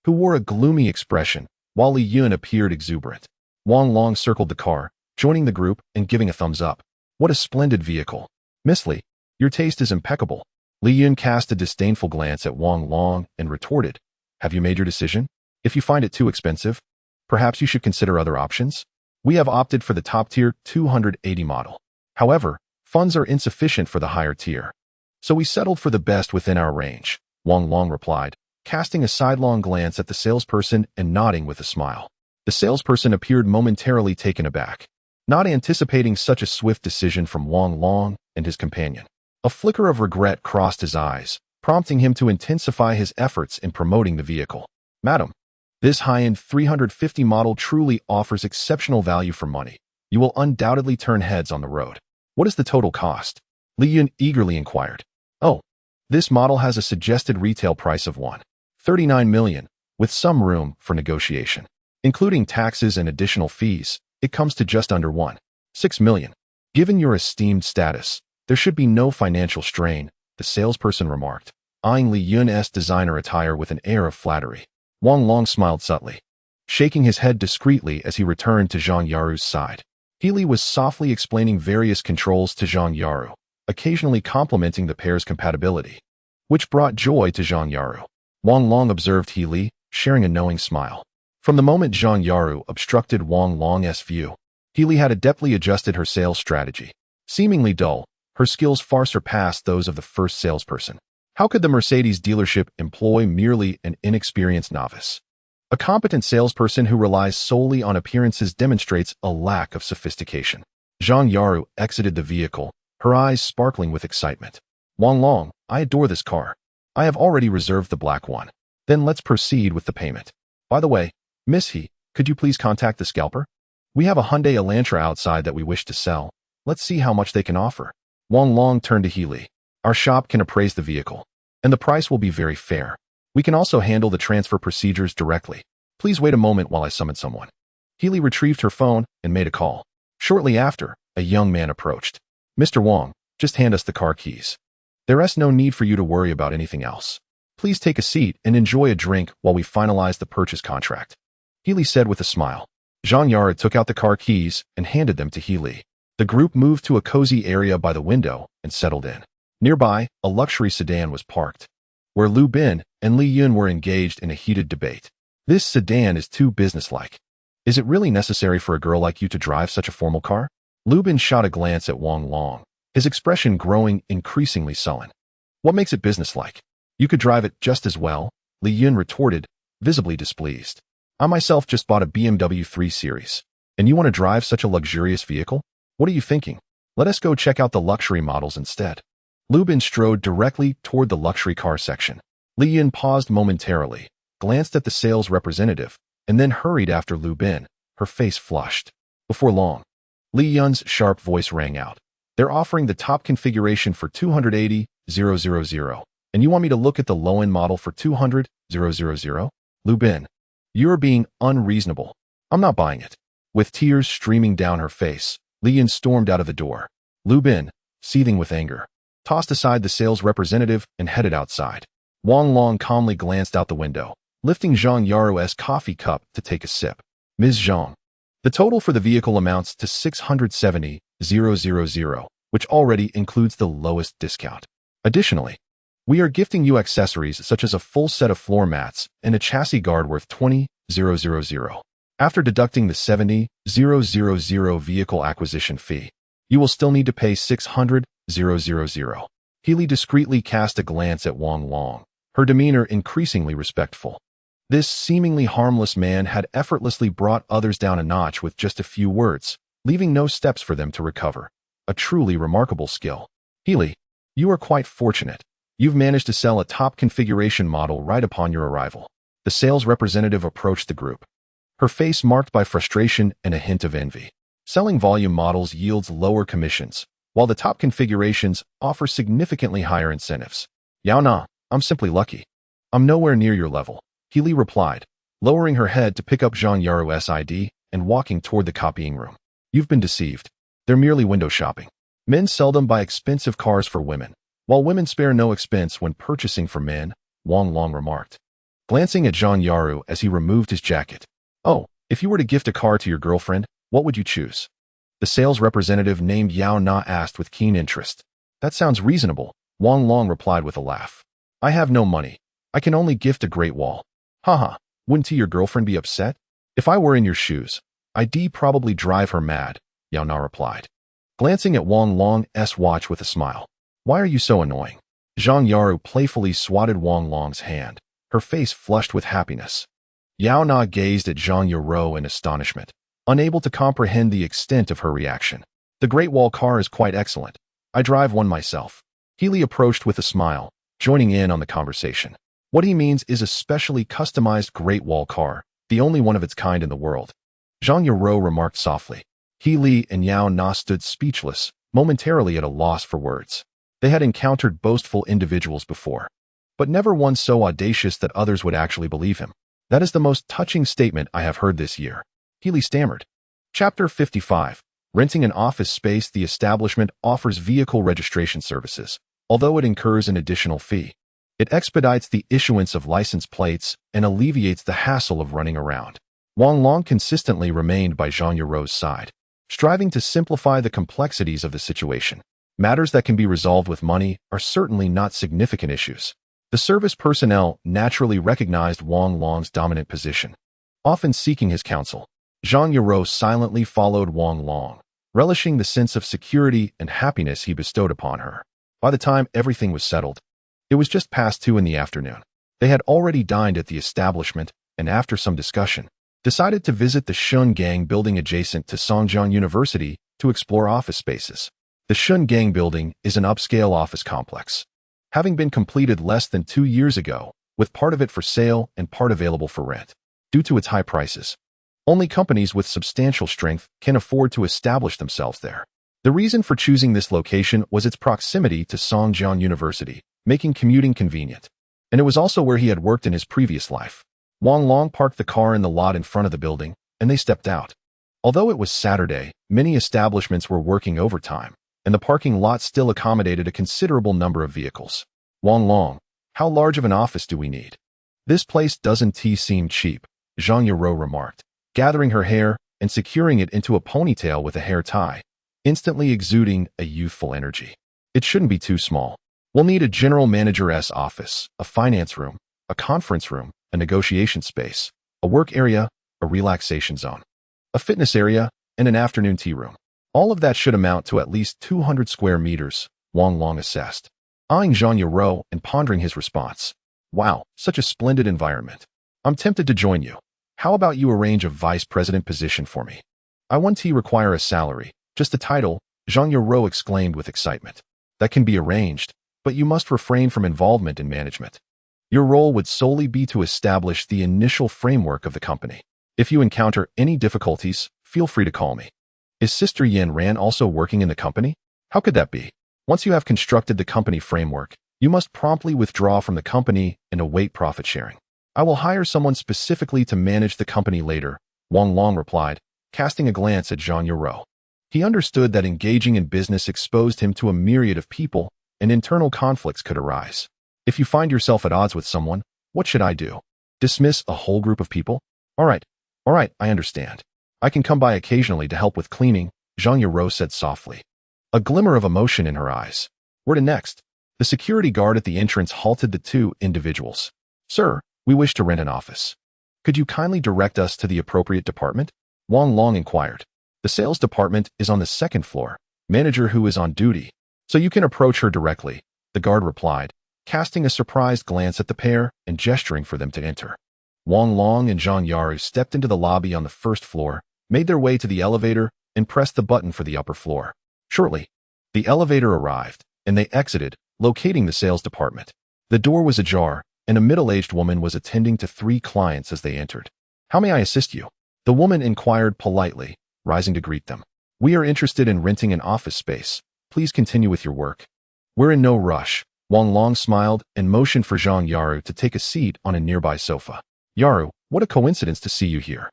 who wore a gloomy expression, while Li Yun appeared exuberant. Wang Long circled the car, joining the group and giving a thumbs up. "What a splendid vehicle. Miss Li, your taste is impeccable." Li Yun cast a disdainful glance at Wang Long and retorted, "Have you made your decision?" If you find it too expensive, perhaps you should consider other options. We have opted for the top-tier 280 model. However, funds are insufficient for the higher tier. So we settled for the best within our range, Wang Long replied, casting a sidelong glance at the salesperson and nodding with a smile. The salesperson appeared momentarily taken aback, not anticipating such a swift decision from Wang Long and his companion. A flicker of regret crossed his eyes, prompting him to intensify his efforts in promoting the vehicle. Madam, this high-end 350 model truly offers exceptional value for money. You will undoubtedly turn heads on the road. What is the total cost? Li Yun eagerly inquired. Oh, this model has a suggested retail price of 1.39 million, with some room for negotiation. Including taxes and additional fees, it comes to just under 1.6 million. Given your esteemed status, there should be no financial strain, the salesperson remarked, eyeing Li Yun's designer attire with an air of flattery. Wang Long smiled subtly, shaking his head discreetly as he returned to Zhang Yaru's side. Healy was softly explaining various controls to Zhang Yaru, occasionally complimenting the pair's compatibility, which brought joy to Zhang Yaru. Wang Long observed Healy, sharing a knowing smile. From the moment Zhang Yaru obstructed Wang Long's view, Healy had adeptly adjusted her sales strategy. Seemingly dull, her skills far surpassed those of the first salesperson. How could the Mercedes dealership employ merely an inexperienced novice? A competent salesperson who relies solely on appearances demonstrates a lack of sophistication. Zhang Yaru exited the vehicle, her eyes sparkling with excitement. Wang Long, I adore this car. I have already reserved the black one. Then let's proceed with the payment. By the way, Miss He, could you please contact the scalper? We have a Hyundai Elantra outside that we wish to sell. Let's see how much they can offer. Wang Long turned to Healy. Our shop can appraise the vehicle, and the price will be very fair. We can also handle the transfer procedures directly. Please wait a moment while I summon someone. Healy retrieved her phone and made a call. Shortly after, a young man approached. Mr. Wang, just hand us the car keys. There is no need for you to worry about anything else. Please take a seat and enjoy a drink while we finalize the purchase contract. Healy said with a smile. Zhang Yaru took out the car keys and handed them to Healy. The group moved to a cozy area by the window and settled in. Nearby, a luxury sedan was parked, where Lu Bin and Li Yun were engaged in a heated debate. This sedan is too businesslike. Is it really necessary for a girl like you to drive such a formal car? Lu Bin shot a glance at Wang Long, his expression growing increasingly sullen. What makes it businesslike? You could drive it just as well, Li Yun retorted, visibly displeased. I myself just bought a BMW 3 Series. And you want to drive such a luxurious vehicle? What are you thinking? Let us go check out the luxury models instead. Lu Bin strode directly toward the luxury car section. Li Yun paused momentarily, glanced at the sales representative, and then hurried after Lu Bin, her face flushed. Before long, Li Yun's sharp voice rang out. They're offering the top configuration for 280,000, and you want me to look at the low-end model for 200,000? Lu Bin, you're being unreasonable. I'm not buying it. With tears streaming down her face, Li Yun stormed out of the door. Lu Bin, seething with anger, tossed aside the sales representative and headed outside. Wang Long calmly glanced out the window, lifting Zhang Yaru's coffee cup to take a sip. Ms. Zhang, the total for the vehicle amounts to 670,000, which already includes the lowest discount. Additionally, we are gifting you accessories such as a full set of floor mats and a chassis guard worth 20,000. After deducting the 70,000 vehicle acquisition fee, you will still need to pay 600,000. Healy discreetly cast a glance at Wang Long, her demeanor increasingly respectful. This seemingly harmless man had effortlessly brought others down a notch with just a few words, leaving no steps for them to recover. A truly remarkable skill. Healy, you are quite fortunate. You've managed to sell a top configuration model right upon your arrival. The sales representative approached the group, her face marked by frustration and a hint of envy. Selling volume models yields lower commissions, while the top configurations offer significantly higher incentives. Yao na, I'm simply lucky. I'm nowhere near your level, Healy replied, lowering her head to pick up Zhang Yaru's ID and walking toward the copying room. You've been deceived. They're merely window shopping. Men seldom buy expensive cars for women, while women spare no expense when purchasing for men, Wang Long remarked, glancing at Zhang Yaru as he removed his jacket. Oh, if you were to gift a car to your girlfriend, what would you choose? The sales representative named Yao Na asked with keen interest. That sounds reasonable, Wang Long replied with a laugh. I have no money. I can only gift a great wall. Haha, Wouldn't your girlfriend be upset? If I were in your shoes, I'd probably drive her mad, Yao Na replied, glancing at Wang Long's watch with a smile. Why are you so annoying? Zhang Yaru playfully swatted Wang Long's hand, her face flushed with happiness. Yao Na gazed at Zhang Yaru in astonishment, unable to comprehend the extent of her reaction. The Great Wall car is quite excellent. I drive one myself. Healy approached with a smile, joining in on the conversation. What he means is a specially customized Great Wall car, the only one of its kind in the world. Zhang Yaru remarked softly. Healy and Yao Na stood speechless, momentarily at a loss for words. They had encountered boastful individuals before, but never one so audacious that others would actually believe him. That is the most touching statement I have heard this year. Healy stammered. Chapter 55. Renting an office space. The establishment offers vehicle registration services, although it incurs an additional fee. It expedites the issuance of license plates and alleviates the hassle of running around. Wang Long consistently remained by Zhang Yaru's side, striving to simplify the complexities of the situation. Matters that can be resolved with money are certainly not significant issues. The service personnel naturally recognized Wang Long's dominant position, often seeking his counsel. Zhang Yaru silently followed Wang Long, relishing the sense of security and happiness he bestowed upon her. By the time everything was settled, it was just past 2 in the afternoon. They had already dined at the establishment and, after some discussion, decided to visit the Shanghai building adjacent to Songjiang University to explore office spaces. The Shanghai building is an upscale office complex, having been completed less than 2 years ago, with part of it for sale and part available for rent. Due to its high prices, only companies with substantial strength can afford to establish themselves there. The reason for choosing this location was its proximity to Songjiang University, making commuting convenient. And it was also where he had worked in his previous life. Wang Long parked the car in the lot in front of the building, and they stepped out. Although it was Saturday, many establishments were working overtime, and the parking lot still accommodated a considerable number of vehicles. Wang Long, how large of an office do we need? This place doesn't seem cheap, Zhang Yaru remarked, gathering her hair and securing it into a ponytail with a hair tie, instantly exuding a youthful energy. It shouldn't be too small. We'll need a general manager's office, a finance room, a conference room, a negotiation space, a work area, a relaxation zone, a fitness area, and an afternoon tea room. All of that should amount to at least 200 square meters, Wang Long assessed, eyeing Zhang Yaru and pondering his response. Wow, such a splendid environment. I'm tempted to join you. How about you arrange a vice president position for me? I won't require a salary, just a title, Zhang Yaru exclaimed with excitement. That can be arranged, but you must refrain from involvement in management. Your role would solely be to establish the initial framework of the company. If you encounter any difficulties, feel free to call me. Is Sister Yin Ran also working in the company? How could that be? Once you have constructed the company framework, you must promptly withdraw from the company and await profit sharing. I will hire someone specifically to manage the company later, Wang Long replied, casting a glance at Zhang Yaru. He understood that engaging in business exposed him to a myriad of people, and internal conflicts could arise. If you find yourself at odds with someone, what should I do? Dismiss a whole group of people? All right, I understand. I can come by occasionally to help with cleaning, Zhang Yaru said softly, a glimmer of emotion in her eyes. Where to next? The security guard at the entrance halted the 2 individuals. Sir, we wish to rent an office. Could you kindly direct us to the appropriate department? Wang Long inquired. The sales department is on the 2nd floor, manager who is on duty, so you can approach her directly, the guard replied, casting a surprised glance at the pair and gesturing for them to enter. Wang Long and Zhang Yaru stepped into the lobby on the 1st floor, made their way to the elevator, and pressed the button for the upper floor. Shortly, the elevator arrived, and they exited, locating the sales department. The door was ajar, and a middle-aged woman was attending to 3 clients as they entered. How may I assist you? The woman inquired politely, rising to greet them. We are interested in renting an office space. Please continue with your work. We're in no rush. Wang Long smiled and motioned for Zhang Yaru to take a seat on a nearby sofa. Yaru, what a coincidence to see you here.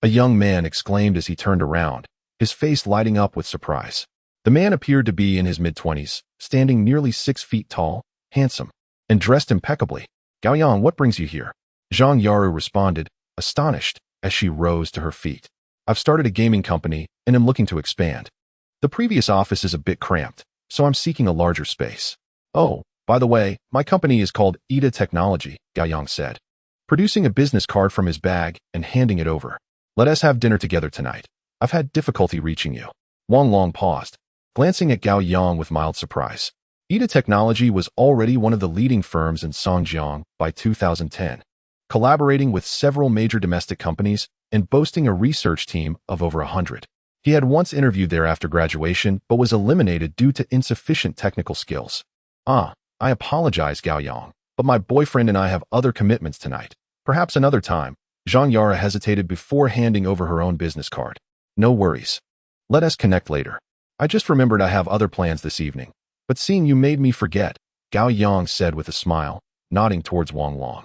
A young man exclaimed as he turned around, his face lighting up with surprise. The man appeared to be in his mid-20s, standing nearly 6 feet tall, handsome, and dressed impeccably. Gaoyang, what brings you here? Zhang Yaru responded, astonished, as she rose to her feet. I've started a gaming company and am looking to expand. The previous office is a bit cramped, so I'm seeking a larger space. Oh, by the way, my company is called Ida Technology, Gaoyang said, producing a business card from his bag and handing it over. Let us have dinner together tonight. I've had difficulty reaching you. Wang Long paused, glancing at Gao Yang with mild surprise. EDA Technology was already one of the leading firms in Songjiang by 2010, collaborating with several major domestic companies and boasting a research team of over 100. He had once interviewed there after graduation but was eliminated due to insufficient technical skills. I apologize, Gao Yang, but my boyfriend and I have other commitments tonight. Perhaps another time. Zhang Yara hesitated before handing over her own business card. No worries. Let us connect later. I just remembered I have other plans this evening. But seeing you made me forget, Gao Yang said with a smile, nodding towards Wang Long.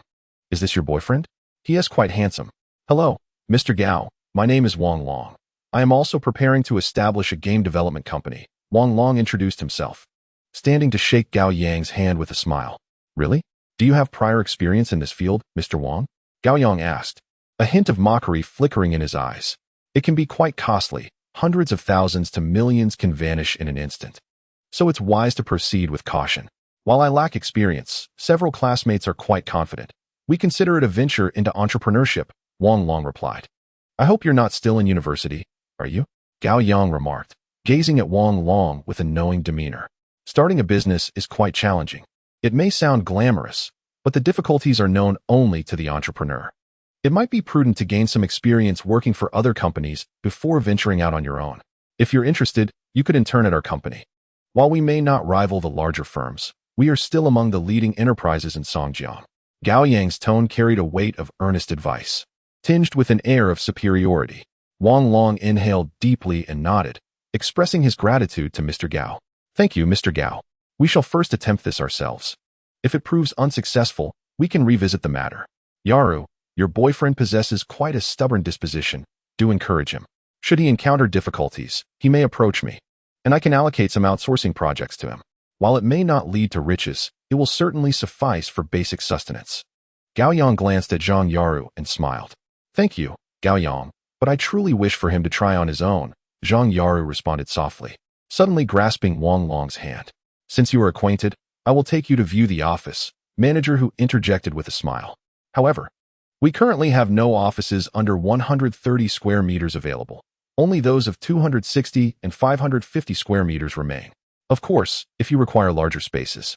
Is this your boyfriend? He is quite handsome. Hello, Mr. Gao. My name is Wang Long. I am also preparing to establish a game development company. Wang Long introduced himself, standing to shake Gao Yang's hand with a smile. Really? Do you have prior experience in this field, Mr. Wang? Gao Yang asked, a hint of mockery flickering in his eyes. It can be quite costly. Hundreds of thousands to millions can vanish in an instant. So it's wise to proceed with caution. While I lack experience, several classmates are quite confident. We consider it a venture into entrepreneurship, Wang Long replied. I hope you're not still in university, are you? Gao Yang remarked, gazing at Wang Long with a knowing demeanor. Starting a business is quite challenging. It may sound glamorous, but the difficulties are known only to the entrepreneur. It might be prudent to gain some experience working for other companies before venturing out on your own. If you're interested, you could intern at our company. While we may not rival the larger firms, we are still among the leading enterprises in Songjiang. Gao Yang's tone carried a weight of earnest advice, tinged with an air of superiority. Wang Long inhaled deeply and nodded, expressing his gratitude to Mr. Gao. Thank you, Mr. Gao. We shall first attempt this ourselves. If it proves unsuccessful, we can revisit the matter. Yaru, your boyfriend possesses quite a stubborn disposition. Do encourage him. Should he encounter difficulties, he may approach me, and I can allocate some outsourcing projects to him. While it may not lead to riches, it will certainly suffice for basic sustenance. Gao Yang glanced at Zhang Yaru and smiled. Thank you, Gao Yang, but I truly wish for him to try on his own, Zhang Yaru responded softly, suddenly grasping Wang Long's hand. Since you are acquainted, I will take you to view the office, manager who interjected with a smile. However, we currently have no offices under 130 square meters available. Only those of 260 and 550 square meters remain. Of course, if you require larger spaces,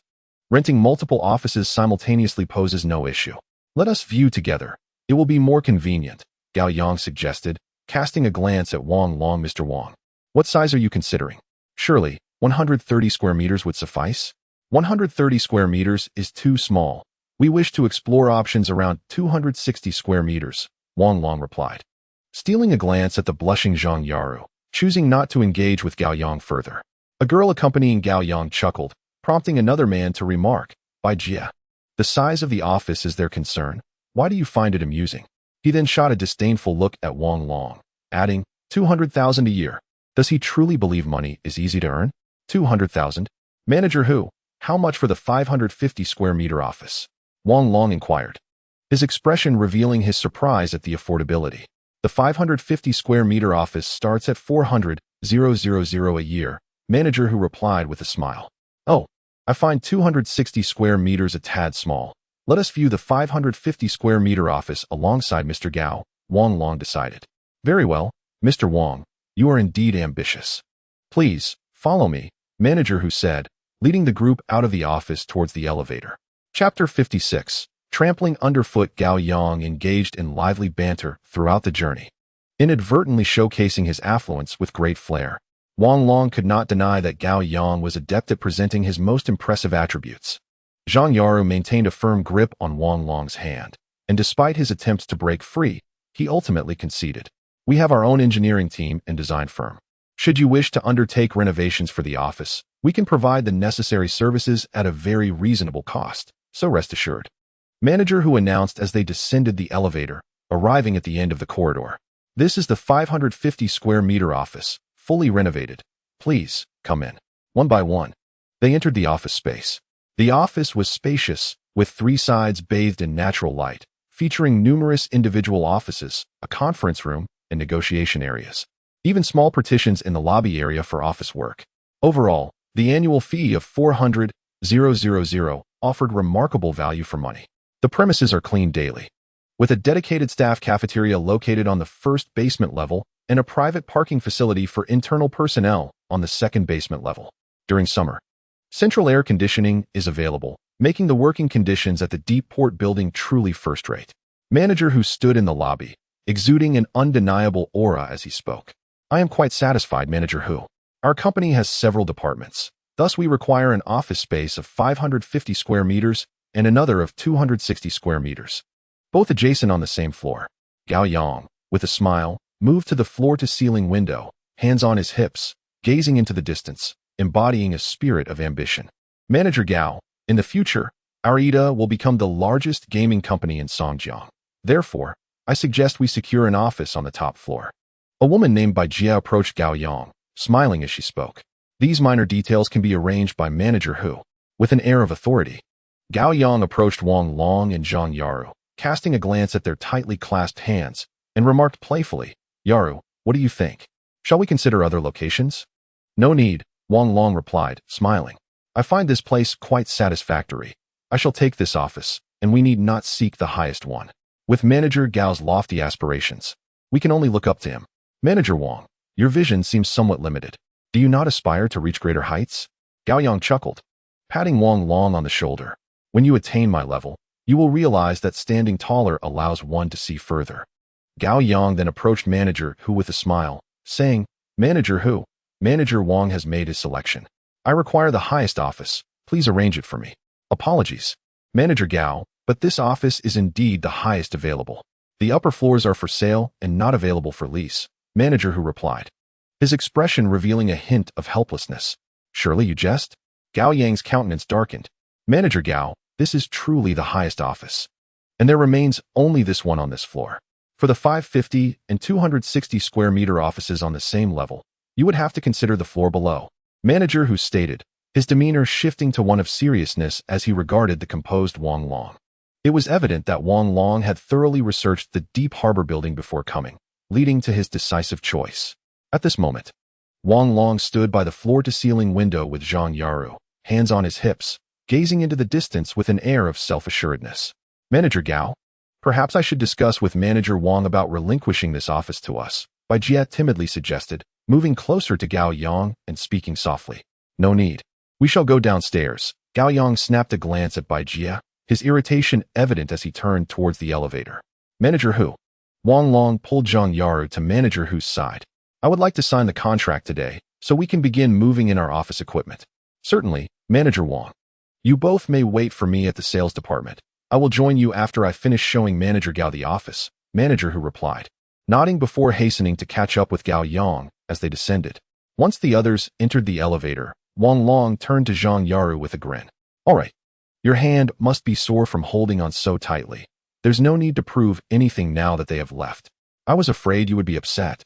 renting multiple offices simultaneously poses no issue. Let us view together. It will be more convenient, Gao Yang suggested, casting a glance at Wang Long. Mr. Wang, what size are you considering? Surely, 130 square meters would suffice? 130 square meters is too small. We wish to explore options around 260 square meters, Wang Long replied, stealing a glance at the blushing Zhang Yaru, choosing not to engage with Gao Yang further. A girl accompanying Gao Yang chuckled, prompting another man to remark, by Jia, the size of the office is their concern. Why do you find it amusing? He then shot a disdainful look at Wang Long, adding, 200,000 a year. Does he truly believe money is easy to earn? 200,000? Manager who? How much for the 550 square meter office? Wang Long inquired, his expression revealing his surprise at the affordability. The 550 square meter office starts at 400,000 a year, manager who replied with a smile. Oh, I find 260 square meters a tad small. Let us view the 550 square meter office alongside Mr. Gao, Wang Long decided. Very well, Mr. Wang, you are indeed ambitious. Please, follow me, manager who said, leading the group out of the office towards the elevator. Chapter 56. Trampling underfoot. Gao Yang engaged in lively banter throughout the journey, inadvertently showcasing his affluence with great flair. Wang Long could not deny that Gao Yang was adept at presenting his most impressive attributes. Zhang Yaru maintained a firm grip on Wang Long's hand, and despite his attempts to break free, he ultimately conceded. We have our own engineering team and design firm. Should you wish to undertake renovations for the office, we can provide the necessary services at a very reasonable cost, so rest assured. Manager who announced as they descended the elevator, arriving at the end of the corridor. This is the 550 square meter office, fully renovated. Please, come in. One by one, they entered the office space. The office was spacious, with 3 sides bathed in natural light, featuring numerous individual offices, a conference room, and negotiation areas. Even small partitions in the lobby area for office work. Overall, the annual fee of 400,000 offered remarkable value for money. The premises are cleaned daily. with a dedicated staff cafeteria located on the first basement level and a private parking facility for internal personnel on the second basement level. During summer, central air conditioning is available, making the working conditions at the deep port building truly first-rate. Manager who stood in the lobby, exuding an undeniable aura as he spoke. I am quite satisfied, Manager Hu. Our company has several departments. Thus, we require an office space of 550 square meters and another of 260 square meters, both adjacent on the same floor. Gao Yang, with a smile, moved to the floor-to-ceiling window, hands on his hips, gazing into the distance, embodying a spirit of ambition. Manager Gao, in the future, our IDA will become the largest gaming company in Songjiang. Therefore, I suggest we secure an office on the top floor. A woman named Bai Jia approached Gao Yang, smiling as she spoke. These minor details can be arranged by Manager Hu. With an air of authority, Gao Yang approached Wang Long and Zhang Yaru, casting a glance at their tightly clasped hands, and remarked playfully, Yaru, what do you think? Shall we consider other locations? No need, Wang Long replied, smiling. I find this place quite satisfactory. I shall take this office, and we need not seek the highest one. With Manager Gao's lofty aspirations, we can only look up to him. Manager Wang, your vision seems somewhat limited. Do you not aspire to reach greater heights? Gao Yang chuckled, patting Wang Long on the shoulder. When you attain my level, you will realize that standing taller allows one to see further. Gao Yang then approached Manager Hu with a smile, saying, Manager Hu, Manager Wang has made his selection. I require the highest office. Please arrange it for me. Apologies, Manager Gao, but this office is indeed the highest available. The upper floors are for sale and not available for lease, Manager Hu replied, his expression revealing a hint of helplessness. Surely you jest? Gao Yang's countenance darkened. Manager Gao, this is truly the highest office. And there remains only this one on this floor. For the 550 and 260 square meter offices on the same level, you would have to consider the floor below. Manager Hu stated, his demeanor shifting to one of seriousness as he regarded the composed Wang Long. It was evident that Wang Long had thoroughly researched the deep harbor building before coming, leading to his decisive choice. At this moment, Wang Long stood by the floor-to-ceiling window with Zhang Yaru, hands on his hips, gazing into the distance with an air of self-assuredness. Manager Gao, perhaps I should discuss with Manager Wang about relinquishing this office to us, Bai Jia timidly suggested, moving closer to Gao Yang and speaking softly. No need. We shall go downstairs. Gao Yang snapped a glance at Bai Jia, his irritation evident as he turned towards the elevator. Manager Hu. Wang Long pulled Zhang Yaru to Manager Hu's side. I would like to sign the contract today, so we can begin moving in our office equipment. Certainly, Manager Wang. You both may wait for me at the sales department. I will join you after I finish showing Manager Gao the office, Manager Hu replied, nodding before hastening to catch up with Gao Yang as they descended. Once the others entered the elevator, Wang Long turned to Zhang Yaru with a grin. All right. Your hand must be sore from holding on so tightly. There's no need to prove anything now that they have left. I was afraid you would be upset,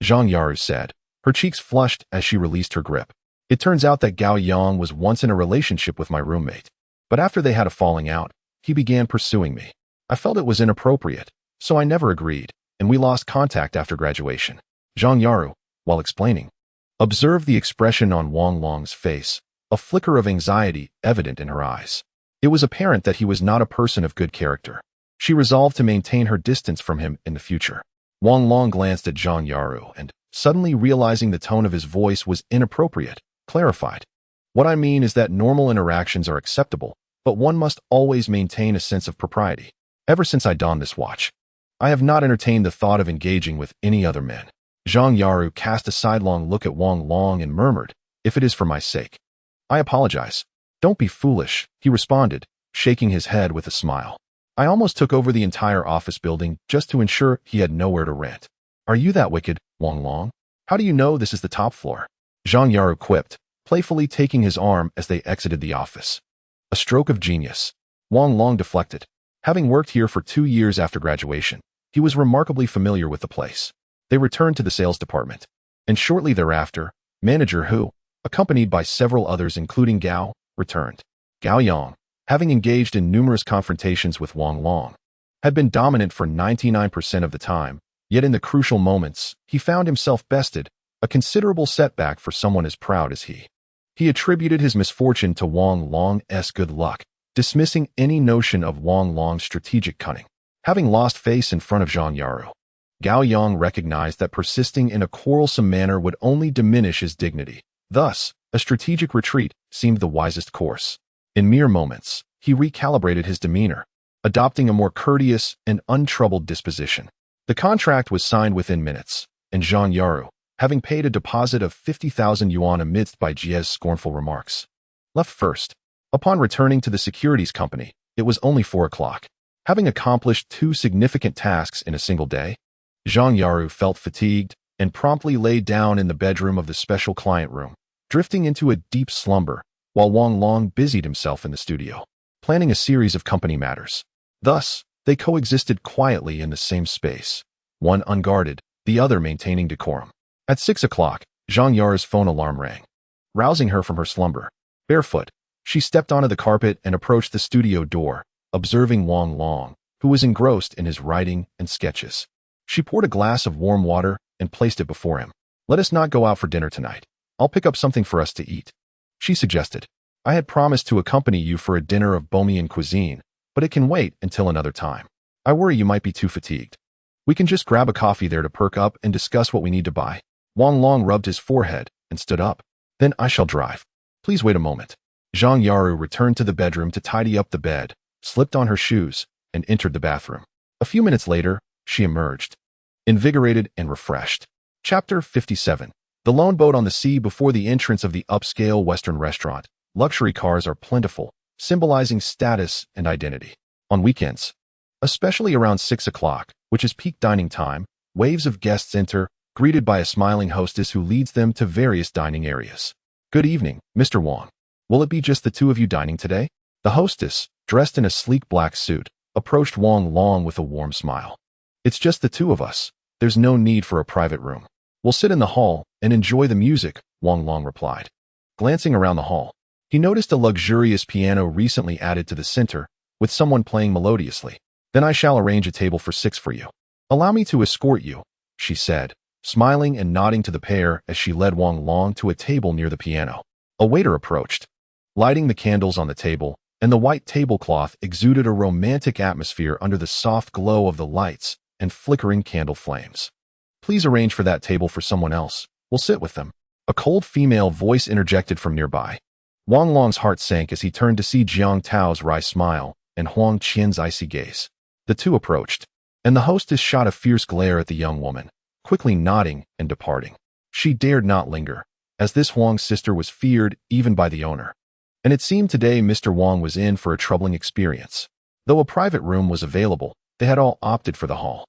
Zhang Yaru said, her cheeks flushed as she released her grip. It turns out that Gao Yang was once in a relationship with my roommate. But after they had a falling out, he began pursuing me. I felt it was inappropriate, so I never agreed, and we lost contact after graduation. Zhang Yaru, while explaining, observed the expression on Wang Long's face, a flicker of anxiety evident in her eyes. It was apparent that he was not a person of good character. She resolved to maintain her distance from him in the future. Wang Long glanced at Zhang Yaru and, suddenly realizing the tone of his voice was inappropriate, clarified. What I mean is that normal interactions are acceptable, but one must always maintain a sense of propriety. Ever since I donned this watch, I have not entertained the thought of engaging with any other men. Zhang Yaru cast a sidelong look at Wang Long and murmured, if it is for my sake. I apologize. Don't be foolish, he responded, shaking his head with a smile. I almost took over the entire office building just to ensure he had nowhere to rent. Are you that wicked, Wang Long? How do you know this is the top floor? Zhang Yaru quipped, playfully taking his arm as they exited the office. A stroke of genius. Wang Long deflected. Having worked here for 2 years after graduation, he was remarkably familiar with the place. They returned to the sales department, and shortly thereafter, Manager Hu, accompanied by several others including Gao, returned. Gao Yang, having engaged in numerous confrontations with Wang Long, had been dominant for 99% of the time, yet in the crucial moments, he found himself bested, a considerable setback for someone as proud as he. He attributed his misfortune to Wang Long's good luck, dismissing any notion of Wang Long's strategic cunning. Having lost face in front of Zhang Yaru, Gao Yang recognized that persisting in a quarrelsome manner would only diminish his dignity. Thus, a strategic retreat seemed the wisest course. In mere moments, he recalibrated his demeanor, adopting a more courteous and untroubled disposition. The contract was signed within minutes, and Zhang Yaru, having paid a deposit of 50,000 yuan amidst by Jie's scornful remarks, left first. Upon returning to the securities company, it was only 4 o'clock. Having accomplished 2 significant tasks in a single day, Zhang Yaru felt fatigued and promptly lay down in the bedroom of the special client room, drifting into a deep slumber while Wang Long busied himself in the studio, planning a series of company matters. Thus, they coexisted quietly in the same space, one unguarded, the other maintaining decorum. At 6 o'clock, Zhang Yaru's phone alarm rang, rousing her from her slumber. Barefoot, she stepped onto the carpet and approached the studio door, observing Wang Long, who was engrossed in his writing and sketches. She poured a glass of warm water and placed it before him. "Let us not go out for dinner tonight. I'll pick up something for us to eat," she suggested. "I had promised to accompany you for a dinner of Bohemian cuisine, but it can wait until another time. I worry you might be too fatigued. We can just grab a coffee there to perk up and discuss what we need to buy." Wang Long rubbed his forehead and stood up. "Then I shall drive. Please wait a moment." Zhang Yaru returned to the bedroom to tidy up the bed, slipped on her shoes, and entered the bathroom. A few minutes later, she emerged, invigorated and refreshed. Chapter 57. The lone boat on the sea before the entrance of the upscale Western restaurant. Luxury cars are plentiful, symbolizing status and identity. On weekends, especially around 6 o'clock, which is peak dining time, waves of guests enter, greeted by a smiling hostess who leads them to various dining areas. "Good evening, Mr. Wang. Will it be just the 2 of you dining today?" The hostess, dressed in a sleek black suit, approached Wang Long with a warm smile. "It's just the 2 of us. There's no need for a private room. We'll sit in the hall and enjoy the music," Wang Long replied. Glancing around the hall, he noticed a luxurious piano recently added to the center, with someone playing melodiously. "Then I shall arrange a table for 6 for you. Allow me to escort you," she said, smiling and nodding to the pair as she led Wang Long to a table near the piano. A waiter approached, lighting the candles on the table, and the white tablecloth exuded a romantic atmosphere under the soft glow of the lights and flickering candle flames. "Please arrange for that table for someone else. We'll sit with them." A cold female voice interjected from nearby. Wang Long's heart sank as he turned to see Jiang Tao's wry smile and Huang Qian's icy gaze. The 2 approached, and the hostess shot a fierce glare at the young woman, quickly nodding and departing. She dared not linger, as this Huang sister was feared even by the owner. And it seemed today Mr. Wang was in for a troubling experience. Though a private room was available, they had all opted for the hall.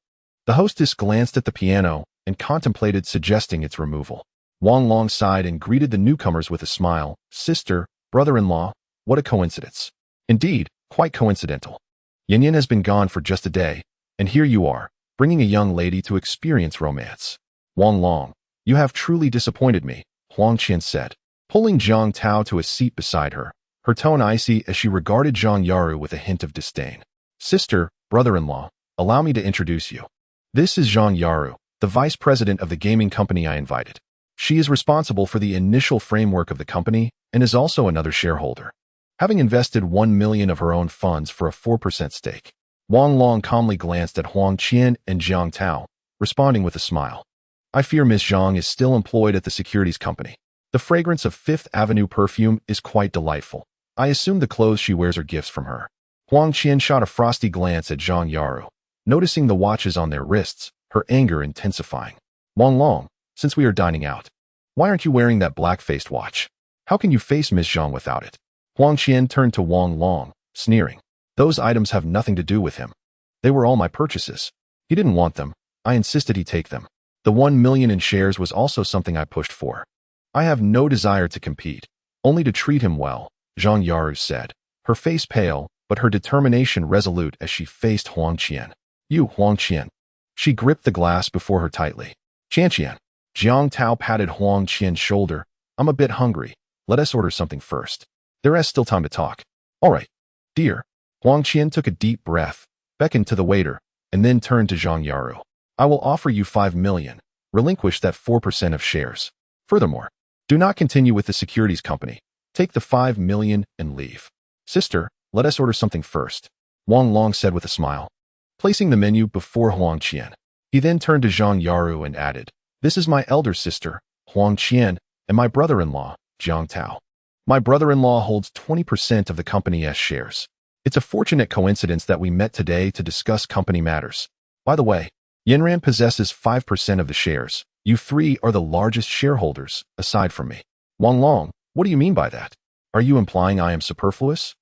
The hostess glanced at the piano and contemplated suggesting its removal. Wang Long sighed and greeted the newcomers with a smile. "Sister, brother-in-law, what a coincidence." "Indeed, quite coincidental. Yin has been gone for just a day, and here you are, bringing a young lady to experience romance." "Wang Long, you have truly disappointed me," Huang Qian said, pulling Jiang Tao to a seat beside her, her tone icy as she regarded Zhang Yaru with a hint of disdain. "Sister, brother-in-law, allow me to introduce you. This is Zhang Yaru, the vice president of the gaming company I invited. She is responsible for the initial framework of the company and is also another shareholder, having invested 1 million of her own funds for a 4% stake." Wang Long calmly glanced at Huang Qian and Jiang Tao, responding with a smile. "I fear Miss Zhang is still employed at the securities company. The fragrance of Fifth Avenue perfume is quite delightful. I assume the clothes she wears are gifts from her." Huang Qian shot a frosty glance at Zhang Yaru, noticing the watches on their wrists, her anger intensifying. "Wang Long, since we are dining out, why aren't you wearing that black-faced watch? How can you face Miss Zhang without it?" Huang Qian turned to Wang Long, sneering. "Those items have nothing to do with him. They were all my purchases. He didn't want them. I insisted he take them. The 1 million in shares was also something I pushed for. I have no desire to compete, only to treat him well," Zhang Yaru said, her face pale, but her determination resolute as she faced Huang Qian. "You, Huang Qian." She gripped the glass before her tightly. "Qian." Jiang Tao patted Huang Qian's shoulder. "I'm a bit hungry. Let us order something first. There is still time to talk." "All right, dear." Huang Qian took a deep breath, beckoned to the waiter, and then turned to Zhang Yaru. "I will offer you 5 million. Relinquish that 4% of shares. Furthermore, do not continue with the securities company. Take the 5 million and leave." "Sister, let us order something first," Wang Long said with a smile. placing the menu before Huang Qian. He then turned to Zhang Yaru and added, "This is my elder sister, Huang Qian, and my brother-in-law, Jiang Tao. My brother-in-law holds 20% of the company's shares. It's a fortunate coincidence that we met today to discuss company matters. By the way, Yanran possesses 5% of the shares. You three are the largest shareholders, aside from me." "Wang Long, what do you mean by that? Are you implying I am superfluous?"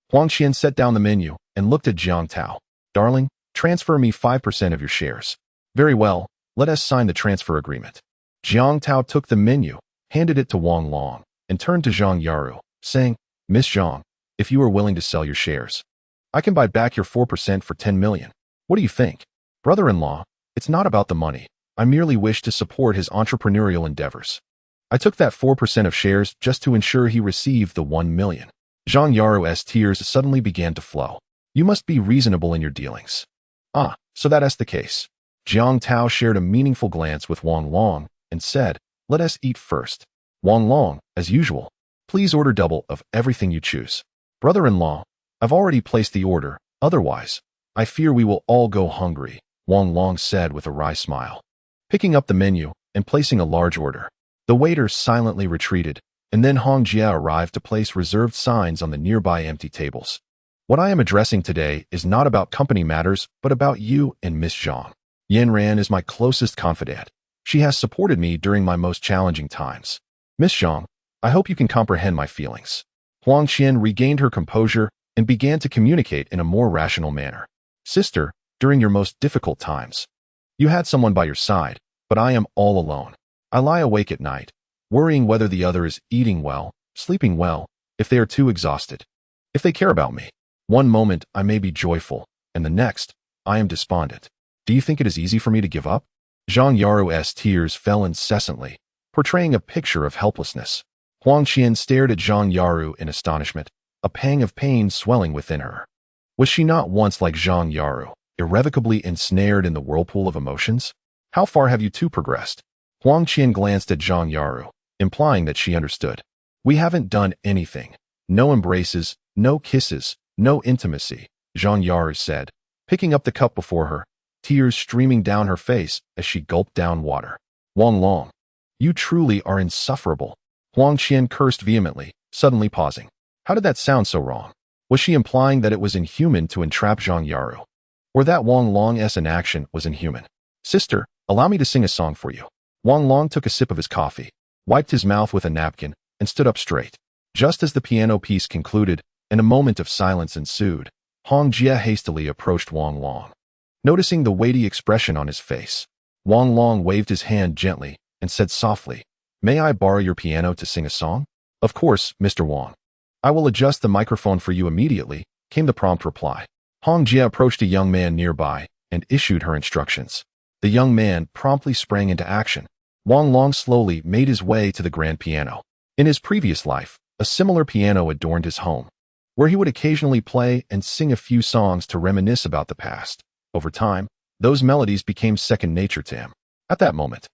Huang Qian set down the menu and looked at Jiang Tao. "Darling, transfer me 5% of your shares." "Very well, let us sign the transfer agreement." Jiang Tao took the menu, handed it to Wang Long, and turned to Zhang Yaru, saying, "Miss Zhang, if you are willing to sell your shares, I can buy back your 4% for 10 million. What do you think?" "Brother-in-law, it's not about the money. I merely wish to support his entrepreneurial endeavors. I took that 4% of shares just to ensure he received the 1 million. Zhang Yaru's tears suddenly began to flow. "You must be reasonable in your dealings." "Ah, so that's the case." Jiang Tao shared a meaningful glance with Wang Long and said, "Let us eat first. Wang Long, as usual, please order double of everything you choose." "Brother-in-law, I've already placed the order. Otherwise, I fear we will all go hungry," Wang Long said with a wry smile. Picking up the menu and placing a large order, the waiter silently retreated, and then Huang Jia arrived to place reserved signs on the nearby empty tables. "What I am addressing today is not about company matters, but about you and Miss Zhang. Yanran is my closest confidant. She has supported me during my most challenging times. Miss Zhang, I hope you can comprehend my feelings." Huang Qian regained her composure and began to communicate in a more rational manner. "Sister, during your most difficult times, you had someone by your side, but I am all alone. I lie awake at night, worrying whether the other is eating well, sleeping well, if they are too exhausted, if they care about me. One moment I may be joyful, and the next, I am despondent. Do you think it is easy for me to give up?" Zhang Yaru's tears fell incessantly, portraying a picture of helplessness. Huang Qian stared at Zhang Yaru in astonishment, a pang of pain swelling within her. Was she not once like Zhang Yaru, irrevocably ensnared in the whirlpool of emotions? "How far have you two progressed?" Huang Qian glanced at Zhang Yaru, implying that she understood. "We haven't done anything. No embraces, no kisses, no intimacy," Zhang Yaru said, picking up the cup before her, tears streaming down her face as she gulped down water. "Wang Long, you truly are insufferable." Huang Qian cursed vehemently, suddenly pausing. How did that sound so wrong? Was she implying that it was inhuman to entrap Zhang Yaru? Or that Wang Long's inaction was inhuman? "Sister, allow me to sing a song for you." Wang Long took a sip of his coffee, wiped his mouth with a napkin, and stood up straight. Just as the piano piece concluded and a moment of silence ensued, Huang Jia hastily approached Wang Long. Noticing the weighty expression on his face, Wang Long waved his hand gently and said softly, "May I borrow your piano to sing a song?" "Of course, Mr. Wang. I will adjust the microphone for you immediately," came the prompt reply. Huang Jia approached a young man nearby and issued her instructions. The young man promptly sprang into action. Wang Long slowly made his way to the grand piano. In his previous life, a similar piano adorned his home, where he would occasionally play and sing a few songs to reminisce about the past. Over time, those melodies became second nature to him. At that moment,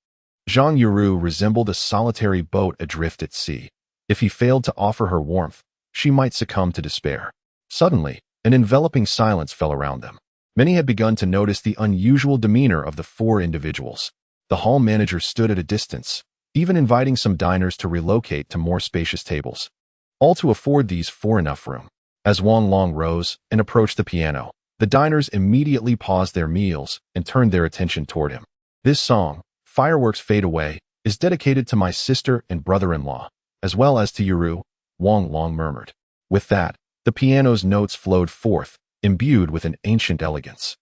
Zhang Yaru resembled a solitary boat adrift at sea. If he failed to offer her warmth, she might succumb to despair. Suddenly, an enveloping silence fell around them. Many had begun to notice the unusual demeanor of the four individuals. The hall manager stood at a distance, even inviting some diners to relocate to more spacious tables, all to afford these four enough room. As Wang Long rose and approached the piano, the diners immediately paused their meals and turned their attention toward him. "This song, Fireworks Fade Away, is dedicated to my sister and brother-in-law, as well as to Yaru," Wang Long murmured. With that, the piano's notes flowed forth, imbued with an ancient elegance.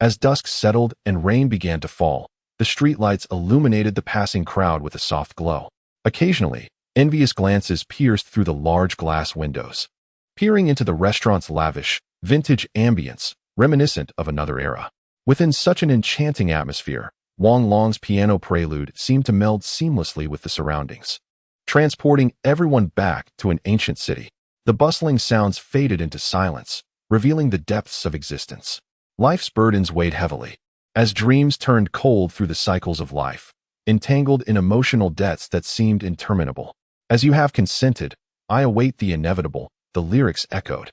As dusk settled and rain began to fall, the streetlights illuminated the passing crowd with a soft glow. Occasionally, envious glances pierced through the large glass windows, peering into the restaurant's lavish, vintage ambience, reminiscent of another era. Within such an enchanting atmosphere, Wang Long's piano prelude seemed to meld seamlessly with the surroundings, transporting everyone back to an ancient city. The bustling sounds faded into silence, revealing the depths of existence. Life's burdens weighed heavily, as dreams turned cold through the cycles of life, entangled in emotional debts that seemed interminable. "As you have consented, I await the inevitable," the lyrics echoed,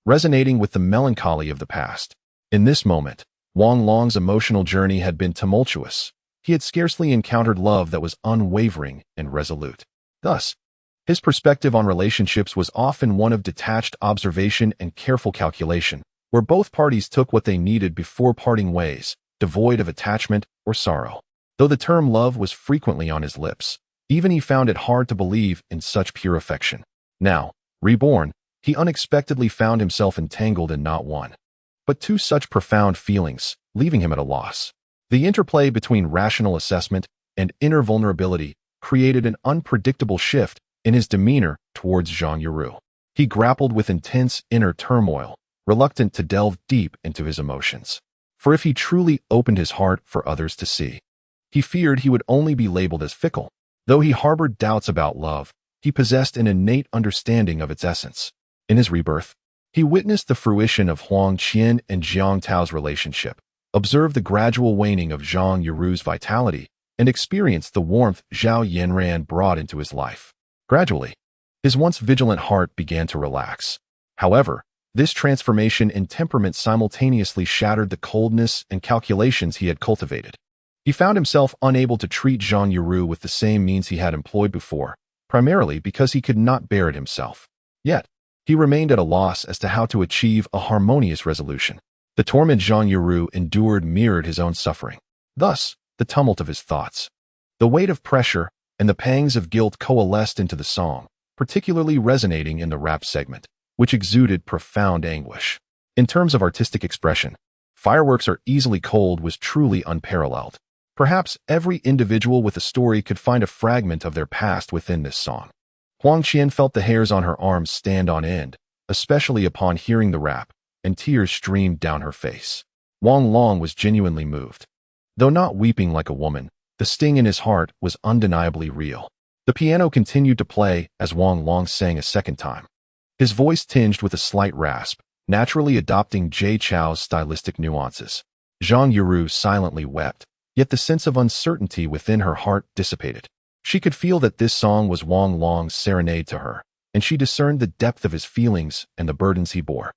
resonating with the melancholy of the past. In this moment, Wang Long's emotional journey had been tumultuous. He had scarcely encountered love that was unwavering and resolute. Thus, his perspective on relationships was often one of detached observation and careful calculation, where both parties took what they needed before parting ways, devoid of attachment or sorrow. Though the term love was frequently on his lips, even he found it hard to believe in such pure affection. Now, reborn, he unexpectedly found himself entangled in not one, but two such profound feelings, leaving him at a loss. The interplay between rational assessment and inner vulnerability created an unpredictable shift in his demeanor towards Zhang Yiru. He grappled with intense inner turmoil, reluctant to delve deep into his emotions. For if he truly opened his heart for others to see, he feared he would only be labeled as fickle. Though he harbored doubts about love, he possessed an innate understanding of its essence. In his rebirth, he witnessed the fruition of Huang Qian and Jiang Tao's relationship, observed the gradual waning of Zhang Yiru's vitality, and experienced the warmth Zhao Yanran brought into his life. Gradually, his once vigilant heart began to relax. However, this transformation in temperament simultaneously shattered the coldness and calculations he had cultivated. He found himself unable to treat Zhang Yiru with the same means he had employed before, primarily because he could not bear it himself. Yet, he remained at a loss as to how to achieve a harmonious resolution. The torment Zhang Yiru endured mirrored his own suffering. Thus, the tumult of his thoughts, the weight of pressure, and the pangs of guilt coalesced into the song, particularly resonating in the rap segment, which exuded profound anguish. In terms of artistic expression, Fireworks Are Easily Cold was truly unparalleled. Perhaps every individual with a story could find a fragment of their past within this song. Huang Qian felt the hairs on her arms stand on end, especially upon hearing the rap, and tears streamed down her face. Wang Long was genuinely moved. Though not weeping like a woman, the sting in his heart was undeniably real. The piano continued to play as Wang Long sang a second time, his voice tinged with a slight rasp, naturally adopting Jay Chou's stylistic nuances. Zhang Yiru silently wept, yet the sense of uncertainty within her heart dissipated. She could feel that this song was Wang Long's serenade to her, and she discerned the depth of his feelings and the burdens he bore.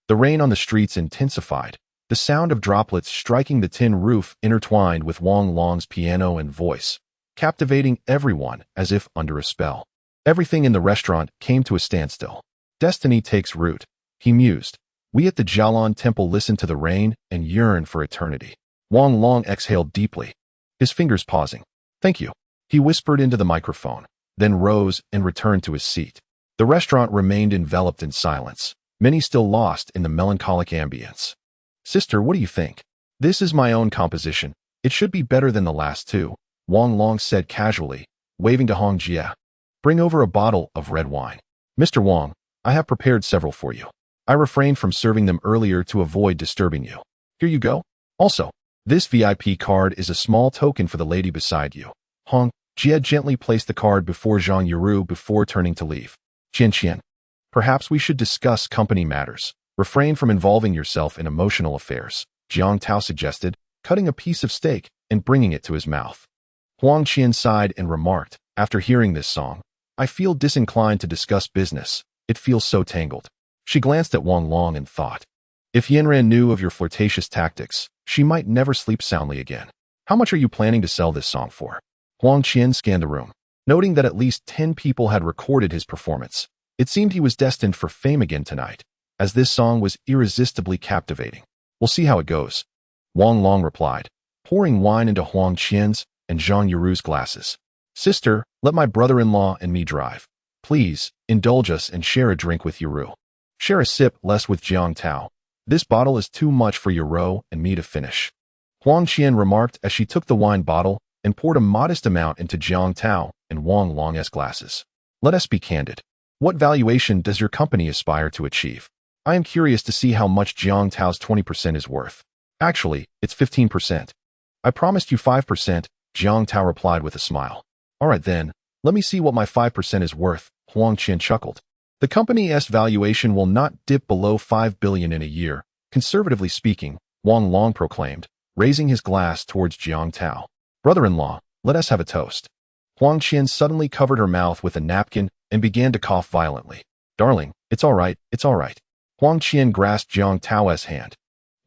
The rain on the streets intensified, the sound of droplets striking the tin roof intertwined with Wang Long's piano and voice, captivating everyone as if under a spell. Everything in the restaurant came to a standstill. Destiny takes root, he mused. We at the Jialan temple listen to the rain and yearn for eternity. Wang Long exhaled deeply, his fingers pausing. Thank you, he whispered into the microphone, then rose and returned to his seat. The restaurant remained enveloped in silence, many still lost in the melancholic ambience. Sister, what do you think? This is my own composition. It should be better than the last two, Wang Long said casually, waving to Huang Jia. Bring over a bottle of red wine. Mr. Wang, I have prepared several for you. I refrained from serving them earlier to avoid disturbing you. Here you go. Also, this VIP card is a small token for the lady beside you. Huang Jia gently placed the card before Zhang Yiru before turning to leave. Qian, perhaps we should discuss company matters. Refrain from involving yourself in emotional affairs, Jiang Tao suggested, cutting a piece of steak and bringing it to his mouth. Huang Qian sighed and remarked, after hearing this song, I feel disinclined to discuss business. It feels so tangled. She glanced at Wang Long and thought, if Yanran knew of your flirtatious tactics, she might never sleep soundly again. How much are you planning to sell this song for? Huang Qian scanned the room, noting that at least 10 people had recorded his performance. It seemed he was destined for fame again tonight, as this song was irresistibly captivating. We'll see how it goes, Wang Long replied, pouring wine into Huang Qian's and Zhang Yiru's glasses. Sister, let my brother-in-law and me drive. Please, indulge us and share a drink with Yiru. Share a sip less with Jiang Tao. This bottle is too much for Yiru and me to finish. Huang Qian remarked as she took the wine bottle and poured a modest amount into Jiang Tao and Wang Long's glasses. Let us be candid. What valuation does your company aspire to achieve? I am curious to see how much Jiang Tao's 20% is worth. Actually, it's 15%. I promised you 5%, Jiang Tao replied with a smile. All right then, let me see what my 5% is worth, Huang Qian chuckled. The company's valuation will not dip below 5 billion in a year, conservatively speaking, Wang Long proclaimed, raising his glass towards Jiang Tao. Brother-in-law, let us have a toast. Huang Qian suddenly covered her mouth with a napkin and began to cough violently. Darling, it's all right, it's all right. Huang Qian grasped Jiang Tao's hand.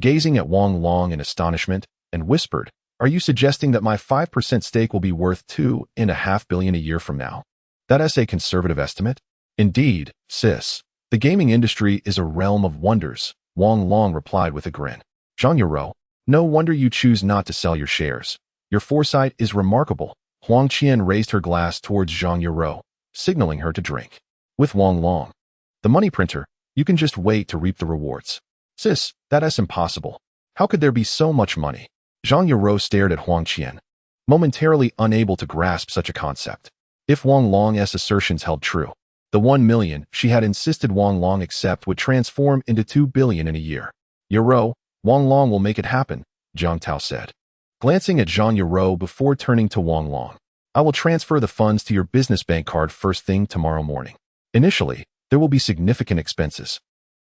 gazing at Wang Long in astonishment, and whispered, "Are you suggesting that my 5% stake will be worth $2.5 billion a year from now? That's a conservative estimate?" "Indeed, sis. The gaming industry is a realm of wonders," Wang Long replied with a grin. "Zhang Yuro, no wonder you choose not to sell your shares. Your foresight is remarkable." Huang Qian raised her glass towards Zhang Yuro, signaling her to drink. With Wang Long, the money printer, you can just wait to reap the rewards. "Sis, that's impossible. How could there be so much money?" Zhang Yuro stared at Huang Qian, momentarily unable to grasp such a concept. If Wang Long's assertions held true, the 1 million she had insisted Wang Long accept would transform into 2 billion in a year. "Yuro, Wang Long will make it happen," Zhang Tao said, glancing at Zhang Yuro before turning to Wang Long. "I will transfer the funds to your business bank card first thing tomorrow morning. Initially, there will be significant expenses.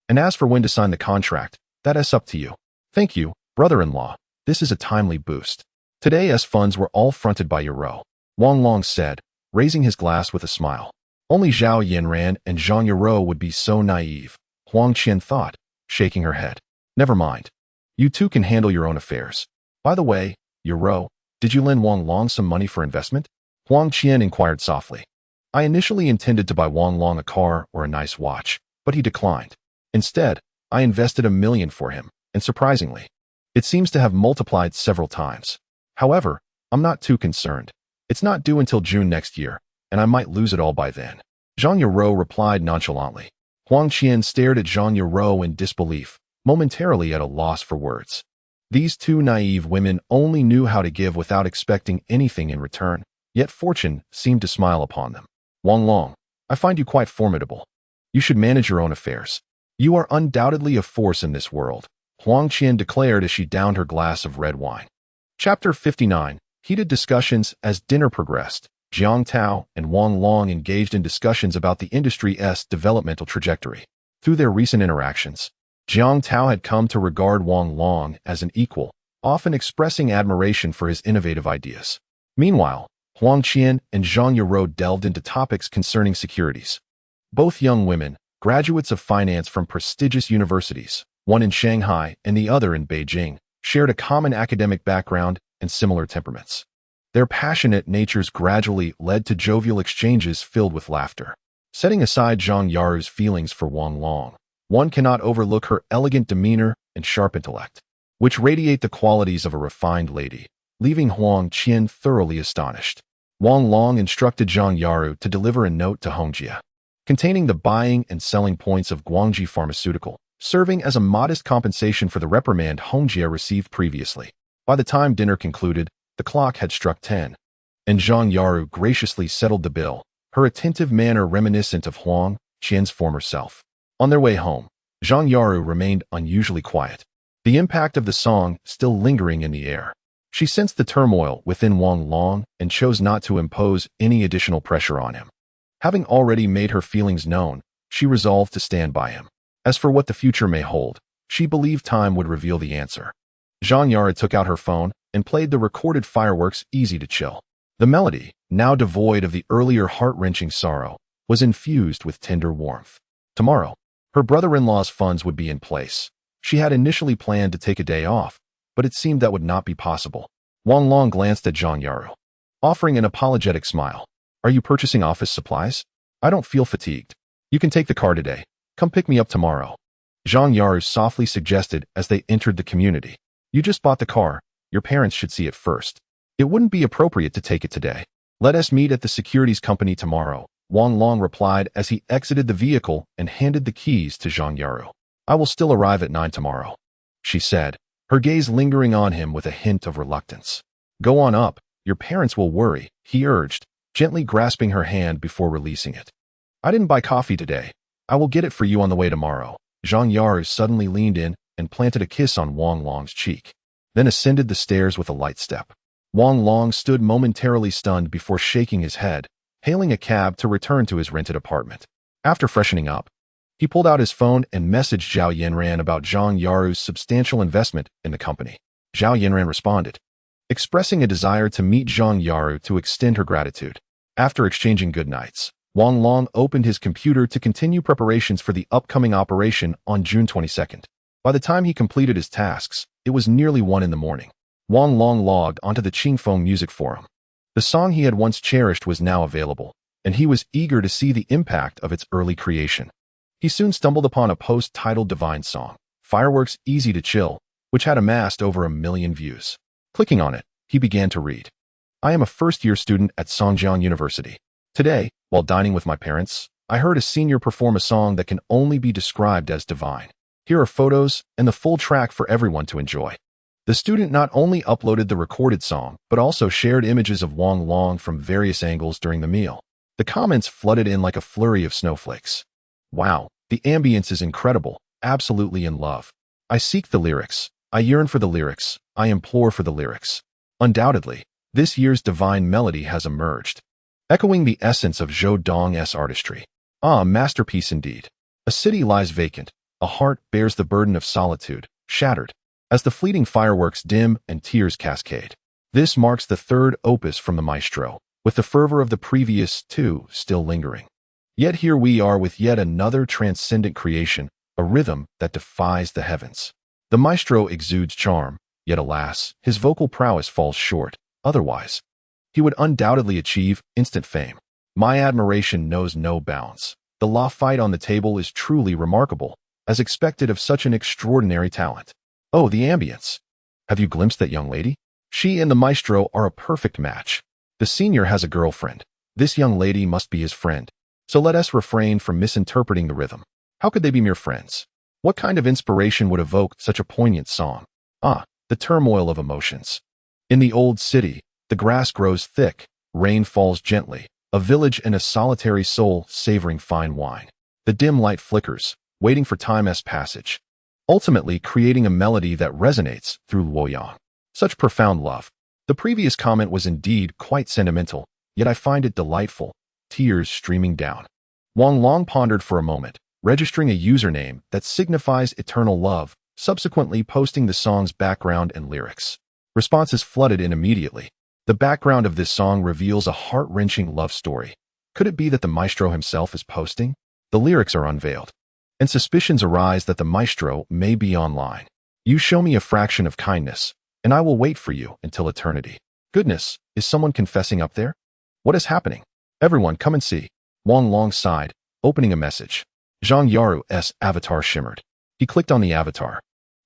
And as for when to sign the contract, that's up to you." "Thank you, brother-in-law. This is a timely boost. Today's funds were all fronted by Yuro," Wang Long said, raising his glass with a smile. Only Zhao Yanran and Zhang Yuro would be so naive, Huang Qian thought, shaking her head. "Never mind. You two can handle your own affairs. By the way, Yuro, did you lend Wang Long some money for investment?" Huang Qian inquired softly. "I initially intended to buy Wang Long a car or a nice watch, but he declined. Instead, I invested $1 million for him, and surprisingly, it seems to have multiplied several times. However, I'm not too concerned. It's not due until June next year, and I might lose it all by then." Zhang Yuro replied nonchalantly. Huang Qian stared at Zhang Yuro in disbelief, momentarily at a loss for words. These two naive women only knew how to give without expecting anything in return, yet fortune seemed to smile upon them. "Wang Long, I find you quite formidable. You should manage your own affairs. You are undoubtedly a force in this world," Huang Qian declared as she downed her glass of red wine. Chapter 59. Heated discussions. As dinner progressed, Jiang Tao and Wang Long engaged in discussions about the industry's developmental trajectory. Through their recent interactions, Jiang Tao had come to regard Wang Long as an equal, often expressing admiration for his innovative ideas. Meanwhile, Huang Qian and Zhang Yuro delved into topics concerning securities. Both young women, graduates of finance from prestigious universities, one in Shanghai and the other in Beijing, shared a common academic background and similar temperaments. Their passionate natures gradually led to jovial exchanges filled with laughter. Setting aside Zhang Yaru's feelings for Wang Long, one cannot overlook her elegant demeanor and sharp intellect, which radiate the qualities of a refined lady, leaving Huang Qian thoroughly astonished. Wang Long instructed Zhang Yaru to deliver a note to Hongjia, containing the buying and selling points of Guangji Pharmaceutical, serving as a modest compensation for the reprimand Hongjia received previously. By the time dinner concluded, the clock had struck 10, and Zhang Yaru graciously settled the bill, her attentive manner reminiscent of Huang Qian's former self. On their way home, Zhang Yaru remained unusually quiet, the impact of the song still lingering in the air. She sensed the turmoil within Wang Long and chose not to impose any additional pressure on him. Having already made her feelings known, she resolved to stand by him. As for what the future may hold, she believed time would reveal the answer. Zhang Yaru took out her phone and played the recorded fireworks Easy to Chill. The melody, now devoid of the earlier heart-wrenching sorrow, was infused with tender warmth. Tomorrow, her brother-in-law's funds would be in place. She had initially planned to take a day off, but it seemed that would not be possible. Wang Long glanced at Zhang Yaru, offering an apologetic smile. "Are you purchasing office supplies? I don't feel fatigued. You can take the car today. Come pick me up tomorrow," Zhang Yaru softly suggested as they entered the community. "You just bought the car. Your parents should see it first. It wouldn't be appropriate to take it today. Let us meet at the securities company tomorrow," Wang Long replied as he exited the vehicle and handed the keys to Zhang Yaru. "I will still arrive at 9 tomorrow," she said, her gaze lingering on him with a hint of reluctance. "Go on up. Your parents will worry," he urged, gently grasping her hand before releasing it. "I didn't buy coffee today. I will get it for you on the way tomorrow." Zhang Yaru suddenly leaned in and planted a kiss on Wang Long's cheek, then ascended the stairs with a light step. Wang Long stood momentarily stunned before shaking his head, hailing a cab to return to his rented apartment. After freshening up, he pulled out his phone and messaged Zhao Yanran about Zhang Yaru's substantial investment in the company. Zhao Yanran responded, expressing a desire to meet Zhang Yaru to extend her gratitude. After exchanging goodnights, Wang Long opened his computer to continue preparations for the upcoming operation on June 22nd. By the time he completed his tasks, it was nearly 1 in the morning. Wang Long logged onto the Qingfeng music forum. The song he had once cherished was now available, and he was eager to see the impact of its early creation. He soon stumbled upon a post titled Divine Song, Fireworks Easy to Chill, which had amassed over 1 million views. Clicking on it, he began to read. I am a first-year student at Songjiang University. Today, while dining with my parents, I heard a senior perform a song that can only be described as divine. Here are photos and the full track for everyone to enjoy. The student not only uploaded the recorded song, but also shared images of Wang Long from various angles during the meal. The comments flooded in like a flurry of snowflakes. Wow, the ambience is incredible, absolutely in love. I seek the lyrics. I yearn for the lyrics. I implore for the lyrics. Undoubtedly, this year's divine melody has emerged, echoing the essence of Zhou Dong's artistry. Ah, masterpiece indeed. A city lies vacant. A heart bears the burden of solitude, shattered, as the fleeting fireworks dim and tears cascade. This marks the third opus from the maestro, with the fervor of the previous 2 still lingering. Yet here we are with yet another transcendent creation, a rhythm that defies the heavens. The maestro exudes charm, yet alas, his vocal prowess falls short. Otherwise, he would undoubtedly achieve instant fame. My admiration knows no bounds. The law fight on the table is truly remarkable, as expected of such an extraordinary talent. Oh, the ambience. Have you glimpsed that young lady? She and the maestro are a perfect match. The senior has a girlfriend. This young lady must be his friend. So let us refrain from misinterpreting the rhythm. How could they be mere friends? What kind of inspiration would evoke such a poignant song? Ah, the turmoil of emotions. In the old city, the grass grows thick, rain falls gently, a village and a solitary soul savoring fine wine. The dim light flickers, waiting for time's passage, ultimately creating a melody that resonates through Luoyang. Such profound love. The previous comment was indeed quite sentimental, yet I find it delightful, tears streaming down. Wang Long pondered for a moment, registering a username that signifies eternal love, subsequently posting the song's background and lyrics. Responses flooded in immediately. The background of this song reveals a heart-wrenching love story. Could it be that the maestro himself is posting? The lyrics are unveiled, and suspicions arise that the maestro may be online. You show me a fraction of kindness, and I will wait for you until eternity. Goodness, is someone confessing up there? What is happening? Everyone, come and see. Wang Long sighed, opening a message. Zhang Yaru's avatar shimmered. He clicked on the avatar,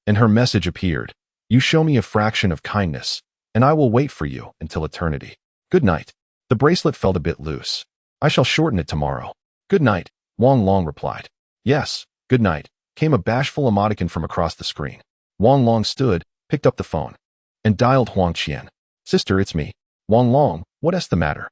and her message appeared. You show me a fraction of kindness, and I will wait for you until eternity. Good night. The bracelet felt a bit loose. I shall shorten it tomorrow. Good night, Wang Long replied. Yes, good night, came a bashful emoticon from across the screen. Wang Long stood, picked up the phone, and dialed Huang Qian. Sister, it's me. Wang Long, what's the matter?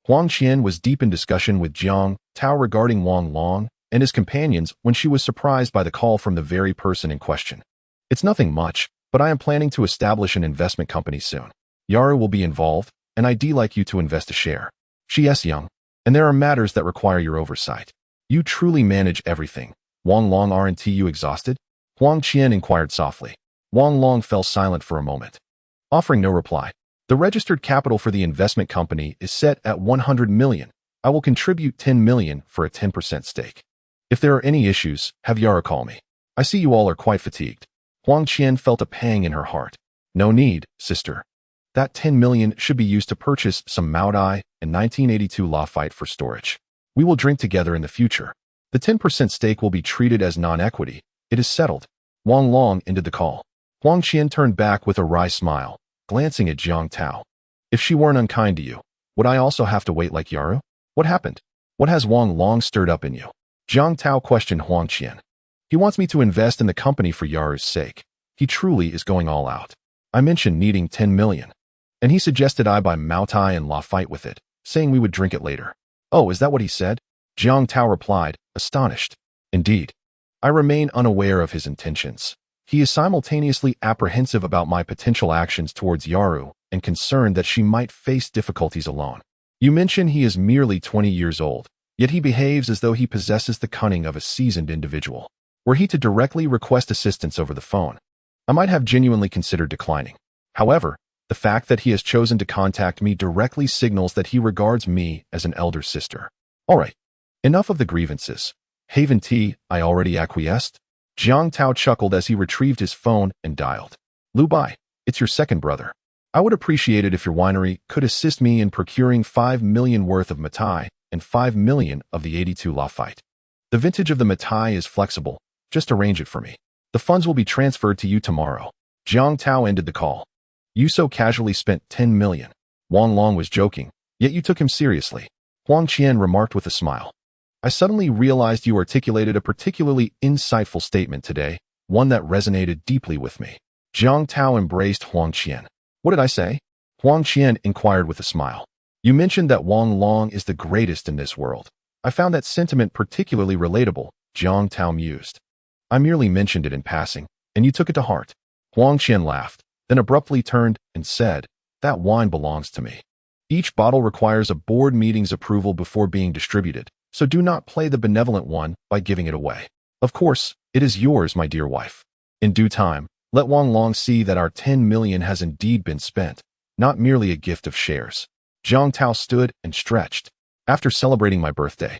Huang Qian was deep in discussion with Jiang Tao regarding Wang Long and his companions when she was surprised by the call from the very person in question. It's nothing much, but I am planning to establish an investment company soon. Yaru will be involved, and I'd like you to invest a share. She's young, and there are matters that require your oversight. You truly manage everything. Wang Long, aren't you exhausted? Huang Qian inquired softly. Wang Long fell silent for a moment, offering no reply. The registered capital for the investment company is set at 100 million. I will contribute 10 million for a 10% stake. If there are any issues, have Yara call me. I see you all are quite fatigued. Huang Qian felt a pang in her heart. No need, sister. That 10 million should be used to purchase some Maodai and 1982 Lafite for storage. We will drink together in the future. The 10% stake will be treated as non-equity. It is settled. Wang Long ended the call. Huang Qian turned back with a wry smile, glancing at Jiang Tao. If she weren't unkind to you, would I also have to wait like Yaru? What happened? What has Wang Long stirred up in you? Jiang Tao questioned Huang Qian. He wants me to invest in the company for Yaru's sake. He truly is going all out. I mentioned needing 10 million, and he suggested I buy Maotai and Lafite with it, saying we would drink it later. Oh, is that what he said? Jiang Tao replied, astonished. Indeed. I remain unaware of his intentions. He is simultaneously apprehensive about my potential actions towards Yaru and concerned that she might face difficulties alone. You mention he is merely 20 years old, yet he behaves as though he possesses the cunning of a seasoned individual. Were he to directly request assistance over the phone, I might have genuinely considered declining. However, the fact that he has chosen to contact me directly signals that he regards me as an elder sister. All right, enough of the grievances. Haven T, I already acquiesced. Jiang Tao chuckled as he retrieved his phone and dialed. Lu Bai, it's your second brother. I would appreciate it if your winery could assist me in procuring 5 million worth of Matai and 5 million of the 82 Lafite. The vintage of the Matai is flexible. Just arrange it for me. The funds will be transferred to you tomorrow. Jiang Tao ended the call. You so casually spent 10 million. Wang Long was joking, yet you took him seriously. Huang Qian remarked with a smile. I suddenly realized you articulated a particularly insightful statement today, one that resonated deeply with me. Jiang Tao embraced Huang Qian. What did I say? Huang Qian inquired with a smile. You mentioned that Wang Long is the greatest in this world. I found that sentiment particularly relatable, Jiang Tao mused. I merely mentioned it in passing, and you took it to heart. Huang Qian laughed, then abruptly turned and said, that wine belongs to me. Each bottle requires a board meeting's approval before being distributed, so do not play the benevolent one by giving it away. Of course, it is yours, my dear wife. In due time, let Wang Long see that our 10 million has indeed been spent, not merely a gift of shares. Jiang Tao stood and stretched. After celebrating my birthday,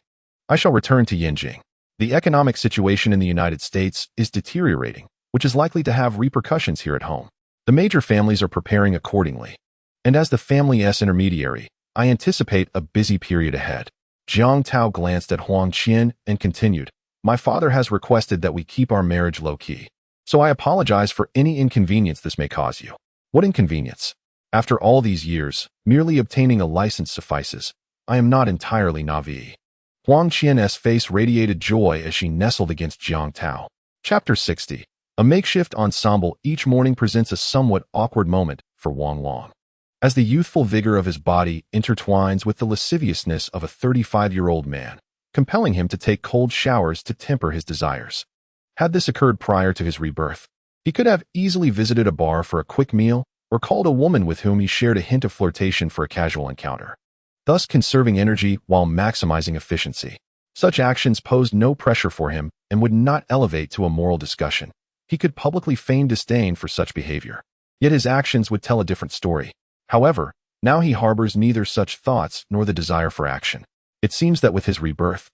I shall return to Yanjing. The economic situation in the United States is deteriorating, which is likely to have repercussions here at home. The major families are preparing accordingly. And as the family's intermediary, I anticipate a busy period ahead. Jiang Tao glanced at Huang Qian and continued, my father has requested that we keep our marriage low-key. So I apologize for any inconvenience this may cause you. What inconvenience? After all these years, merely obtaining a license suffices. I am not entirely naive. Huang Qian's face radiated joy as she nestled against Jiang Tao. Chapter 60. A makeshift ensemble each morning presents a somewhat awkward moment for Wang Long. As the youthful vigor of his body intertwines with the lasciviousness of a 35-year-old man, compelling him to take cold showers to temper his desires. Had this occurred prior to his rebirth, he could have easily visited a bar for a quick meal or called a woman with whom he shared a hint of flirtation for a casual encounter, thus conserving energy while maximizing efficiency. Such actions posed no pressure for him and would not elevate to a moral discussion. He could publicly feign disdain for such behavior, yet his actions would tell a different story. However, now he harbors neither such thoughts nor the desire for action. It seems that with his rebirth,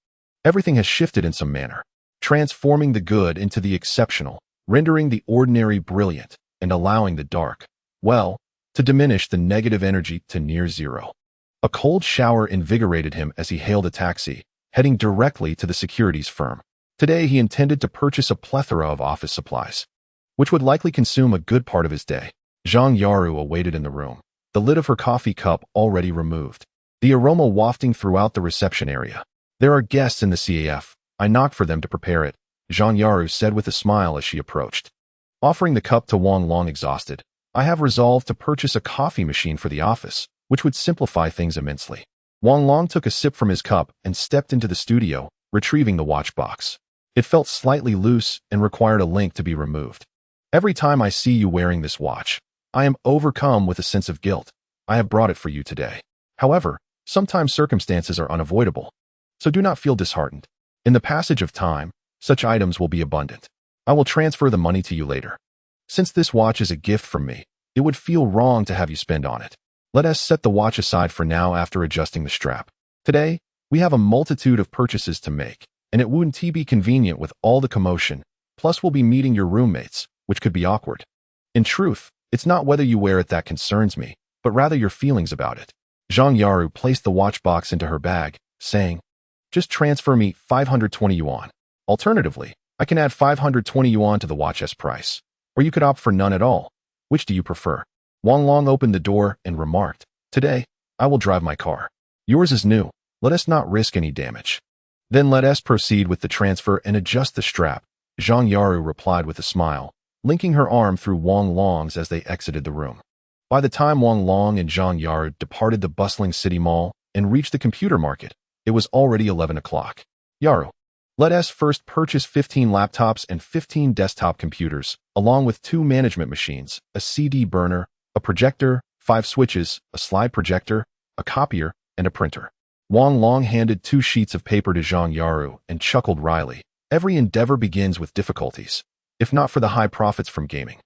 everything has shifted in some manner, transforming the good into the exceptional, rendering the ordinary brilliant, and allowing the dark, to diminish the negative energy to near zero. A cold shower invigorated him as he hailed a taxi, heading directly to the securities firm. Today he intended to purchase a plethora of office supplies, which would likely consume a good part of his day. Zhang Yaru awaited in the room, the lid of her coffee cup already removed, the aroma wafting throughout the reception area. There are guests in the CAF. I knocked for them to prepare it, Zhang Yaru said with a smile as she approached. Offering the cup to Wang Long exhausted, I have resolved to purchase a coffee machine for the office, which would simplify things immensely. Wang Long took a sip from his cup and stepped into the studio, retrieving the watch box. It felt slightly loose and required a link to be removed. Every time I see you wearing this watch, I am overcome with a sense of guilt. I have brought it for you today. However, sometimes circumstances are unavoidable, so do not feel disheartened. In the passage of time, such items will be abundant. I will transfer the money to you later. Since this watch is a gift from me, it would feel wrong to have you spend on it. Let us set the watch aside for now after adjusting the strap. Today, we have a multitude of purchases to make, and it wouldn't be convenient with all the commotion, plus we'll be meeting your roommates, which could be awkward. In truth, it's not whether you wear it that concerns me, but rather your feelings about it. Zhang Yaru placed the watch box into her bag, saying, just transfer me 520 yuan. Alternatively, I can add 520 yuan to the watch's price. Or you could opt for none at all. Which do you prefer? Wang Long opened the door and remarked, today, I will drive my car. Yours is new. Let us not risk any damage. Then let us proceed with the transfer and adjust the strap, Zhang Yaru replied with a smile, linking her arm through Wang Long's as they exited the room. By the time Wang Long and Zhang Yaru departed the bustling city mall and reached the computer market, it was already 11 o'clock. Yaru, let us first purchase 15 laptops and 15 desktop computers, along with 2 management machines, a CD burner, a projector, 5 switches, a slide projector, a copier, and a printer. Wang Long handed 2 sheets of paper to Zhang Yaru and chuckled wryly. Every endeavor begins with difficulties. If not for the high profits from gaming,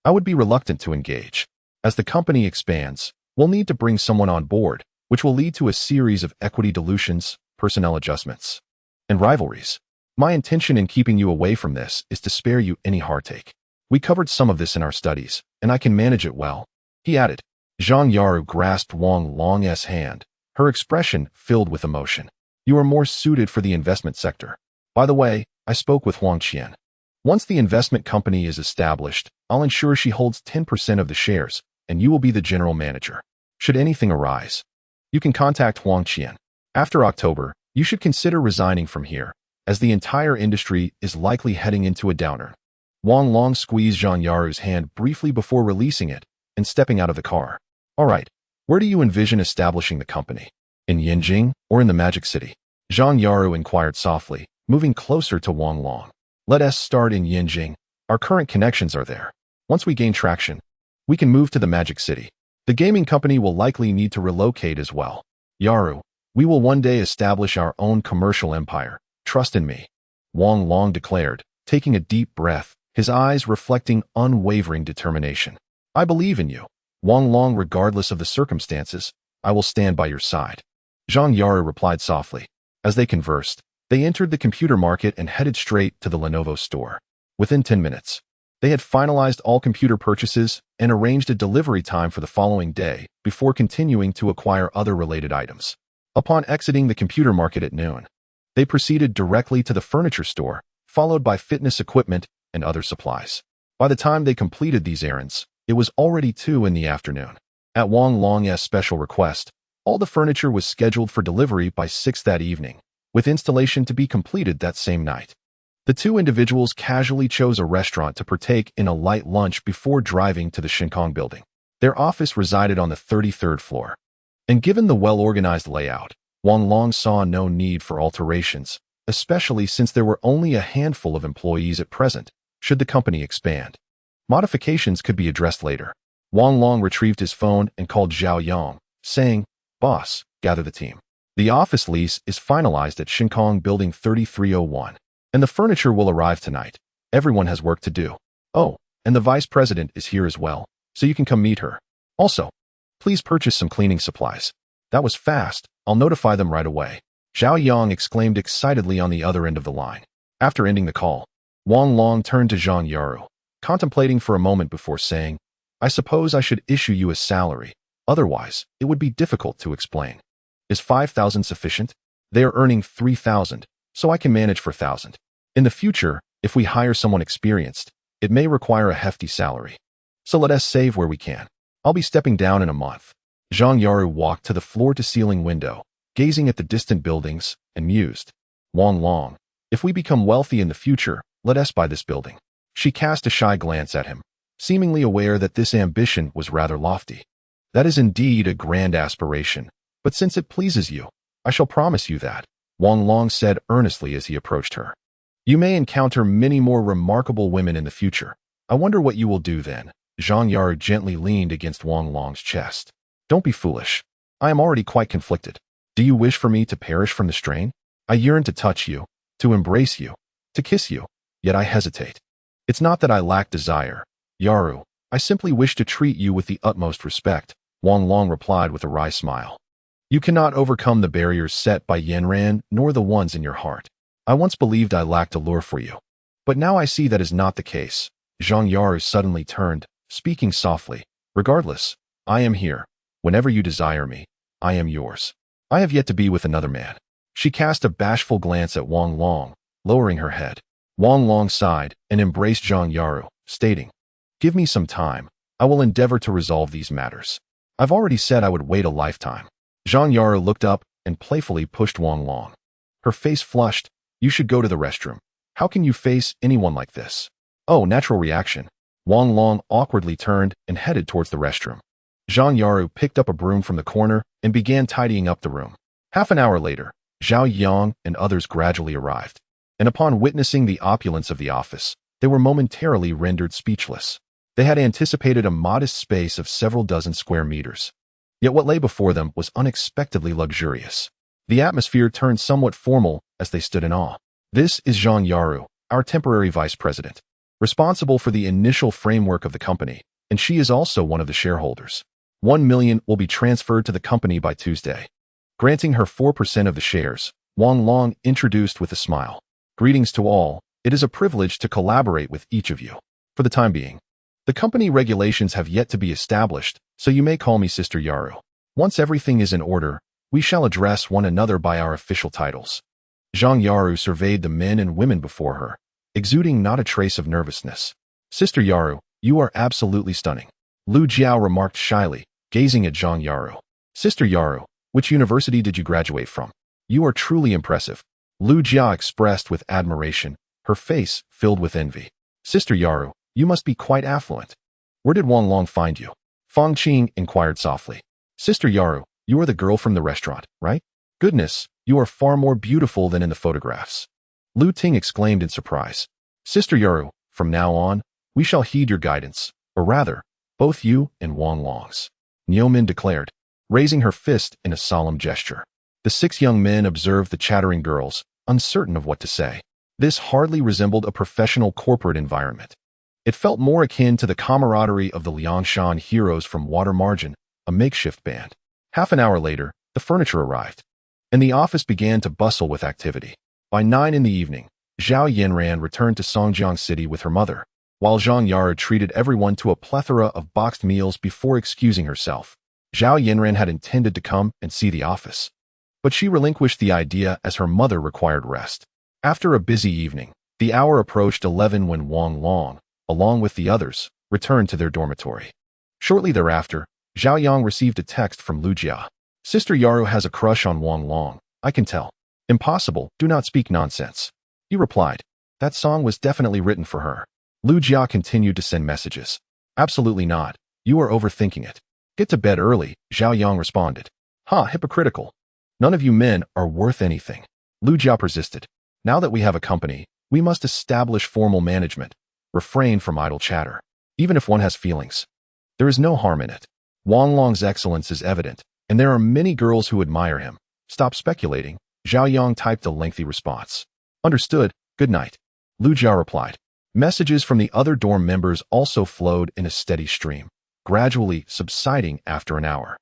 I would be reluctant to engage. As the company expands, we'll need to bring someone on board, which will lead to a series of equity dilutions, personnel adjustments, and rivalries. My intention in keeping you away from this is to spare you any heartache. We covered some of this in our studies, and I can manage it well," he added. Zhang Yaru grasped Wang Long's hand, her expression filled with emotion. "You are more suited for the investment sector. By the way, I spoke with Huang Qian. Once the investment company is established, I'll ensure she holds 10% of the shares, and you will be the general manager. Should anything arise, you can contact Huang Qian. After October, you should consider resigning from here, as the entire industry is likely heading into a downturn." Wang Long squeezed Zhang Yaru's hand briefly before releasing it and stepping out of the car. "All right, where do you envision establishing the company? In Yinjing or in the Magic City?" Zhang Yaru inquired softly, moving closer to Wang Long. "Let us start in Yinjing. Our current connections are there. Once we gain traction, we can move to the Magic City. The gaming company will likely need to relocate as well. Yaru, we will one day establish our own commercial empire. Trust in me," Wang Long declared, taking a deep breath, his eyes reflecting unwavering determination. "I believe in you, Wang Long, regardless of the circumstances. I will stand by your side," Zhang Yaru replied softly. As they conversed, they entered the computer market and headed straight to the Lenovo store. Within 10 minutes, they had finalized all computer purchases and arranged a delivery time for the following day before continuing to acquire other related items. Upon exiting the computer market at noon, they proceeded directly to the furniture store, followed by fitness equipment and other supplies. By the time they completed these errands, it was already 2 in the afternoon. At Wang Long's special request, all the furniture was scheduled for delivery by 6 that evening, with installation to be completed that same night. The two individuals casually chose a restaurant to partake in a light lunch before driving to the Shanghai building. Their office resided on the 33rd floor. And given the well-organized layout, Wang Long saw no need for alterations, especially since there were only a handful of employees at present, should the company expand. Modifications could be addressed later. Wang Long retrieved his phone and called Zhao Yang, saying, "Boss, gather the team. The office lease is finalized at Shanghai Building 3301, and the furniture will arrive tonight. Everyone has work to do. Oh, and the vice president is here as well, so you can come meet her. Also, please purchase some cleaning supplies." "That was fast. I'll notify them right away," Zhao Yang exclaimed excitedly on the other end of the line. After ending the call, Wang Long turned to Zhang Yaru, contemplating for a moment before saying, "I suppose I should issue you a salary. Otherwise, it would be difficult to explain. Is 5,000 sufficient? They are earning 3,000, so I can manage for 1,000. In the future, if we hire someone experienced, it may require a hefty salary. So let us save where we can. I'll be stepping down in a month." Zhang Yaru walked to the floor-to-ceiling window, gazing at the distant buildings, and mused, "Wang Long, if we become wealthy in the future, let us buy this building." She cast a shy glance at him, seemingly aware that this ambition was rather lofty. "That is indeed a grand aspiration, but since it pleases you, I shall promise you that," Wang Long said earnestly as he approached her. "You may encounter many more remarkable women in the future. I wonder what you will do then." Zhang Yaru gently leaned against Wang Long's chest. "Don't be foolish. I am already quite conflicted. Do you wish for me to perish from the strain? I yearn to touch you, to embrace you, to kiss you, yet I hesitate. It's not that I lack desire, Yaru. I simply wish to treat you with the utmost respect," Wang Long replied with a wry smile. "You cannot overcome the barriers set by Yanran nor the ones in your heart. I once believed I lacked allure for you, but now I see that is not the case." Zhang Yaru suddenly turned, speaking softly. "Regardless, I am here. Whenever you desire me, I am yours. I have yet to be with another man." She cast a bashful glance at Wang Long, lowering her head. Wang Long sighed and embraced Zhang Yaru, stating, "Give me some time. I will endeavor to resolve these matters. I've already said I would wait a lifetime." Zhang Yaru looked up and playfully pushed Wang Long. Her face flushed. "You should go to the restroom. How can you face anyone like this?" "Oh, natural reaction." Wang Long awkwardly turned and headed towards the restroom. Zhang Yaru picked up a broom from the corner and began tidying up the room. Half an hour later, Zhao Yang and others gradually arrived, and upon witnessing the opulence of the office, they were momentarily rendered speechless. They had anticipated a modest space of several dozen square meters. Yet what lay before them was unexpectedly luxurious. The atmosphere turned somewhat formal as they stood in awe. "This is Zhang Yaru, our temporary vice president, responsible for the initial framework of the company, and she is also one of the shareholders. 1 million will be transferred to the company by Tuesday." Granting her 4% of the shares, Wang Long introduced with a smile. Greetings to all. It is a privilege to collaborate with each of you. For the time being, the company regulations have yet to be established, so you may call me Sister Yaru. Once everything is in order, we shall address one another by our official titles. Zhang Yaru surveyed the men and women before her, exuding not a trace of nervousness. Sister Yaru, you are absolutely stunning. Lu Jiao remarked shyly, gazing at Zhang Yaru. Sister Yaru, which university did you graduate from? You are truly impressive. Lu Jia expressed with admiration, her face filled with envy. Sister Yaru, you must be quite affluent. Where did Wang Long find you? Huang Qian inquired softly. Sister Yaru, you are the girl from the restaurant, right? Goodness, you are far more beautiful than in the photographs. Lu Ting exclaimed in surprise. Sister Yaru, from now on, we shall heed your guidance, or rather, both you and Wang Long's. Niu Min declared, raising her fist in a solemn gesture. The 6 young men observed the chattering girls, uncertain of what to say. This hardly resembled a professional corporate environment. It felt more akin to the camaraderie of the Liangshan heroes from Water Margin, a makeshift band. Half an hour later, the furniture arrived, and the office began to bustle with activity. By 9 in the evening, Zhao Yanran returned to Songjiang City with her mother, while Zhang Yaru treated everyone to a plethora of boxed meals before excusing herself. Zhao Yanran had intended to come and see the office, but she relinquished the idea as her mother required rest. After a busy evening, the hour approached 11 when Wang Long, along with the others, returned to their dormitory. Shortly thereafter, Zhao Yang received a text from Lu Jia. Sister Yaru has a crush on Wang Long, I can tell. Impossible, do not speak nonsense. He replied. That song was definitely written for her. Lu Jia continued to send messages. Absolutely not, you are overthinking it. Get to bed early, Zhao Yang responded. Hypocritical. None of you men are worth anything. Lu Jia persisted. Now that we have a company, we must establish formal management. Refrain from idle chatter. Even if one has feelings, there is no harm in it. Wang Long's excellence is evident, and there are many girls who admire him. Stop speculating. Zhao Yang typed a lengthy response. Understood, good night. Lu Jia replied. Messages from the other dorm members also flowed in a steady stream, gradually subsiding after an hour.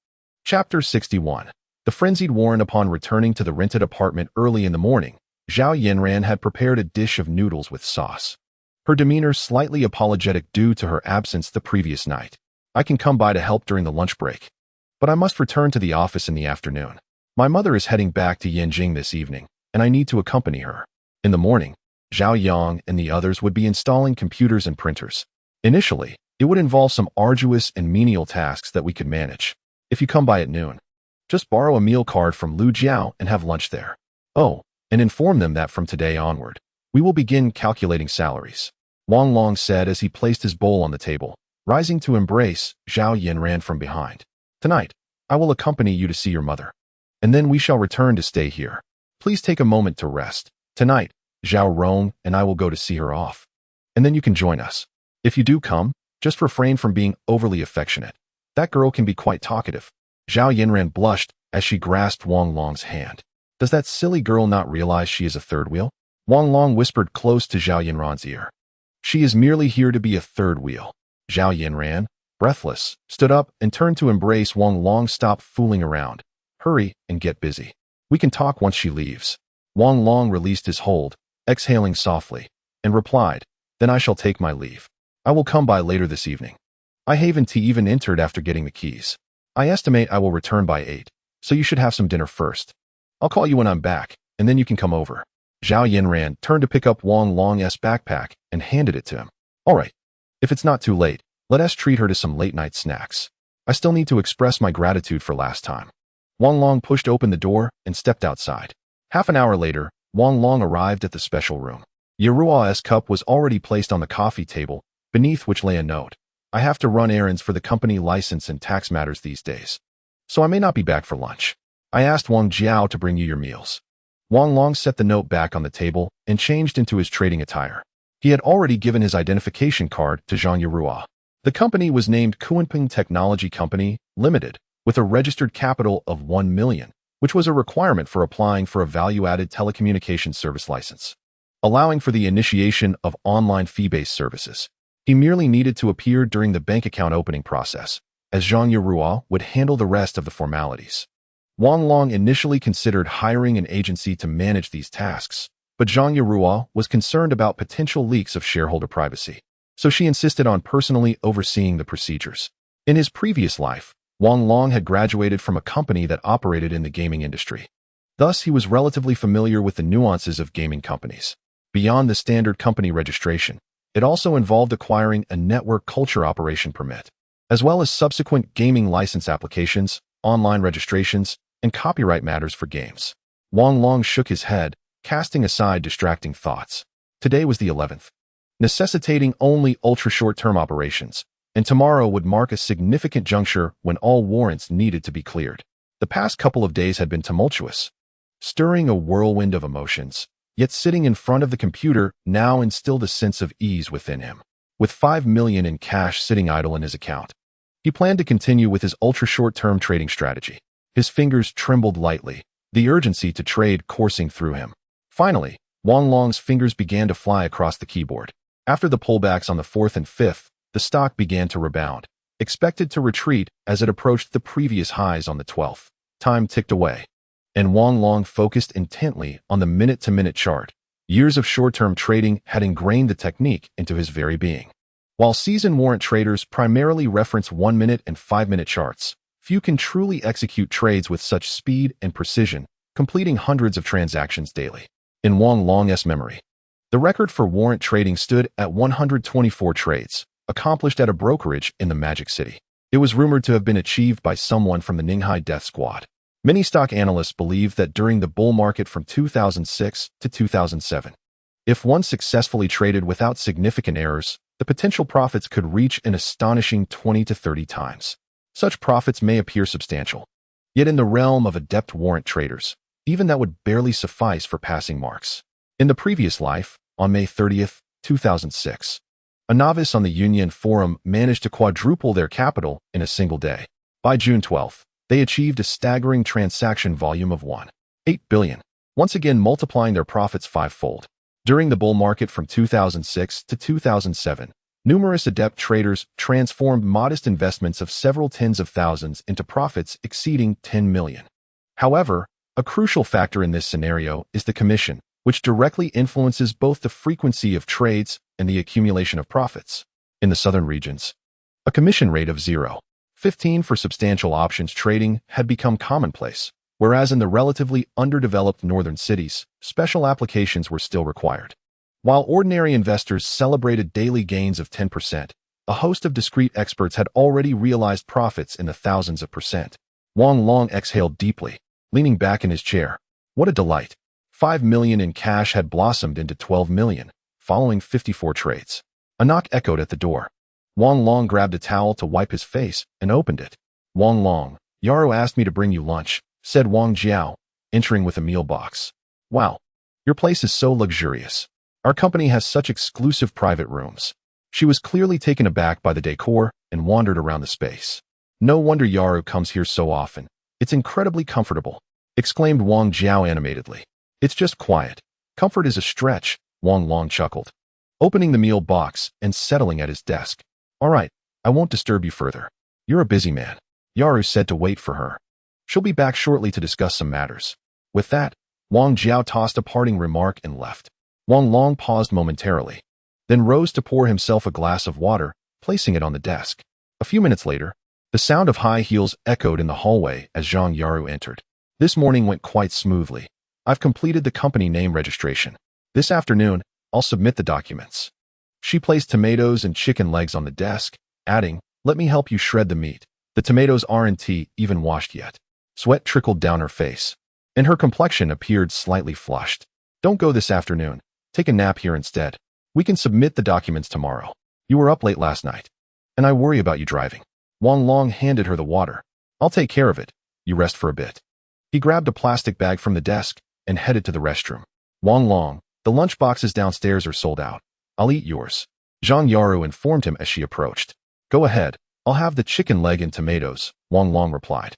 Chapter 61. The frenzied warrant. Upon returning to the rented apartment early in the morning, Zhao Yanran had prepared a dish of noodles with sauce. Her demeanor slightly apologetic due to her absence the previous night. I can come by to help during the lunch break, but I must return to the office in the afternoon. My mother is heading back to Yanjing this evening, and I need to accompany her. In the morning, Zhao Yang and the others would be installing computers and printers. Initially, it would involve some arduous and menial tasks that we could manage. If you come by at noon, just borrow a meal card from Lu Jiao and have lunch there. Oh, and inform them that from today onward, we will begin calculating salaries. Wang Long said as he placed his bowl on the table, rising to embrace Zhao Yanran from behind. Tonight, I will accompany you to see your mother, and then we shall return to stay here. Please take a moment to rest. Tonight, Zhao Rong and I will go to see her off, and then you can join us. If you do come, just refrain from being overly affectionate. That girl can be quite talkative. Zhao Yanran blushed as she grasped Wang Long's hand. Does that silly girl not realize she is a third wheel? Wang Long whispered close to Zhao Yanran's ear. She is merely here to be a third wheel. Zhao Yanran, breathless, stood up and turned to embrace Wang Long. Stop fooling around. Hurry and get busy. We can talk once she leaves. Wang Long released his hold, exhaling softly, and replied, Then I shall take my leave. I will come by later this evening. I haven't even entered after getting the keys. I estimate I will return by 8, so you should have some dinner first. I'll call you when I'm back, and then you can come over. Zhao Yanran turned to pick up Wang Long's backpack and handed it to him. All right. If it's not too late, let us treat her to some late-night snacks. I still need to express my gratitude for last time. Wang Long pushed open the door and stepped outside. Half an hour later, Wang Long arrived at the special room. Yarua's cup was already placed on the coffee table, beneath which lay a note. I have to run errands for the company license and tax matters these days, so I may not be back for lunch. I asked Wang Jiao to bring you your meals. Wang Long set the note back on the table and changed into his trading attire. He had already given his identification card to Zhang Yarua. The company was named Kunping Technology Company, Limited, with a registered capital of 1 million, which was a requirement for applying for a value-added telecommunications service license, allowing for the initiation of online fee-based services. He merely needed to appear during the bank account opening process, as Zhang Yarua would handle the rest of the formalities. Wang Long initially considered hiring an agency to manage these tasks, But Zhang Yarua was concerned about potential leaks of shareholder privacy, so she insisted on personally overseeing the procedures. In his previous life, Wang Long had graduated from a company that operated in the gaming industry. Thus, he was relatively familiar with the nuances of gaming companies. Beyond the standard company registration, it also involved acquiring a network culture operation permit, as well as subsequent gaming license applications, online registrations, and copyright matters for games. Wang Long shook his head, casting aside distracting thoughts. Today was the 11th, necessitating only ultra-short-term operations, and tomorrow would mark a significant juncture when all warrants needed to be cleared. The past couple of days had been tumultuous, stirring a whirlwind of emotions, yet sitting in front of the computer now instilled a sense of ease within him. With 5 million in cash sitting idle in his account, he planned to continue with his ultra-short-term trading strategy. His fingers trembled lightly, the urgency to trade coursing through him. Finally, Wang Long's fingers began to fly across the keyboard. After the pullbacks on the 4th and 5th, the stock began to rebound, expected to retreat as it approached the previous highs on the 12th. Time ticked away, and Wang Long focused intently on the minute-to-minute chart. Years of short-term trading had ingrained the technique into his very being. While seasoned warrant traders primarily reference 1-minute and 5-minute charts, few can truly execute trades with such speed and precision, completing hundreds of transactions daily. In Wang Long's memory, the record for warrant trading stood at 124 trades, accomplished at a brokerage in the Magic City. It was rumored to have been achieved by someone from the Shanghai death squad. Many stock analysts believe that during the bull market from 2006 to 2007, if one successfully traded without significant errors, the potential profits could reach an astonishing 20 to 30 times. Such profits may appear substantial, yet in the realm of adept warrant traders, even that would barely suffice for passing marks. In the previous life, on May 30th, 2006, a novice on the Union Forum managed to quadruple their capital in a single day. By June 12th, they achieved a staggering transaction volume of 1.8 billion, once again multiplying their profits fivefold. During the bull market from 2006 to 2007, numerous adept traders transformed modest investments of several tens of thousands into profits exceeding 10 million. However, a crucial factor in this scenario is the commission, which directly influences both the frequency of trades and the accumulation of profits. In the southern regions, a commission rate of 0.15 for substantial options trading had become commonplace, whereas in the relatively underdeveloped northern cities, special applications were still required. While ordinary investors celebrated daily gains of 10%, a host of discreet experts had already realized profits in the thousands of percent. Wang Long exhaled deeply, leaning back in his chair. What a delight! 5 million in cash had blossomed into 12 million, following 54 trades. A knock echoed at the door. Wang Long grabbed a towel to wipe his face and opened it. Wang Long, Yaro asked me to bring you lunch, said Wang Jiao, entering with a meal box. Wow, your place is so luxurious. Our company has such exclusive private rooms. She was clearly taken aback by the decor and wandered around the space. No wonder Yaru comes here so often. It's incredibly comfortable, exclaimed Wang Jiao animatedly. It's just quiet. Comfort is a stretch, Wang Long chuckled, opening the meal box and settling at his desk. All right, I won't disturb you further. You're a busy man. Yaru said to wait for her. She'll be back shortly to discuss some matters. With that, Wang Jiao tossed a parting remark and left. Wang Long paused momentarily, then rose to pour himself a glass of water, placing it on the desk. A few minutes later, the sound of high heels echoed in the hallway as Zhang Yaru entered. This morning went quite smoothly. I've completed the company name registration. This afternoon, I'll submit the documents. She placed tomatoes and chicken legs on the desk, adding, let me help you shred the meat. The tomatoes aren't even washed yet. Sweat trickled down her face, and her complexion appeared slightly flushed. Don't go this afternoon. Take a nap here instead. We can submit the documents tomorrow. You were up late last night, and I worry about you driving. Wang Long handed her the water. I'll take care of it. You rest for a bit. He grabbed a plastic bag from the desk and headed to the restroom. Wang Long, the lunch boxes downstairs are sold out. I'll eat yours. Zhang Yaru informed him as she approached. Go ahead. I'll have the chicken leg and tomatoes, Wang Long replied,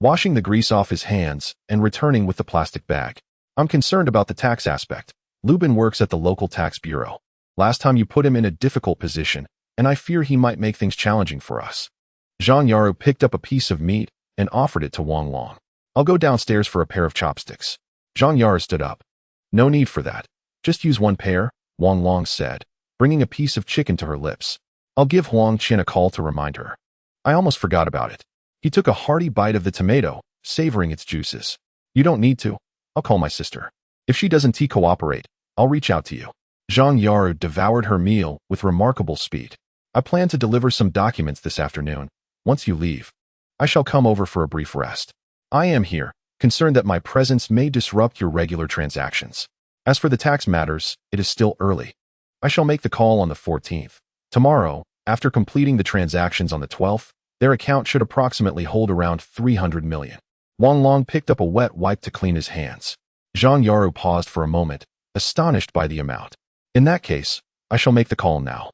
washing the grease off his hands and returning with the plastic bag. I'm concerned about the tax aspect. Lubin works at the local tax bureau. Last time you put him in a difficult position, and I fear he might make things challenging for us. Zhang Yaru picked up a piece of meat and offered it to Wang Long. I'll go downstairs for a pair of chopsticks. Zhang Yaru stood up. No need for that. Just use one pair, Wang Long said, bringing a piece of chicken to her lips. I'll give Huang Qian a call to remind her. I almost forgot about it. He took a hearty bite of the tomato, savoring its juices. You don't need to. I'll call my sister. If she doesn't cooperate, I'll reach out to you. Zhang Yaru devoured her meal with remarkable speed. I plan to deliver some documents this afternoon. Once you leave, I shall come over for a brief rest. I am here, concerned that my presence may disrupt your regular transactions. As for the tax matters, it is still early. I shall make the call on the 14th. Tomorrow, after completing the transactions on the 12th, their account should approximately hold around 300 million. Wang Long picked up a wet wipe to clean his hands. Zhang Yaru paused for a moment, astonished by the amount. In that case, I shall make the call now.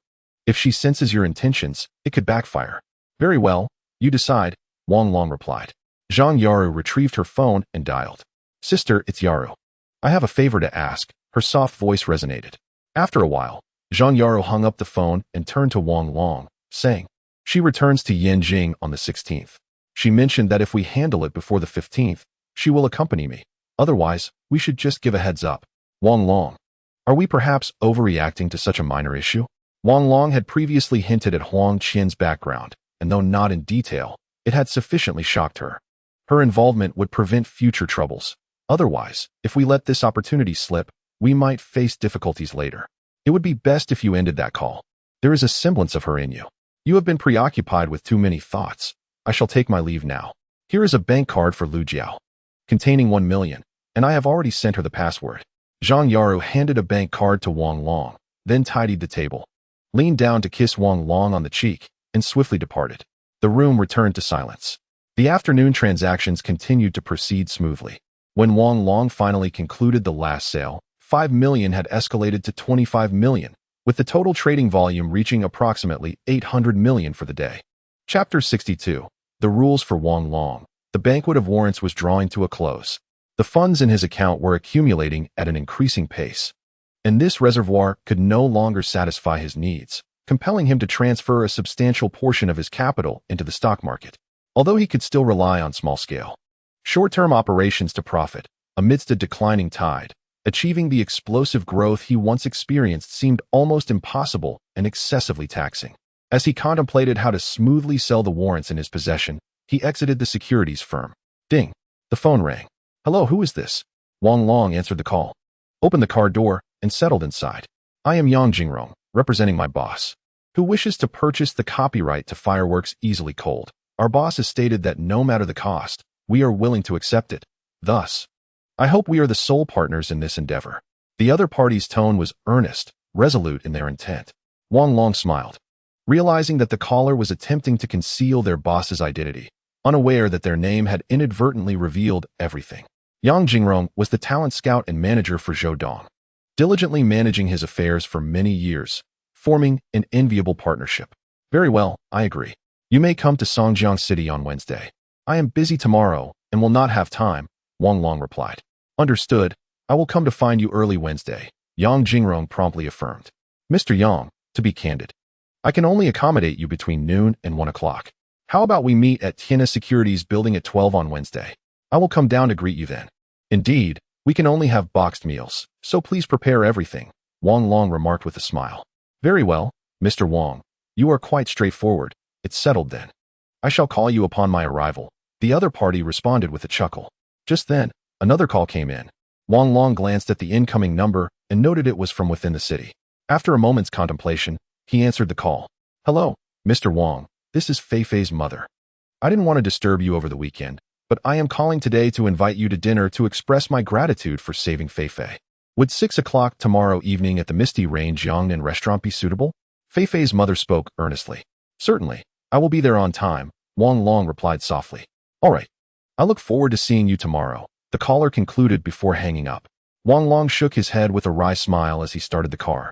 If she senses your intentions, it could backfire. Very well, you decide, Wang Long replied. Zhang Yaru retrieved her phone and dialed. Sister, it's Yaru. I have a favor to ask, her soft voice resonated. After a while, Zhang Yaru hung up the phone and turned to Wang Long, saying, she returns to Yanjing on the 16th. She mentioned that if we handle it before the 15th, she will accompany me. Otherwise, we should just give a heads up. Wang Long. Are we perhaps overreacting to such a minor issue? Wang Long had previously hinted at Huang Qian's background, and though not in detail, it had sufficiently shocked her. Her involvement would prevent future troubles. Otherwise, if we let this opportunity slip, we might face difficulties later. It would be best if you ended that call. There is a semblance of her in you. You have been preoccupied with too many thoughts. I shall take my leave now. Here is a bank card for Lu Jiao, containing 1 million, and I have already sent her the password. Zhang Yaru handed a bank card to Wang Long, then tidied the table, leaned down to kiss Wang Long on the cheek, and swiftly departed. The room returned to silence. The afternoon transactions continued to proceed smoothly. When Wang Long finally concluded the last sale, 5 million had escalated to 25 million, with the total trading volume reaching approximately 800 million for the day. Chapter 62. The Rules for Wang Long. The banquet of warrants was drawing to a close. The funds in his account were accumulating at an increasing pace, and this reservoir could no longer satisfy his needs, compelling him to transfer a substantial portion of his capital into the stock market, although he could still rely on small-scale, short-term operations to profit. Amidst a declining tide, achieving the explosive growth he once experienced seemed almost impossible and excessively taxing. As he contemplated how to smoothly sell the warrants in his possession, he exited the securities firm. Ding! The phone rang. Hello, who is this? Wang Long answered the call, opened the car door, and settled inside. I am Yang Jingrong, representing my boss, who wishes to purchase the copyright to Fireworks Easily Cold. Our boss has stated that no matter the cost, we are willing to accept it. Thus, I hope we are the sole partners in this endeavor. The other party's tone was earnest, resolute in their intent. Wang Long smiled, realizing that the caller was attempting to conceal their boss's identity, unaware that their name had inadvertently revealed everything. Yang Jingrong was the talent scout and manager for Zhou Dong, diligently managing his affairs for many years, forming an enviable partnership. Very well, I agree. You may come to Songjiang City on Wednesday. I am busy tomorrow and will not have time, Wang Long replied. Understood. I will come to find you early Wednesday, Yang Jingrong promptly affirmed. Mr. Yang, to be candid, I can only accommodate you between noon and 1 o'clock. How about we meet at Tiana Securities building at 12 on Wednesday? I will come down to greet you then. Indeed, we can only have boxed meals, so please prepare everything, Wang Long remarked with a smile. Very well, Mr. Wang. You are quite straightforward. It's settled then. I shall call you upon my arrival. The other party responded with a chuckle. Just then, another call came in. Wang Long glanced at the incoming number and noted it was from within the city. After a moment's contemplation, he answered the call. Hello, Mr. Wang. This is Feifei's mother. I didn't want to disturb you over the weekend, but I am calling today to invite you to dinner to express my gratitude for saving Feifei. Would 6 o'clock tomorrow evening at the Misty Range Yongnan restaurant be suitable? Feifei's mother spoke earnestly. Certainly, I will be there on time, Wang Long replied softly. All right. I look forward to seeing you tomorrow, the caller concluded before hanging up. Wang Long shook his head with a wry smile as he started the car.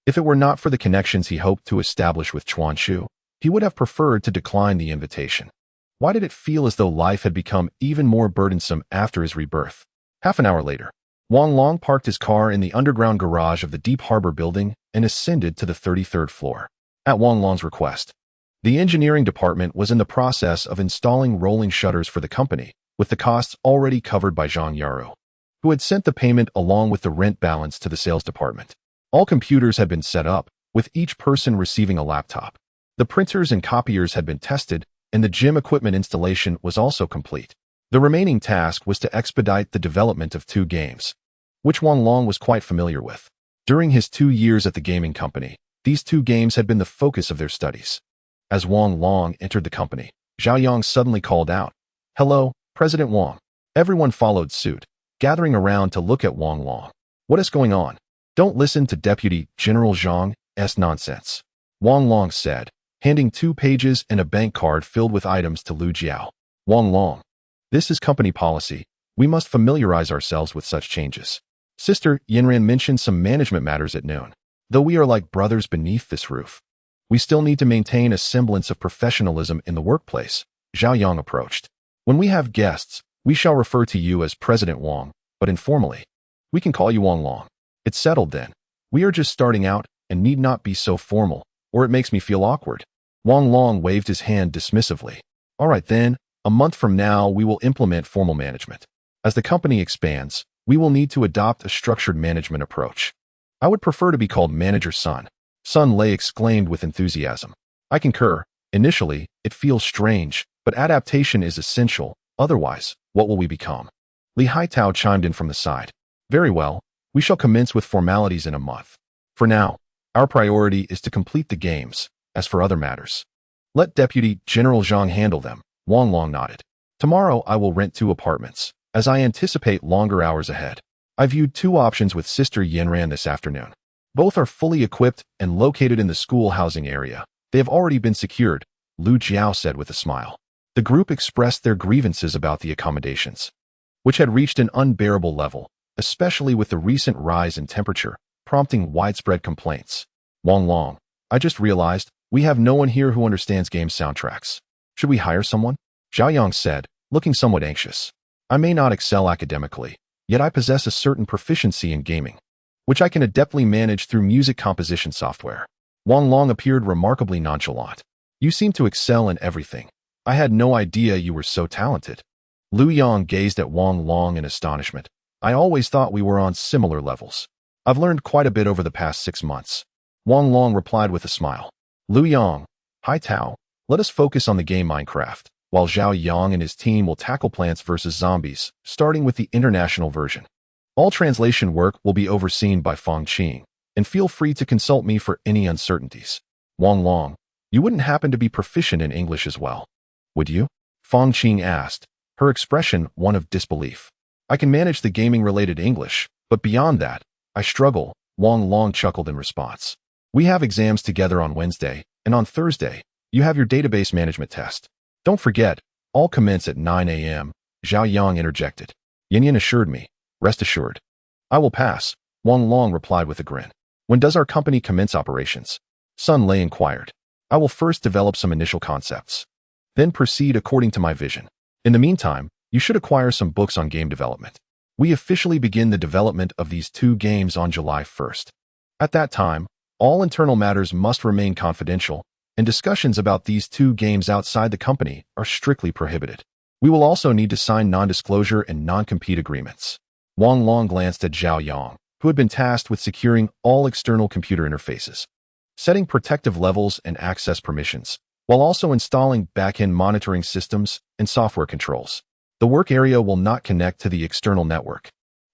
If it were not for the connections he hoped to establish with Chuanshu, he would have preferred to decline the invitation. Why did it feel as though life had become even more burdensome after his rebirth? Half an hour later, Wang Long parked his car in the underground garage of the Deep Harbor building and ascended to the 33rd floor. At Wang Long's request, the engineering department was in the process of installing rolling shutters for the company, with the costs already covered by Zhang Yaru. who had sent the payment along with the rent balance to the sales department. All computers had been set up, with each person receiving a laptop. The printers and copiers had been tested, and the gym equipment installation was also complete. The remaining task was to expedite the development of 2 games, which Wang Long was quite familiar with. During his 2 years at the gaming company, these 2 games had been the focus of their studies. As Wang Long entered the company, Zhao Yang suddenly called out, "Hello, President Wang." Everyone followed suit, gathering around to look at Wang Long. "What is going on? Don't listen to Deputy General Zhang's nonsense," Wang Long said, handing 2 pages and a bank card filled with items to Lu Jiao. "Wang Long, this is company policy. We must familiarize ourselves with such changes. Sister Yinran mentioned some management matters at noon. Though we are like brothers beneath this roof, we still need to maintain a semblance of professionalism in the workplace," Zhao Yang approached. "When we have guests, we shall refer to you as President Wang, but informally, we can call you Wang Long. It's settled then. We are just starting out and need not be so formal, or it makes me feel awkward." Wang Long waved his hand dismissively. "All right then, a month from now we will implement formal management. As the company expands, we will need to adopt a structured management approach. I would prefer to be called Manager Sun," Sun Lei exclaimed with enthusiasm. "I concur. Initially, it feels strange, but adaptation is essential. Otherwise, what will we become?" Li Haitao chimed in from the side. "Very well, we shall commence with formalities in a month. For now, our priority is to complete the games. As for other matters, let Deputy General Zhang handle them," Wang Long nodded. "Tomorrow I will rent 2 apartments, as I anticipate longer hours ahead. I viewed 2 options with Sister Yinran this afternoon. Both are fully equipped and located in the school housing area. They have already been secured," Lu Jiao said with a smile. The group expressed their grievances about the accommodations, which had reached an unbearable level, especially with the recent rise in temperature, prompting widespread complaints. "Wang Long, I just realized, we have no one here who understands game soundtracks. Should we hire someone?" Zhao Yang said, looking somewhat anxious. "I may not excel academically, yet I possess a certain proficiency in gaming, which I can adeptly manage through music composition software." Wang Long appeared remarkably nonchalant. "You seem to excel in everything. I had no idea you were so talented." Lu Yang gazed at Wang Long in astonishment. "I always thought we were on similar levels. I've learned quite a bit over the past 6 months." Wang Long replied with a smile. "Lu Yang, Haitao, let us focus on the game Minecraft, while Zhao Yang and his team will tackle Plants vs. Zombies, starting with the international version. All translation work will be overseen by Huang Qian, and feel free to consult me for any uncertainties." "Wang Long, you wouldn't happen to be proficient in English as well, would you?" Huang Qian asked, her expression one of disbelief. "I can manage the gaming-related English, but beyond that, I struggle," Wang Long chuckled in response. "We have exams together on Wednesday, and on Thursday, you have your database management test. Don't forget, all commence at 9 a.m., Zhao Yang interjected. Yin assured me, "Rest assured. I will pass," Wang Long replied with a grin. "When does our company commence operations?" Sun Lei inquired. "I will first develop some initial concepts, then proceed according to my vision. In the meantime, you should acquire some books on game development. We officially begin the development of these 2 games on July 1st. At that time, all internal matters must remain confidential, and discussions about these 2 games outside the company are strictly prohibited. We will also need to sign non-disclosure and non-compete agreements." Wang Long glanced at Zhao Yang, who had been tasked with securing all external computer interfaces, setting protective levels and access permissions, while also installing back-end monitoring systems and software controls. The work area will not connect to the external network,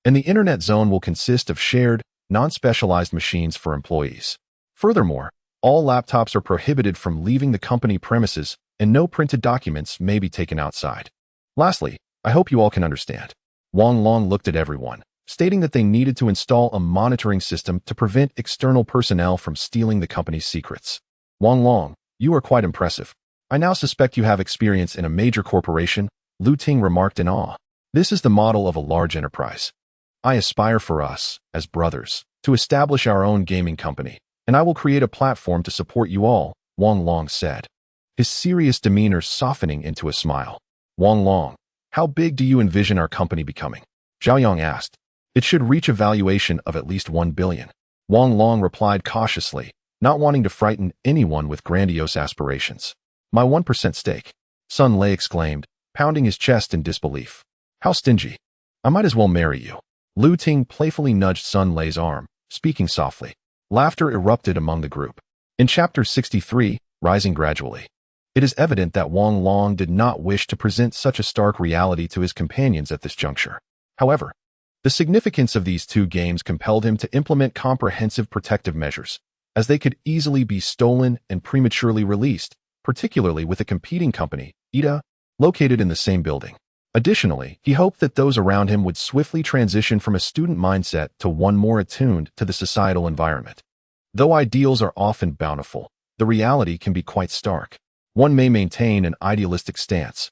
and the internet zone will consist of shared, non-specialized machines for employees. Furthermore, all laptops are prohibited from leaving the company premises, and no printed documents may be taken outside. Lastly, I hope you all can understand. Wang Long looked at everyone, stating that they needed to install a monitoring system to prevent external personnel from stealing the company's secrets. "Wang Long, you are quite impressive. I now suspect you have experience in a major corporation," Lu Ting remarked in awe. "This is the model of a large enterprise. I aspire for us, as brothers, to establish our own gaming company, and I will create a platform to support you all," Wang Long said, his serious demeanor softening into a smile. "Wang Long, how big do you envision our company becoming?" Zhao Yang asked. "It should reach a valuation of at least 1 billion. Wang Long replied cautiously, not wanting to frighten anyone with grandiose aspirations. "My 1% stake," Sun Lei exclaimed, pounding his chest in disbelief. "How stingy. I might as well marry you." Lu Ting playfully nudged Sun Lei's arm, speaking softly. Laughter erupted among the group. In Chapter 63, Rising Gradually, it is evident that Wang Long did not wish to present such a stark reality to his companions at this juncture. However, the significance of these two games compelled him to implement comprehensive protective measures, as they could easily be stolen and prematurely released, particularly with a competing company, Ida, located in the same building. Additionally, he hoped that those around him would swiftly transition from a student mindset to one more attuned to the societal environment. Though ideals are often bountiful, the reality can be quite stark. One may maintain an idealistic stance,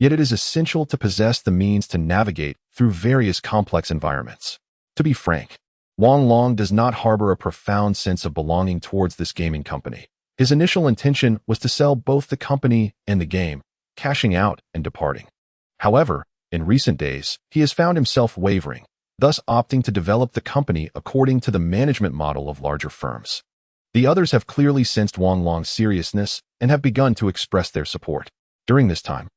yet it is essential to possess the means to navigate through various complex environments. To be frank, Wang Long does not harbor a profound sense of belonging towards this gaming company. His initial intention was to sell both the company and the game, cashing out and departing. However, in recent days, he has found himself wavering, thus opting to develop the company according to the management model of larger firms. The others have clearly sensed Wang Long's seriousness and have begun to express their support. During this time,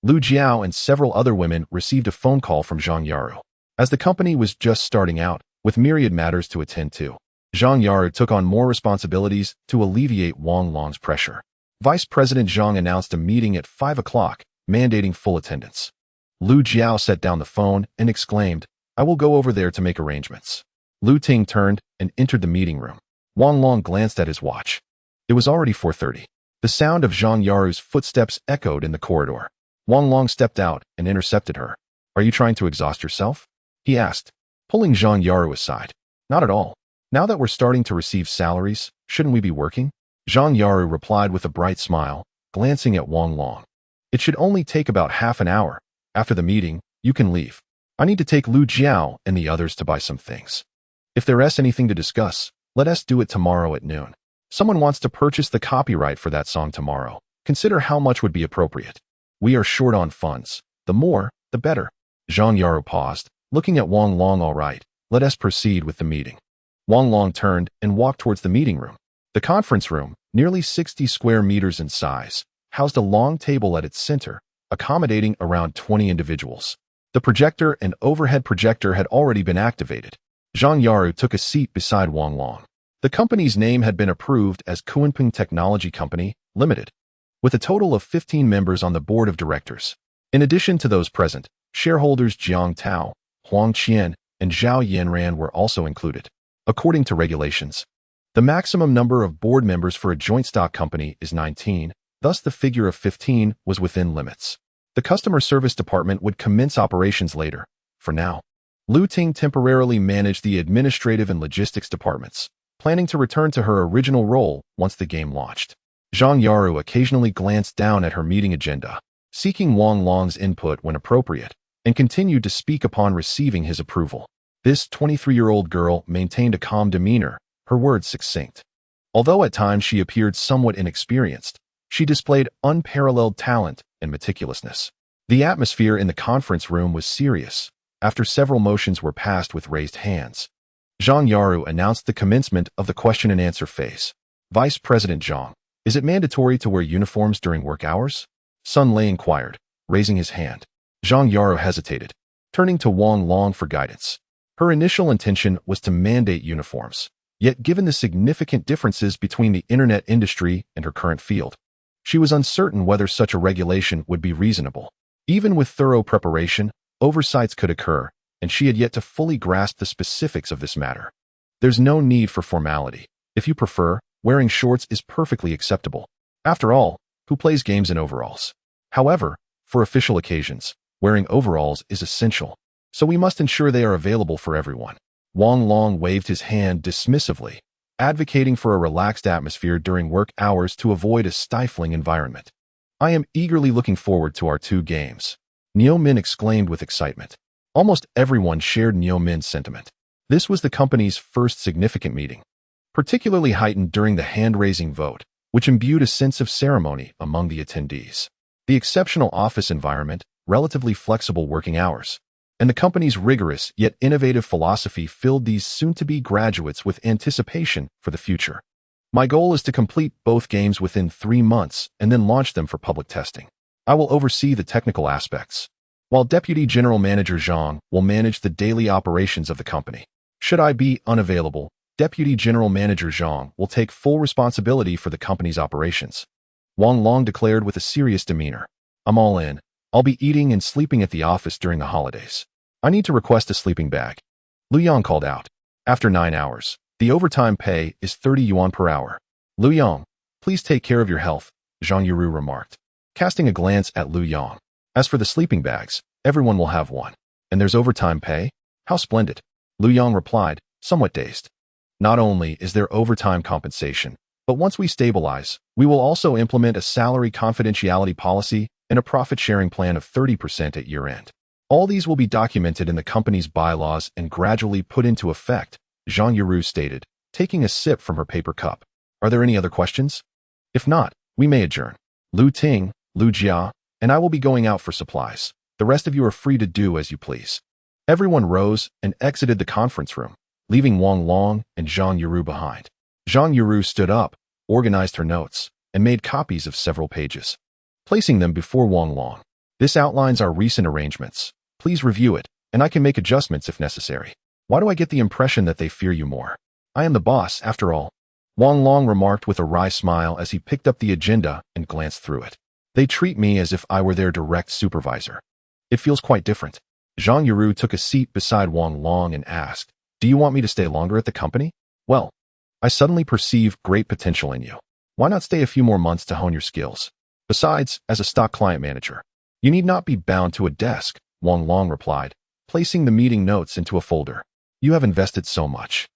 Lu Jiao and several other women received a phone call from Zhang Yaru. As the company was just starting out, with myriad matters to attend to, Zhang Yaru took on more responsibilities to alleviate Wang Long's pressure. Vice President Zhang announced a meeting at 5 o'clock, mandating full attendance. Lu Jiao set down the phone and exclaimed, "I will go over there to make arrangements." Lu Ting turned and entered the meeting room. Wang Long glanced at his watch. It was already 4:30. The sound of Zhang Yaru's footsteps echoed in the corridor. Wang Long stepped out and intercepted her. "Are you trying to exhaust yourself?" he asked, pulling Zhang Yaru aside. "Not at all. Now that we're starting to receive salaries, shouldn't we be working?" Zhang Yaru replied with a bright smile, glancing at Wang Long. "It should only take about half an hour. After the meeting, you can leave. I need to take Lu Jiao and the others to buy some things. If there is anything to discuss, let us do it tomorrow at noon. Someone wants to purchase the copyright for that song tomorrow. Consider how much would be appropriate. We are short on funds. The more, the better." Zhang Yaru paused, looking at Wang Long. "All right, let us proceed with the meeting." Wang Long turned and walked towards the meeting room. The conference room, nearly 60 square meters in size, housed a long table at its center, accommodating around 20 individuals. The projector and overhead projector had already been activated. Zhang Yaru took a seat beside Wang Long. The company's name had been approved as Kunpeng Technology Company, Limited, with a total of 15 members on the board of directors. In addition to those present, shareholders Jiang Tao, Huang Qian, and Zhao Yanran were also included. According to regulations, the maximum number of board members for a joint stock company is 19, thus the figure of 15 was within limits. The customer service department would commence operations later. For now, Lu Ting temporarily managed the administrative and logistics departments, planning to return to her original role once the game launched. Zhang Yaru occasionally glanced down at her meeting agenda, seeking Wang Long's input when appropriate, and continued to speak upon receiving his approval. This 23-year-old girl maintained a calm demeanor, her words succinct. Although at times she appeared somewhat inexperienced, she displayed unparalleled talent and meticulousness. The atmosphere in the conference room was serious. After several motions were passed with raised hands, Zhang Yaru announced the commencement of the question and answer phase. "Vice President Zhang, is it mandatory to wear uniforms during work hours?" Sun Lei inquired, raising his hand. Zhang Yaru hesitated, turning to Wang Long for guidance. Her initial intention was to mandate uniforms, yet given the significant differences between the internet industry and her current field, she was uncertain whether such a regulation would be reasonable. Even with thorough preparation, oversights could occur, and she had yet to fully grasp the specifics of this matter. "There's no need for formality. If you prefer, wearing shorts is perfectly acceptable. After all, who plays games in overalls? However, for official occasions, wearing overalls is essential, so we must ensure they are available for everyone." Wang Long waved his hand dismissively, advocating for a relaxed atmosphere during work hours to avoid a stifling environment. "I am eagerly looking forward to our two games," Niu Min exclaimed with excitement. Almost everyone shared Niu Min's sentiment. This was the company's first significant meeting, particularly heightened during the hand-raising vote, which imbued a sense of ceremony among the attendees. The exceptional office environment, relatively flexible working hours, and the company's rigorous yet innovative philosophy filled these soon-to-be graduates with anticipation for the future. "My goal is to complete both games within 3 months and then launch them for public testing. I will oversee the technical aspects." while Deputy General Manager Zhang will manage the daily operations of the company. Should I be unavailable, Deputy General Manager Zhang will take full responsibility for the company's operations. Wang Long declared with a serious demeanor. I'm all in. I'll be eating and sleeping at the office during the holidays. I need to request a sleeping bag. Lu Yang called out. After 9 hours, the overtime pay is 30 yuan per hour. Lu Yang, please take care of your health, Zhang Yuru remarked, casting a glance at Lu Yang. As for the sleeping bags, everyone will have one. And there's overtime pay? How splendid. Lu Yang replied, somewhat dazed. Not only is there overtime compensation, but once we stabilize, we will also implement a salary confidentiality policy and a profit-sharing plan of 30% at year-end. All these will be documented in the company's bylaws and gradually put into effect, Zhang Yuru stated, taking a sip from her paper cup. Are there any other questions? If not, we may adjourn. Lu Ting, Lu Jia, and I will be going out for supplies. The rest of you are free to do as you please. Everyone rose and exited the conference room, leaving Wang Long and Zhang Yuru behind. Zhang Yuru stood up, organized her notes, and made copies of several pages, placing them before Wang Long. This outlines our recent arrangements. Please review it, and I can make adjustments if necessary. Why do I get the impression that they fear you more? I am the boss, after all. Wang Long remarked with a wry smile as he picked up the agenda and glanced through it. They treat me as if I were their direct supervisor. It feels quite different. Zhang Yuru took a seat beside Wang Long and asked, do you want me to stay longer at the company? Well, I suddenly perceive great potential in you. Why not stay a few more months to hone your skills? Besides, as a stock client manager, you need not be bound to a desk, Wang Long replied, placing the meeting notes into a folder. You have invested so much.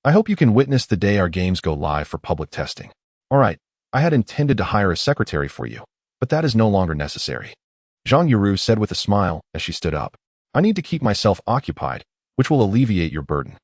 I hope you can witness the day our games go live for public testing. All right, I had intended to hire a secretary for you, but that is no longer necessary. Zhang Yuru said with a smile as she stood up. I need to keep myself occupied, which will alleviate your burden.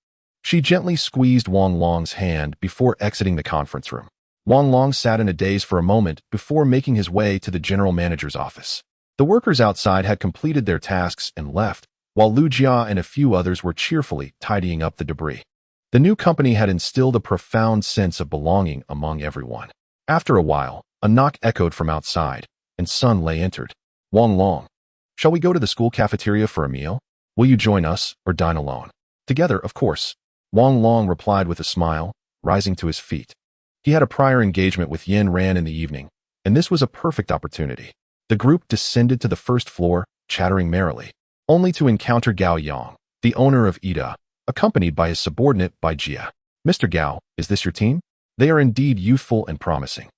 She gently squeezed Wang Long's hand before exiting the conference room. Wang Long sat in a daze for a moment before making his way to the general manager's office. The workers outside had completed their tasks and left, while Lu Jia and a few others were cheerfully tidying up the debris. The new company had instilled a profound sense of belonging among everyone. After a while, a knock echoed from outside, and Sun Lei entered. Wang Long, shall we go to the school cafeteria for a meal? Will you join us or dine alone? Together, of course. Wang Long replied with a smile, rising to his feet. He had a prior engagement with Yin Ran in the evening, and this was a perfect opportunity. The group descended to the first floor, chattering merrily, only to encounter Gao Yang, the owner of Ida, accompanied by his subordinate Bai Jia. Mr. Gao, is this your team? They are indeed youthful and promising.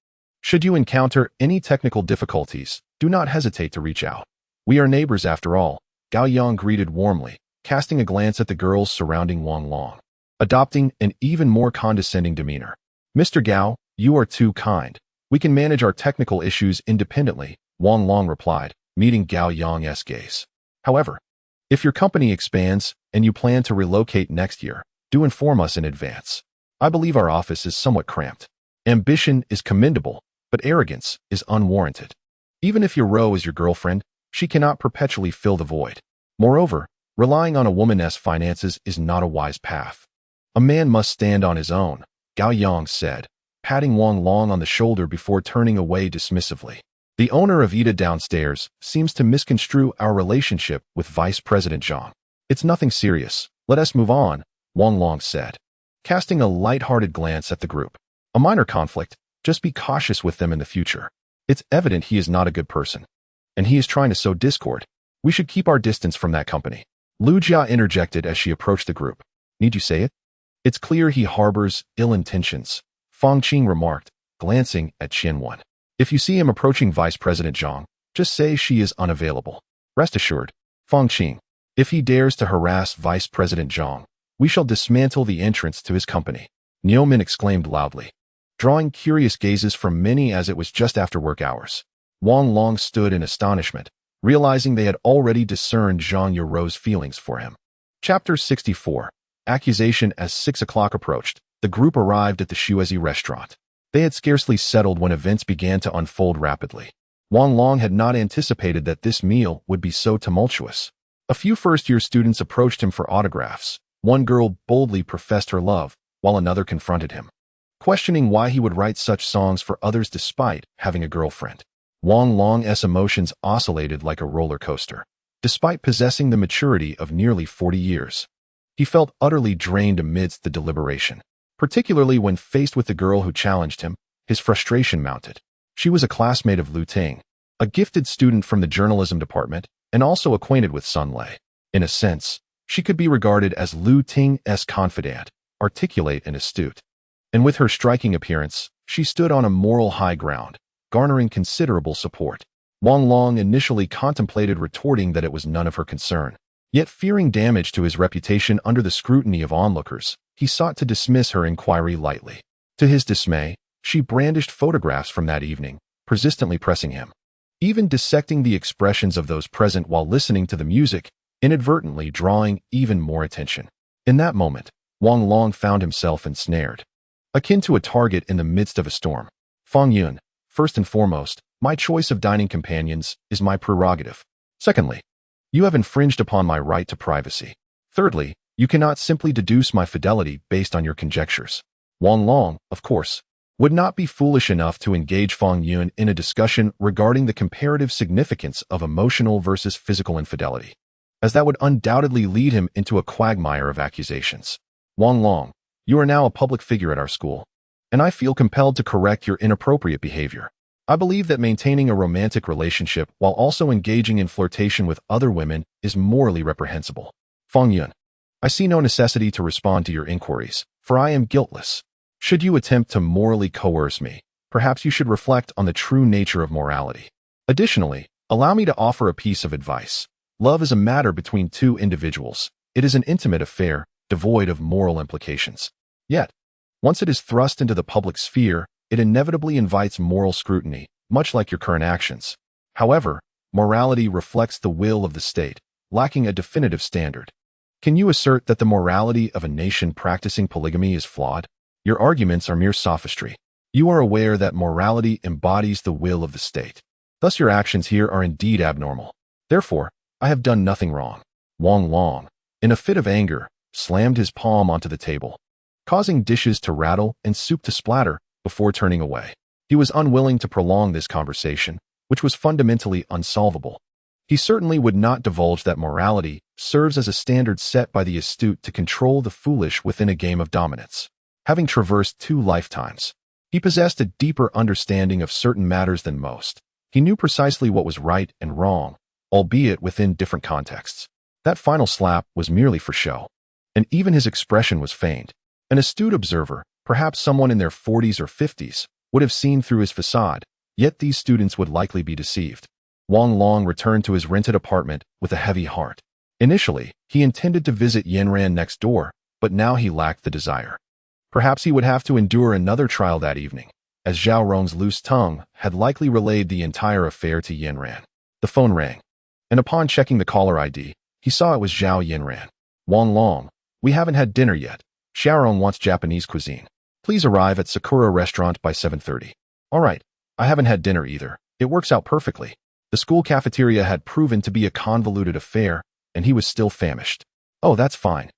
Should you encounter any technical difficulties, do not hesitate to reach out. We are neighbors after all, Gao Yang greeted warmly, casting a glance at the girls surrounding Wang Long, adopting an even more condescending demeanor. Mr. Gao, you are too kind. We can manage our technical issues independently, Wang Long replied, meeting Gao Yang's gaze. However, if your company expands and you plan to relocate next year, do inform us in advance. I believe our office is somewhat cramped. Ambition is commendable, but arrogance is unwarranted. Even if your Ro is your girlfriend, she cannot perpetually fill the void. Moreover, relying on a woman's finances is not a wise path. A man must stand on his own, Gao Yang said, patting Wang Long on the shoulder before turning away dismissively. The owner of Ida downstairs seems to misconstrue our relationship with Vice President Zhang. It's nothing serious. Let us move on, Wang Long said, casting a light-hearted glance at the group. A minor conflict, just be cautious with them in the future. It's evident he is not a good person, and he is trying to sow discord. We should keep our distance from that company. Lu Jia interjected as she approached the group. Need you say it? It's clear he harbors ill intentions, Fang Qing remarked, glancing at Qian. If you see him approaching Vice President Zhang, just say she is unavailable. Rest assured, Fang Qing, if he dares to harass Vice President Zhang, we shall dismantle the entrance to his company. Niumin exclaimed loudly, drawing curious gazes from many as it was just after work hours. Wang Long stood in astonishment, realizing they had already discerned Zhang Yuro's feelings for him. Chapter 64. Accusation. As 6 o'clock approached, the group arrived at the Shuezi restaurant. They had scarcely settled when events began to unfold rapidly. Wang Long had not anticipated that this meal would be so tumultuous. A few first-year students approached him for autographs. One girl boldly professed her love, while another confronted him, questioning why he would write such songs for others despite having a girlfriend. Wang Long's emotions oscillated like a roller coaster. despite possessing the maturity of nearly 40 years. He felt utterly drained amidst the deliberation. Particularly when faced with the girl who challenged him, his frustration mounted. She was a classmate of Lu Ting, a gifted student from the journalism department, and also acquainted with Sun Lei. In a sense, she could be regarded as Lu Ting's confidant, articulate and astute. And with her striking appearance, she stood on a moral high ground, garnering considerable support. Wang Long initially contemplated retorting that it was none of her concern. Yet fearing damage to his reputation under the scrutiny of onlookers, he sought to dismiss her inquiry lightly. To his dismay, she brandished photographs from that evening, persistently pressing him. Even dissecting the expressions of those present while listening to the music, inadvertently drawing even more attention. In that moment, Wang Long found himself ensnared. Akin to a target in the midst of a storm. Fang Yun, first and foremost, my choice of dining companions is my prerogative. Secondly, you have infringed upon my right to privacy. Thirdly, you cannot simply deduce my fidelity based on your conjectures. Wang Long, of course, would not be foolish enough to engage Fang Yun in a discussion regarding the comparative significance of emotional versus physical infidelity, as that would undoubtedly lead him into a quagmire of accusations. Wang Long, you are now a public figure at our school, and I feel compelled to correct your inappropriate behavior. I believe that maintaining a romantic relationship while also engaging in flirtation with other women is morally reprehensible. Fang Yun, I see no necessity to respond to your inquiries, for I am guiltless. Should you attempt to morally coerce me, perhaps you should reflect on the true nature of morality. Additionally, allow me to offer a piece of advice. Love is a matter between two individuals. It is an intimate affair, devoid of moral implications. Yet, once it is thrust into the public sphere, it inevitably invites moral scrutiny, much like your current actions. However, morality reflects the will of the state, lacking a definitive standard. Can you assert that the morality of a nation practicing polygamy is flawed? Your arguments are mere sophistry. You are aware that morality embodies the will of the state. Thus your actions here are indeed abnormal. Therefore, I have done nothing wrong. Wang Long, in a fit of anger, slammed his palm onto the table, causing dishes to rattle and soup to splatter before turning away. He was unwilling to prolong this conversation, which was fundamentally unsolvable. He certainly would not divulge that morality serves as a standard set by the astute to control the foolish within a game of dominance. Having traversed 2 lifetimes, he possessed a deeper understanding of certain matters than most. He knew precisely what was right and wrong, albeit within different contexts. That final slap was merely for show, and even his expression was feigned. An astute observer, perhaps someone in their 40s or 50s, would have seen through his facade, yet these students would likely be deceived. Wang Long returned to his rented apartment with a heavy heart. Initially, he intended to visit Yanran next door, but now he lacked the desire. Perhaps he would have to endure another trial that evening, as Zhao Rong's loose tongue had likely relayed the entire affair to Yanran. The phone rang, and upon checking the caller ID, he saw it was Zhao Yanran. Wang Long, we haven't had dinner yet. Xiaorong wants Japanese cuisine. Please arrive at Sakura Restaurant by 7:30. All right, I haven't had dinner either. It works out perfectly. The school cafeteria had proven to be a convoluted affair, and he was still famished. Oh, that's fine.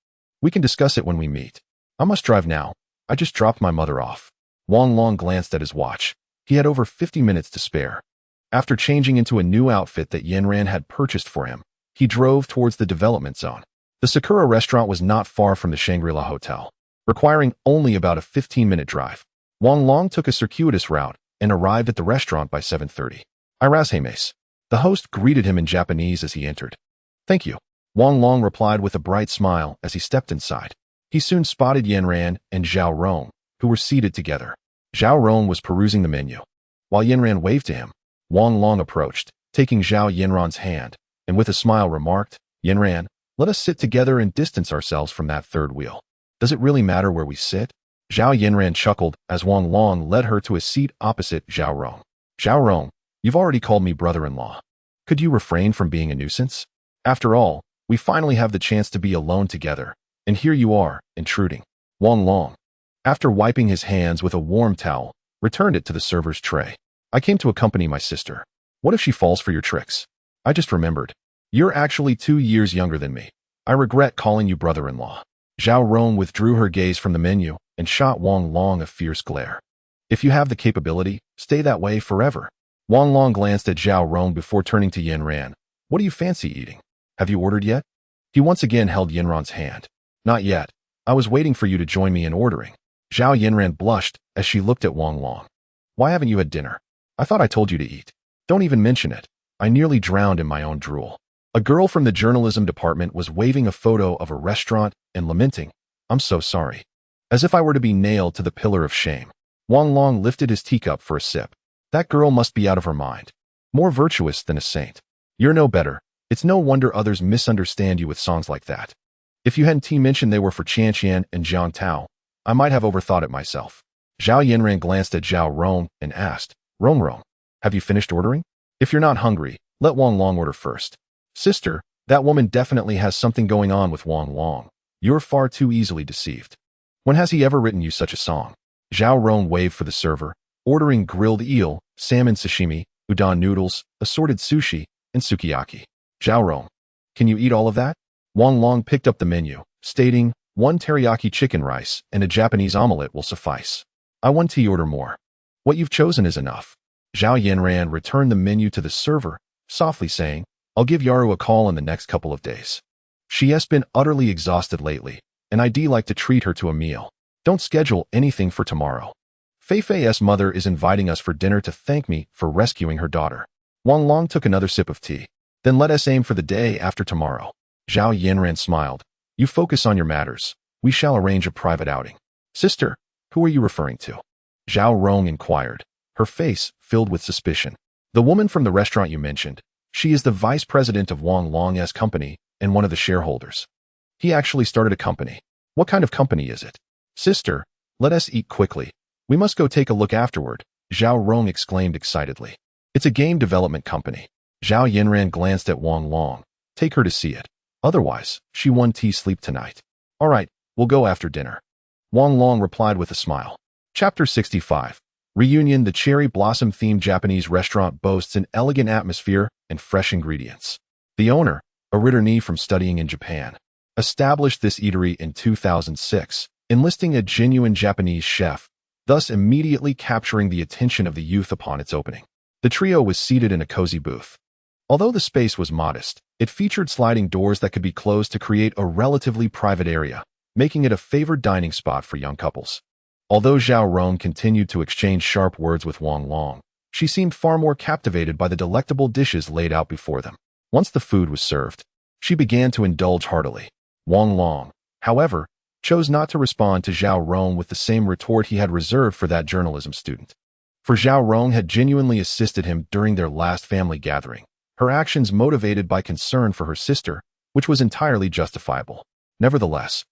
We can discuss it when we meet. I must drive now. I just dropped my mother off. Wang Long glanced at his watch. He had over 50 minutes to spare. After changing into a new outfit that Yanran had purchased for him, he drove towards the development zone. The Sakura restaurant was not far from the Shangri-La Hotel, requiring only about a 15-minute drive. Wang Long took a circuitous route and arrived at the restaurant by 7:30. Irashimasu. The host greeted him in Japanese as he entered. Thank you. Wang Long replied with a bright smile as he stepped inside. He soon spotted Yanran and Zhao Rong, who were seated together. Zhao Rong was perusing the menu. While Yanran waved to him, Wang Long approached, taking Zhao Yanran's hand, and with a smile remarked, Yanran, let us sit together and distance ourselves from that third wheel. Does it really matter where we sit? Zhao Yanran chuckled as Wang Long led her to a seat opposite Zhao Rong. Zhao Rong, you've already called me brother-in-law. Could you refrain from being a nuisance? After all, we finally have the chance to be alone together, and here you are, intruding. Wang Long, after wiping his hands with a warm towel, returned it to the server's tray. I came to accompany my sister. What if she falls for your tricks? I just remembered. You're actually 2 years younger than me. I regret calling you brother-in-law. Zhao Rong withdrew her gaze from the menu and shot Wang Long a fierce glare. If you have the capability, stay that way forever. Wang Long glanced at Zhao Rong before turning to Yanran. What do you fancy eating? Have you ordered yet? He once again held Yinran's hand. Not yet. I was waiting for you to join me in ordering. Zhao Yinran blushed as she looked at Wang Long. Why haven't you had dinner? I thought I told you to eat. Don't even mention it. I nearly drowned in my own drool. A girl from the journalism department was waving a photo of a restaurant and lamenting, I'm so sorry. As if I were to be nailed to the pillar of shame. Wang Long lifted his teacup for a sip. That girl must be out of her mind. More virtuous than a saint. You're no better. It's no wonder others misunderstand you with songs like that. If you hadn't mentioned they were for Qian Qian and Jiang Tao, I might have overthought it myself. Zhao Yinran glanced at Zhao Rong and asked, Rong, have you finished ordering? If you're not hungry, let Wang Long order first. Sister, that woman definitely has something going on with Wang Long. You're far too easily deceived. When has he ever written you such a song? Zhao Rong waved for the server, ordering grilled eel, salmon sashimi, udon noodles, assorted sushi, and sukiyaki. Zhao Rong, can you eat all of that? Wang Long picked up the menu, stating, 1 teriyaki chicken rice and a Japanese omelette will suffice. I want to order more. What you've chosen is enough. Zhao Yinran returned the menu to the server, softly saying, I'll give Yaru a call in the next couple of days. She has been utterly exhausted lately, and I'd like to treat her to a meal. Don't schedule anything for tomorrow. Fei-Fei's mother is inviting us for dinner to thank me for rescuing her daughter. Wang Long took another sip of tea. Then let us aim for the day after tomorrow. Zhao Yinran smiled. You focus on your matters. We shall arrange a private outing. Sister, who are you referring to? Zhao Rong inquired, her face filled with suspicion. The woman from the restaurant you mentioned. She is the vice president of Wang Long's company and one of the shareholders. He actually started a company. What kind of company is it? Sister, let us eat quickly. We must go take a look afterward, Zhao Rong exclaimed excitedly. It's a game development company. Zhao Yinran glanced at Wang Long. Take her to see it. Otherwise, she won't sleep tonight. All right, we'll go after dinner. Wang Long replied with a smile. Chapter 65. Reunion. The cherry blossom-themed Japanese restaurant boasts an elegant atmosphere and fresh ingredients. The owner, a returnee from studying in Japan, established this eatery in 2006, enlisting a genuine Japanese chef, thus immediately capturing the attention of the youth upon its opening. The trio was seated in a cozy booth. Although the space was modest, it featured sliding doors that could be closed to create a relatively private area, making it a favored dining spot for young couples. Although Zhao Rong continued to exchange sharp words with Wang Long, she seemed far more captivated by the delectable dishes laid out before them. Once the food was served, she began to indulge heartily. Wang Long, however, chose not to respond to Zhao Rong with the same retort he had reserved for that journalism student. For Zhao Rong had genuinely assisted him during their last family gathering, her actions motivated by concern for her sister, which was entirely justifiable. Nevertheless,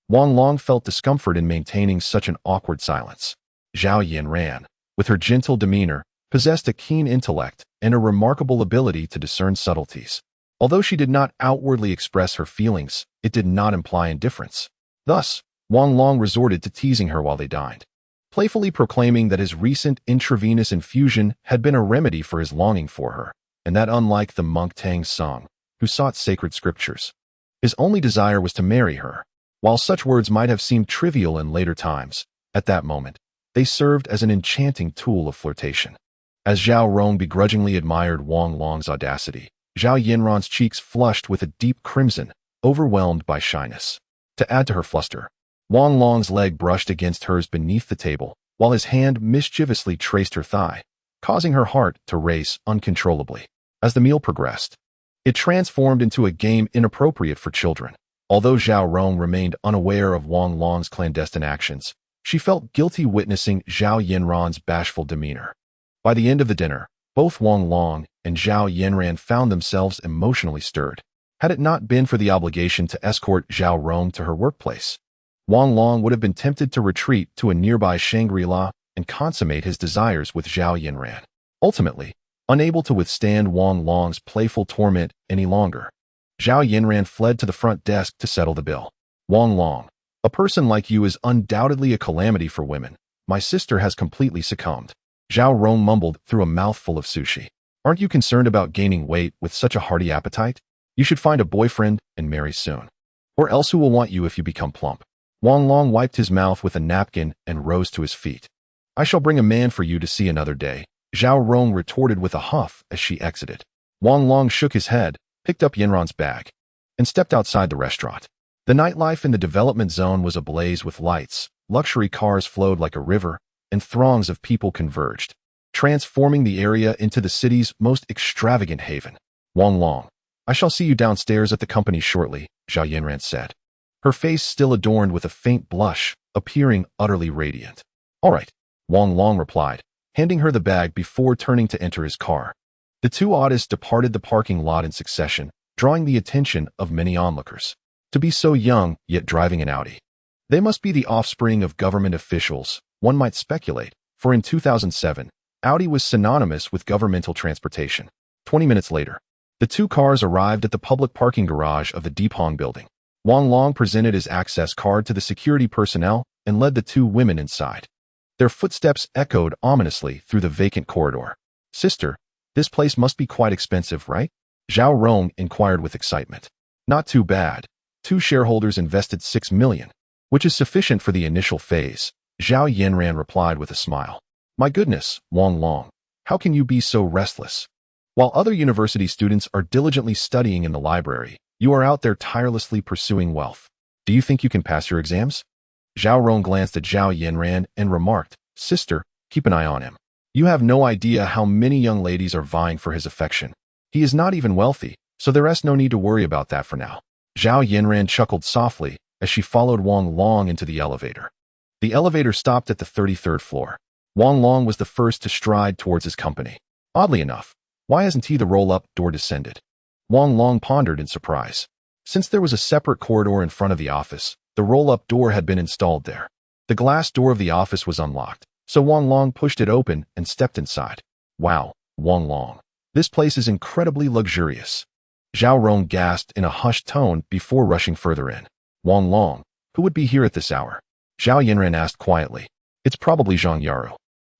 Wang Long felt discomfort in maintaining such an awkward silence. Zhao Yinran, with her gentle demeanor, possessed a keen intellect and a remarkable ability to discern subtleties. Although she did not outwardly express her feelings, it did not imply indifference. Thus, Wang Long resorted to teasing her while they dined, playfully proclaiming that his recent intravenous infusion had been a remedy for his longing for her, and that unlike the monk Tang Song, who sought sacred scriptures, his only desire was to marry her. While such words might have seemed trivial in later times, at that moment, they served as an enchanting tool of flirtation. As Zhao Rong begrudgingly admired Wang Long's audacity, Zhao Yinran's cheeks flushed with a deep crimson, overwhelmed by shyness. To add to her fluster, Wang Long's leg brushed against hers beneath the table, while his hand mischievously traced her thigh, causing her heart to race uncontrollably. As the meal progressed, it transformed into a game inappropriate for children. Although Zhao Rong remained unaware of Wang Long's clandestine actions, she felt guilty witnessing Zhao Yinran's bashful demeanor. By the end of the dinner, both Wang Long and Zhao Yinran found themselves emotionally stirred. Had it not been for the obligation to escort Zhao Rong to her workplace, Wang Long would have been tempted to retreat to a nearby Shangri-La and consummate his desires with Zhao Yinran. Ultimately, unable to withstand Wang Long's playful torment any longer, Zhao Yinran fled to the front desk to settle the bill. Wang Long, a person like you is undoubtedly a calamity for women. My sister has completely succumbed. Zhao Rong mumbled through a mouthful of sushi. Aren't you concerned about gaining weight with such a hearty appetite? You should find a boyfriend and marry soon. Or else who will want you if you become plump? Wang Long wiped his mouth with a napkin and rose to his feet. I shall bring a man for you to see another day, Zhao Rong retorted with a huff as she exited. Wang Long shook his head, picked up Yinran's bag, and stepped outside the restaurant. The nightlife in the development zone was ablaze with lights, luxury cars flowed like a river, and throngs of people converged, transforming the area into the city's most extravagant haven. Wang Long, I shall see you downstairs at the company shortly, Zhao Yanran said, her face still adorned with a faint blush, appearing utterly radiant. All right, Wang Long replied, handing her the bag before turning to enter his car. The two artists departed the parking lot in succession, drawing the attention of many onlookers. To be so young, yet driving an Audi. They must be the offspring of government officials, one might speculate, for in 2007, Audi was synonymous with governmental transportation. 20 minutes later, the two cars arrived at the public parking garage of the Deephong building. Wang Long presented his access card to the security personnel and led the two women inside. Their footsteps echoed ominously through the vacant corridor. Sister, this place must be quite expensive, right? Zhao Rong inquired with excitement. Not too bad. Two shareholders invested 6 million, which is sufficient for the initial phase, Zhao Yanran replied with a smile. My goodness, Wang Long, how can you be so restless? While other university students are diligently studying in the library, you are out there tirelessly pursuing wealth. Do you think you can pass your exams? Zhao Rong glanced at Zhao Yanran and remarked, Sister, keep an eye on him. You have no idea how many young ladies are vying for his affection. He is not even wealthy, so there is no need to worry about that for now. Zhao Yanran chuckled softly as she followed Wang Long into the elevator. The elevator stopped at the 33rd floor. Wang Long was the first to stride towards his company. Oddly enough, why hasn't he the roll-up door descended? Wang Long pondered in surprise. Since there was a separate corridor in front of the office, the roll-up door had been installed there. The glass door of the office was unlocked, so Wang Long pushed it open and stepped inside. Wow, Wang Long. This place is incredibly luxurious. Zhao Rong gasped in a hushed tone before rushing further in. Wang Long, who would be here at this hour? Zhao Yanran asked quietly. It's probably Zhang Yaru.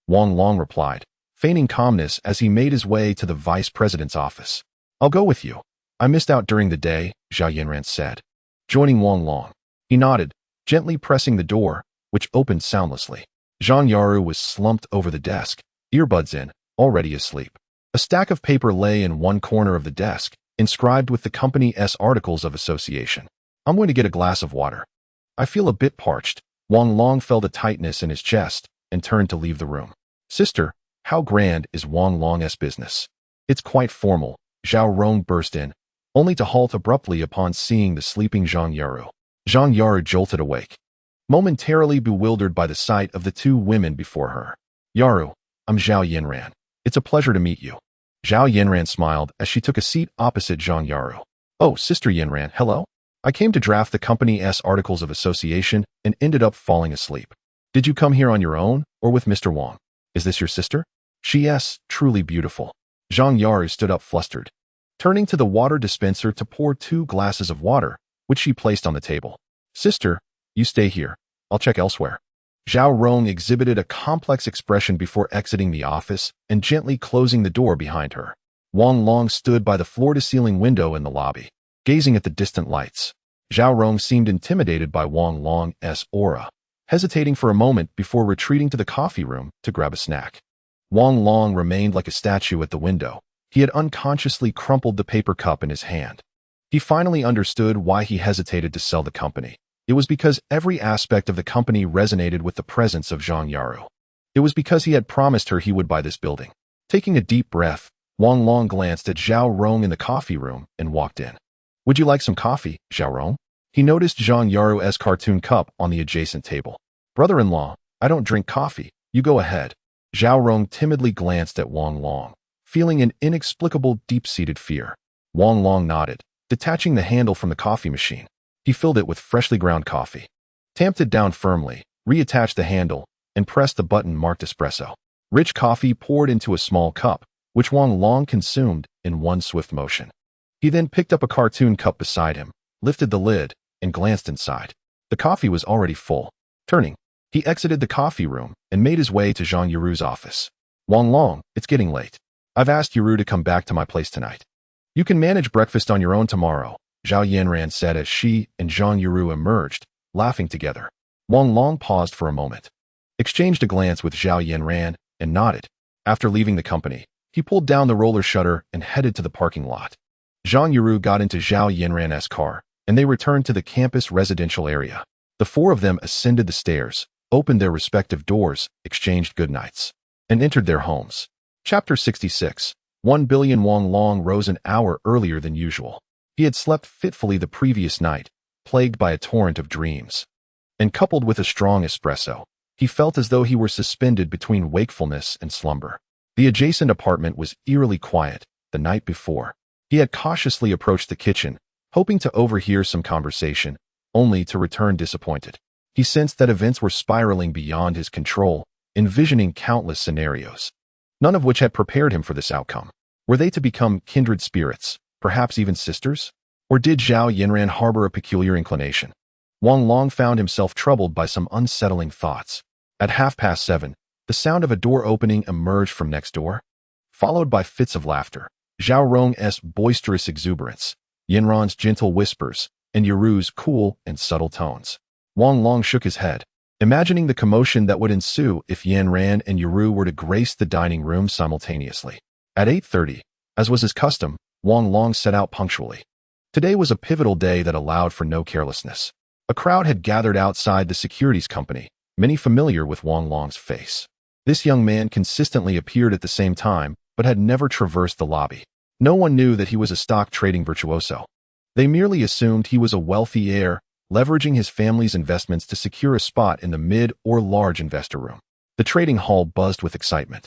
Wang Long replied, feigning calmness as he made his way to the vice president's office. I'll go with you. I missed out during the day, Zhao Yanran said. Joining Wang Long, he nodded, gently pressing the door, which opened soundlessly. Zhang Yaru was slumped over the desk, earbuds in, already asleep. A stack of paper lay in one corner of the desk, inscribed with the company's articles of association. I'm going to get a glass of water. I feel a bit parched. Wang Long felt a tightness in his chest and turned to leave the room. Sister, how grand is Wang Long's business? It's quite formal, Zhao Rong burst in, only to halt abruptly upon seeing the sleeping Zhang Yaru. Zhang Yaru jolted awake, momentarily bewildered by the sight of the two women before her. Yaru, I'm Zhao Yanran. It's a pleasure to meet you. Zhao Yanran smiled as she took a seat opposite Zhang Yaru. Oh, Sister Yanran, hello? I came to draft the company's articles of association and ended up falling asleep. Did you come here on your own or with Mr. Wang? Is this your sister? She is truly beautiful. Zhang Yaru stood up flustered, turning to the water dispenser to pour 2 glasses of water, which she placed on the table. Sister, you stay here. I'll check elsewhere. Zhao Rong exhibited a complex expression before exiting the office and gently closing the door behind her. Wang Long stood by the floor-to-ceiling window in the lobby, gazing at the distant lights. Zhao Rong seemed intimidated by Wang Long's aura, hesitating for a moment before retreating to the coffee room to grab a snack. Wang Long remained like a statue at the window. He had unconsciously crumpled the paper cup in his hand. He finally understood why he hesitated to sell the company. It was because every aspect of the company resonated with the presence of Zhang Yaru. It was because he had promised her he would buy this building. Taking a deep breath, Wang Long glanced at Zhao Rong in the coffee room and walked in. Would you like some coffee, Zhao Rong? He noticed Zhang Yaru's cartoon cup on the adjacent table. Brother-in-law, I don't drink coffee. You go ahead. Zhao Rong timidly glanced at Wang Long, feeling an inexplicable deep-seated fear. Wang Long nodded, detaching the handle from the coffee machine. He filled it with freshly ground coffee, tamped it down firmly, reattached the handle, and pressed the button marked espresso. Rich coffee poured into a small cup, which Wang Long consumed in one swift motion. He then picked up a cartoon cup beside him, lifted the lid, and glanced inside. The coffee was already full. Turning, he exited the coffee room and made his way to Zhang Yaru's office. Wang Long, it's getting late. I've asked Yaru to come back to my place tonight. You can manage breakfast on your own tomorrow, Zhao Yanran said as she and Zhang Yaru emerged, laughing together. Wang Long paused for a moment, exchanged a glance with Zhao Yanran, and nodded. After leaving the company, he pulled down the roller shutter and headed to the parking lot. Zhang Yuru got into Zhao Yanran's car, and they returned to the campus residential area. The four of them ascended the stairs, opened their respective doors, exchanged goodnights, and entered their homes. Chapter 66. 1 billion. Wang Long rose an hour earlier than usual. He had slept fitfully the previous night, plagued by a torrent of dreams. And coupled with a strong espresso, he felt as though he were suspended between wakefulness and slumber. The adjacent apartment was eerily quiet. The night before, he had cautiously approached the kitchen, hoping to overhear some conversation, only to return disappointed. He sensed that events were spiraling beyond his control, envisioning countless scenarios, none of which had prepared him for this outcome. Were they to become kindred spirits, perhaps even sisters? Or did Zhao Yanran harbor a peculiar inclination? Wang Long found himself troubled by some unsettling thoughts. At 7:30, the sound of a door opening emerged from next door, followed by fits of laughter, Zhao Rong's boisterous exuberance, Yanran's gentle whispers, and Yuru's cool and subtle tones. Wang Long shook his head, imagining the commotion that would ensue if Yanran and Yuru were to grace the dining room simultaneously. At 8:30, as was his custom, Wang Long set out punctually. Today was a pivotal day that allowed for no carelessness. A crowd had gathered outside the securities company, many familiar with Wang Long's face. This young man consistently appeared at the same time, but had never traversed the lobby. No one knew that he was a stock trading virtuoso. They merely assumed he was a wealthy heir, leveraging his family's investments to secure a spot in the mid or large investor room. The trading hall buzzed with excitement.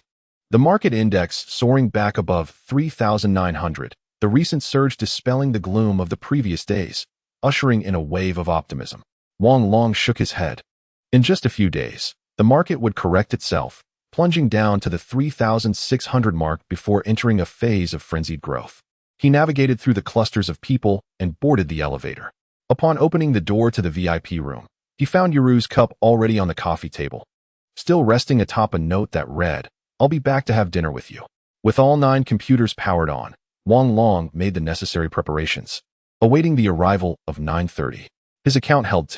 The market index soaring back above 3,900, the recent surge dispelling the gloom of the previous days, ushering in a wave of optimism. Wang Long shook his head. In just a few days, the market would correct itself, plunging down to the 3,600 mark before entering a phase of frenzied growth. He navigated through the clusters of people and boarded the elevator. Upon opening the door to the VIP room, he found Yuru's cup already on the coffee table, still resting atop a note that read, "I'll be back to have dinner with you." With all 9 computers powered on, Wang Long made the necessary preparations, awaiting the arrival of 9:30. His account held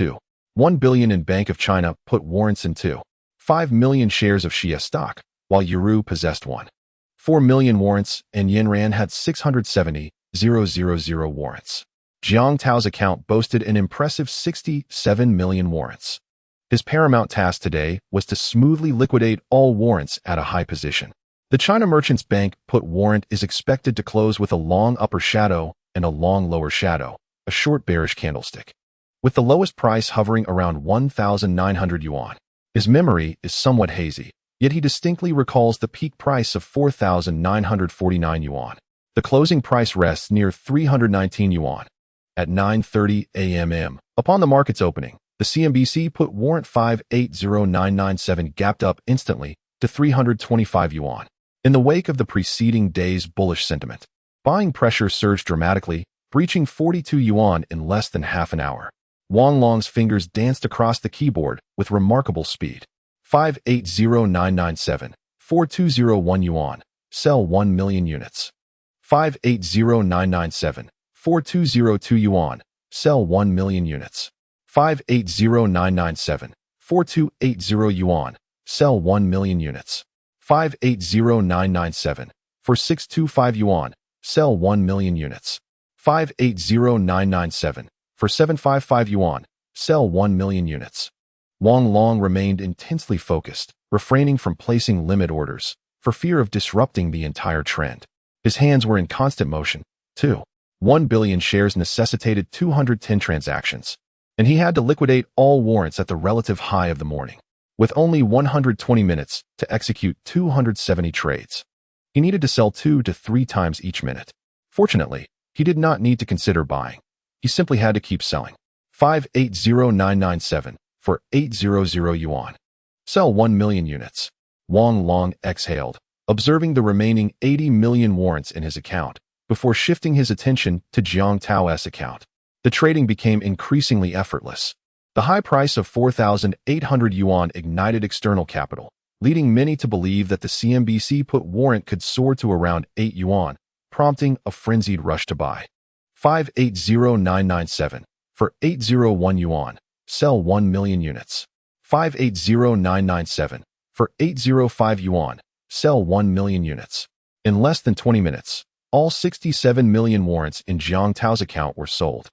1 billion in Bank of China put warrants into 5 million shares of Shia stock, while Yuru possessed 4 million warrants and Yanran had 670,000 warrants. Jiang Tao's account boasted an impressive 67 million warrants. His paramount task today was to smoothly liquidate all warrants at a high position. The China Merchants Bank put warrant is expected to close with a long upper shadow and a long lower shadow, a short bearish candlestick, with the lowest price hovering around 1,900 yuan. His memory is somewhat hazy, yet he distinctly recalls the peak price of 4,949 yuan. The closing price rests near 319 yuan. At 9:30 a.m. Upon the market's opening, the CNBC put warrant 580997 gapped up instantly to 325 yuan. In the wake of the preceding day's bullish sentiment, buying pressure surged dramatically, breaching 42 yuan in less than half an hour. Wang Long's fingers danced across the keyboard with remarkable speed. 580997, 4201 yuan, sell 1 million units. 580997, 4202 yuan, sell 1 million units. 580997, 4280 yuan, sell 1 million units. 580997, for 625 yuan, sell 1 million units. 580997, for 755 yuan, sell 1 million units. Wang Long remained intensely focused, refraining from placing limit orders, for fear of disrupting the entire trend. His hands were in constant motion, too. 1 billion shares necessitated 210 transactions, and he had to liquidate all warrants at the relative high of the morning. With only 120 minutes to execute 270 trades, he needed to sell 2 to 3 times each minute. Fortunately, he did not need to consider buying. He simply had to keep selling. 580997 for 800 yuan. Sell 1 million units. Wang Long exhaled, observing the remaining 80 million warrants in his account, before shifting his attention to Jiang Tao's account. The trading became increasingly effortless. The high price of 4,800 yuan ignited external capital, leading many to believe that the CNBC put warrant could soar to around 8 yuan, prompting a frenzied rush to buy. 580997, for 801 yuan, sell 1 million units. 580997, for 805 yuan, sell 1 million units. In less than 20 minutes, All 67 million warrants in Jiang Tao's account were sold.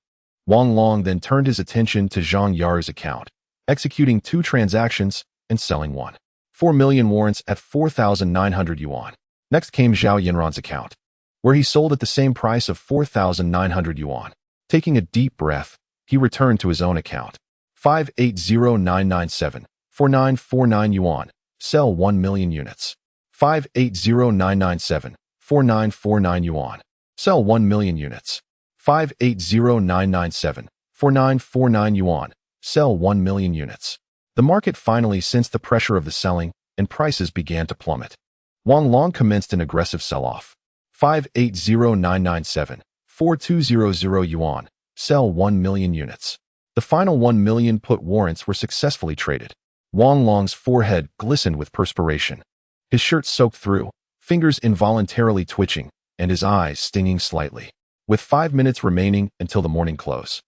Wang Long then turned his attention to Zhang Yaru's account, executing 2 transactions and selling 1. 4 million warrants at 4,900 yuan. Next came Zhao Yinran's account, where he sold at the same price of 4,900 yuan. Taking a deep breath, he returned to his own account. 580997, 4949 yuan. Sell 1 million units. 580997, 4949 yuan. Sell 1 million units. 580997, 4949 yuan. Sell 1 million units. The market finally sensed the pressure of the selling, and prices began to plummet. Wang Long commenced an aggressive sell-off. 580997, 4200 yuan. Sell 1 million units. The final 1 million put warrants were successfully traded. Wang Long's forehead glistened with perspiration. His shirt soaked through, fingers involuntarily twitching, and his eyes stinging slightly. With 5 minutes remaining until the morning close,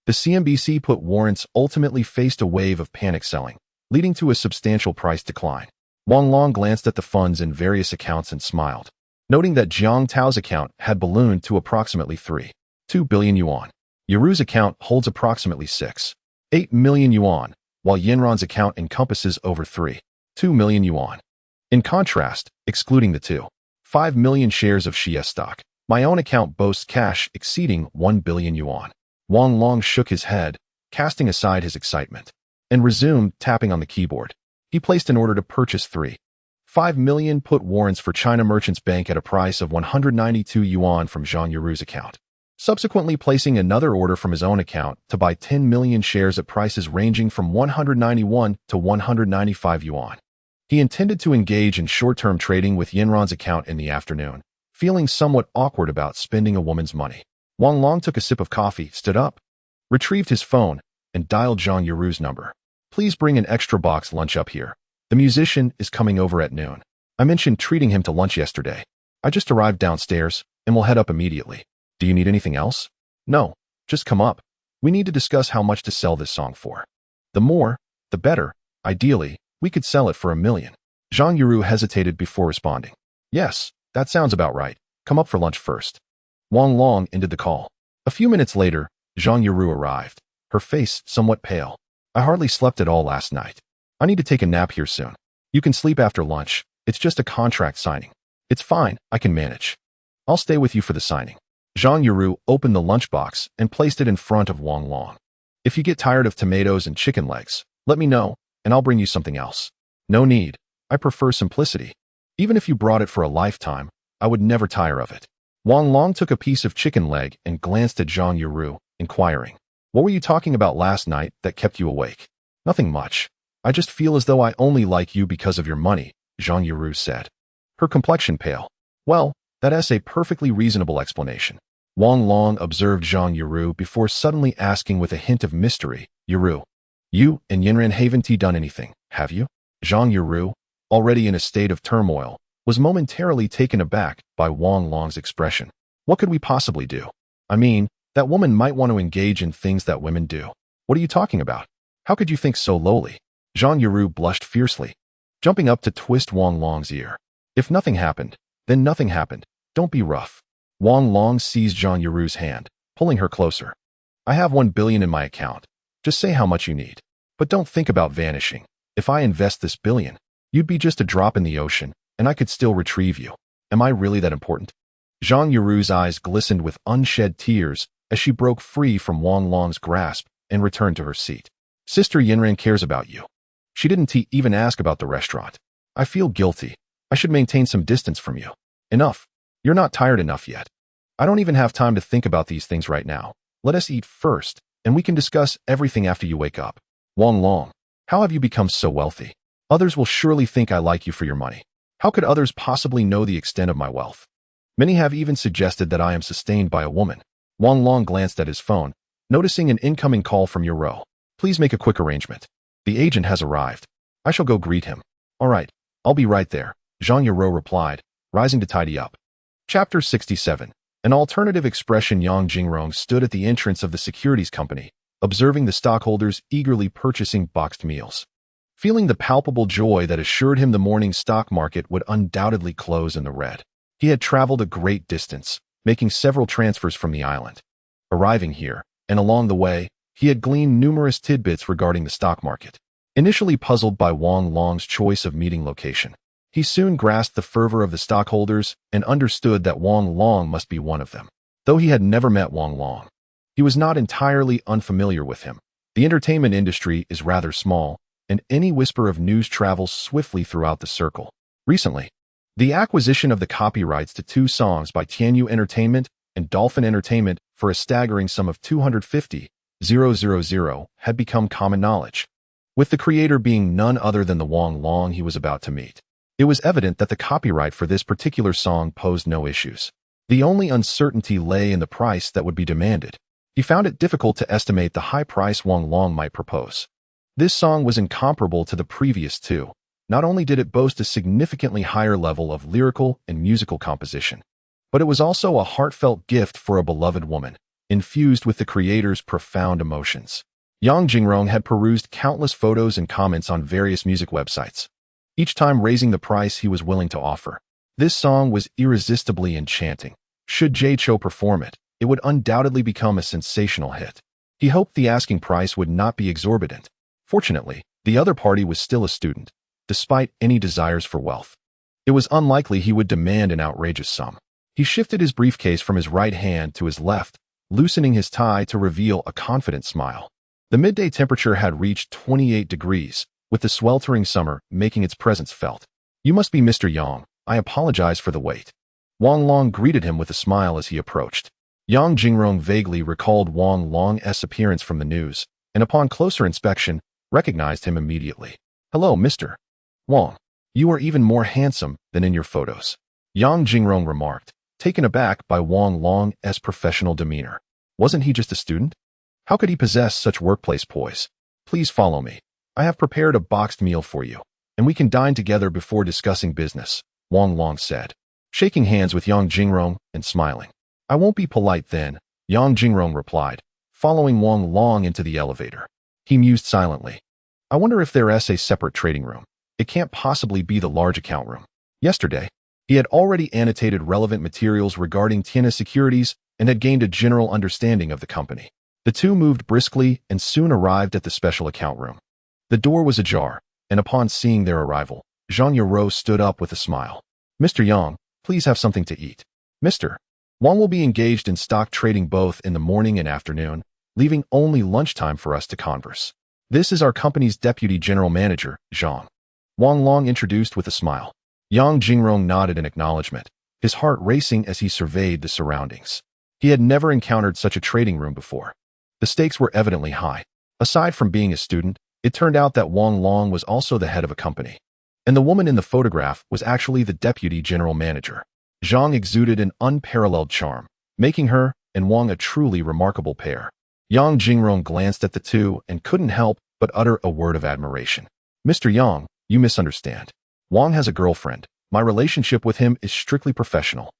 the CNBC put warrants ultimately faced a wave of panic selling, leading to a substantial price decline. Wang Long glanced at the funds in various accounts and smiled, noting that Jiang Tao's account had ballooned to approximately 3.2 billion yuan. Yaru's account holds approximately 6.8 million yuan, while Yinran's account encompasses over 3.2 million yuan. In contrast, excluding the 2.5 million shares of Xie stock, my own account boasts cash exceeding 1 billion yuan. Wang Long shook his head, casting aside his excitement, and resumed tapping on the keyboard. He placed an order to purchase 3.5 million put warrants for China Merchants Bank at a price of 192 yuan from Zhang Yaru's account, subsequently placing another order from his own account to buy 10 million shares at prices ranging from 191 to 195 yuan. He intended to engage in short-term trading with Yinran's account in the afternoon, feeling somewhat awkward about spending a woman's money. Wang Long took a sip of coffee, stood up, retrieved his phone, and dialed Zhang Yaru's number. Please bring an extra box lunch up here. The musician is coming over at noon. I mentioned treating him to lunch yesterday. I just arrived downstairs and will head up immediately. Do you need anything else? No, just come up. We need to discuss how much to sell this song for. The more, the better. Ideally, we could sell it for 1 million. Zhang Yaru hesitated before responding. Yes, that sounds about right. Come up for lunch first. Wang Long ended the call. A few minutes later, Zhang Yaru arrived, her face somewhat pale. I hardly slept at all last night. I need to take a nap here soon. You can sleep after lunch. It's just a contract signing. It's fine, I can manage. I'll stay with you for the signing. Zhang Yaru opened the lunchbox and placed it in front of Wang Long. If you get tired of tomatoes and chicken legs, let me know, and I'll bring you something else. No need. I prefer simplicity. Even if you brought it for a lifetime, I would never tire of it. Wang Long took a piece of chicken leg and glanced at Zhang Yaru, inquiring, What were you talking about last night that kept you awake? Nothing much. I just feel as though I only like you because of your money, Zhang Yaru said. Her complexion pale. Well, that's a perfectly reasonable explanation. Wang Long observed Zhang Yaru before suddenly asking with a hint of mystery, Yaru, you and Yinran haven't done anything, have you? Zhang Yaru, already in a state of turmoil, was momentarily taken aback by Wang Long's expression. What could we possibly do? I mean, that woman might want to engage in things that women do. What are you talking about? How could you think so lowly? Zhang Yaru blushed fiercely, jumping up to twist Wang Long's ear. If nothing happened, then nothing happened. Don't be rough. Wang Long seized Zhang Yaru's hand, pulling her closer. I have 1 billion in my account. Just say how much you need. But don't think about vanishing. If I invest this billion, you'd be just a drop in the ocean, and I could still retrieve you. Am I really that important? Zhang Yaru's eyes glistened with unshed tears as she broke free from Wang Long's grasp and returned to her seat. Sister Yinran cares about you. She didn't even ask about the restaurant. I feel guilty. I should maintain some distance from you. Enough. You're not tired enough yet. I don't even have time to think about these things right now. Let us eat first, and we can discuss everything after you wake up. Wang Long, how have you become so wealthy? Others will surely think I like you for your money. How could others possibly know the extent of my wealth? Many have even suggested that I am sustained by a woman. Wang Long glanced at his phone, noticing an incoming call from Yaro. Please make a quick arrangement. The agent has arrived. I shall go greet him. All right, I'll be right there, Zhang Yaro replied, rising to tidy up. Chapter 67. An alternative expression. Yang Jingrong stood at the entrance of the securities company, observing the stockholders eagerly purchasing boxed meals. Feeling the palpable joy that assured him the morning stock market would undoubtedly close in the red, He had traveled a great distance, making several transfers from the island. Arriving here, and along the way, he had gleaned numerous tidbits regarding the stock market. Initially puzzled by Wang Long's choice of meeting location, he soon grasped the fervor of the stockholders and understood that Wang Long must be one of them. Though he had never met Wang Long, he was not entirely unfamiliar with him. The entertainment industry is rather small, and any whisper of news travels swiftly throughout the circle. Recently, the acquisition of the copyrights to 2 songs by Tianyu Entertainment and Dolphin Entertainment for a staggering sum of 250,000 had become common knowledge. With the creator being none other than the Wang Long he was about to meet, it was evident that the copyright for this particular song posed no issues. The only uncertainty lay in the price that would be demanded. He found it difficult to estimate the high price Wang Long might propose. This song was incomparable to the previous 2. Not only did it boast a significantly higher level of lyrical and musical composition, but it was also a heartfelt gift for a beloved woman, infused with the creator's profound emotions. Yang Jingrong had perused countless photos and comments on various music websites, each time raising the price he was willing to offer. This song was irresistibly enchanting. Should Jay Cho perform it, it would undoubtedly become a sensational hit. He hoped the asking price would not be exorbitant. Fortunately, the other party was still a student, despite any desires for wealth. It was unlikely he would demand an outrageous sum. He shifted his briefcase from his right hand to his left, loosening his tie to reveal a confident smile. The midday temperature had reached 28 degrees, with the sweltering summer making its presence felt. "You must be Mr. Yang. I apologize for the wait." Wang Long greeted him with a smile as he approached. Yang Jingrong vaguely recalled Wang Long's appearance from the news, and upon closer inspection, recognized him immediately. "Hello, Mr. Wang. You are even more handsome than in your photos," Yang Jingrong remarked, taken aback by Wang Long's professional demeanor. Wasn't he just a student? How could he possess such workplace poise? "Please follow me. I have prepared a boxed meal for you, and we can dine together before discussing business," Wang Long said, shaking hands with Yang Jingrong and smiling. "I won't be polite then," Yang Jingrong replied, following Wang Long into the elevator. He mused silently. "I wonder if there's a separate trading room. It can't possibly be the large account room." Yesterday, he had already annotated relevant materials regarding Tiana Securities and had gained a general understanding of the company. The 2 moved briskly and soon arrived at the special account room. The door was ajar, and upon seeing their arrival, Zhang Yaro stood up with a smile. "Mr. Yang, please have something to eat. Mr. Wang will be engaged in stock trading both in the morning and afternoon, leaving only lunchtime for us to converse. This is our company's deputy general manager, Zhang," Wang Long introduced with a smile. Yang Jingrong nodded in acknowledgement, his heart racing as he surveyed the surroundings. He had never encountered such a trading room before. The stakes were evidently high. Aside from being a student, it turned out that Wang Long was also the head of a company, and the woman in the photograph was actually the deputy general manager. Zhang exuded an unparalleled charm, making her and Wang a truly remarkable pair. Yang Jingrong glanced at the 2 and couldn't help but utter a word of admiration. "Mr. Yang, you misunderstand. Wang has a girlfriend. My relationship with him is strictly professional."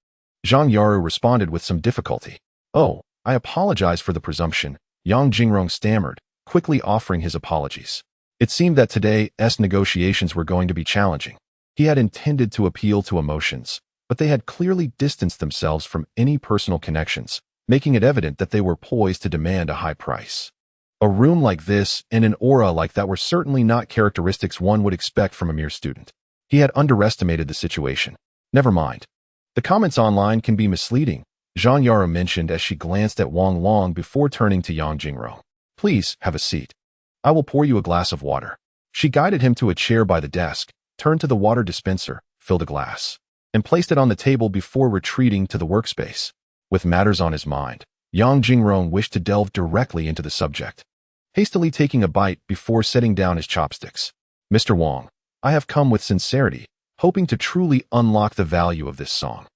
Zhang Yaro responded with some difficulty. "Oh, I apologize for the presumption," Yang Jingrong stammered, quickly offering his apologies. It seemed that today's negotiations were going to be challenging. He had intended to appeal to emotions, but they had clearly distanced themselves from any personal connections, making it evident that they were poised to demand a high price. A room like this and an aura like that were certainly not characteristics one would expect from a mere student. He had underestimated the situation. "Never mind. The comments online can be misleading," Zhang Yaro mentioned as she glanced at Wang Long before turning to Yang Jingrong. "Please have a seat. I will pour you a glass of water." She guided him to a chair by the desk, turned to the water dispenser, filled a glass, and placed it on the table before retreating to the workspace. With matters on his mind, Yang Jingrong wished to delve directly into the subject, hastily taking a bite before setting down his chopsticks. "Mr. Wang, I have come with sincerity, hoping to truly unlock the value of this song.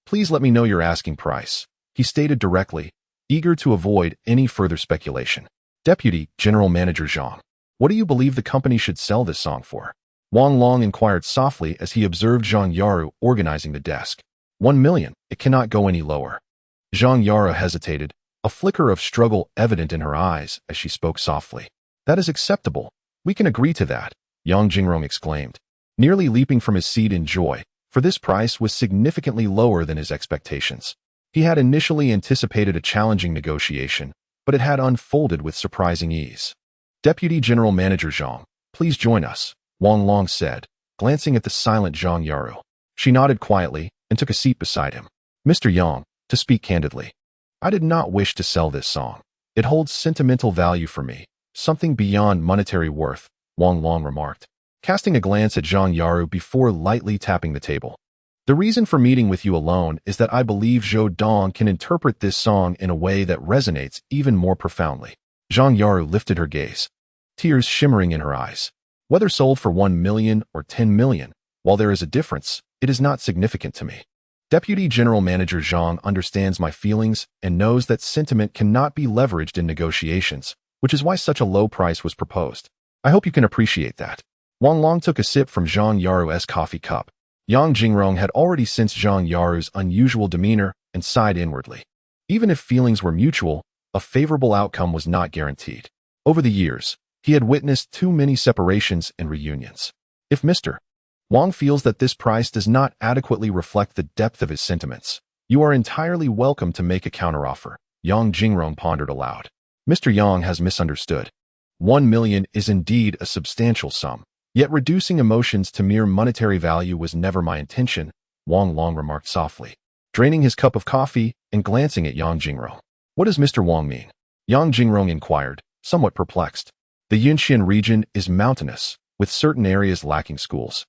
Please let me know your asking price," he stated directly, eager to avoid any further speculation. "Deputy General Manager Zhang, what do you believe the company should sell this song for?" Wang Long inquired softly as he observed Zhang Yaro organizing the desk. 1 million. It cannot go any lower." Zhang Yaro hesitated, a flicker of struggle evident in her eyes as she spoke softly. "That is acceptable. We can agree to that," Yang Jingrong exclaimed, nearly leaping from his seat in joy, for this price was significantly lower than his expectations. He had initially anticipated a challenging negotiation, but it had unfolded with surprising ease. Deputy General Manager Zhang, please join us, Wang Long said, glancing at the silent Zhang Yaru. She nodded quietly and took a seat beside him. Mr. Yang, to speak candidly, I did not wish to sell this song. It holds sentimental value for me, something beyond monetary worth, Wang Long remarked, casting a glance at Zhang Yaru before lightly tapping the table. The reason for meeting with you alone is that I believe Zhou Dong can interpret this song in a way that resonates even more profoundly. Zhang Yaru lifted her gaze, tears shimmering in her eyes. Whether sold for 1 million or 10 million, while there is a difference, it is not significant to me. Deputy General Manager Zhang understands my feelings and knows that sentiment cannot be leveraged in negotiations, which is why such a low price was proposed. I hope you can appreciate that. Wang Long took a sip from Zhang Yaru's coffee cup. Yang Jingrong had already sensed Zhang Yaru's unusual demeanor and sighed inwardly. Even if feelings were mutual, a favorable outcome was not guaranteed. Over the years, he had witnessed too many separations and reunions. If Mr. Wang feels that this price does not adequately reflect the depth of his sentiments, you are entirely welcome to make a counteroffer, Yang Jingrong pondered aloud. Mr. Yang has misunderstood. 1 million is indeed a substantial sum, yet reducing emotions to mere monetary value was never my intention, Wang Long remarked softly, draining his cup of coffee and glancing at Yang Jingrong. What does Mr. Wang mean? Yang Jingrong inquired, somewhat perplexed. The Yunxian region is mountainous, with certain areas lacking schools.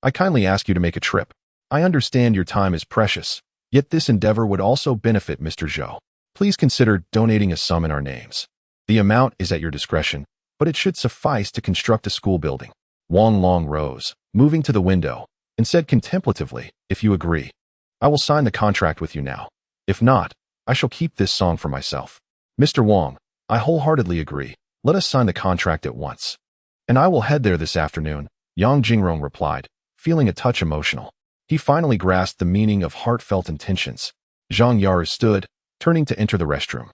I kindly ask you to make a trip. I understand your time is precious, yet this endeavor would also benefit Mr. Zhou. Please consider donating a sum in our names. The amount is at your discretion, but it should suffice to construct a school building. Wang Long rose, moving to the window, and said contemplatively, if you agree, I will sign the contract with you now. If not, I shall keep this song for myself. Mr. Wang, I wholeheartedly agree. Let us sign the contract at once. And I will head there this afternoon, Yang Jingrong replied, feeling a touch emotional. He finally grasped the meaning of heartfelt intentions. Zhang Yaru stood, turning to enter the restroom.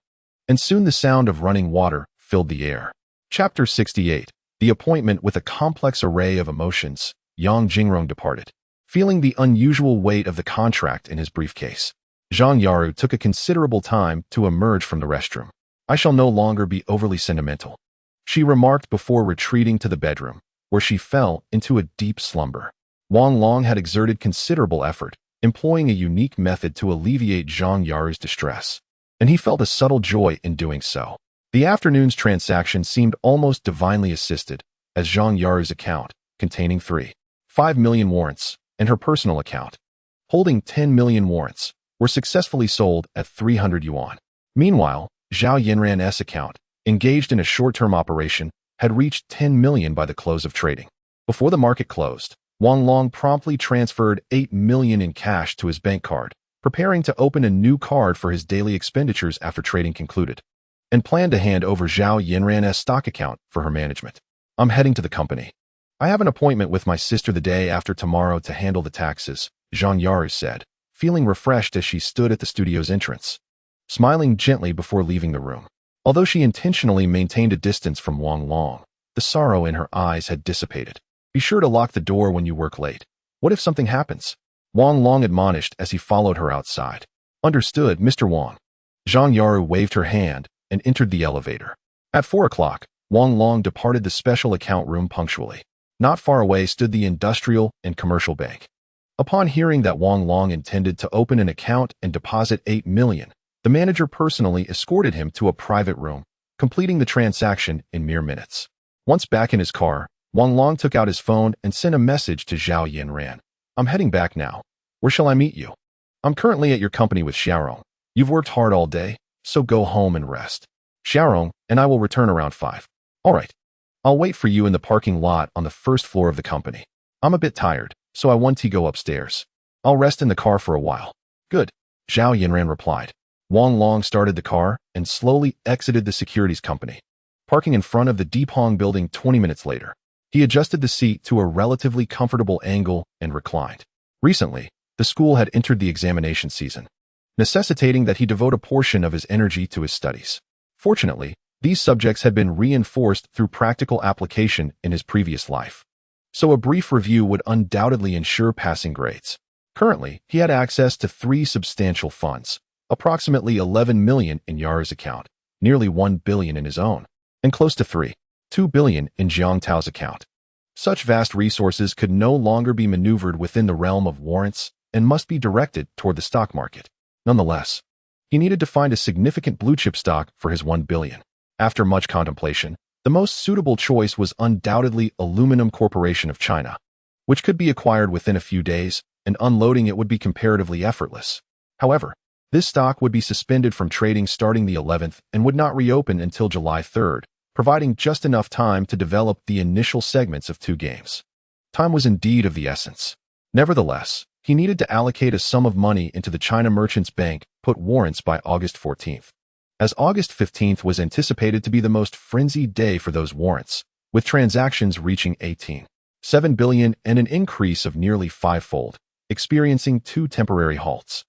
And soon the sound of running water filled the air. Chapter 68. The appointment with a complex array of emotions, Yang Jingrong departed, feeling the unusual weight of the contract in his briefcase. Zhang Yaru took a considerable time to emerge from the restroom. I shall no longer be overly sentimental, she remarked before retreating to the bedroom, where she fell into a deep slumber. Wang Long had exerted considerable effort, employing a unique method to alleviate Zhang Yaru's distress, and he felt a subtle joy in doing so. The afternoon's transaction seemed almost divinely assisted, as Zhang Yaru's account, containing 3.5 million warrants, and her personal account, holding 10 million warrants, were successfully sold at 300 yuan. Meanwhile, Zhao Yanran's account, engaged in a short-term operation, had reached 10 million by the close of trading. Before the market closed, Wang Long promptly transferred 8 million in cash to his bank card, preparing to open a new card for his daily expenditures after trading concluded, and planned to hand over Zhao Yanran's stock account for her management. I'm heading to the company. I have an appointment with my sister the day after tomorrow to handle the taxes, Zhang Yaru said, feeling refreshed as she stood at the studio's entrance, smiling gently before leaving the room. Although she intentionally maintained a distance from Wang Long, the sorrow in her eyes had dissipated. Be sure to lock the door when you work late. What if something happens? Wang Long admonished as he followed her outside. Understood, Mr. Wang. Zhang Yaru waved her hand and entered the elevator. At 4 o'clock, Wang Long departed the special account room punctually. Not far away stood the Industrial and Commercial Bank. Upon hearing that Wang Long intended to open an account and deposit 8 million, the manager personally escorted him to a private room, completing the transaction in mere minutes. Once back in his car, Wang Long took out his phone and sent a message to Zhao Yanran. I'm heading back now. Where shall I meet you? I'm currently at your company with Xiaorong. You've worked hard all day, so go home and rest. Xiaorong and I will return around 5. All right. I'll wait for you in the parking lot on the first floor of the company. I'm a bit tired, so I want to go upstairs. I'll rest in the car for a while. Good, Zhao Yanran replied. Wang Long started the car and slowly exited the securities company, parking in front of the Deepong building 20 minutes later. He adjusted the seat to a relatively comfortable angle and reclined. Recently, the school had entered the examination season, necessitating that he devote a portion of his energy to his studies. Fortunately, these subjects had been reinforced through practical application in his previous life, so a brief review would undoubtedly ensure passing grades. Currently, he had access to 3 substantial funds, approximately 11 million in Yaru's account, nearly 1 billion in his own, and close to 2 billion in Jiang Tao's account. Such vast resources could no longer be maneuvered within the realm of warrants and must be directed toward the stock market. Nonetheless, he needed to find a significant blue-chip stock for his 1 billion. After much contemplation, the most suitable choice was undoubtedly Aluminum Corporation of China, which could be acquired within a few days, and unloading it would be comparatively effortless. However, this stock would be suspended from trading starting the 11th and would not reopen until July 3rd, providing just enough time to develop the initial segments of 2 games. Time was indeed of the essence. Nevertheless, he needed to allocate a sum of money into the China Merchants Bank put warrants by August 14th. As August 15th was anticipated to be the most frenzied day for those warrants, with transactions reaching 18.7 billion and an increase of nearly 5-fold, experiencing 2 temporary halts.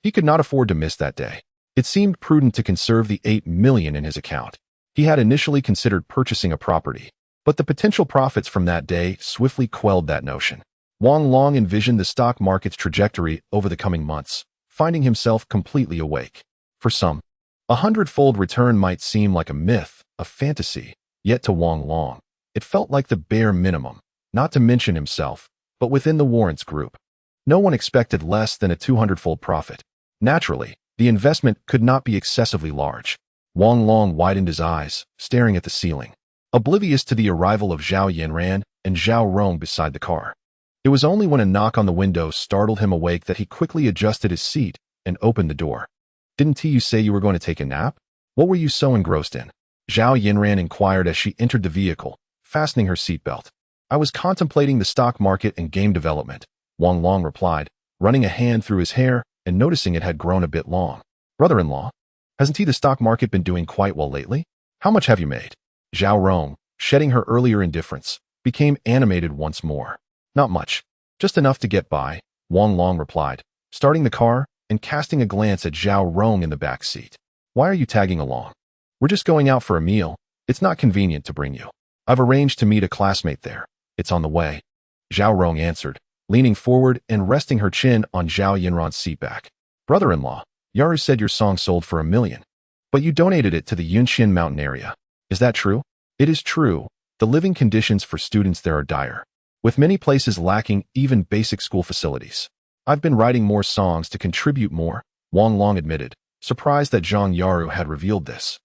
He could not afford to miss that day. It seemed prudent to conserve the 8 million in his account. He had initially considered purchasing a property, but the potential profits from that day swiftly quelled that notion. Wang Long envisioned the stock market's trajectory over the coming months, finding himself completely awake. For some, 100-fold return might seem like a myth, a fantasy, yet to Wang Long, it felt like the bare minimum, not to mention himself, but within the warrants group. No one expected less than a 200-fold profit. Naturally, the investment could not be excessively large. Wang Long widened his eyes, staring at the ceiling, oblivious to the arrival of Zhao Yanran and Zhao Rong beside the car. It was only when a knock on the window startled him awake that he quickly adjusted his seat and opened the door. "Didn't you say you were going to take a nap? What were you so engrossed in?" Zhao Yanran inquired as she entered the vehicle, fastening her seatbelt. "I was contemplating the stock market and game development," Wang Long replied, running a hand through his hair and noticing it had grown a bit long. "Brother-in-law, hasn't the stock market been doing quite well lately? How much have you made?" Zhao Rong, shedding her earlier indifference, became animated once more. "Not much. Just enough to get by," Wang Long replied, starting the car and casting a glance at Zhao Rong in the back seat. "Why are you tagging along?" "We're just going out for a meal. It's not convenient to bring you. I've arranged to meet a classmate there. It's on the way," Zhao Rong answered, leaning forward and resting her chin on Zhao Yanran's seatback. "Brother-in-law, Yaru said your song sold for 1 million. But you donated it to the Yunxian mountain area. Is that true?" "It is true. The living conditions for students there are dire, with many places lacking even basic school facilities. I've been writing more songs to contribute more," Wang Long admitted, surprised that Zhang Yaru had revealed this.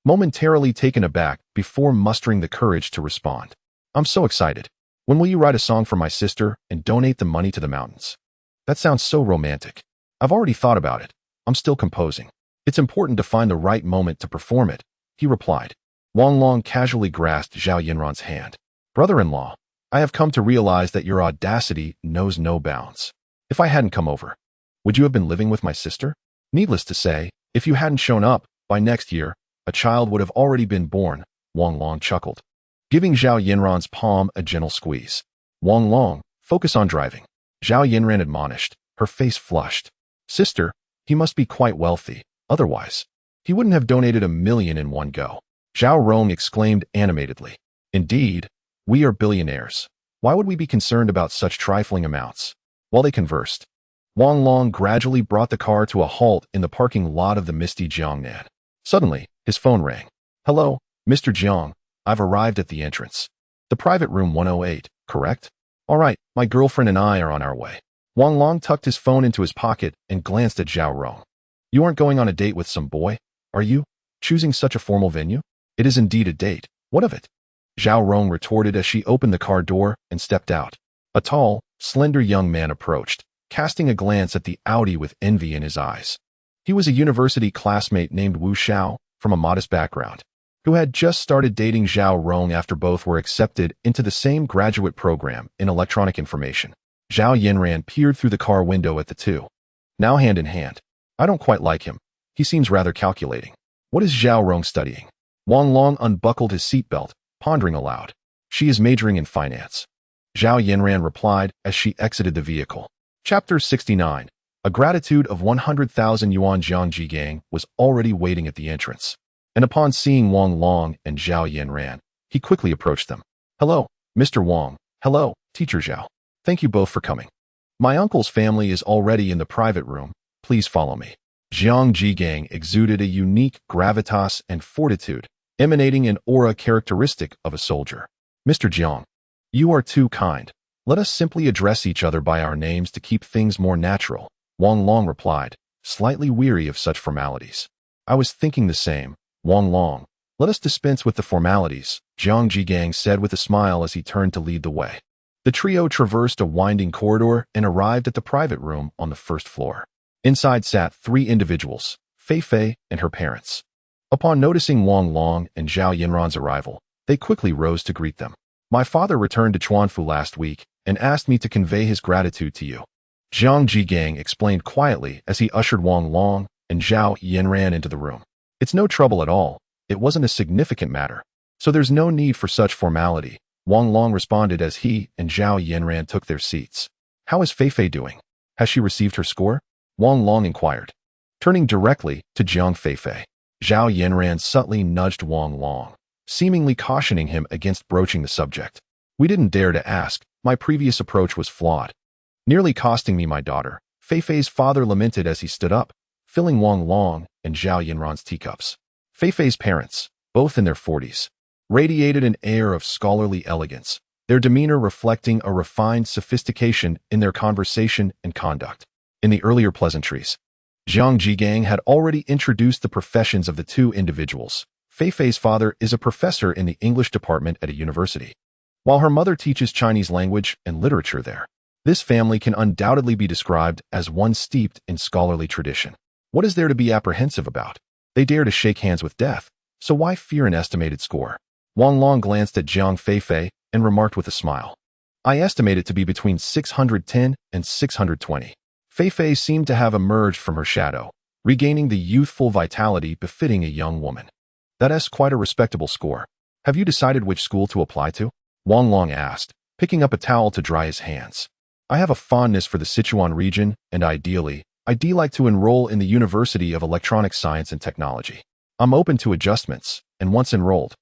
Momentarily taken aback before mustering the courage to respond. "I'm so excited. When will you write a song for my sister and donate the money to the mountains?" "That sounds so romantic. I've already thought about it. I'm still composing. It's important to find the right moment to perform it," he replied. Wang Long casually grasped Zhao Yanran's hand. "Brother-in-law, I have come to realize that your audacity knows no bounds. If I hadn't come over, would you have been living with my sister? Needless to say, if you hadn't shown up, by next year, a child would have already been born," Wang Long chuckled, giving Zhao Yanran's palm a gentle squeeze. "Wang Long, focus on driving," Zhao Yanran admonished, her face flushed. "Sister, he must be quite wealthy, otherwise he wouldn't have donated 1 million in one go," Zhao Rong exclaimed animatedly. "Indeed, we are billionaires. Why would we be concerned about such trifling amounts?" While they conversed, Wang Long gradually brought the car to a halt in the parking lot of the misty Jiangnan. Suddenly, his phone rang. "Hello, Mr. Jiang. I've arrived at the entrance. The private room 108, correct? All right, my girlfriend and I are on our way." Wang Long tucked his phone into his pocket and glanced at Zhao Rong. "You aren't going on a date with some boy, are you? Choosing such a formal venue?" "It is indeed a date. What of it?" Zhao Rong retorted as she opened the car door and stepped out. A tall, slender young man approached, casting a glance at the Audi with envy in his eyes. He was a university classmate named Wu Xiao, from a modest background, who had just started dating Zhao Rong after both were accepted into the same graduate program in electronic information. Zhao Yanran peered through the car window at the two, now hand in hand. "I don't quite like him. He seems rather calculating." "What is Zhao Rong studying?" Wang Long unbuckled his seatbelt, pondering aloud. "She is majoring in finance," Zhao Yanran replied as she exited the vehicle. Chapter 69. A gratitude of 100,000 yuan. Jiangji Gang was already waiting at the entrance, and upon seeing Wang Long and Zhao Yanran, he quickly approached them. "Hello, Mr. Wang. Hello, Teacher Zhao. Thank you both for coming." My uncle's family is already in the private room. Please follow me. Jiang Jigang exuded a unique gravitas and fortitude, emanating an aura characteristic of a soldier. Mr. Jiang, you are too kind. Let us simply address each other by our names to keep things more natural, Wang Long replied, slightly weary of such formalities. I was thinking the same, Wang Long. Let us dispense with the formalities, Jiang Jigang said with a smile as he turned to lead the way. The trio traversed a winding corridor and arrived at the private room on the first floor. Inside sat 3 individuals, Fei Fei and her parents. Upon noticing Wang Long and Zhao Yinran's arrival, they quickly rose to greet them. My father returned to Chuanfu last week and asked me to convey his gratitude to you. Jiang Jigang explained quietly as he ushered Wang Long and Zhao Yinran into the room. It's no trouble at all. It wasn't a significant matter, so there's no need for such formality, Wang Long responded as he and Zhao Yinran took their seats. How is Fei Fei doing? Has she received her score? Wang Long inquired. Turning directly to Jiang Fei Fei, Zhao Yinran subtly nudged Wang Long, seemingly cautioning him against broaching the subject. We didn't dare to ask. My previous approach was flawed, nearly costing me my daughter, Fei Fei's father lamented as he stood up, filling Wang Long and Zhao Yinran's teacups. Fei Fei's parents, both in their 40s, radiated an air of scholarly elegance, their demeanor reflecting a refined sophistication in their conversation and conduct. In the earlier pleasantries, Jiang Jigang had already introduced the professions of the 2 individuals. Fei Fei's father is a professor in the English department at a university, while her mother teaches Chinese language and literature there. This family can undoubtedly be described as one steeped in scholarly tradition. What is there to be apprehensive about? They dare to shake hands with death, so why fear an estimated score? Wang Long glanced at Jiang Fei Fei and remarked with a smile. I estimate it to be between 610 and 620. Fei Fei seemed to have emerged from her shadow, regaining the youthful vitality befitting a young woman. That's quite a respectable score. Have you decided which school to apply to? Wang Long asked, picking up a towel to dry his hands. I have a fondness for the Sichuan region, and ideally, I'd like to enroll in the University of Electronic Science and Technology. I'm open to adjustments, and once enrolled,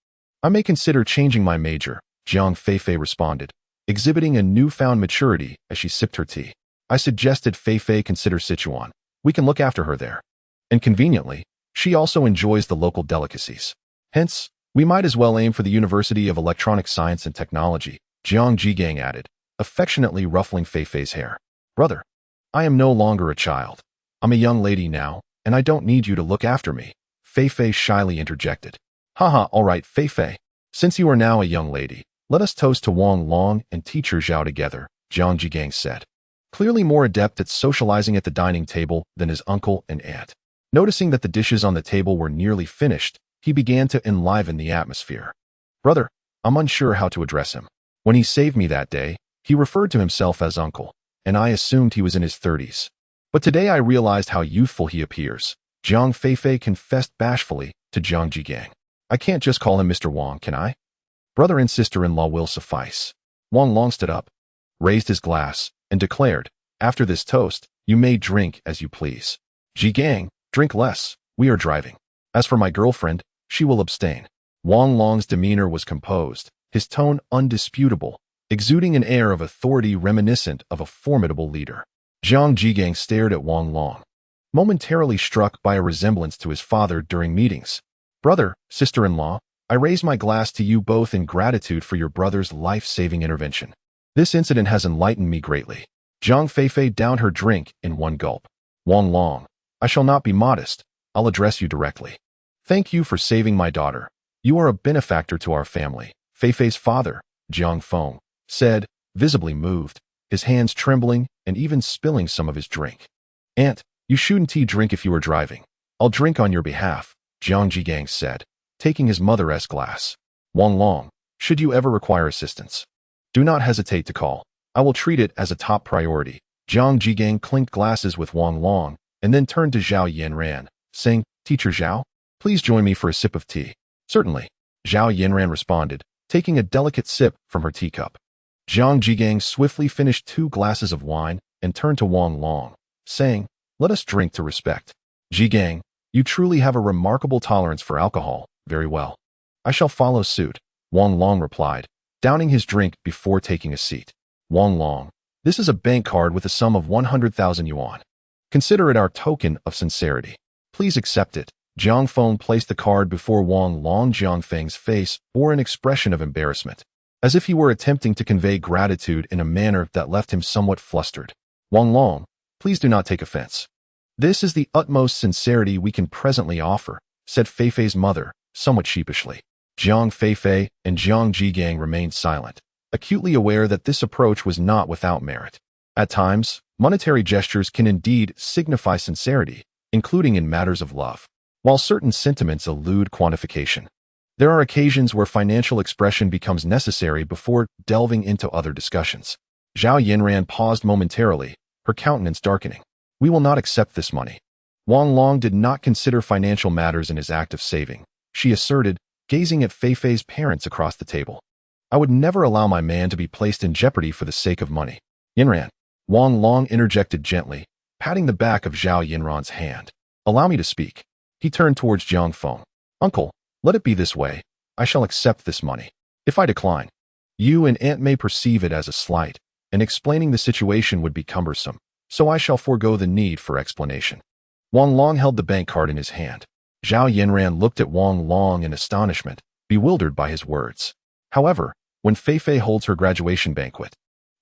I may consider changing my major, Jiang Fei Fei responded, exhibiting a newfound maturity as she sipped her tea. I suggested Fei Fei consider Sichuan. We can look after her there. And conveniently, she also enjoys the local delicacies. Hence, we might as well aim for the University of Electronic Science and Technology, Jiang Jigang added, affectionately ruffling Fei Fei's hair. Brother, I am no longer a child. I'm a young lady now, and I don't need you to look after me, Fei Fei shyly interjected. Haha, all right, Fei Fei. Since you are now a young lady, let us toast to Wang Long and teacher Zhao together, Jiang Jigang said, clearly more adept at socializing at the dining table than his uncle and aunt. Noticing that the dishes on the table were nearly finished, he began to enliven the atmosphere. Brother, I'm unsure how to address him. When he saved me that day, he referred to himself as uncle, and I assumed he was in his 30s. But today I realized how youthful he appears, Jiang Fei Fei confessed bashfully to Jiang Jigang. I can't just call him Mr. Wang, can I? Brother and sister-in-law will suffice. Wang Long stood up, raised his glass, and declared, after this toast, you may drink as you please. Jigang, drink less, we are driving. As for my girlfriend, she will abstain. Wang Long's demeanor was composed, his tone undisputable, exuding an air of authority reminiscent of a formidable leader. Jiang Jigang stared at Wang Long, momentarily struck by a resemblance to his father during meetings. Brother, sister-in-law, I raise my glass to you both in gratitude for your brother's life-saving intervention. This incident has enlightened me greatly. Jiang Fei Fei downed her drink in one gulp. Wang Long, I shall not be modest. I'll address you directly. Thank you for saving my daughter. You are a benefactor to our family, Fei Fei's father, Jiang Feng, said, visibly moved, his hands trembling and even spilling some of his drink. Aunt, you shouldn't drink if you are driving. I'll drink on your behalf, Jiang Jigang said, taking his mother's glass. Wang Long, should you ever require assistance, do not hesitate to call. I will treat it as a top priority. Jiang Jigang clinked glasses with Wang Long and then turned to Zhao Yinran, saying, Teacher Zhao, please join me for a sip of tea. Certainly, Zhao Yinran responded, taking a delicate sip from her teacup. Jiang Jigang swiftly finished 2 glasses of wine and turned to Wang Long, saying, let us drink to respect. Jigang, you truly have a remarkable tolerance for alcohol. Very well. I shall follow suit, Wang Long replied, downing his drink before taking a seat. Wang Long, This is a bank card with a sum of 100,000 yuan. Consider it our token of sincerity. Please accept it. Jiang Feng placed the card before Wang Long. Jiang Feng's face bore an expression of embarrassment, as if he were attempting to convey gratitude in a manner that left him somewhat flustered. Wang Long, please do not take offense. This is the utmost sincerity we can presently offer, said Feifei's mother, somewhat sheepishly. Jiang Feifei and Jiang Jigang remained silent, acutely aware that this approach was not without merit. At times, monetary gestures can indeed signify sincerity, including in matters of love, while certain sentiments elude quantification. There are occasions where financial expression becomes necessary before delving into other discussions. Zhao Yinran paused momentarily, her countenance darkening. We will not accept this money. Wang Long did not consider financial matters in his act of saving, she asserted, gazing at Feifei's parents across the table. I would never allow my man to be placed in jeopardy for the sake of money. Yinran. Wang Long interjected gently, patting the back of Zhao Yinran's hand. Allow me to speak. He turned towards Jiang Feng. Uncle, let it be this way. I shall accept this money. If I decline, you and Aunt may perceive it as a slight, and explaining the situation would be cumbersome, so I shall forego the need for explanation. Wang Long held the bank card in his hand. Zhao Yinran looked at Wang Long in astonishment, bewildered by his words. However, when Feifei holds her graduation banquet,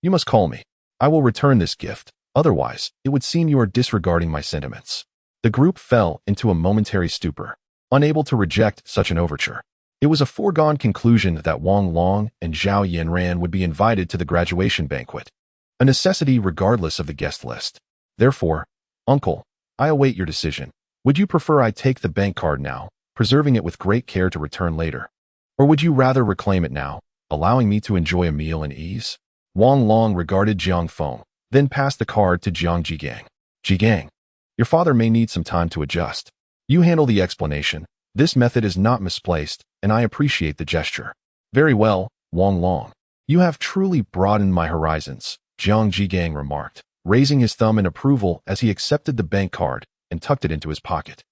you must call me. I will return this gift, otherwise, it would seem you are disregarding my sentiments. The group fell into a momentary stupor, unable to reject such an overture. It was a foregone conclusion that Wang Long and Zhao Yinran would be invited to the graduation banquet, a necessity regardless of the guest list. Therefore, Uncle, I await your decision. Would you prefer I take the bank card now, preserving it with great care to return later? Or would you rather reclaim it now, allowing me to enjoy a meal in ease? Wang Long regarded Jiang Feng, then passed the card to Jiang Jigang. Jigang, your father may need some time to adjust. You handle the explanation. This method is not misplaced, and I appreciate the gesture. Very well, Wang Long. You have truly broadened my horizons, Jiang Jigang remarked, raising his thumb in approval as he accepted the bank card and tucked it into his pocket.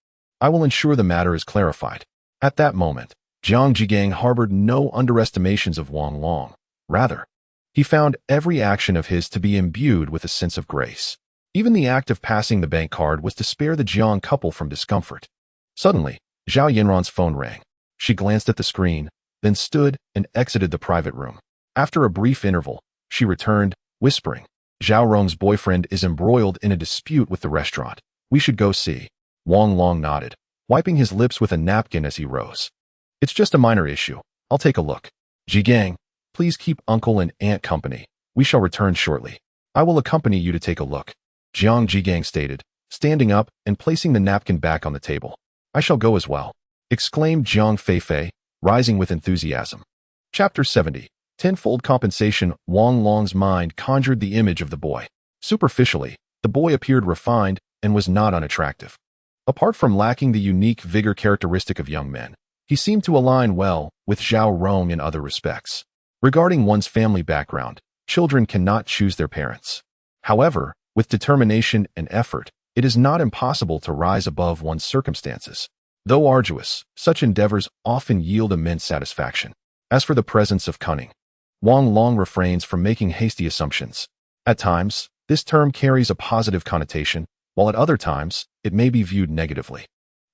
I will ensure the matter is clarified. At that moment, Jiang Jigang harbored no underestimations of Wang Long. Rather, he found every action of his to be imbued with a sense of grace. Even the act of passing the bank card was to spare the Jiang couple from discomfort. Suddenly, Zhao Yinran's phone rang. She glanced at the screen, then stood and exited the private room. After a brief interval, she returned, whispering, Zhao Rong's boyfriend is embroiled in a dispute with the restaurant. We should go see. Wang Long nodded, wiping his lips with a napkin as he rose. It's just a minor issue. I'll take a look. Jigang, please keep uncle and aunt company. We shall return shortly. I will accompany you to take a look. Jiang Jigang stated, standing up and placing the napkin back on the table. I shall go as well, exclaimed Jiang Feifei, rising with enthusiasm. Chapter 70. Tenfold compensation. Wang Long's mind conjured the image of the boy. Superficially, the boy appeared refined and was not unattractive. Apart from lacking the unique vigor characteristic of young men, he seemed to align well with Zhao Rong in other respects. Regarding one's family background, children cannot choose their parents. However, with determination and effort, it is not impossible to rise above one's circumstances. Though arduous, such endeavors often yield immense satisfaction. As for the presence of cunning, Wang Long refrains from making hasty assumptions. At times, this term carries a positive connotation, while at other times, it may be viewed negatively.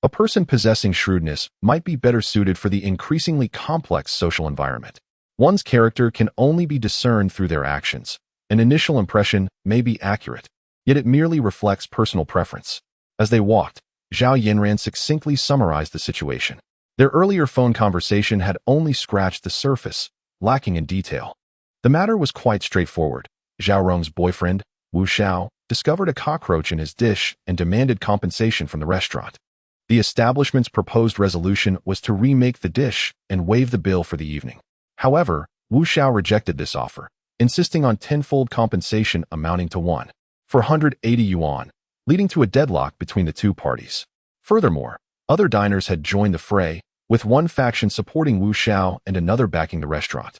A person possessing shrewdness might be better suited for the increasingly complex social environment. One's character can only be discerned through their actions. An initial impression may be accurate, yet it merely reflects personal preference. As they walked, Zhao Yinran succinctly summarized the situation. Their earlier phone conversation had only scratched the surface, lacking in detail. The matter was quite straightforward. Zhao Rong's boyfriend, Wu Xiao, discovered a cockroach in his dish and demanded compensation from the restaurant. The establishment's proposed resolution was to remake the dish and waive the bill for the evening. However, Wu Xiao rejected this offer, insisting on tenfold compensation amounting to 480 yuan, leading to a deadlock between the two parties. Furthermore, other diners had joined the fray, with one faction supporting Wu Xiao and another backing the restaurant,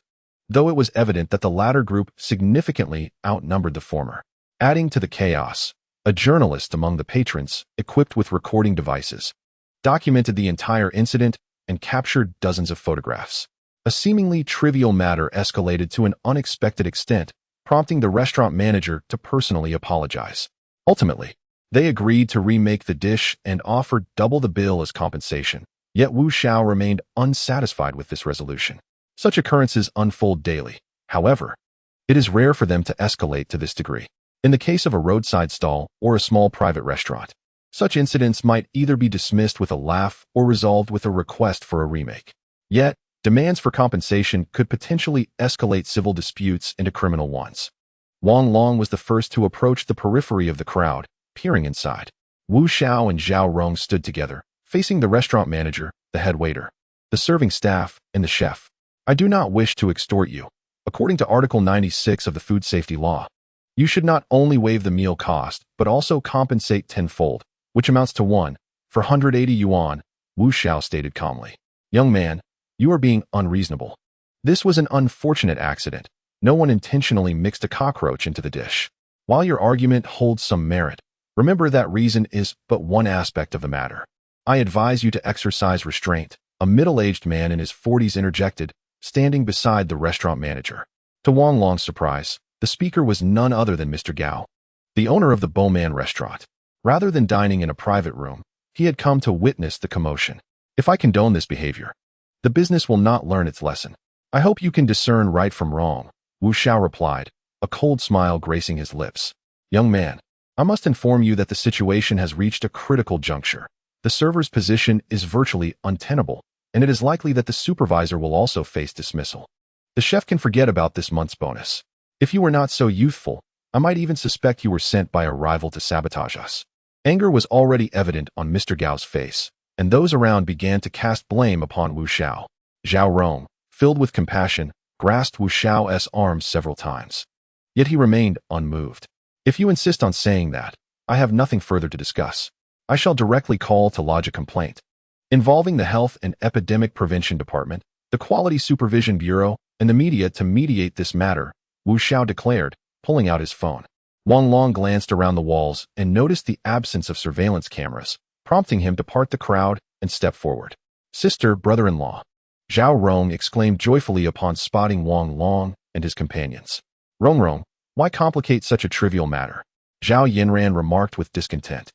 though it was evident that the latter group significantly outnumbered the former. Adding to the chaos, a journalist among the patrons, equipped with recording devices, documented the entire incident and captured dozens of photographs. A seemingly trivial matter escalated to an unexpected extent prompting the restaurant manager to personally apologize. Ultimately, they agreed to remake the dish and offered double the bill as compensation. Yet Wu Xiao remained unsatisfied with this resolution. Such occurrences unfold daily. However, it is rare for them to escalate to this degree. In the case of a roadside stall or a small private restaurant, such incidents might either be dismissed with a laugh or resolved with a request for a remake. Yet, demands for compensation could potentially escalate civil disputes into criminal ones. Wang Long was the first to approach the periphery of the crowd, peering inside. Wu Xiao and Zhao Rong stood together, facing the restaurant manager, the head waiter, the serving staff, and the chef. I do not wish to extort you. According to Article 96 of the Food Safety Law, you should not only waive the meal cost, but also compensate tenfold, which amounts to 480 yuan, Wu Xiao stated calmly. Young man, you are being unreasonable. This was an unfortunate accident. No one intentionally mixed a cockroach into the dish. While your argument holds some merit, remember that reason is but one aspect of the matter. I advise you to exercise restraint, a middle-aged man in his 40s interjected, standing beside the restaurant manager. To Wang Long's surprise, the speaker was none other than Mr. Gao, the owner of the Bowman restaurant. Rather than dining in a private room, he had come to witness the commotion. If I condone this behavior, the business will not learn its lesson. I hope you can discern right from wrong, Wu Xiao replied, a cold smile gracing his lips. Young man, I must inform you that the situation has reached a critical juncture. The server's position is virtually untenable, and it is likely that the supervisor will also face dismissal. The chef can forget about this month's bonus. If you were not so youthful, I might even suspect you were sent by a rival to sabotage us. Anger was already evident on Mr. Gao's face, and those around began to cast blame upon Wu Xiao. Zhao Rong, filled with compassion, grasped Wu Xiao's arms several times. Yet he remained unmoved. If you insist on saying that, I have nothing further to discuss. I shall directly call to lodge a complaint involving the Health and Epidemic Prevention Department, the Quality Supervision Bureau, and the media to mediate this matter, Wu Xiao declared, pulling out his phone. Wang Long glanced around the walls and noticed the absence of surveillance cameras, prompting him to part the crowd and step forward. Sister, brother-in-law, Zhao Rong exclaimed joyfully upon spotting Wang Long and his companions. Rong, why complicate such a trivial matter? Zhao Yinran remarked with discontent,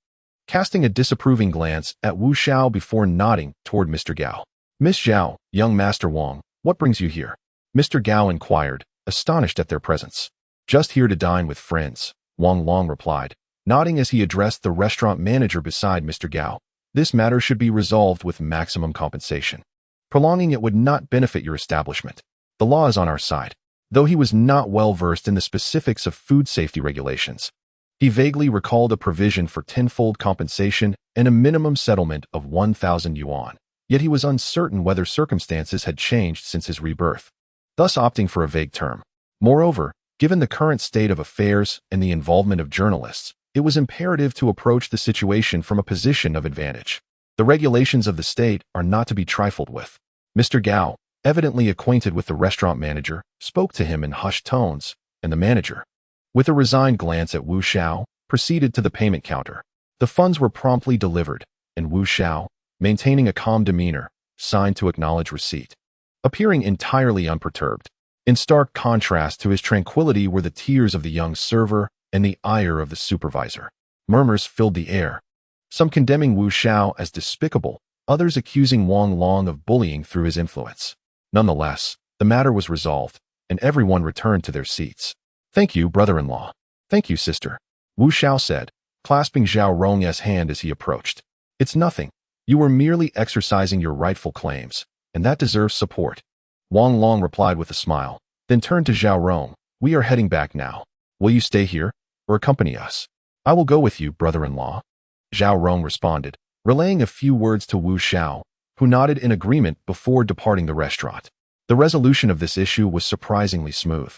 casting a disapproving glance at Wu Xiao before nodding toward Mr. Gao. Miss Zhao, young Master Wang, what brings you here? Mr. Gao inquired, astonished at their presence. Just here to dine with friends, Wang Long replied, nodding as he addressed the restaurant manager beside Mr. Gao. This matter should be resolved with maximum compensation. Prolonging it would not benefit your establishment. The law is on our side. Though he was not well versed in the specifics of food safety regulations, he vaguely recalled a provision for tenfold compensation and a minimum settlement of 1,000 yuan. Yet he was uncertain whether circumstances had changed since his rebirth, thus opting for a vague term. Moreover, given the current state of affairs and the involvement of journalists, it was imperative to approach the situation from a position of advantage. The regulations of the state are not to be trifled with. Mr. Gao, evidently acquainted with the restaurant manager, spoke to him in hushed tones, and the manager, with a resigned glance at Wu Xiao, proceeded to the payment counter. The funds were promptly delivered, and Wu Xiao, maintaining a calm demeanor, signed to acknowledge receipt, appearing entirely unperturbed. In stark contrast to his tranquility were the tears of the young server and the ire of the supervisor. Murmurs filled the air, some condemning Wu Xiao as despicable, others accusing Wang Long of bullying through his influence. Nonetheless, the matter was resolved, and everyone returned to their seats. Thank you, brother-in-law. Thank you, sister, Wu Xiao said, clasping Zhao Rong's hand as he approached. It's nothing. You were merely exercising your rightful claims, and that deserves support. Wang Long replied with a smile, then turned to Zhao Rong. We are heading back now. Will you stay here, or accompany us? I will go with you, brother-in-law, Zhao Rong responded, relaying a few words to Wu Xiao, who nodded in agreement before departing the restaurant. The resolution of this issue was surprisingly smooth,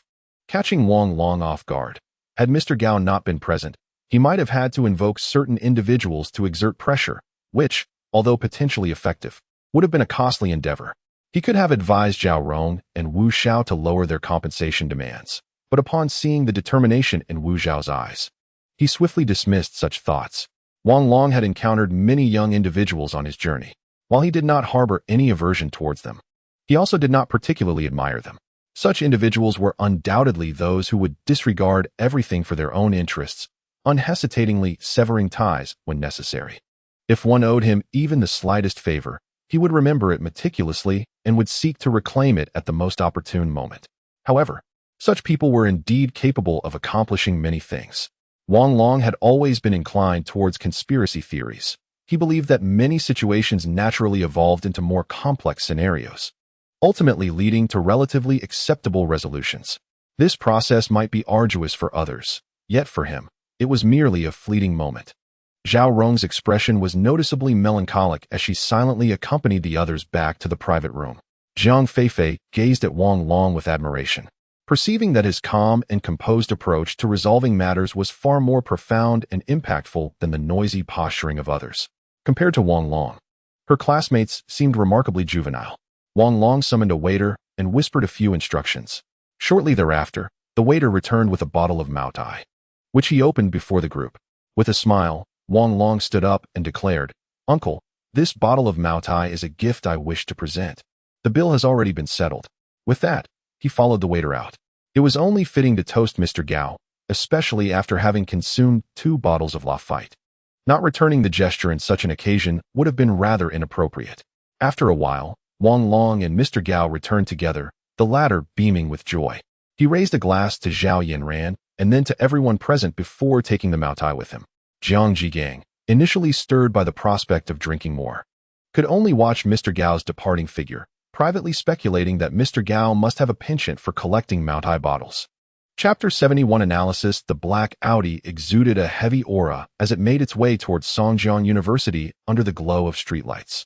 catching Wang Long off guard. Had Mr. Gao not been present, he might have had to invoke certain individuals to exert pressure, which, although potentially effective, would have been a costly endeavor. He could have advised Zhao Rong and Wu Xiao to lower their compensation demands, but upon seeing the determination in Wu Xiao's eyes, he swiftly dismissed such thoughts. Wang Long had encountered many young individuals on his journey. While he did not harbor any aversion towards them, he also did not particularly admire them. Such individuals were undoubtedly those who would disregard everything for their own interests, unhesitatingly severing ties when necessary. If one owed him even the slightest favor, he would remember it meticulously and would seek to reclaim it at the most opportune moment. However, such people were indeed capable of accomplishing many things. Wang Long had always been inclined towards conspiracy theories. He believed that many situations naturally evolved into more complex scenarios, ultimately leading to relatively acceptable resolutions. This process might be arduous for others, yet for him, it was merely a fleeting moment. Zhao Rong's expression was noticeably melancholic as she silently accompanied the others back to the private room. Jiang Feifei gazed at Wang Long with admiration, perceiving that his calm and composed approach to resolving matters was far more profound and impactful than the noisy posturing of others. Compared to Wang Long, her classmates seemed remarkably juvenile. Wang Long summoned a waiter and whispered a few instructions. Shortly thereafter, the waiter returned with a bottle of Maotai, which he opened before the group. With a smile, Wang Long stood up and declared, "Uncle, this bottle of Maotai is a gift I wish to present. The bill has already been settled." With that, he followed the waiter out. It was only fitting to toast Mr. Gao, especially after having consumed 2 bottles of Lafite. Not returning the gesture in such an occasion would have been rather inappropriate. After a while, Wang Long and Mr. Gao returned together, the latter beaming with joy. He raised a glass to Zhao Yinran and then to everyone present before taking the Maotai with him. Jiang Jigang, initially stirred by the prospect of drinking more, could only watch Mr. Gao's departing figure, privately speculating that Mr. Gao must have a penchant for collecting Maotai bottles. Chapter 71 Analysis. The black Audi exuded a heavy aura as it made its way towards Songjiang University under the glow of streetlights.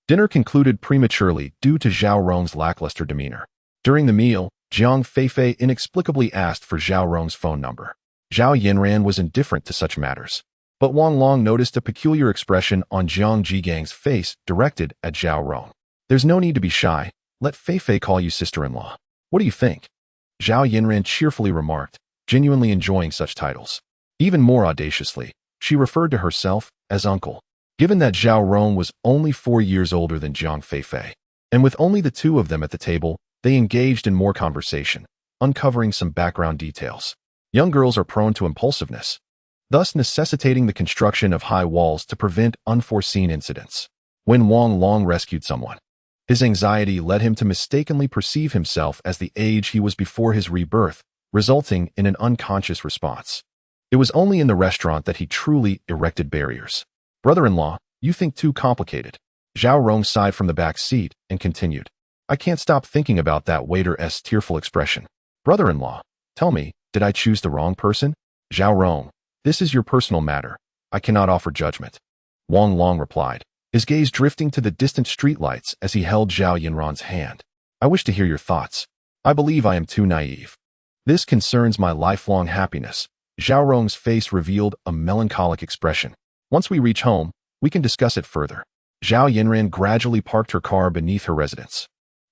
Dinner concluded prematurely due to Zhao Rong's lackluster demeanor. During the meal, Jiang Feifei inexplicably asked for Zhao Rong's phone number. Zhao Yinran was indifferent to such matters, but Wang Long noticed a peculiar expression on Jiang Jigang's face directed at Zhao Rong. "There's no need to be shy. Let Feifei call you sister-in-law. What do you think?" Zhao Yinran cheerfully remarked, genuinely enjoying such titles. Even more audaciously, she referred to herself as uncle. Given that Zhao Rong was only 4 years older than Jiang Feifei, and with only the two of them at the table, they engaged in more conversation, uncovering some background details. Young girls are prone to impulsiveness, thus necessitating the construction of high walls to prevent unforeseen incidents. When Wang Long rescued someone, his anxiety led him to mistakenly perceive himself as the age he was before his rebirth, resulting in an unconscious response. It was only in the restaurant that he truly erected barriers. "Brother-in-law, you think too complicated." Zhao Rong sighed from the back seat and continued, "I can't stop thinking about that waiter's tearful expression. Brother-in-law, tell me, did I choose the wrong person?" "Zhao Rong, this is your personal matter. I cannot offer judgment." Wang Long replied, his gaze drifting to the distant streetlights as he held Zhao Yinran's hand. "I wish to hear your thoughts. I believe I am too naive. This concerns my lifelong happiness." Zhao Rong's face revealed a melancholic expression. "Once we reach home, we can discuss it further." Zhao Yinran gradually parked her car beneath her residence.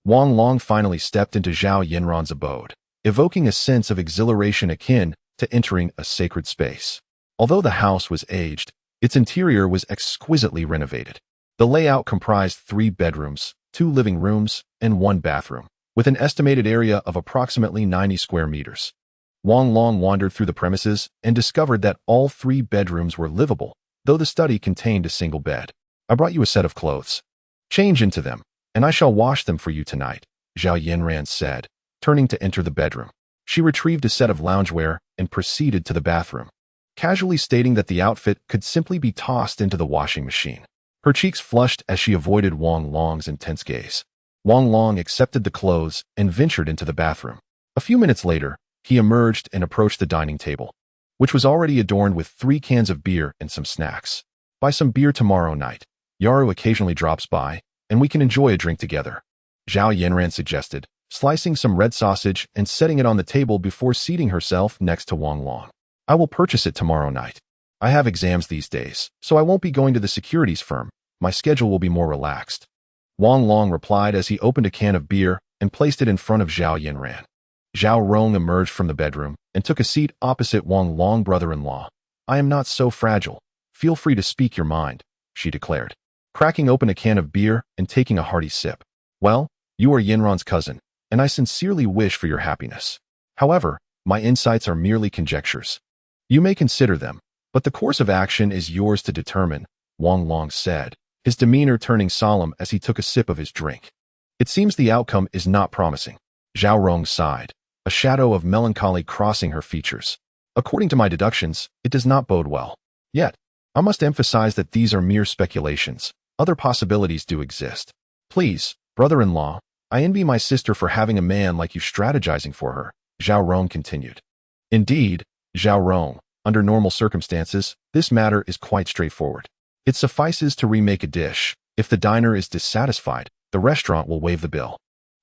Wang Long finally stepped into Zhao Yinran's abode, evoking a sense of exhilaration akin to entering a sacred space. Although the house was aged, its interior was exquisitely renovated. The layout comprised 3 bedrooms, 2 living rooms, and 1 bathroom, with an estimated area of approximately 90 square meters. Wang Long wandered through the premises and discovered that all 3 bedrooms were livable, though the study contained a single bed. "I brought you a set of clothes. Change into them, and I shall wash them for you tonight," Zhao Yinran said, turning to enter the bedroom. She retrieved a set of loungewear and proceeded to the bathroom, casually stating that the outfit could simply be tossed into the washing machine. Her cheeks flushed as she avoided Wang Long's intense gaze. Wang Long accepted the clothes and ventured into the bathroom. A few minutes later, he emerged and approached the dining table, which was already adorned with 3 cans of beer and some snacks. "Buy some beer tomorrow night. Yaru occasionally drops by, and we can enjoy a drink together," Zhao Yinran suggested, slicing some red sausage and setting it on the table before seating herself next to Wang Long. "I will purchase it tomorrow night. I have exams these days, so I won't be going to the securities firm. My schedule will be more relaxed." Wang Long replied as he opened a can of beer and placed it in front of Zhao Yinran. Zhao Rong emerged from the bedroom and took a seat opposite Wang Long. "Brother-in-law, I am not so fragile. Feel free to speak your mind," she declared, cracking open a can of beer and taking a hearty sip. "Well, you are Yinran's cousin. and I sincerely wish for your happiness. However, my insights are merely conjectures. You may consider them, but the course of action is yours to determine, Wang Long said, his demeanor turning solemn as he took a sip of his drink. It seems the outcome is not promising. Zhao Rong sighed, a shadow of melancholy crossing her features. According to my deductions, it does not bode well. Yet, I must emphasize that these are mere speculations. Other possibilities do exist. Please, brother-in-law, I envy my sister for having a man like you strategizing for her, Zhao Rong continued. Indeed, Zhao Rong, under normal circumstances, this matter is quite straightforward. It suffices to remake a dish. If the diner is dissatisfied, the restaurant will waive the bill.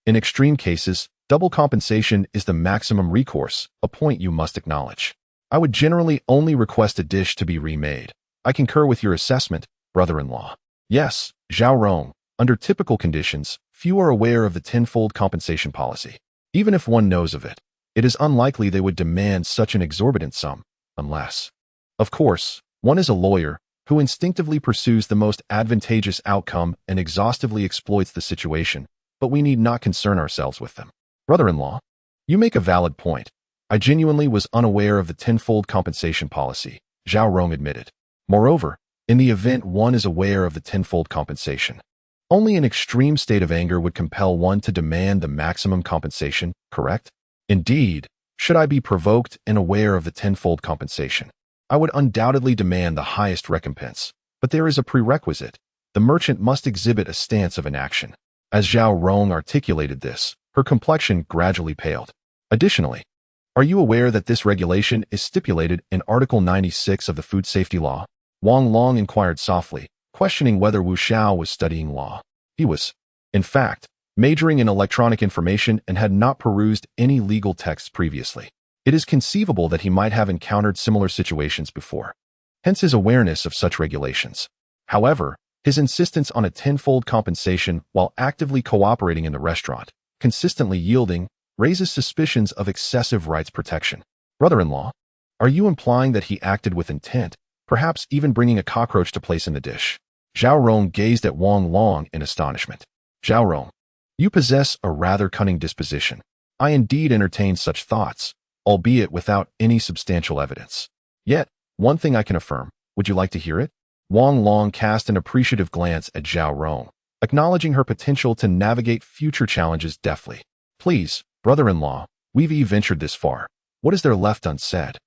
In extreme cases, double compensation is the maximum recourse, a point you must acknowledge. I would generally only request a dish to be remade. I concur with your assessment, brother-in-law. Yes, Zhao Rong, under typical conditions, few are aware of the tenfold compensation policy. Even if one knows of it, it is unlikely they would demand such an exorbitant sum, unless, of course, one is a lawyer who instinctively pursues the most advantageous outcome and exhaustively exploits the situation, but we need not concern ourselves with them. Brother-in-law, you make a valid point. I genuinely was unaware of the tenfold compensation policy, Zhao Rong admitted. Moreover, in the event one is aware of the tenfold compensation, only an extreme state of anger would compel one to demand the maximum compensation, correct? Indeed, should I be provoked and aware of the tenfold compensation, I would undoubtedly demand the highest recompense. But there is a prerequisite. The merchant must exhibit a stance of inaction. As Zhao Rong articulated this, her complexion gradually paled. Additionally, are you aware that this regulation is stipulated in Article 96 of the Food Safety Law? Wang Long inquired softly, questioning whether Wu Xiao was studying law. He was, in fact, majoring in electronic information and had not perused any legal texts previously. It is conceivable that he might have encountered similar situations before, hence his awareness of such regulations. However, his insistence on a tenfold compensation while actively cooperating in the restaurant, consistently yielding, raises suspicions of excessive rights protection. Brother-in-law, are you implying that he acted with intent, perhaps even bringing a cockroach to place in the dish? Zhao Rong gazed at Wang Long in astonishment. Zhao Rong, you possess a rather cunning disposition. I indeed entertain such thoughts, albeit without any substantial evidence. Yet, one thing I can affirm. Would you like to hear it? Wang Long cast an appreciative glance at Zhao Rong, acknowledging her potential to navigate future challenges deftly. Please, brother-in-law, we've ventured this far. What is there left unsaid?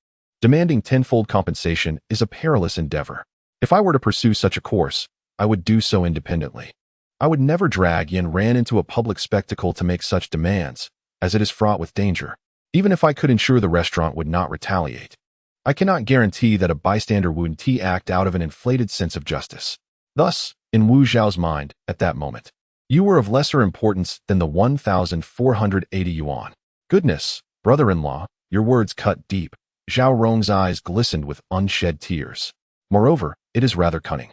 Demanding tenfold compensation is a perilous endeavor. If I were to pursue such a course, I would do so independently. I would never drag Yan Ran into a public spectacle to make such demands, as it is fraught with danger. Even if I could ensure the restaurant would not retaliate, I cannot guarantee that a bystander wouldn't act out of an inflated sense of justice. Thus, in Wu Zhao's mind, at that moment, you were of lesser importance than the 1,480 yuan. Goodness, brother-in-law, your words cut deep. Zhao Rong's eyes glistened with unshed tears. Moreover, it is rather cunning.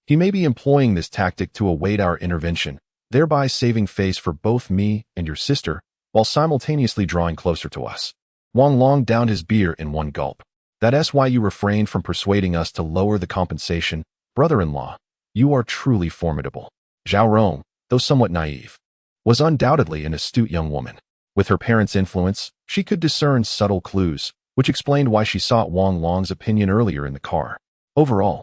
He may be employing this tactic to await our intervention, thereby saving face for both me and your sister, while simultaneously drawing closer to us. Wang Long downed his beer in one gulp. That's why you refrained from persuading us to lower the compensation, brother-in-law. You are truly formidable. Zhao Rong, though somewhat naive, was undoubtedly an astute young woman. With her parents' influence, she could discern subtle clues, which explained why she sought Wang Long's opinion earlier in the car. Overall,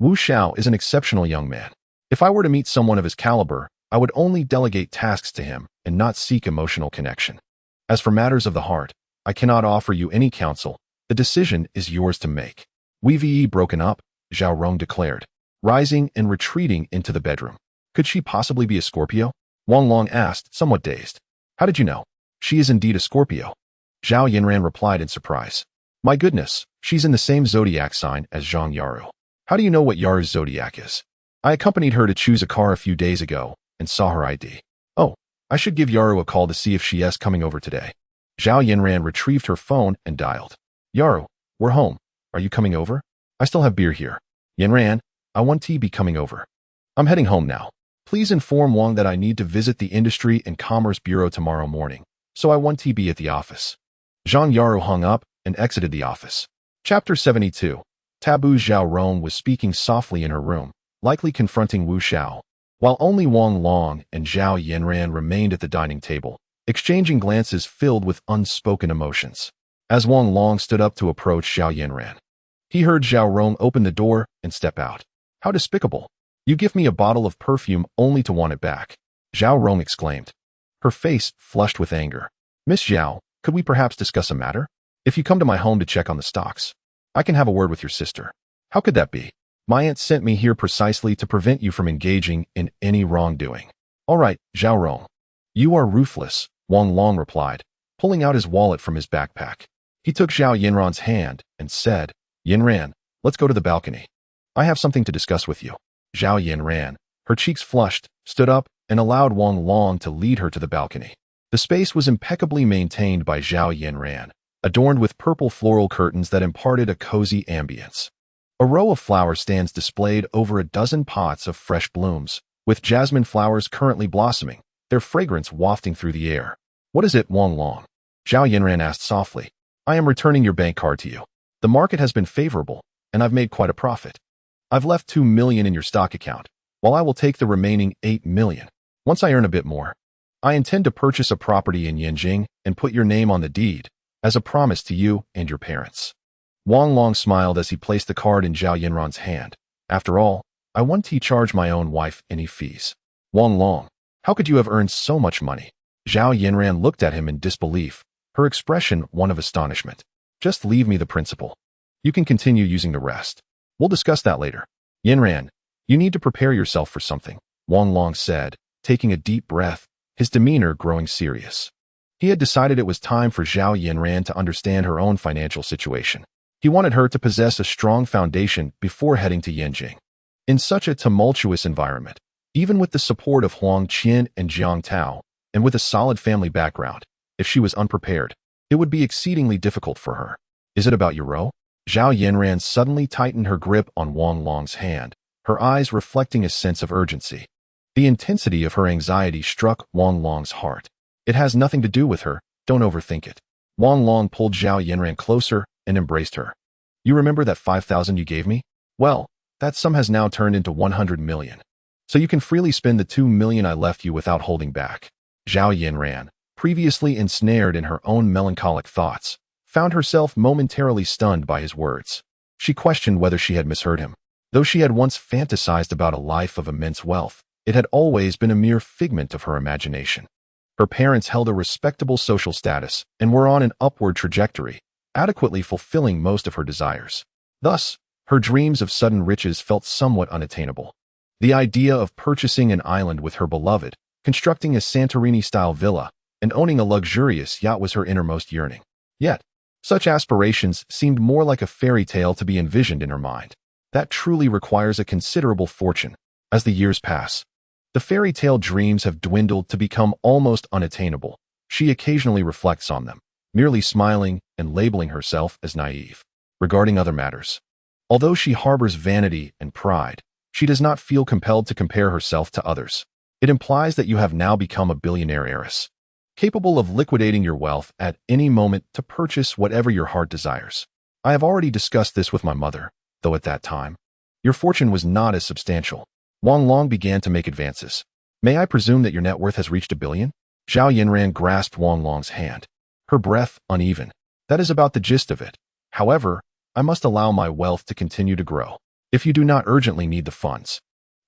Wu Xiao is an exceptional young man. If I were to meet someone of his caliber, I would only delegate tasks to him and not seek emotional connection. As for matters of the heart, I cannot offer you any counsel. The decision is yours to make. We've broken up, Zhao Rong declared, rising and retreating into the bedroom. Could she possibly be a Scorpio? Wang Long asked, somewhat dazed. How did you know? She is indeed a Scorpio. Zhao Yanran replied in surprise. My goodness, she's in the same zodiac sign as Zhang Yaru. How do you know what Yaru's zodiac is? I accompanied her to choose a car a few days ago and saw her ID. Oh, I should give Yaru a call to see if she is coming over today. Zhao Yanran retrieved her phone and dialed. Yaru, we're home. Are you coming over? I still have beer here. Yanran, I want to be coming over. I'm heading home now. Please inform Wang that I need to visit the Industry and Commerce Bureau tomorrow morning, so I want to be at the office. Zhang Yaru hung up and exited the office. Chapter 72. Taboo. Zhao Rong was speaking softly in her room, likely confronting Wu Xiao, while only Wang Long and Zhao Yanran remained at the dining table. exchanging glances filled with unspoken emotions. As Wang Long stood up to approach Zhao Yanran, he heard Zhao Rong open the door and step out. How despicable! You give me a bottle of perfume only to want it back, Zhao Rong exclaimed, her face flushed with anger. Miss Zhao, could we perhaps discuss a matter? If you come to my home to check on the stocks, I can have a word with your sister. How could that be? My aunt sent me here precisely to prevent you from engaging in any wrongdoing. All right, Zhao Rong. You are ruthless, Wang Long replied, pulling out his wallet from his backpack. He took Zhao Yanran's hand and said, Yanran, let's go to the balcony. I have something to discuss with you. Zhao Yanran, her cheeks flushed, stood up and allowed Wang Long to lead her to the balcony. The space was impeccably maintained by Zhao Yanran, adorned with purple floral curtains that imparted a cozy ambience. A row of flower stands displayed over a dozen pots of fresh blooms, with jasmine flowers currently blossoming, their fragrance wafting through the air. What is it, Wang Long? Zhao Yanran asked softly. I am returning your bank card to you. The market has been favorable, and I've made quite a profit. I've left 2 million in your stock account, while I will take the remaining 8 million. Once I earn a bit more, I intend to purchase a property in Yanjing and put your name on the deed, as a promise to you and your parents. Wang Long smiled as he placed the card in Zhao Yanran's hand. After all, I won't charge my own wife any fees. Wang Long, how could you have earned so much money? Zhao Yanran looked at him in disbelief, her expression one of astonishment. Just leave me the principal. You can continue using the rest. We'll discuss that later. Yanran, you need to prepare yourself for something, Wang Long said, taking a deep breath, his demeanor growing serious. He had decided it was time for Zhao Yanran to understand her own financial situation. He wanted her to possess a strong foundation before heading to Yanjing. In such a tumultuous environment, even with the support of Huang Qian and Jiang Tao, and with a solid family background, if she was unprepared, it would be exceedingly difficult for her. Is it about Euro? Zhao Yanran suddenly tightened her grip on Wang Long's hand, her eyes reflecting a sense of urgency. The intensity of her anxiety struck Wang Long's heart. It has nothing to do with her, don't overthink it. Wang Long pulled Zhao Yanran closer and embraced her. You remember that 5,000 you gave me? Well, that sum has now turned into 100 million. So you can freely spend the 2 million I left you without holding back. Zhao Yanran, previously ensnared in her own melancholic thoughts, found herself momentarily stunned by his words. She questioned whether she had misheard him. Though she had once fantasized about a life of immense wealth, it had always been a mere figment of her imagination. Her parents held a respectable social status and were on an upward trajectory, adequately fulfilling most of her desires. Thus, her dreams of sudden riches felt somewhat unattainable. The idea of purchasing an island with her beloved, constructing a Santorini-style villa, and owning a luxurious yacht was her innermost yearning. Yet, such aspirations seemed more like a fairy tale to be envisioned in her mind. That truly requires a considerable fortune. As the years pass, the fairy tale dreams have dwindled to become almost unattainable. She occasionally reflects on them, merely smiling and labeling herself as naive. Regarding other matters, although she harbors vanity and pride, she does not feel compelled to compare herself to others. It implies that you have now become a billionaire heiress, capable of liquidating your wealth at any moment to purchase whatever your heart desires. I have already discussed this with my mother, though at that time, your fortune was not as substantial. Wang Long began to make advances. May I presume that your net worth has reached 1 billion? Zhao Yanran grasped Wang Long's hand, her breath uneven. That is about the gist of it. However, I must allow my wealth to continue to grow. If you do not urgently need the funds,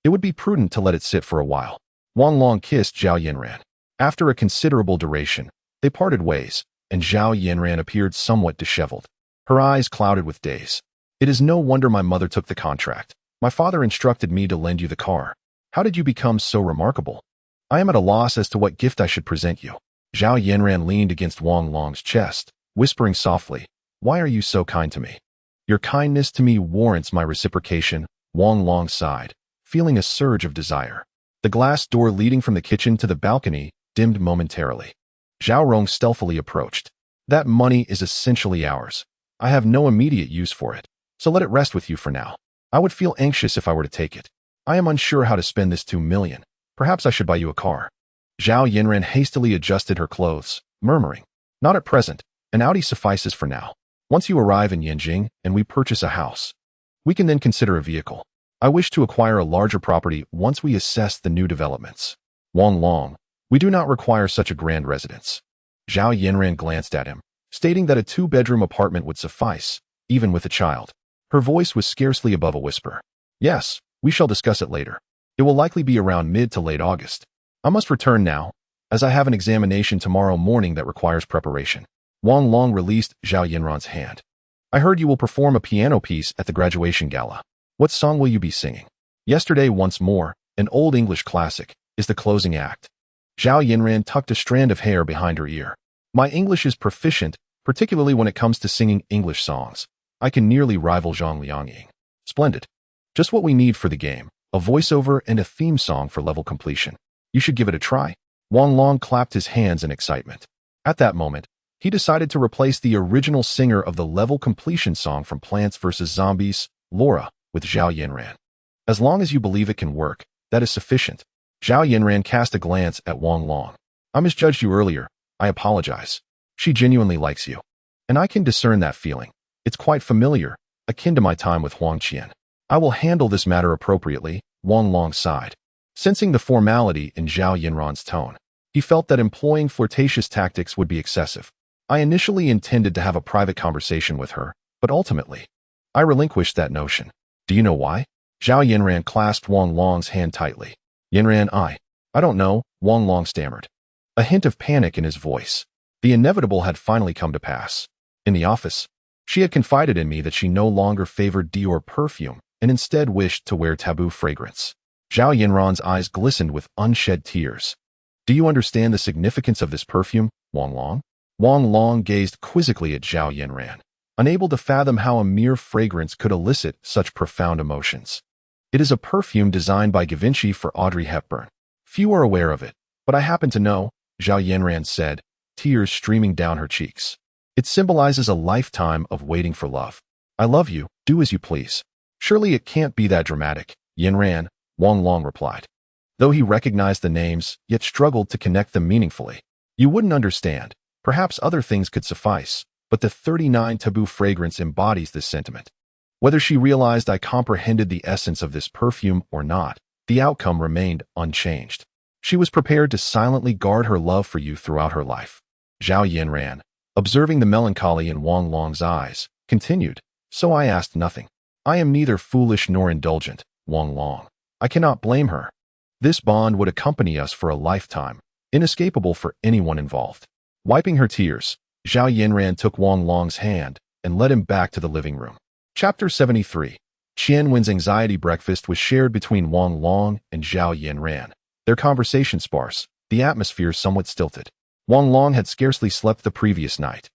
it would be prudent to let it sit for a while. Wang Long kissed Zhao Yanran. After a considerable duration, they parted ways, and Zhao Yanran appeared somewhat disheveled, her eyes clouded with daze. It is no wonder my mother took the contract. My father instructed me to lend you the car. How did you become so remarkable? I am at a loss as to what gift I should present you. Zhao Yanran leaned against Wang Long's chest, whispering softly, Why are you so kind to me? Your kindness to me warrants my reciprocation, Wang Long sighed, feeling a surge of desire. The glass door leading from the kitchen to the balcony dimmed momentarily. Zhao Rong stealthily approached. That money is essentially ours. I have no immediate use for it, so let it rest with you for now. I would feel anxious if I were to take it. I am unsure how to spend this 2 million. Perhaps I should buy you a car. Zhao Yanran hastily adjusted her clothes, murmuring, Not at present. An Audi suffices for now. Once you arrive in Yanjing and we purchase a house, we can then consider a vehicle. I wish to acquire a larger property once we assess the new developments. Wang Long, We do not require such a grand residence. Zhao Yanran glanced at him, stating that a 2-bedroom apartment would suffice, even with a child. Her voice was scarcely above a whisper. Yes, we shall discuss it later. It will likely be around mid to late August. I must return now, as I have an examination tomorrow morning that requires preparation. Wang Long released Zhao Yanran's hand. I heard you will perform a piano piece at the graduation gala. What song will you be singing? Yesterday Once More, an old English classic, is the closing act. Zhao Yanran tucked a strand of hair behind her ear. My English is proficient, particularly when it comes to singing English songs. I can nearly rival Zhang Liangying. Splendid. Just what we need for the game, a voiceover and a theme song for level completion. You should give it a try. Wang Long clapped his hands in excitement. At that moment, he decided to replace the original singer of the level completion song from Plants vs. Zombies, Laura, with Zhao Yanran. As long as you believe it can work, that is sufficient. Zhao Yanran cast a glance at Wang Long. I misjudged you earlier. I apologize. She genuinely likes you. And I can discern that feeling. It's quite familiar, akin to my time with Huang Qian. I will handle this matter appropriately, Wang Long sighed. Sensing the formality in Zhao Yanran's tone, he felt that employing flirtatious tactics would be excessive. I initially intended to have a private conversation with her, but ultimately, I relinquished that notion. Do you know why? Zhao Yanran clasped Wang Long's hand tightly. Yanran, I don't know, Wang Long stammered. A hint of panic in his voice. The inevitable had finally come to pass. In the office, she had confided in me that she no longer favored Dior perfume and instead wished to wear taboo fragrance. Zhao Yanran's eyes glistened with unshed tears. Do you understand the significance of this perfume, Wang Long? Wang Long gazed quizzically at Zhao Yanran, unable to fathom how a mere fragrance could elicit such profound emotions. It is a perfume designed by Givenchy for Audrey Hepburn. Few are aware of it, but I happen to know, Zhao Yanran said, tears streaming down her cheeks. It symbolizes a lifetime of waiting for love. I love you, do as you please. Surely it can't be that dramatic, Yanran, Wang Long replied. Though he recognized the names, yet struggled to connect them meaningfully. You wouldn't understand. Perhaps other things could suffice, but the 39 taboo fragrance embodies this sentiment. Whether she realized I comprehended the essence of this perfume or not, the outcome remained unchanged. She was prepared to silently guard her love for you throughout her life. Zhao Yanran, observing the melancholy in Wang Long's eyes, continued, so I asked nothing. I am neither foolish nor indulgent, Wang Long. I cannot blame her. This bond would accompany us for a lifetime, inescapable for anyone involved. Wiping her tears, Zhao Yanran took Wang Long's hand and led him back to the living room. Chapter 73. Qian Wen's anxiety breakfast was shared between Wang Long and Zhao Yanran. Their conversation sparse, the atmosphere somewhat stilted. Wang Long had scarcely slept the previous night,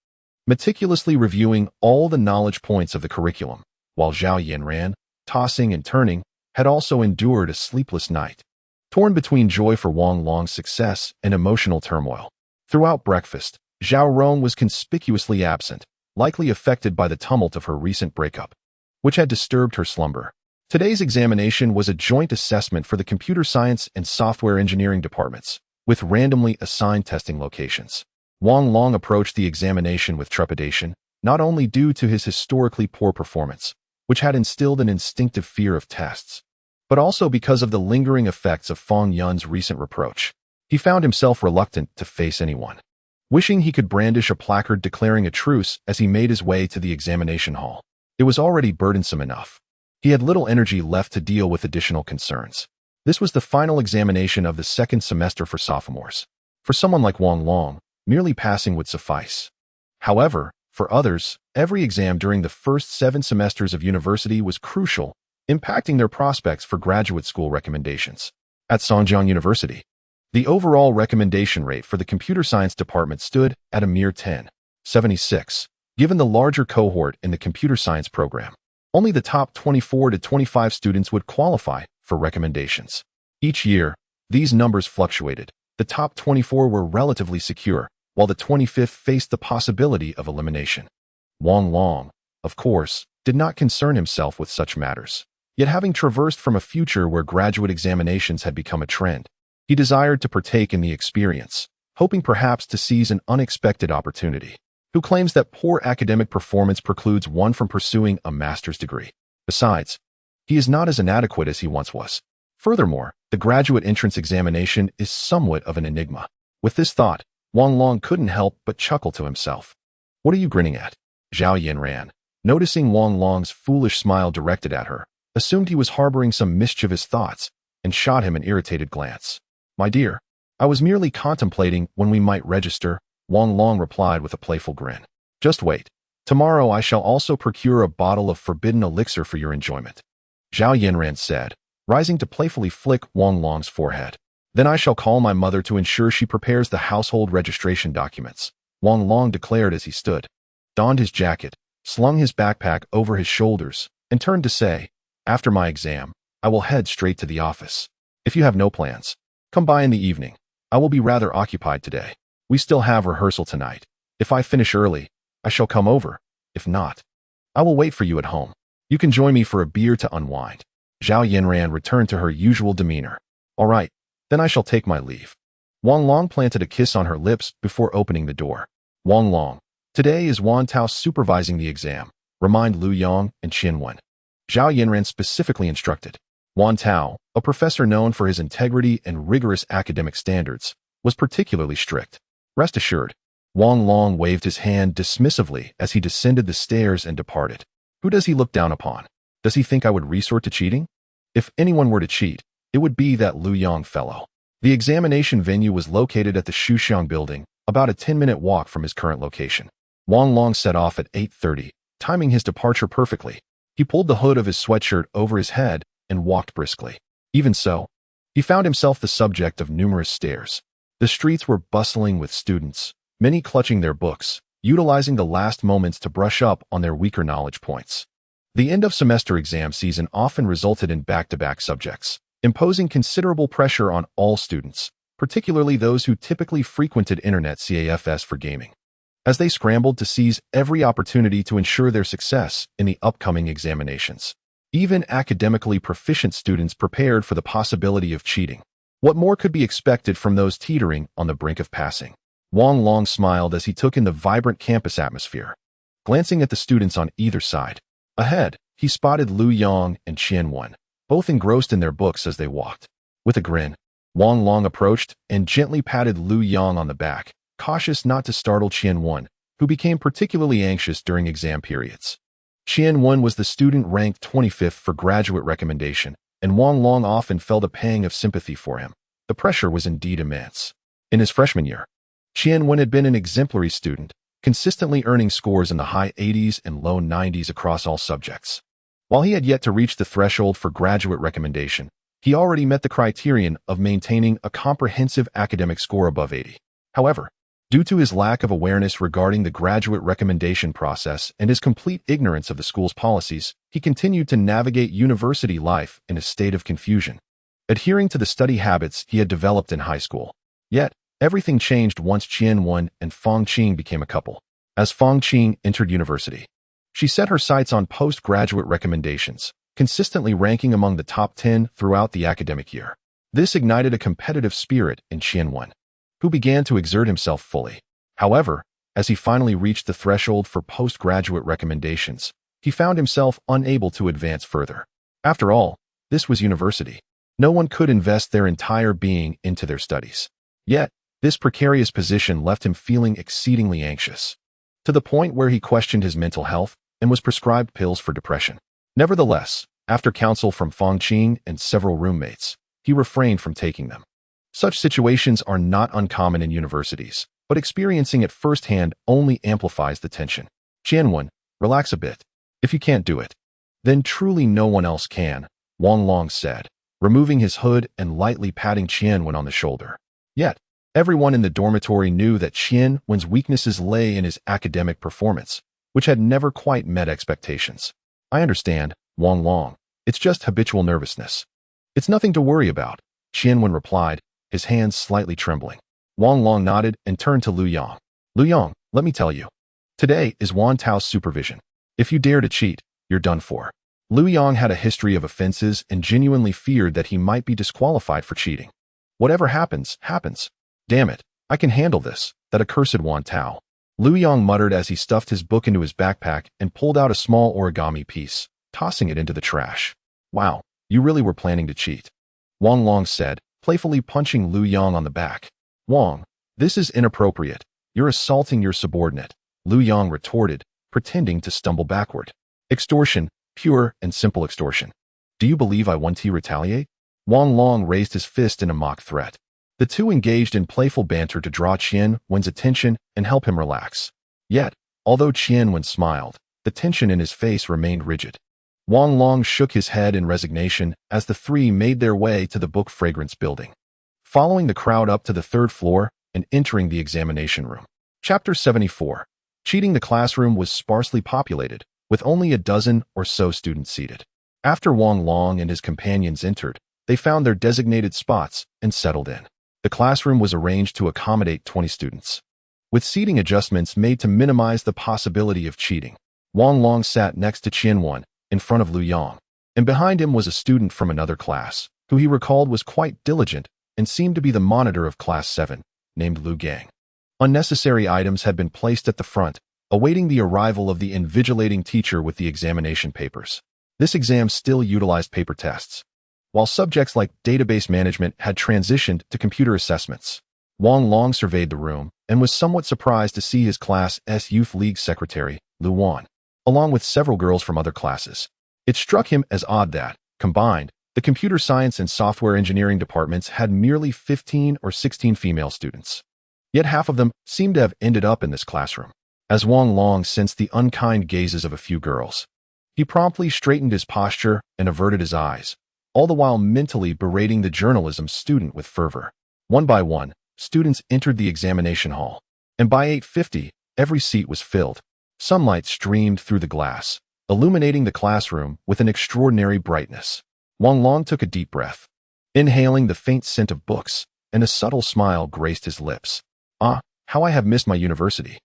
meticulously reviewing all the knowledge points of the curriculum, while Zhao Yanran, tossing and turning, had also endured a sleepless night, torn between joy for Wang Long's success and emotional turmoil. Throughout breakfast, Zhao Rong was conspicuously absent, likely affected by the tumult of her recent breakup, which had disturbed her slumber. Today's examination was a joint assessment for the computer science and software engineering departments, with randomly assigned testing locations. Wang Long approached the examination with trepidation, not only due to his historically poor performance, which had instilled an instinctive fear of tests, but also because of the lingering effects of Feng Yun's recent reproach. He found himself reluctant to face anyone, wishing he could brandish a placard declaring a truce as he made his way to the examination hall. It was already burdensome enough. He had little energy left to deal with additional concerns. This was the final examination of the second semester for sophomores. For someone like Wang Long, merely passing would suffice. However, for others, every exam during the first 7 semesters of university was crucial, impacting their prospects for graduate school recommendations. At Songjiang University, the overall recommendation rate for the computer science department stood at a mere 10.76. Given the larger cohort in the computer science program, only the top 24 to 25 students would qualify for recommendations. Each year, these numbers fluctuated. The top 24 were relatively secure, while the 25th faced the possibility of elimination. Wang Long, of course, did not concern himself with such matters. Yet having traversed from a future where graduate examinations had become a trend, he desired to partake in the experience, hoping perhaps to seize an unexpected opportunity. Who claims that poor academic performance precludes one from pursuing a master's degree? Besides, he is not as inadequate as he once was. Furthermore, The graduate entrance examination is somewhat of an enigma. With this thought, Wang Long couldn't help but chuckle to himself. What are you grinning at? Zhao Yin ran, noticing Wang Long's foolish smile directed at her, assumed he was harboring some mischievous thoughts, and shot him an irritated glance. My dear, I was merely contemplating when we might register, Wang Long replied with a playful grin. Just wait. Tomorrow I shall also procure a bottle of forbidden elixir for your enjoyment. Zhao Yinran said, rising to playfully flick Wang Long's forehead. Then I shall call my mother to ensure she prepares the household registration documents, Wang Long declared as he stood, donned his jacket, slung his backpack over his shoulders, and turned to say, after my exam, I will head straight to the office. If you have no plans, come by in the evening. I will be rather occupied today. We still have rehearsal tonight. If I finish early, I shall come over. If not, I will wait for you at home. You can join me for a beer to unwind. Zhao Yinran returned to her usual demeanor. All right, then I shall take my leave. Wang Long planted a kiss on her lips before opening the door. Wang Long, today is Wan Tao supervising the exam. Remind Lu Yong and Qin Wen. Zhao Yinran specifically instructed. Wan Tao, a professor known for his integrity and rigorous academic standards, was particularly strict. Rest assured. Wang Long waved his hand dismissively as he descended the stairs and departed. Who does he look down upon? Does he think I would resort to cheating? If anyone were to cheat, it would be that Lu Yong fellow. The examination venue was located at the Shuxiang building, about a 10-minute walk from his current location. Wang Long set off at 8:30, timing his departure perfectly. He pulled the hood of his sweatshirt over his head and walked briskly. Even so, he found himself the subject of numerous stares. The streets were bustling with students, many clutching their books, utilizing the last moments to brush up on their weaker knowledge points. The end-of-semester exam season often resulted in back-to-back subjects, imposing considerable pressure on all students, particularly those who typically frequented internet CAFS for gaming, as they scrambled to seize every opportunity to ensure their success in the upcoming examinations. Even academically proficient students prepared for the possibility of cheating. What more could be expected from those teetering on the brink of passing? Wang Long smiled as he took in the vibrant campus atmosphere. Glancing at the students on either side, ahead, he spotted Lu Yong and Qian Wen, both engrossed in their books as they walked. With a grin, Wang Long approached and gently patted Lu Yong on the back, cautious not to startle Qian Wen, who became particularly anxious during exam periods. Qian Wen was the student ranked 25th for graduate recommendation, and Wang Long often felt a pang of sympathy for him. The pressure was indeed immense. In his freshman year, Qian Wen had been an exemplary student, consistently earning scores in the high 80s and low 90s across all subjects. While he had yet to reach the threshold for graduate recommendation, he already met the criterion of maintaining a comprehensive academic score above 80. However, due to his lack of awareness regarding the graduate recommendation process and his complete ignorance of the school's policies, he continued to navigate university life in a state of confusion, adhering to the study habits he had developed in high school. Yet, everything changed once Qian Wen and Fang Qing became a couple. As Fang Qing entered university, she set her sights on postgraduate recommendations, consistently ranking among the top 10 throughout the academic year. This ignited a competitive spirit in Qian Wen, who began to exert himself fully. However, as he finally reached the threshold for postgraduate recommendations, he found himself unable to advance further. After all, this was university. No one could invest their entire being into their studies. Yet, this precarious position left him feeling exceedingly anxious, to the point where he questioned his mental health and was prescribed pills for depression. Nevertheless, after counsel from Fang Qing and several roommates, he refrained from taking them. Such situations are not uncommon in universities, but experiencing it firsthand only amplifies the tension. Qian Wen, relax a bit. If you can't do it, then truly no one else can, Wang Long said, removing his hood and lightly patting Qian Wen on the shoulder. Yet, everyone in the dormitory knew that Qian Wen's weaknesses lay in his academic performance, which had never quite met expectations. I understand, Wang Long. It's just habitual nervousness. It's nothing to worry about, Qian Wen replied, his hands slightly trembling. Wang Long nodded and turned to Lu Yong. Lu Yong, let me tell you. Today is Wan Tao's supervision. If you dare to cheat, you're done for. Lu Yong had a history of offenses and genuinely feared that he might be disqualified for cheating. Whatever happens, happens. Damn it, I can handle this, that accursed Wan Tao. Lu Yong muttered as he stuffed his book into his backpack and pulled out a small origami piece, tossing it into the trash. Wow, you really were planning to cheat. Wang Long said, playfully punching Lu Yang on the back. Wang, this is inappropriate. You're assaulting your subordinate, Lu Yang retorted, pretending to stumble backward. Extortion, pure and simple extortion. Do you believe I want to retaliate? Wang Long raised his fist in a mock threat. The two engaged in playful banter to draw Wen's attention and help him relax. Yet, although Wen smiled, the tension in his face remained rigid. Wang Long shook his head in resignation as the three made their way to the book fragrance building, following the crowd up to the third floor and entering the examination room. Chapter 74. Cheating. The classroom was sparsely populated, with only a dozen or so students seated. After Wang Long and his companions entered, they found their designated spots and settled in. The classroom was arranged to accommodate 20 students, with seating adjustments made to minimize the possibility of cheating. Wang Long sat next to Wen, in front of Lu Yang, and behind him was a student from another class, who he recalled was quite diligent and seemed to be the monitor of Class 7, named Lu Gang. Unnecessary items had been placed at the front, awaiting the arrival of the invigilating teacher with the examination papers. This exam still utilized paper tests, while subjects like database management had transitioned to computer assessments. Wang Long surveyed the room and was somewhat surprised to see his class's Youth League secretary, Lu Wan, along with several girls from other classes. It struck him as odd that, combined, the computer science and software engineering departments had merely 15 or 16 female students. Yet half of them seemed to have ended up in this classroom. As Wang Long sensed the unkind gazes of a few girls, he promptly straightened his posture and averted his eyes, all the while mentally berating the journalism student with fervor. One by one, students entered the examination hall, and by 8:50, every seat was filled. Sunlight streamed through the glass, illuminating the classroom with an extraordinary brightness. Wang Long took a deep breath, inhaling the faint scent of books, and a subtle smile graced his lips. Ah, how I have missed my university.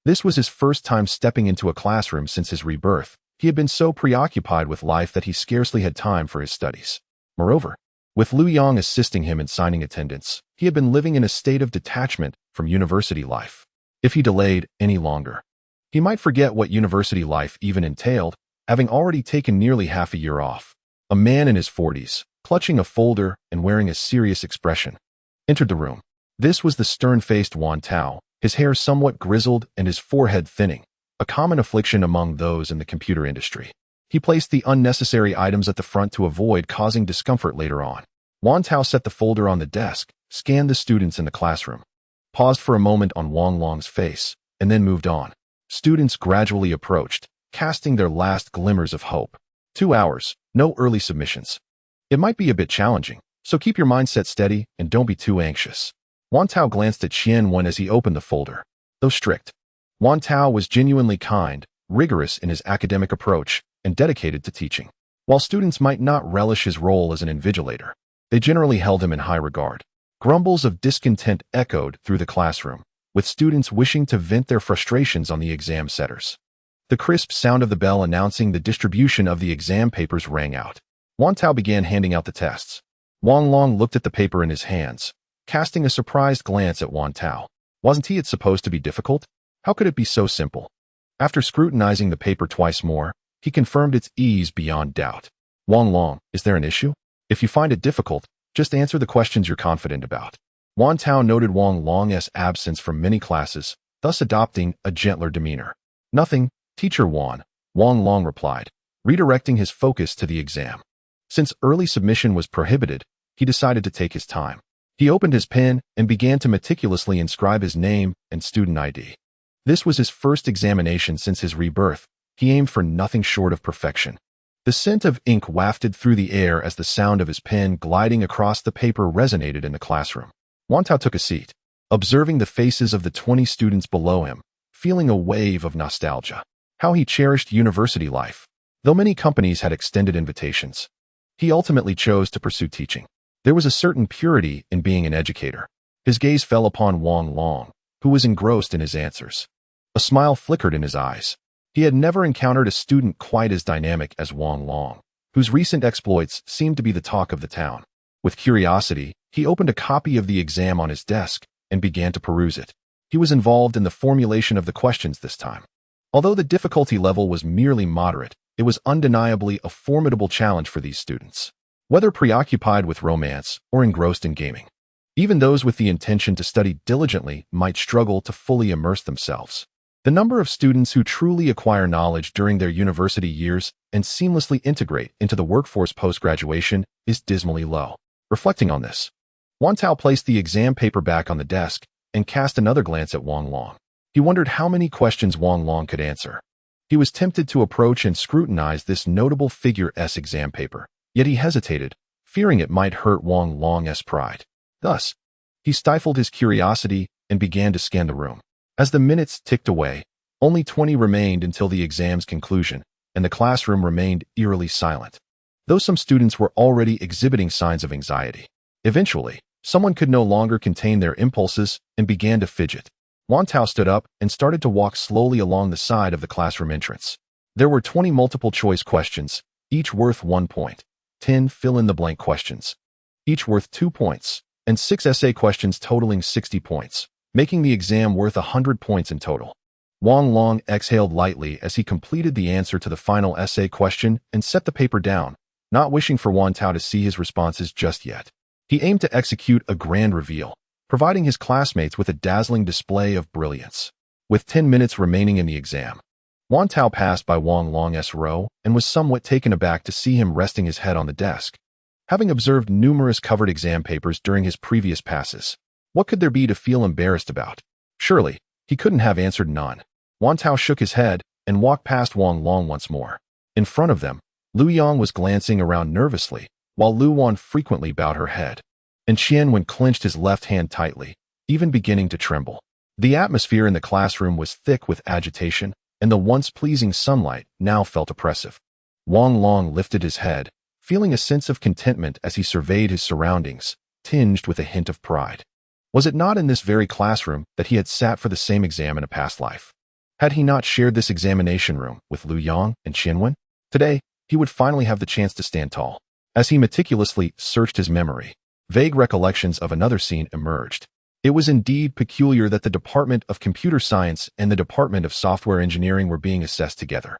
This was his first time stepping into a classroom since his rebirth. He had been so preoccupied with life that he scarcely had time for his studies. Moreover, with Lu Yang assisting him in signing attendance, he had been living in a state of detachment from university life. If he delayed any longer, he might forget what university life even entailed, having already taken nearly half a year off. A man in his 40s, clutching a folder and wearing a serious expression, entered the room. This was the stern-faced Wan Tao, his hair somewhat grizzled and his forehead thinning, a common affliction among those in the computer industry. He placed the unnecessary items at the front to avoid causing discomfort later on. Wan Tao set the folder on the desk, scanned the students in the classroom, paused for a moment on Wang Long's face, and then moved on. Students gradually approached, casting their last glimmers of hope. 2 hours, no early submissions. It might be a bit challenging, so keep your mindset steady and don't be too anxious. Wan Tao glanced at Wen as he opened the folder. Though strict, Wan Tao was genuinely kind, rigorous in his academic approach, and dedicated to teaching. While students might not relish his role as an invigilator, they generally held him in high regard. Grumbles of discontent echoed through the classroom, with students wishing to vent their frustrations on the exam setters. The crisp sound of the bell announcing the distribution of the exam papers rang out. Wan Tao began handing out the tests. Wang Long looked at the paper in his hands, casting a surprised glance at Wan Tao. Wasn't it supposed to be difficult? How could it be so simple? After scrutinizing the paper twice more, he confirmed its ease beyond doubt. Wang Long, is there an issue? If you find it difficult, just answer the questions you're confident about. Wan Tao noted Wang Long's absence from many classes, thus adopting a gentler demeanor. Nothing, Teacher Wan, Wang Long replied, redirecting his focus to the exam. Since early submission was prohibited, he decided to take his time. He opened his pen and began to meticulously inscribe his name and student ID. This was his first examination since his rebirth. He aimed for nothing short of perfection. The scent of ink wafted through the air as the sound of his pen gliding across the paper resonated in the classroom. Wan Tao took a seat, observing the faces of the 20 students below him, feeling a wave of nostalgia. How he cherished university life. Though many companies had extended invitations, he ultimately chose to pursue teaching. There was a certain purity in being an educator. His gaze fell upon Wang Long, who was engrossed in his answers. A smile flickered in his eyes. He had never encountered a student quite as dynamic as Wang Long, whose recent exploits seemed to be the talk of the town. With curiosity, he opened a copy of the exam on his desk and began to peruse it. He was involved in the formulation of the questions this time. Although the difficulty level was merely moderate, it was undeniably a formidable challenge for these students. whether preoccupied with romance or engrossed in gaming. Even those with the intention to study diligently might struggle to fully immerse themselves. The number of students who truly acquire knowledge during their university years and seamlessly integrate into the workforce post-graduation is dismally low. Reflecting on this, Wan Tao placed the exam paper back on the desk and cast another glance at Wang Long. He wondered how many questions Wang Long could answer. He was tempted to approach and scrutinize this notable figure's exam paper, yet he hesitated, fearing it might hurt Wang Long's pride. Thus, he stifled his curiosity and began to scan the room. As the minutes ticked away, only 20 remained until the exam's conclusion, and the classroom remained eerily silent, though some students were already exhibiting signs of anxiety. Eventually, someone could no longer contain their impulses and began to fidget. Wan Tao stood up and started to walk slowly along the side of the classroom entrance. There were 20 multiple-choice questions, each worth 1 point, 10 fill-in-the-blank questions, each worth 2 points, and 6 essay questions totaling 60 points, making the exam worth 100 points in total. Wang Long exhaled lightly as he completed the answer to the final essay question and set the paper down, not wishing for Wan Tao to see his responses just yet. He aimed to execute a grand reveal, providing his classmates with a dazzling display of brilliance. With 10 minutes remaining in the exam, Wan Tao passed by Wang Long's row and was somewhat taken aback to see him resting his head on the desk. Having observed numerous covered exam papers during his previous passes, what could there be to feel embarrassed about? Surely, he couldn't have answered none. Wan Tao shook his head and walked past Wang Long once more. In front of them, Lu Yang was glancing around nervously, while Lu Wan frequently bowed her head, and Qian clenched his left hand tightly, even beginning to tremble. The atmosphere in the classroom was thick with agitation, and the once pleasing sunlight now felt oppressive. Wang Long lifted his head, feeling a sense of contentment as he surveyed his surroundings, tinged with a hint of pride. Was it not in this very classroom that he had sat for the same exam in a past life? Had he not shared this examination room with Lu Yang and Qian? Today, he would finally have the chance to stand tall. As he meticulously searched his memory, vague recollections of another scene emerged. It was indeed peculiar that the Department of Computer Science and the Department of Software Engineering were being assessed together.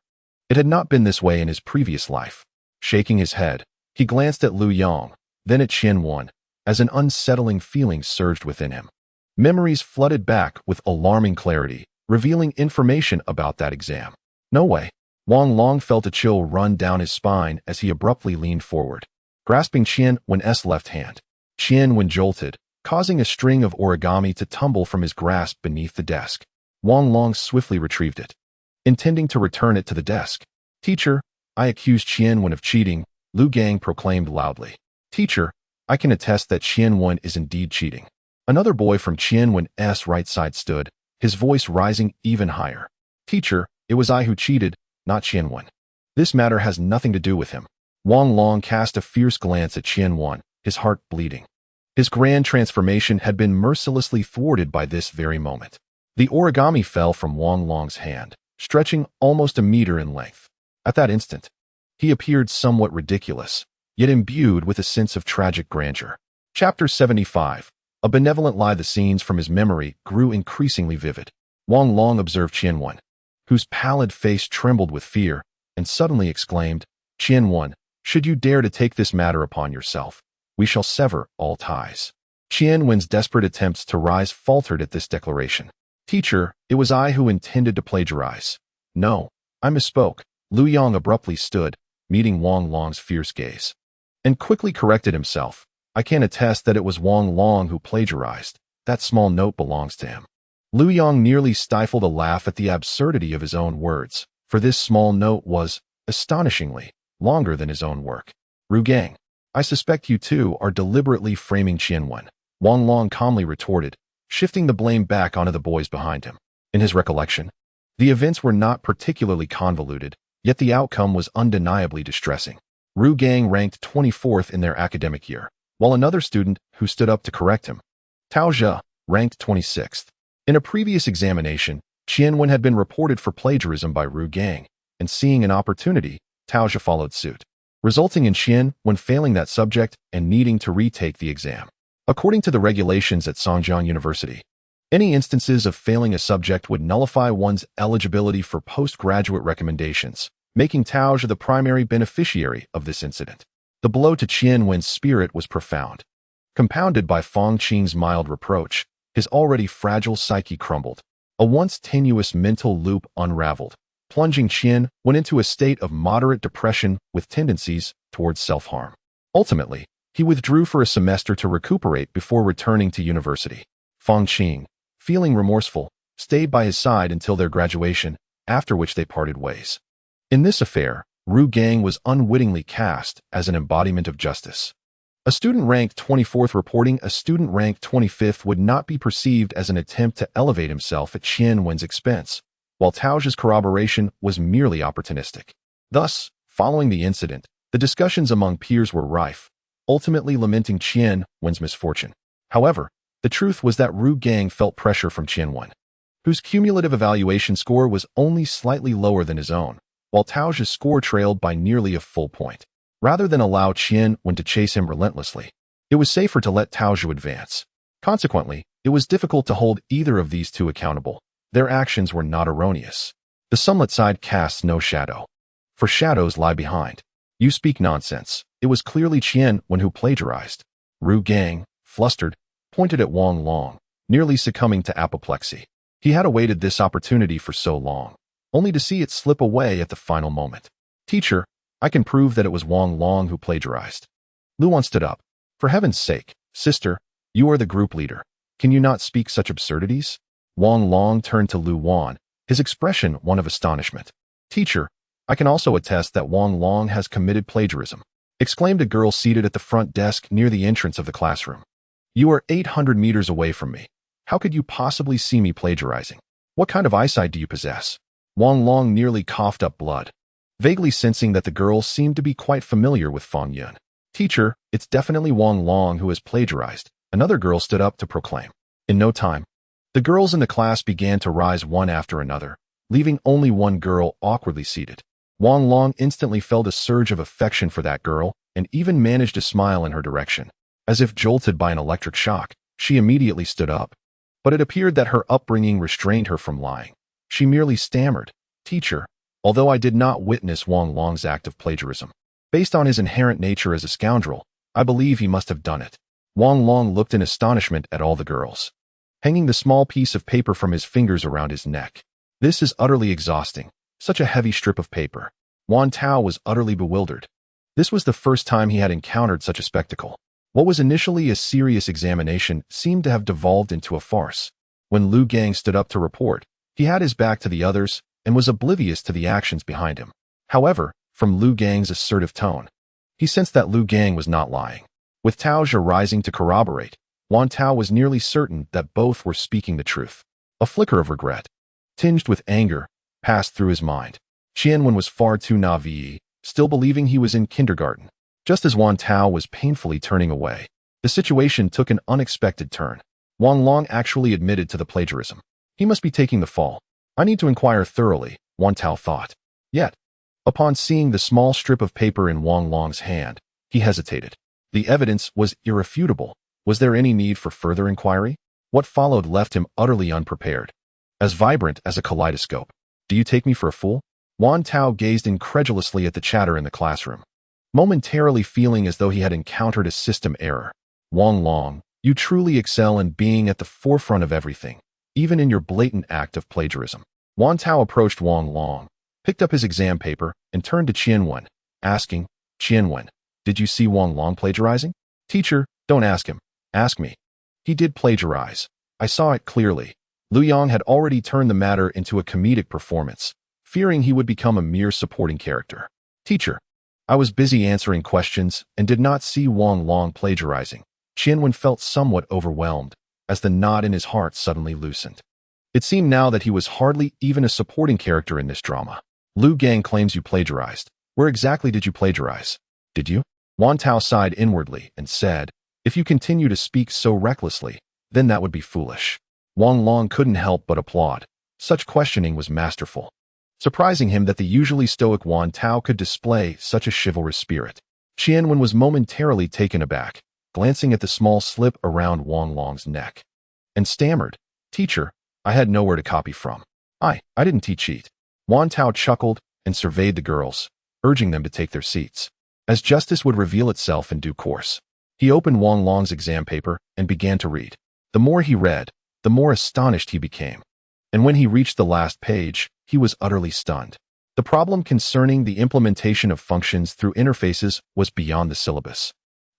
It had not been this way in his previous life. Shaking his head, he glanced at Lu Yang, then at Qian, as an unsettling feeling surged within him. Memories flooded back with alarming clarity, revealing information about that exam. No way. Wang Long felt a chill run down his spine as he abruptly leaned forward, grasping Qian's left hand. Qian jolted, causing a string of origami to tumble from his grasp beneath the desk. Wang Long swiftly retrieved it, intending to return it to the desk. "Teacher, I accuse Qian of cheating," Lu Gang proclaimed loudly. "Teacher, I can attest that Qian is indeed cheating." Another boy from Qian's right side stood, his voice rising even higher. "Teacher, it was I who cheated, not Qian. This matter has nothing to do with him." Wang Long cast a fierce glance at Qian, his heart bleeding. His grand transformation had been mercilessly thwarted by this very moment. The origami fell from Wang Long's hand, stretching almost a meter in length. At that instant, he appeared somewhat ridiculous, yet imbued with a sense of tragic grandeur. Chapter 75. A benevolent lie. The scenes from his memory grew increasingly vivid. Wang Long observed Qian, whose pallid face trembled with fear, and suddenly exclaimed, "Qian, should you dare to take this matter upon yourself, we shall sever all ties." Qian's desperate attempts to rise faltered at this declaration. "Teacher, it was I who intended to plagiarize." "No, I misspoke." Lu Yang abruptly stood, meeting Wang Long's fierce gaze, and quickly corrected himself. "I can attest that it was Wang Long who plagiarized. That small note belongs to him." Lu Yang nearly stifled a laugh at the absurdity of his own words, for this small note was, astonishingly, longer than his own work. "Ru Gang, I suspect you two are deliberately framing Qian," Wang Long calmly retorted, shifting the blame back onto the boys behind him. In his recollection, the events were not particularly convoluted, yet the outcome was undeniably distressing. Ru Gang ranked 24th in their academic year, while another student who stood up to correct him, Tao Zhe, ranked 26th. In a previous examination, Qian had been reported for plagiarism by Ru Gang, and seeing an opportunity, Tao Zhe followed suit, resulting in Qian failing that subject and needing to retake the exam. According to the regulations at Songjiang University, any instances of failing a subject would nullify one's eligibility for postgraduate recommendations, making Tao Zhe the primary beneficiary of this incident. The blow to Qian Wen's spirit was profound. Compounded by Huang Qian's mild reproach, his already fragile psyche crumbled. A once tenuous mental loop unraveled, plunging Qian Wen into a state of moderate depression with tendencies towards self-harm. Ultimately, he withdrew for a semester to recuperate before returning to university. Huang Qian, feeling remorseful, stayed by his side until their graduation, after which they parted ways. In this affair, Ru Gang was unwittingly cast as an embodiment of justice. A student ranked 24th reporting a student ranked 25th would not be perceived as an attempt to elevate himself at Qian Wen's expense, while Tao's corroboration was merely opportunistic. Thus, following the incident, the discussions among peers were rife, ultimately lamenting Qian Wen's misfortune. However, the truth was that Ru Gang felt pressure from Qian Wen, whose cumulative evaluation score was only slightly lower than his own, while Tao's score trailed by nearly a full point. Rather than allow Qian Wen to chase him relentlessly, it was safer to let Tao advance. Consequently, it was difficult to hold either of these two accountable. Their actions were not erroneous. The sunlit side casts no shadow, for shadows lie behind. You speak nonsense. It was clearly Qian Wen who plagiarized. Ru Gang, flustered, pointed at Wang Long, nearly succumbing to apoplexy. He had awaited this opportunity for so long, only to see it slip away at the final moment. Teacher, I can prove that it was Wang Long who plagiarized. Luan stood up. For heaven's sake, sister, you are the group leader. Can you not speak such absurdities? Wang Long turned to Lu Wan, his expression one of astonishment. Teacher, I can also attest that Wang Long has committed plagiarism, exclaimed a girl seated at the front desk near the entrance of the classroom. You are 800 meters away from me. How could you possibly see me plagiarizing? What kind of eyesight do you possess? Wang Long nearly coughed up blood, vaguely sensing that the girl seemed to be quite familiar with Fang Yun. Teacher, it's definitely Wang Long who has plagiarized, another girl stood up to proclaim. In no time, the girls in the class began to rise one after another, leaving only one girl awkwardly seated. Wang Long instantly felt a surge of affection for that girl and even managed to smile in her direction. As if jolted by an electric shock, she immediately stood up. But it appeared that her upbringing restrained her from lying. She merely stammered, Teacher, although I did not witness Wang Long's act of plagiarism, based on his inherent nature as a scoundrel, I believe he must have done it. Wang Long looked in astonishment at all the girls, hanging the small piece of paper from his fingers around his neck. This is utterly exhausting. Such a heavy strip of paper. Wan Tao was utterly bewildered. This was the first time he had encountered such a spectacle. What was initially a serious examination seemed to have devolved into a farce. When Lu Gang stood up to report, he had his back to the others and was oblivious to the actions behind him. However, from Lu Gang's assertive tone, he sensed that Lu Gang was not lying. With Tao Zhe rising to corroborate, Wan Tao was nearly certain that both were speaking the truth. A flicker of regret, tinged with anger, passed through his mind. Qian Wen was far too naive, still believing he was in kindergarten. Just as Wan Tao was painfully turning away, the situation took an unexpected turn. Wang Long actually admitted to the plagiarism. He must be taking the fall. I need to inquire thoroughly, Wan Tao thought. Yet, upon seeing the small strip of paper in Wang Long's hand, he hesitated. The evidence was irrefutable. Was there any need for further inquiry? What followed left him utterly unprepared. As vibrant as a kaleidoscope. Do you take me for a fool? Wan Tao gazed incredulously at the chatter in the classroom, momentarily feeling as though he had encountered a system error. Wang Long, you truly excel in being at the forefront of everything, even in your blatant act of plagiarism. Wan Tao approached Wang Long, picked up his exam paper, and turned to Qian Wen, asking, Qian Wen, did you see Wang Long plagiarizing? Teacher, don't ask him. Ask me. He did plagiarize. I saw it clearly. Lu Yang had already turned the matter into a comedic performance, fearing he would become a mere supporting character. Teacher, I was busy answering questions and did not see Wang Long plagiarizing. Qian Wen felt somewhat overwhelmed as the knot in his heart suddenly loosened. It seemed now that he was hardly even a supporting character in this drama. Lu Gang claims you plagiarized. Where exactly did you plagiarize? Did you? Wan Tao sighed inwardly and said, if you continue to speak so recklessly, then that would be foolish. Wang Long couldn't help but applaud. Such questioning was masterful, surprising him that the usually stoic Wan Tao could display such a chivalrous spirit. Qian Wen was momentarily taken aback, glancing at the small slip around Wang Long's neck, and stammered, Teacher, I had nowhere to copy from. I didn't cheat. Wan Tao chuckled and surveyed the girls, urging them to take their seats. as justice would reveal itself in due course. He opened Wang Long's exam paper and began to read. The more he read, the more astonished he became. And when he reached the last page, he was utterly stunned. The problem concerning the implementation of functions through interfaces was beyond the syllabus.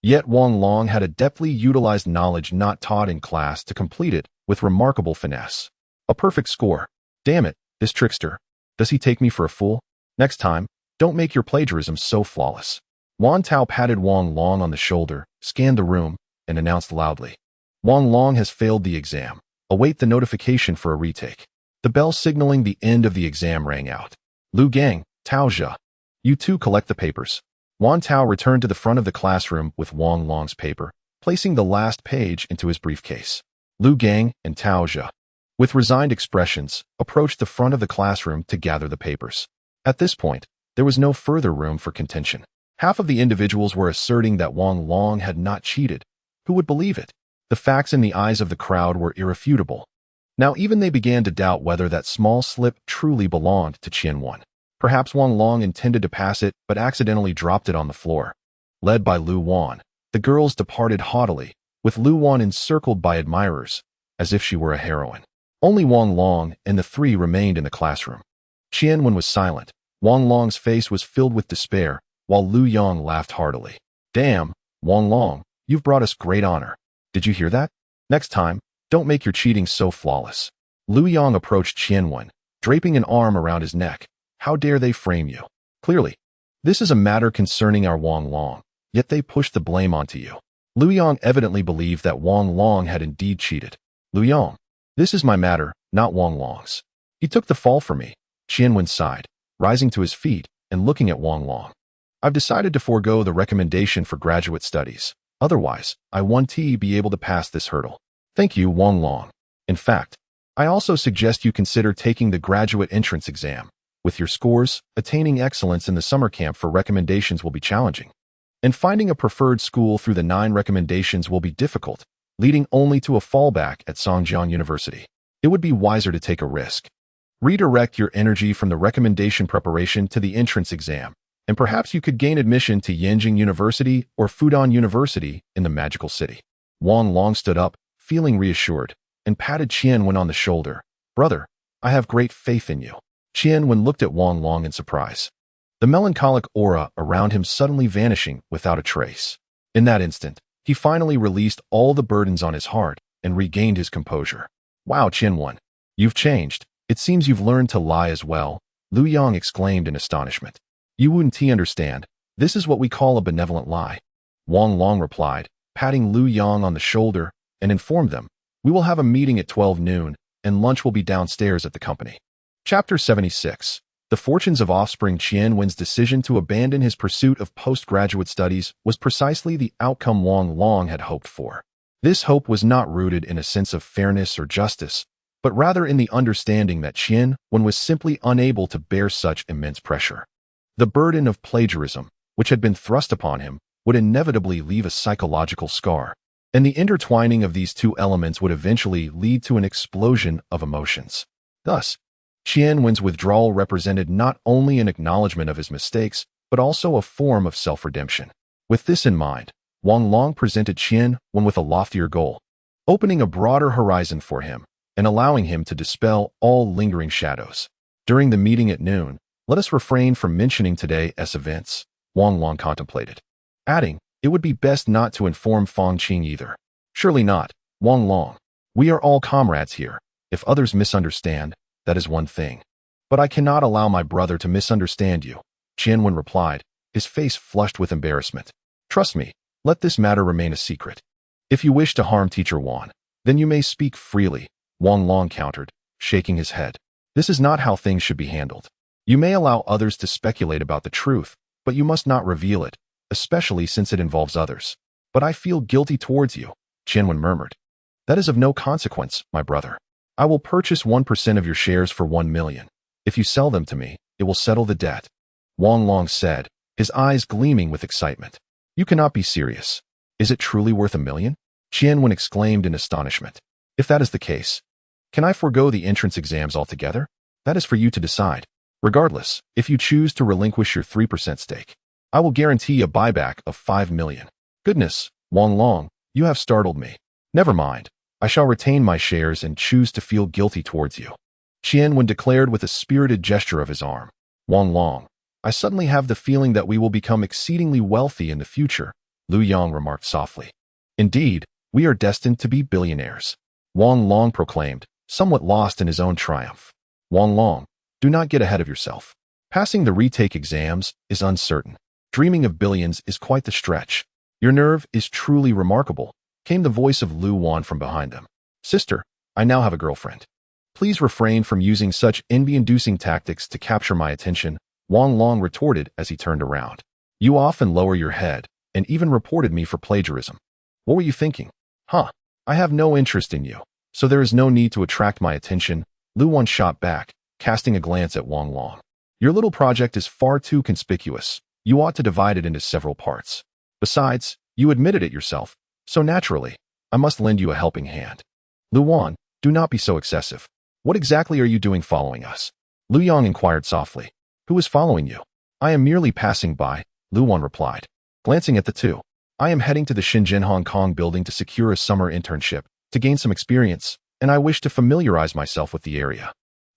Yet Wang Long had adeptly utilized knowledge not taught in class to complete it with remarkable finesse. A perfect score. Damn it, this trickster. Does he take me for a fool? Next time, don't make your plagiarism so flawless. Wan Tao patted Wang Long on the shoulder, scanned the room, and announced loudly. Wang Long has failed the exam. Await the notification for a retake. The bell signaling the end of the exam rang out. Lu Gang, Tao Zhe. You two collect the papers. Wan Tao returned to the front of the classroom with Wang Long's paper, placing the last page into his briefcase. Lu Gang and Tao Zhe, with resigned expressions, approached the front of the classroom to gather the papers. At this point, there was no further room for contention. Half of the individuals were asserting that Wang Long had not cheated. Who would believe it? The facts in the eyes of the crowd were irrefutable. Now even they began to doubt whether that small slip truly belonged to Qian. Perhaps Wang Long intended to pass it, but accidentally dropped it on the floor. Led by Lu Wan, the girls departed haughtily, with Lu Wan encircled by admirers, as if she were a heroine. Only Wang Long and the three remained in the classroom. Qian was silent. Wang Long's face was filled with despair, while Lu Yang laughed heartily. Damn, Wang Long, you've brought us great honor. Did you hear that? Next time, don't make your cheating so flawless. Lu Yang approached Qian, draping an arm around his neck. How dare they frame you? Clearly, this is a matter concerning our Wang Long, yet they pushed the blame onto you. Lu Yang evidently believed that Wang Long had indeed cheated. Lu Yang, this is my matter, not Wang Long's. He took the fall for me. Qian sighed, rising to his feet and looking at Wang Long. I've decided to forego the recommendation for graduate studies. Otherwise, I won't be able to pass this hurdle. Thank you, Wang Long. In fact, I also suggest you consider taking the graduate entrance exam. With your scores, attaining excellence in the summer camp for recommendations will be challenging. And finding a preferred school through the 9 recommendations will be difficult, leading only to a fallback at Songjiang University. It would be wiser to take a risk. Redirect your energy from the recommendation preparation to the entrance exam, and perhaps you could gain admission to Yanjing University or Fudan University in the magical city. Wang Long stood up, feeling reassured, and patted Qian on the shoulder. Brother, I have great faith in you. Qian looked at Wang Long in surprise. The melancholic aura around him suddenly vanishing without a trace. In that instant, he finally released all the burdens on his heart and regained his composure. Wow, Qian, you've changed. It seems you've learned to lie as well, Lu Yang exclaimed in astonishment. You wouldn't understand. This is what we call a benevolent lie. Wang Long replied, patting Lu Yang on the shoulder, and informed them, we will have a meeting at 12 noon, and lunch will be downstairs at the company. Chapter 76. The fortunes of offspring. Qian's decision to abandon his pursuit of postgraduate studies was precisely the outcome Wang Long had hoped for. This hope was not rooted in a sense of fairness or justice, but rather in the understanding that Qian was simply unable to bear such immense pressure. The burden of plagiarism, which had been thrust upon him, would inevitably leave a psychological scar, and the intertwining of these two elements would eventually lead to an explosion of emotions. Thus, Qian's withdrawal represented not only an acknowledgement of his mistakes, but also a form of self-redemption. With this in mind, Wang Long presented Qian with a loftier goal, opening a broader horizon for him and allowing him to dispel all lingering shadows. During the meeting at noon, let us refrain from mentioning today's events, Wang Long contemplated, adding, it would be best not to inform Fang Qing either. Surely not, Wang Long. We are all comrades here. If others misunderstand, that is one thing. But I cannot allow my brother to misunderstand you, Qian replied, his face flushed with embarrassment. Trust me, let this matter remain a secret. If you wish to harm Teacher Wan, then you may speak freely, Wang Long countered, shaking his head. This is not how things should be handled. You may allow others to speculate about the truth, but you must not reveal it, especially since it involves others. But I feel guilty towards you, Qian murmured. That is of no consequence, my brother. I will purchase 1% of your shares for 1 million. If you sell them to me, it will settle the debt. Wang Long said, his eyes gleaming with excitement. You cannot be serious. Is it truly worth 1 million? Qian exclaimed in astonishment. If that is the case, can I forego the entrance exams altogether? That is for you to decide. Regardless, if you choose to relinquish your 3% stake, I will guarantee a buyback of 5 million. Goodness, Wang Long, you have startled me. Never mind. I shall retain my shares and choose to feel guilty towards you. Qian declared with a spirited gesture of his arm. Wang Long, I suddenly have the feeling that we will become exceedingly wealthy in the future, Lu Yang remarked softly. Indeed, we are destined to be billionaires, Wang Long proclaimed, somewhat lost in his own triumph. Wang Long, do not get ahead of yourself. Passing the retake exams is uncertain. Dreaming of billions is quite the stretch. Your nerve is truly remarkable, came the voice of Lu Wan from behind them. Sister, I now have a girlfriend. Please refrain from using such envy-inducing tactics to capture my attention, Wang Long retorted as he turned around. You often lower your head, and even reported me for plagiarism. What were you thinking? Huh, I have no interest in you, so there is no need to attract my attention, Lu Wan shot back, casting a glance at Wang Long. Your little project is far too conspicuous. You ought to divide it into several parts. Besides, you admitted it yourself, so naturally, I must lend you a helping hand. Lu Wan, do not be so excessive. What exactly are you doing following us? Lu Yang inquired softly. Who is following you? I am merely passing by, Lu Wan replied, glancing at the two. I am heading to the Shenzhen Hong Kong building to secure a summer internship, to gain some experience, and I wish to familiarize myself with the area.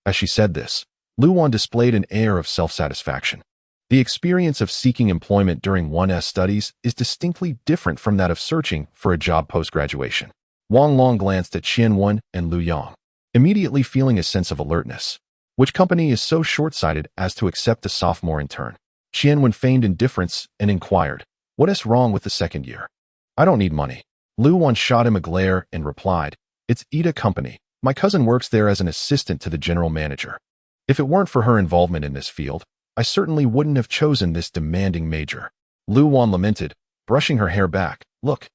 As she said this, Lu Wan displayed an air of self-satisfaction. The experience of seeking employment during one's studies is distinctly different from that of searching for a job post-graduation. Wang Long glanced at Qian and Lu Yang, immediately feeling a sense of alertness. Which company is so short-sighted as to accept a sophomore intern? Qian feigned indifference and inquired, what is wrong with the second year? I don't need money. Lu Wan shot him a glare and replied, it's Ida Company. My cousin works there as an assistant to the general manager. If it weren't for her involvement in this field, I certainly wouldn't have chosen this demanding major. Lu Wan lamented, brushing her hair back. Look,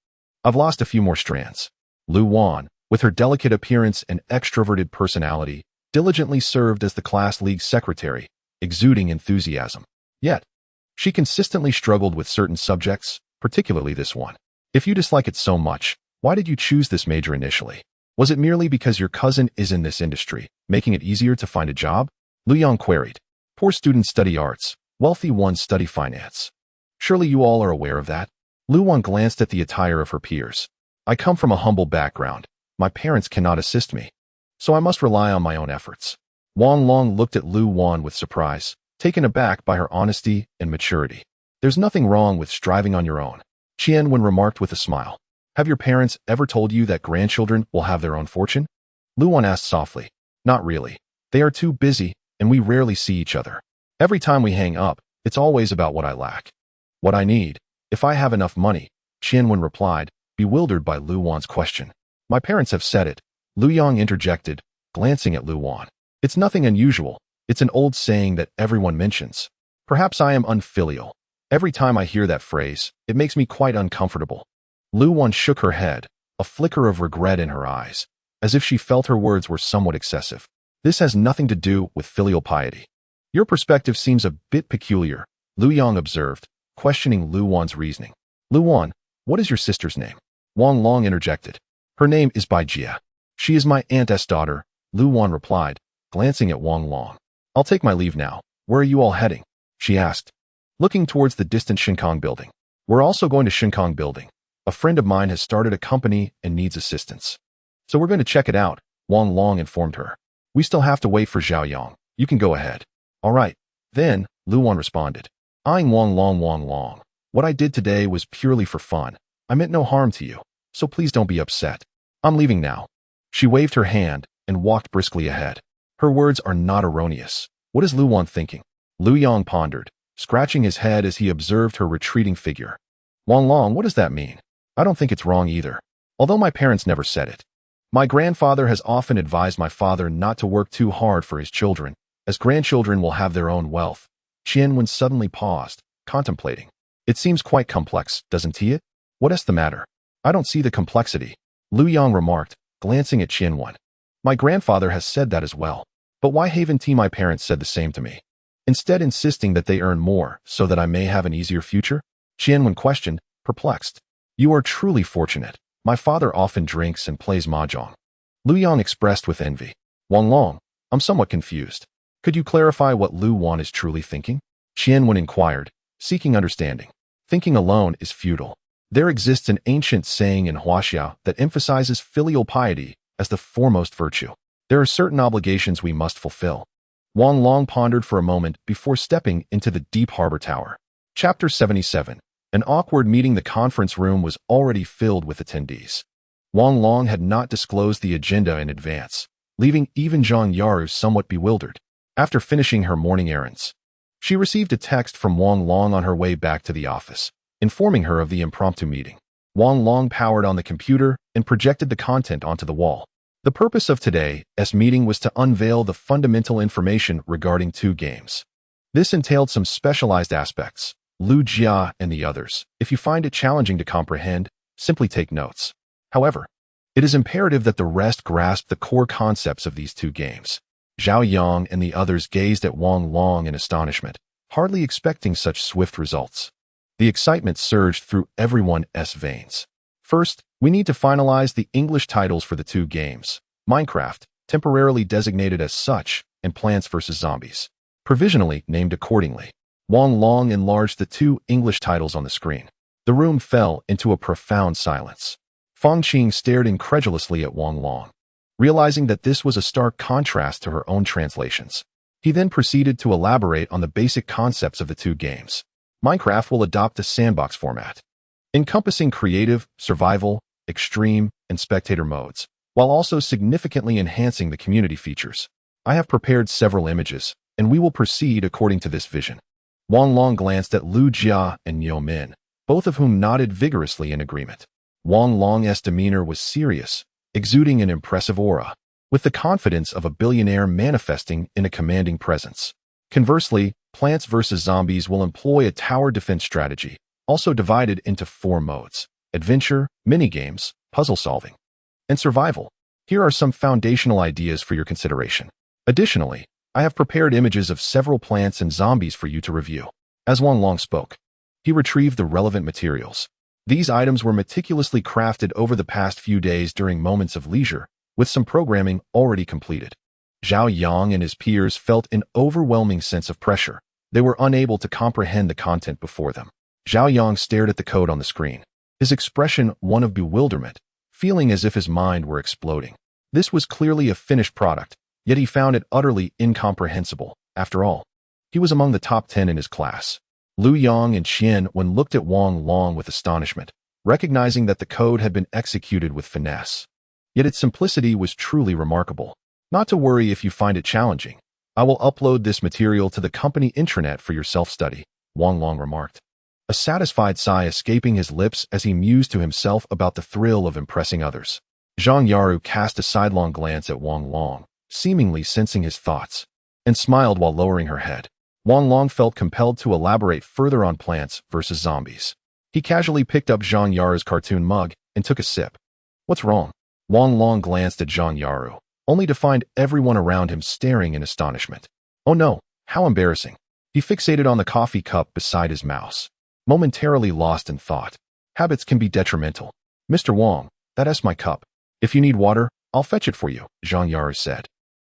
I've lost a few more strands. Lu Wan, with her delicate appearance and extroverted personality, diligently served as the class league secretary, exuding enthusiasm. Yet, she consistently struggled with certain subjects, particularly this one. If you dislike it so much, why did you choose this major initially? Was it merely because your cousin is in this industry, making it easier to find a job? Lu Yang queried. Poor students study arts, wealthy ones study finance. Surely you all are aware of that? Lu Wan glanced at the attire of her peers. I come from a humble background. My parents cannot assist me, so I must rely on my own efforts. Wang Long looked at Lu Wan with surprise, taken aback by her honesty and maturity. There's nothing wrong with striving on your own, Qian remarked with a smile. Have your parents ever told you that grandchildren will have their own fortune? Lu Wan asked softly. Not really. They are too busy, and we rarely see each other. Every time we hang up, it's always about what I lack. What I need, if I have enough money, Qian replied, bewildered by Lu Wan's question. My parents have said it, Lu Yang interjected, glancing at Lu Wan. It's nothing unusual. It's an old saying that everyone mentions. Perhaps I am unfilial. Every time I hear that phrase, it makes me quite uncomfortable. Lu Wan shook her head, a flicker of regret in her eyes, as if she felt her words were somewhat excessive. This has nothing to do with filial piety. Your perspective seems a bit peculiar, Lu Yang observed, questioning Lu Wan's reasoning. Lu Wan, what is your sister's name? Wang Long interjected. Her name is Bai Jia. She is my aunt's daughter, Lu Wan replied, glancing at Wang Long. I'll take my leave now. Where are you all heading? She asked, looking towards the distant Shinкong building. We're also going to Shinкong building. A friend of mine has started a company and needs assistance. So we're going to check it out, Wang Long informed her. We still have to wait for Zhao Yang. You can go ahead. All right. Then, Lu Wan responded. Eyeing Wang Long. What I did today was purely for fun. I meant no harm to you, so please don't be upset. I'm leaving now. She waved her hand and walked briskly ahead. Her words are not erroneous. What is Lu Wan thinking? Lu Yang pondered, scratching his head as he observed her retreating figure. Wang Long, what does that mean? I don't think it's wrong either, although my parents never said it. My grandfather has often advised my father not to work too hard for his children, as grandchildren will have their own wealth. Qian suddenly paused, contemplating. It seems quite complex, doesn't it? What is the matter? I don't see the complexity, Lu Yang remarked, glancing at Qian. My grandfather has said that as well. But why haven't my parents said the same to me? Instead insisting that they earn more so that I may have an easier future? Qian questioned, perplexed. You are truly fortunate. My father often drinks and plays mahjong. Lu Yang expressed with envy. Wang Long, I'm somewhat confused. Could you clarify what Lu Wan is truly thinking? Qian inquired, seeking understanding. Thinking alone is futile. There exists an ancient saying in Huaxia that emphasizes filial piety as the foremost virtue. There are certain obligations we must fulfill. Wang Long pondered for a moment before stepping into the deep harbor tower. Chapter 77. An awkward meeting. The conference room was already filled with attendees. Wang Long had not disclosed the agenda in advance, leaving even Zhang Yaru somewhat bewildered. After finishing her morning errands, she received a text from Wang Long on her way back to the office, informing her of the impromptu meeting. Wang Long powered on the computer and projected the content onto the wall. The purpose of today's meeting was to unveil the fundamental information regarding two games. This entailed some specialized aspects, Lu Jia and the others. If you find it challenging to comprehend, simply take notes. However, it is imperative that the rest grasp the core concepts of these two games. Zhao Yang and the others gazed at Wang Long in astonishment, hardly expecting such swift results. The excitement surged through everyone's veins. First, we need to finalize the English titles for the two games, Minecraft, temporarily designated as such, and Plants vs. Zombies, provisionally named accordingly. Wang Long enlarged the two English titles on the screen. The room fell into a profound silence. Fang Qing stared incredulously at Wang Long, realizing that this was a stark contrast to her own translations. He then proceeded to elaborate on the basic concepts of the two games. Minecraft will adopt a sandbox format, encompassing creative, survival, extreme, and spectator modes, while also significantly enhancing the community features. I have prepared several images, and we will proceed according to this vision. Wang Long glanced at Lu Jia and Niu Min, both of whom nodded vigorously in agreement. Wang Long's demeanor was serious, exuding an impressive aura, with the confidence of a billionaire manifesting in a commanding presence. Conversely, Plants vs. Zombies will employ a tower defense strategy, also divided into 4 modes: adventure, minigames, puzzle solving, and survival. Here are some foundational ideas for your consideration. Additionally, I have prepared images of several plants and zombies for you to review. As Wang Long spoke, he retrieved the relevant materials. These items were meticulously crafted over the past few days during moments of leisure, with some programming already completed. Zhao Yang and his peers felt an overwhelming sense of pressure. They were unable to comprehend the content before them. Zhao Yang stared at the code on the screen, his expression one of bewilderment, feeling as if his mind were exploding. This was clearly a finished product, yet he found it utterly incomprehensible. After all, he was among the top 10 in his class. Lu Yang and Qian when looked at Wang Long with astonishment, recognizing that the code had been executed with finesse. Yet its simplicity was truly remarkable. Not to worry if you find it challenging. I will upload this material to the company intranet for your self-study, Wang Long remarked, a satisfied sigh escaping his lips as he mused to himself about the thrill of impressing others. Zhang Yaru cast a sidelong glance at Wang Long, seemingly sensing his thoughts, and smiled while lowering her head. Wang Long felt compelled to elaborate further on Plants vs. Zombies. He casually picked up Zhang Yaru's cartoon mug and took a sip. What's wrong? Wang Long glanced at Zhang Yaru, only to find everyone around him staring in astonishment. Oh no, how embarrassing. He fixated on the coffee cup beside his mouse, momentarily lost in thought. Habits can be detrimental. Mr. Wang, that's my cup. If you need water, I'll fetch it for you, Zhang Yaru said.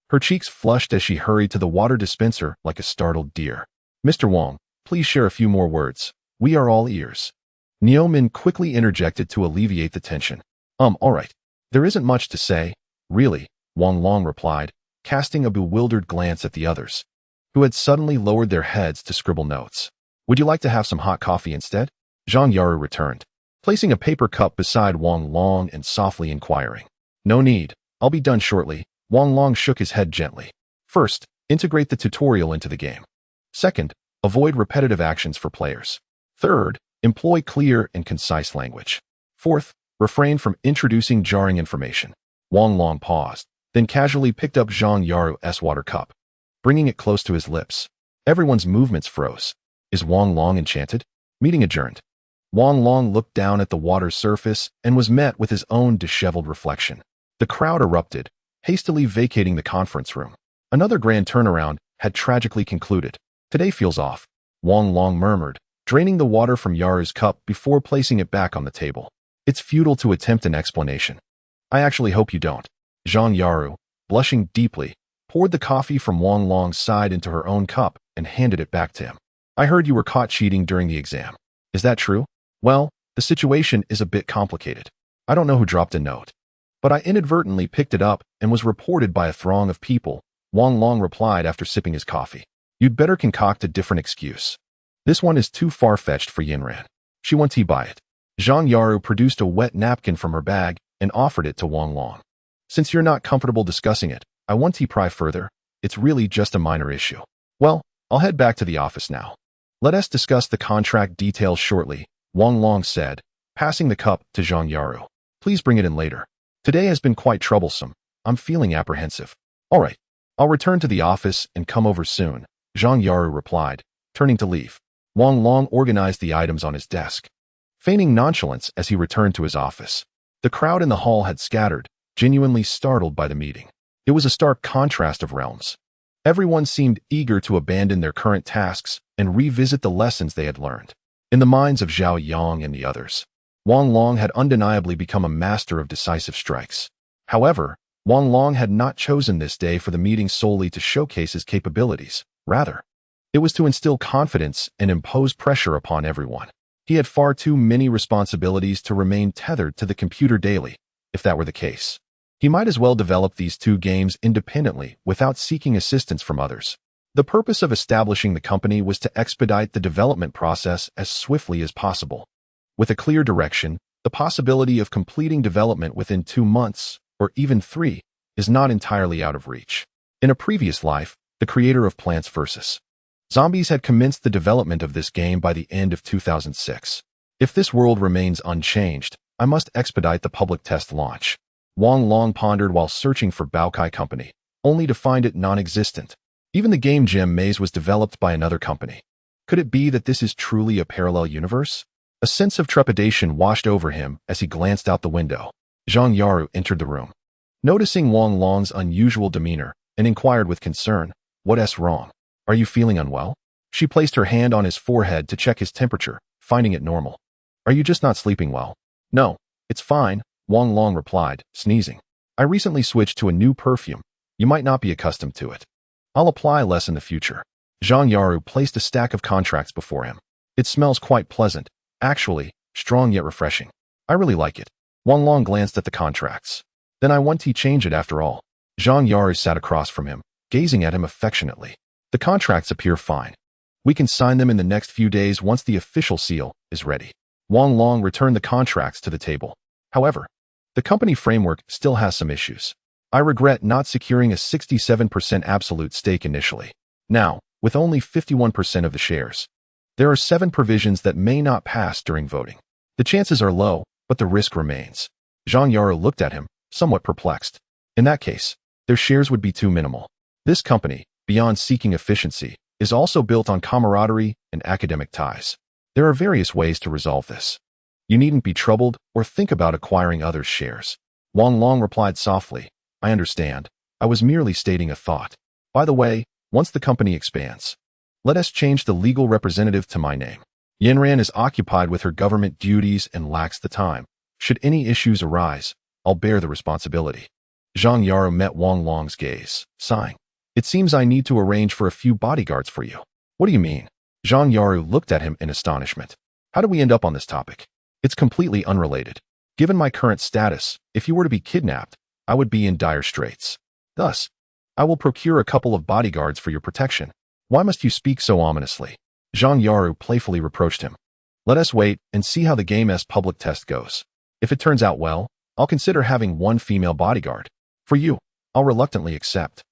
Her cheeks flushed as she hurried to the water dispenser like a startled deer. Mr. Wang, please share a few more words. We are all ears. Niu Min quickly interjected to alleviate the tension. All right. There isn't much to say, really, Wang Long replied, casting a bewildered glance at the others, who had suddenly lowered their heads to scribble notes. Would you like to have some hot coffee instead? Zhang Yaru returned, placing a paper cup beside Wang Long and softly inquiring. No need, I'll be done shortly. Wang Long shook his head gently. First, integrate the tutorial into the game. Second, avoid repetitive actions for players. Third, employ clear and concise language. Fourth, refrain from introducing jarring information. Wang Long paused, then casually picked up Zhang Yaru's water cup, bringing it close to his lips. Everyone's movements froze. Is Wang Long enchanted? Meeting adjourned. Wang Long looked down at the water's surface and was met with his own disheveled reflection. The crowd erupted, hastily vacating the conference room. Another grand turnaround had tragically concluded. Today feels off, Wang Long murmured, draining the water from Yaru's cup before placing it back on the table. It's futile to attempt an explanation. I actually hope you don't. Zhang Yaru, blushing deeply, poured the coffee from Wang Long's side into her own cup and handed it back to him. I heard you were caught cheating during the exam. Is that true? Well, the situation is a bit complicated. I don't know who dropped a note, but I inadvertently picked it up and was reported by a throng of people, Wang Long replied after sipping his coffee. You'd better concoct a different excuse. This one is too far-fetched for Yinran. She won't buy it. Zhang Yaru produced a wet napkin from her bag and offered it to Wang Long. Since you're not comfortable discussing it, I won't pry further. It's really just a minor issue. Well, I'll head back to the office now. Let us discuss the contract details shortly, Wang Long said, passing the cup to Zhang Yaru. Please bring it in later. Today has been quite troublesome. I'm feeling apprehensive. All right. I'll return to the office and come over soon, Zhang Yaru replied, turning to leave. Wang Long organized the items on his desk, feigning nonchalance as he returned to his office. The crowd in the hall had scattered, genuinely startled by the meeting. It was a stark contrast of realms. Everyone seemed eager to abandon their current tasks and revisit the lessons they had learned. In the minds of Zhao Yang and the others, Wang Long had undeniably become a master of decisive strikes. However, Wang Long had not chosen this day for the meeting solely to showcase his capabilities. Rather, it was to instill confidence and impose pressure upon everyone. He had far too many responsibilities to remain tethered to the computer daily. If that were the case, he might as well develop these two games independently without seeking assistance from others. The purpose of establishing the company was to expedite the development process as swiftly as possible. With a clear direction, the possibility of completing development within 2 months, or even 3, is not entirely out of reach. In a previous life, the creator of Plants vs. Zombies had commenced the development of this game by the end of 2006. If this world remains unchanged, I must expedite the public test launch. Wang Long pondered while searching for Baokai Company, only to find it non-existent. Even the game gem maze was developed by another company. Could it be that this is truly a parallel universe? A sense of trepidation washed over him as he glanced out the window. Zhang Yaru entered the room, noticing Wang Long's unusual demeanor, and inquired with concern, "What's wrong? Are you feeling unwell?" She placed her hand on his forehead to check his temperature, finding it normal. "Are you just not sleeping well?" "No, it's fine," Wang Long replied, sneezing. "I recently switched to a new perfume. You might not be accustomed to it. I'll apply less in the future." Zhang Yaru placed a stack of contracts before him. "It smells quite pleasant. Actually, strong yet refreshing. I really like it." Wang Long glanced at the contracts. "Then I want to change it after all." Zhang Yaru sat across from him, gazing at him affectionately. "The contracts appear fine. We can sign them in the next few days once the official seal is ready." Wang Long returned the contracts to the table. "However, the company framework still has some issues. I regret not securing a 67% absolute stake initially. Now, with only 51% of the shares, there are 7 provisions that may not pass during voting. The chances are low, but the risk remains." Zhang Yaru looked at him, somewhat perplexed. "In that case, their shares would be too minimal. This company, beyond seeking efficiency, is also built on camaraderie and academic ties. There are various ways to resolve this. You needn't be troubled or think about acquiring others' shares." Wang Long replied softly, "I understand. I was merely stating a thought. By the way, once the company expands, let us change the legal representative to my name. Yinran is occupied with her government duties and lacks the time. Should any issues arise, I'll bear the responsibility." Zhang Yaru met Wang Long's gaze, sighing. "It seems I need to arrange for a few bodyguards for you." "What do you mean?" Zhang Yaru looked at him in astonishment. "How did we end up on this topic?" "It's completely unrelated. Given my current status, if you were to be kidnapped, I would be in dire straits. Thus, I will procure a couple of bodyguards for your protection." "Why must you speak so ominously?" Zhang Yaru playfully reproached him. "Let us wait and see how the game's public test goes. If it turns out well, I'll consider having 1 female bodyguard. For you, I'll reluctantly accept."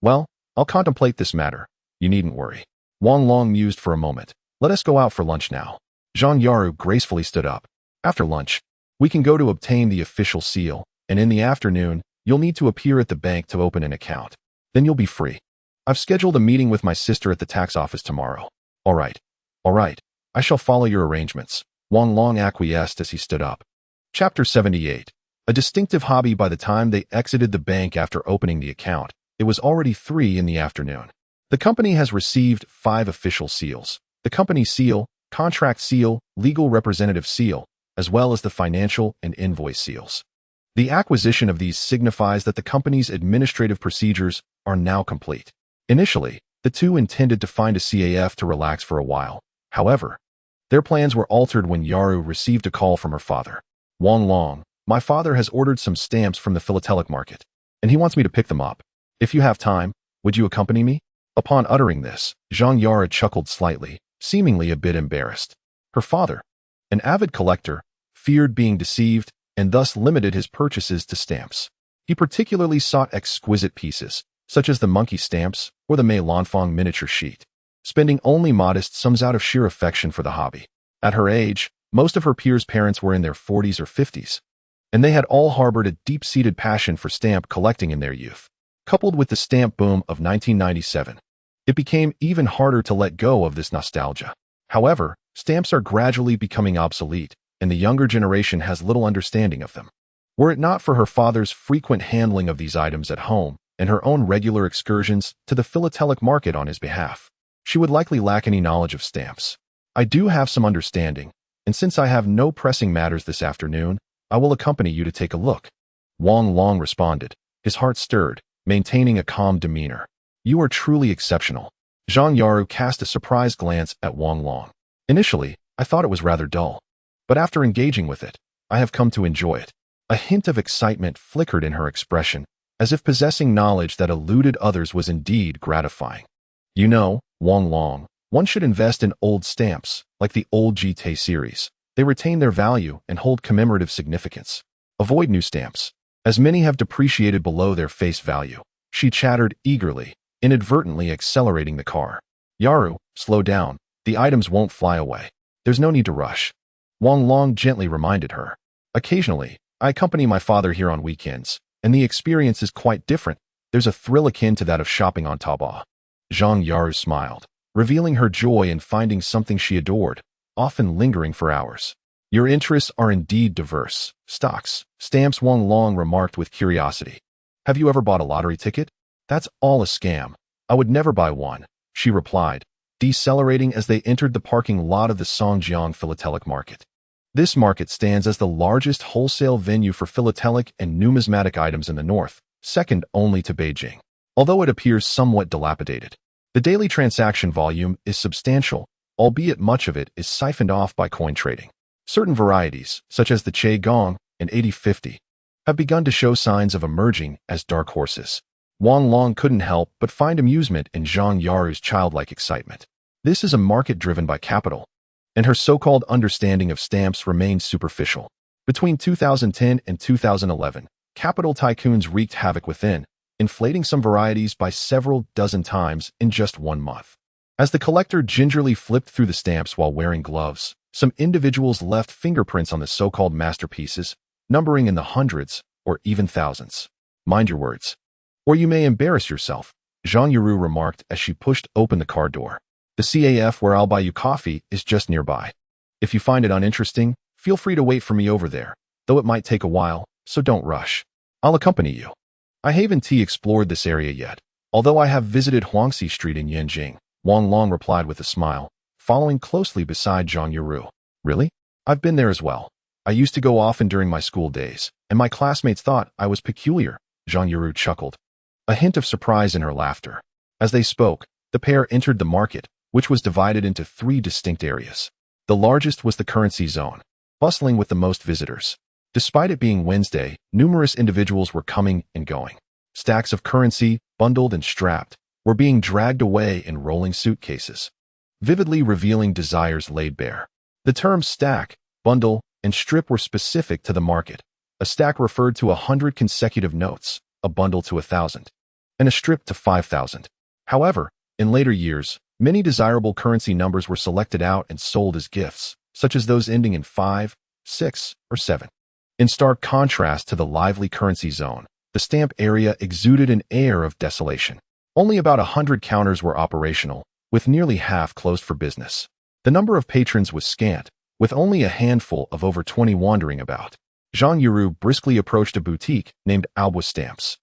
"Well, I'll contemplate this matter. You needn't worry." Wang Long mused for a moment. "Let us go out for lunch now." Zhang Yaru gracefully stood up. "After lunch, we can go to obtain the official seal, and in the afternoon, you'll need to appear at the bank to open an account. Then you'll be free. I've scheduled a meeting with my sister at the tax office tomorrow." All right. I shall follow your arrangements." Wang Long acquiesced as he stood up. Chapter 78. A distinctive hobby. By the time they exited the bank after opening the account, it was already 3 in the afternoon. The company has received 5 official seals: the company seal, contract seal, legal representative seal, as well as the financial and invoice seals. The acquisition of these signifies that the company's administrative procedures are now complete. Initially, The two intended to find a CAF to relax for a while. However, their plans were altered when Yaru received a call from her father. Wang Long, my father has ordered some stamps from the philatelic market, and he wants me to pick them up. If you have time, would you accompany me? Upon uttering this, Zhang Yara chuckled slightly, seemingly a bit embarrassed. Her father, an avid collector, feared being deceived and thus limited his purchases to stamps. He particularly sought exquisite pieces, such as the monkey stamps or the Mei Lanfang miniature sheet, spending only modest sums out of sheer affection for the hobby. At her age, most of her peers' parents were in their 40s or 50s, and they had all harbored a deep-seated passion for stamp collecting in their youth. Coupled with the stamp boom of 1997, it became even harder to let go of this nostalgia. However, stamps are gradually becoming obsolete, and the younger generation has little understanding of them. Were it not for her father's frequent handling of these items at home and her own regular excursions to the philatelic market on his behalf, she would likely lack any knowledge of stamps. I do have some understanding, and since I have no pressing matters this afternoon, I will accompany you to take a look. Wang Long responded, his heart stirred, maintaining a calm demeanor. You are truly exceptional. Zhang Yaru cast a surprised glance at Wang Long. Initially, I thought it was rather dull, but after engaging with it, I have come to enjoy it. A hint of excitement flickered in her expression, as if possessing knowledge that eluded others was indeed gratifying. You know, Wang Long, one should invest in old stamps, like the old GT series. They retain their value and hold commemorative significance. Avoid new stamps, as many have depreciated below their face value. She chattered eagerly, inadvertently accelerating the car. Yaru, slow down. The items won't fly away. There's no need to rush. Wang Long gently reminded her. Occasionally, I accompany my father here on weekends, and the experience is quite different. There's a thrill akin to that of shopping on Taobao. Zhang Yaru smiled, revealing her joy in finding something she adored, often lingering for hours. Your interests are indeed diverse. Stocks, stamps, Wang Long remarked with curiosity. Have you ever bought a lottery ticket? That's all a scam. I would never buy one, she replied, decelerating as they entered the parking lot of the Songjiang Philatelic Market. This market stands as the largest wholesale venue for philatelic and numismatic items in the north, second only to Beijing. Although it appears somewhat dilapidated, the daily transaction volume is substantial, albeit much of it is siphoned off by coin trading. Certain varieties, such as the Che Gong and 8050, have begun to show signs of emerging as dark horses. Wang Long couldn't help but find amusement in Zhang Yaru's childlike excitement. This is a market driven by capital, and her so-called understanding of stamps remains superficial. Between 2010 and 2011, capital tycoons wreaked havoc within, inflating some varieties by several dozen times in just 1 month. As the collector gingerly flipped through the stamps while wearing gloves, some individuals left fingerprints on the so-called masterpieces, numbering in the hundreds or even thousands. Mind your words, or you may embarrass yourself, Zhang Yaru remarked as she pushed open the car door. The CAF where I'll buy you coffee is just nearby. If you find it uninteresting, feel free to wait for me over there, though it might take a while, so don't rush. I'll accompany you. I haven't explored this area yet, although I have visited Huangxi Street in Yanjing, Wang Long replied with a smile, following closely beside Zhang Yaru. Really? I've been there as well. I used to go often during my school days, and my classmates thought I was peculiar, Zhang Yaru chuckled, a hint of surprise in her laughter. As they spoke, the pair entered the market, which was divided into 3 distinct areas. The largest was the currency zone, bustling with the most visitors. Despite it being Wednesday, numerous individuals were coming and going. Stacks of currency, bundled and strapped, were being dragged away in rolling suitcases, vividly revealing desires laid bare. The terms stack, bundle, and strip were specific to the market. A stack referred to 100 consecutive notes, a bundle to 1,000, and a strip to 5,000. However, in later years, many desirable currency numbers were selected out and sold as gifts, such as those ending in 5, 6, or 7. In stark contrast to the lively currency zone, the stamp area exuded an air of desolation. Only about 100 counters were operational, with nearly half closed for business. The number of patrons was scant, with only a handful of over 20 wandering about. Zhang Yaru briskly approached a boutique named Albus Stamps.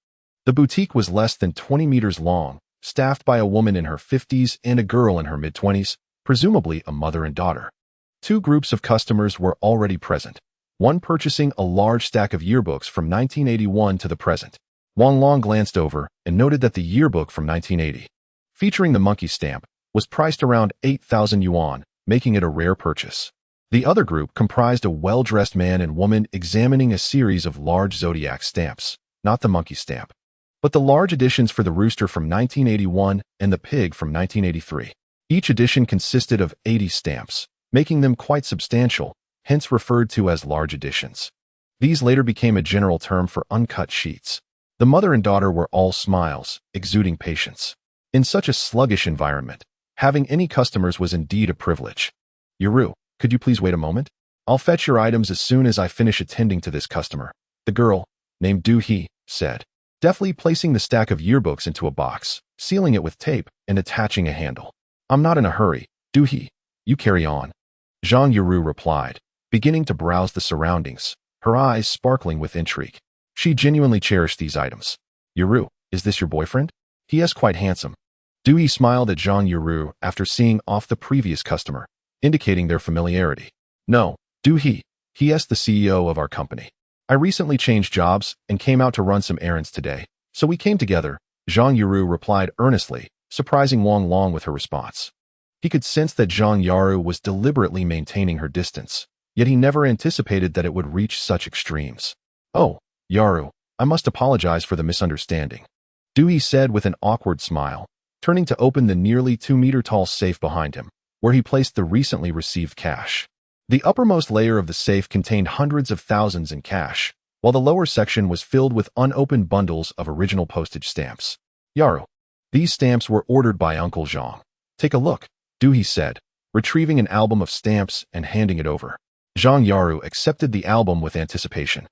The boutique was less than 20 meters long, staffed by a woman in her 50s and a girl in her mid-20s, presumably a mother and daughter. 2 groups of customers were already present, one purchasing a large stack of yearbooks from 1981 to the present. Wang Long glanced over and noted that the yearbook from 1980, featuring the monkey stamp, was priced around 8,000 yuan, making it a rare purchase. The other group comprised a well-dressed man and woman examining a series of large zodiac stamps, not the monkey stamp, but the large editions for the rooster from 1981 and the pig from 1983. Each edition consisted of 80 stamps, making them quite substantial, hence referred to as large editions. These later became a general term for uncut sheets. The mother and daughter were all smiles, exuding patience. In such a sluggish environment, having any customers was indeed a privilege. "Yuru, could you please wait a moment? I'll fetch your items as soon as I finish attending to this customer," the girl, named Du He, said, deftly placing the stack of yearbooks into a box, sealing it with tape, and attaching a handle. "I'm not in a hurry, Du He. You carry on," Zhang Yuru replied, beginning to browse the surroundings, her eyes sparkling with intrigue. She genuinely cherished these items. "Yuru, is this your boyfriend? He is quite handsome." Du He smiled at Zhang Yuru after seeing off the previous customer, indicating their familiarity. "No, Du He. He is the CEO of our company. I recently changed jobs and came out to run some errands today, so we came together," Zhang Yuru replied earnestly, surprising Wang Long with her response. He could sense that Zhang Yuru was deliberately maintaining her distance, yet he never anticipated that it would reach such extremes. "Oh, Yaru, I must apologize for the misunderstanding," Du He said with an awkward smile, turning to open the nearly 2-meter-tall safe behind him, where he placed the recently received cash. The uppermost layer of the safe contained hundreds of thousands in cash, while the lower section was filled with unopened bundles of original postage stamps. "Yaru, these stamps were ordered by Uncle Zhang. Take a look," Du He said, retrieving an album of stamps and handing it over. Zhang Yaru accepted the album with anticipation,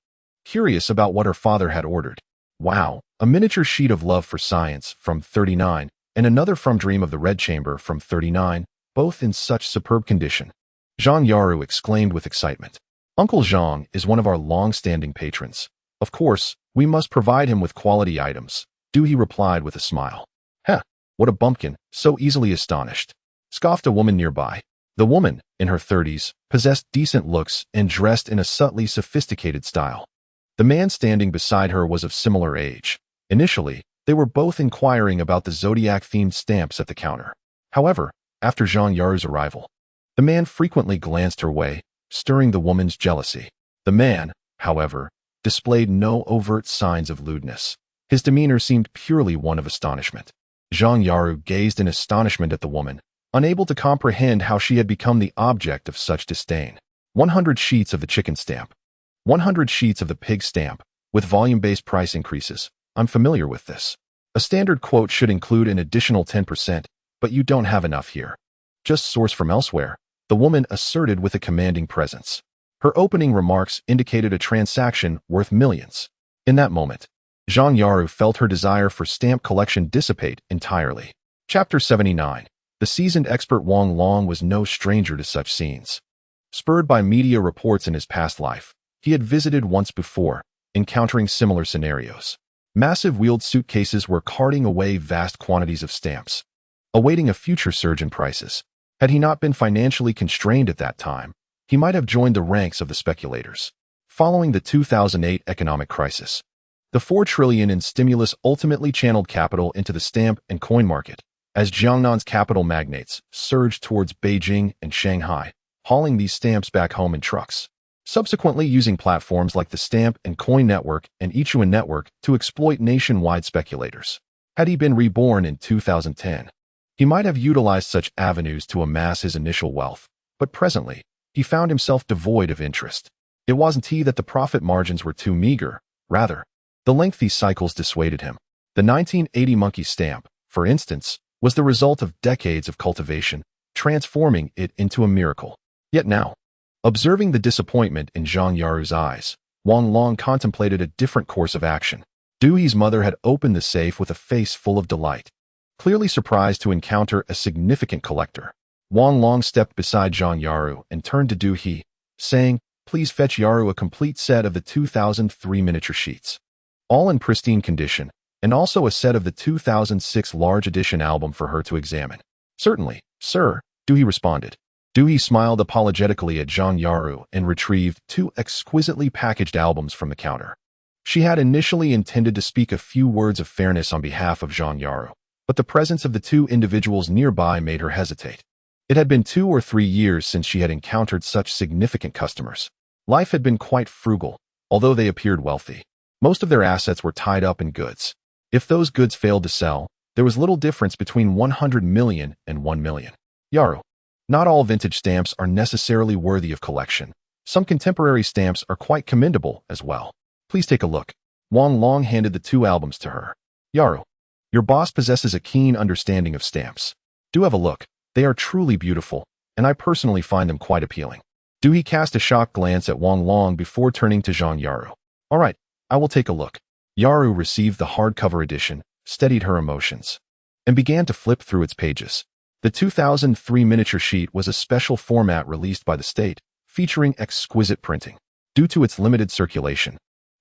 curious about what her father had ordered. Wow, a miniature sheet of Love for Science from 39, and another from Dream of the Red Chamber from 39, both in such superb condition. Zhang Yaru exclaimed with excitement. "Uncle Zhang is one of our long-standing patrons. Of course, we must provide him with quality items," Du He replied with a smile. "Heh, what a bumpkin, so easily astonished," scoffed a woman nearby. The woman, in her 30s, possessed decent looks and dressed in a subtly sophisticated style. The man standing beside her was of similar age. Initially, they were both inquiring about the zodiac-themed stamps at the counter. However, after Zhang Yaru's arrival, the man frequently glanced her way, stirring the woman's jealousy. The man, however, displayed no overt signs of lewdness. His demeanor seemed purely one of astonishment. Zhang Yaru gazed in astonishment at the woman, unable to comprehend how she had become the object of such disdain. 100 sheets of the chicken stamp. 100 sheets of the pig stamp, with volume-based price increases. I'm familiar with this. A standard quote should include an additional 10%, but you don't have enough here. Just source from elsewhere, the woman asserted with a commanding presence. Her opening remarks indicated a transaction worth millions. In that moment, Zhang Yaru felt her desire for stamp collection dissipate entirely. Chapter 79. The seasoned expert Wang Long was no stranger to such scenes. Spurred by media reports in his past life, he had visited once before, encountering similar scenarios. Massive wheeled suitcases were carting away vast quantities of stamps, awaiting a future surge in prices. Had he not been financially constrained at that time, he might have joined the ranks of the speculators. Following the 2008 economic crisis, the 4 trillion in stimulus ultimately channeled capital into the stamp and coin market, as Jiangnan's capital magnates surged towards Beijing and Shanghai, hauling these stamps back home in trucks, subsequently using platforms like the Stamp and Coin Network and Ichuan Network to exploit nationwide speculators. Had he been reborn in 2010, he might have utilized such avenues to amass his initial wealth, but presently, he found himself devoid of interest. It wasn't he that the profit margins were too meager, rather, the lengthy cycles dissuaded him. The 1980 monkey stamp, for instance, was the result of decades of cultivation, transforming it into a miracle. Yet now, observing the disappointment in Zhang Yaru's eyes, Wang Long contemplated a different course of action. Du He's mother had opened the safe with a face full of delight, clearly surprised to encounter a significant collector. Wang Long stepped beside Zhang Yaru and turned to Du He, saying, "Please fetch Yaru a complete set of the 2003 miniature sheets, all in pristine condition, and also a set of the 2006 large edition album for her to examine." "Certainly, sir," Du He responded. Du He smiled apologetically at Zhang Yaru and retrieved 2 exquisitely packaged albums from the counter. She had initially intended to speak a few words of fairness on behalf of Zhang Yaru, but the presence of the two individuals nearby made her hesitate. It had been 2 or 3 years since she had encountered such significant customers. Life had been quite frugal, although they appeared wealthy. Most of their assets were tied up in goods. If those goods failed to sell, there was little difference between 100 million and 1 million. Yaru. Not all vintage stamps are necessarily worthy of collection. Some contemporary stamps are quite commendable as well. Please take a look. Wang Long handed the 2 albums to her. Yaru, your boss possesses a keen understanding of stamps. Do have a look. They are truly beautiful, and I personally find them quite appealing. He cast a shocked glance at Wang Long before turning to Zhang Yaru. All right, I will take a look. Yaru received the hardcover edition, steadied her emotions, and began to flip through its pages. The 2003 miniature sheet was a special format released by the state, featuring exquisite printing. Due to its limited circulation,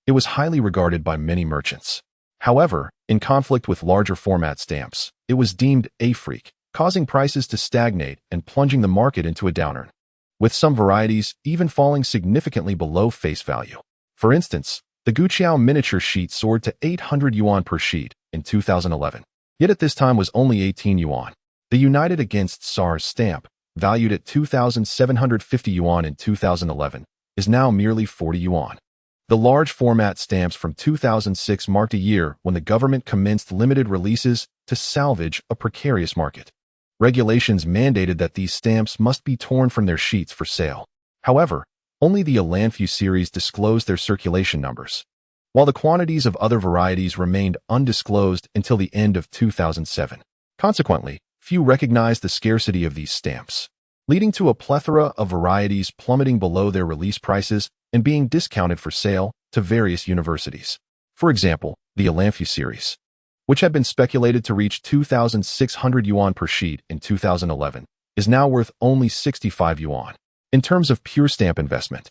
it was highly regarded by many merchants. However, in conflict with larger format stamps, it was deemed a freak, causing prices to stagnate and plunging the market into a downturn, with some varieties even falling significantly below face value. For instance, the Guqiao miniature sheet soared to 800 yuan per sheet in 2011, yet at this time was only 18 yuan. The United Against SARS stamp, valued at 2,750 yuan in 2011, is now merely 40 yuan. The large format stamps from 2006 marked a year when the government commenced limited releases to salvage a precarious market. Regulations mandated that these stamps must be torn from their sheets for sale. However, only the Alanfu series disclosed their circulation numbers, while the quantities of other varieties remained undisclosed until the end of 2007. Consequently, few recognized the scarcity of these stamps, leading to a plethora of varieties plummeting below their release prices and being discounted for sale to various universities. For example, the Alanfu series, which had been speculated to reach 2,600 yuan per sheet in 2011, is now worth only 65 yuan. In terms of pure stamp investment,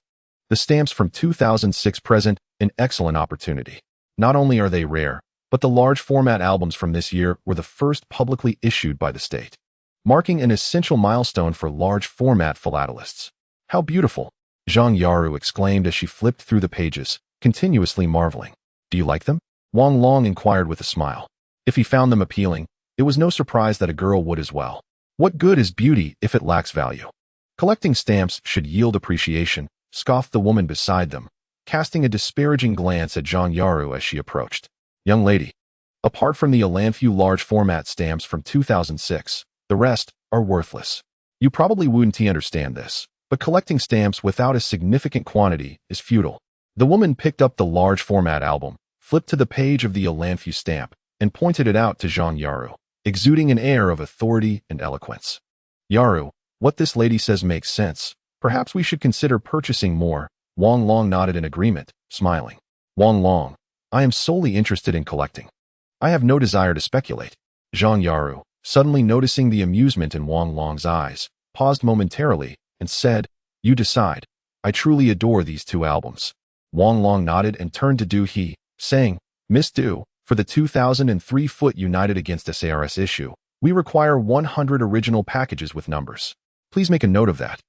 the stamps from 2006 present an excellent opportunity. Not only are they rare, but the large format albums from this year were the first publicly issued by the state, marking an essential milestone for large format philatelists. How beautiful! Zhang Yaru exclaimed as she flipped through the pages, continuously marveling. Do you like them? Wang Long inquired with a smile. If he found them appealing, it was no surprise that a girl would as well. What good is beauty if it lacks value? Collecting stamps should yield appreciation, scoffed the woman beside them, casting a disparaging glance at Zhang Yaru as she approached. Young lady, apart from the Alanfu large format stamps from 2006, the rest are worthless. You probably wouldn't understand this, but collecting stamps without a significant quantity is futile. The woman picked up the large format album, flipped to the page of the Alanfu stamp, and pointed it out to Zhang Yaru, exuding an air of authority and eloquence. Yaru, what this lady says makes sense. Perhaps we should consider purchasing more. Wang Long nodded in agreement, smiling. Wang Long, I am solely interested in collecting. I have no desire to speculate. Zhang Yaru, suddenly noticing the amusement in Wang Long's eyes, paused momentarily and said, You decide. I truly adore these 2 albums. Wang Long nodded and turned to Du He, saying, Miss Du, for the 2003 Foot United Against SARS issue, we require 100 original packages with numbers. Please make a note of that,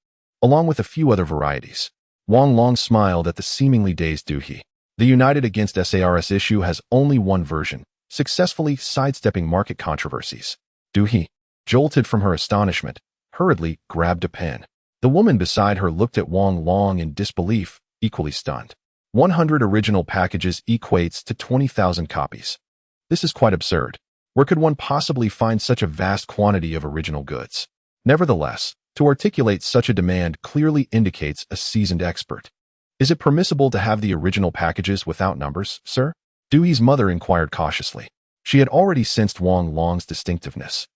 along with a few other varieties. Wang Long smiled at the seemingly dazed Du He. The United Against SARS issue has only one version, successfully sidestepping market controversies. Du He, jolted from her astonishment, hurriedly grabbed a pen. The woman beside her looked at Wang Long in disbelief, equally stunned. 100 original packages equates to 20,000 copies. This is quite absurd. Where could one possibly find such a vast quantity of original goods? Nevertheless, to articulate such a demand clearly indicates a seasoned expert. Is it permissible to have the original packages without numbers, sir? Dewey's mother inquired cautiously. She had already sensed Wang Long's distinctiveness.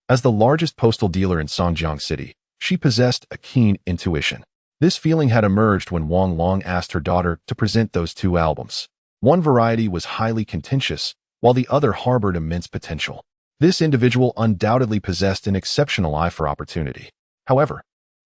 As the largest postal dealer in Songjiang City, she possessed a keen intuition. This feeling had emerged when Wang Long asked her daughter to present those 2 albums. One variety was highly contentious, while the other harbored immense potential. This individual undoubtedly possessed an exceptional eye for opportunity. However,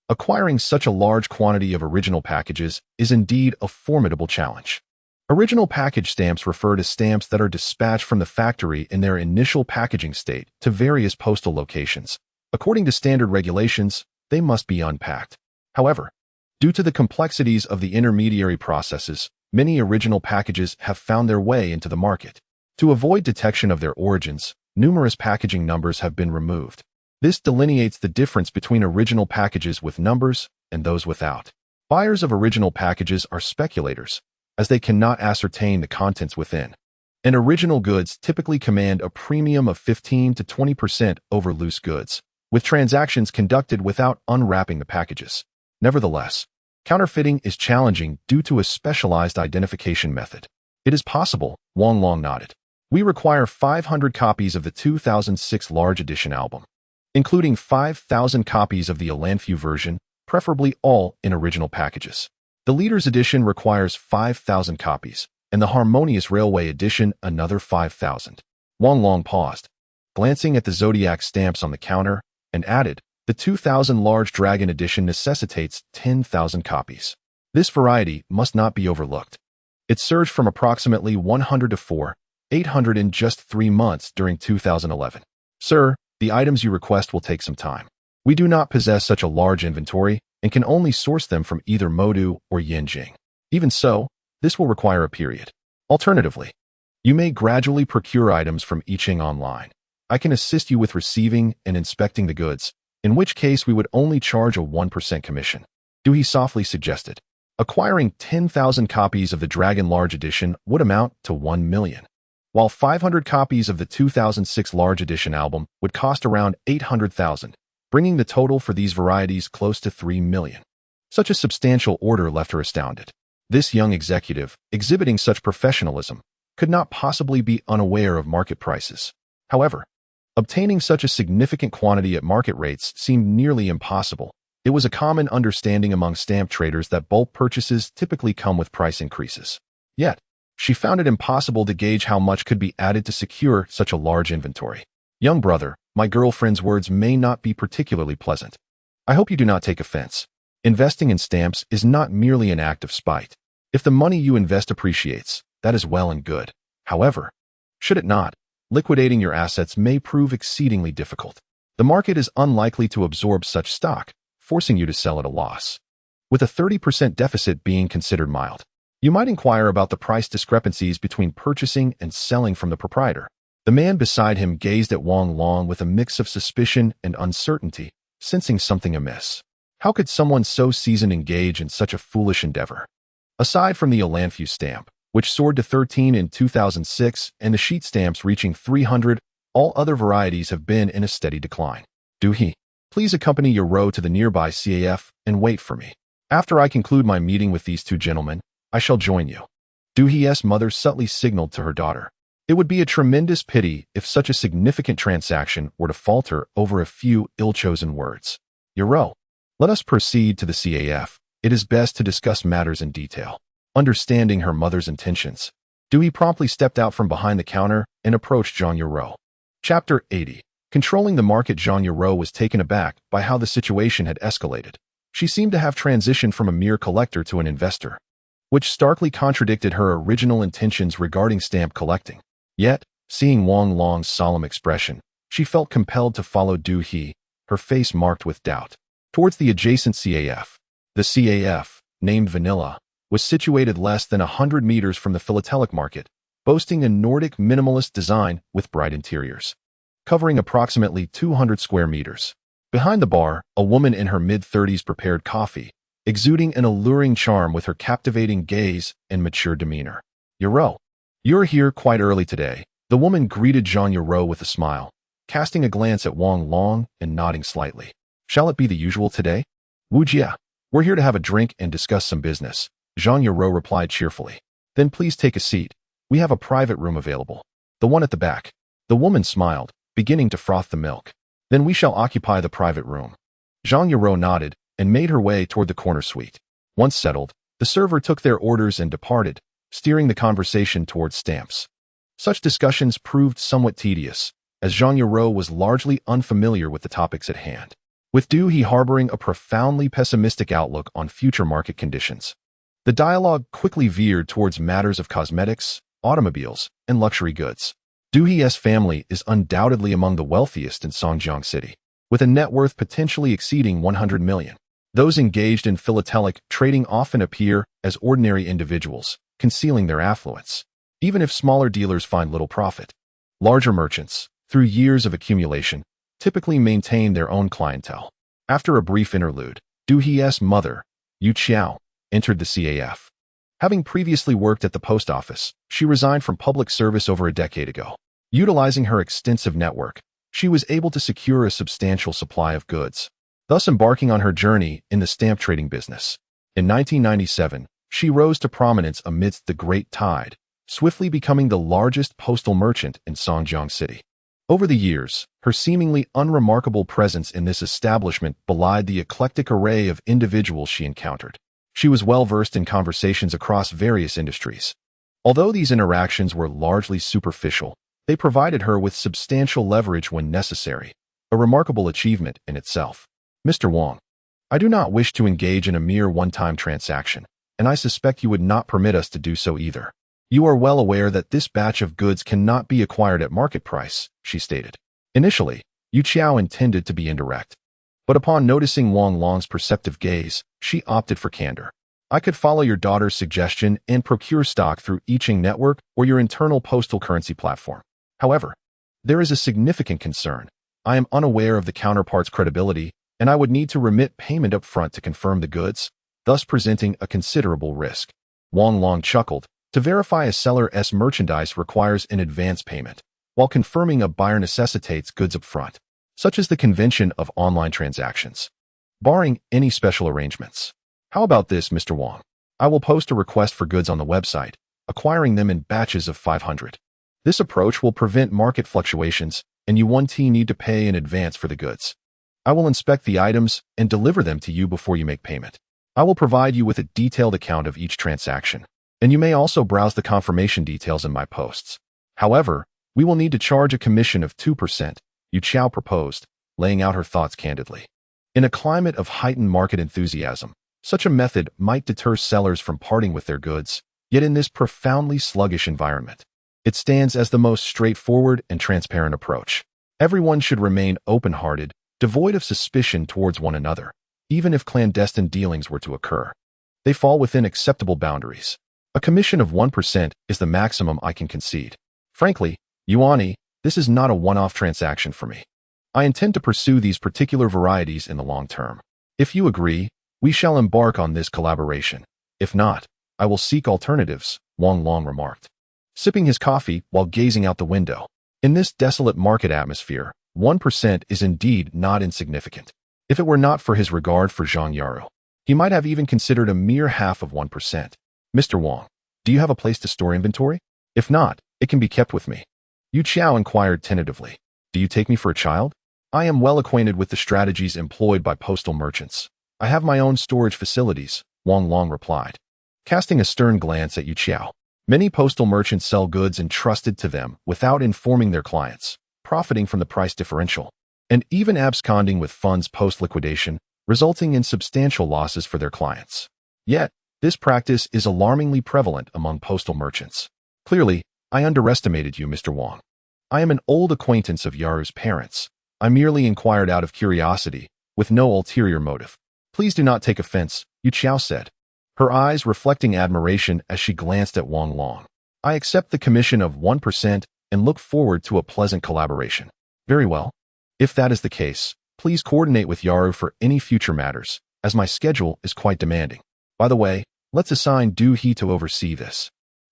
acquiring such a large quantity of original packages is indeed a formidable challenge. Original package stamps refer to stamps that are dispatched from the factory in their initial packaging state to various postal locations. According to standard regulations, they must be unpacked. However, due to the complexities of the intermediary processes, many original packages have found their way into the market. To avoid detection of their origins, numerous packaging numbers have been removed. This delineates the difference between original packages with numbers and those without. Buyers of original packages are speculators, as they cannot ascertain the contents within. And original goods typically command a premium of 15 to 20% over loose goods, with transactions conducted without unwrapping the packages. Nevertheless, counterfeiting is challenging due to a specialized identification method. It is possible, Wang Long nodded. We require 500 copies of the 2006 large edition album, including 5,000 copies of the Alanfu version, preferably all in original packages. The Leaders edition requires 5,000 copies, and the Harmonious Railway edition another 5,000. Wang Long paused, glancing at the zodiac stamps on the counter, and added, the 2000 large dragon edition necessitates 10,000 copies. This variety must not be overlooked. It surged from approximately 100 to 4,800 in just 3 months during 2011. Sir, the items you request will take some time. We do not possess such a large inventory and can only source them from either Modu or Yanjing. Even so, this will require a period. Alternatively, you may gradually procure items from Yiqing online. I can assist you with receiving and inspecting the goods, in which case we would only charge a 1% commission. Duhe softly suggested. Acquiring 10,000 copies of the Dragon Large Edition would amount to 1 million, while 500 copies of the 2006 Large Edition album would cost around 800,000, bringing the total for these varieties close to 3 million. Such a substantial order left her astounded. This young executive, exhibiting such professionalism, could not possibly be unaware of market prices. However, obtaining such a significant quantity at market rates seemed nearly impossible. It was a common understanding among stamp traders that bulk purchases typically come with price increases. Yet, she found it impossible to gauge how much could be added to secure such a large inventory. Young brother, my girlfriend's words may not be particularly pleasant. I hope you do not take offense. Investing in stamps is not merely an act of spite. If the money you invest appreciates, that is well and good. However, should it not, liquidating your assets may prove exceedingly difficult. The market is unlikely to absorb such stock, forcing you to sell at a loss, with a 30% deficit being considered mild. You might inquire about the price discrepancies between purchasing and selling from the proprietor. The man beside him gazed at Wang Long with a mix of suspicion and uncertainty, sensing something amiss. How could someone so seasoned engage in such a foolish endeavor? Aside from the Alanfu stamp, which soared to 13 in 2006, and the sheet stamps reaching 300, all other varieties have been in a steady decline. Duhe, please accompany your row to the nearby CAF and wait for me. After I conclude my meeting with these two gentlemen, I shall join you. Duhe's mother subtly signaled to her daughter. It would be a tremendous pity if such a significant transaction were to falter over a few ill-chosen words. Yoro, let us proceed to the CAF. It is best to discuss matters in detail. Understanding her mother's intentions, Duhe promptly stepped out from behind the counter and approached Zhang Yoro. Chapter 80. Controlling the market. Zhang Yoro was taken aback by how the situation had escalated. She seemed to have transitioned from a mere collector to an investor, which starkly contradicted her original intentions regarding stamp collecting. Yet, seeing Wang Long's solemn expression, she felt compelled to follow Duhe, her face marked with doubt, towards the adjacent CAF. The CAF, named Vanilla, was situated less than 100 meters from the philatelic market, boasting a Nordic minimalist design with bright interiors, covering approximately 200 square meters. Behind the bar, a woman in her mid-30s prepared coffee, exuding an alluring charm with her captivating gaze and mature demeanor. Yoro, you're here quite early today. The woman greeted Zhang Yoro with a smile, casting a glance at Wang Long and nodding slightly. Shall it be the usual today? Wujia, we're here to have a drink and discuss some business, Zhang Yoro replied cheerfully. Then please take a seat. We have a private room available. The one at the back. The woman smiled, beginning to froth the milk. Then we shall occupy the private room. Zhang Yoro nodded and made her way toward the corner suite. Once settled, the server took their orders and departed, steering the conversation towards stamps. Such discussions proved somewhat tedious, as Zhang Yoro was largely unfamiliar with the topics at hand, with Duhe harboring a profoundly pessimistic outlook on future market conditions. The dialogue quickly veered towards matters of cosmetics, automobiles, and luxury goods. Duhe's family is undoubtedly among the wealthiest in Songjiang City, with a net worth potentially exceeding 100 million. Those engaged in philatelic trading often appear as ordinary individuals, concealing their affluence, even if smaller dealers find little profit. Larger merchants, through years of accumulation, typically maintained their own clientele. After a brief interlude, Du He's mother, Yu Qiao, entered the CAF. Having previously worked at the post office, she resigned from public service over a decade ago. Utilizing her extensive network, she was able to secure a substantial supply of goods, thus embarking on her journey in the stamp trading business. In 1997, she rose to prominence amidst the Great Tide, swiftly becoming the largest postal merchant in Songjiang City. Over the years, her seemingly unremarkable presence in this establishment belied the eclectic array of individuals she encountered. She was well-versed in conversations across various industries. Although these interactions were largely superficial, they provided her with substantial leverage when necessary, a remarkable achievement in itself. Mr. Wang, I do not wish to engage in a mere one-time transaction, and I suspect you would not permit us to do so either. You are well aware that this batch of goods cannot be acquired at market price, she stated. Initially, Yu Qiao intended to be indirect, but upon noticing Wang Long's perceptive gaze, she opted for candor. I could follow your daughter's suggestion and procure stock through Yiqing Network or your internal postal currency platform. However, there is a significant concern. I am unaware of the counterpart's credibility, and I would need to remit payment up front to confirm the goods, thus presenting a considerable risk. Wang Long chuckled. To verify a seller's merchandise requires an advance payment, while confirming a buyer necessitates goods up front, such as the convention of online transactions, barring any special arrangements. How about this, Mr. Wang? I will post a request for goods on the website, acquiring them in batches of 500. This approach will prevent market fluctuations, and you won't need to pay in advance for the goods. I will inspect the items and deliver them to you before you make payment. I will provide you with a detailed account of each transaction, and you may also browse the confirmation details in my posts. However, we will need to charge a commission of 2%, Yu Qiao proposed, laying out her thoughts candidly. In a climate of heightened market enthusiasm, such a method might deter sellers from parting with their goods, yet in this profoundly sluggish environment, it stands as the most straightforward and transparent approach. Everyone should remain open-hearted, devoid of suspicion towards one another, even if clandestine dealings were to occur. They fall within acceptable boundaries. A commission of 1% is the maximum I can concede. Frankly, Yuani, this is not a one-off transaction for me. I intend to pursue these particular varieties in the long term. If you agree, we shall embark on this collaboration. If not, I will seek alternatives, Wang Long remarked, sipping his coffee while gazing out the window. In this desolate market atmosphere, 1% is indeed not insignificant. If it were not for his regard for Zhang Yaru, he might have even considered a mere half of 1%. Mr. Wang, do you have a place to store inventory? If not, it can be kept with me. Yu Qiao inquired tentatively. Do you take me for a child? I am well acquainted with the strategies employed by postal merchants. I have my own storage facilities, Wang Long replied, casting a stern glance at Yu Qiao. Many postal merchants sell goods entrusted to them without informing their clients, profiting from the price differential, and even absconding with funds post-liquidation, resulting in substantial losses for their clients. Yet, this practice is alarmingly prevalent among postal merchants. Clearly, I underestimated you, Mr. Wang. I am an old acquaintance of Yaru's parents. I merely inquired out of curiosity, with no ulterior motive. Please do not take offense, Yu Qiao said, her eyes reflecting admiration as she glanced at Wang Long. I accept the commission of 1% and look forward to a pleasant collaboration. Very well. If that is the case, please coordinate with Yaru for any future matters, as my schedule is quite demanding. By the way, let's assign Du He to oversee this.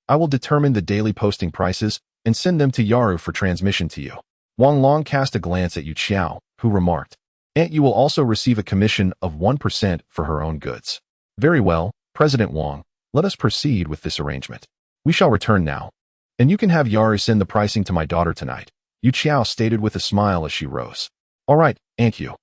I will determine the daily posting prices and send them to Yaru for transmission to you. Wang Long cast a glance at Yu Qiao, who remarked, "Aunt Yu will also receive a commission of 1% for her own goods." Very well, President Wang, let us proceed with this arrangement. We shall return now, and you can have Yaru send the pricing to my daughter tonight, Yu Qiao stated with a smile as she rose. All right, Aunt Yu.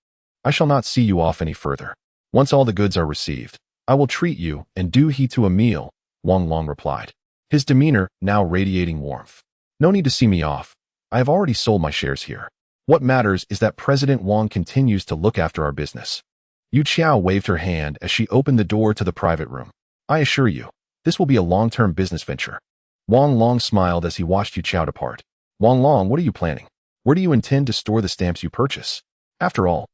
I shall not see you off any further. Once all the goods are received, I will treat you and Du He to a meal, Wang Long replied, his demeanor now radiating warmth. No need to see me off. I have already sold my shares here. What matters is that President Wang continues to look after our business. Yu Qiao waved her hand as she opened the door to the private room. I assure you, this will be a long-term business venture. Wang Long smiled as he watched Yu Qiao depart. Wang Long, what are you planning? Where do you intend to store the stamps you purchase? After all,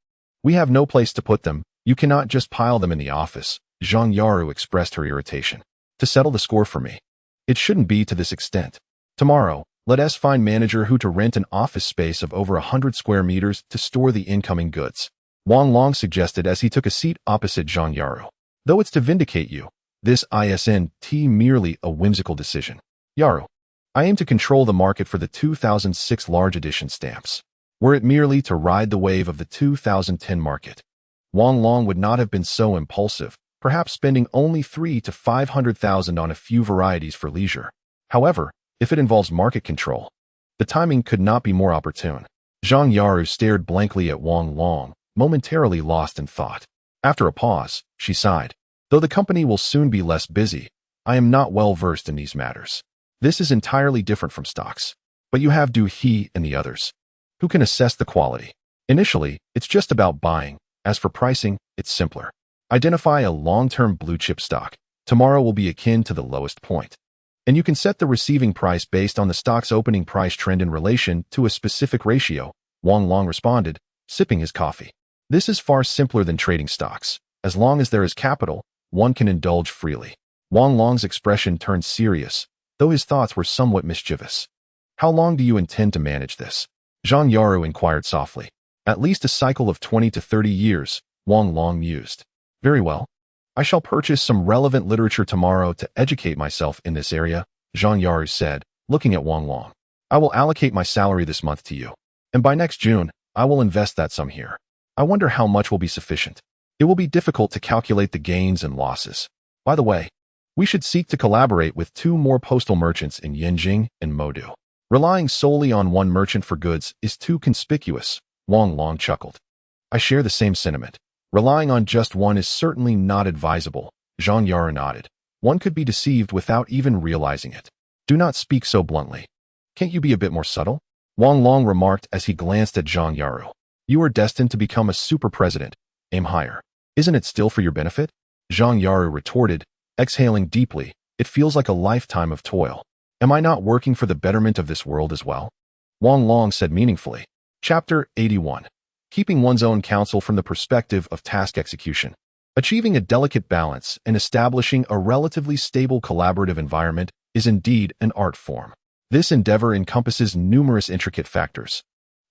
we have no place to put them. You cannot just pile them in the office. Zhang Yaru expressed her irritation. To settle the score for me. It shouldn't be to this extent. Tomorrow, Let us find manager who to rent an office space of over 100 square meters to store the incoming goods. Wang Long suggested as he took a seat opposite Zhang Yaru. Though it's to vindicate you, this isn't merely a whimsical decision. Yaru, I aim to control the market for the 2006 large edition stamps. Were it merely to ride the wave of the 2010 market, Wang Long would not have been so impulsive, perhaps spending only 300,000 to 500,000 on a few varieties for leisure. However, if it involves market control, the timing could not be more opportune. Zhang Yaru stared blankly at Wang Long, momentarily lost in thought. After a pause, she sighed. Though the company will soon be less busy, I am not well versed in these matters. This is entirely different from stocks. But you have Du He and the others, who can assess the quality. Initially, it's just about buying. As for pricing, it's simpler. Identify a long-term blue-chip stock. Tomorrow will be akin to the lowest point. And you can set the receiving price based on the stock's opening price trend in relation to a specific ratio, Wang Long responded, sipping his coffee. This is far simpler than trading stocks. As long as there is capital, one can indulge freely. Wang Long's expression turned serious, though his thoughts were somewhat mischievous. How long do you intend to manage this? Zhang Yaru inquired softly. At least a cycle of 20 to 30 years, Wang Long mused. Very well. I shall purchase some relevant literature tomorrow to educate myself in this area, Zhang Yaru said, looking at Wang Long. I will allocate my salary this month to you. And by next June, I will invest that sum here. I wonder how much will be sufficient. It will be difficult to calculate the gains and losses. By the way, we should seek to collaborate with 2 more postal merchants in Yanjing and Modu. Relying solely on one merchant for goods is too conspicuous, Wang Long chuckled. I share the same sentiment. Relying on just one is certainly not advisable, Zhang Yaru nodded. One could be deceived without even realizing it. Do not speak so bluntly. Can't you be a bit more subtle? Wang Long remarked as he glanced at Zhang Yaru. You are destined to become a super president. Aim higher. Isn't it still for your benefit? Zhang Yaru retorted, exhaling deeply. It feels like a lifetime of toil. Am I not working for the betterment of this world as well? Wang Long said meaningfully. Chapter 81. Keeping one's own counsel from the perspective of task execution. Achieving a delicate balance and establishing a relatively stable collaborative environment is indeed an art form. This endeavor encompasses numerous intricate factors.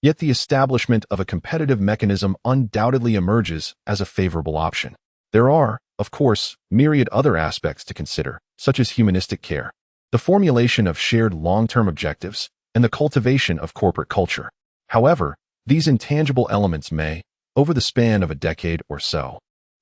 Yet the establishment of a competitive mechanism undoubtedly emerges as a favorable option. There are, of course, myriad other aspects to consider, such as humanistic care, the formulation of shared long-term objectives, and the cultivation of corporate culture. However, these intangible elements may, over the span of a decade or so,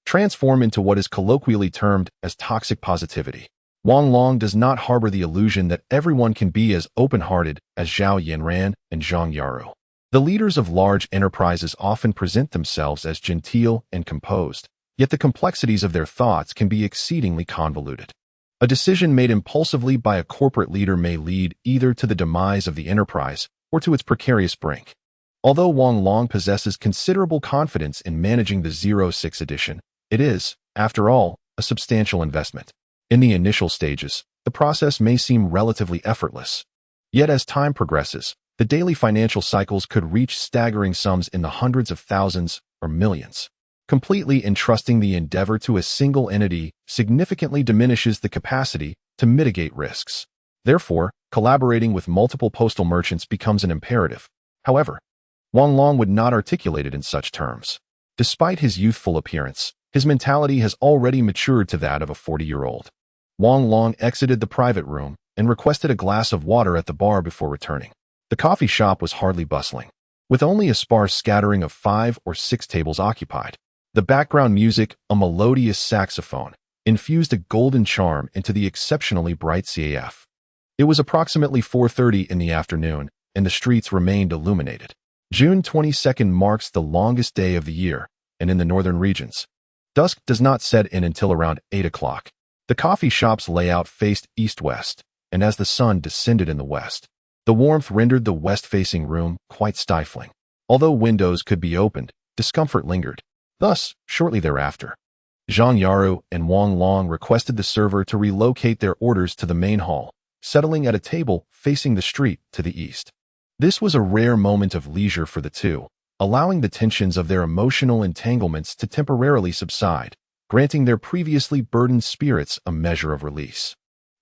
transform into what is colloquially termed as toxic positivity. Wang Long does not harbor the illusion that everyone can be as open-hearted as Zhao Yanran and Zhang Yaru. The leaders of large enterprises often present themselves as genteel and composed, yet the complexities of their thoughts can be exceedingly convoluted. A decision made impulsively by a corporate leader may lead either to the demise of the enterprise or to its precarious brink. Although Wang Long possesses considerable confidence in managing the 06 edition, it is, after all, a substantial investment. In the initial stages, the process may seem relatively effortless. Yet as time progresses, the daily financial cycles could reach staggering sums in the hundreds of thousands or millions. Completely entrusting the endeavor to a single entity significantly diminishes the capacity to mitigate risks. Therefore, collaborating with multiple postal merchants becomes an imperative. However, Wang Long would not articulate it in such terms. Despite his youthful appearance, his mentality has already matured to that of a 40-year-old. Wang Long exited the private room and requested a glass of water at the bar before returning. The coffee shop was hardly bustling, with only a sparse scattering of 5 or 6 tables occupied. The background music, a melodious saxophone, infused a golden charm into the exceptionally bright CAF. It was approximately 4:30 in the afternoon, and the streets remained illuminated. June 22nd marks the longest day of the year, and in the northern regions, dusk does not set in until around 8 o'clock. The coffee shop's layout faced east-west, and as the sun descended in the west, the warmth rendered the west-facing room quite stifling. Although windows could be opened, discomfort lingered. Thus, shortly thereafter, Zhang Yaru and Wang Long requested the server to relocate their orders to the main hall, settling at a table facing the street to the east. This was a rare moment of leisure for the two, allowing the tensions of their emotional entanglements to temporarily subside, granting their previously burdened spirits a measure of release.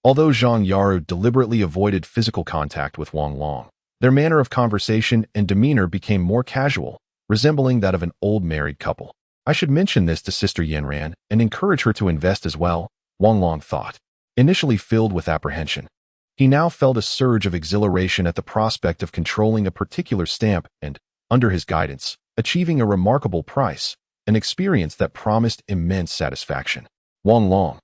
Although Zhang Yaru deliberately avoided physical contact with Wang Long, their manner of conversation and demeanor became more casual, resembling that of an old married couple. I should mention this to Sister Yanran and encourage her to invest as well, Wang Long thought. Initially filled with apprehension, he now felt a surge of exhilaration at the prospect of controlling a particular stamp and, under his guidance, achieving a remarkable price, an experience that promised immense satisfaction. Wang Long.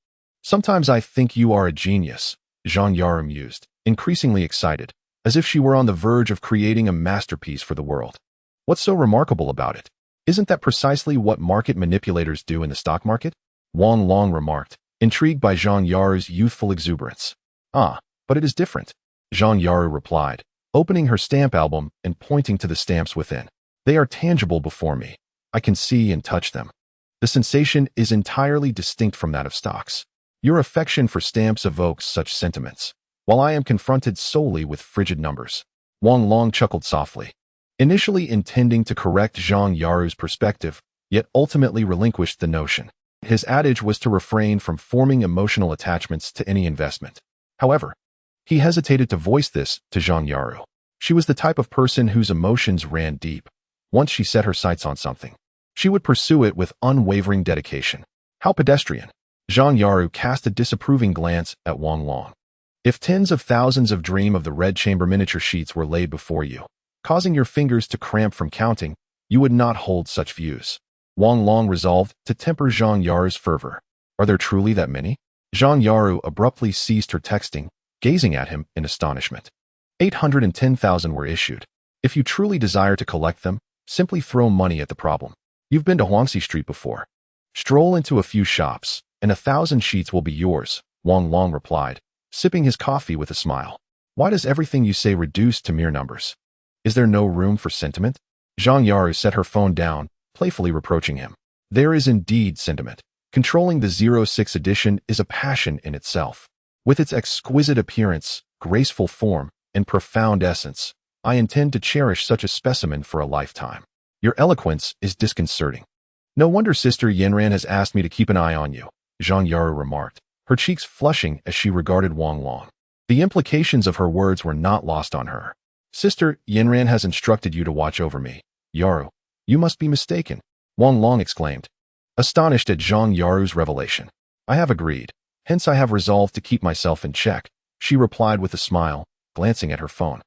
Sometimes I think you are a genius, Zhang Yaru mused, increasingly excited, as if she were on the verge of creating a masterpiece for the world. What's so remarkable about it? Isn't that precisely what market manipulators do in the stock market? Wang Long remarked, intrigued by Zhang Yaru's youthful exuberance. Ah, but it is different, Zhang Yaru replied, opening her stamp album and pointing to the stamps within. They are tangible before me. I can see and touch them. The sensation is entirely distinct from that of stocks. Your affection for stamps evokes such sentiments, while I am confronted solely with frigid numbers. Wang Long chuckled softly, initially intending to correct Zhang Yaru's perspective, yet ultimately relinquished the notion. His adage was to refrain from forming emotional attachments to any investment. However, he hesitated to voice this to Zhang Yaru. She was the type of person whose emotions ran deep. Once she set her sights on something, she would pursue it with unwavering dedication. How pedestrian. Zhang Yaru cast a disapproving glance at Wang Long. If tens of thousands of Dream of the Red Chamber miniature sheets were laid before you, causing your fingers to cramp from counting, you would not hold such views. Wang Long resolved to temper Zhang Yaru's fervor. Are there truly that many? Zhang Yaru abruptly ceased her texting, gazing at him in astonishment. 810,000 were issued. If you truly desire to collect them, simply throw money at the problem. You've been to Huangxi Street before. Stroll into a few shops, and 1,000 sheets will be yours, Wang Long replied, sipping his coffee with a smile. Why does everything you say reduce to mere numbers? Is there no room for sentiment? Zhang Yaru set her phone down, playfully reproaching him. There is indeed sentiment. Controlling the 06 edition is a passion in itself. With its exquisite appearance, graceful form, and profound essence, I intend to cherish such a specimen for a lifetime. Your eloquence is disconcerting. No wonder Sister Yanran has asked me to keep an eye on you, Zhang Yaru remarked, her cheeks flushing as she regarded Wang Long. The implications of her words were not lost on her. Sister Yanran has instructed you to watch over me. Yaru, you must be mistaken, Wang Long exclaimed, astonished at Zhang Yaru's revelation. I have agreed, hence I have resolved to keep myself in check, she replied with a smile, glancing at her phone.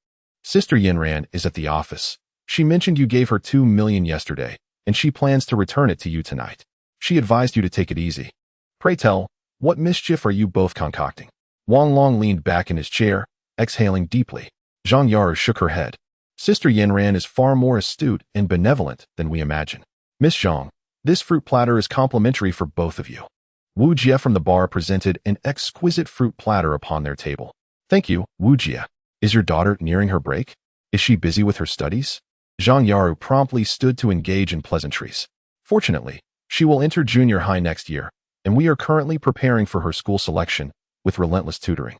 Sister Yanran is at the office. She mentioned you gave her 2 million yesterday, and she plans to return it to you tonight. She advised you to take it easy. Pray tell, what mischief are you both concocting? Wang Long leaned back in his chair, exhaling deeply. Zhang Yaru shook her head. Sister Yanran is far more astute and benevolent than we imagine. Miss Zhang, this fruit platter is complimentary for both of you. Wu Jie from the bar presented an exquisite fruit platter upon their table. Thank you, Wu Jie. Is your daughter nearing her break? Is she busy with her studies? Zhang Yaru promptly stood to engage in pleasantries. Fortunately, she will enter junior high next year, and we are currently preparing for her school selection with relentless tutoring.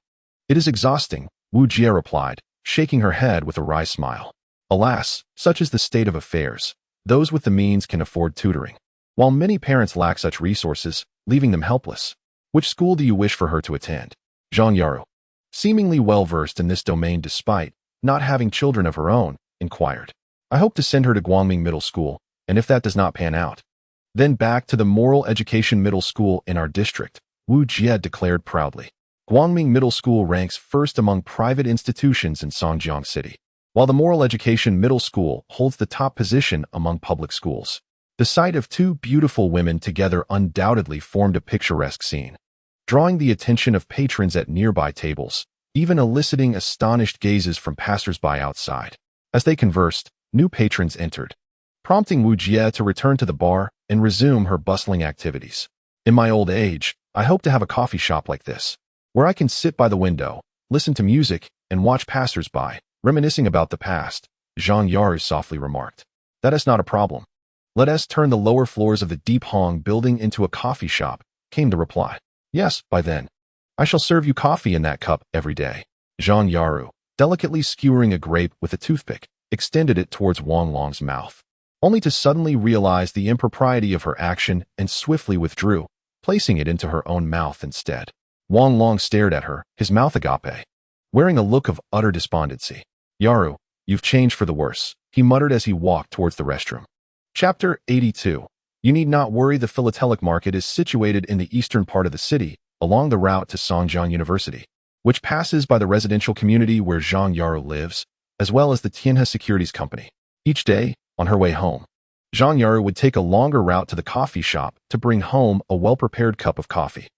It is exhausting, Wu Jie replied, shaking her head with a wry smile. Alas, such is the state of affairs. Those with the means can afford tutoring, while many parents lack such resources, leaving them helpless. Which school do you wish for her to attend? Zhang Yaru, seemingly well-versed in this domain despite not having children of her own, inquired. I hope to send her to Guangming Middle School, and if that does not pan out, then back to the Moral Education Middle School in our district, Wu Jie declared proudly. Guangming Middle School ranks first among private institutions in Songjiang City, while the Moral Education Middle School holds the top position among public schools. The sight of two beautiful women together undoubtedly formed a picturesque scene, drawing the attention of patrons at nearby tables, even eliciting astonished gazes from passers-by outside. As they conversed, new patrons entered, prompting Wu Jie to return to the bar and resume her bustling activities. In my old age, I hope to have a coffee shop like this, where I can sit by the window, listen to music, and watch passers-by, reminiscing about the past, Zhang Yaru softly remarked. That is not a problem. Let us turn the lower floors of the Deep Hong building into a coffee shop, came the reply. Yes, by then. I shall serve you coffee in that cup every day. Zhang Yaru, delicately skewering a grape with a toothpick, extended it towards Wang Long's mouth, only to suddenly realize the impropriety of her action and swiftly withdrew, placing it into her own mouth instead. Wang Long stared at her, his mouth agape, wearing a look of utter despondency. Yaru, you've changed for the worse, he muttered as he walked towards the restroom. Chapter 82. You need not worry, the philatelic market is situated in the eastern part of the city, along the route to Songjiang University, which passes by the residential community where Zhang Yaru lives, as well as the Tianhe Securities Company. Each day, on her way home, Zhang Yaru would take a longer route to the coffee shop to bring home a well-prepared cup of coffee.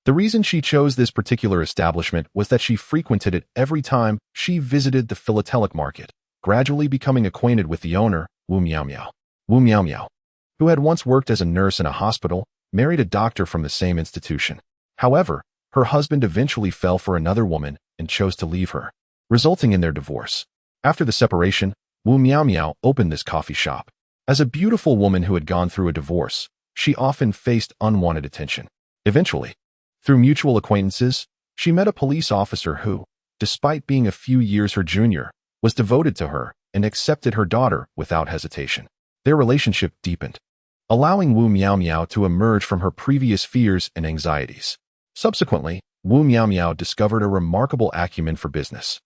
The reason she chose this particular establishment was that she frequented it every time she visited the philatelic market, gradually becoming acquainted with the owner, Wu Miaomiao. Wu Miaomiao, who had once worked as a nurse in a hospital, married a doctor from the same institution. However, her husband eventually fell for another woman and chose to leave her, resulting in their divorce. After the separation, Wu Miaomiao opened this coffee shop. As a beautiful woman who had gone through a divorce, she often faced unwanted attention. Eventually, through mutual acquaintances, she met a police officer who, despite being a few years her junior, was devoted to her and accepted her daughter without hesitation. Their relationship deepened, allowing Wu Miaomiao to emerge from her previous fears and anxieties. Subsequently, Wu Miaomiao discovered a remarkable acumen for business,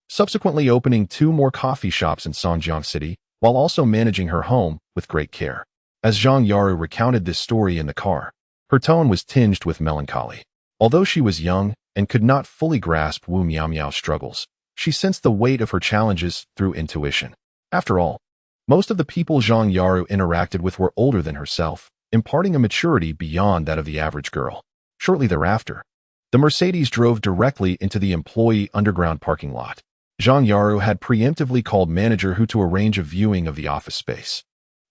subsequently opening 2 more coffee shops in Songjiang City, while also managing her home with great care. As Zhang Yaru recounted this story in the car, her tone was tinged with melancholy. Although she was young and could not fully grasp Wu Miaomiao's struggles, she sensed the weight of her challenges through intuition. After all, most of the people Zhang Yaru interacted with were older than herself, imparting a maturity beyond that of the average girl. Shortly thereafter, the Mercedes drove directly into the employee underground parking lot. Zhang Yaru had preemptively called manager Hu to arrange a viewing of the office space.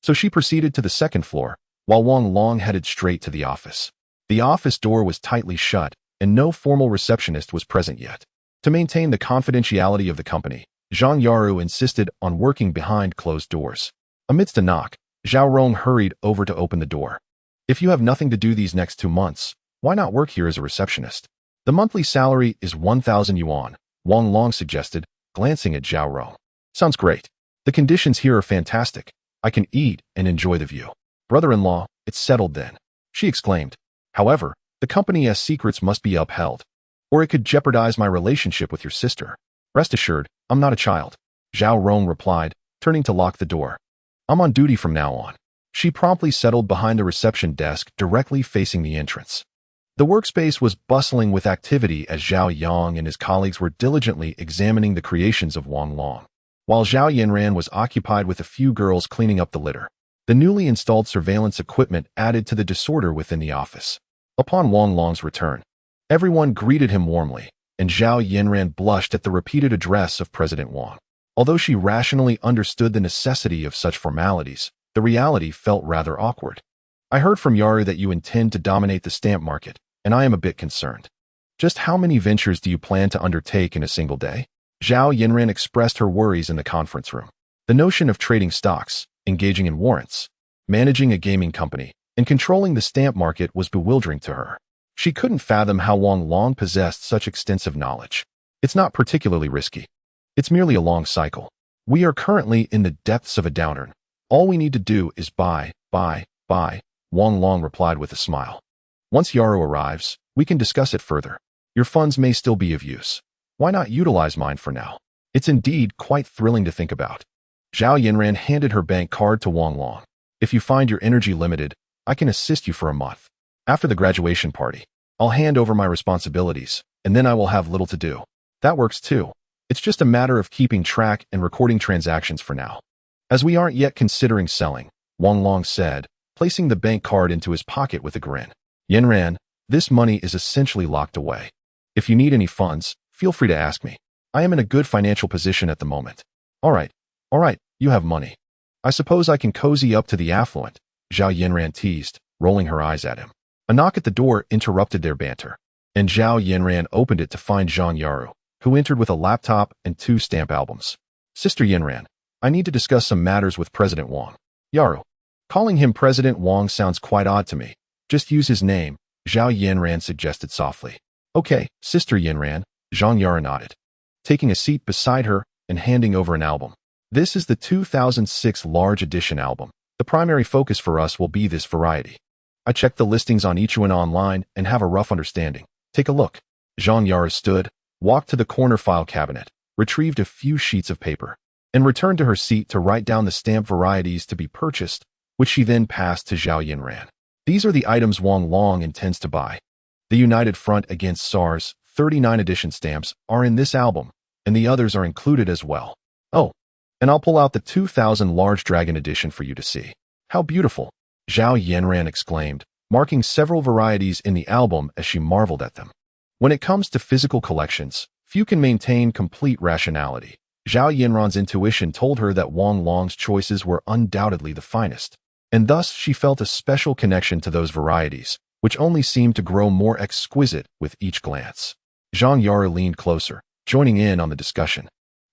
So she proceeded to the second floor, while Wang Long headed straight to the office. The office door was tightly shut, and no formal receptionist was present yet. To maintain the confidentiality of the company, Zhang Yaru insisted on working behind closed doors. Amidst a knock, Zhao Rong hurried over to open the door. If you have nothing to do these next 2 months, why not work here as a receptionist? The monthly salary is 1,000 yuan, Wang Long suggested, glancing at Zhao Rong. Sounds great. The conditions here are fantastic. I can eat and enjoy the view. Brother-in-law, it's settled then, she exclaimed. However, the company's secrets must be upheld, or it could jeopardize my relationship with your sister. Rest assured, I'm not a child, Zhao Rong replied, turning to lock the door. I'm on duty from now on. She promptly settled behind the reception desk directly facing the entrance. The workspace was bustling with activity as Zhao Yang and his colleagues were diligently examining the creations of Wang Long, while Zhao Yanran was occupied with a few girls cleaning up the litter. The newly installed surveillance equipment added to the disorder within the office. Upon Wang Long's return, everyone greeted him warmly, and Zhao Yanran blushed at the repeated address of President Wang. Although she rationally understood the necessity of such formalities, the reality felt rather awkward. I heard from Yaru that you intend to dominate the stamp market, and I am a bit concerned. Just how many ventures do you plan to undertake in a single day? Zhao Yanran expressed her worries in the conference room. The notion of trading stocks, engaging in warrants, managing a gaming company, and controlling the stamp market was bewildering to her. She couldn't fathom how Wang Long possessed such extensive knowledge. It's not particularly risky. It's merely a long cycle. We are currently in the depths of a downturn. All we need to do is buy, Wang Long replied with a smile. Once Yaru arrives, we can discuss it further. Your funds may still be of use. Why not utilize mine for now? It's indeed quite thrilling to think about. Zhao Yanran handed her bank card to Wang Long. If you find your energy limited, I can assist you for a month. After the graduation party, I'll hand over my responsibilities, and then I will have little to do. That works too. It's just a matter of keeping track and recording transactions for now. As we aren't yet considering selling, Wang Long said, placing the bank card into his pocket with a grin. Yanran, this money is essentially locked away. If you need any funds, feel free to ask me. I am in a good financial position at the moment. All right, you have money. I suppose I can cozy up to the affluent, Zhao Yanran teased, rolling her eyes at him. A knock at the door interrupted their banter, and Zhao Yanran opened it to find Zhang Yaru, who entered with a laptop and 2 stamp albums. Sister Yanran, I need to discuss some matters with President Wang. Yaru. Calling him President Wang sounds quite odd to me. Just use his name, Zhao Yanran suggested softly. Okay, Sister Yanran, Zhang Yaru nodded, taking a seat beside her and handing over an album. This is the 2006 large edition album. The primary focus for us will be this variety. I checked the listings on each one online and have a rough understanding. Take a look. Zhang Yara stood, walked to the corner file cabinet, retrieved a few sheets of paper, and returned to her seat to write down the stamp varieties to be purchased, which she then passed to Zhao Yinran. These are the items Wang Long intends to buy. The United Front Against SARS 39 edition stamps are in this album, and the others are included as well. Oh, and I'll pull out the 2000 Large Dragon edition for you to see. How beautiful! Zhao Yinran exclaimed, marking several varieties in the album as she marveled at them. When it comes to physical collections, few can maintain complete rationality. Zhao Yinran's intuition told her that Wang Long's choices were undoubtedly the finest, and thus she felt a special connection to those varieties, which only seemed to grow more exquisite with each glance. Zhang Yara leaned closer, joining in on the discussion.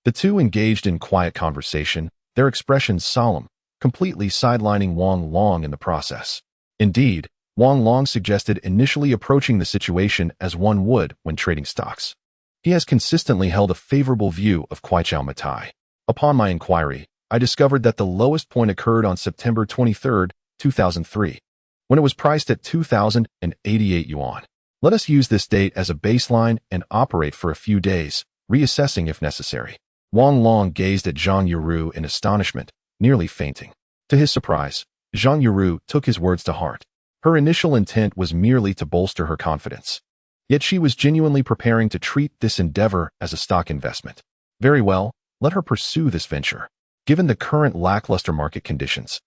The two engaged in quiet conversation, their expressions solemn, completely sidelining Wang Long in the process. Indeed, Wang Long suggested initially approaching the situation as one would when trading stocks. He has consistently held a favorable view of Kuaichao Matai. Upon my inquiry, I discovered that the lowest point occurred on September 23, 2003, when it was priced at 2,088 yuan. Let us use this date as a baseline and operate for a few days, reassessing if necessary. Wang Long gazed at Zhang Yuru in astonishment, nearly fainting. To his surprise, Zhang Yuru took his words to heart. Her initial intent was merely to bolster her confidence. Yet she was genuinely preparing to treat this endeavor as a stock investment. Very well, let her pursue this venture. Given the current lackluster market conditions,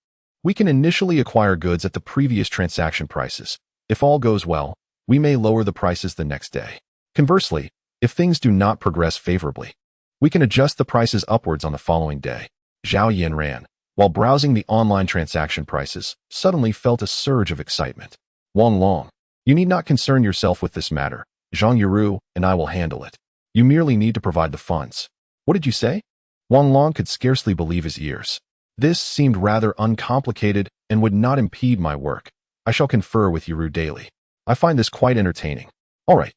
we can initially acquire goods at the previous transaction prices. If all goes well, we may lower the prices the next day. Conversely, if things do not progress favorably, we can adjust the prices upwards on the following day. Zhao Yinran, while browsing the online transaction prices, suddenly felt a surge of excitement. Wang Long, you need not concern yourself with this matter. Zhang Yuru and I will handle it. You merely need to provide the funds. What did you say? Wang Long could scarcely believe his ears. This seemed rather uncomplicated and would not impede my work. I shall confer with Yuru daily. I find this quite entertaining. All right.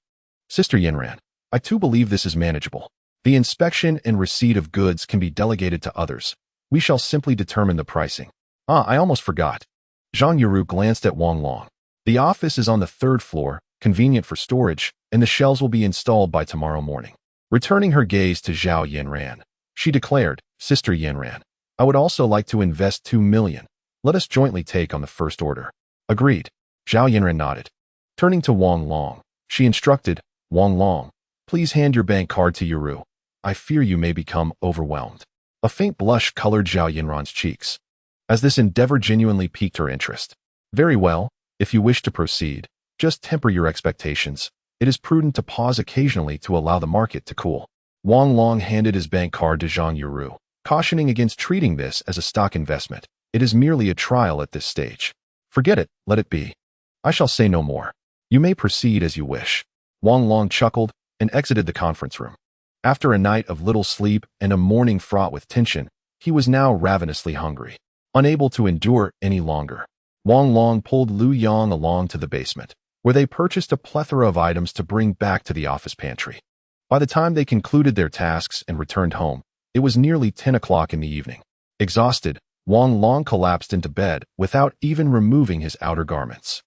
Sister Yinran, I too believe this is manageable. The inspection and receipt of goods can be delegated to others. We shall simply determine the pricing. I almost forgot. Zhang Yuru glanced at Wang Long. The office is on the 3rd floor, convenient for storage, and the shelves will be installed by tomorrow morning. Returning her gaze to Zhao Yinran, she declared, Sister Yinran, I would also like to invest 2 million. Let us jointly take on the first order. Agreed. Zhao Yinran nodded. Turning to Wang Long, she instructed, Wang Long, please hand your bank card to Yuru. I fear you may become overwhelmed. A faint blush colored Zhao Yinran's cheeks, as this endeavor genuinely piqued her interest. Very well. If you wish to proceed, just temper your expectations. It is prudent to pause occasionally to allow the market to cool. Wang Long handed his bank card to Zhang Yuru, cautioning against treating this as a stock investment. It is merely a trial at this stage. Forget it, let it be. I shall say no more. You may proceed as you wish. Wang Long chuckled and exited the conference room. After a night of little sleep and a morning fraught with tension, he was now ravenously hungry. Unable to endure any longer, Wang Long pulled Lu Yang along to the basement, where they purchased a plethora of items to bring back to the office pantry. By the time they concluded their tasks and returned home, it was nearly 10 o'clock in the evening. Exhausted, Wang Long collapsed into bed without even removing his outer garments.